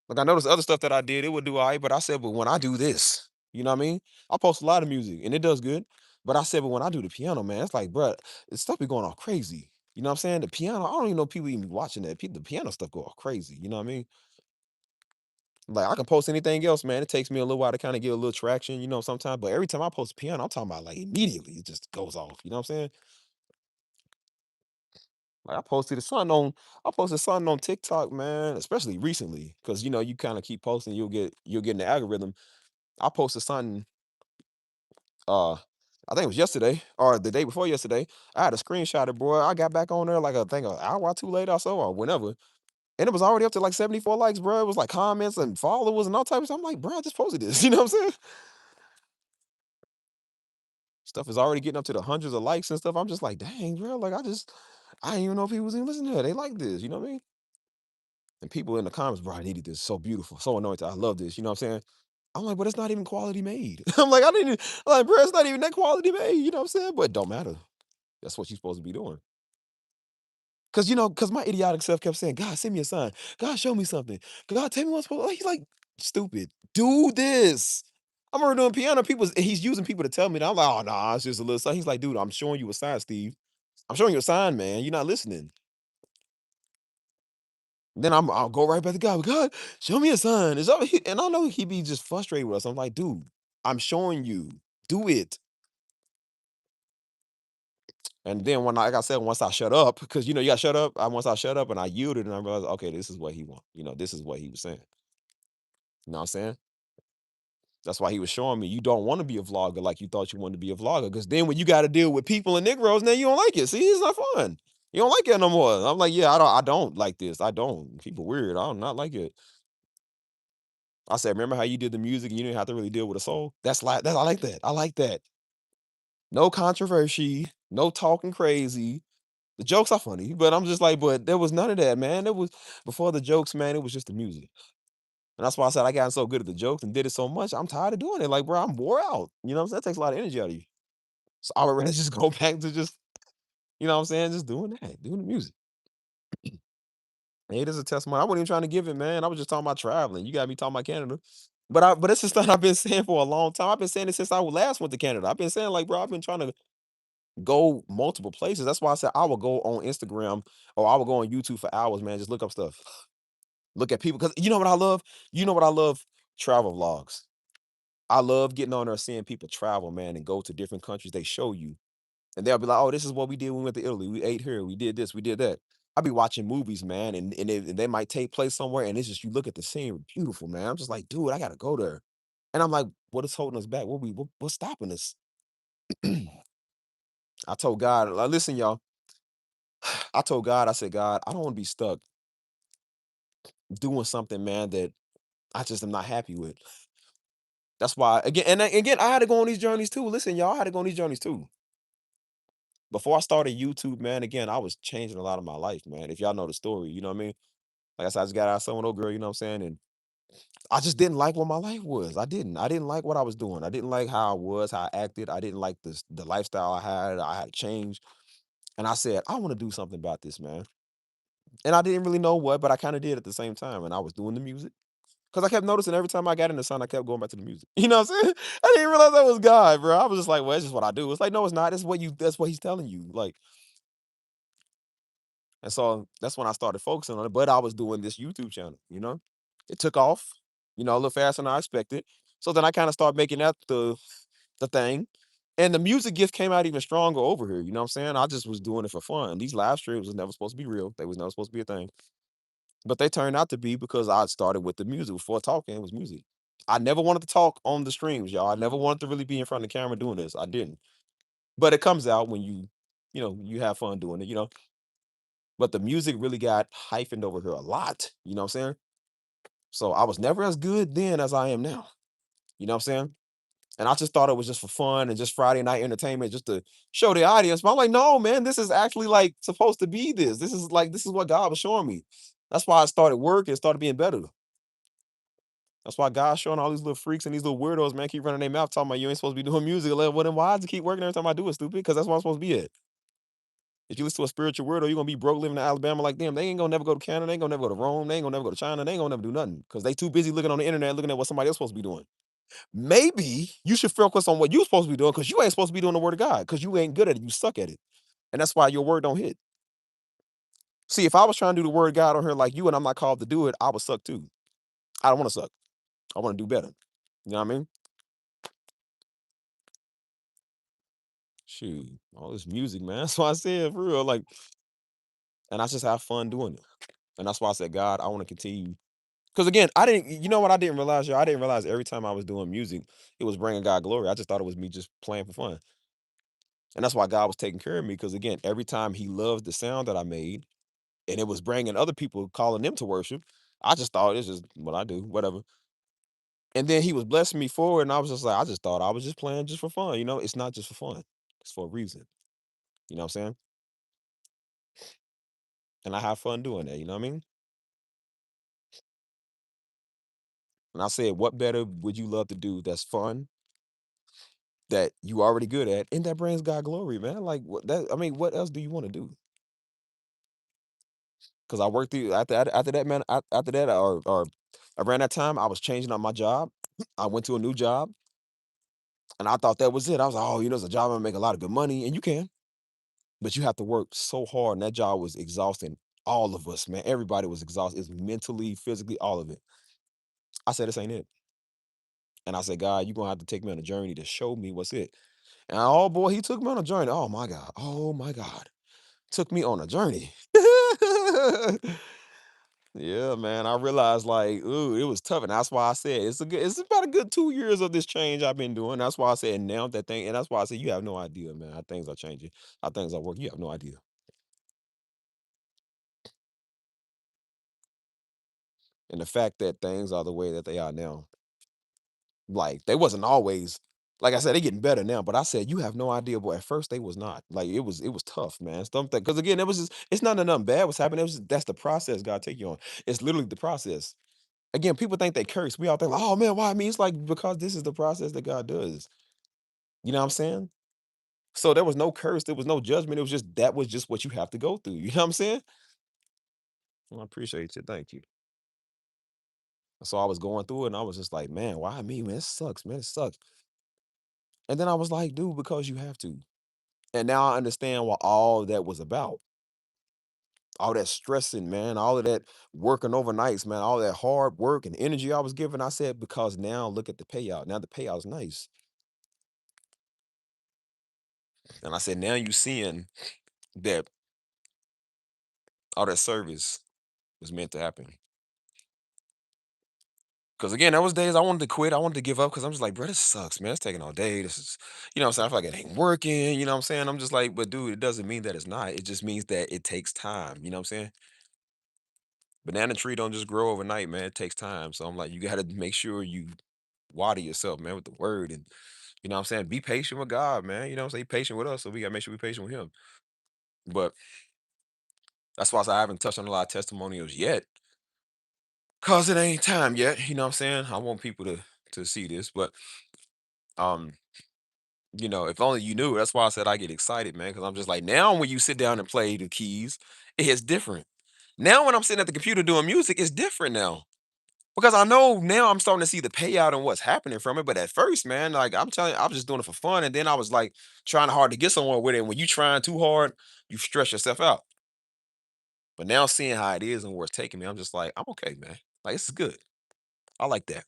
Like I noticed other stuff that I did, it would do all right, but I said, but when I do this, you know what I mean? I post a lot of music and it does good. But I said, but when I do the piano, man, it's like, bro, this stuff be going off crazy. You know what I'm saying? The piano, I don't even know people even be watching that. The piano stuff go off crazy. You know what I mean? Like I can post anything else, man. It takes me a little while to kind of get a little traction, sometimes. But every time I post a piano, I'm talking about like immediately it just goes off. You know what I'm saying? Like I posted something on TikTok, man, especially recently, because you kind of keep posting, you'll get in the algorithm. I posted something, uh, I think it was yesterday or the day before yesterday. I had a screenshot of boy. I got back on there like I think an hour or two later or so or whenever. And it was already up to like 74 likes, bro. It was like comments and followers and all types of stuff. I'm like, bro, I just posted this. You know what I'm saying? Stuff is already getting up to the hundreds of likes and stuff. I'm just like, dang, bro. Like I didn't even know people was even listening to it. They like this, you know what I mean? And people in the comments, bro, I needed this. So beautiful, so anointed. I love this. You know what I'm saying? I'm like, but it's not even quality made. I'm like, I didn't I'm like, bro, it's not even that quality made. You know what I'm saying? But it don't matter. That's what you're supposed to be doing. Cause my idiotic self kept saying, God, send me a sign. God, show me something. God, tell me what's supposed. He's like, stupid. Do this. I'm already doing piano. He's using people to tell me that. I'm like, oh nah, it's just a little sign. He's like, dude, I'm showing you a sign, Steve. I'm showing you a sign, man. You're not listening. Then I'll go right back to God. God, show me a sign. And I know he be just frustrated with us. I'm like, dude, I'm showing you. Do it. And then like I said, once I shut up, because you got to shut up. Once I shut up and I yielded, and I realized, okay, this is what he want. This is what he was saying. You know what I'm saying? That's why he was showing me you don't want to be a vlogger like you thought you wanted to be a vlogger. Because then when you got to deal with people and Negroes, now you don't like it. See, it's not fun. You don't like it no more. I'm like, yeah, I don't like this. I don't. People weird. I do not like it. I said, remember how you did the music and you didn't have to really deal with a soul? I like that. I like that. No controversy, no talking crazy. The jokes are funny, but I'm just like, but there was none of that, man. There was before the jokes, man, it was just the music. And that's why I said I got so good at the jokes and did it so much. I'm tired of doing it. Like, bro, I'm wore out. You know what I'm saying? That takes a lot of energy out of you. So I would rather just go back to just, you know what I'm saying, just doing that, doing the music. Hey, it is a testimony. I wasn't even trying to give it, man. I was just talking about traveling. You got me talking about Canada. But it's just something I've been saying for a long time. I've been saying it since I last went to Canada. I've been saying, like, bro, I've been trying to go multiple places. That's why I said I will go on Instagram or I will go on YouTube for hours, man. Just look up stuff. Look at people. Because you know what I love? You know what I love? Travel vlogs. I love getting on there seeing people travel, man, and go to different countries. They show you. And they'll be like, oh, this is what we did when we went to Italy. We ate here. We did this. We did that. I be watching movies, man, and they might take place somewhere, and it's just you look at the scene, beautiful, man. I'm just like, dude, I gotta go there. And I'm like, what is holding us back? What's stopping us? I told God, like, listen, y'all. I told God, I said, God, I don't want to be stuck doing something, man, that I just am not happy with. That's why, again, I had to go on these journeys too. Listen, y'all, I had to go on these journeys too. Before I started YouTube, man, again, I was changing a lot of my life, man. If y'all know the story, you know what I mean? Like I said, I just got out of some old girl, you know what I'm saying? And I just didn't like what my life was. I didn't. I didn't like what I was doing. I didn't like how I was, how I acted. I didn't like the lifestyle I had. I had to change. And I said, I want to do something about this, man. And I didn't really know what, but I kind of did at the same time. And I was doing the music. Because I kept noticing every time I got in the sun, I kept going back to the music. You know what I'm saying? I didn't realize that was God, bro. I was just like, well, it's just what I do. It's like, no, it's not. That's what he's telling you. Like, and so that's when I started focusing on it. But I was doing this YouTube channel, you know? It took off, you know, a little faster than I expected. So then I kind of started making that the thing. And the music gift came out even stronger over here. You know what I'm saying? I just was doing it for fun. These live streams was never supposed to be real. They was never supposed to be a thing. But they turned out to be because I started with the music. Before talking, it was music. I never wanted to talk on the streams, y'all. I never wanted to really be in front of the camera doing this. I didn't. But it comes out when you know, you have fun doing it, you know. But the music really got hyphened over here a lot. You know what I'm saying? So I was never as good then as I am now. You know what I'm saying? And I just thought it was just for fun and just Friday night entertainment just to show the audience. But I'm like, no, man, this is actually like supposed to be this. This is what God was showing me. That's why I started working and started being better. That's why God's showing all these little freaks and these little weirdos, man, keep running their mouth talking about you ain't supposed to be doing music. Like, well, then why does it keep working every time I do it, stupid? Because that's what I'm supposed to be at. If you listen to a spiritual weirdo, you're gonna be broke living in Alabama like them. They ain't gonna never go to Canada, they ain't gonna never go to Rome, they ain't gonna never go to China, they ain't gonna never do nothing. Because they too busy looking on the internet, looking at what somebody else supposed to be doing. Maybe you should focus on what you're supposed to be doing because you ain't supposed to be doing the word of God because you ain't good at it. You suck at it. And that's why your word don't hit. See, if I was trying to do the word of God on here like you and I'm not called to do it, I would suck too. I don't want to suck. I want to do better. You know what I mean? Shoot, all this music, man. That's why I said for real. Like, and I just have fun doing it. And that's why I said, God, I want to continue. Because again, I didn't, you know what I didn't realize, y'all? I didn't realize every time I was doing music, it was bringing God glory. I just thought it was me just playing for fun. And that's why God was taking care of me. Because again, every time He loved the sound that I made, and it was bringing other people, calling them to worship, I just thought it's just what I do, whatever. And then He was blessing me for it, and I was just like, I just thought I was just playing just for fun. You know, it's not just for fun; it's for a reason. You know what I'm saying? And I have fun doing that. You know what I mean? And I said, what better would you love to do that's fun, that you already good at, and that brings God glory, man? Like what that I mean, what else do you want to do? Because I worked through after that, man. After that, or around that time, I was changing up my job. I went to a new job, and I thought that was it. I was like, oh, you know, it's a job I make a lot of good money, and you can, but you have to work so hard, and that job was exhausting. All of us, man. Everybody was exhausted. It's mentally, physically, all of it. I said, this ain't it. And I said, God, you're gonna have to take me on a journey to show me what's it. And oh boy, he took me on a journey. Oh my God. Oh my God. Took me on a journey. Yeah, man. I realized like, ooh, it was tough. And that's why I said it's about a good 2 years of this change I've been doing. That's why I said now that thing, and that's why I said you have no idea, man. How things are changing, how things are working. You have no idea. And the fact that things are the way that they are now, like they wasn't always like I said, they getting better now. But I said you have no idea, boy. At first they was not. Like it was tough, man. Something because again, it was just it's not that nothing bad was happening. It was that's the process God take you on. It's literally the process. Again, people think they curse. We all think, like, oh man, why me? It's like because this is the process that God does. You know what I'm saying? So there was no curse, there was no judgment. It was just that was just what you have to go through. You know what I'm saying? Well, I appreciate you. Thank you. So I was going through it and I was just like, man, why me, man? It sucks, man. It sucks. And then I was like, dude, because you have to. And now I understand what all that was about. All that stressing, man, all of that working overnights, man, all that hard work and energy I was giving. I said, because now look at the payout. Now the payout's nice. And I said, now you seeing that all that service was meant to happen. Because again, there was days I wanted to quit. I wanted to give up because I'm just like, bro, this sucks, man. It's taking all day. This is, what I'm saying? I feel like it ain't working. You know what I'm saying? I'm just like, but dude, it doesn't mean that it's not. It just means that it takes time. You know what I'm saying? Banana tree don't just grow overnight, man. It takes time. So I'm like, you got to make sure you water yourself, man, with the word. And, you know what I'm saying? Be patient with God, man. You know what I'm saying? He patient with us. So we got to make sure we're patient with him. But that's why I said I haven't touched on a lot of testimonials yet because it ain't time yet. You know what I'm saying? I want people to see this. But, um, if only you knew. That's why I said I get excited, man, because I'm just like, now when you sit down and play the keys, it hits different. Now when I'm sitting at the computer doing music, it's different now. Because I know now I'm starting to see the payout and what's happening from it. But at first, man, like I'm telling you, I was just doing it for fun. And then I was like trying hard to get somewhere with it. And when you trying too hard, you stress yourself out. But now seeing how it is and where it's taking me, I'm just like, I'm okay, man. Like this is good. I like that.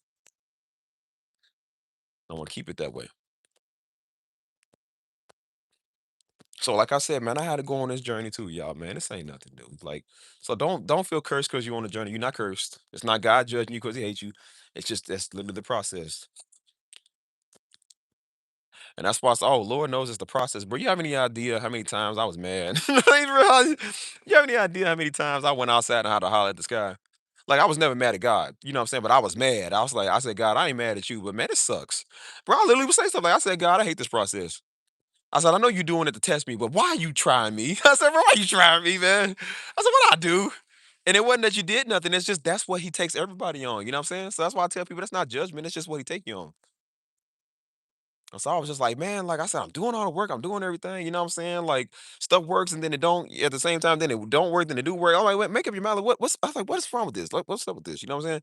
I want to keep it that way. So, like I said, man, I had to go on this journey too, y'all. Man, this ain't nothing new. Like, so don't feel cursed because you're on a journey. You're not cursed. It's not God judging you because He hates you. It's just that's literally the process, and that's why it's oh Lord knows it's the process. Bro, you have any idea how many times I was mad? You have any idea how many times I went outside and had to holler at the sky? Like I was never mad at God, you know what I'm saying? But I was mad. I was like, I said, God, I ain't mad at you, but man, it sucks. Bro, I literally would say something like, I said, God, I hate this process. I said, I know you're doing it to test me, but why are you trying me? I said, bro, why you trying me, man? I said, what I do? And it wasn't that you did nothing. It's just that's what he takes everybody on. You know what I'm saying? So that's why I tell people that's not judgment. It's just what he take you on. And so I was just like, man, like I said, I'm doing all the work. I'm doing everything. You know what I'm saying? Like stuff works and then it don't at the same time. Then it don't work. Then it do work. I'm like, wait, make up your mind. Like, what's I was like, what's wrong with this? Like, what's up with this? You know what I'm saying?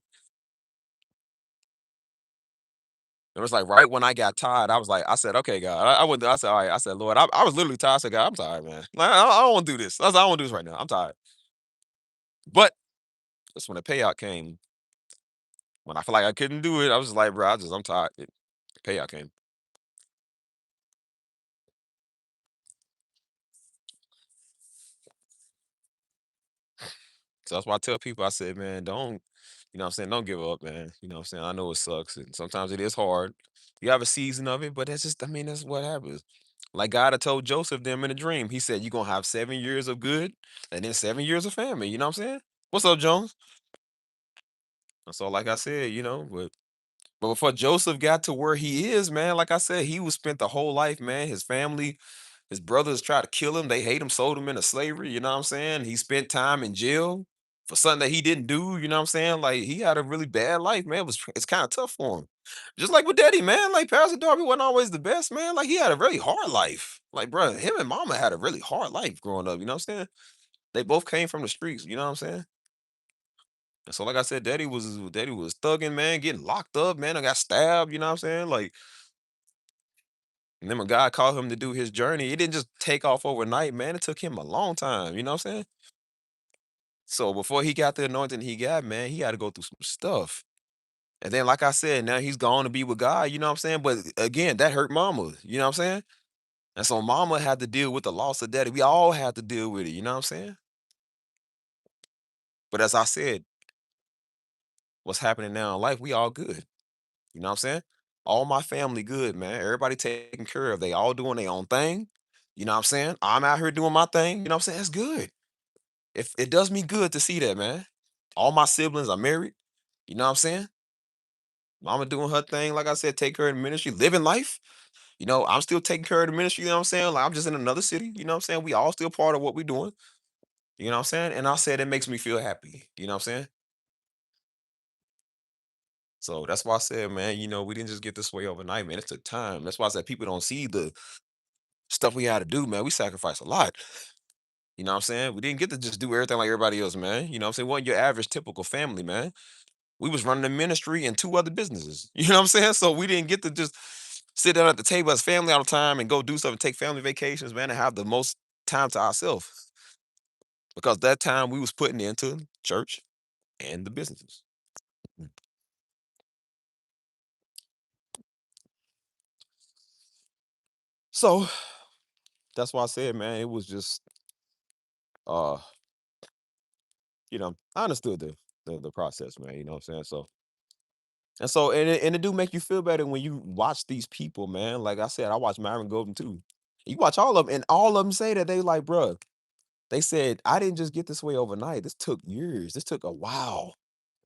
It was like right when I got tired, I was like, I said, okay, God. I went. I said, all right. I said, Lord, I was literally tired. I said, God, I'm tired, man. Like, I don't want to do this. I said, I don't want to do this right now. I'm tired. But that's when the payout came. When I feel like I couldn't do it, I was just like, bro, I'm tired. Payout came. So that's why I tell people, I said, man, don't, what I'm saying, don't give up, man. You know what I'm saying? I know it sucks. And sometimes it is hard. You have a season of it, but that's just, I mean, that's what happens. Like God had told Joseph them in a dream. He said, you're gonna have 7 years of good and then 7 years of famine. You know what I'm saying? What's up, Jones? And so, like I said, but before Joseph got to where he is, man, like I said, he was spent the whole life, man. His family, his brothers tried to kill him. They hate him, sold him into slavery. You know what I'm saying? He spent time in jail for something that he didn't do. You know what I'm saying? Like he had a really bad life, man. It's kind of tough for him. Just like with Daddy, man. Like Pastor Darby wasn't always the best, man. Like he had a really hard life. Like, bro, him and Mama had a really hard life growing up. You know what I'm saying? They both came from the streets. You know what I'm saying? And so, like I said, Daddy was thugging, man, getting locked up, man. I got stabbed. You know what I'm saying? Like, and then when God called him to do his journey, it didn't just take off overnight, man. It took him a long time. You know what I'm saying? So before he got the anointing he got, man, he had to go through some stuff. And then, like I said, now he's gone to be with God. You know what I'm saying? But again, that hurt Mama. You know what I'm saying? And so Mama had to deal with the loss of Daddy. We all had to deal with it. You know what I'm saying? But as I said, what's happening now in life, we all good. You know what I'm saying? All my family good, man. Everybody taken care of. They all doing their own thing. You know what I'm saying? I'm out here doing my thing. You know what I'm saying? That's good. If it does me good to see that, man. All my siblings are married. You know what I'm saying? Mama doing her thing, like I said, take care of the ministry, living life. You know, I'm still taking care of the ministry, you know what I'm saying? Like I'm just in another city, you know what I'm saying? We all still part of what we're doing. You know what I'm saying? And I said it makes me feel happy. You know what I'm saying? So that's why I said, man, we didn't just get this way overnight, man. It took time. That's why I said people don't see the stuff we had to do, man. We sacrificed a lot. You know what I'm saying? We didn't get to just do everything like everybody else, man. You know what I'm saying? Wasn't your average typical family, man. We was running a ministry and two other businesses. You know what I'm saying? So we didn't get to just sit down at the table as family all the time and go do something, take family vacations, man, and have the most time to ourselves. Because that time we was putting into church and the businesses. Mm. So that's why I said, man, it was just uh, I understood the process, man. You know what I'm saying? And it do make you feel better when you watch these people, man. Like I said, I watch Myron Golden too. You watch all of them, and all of them say that they like, bruh, they said, I didn't just get this way overnight. This took years. This took a while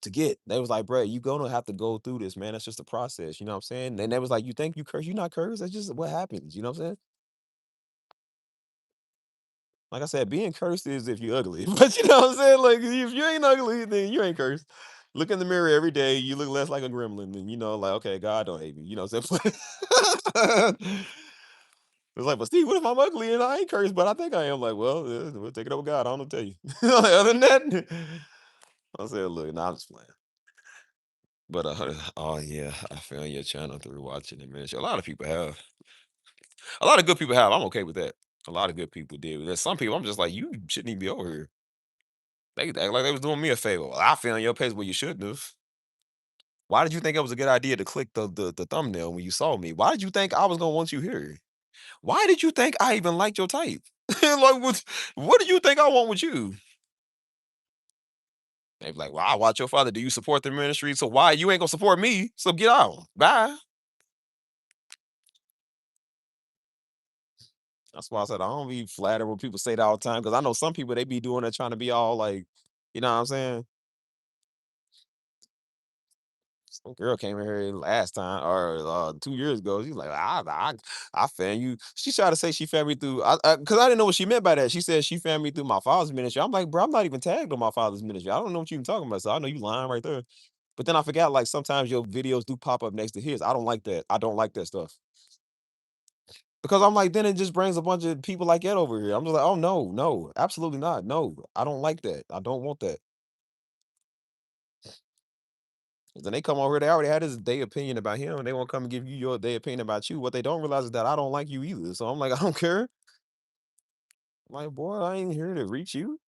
to get. They was like, bruh, you gonna have to go through this, man. That's just a process. You know what I'm saying? And they was like, you think you curse? You not cursed. That's just what happens. You know what I'm saying? Like I said, being cursed is if you're ugly. But you know what I'm saying? Like if you ain't ugly, then you ain't cursed. Look in the mirror every day, you look less like a gremlin, and like, okay, God don't hate me. You know what I'm saying? It's like, but Steve, what if I'm ugly and I ain't cursed, but I think I am? Like, well, we'll take it up with God. I don't know what to tell you. Like, other than that, I said, look, nah, I'm just playing. But oh yeah, I found your channel through watching it, man. A lot of people have. A lot of good people have. I'm okay with that. A lot of good people did. There's some people I'm just like, you shouldn't even be over here. They act like they was doing me a favor. Well, I found your page where you shouldn't have. Why did you think it was a good idea to click the thumbnail when you saw me? Why did you think I was gonna want you here? Why did you think I even liked your type? Like, what do you think I want with you? They be like, well, I watch your father. Do you support the ministry? So why you ain't gonna support me? So get out. Bye. That's why I said I don't be flattered when people say that all the time because I know some people they be doing it trying to be all like, you know what I'm saying? Some girl came in here last time or 2 years ago. She's like, I fan you. She tried to say she found me through, because I didn't know what she meant by that. She said she found me through my father's ministry. I'm like, bro, I'm not even tagged on my father's ministry. I don't know what you even talking about. So I know you lying right there. But then I forgot, like sometimes your videos do pop up next to his. I don't like that. I don't like that stuff because I'm like, then it just brings a bunch of people like that over here. I'm just like, oh no, no, absolutely not. No, I don't like that. I don't want that. Then they come over here, they already had his day opinion about him, and they won't come and give you your day opinion about you. What they don't realize is that I don't like you either. So I'm like, I don't care. I'm like, boy, I ain't here to reach you.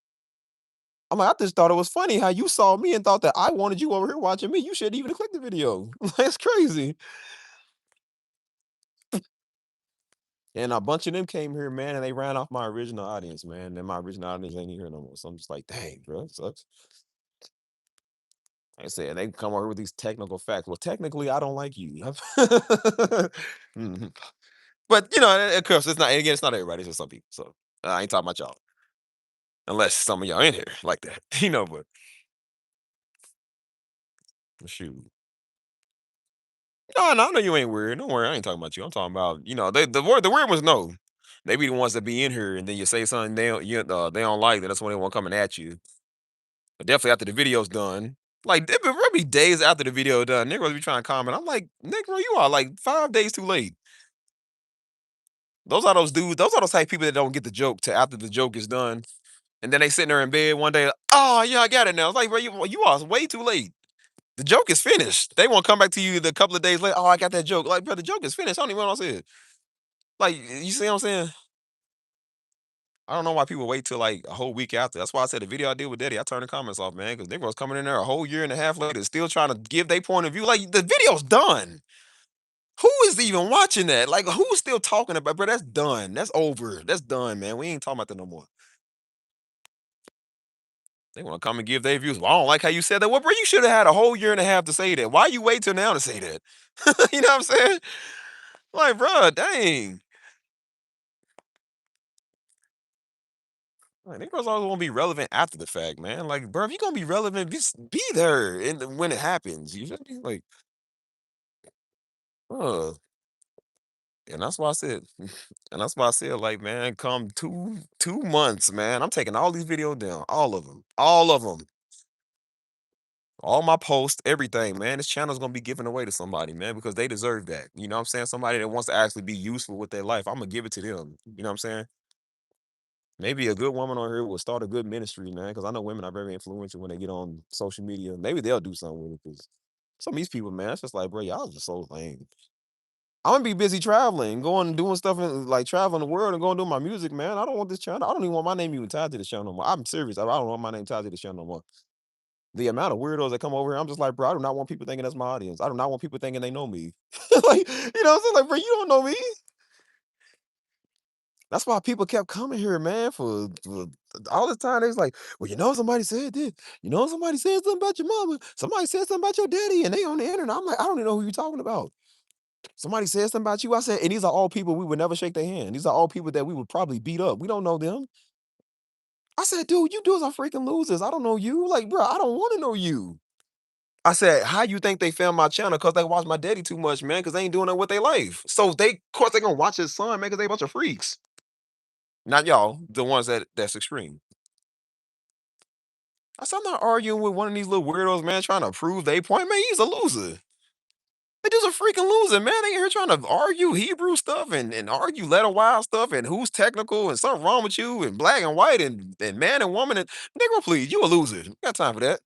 I'm like, I just thought it was funny how you saw me and thought that I wanted you over here watching me. You shouldn't even click the video. That's crazy. And a bunch of them came here, man, and they ran off my original audience, man. And my original audience ain't here no more. So I'm just like, dang, bro, it sucks. Like I said, they come over with these technical facts. Well, technically, I don't like you. Mhm. But of course, it's not. Again, it's not everybody. It's just some people. So I ain't talking about y'all, unless some of y'all in here like that, But shoot, no, no, I know you ain't weird. Don't worry, I ain't talking about you. I'm talking about the weird ones. No, they be the ones that be in here, and then you say something they don't like. Then that's when they want coming at you. But definitely after the video's done. Like, there be days after the video done, niggas be trying to comment. I'm like, Negro, you are like 5 days too late. Those are those dudes. Those are those type of people that don't get the joke till after the joke is done, and then they sitting there in bed one day. Oh yeah, I got it now. It's like, bro, you are way too late. The joke is finished. They won't come back to you the couple of days later. Oh, I got that joke. Like, bro, the joke is finished. I don't even know what I said. Like, you see what I'm saying? I don't know why people wait till like a whole week after. That's why I said the video I did with Daddy, I turned the comments off, man, because niggas was coming in there a whole year and a half later, still trying to give their point of view. Like, the video's done. Who is even watching that? Like, who's still talking about, bro? That's done. That's over. That's done, man. We ain't talking about that no more. They want to come and give their views. Well, I don't like how you said that. Well, bro, you should have had a whole year and a half to say that. Why you wait till now to say that? You know what I'm saying? Like, bro, dang. Like, niggas always want to be relevant after the fact, man. Like, bro, if you're gonna be relevant, just be there and when it happens. You feel me? Like, uh, and that's why I said, and that's why I said, like, man, come 2 months, man. I'm taking all these videos down, all of them, all my posts, everything, man. This channel's gonna be given away to somebody, man, because they deserve that. You know what I'm saying? Somebody that wants to actually be useful with their life. I'm gonna give it to them. You know what I'm saying? Maybe a good woman on here will start a good ministry, man. Because I know women are very influential when they get on social media. Maybe they'll do something with it. Because some of these people, man, it's just like, bro, y'all just so lame. I'm gonna be busy traveling, going doing stuff in like traveling the world and going do my music, man. I don't want this channel. I don't even want my name even tied to this channel no more. I'm serious. I don't want my name tied to this channel no more. The amount of weirdos that come over here, I'm just like, bro, I do not want people thinking that's my audience. I do not want people thinking they know me. Like, you know what I'm saying? Like, bro, you don't know me. That's why people kept coming here, man, for all this time. They was like, well, you know, somebody said this. You know, somebody said something about your mama. Somebody said something about your daddy, and they on the internet. I'm like, I don't even know who you're talking about. Somebody said something about you. I said, and these are all people we would never shake their hand. These are all people that we would probably beat up. We don't know them. I said, dude, you dudes are freaking losers. I don't know you. Like, bro, I don't want to know you. I said, how you think they found my channel? Because they watch my daddy too much, man, because they ain't doing that with their life. So they, of course, they gonna watch his son, man, because they a bunch of freaks. Not y'all, the ones that's extreme. I said, I'm not arguing with one of these little weirdos, man, trying to prove they point. Man, he's a loser. They just a freaking loser, man. They here trying to argue Hebrew stuff and argue letter wild stuff and who's technical and something wrong with you and black and white and man and woman and nigga, please, you a loser. You got time for that.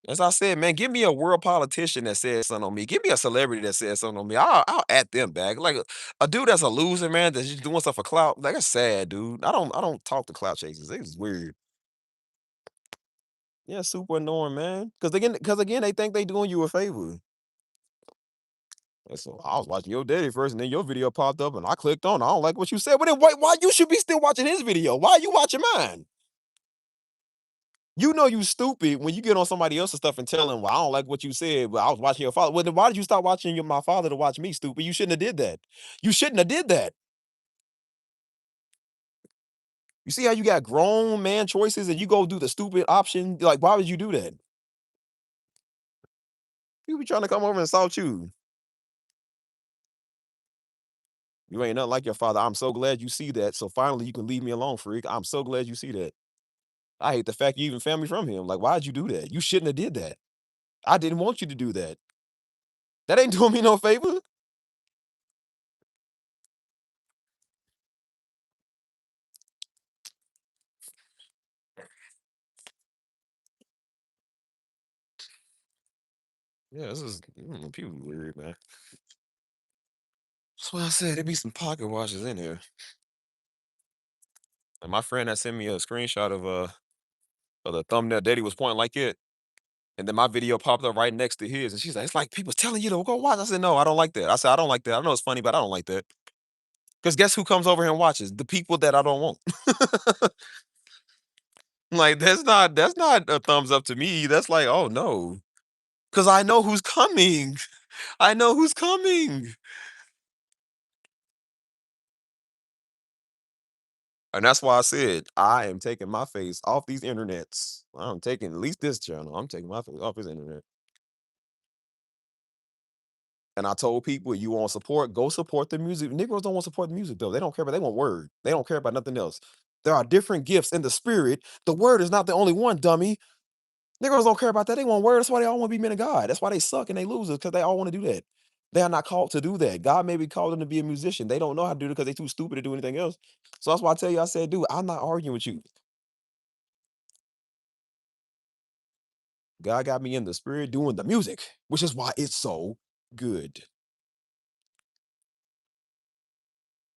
As I said, man, give me a world politician that says something on me. Give me a celebrity that says something on me. I'll at them back. Like a dude that's a loser, man, that's just doing stuff for clout. Like that's sad, dude. I don't talk to clout chasers. It's weird. Yeah, super annoying, man. Because again, they think they doing you a favor. And so I was watching your daddy first, and then your video popped up, and I clicked on. I don't like what you said, but then why you should be still watching his video? Why are you watching mine? You know you stupid when you get on somebody else's stuff and tell them, "Well, I don't like what you said, but I was watching your father." Well, then why did you stop watching my father to watch me, stupid? You shouldn't have did that. You shouldn't have did that. You see how you got grown man choices and you go do the stupid option? Like, why would you do that? You be trying to come over and insult you. You ain't nothing like your father. I'm so glad you see that. So finally you can leave me alone, freak. I'm so glad you see that. I hate the fact you even family from him. Like, why'd you do that? You shouldn't have did that. I didn't want you to do that. That ain't doing me no favor. Yeah, this is people weird, man. That's why I said there be some pocket watchers in here. And my friend that sent me a screenshot of the thumbnail daddy was pointing like it. And then my video popped up right next to his. And she's like, it's like people telling you to go watch. I said, no, I don't like that. I said, I don't like that. I know it's funny, but I don't like that. Because guess who comes over here and watches? The people that I don't want. Like, that's not a thumbs up to me. That's like, oh no. Because I know who's coming. I know who's coming. And that's why I said I am taking my face off these internets. I'm taking at least this channel. I'm taking my face off this internet. And I told people, you want support, go support the music. Negroes don't want to support the music though. They don't care about. They want word. They don't care about nothing else. There are different gifts in the spirit. The word is not the only one, dummy. Negroes don't care about that. They want word. That's why they all want to be men of God. That's why they suck and they lose because they all want to do that. They are not called to do that. God maybe called them to be a musician. They don't know how to do it because they're too stupid to do anything else. So that's why I tell you, I said, dude, I'm not arguing with you. God got me in the spirit doing the music, which is why it's so good.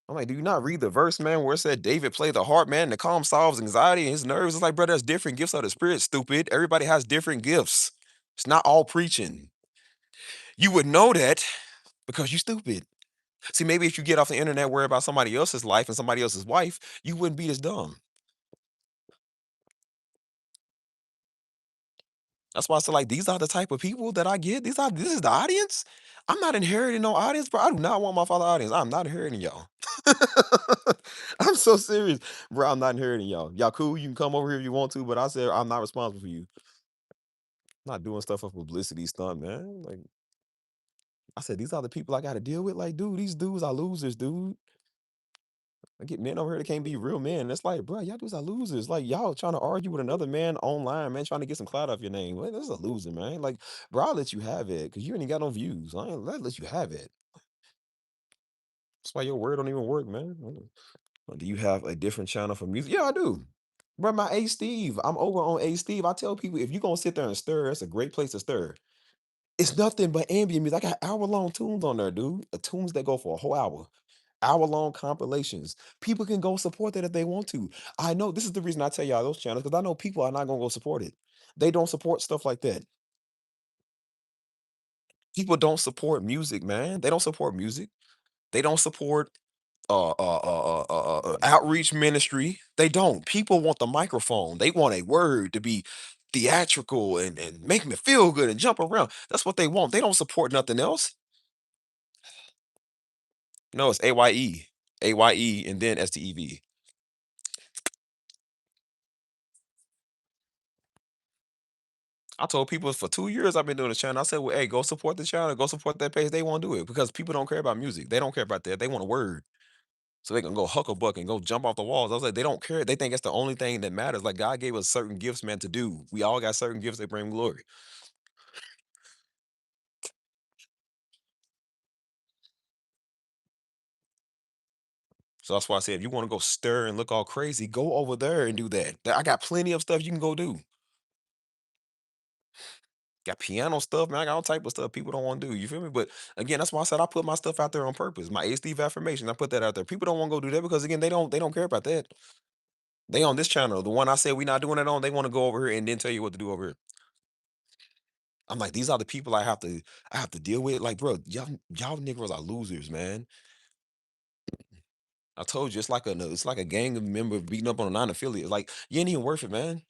I'm like, do you not read the verse, man, where it said David played the harp, man, to calm Saul's anxiety and his nerves? It's like, bro, there's different gifts of the spirit, stupid. Everybody has different gifts. It's not all preaching. You would know that because you stupid. See, maybe if you get off the internet, worry about somebody else's life and somebody else's wife, you wouldn't be this dumb. That's why I say, like, these are the type of people that I get. This is the audience. I'm not inheriting no audience, bro. I do not want my father audience. I'm not inheriting y'all. I'm so serious, bro. I'm not inheriting y'all. Y'all cool. You can come over here if you want to, but I said I'm not responsible for you. Not doing stuff for publicity stunt, man. Like I said, these are the people I got to deal with. Like, dude, these dudes are losers, dude. I get men over here that can't be real men. It's like, bro, y'all dudes are losers. Like, y'all trying to argue with another man online, man, trying to get some clout off your name. Well, this is a loser, man. Like, bro, I'll let you have it because you ain't got no views. I'll let you have it. That's why your word don't even work, man. Do you have a different channel for music? Yeah, I do. Bro, my A Steve. I'm over on A Steve. I tell people if you're gonna sit there and stir, it's a great place to stir. It's nothing but ambient music. I got hour-long tunes on there, dude. Tunes that go for a whole hour. Hour-long compilations. People can go support that if they want to. I know this is the reason I tell y'all those channels, because I know people are not gonna go support it. They don't support stuff like that. People don't support music, man. They don't support music. They don't support outreach ministry. They don't. People want the microphone. They want a word to be theatrical and make me feel good and jump around. That's what they want. They don't support nothing else. No, it's AYE. AYE and then STEV. I told people for 2 years I've been doing this channel. I said, well, hey, go support the channel, go support that page. They won't do it because people don't care about music. They don't care about that. They want a word. So they can go hucklebuck and go jump off the walls. I was like, they don't care. They think it's the only thing that matters. Like God gave us certain gifts, man, to do. We all got certain gifts that bring glory. So that's why I said, if you want to go stir and look all crazy, go over there and do that. I got plenty of stuff you can go do. Got piano stuff, man. I got all type of stuff people don't want to do. You feel me? But again, that's why I said I put my stuff out there on purpose. My HD affirmation, I put that out there. People don't want to go do that because again, they don't care about that. They on this channel. The one I said we not doing it on, they want to go over here and then tell you what to do over here. I'm like, these are the people I have to deal with. Like, bro, y'all niggas are losers, man. I told you it's like a gang of members beating up on a non-affiliate. Like, you ain't even worth it, man.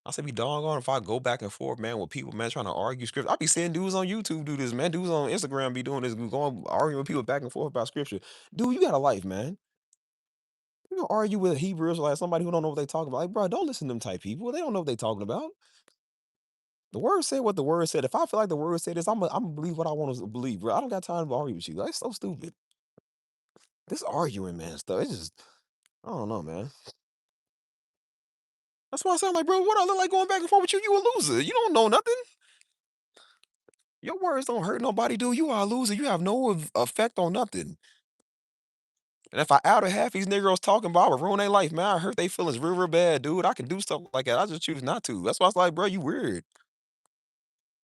I said be doggone if I go back and forth, man, with people, man, trying to argue scripture. I be seeing dudes on YouTube do this, man. Dudes on Instagram be doing this, going arguing with people back and forth about scripture. Dude, you got a life, man. You don't argue with Hebrews like somebody who don't know what they talking about. Like, bro, don't listen to them type people. They don't know what they talking about. The word said what the word said. If I feel like the word said this, I'm gonna believe what I want to believe, bro. I don't got time to argue with you. That's so stupid. This arguing, man, stuff. It's just, I don't know, man. That's why I sound like, bro, what I look like going back and forth with you? You a loser. You don't know nothing. Your words don't hurt nobody, dude. You are a loser. You have no effect on nothing. And if I outed half these Negroes talking about, I would ruin their life, man. I hurt their feelings real, real bad, dude. I can do stuff like that. I just choose not to. That's why I was like, bro, you weird.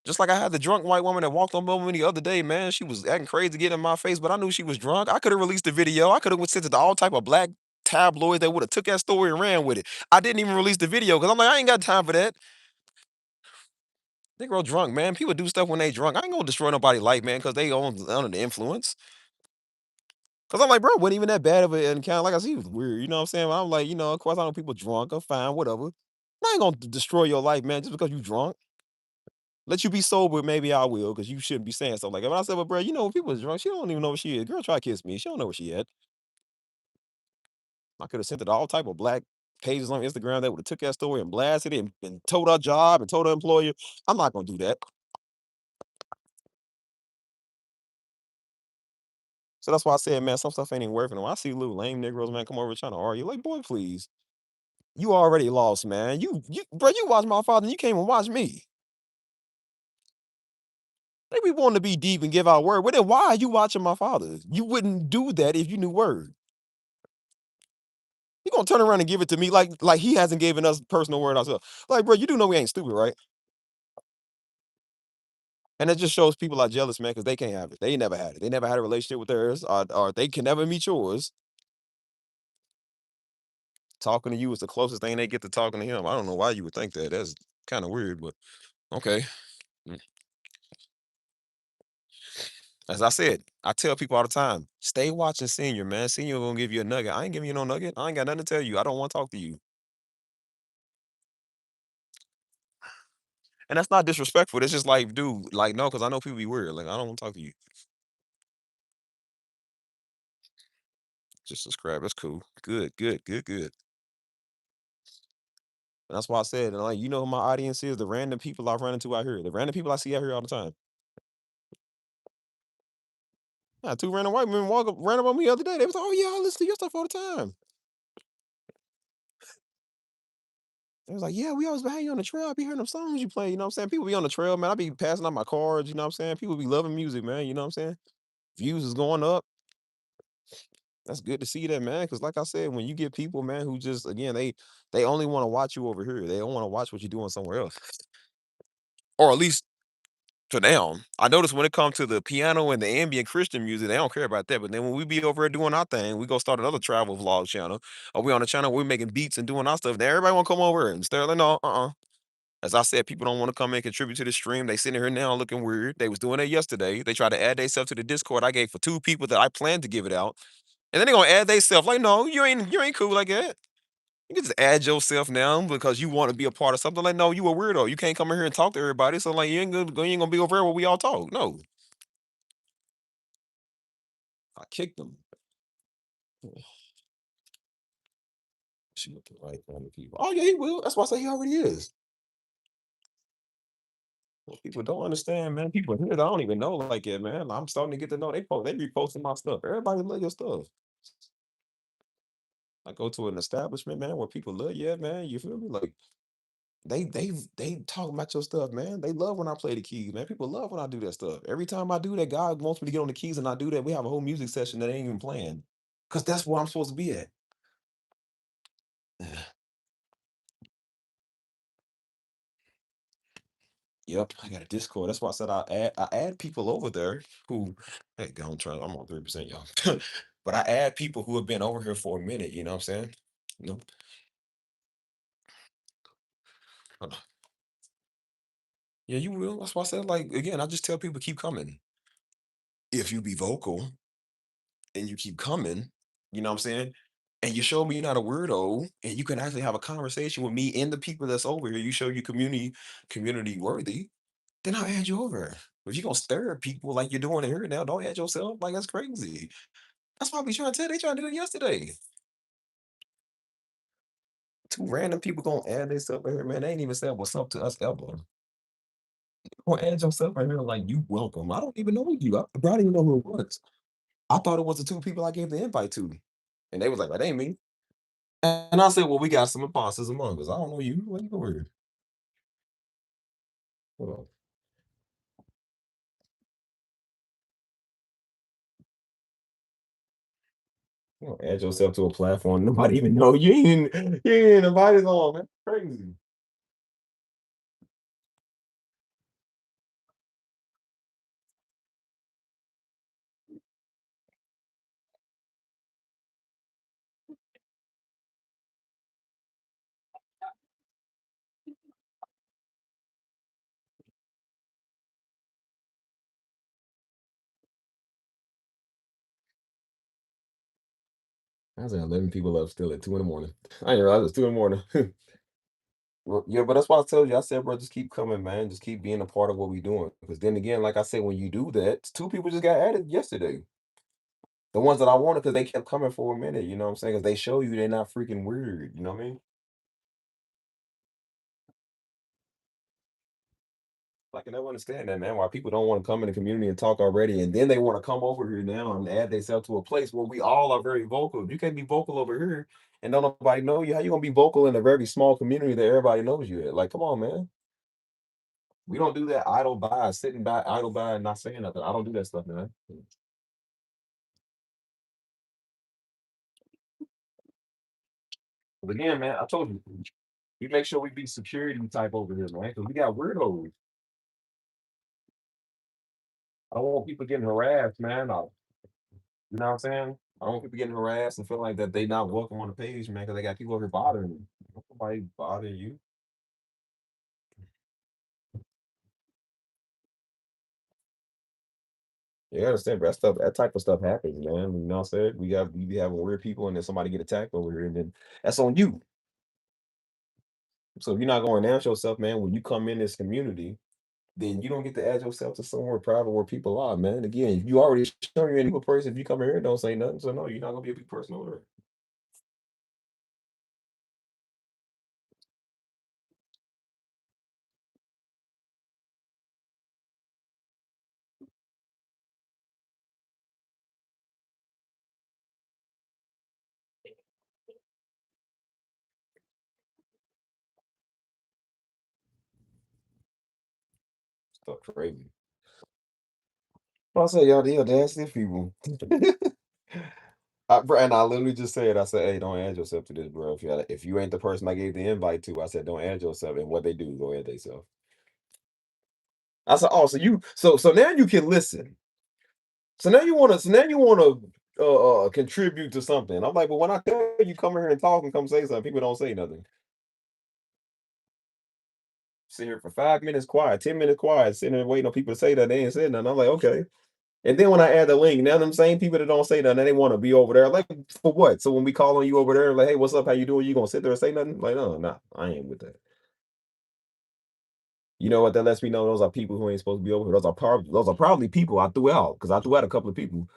Just like I had the drunk white woman that walked on over me the other day, man. She was acting crazy, getting in my face, but I knew she was drunk. I could have released the video. I could have sent it to all type of black tabloids that would have took that story and ran with it. I didn't even release the video because I'm like, I ain't got time for that. Negro drunk, man. People do stuff when they drunk. I ain't gonna destroy nobody's life, man, because they under the influence. Cause I'm like, bro, wasn't even that bad of an encounter. Like I said, he was weird. You know what I'm saying? I'm like, of course I know people drunk. I'm fine, whatever. I ain't gonna destroy your life, man, just because you drunk. Let you be sober, maybe I will, because you shouldn't be saying stuff like that. But I said, but bro, when people is drunk, she don't even know where she is. Girl, try to kiss me. She don't know where she at. I could have sent it to all type of black pages on Instagram that would have took that story and blasted it and told her job and told her employer. I'm not gonna do that. So that's why I said, man, some stuff ain't even worth it. When I see little lame Negroes, man, come over trying to argue, like, boy, please. You already lost, man. Bro, you watch my father and you can't even watch me. They be wanting to be deep and give out word. Well, then why are you watching my father? You wouldn't do that if you knew word. You gonna turn around and give it to me like he hasn't given us personal word ourselves. Like, bro, you do know we ain't stupid, right? And that just shows people are jealous, man, because they can't have it. They never had it. They never had a relationship with theirs, or they can never meet yours. Talking to you is the closest thing they get to talking to him. I don't know why you would think that. That's kind of weird, but okay. Mm. As I said, I tell people all the time, stay watching Senior, man. Senior gonna give you a nugget. I ain't giving you no nugget. I ain't got nothing to tell you. I don't want to talk to you. And that's not disrespectful. It's just like, dude, like, no, because I know people be weird. Like, I don't want to talk to you. Just subscribe. That's cool. Good, good, good, good. And that's why I said, and like, you know who my audience is? The random people I run into out here. The random people I see out here all the time. Yeah, two random white men ran up on me the other day. They was like, "Oh yeah, I listen to your stuff all the time." They was like, "Yeah, we always behind you on the trail. I be hearing them songs you play." You know what I'm saying? People be on the trail, man. I be passing out my cards. You know what I'm saying? People be loving music, man. You know what I'm saying? Views is going up. That's good to see that, man. Because like I said, when you get people, man, who just again they only want to watch you over here. They don't want to watch what you're doing somewhere else, or at least for now. I notice when it comes to the piano and the ambient Christian music, they don't care about that. But then when we be over here doing our thing, we go start another travel vlog channel. Or we on the channel, we're making beats and doing our stuff. Then everybody want to come over and stare like, no, As I said, people don't want to come and contribute to the stream. They sitting here now looking weird. They was doing that yesterday. They tried to add themselves to the Discord I gave for 2 people that I planned to give it out. And then they gonna add themselves. Like, no, you ain't cool like that. You can just add yourself now because you want to be a part of something. Like, no, you a weirdo. You can't come in here and talk to everybody. So like you ain't gonna be over here where we all talk. No. I kicked them. She with the right kind of people. Oh yeah, he will. That's why I say he already is. What people don't understand, man. People here that I don't even know like it, man. I'm starting to get to know they reposting my stuff. Everybody love your stuff. I go to an establishment, man, where people love you, at, man. You feel me? Like they talk about your stuff, man. They love when I play the keys, man. People love when I do that stuff. Every time I do that, God wants me to get on the keys and I do that. We have a whole music session that ain't even playing. Cause that's where I'm supposed to be at. Yep, I got a Discord. That's why I said I add people over there who hey, go on try. I'm on 3%, y'all. But I add people who have been over here for a minute, you know what I'm saying? You know, hold on. Yeah, you will. That's why I said, like, again, I just tell people keep coming. If you be vocal and you keep coming, you know what I'm saying? And you show me you're not a weirdo, and you can actually have a conversation with me and the people that's over here. You show you community worthy, then I'll add you over. If you're gonna stare at people like you're doing here now, don't add yourself. Like that's crazy. That's why we trying to tell. They trying to do it yesterday. Two random people gonna add themselves in here, man. They ain't even said what's up to us ever. Gonna add yourself in here like you welcome. I don't even know you. Bro, I don't even know who it was. I thought it was the 2 people I gave the invite to. And they was like, that ain't me. And I said, well, we got some imposters among us. I don't know you. What you doing? Hold on. You don't add yourself to a platform. Nobody even know you ain't invited on, man. Crazy. I was like 11 people up still at 2 in the morning. I didn't realize it was 2 in the morning. Well, yeah, but that's why I told you. I said, bro, just keep coming, man. Just keep being a part of what we doing. Because then again, like I said, when you do that, 2 people just got added yesterday. The ones that I wanted because they kept coming for a minute. You know what I'm saying? Because they show you they're not freaking weird. You know what I mean? Like, I never understand that, man. Why people don't want to come in the community and talk already, and then they want to come over here now and add themselves to a place where we all are very vocal. You can't be vocal over here and don't nobody know you. How you gonna be vocal in a very small community that everybody knows you at? Like, come on, man. We don't do that sitting by, idle by, and not saying nothing. I don't do that stuff, man. But again, man, I told you, we make sure we be security type over here, man, because we got weirdos. I don't want people getting harassed, man. You know what I'm saying? I don't want people getting harassed and feel like that they not welcome on the page, man, because they got people over here bothering them. Nobody bothering you. Yeah, I understand, bro. That type of stuff happens, man. You know what I'm saying? We be having weird people and then somebody get attacked over here and then that's on you. So if you're not going to announce yourself, man, when you come in this community, then you don't get to add yourself to somewhere private where people are, man. Again, if you already show you're a people person, if you come in here and don't say nothing, so no, you're not gonna be a big person over there. Stuff crazy. I say y'all the audacity people. And I literally just said, I said, hey, don't add yourself to this, bro. If you ain't the person I gave the invite to, I said, don't add yourself. And what they do, go add themselves. I said, oh, so now you can listen. So now you wanna contribute to something. I'm like, well, when I tell you come in here and talk and come say something, people don't say nothing. Sit here for 5 minutes quiet, 10 minutes quiet, sitting there waiting on people to say that they ain't said nothing. I'm like, okay. And then when I add the link, now them same people that don't say nothing, they want to be over there. Like, for what? So when we call on you over there, like, hey, what's up? How you doing? You gonna sit there and say nothing? Like, no, nah, I ain't with that. You know what? That lets me know those are people who ain't supposed to be over here. Those are probably people I threw out because I threw out a couple of people.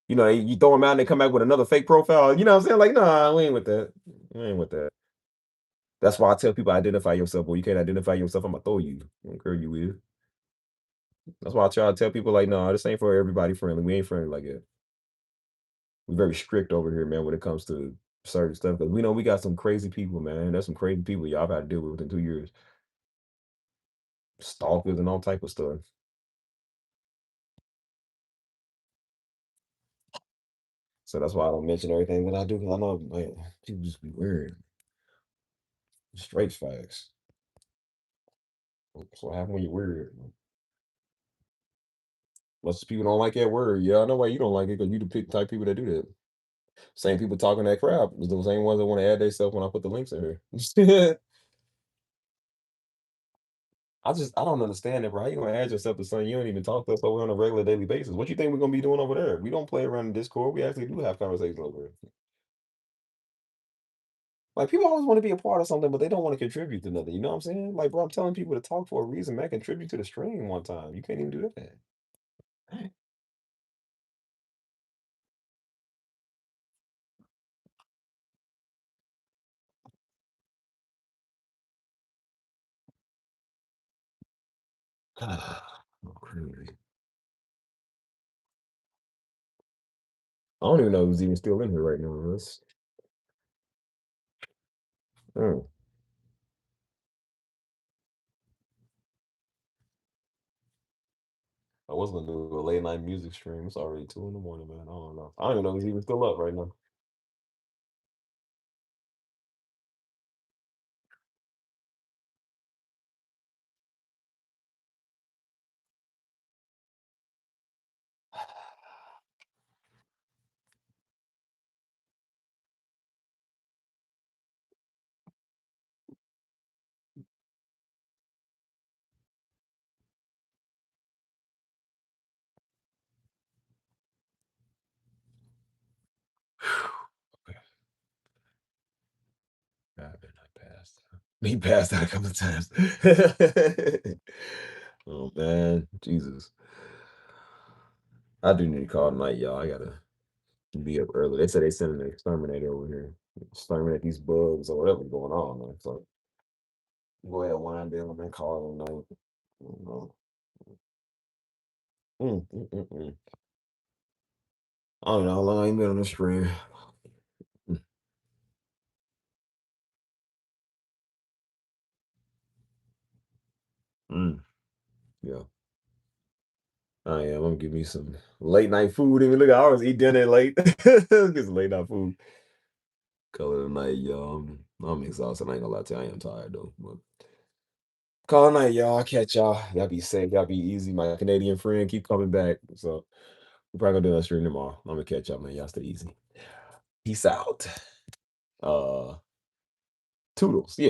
You know, you throw them out and they come back with another fake profile. You know what I'm saying? Like, nah, we ain't with that. We ain't with that. That's why I tell people identify yourself. Well, you can't identify yourself, I'm gonna throw you. I don't care who you is. That's why I try to tell people like, no, this ain't for everybody friendly. We ain't friendly like that. We're very strict over here, man, when it comes to certain stuff. Because we know we got some crazy people, man. There's some crazy people y'all have had to deal with within 2 years. Stalkers and all type of stuff. So that's why I don't mention everything that I do, because I know like, people just be weird. Straight facts. So what happen when you're weird? Most people don't like that word. Yeah, I know why you don't like it, because you the type of people that do that. Same people talking that crap is the same ones that want to add themselves when I put the links in here. I don't understand it, bro. How you gonna add yourself to something you don't even talk to us over on a regular daily basis? What you think we're gonna be doing over there? We don't play around in Discord. We actually do have conversations over there. Like people always want to be a part of something, but they don't want to contribute to nothing. You know what I'm saying? Like, bro, I'm telling people to talk for a reason, man. Contribute to the stream one time. You can't even do that. Crazy. I don't even know who's even still in here right now. Mm. I was gonna do a late night music stream. It's already 2 in the morning, man. I don't know. I don't even know who's even still up right now. God, been I passed. He passed out a couple of times. Oh man, Jesus. I do need to call tonight, y'all. I gotta be up early. They said they sending an exterminator over here. Exterminate these bugs or whatever's going on, man. So go ahead, wind down and call it a night. You know. Mm, mm, mm, mm. I don't know how long I ain't been on the stream. Mm, mm, yeah. I am. I'm gonna give me some late night food. Even look, I always eat dinner late. Get some late night food. Call it a night, y'all. I'm exhausted. I ain't gonna lie to you. I am tired though. But call it a night, y'all. I'll catch y'all. Y'all be safe. Y'all be easy. My Canadian friend keep coming back. So we're probably gonna do a stream tomorrow. I'm gonna catch y'all, man. Y'all stay easy. Peace out. Uh Toodles. Yeah.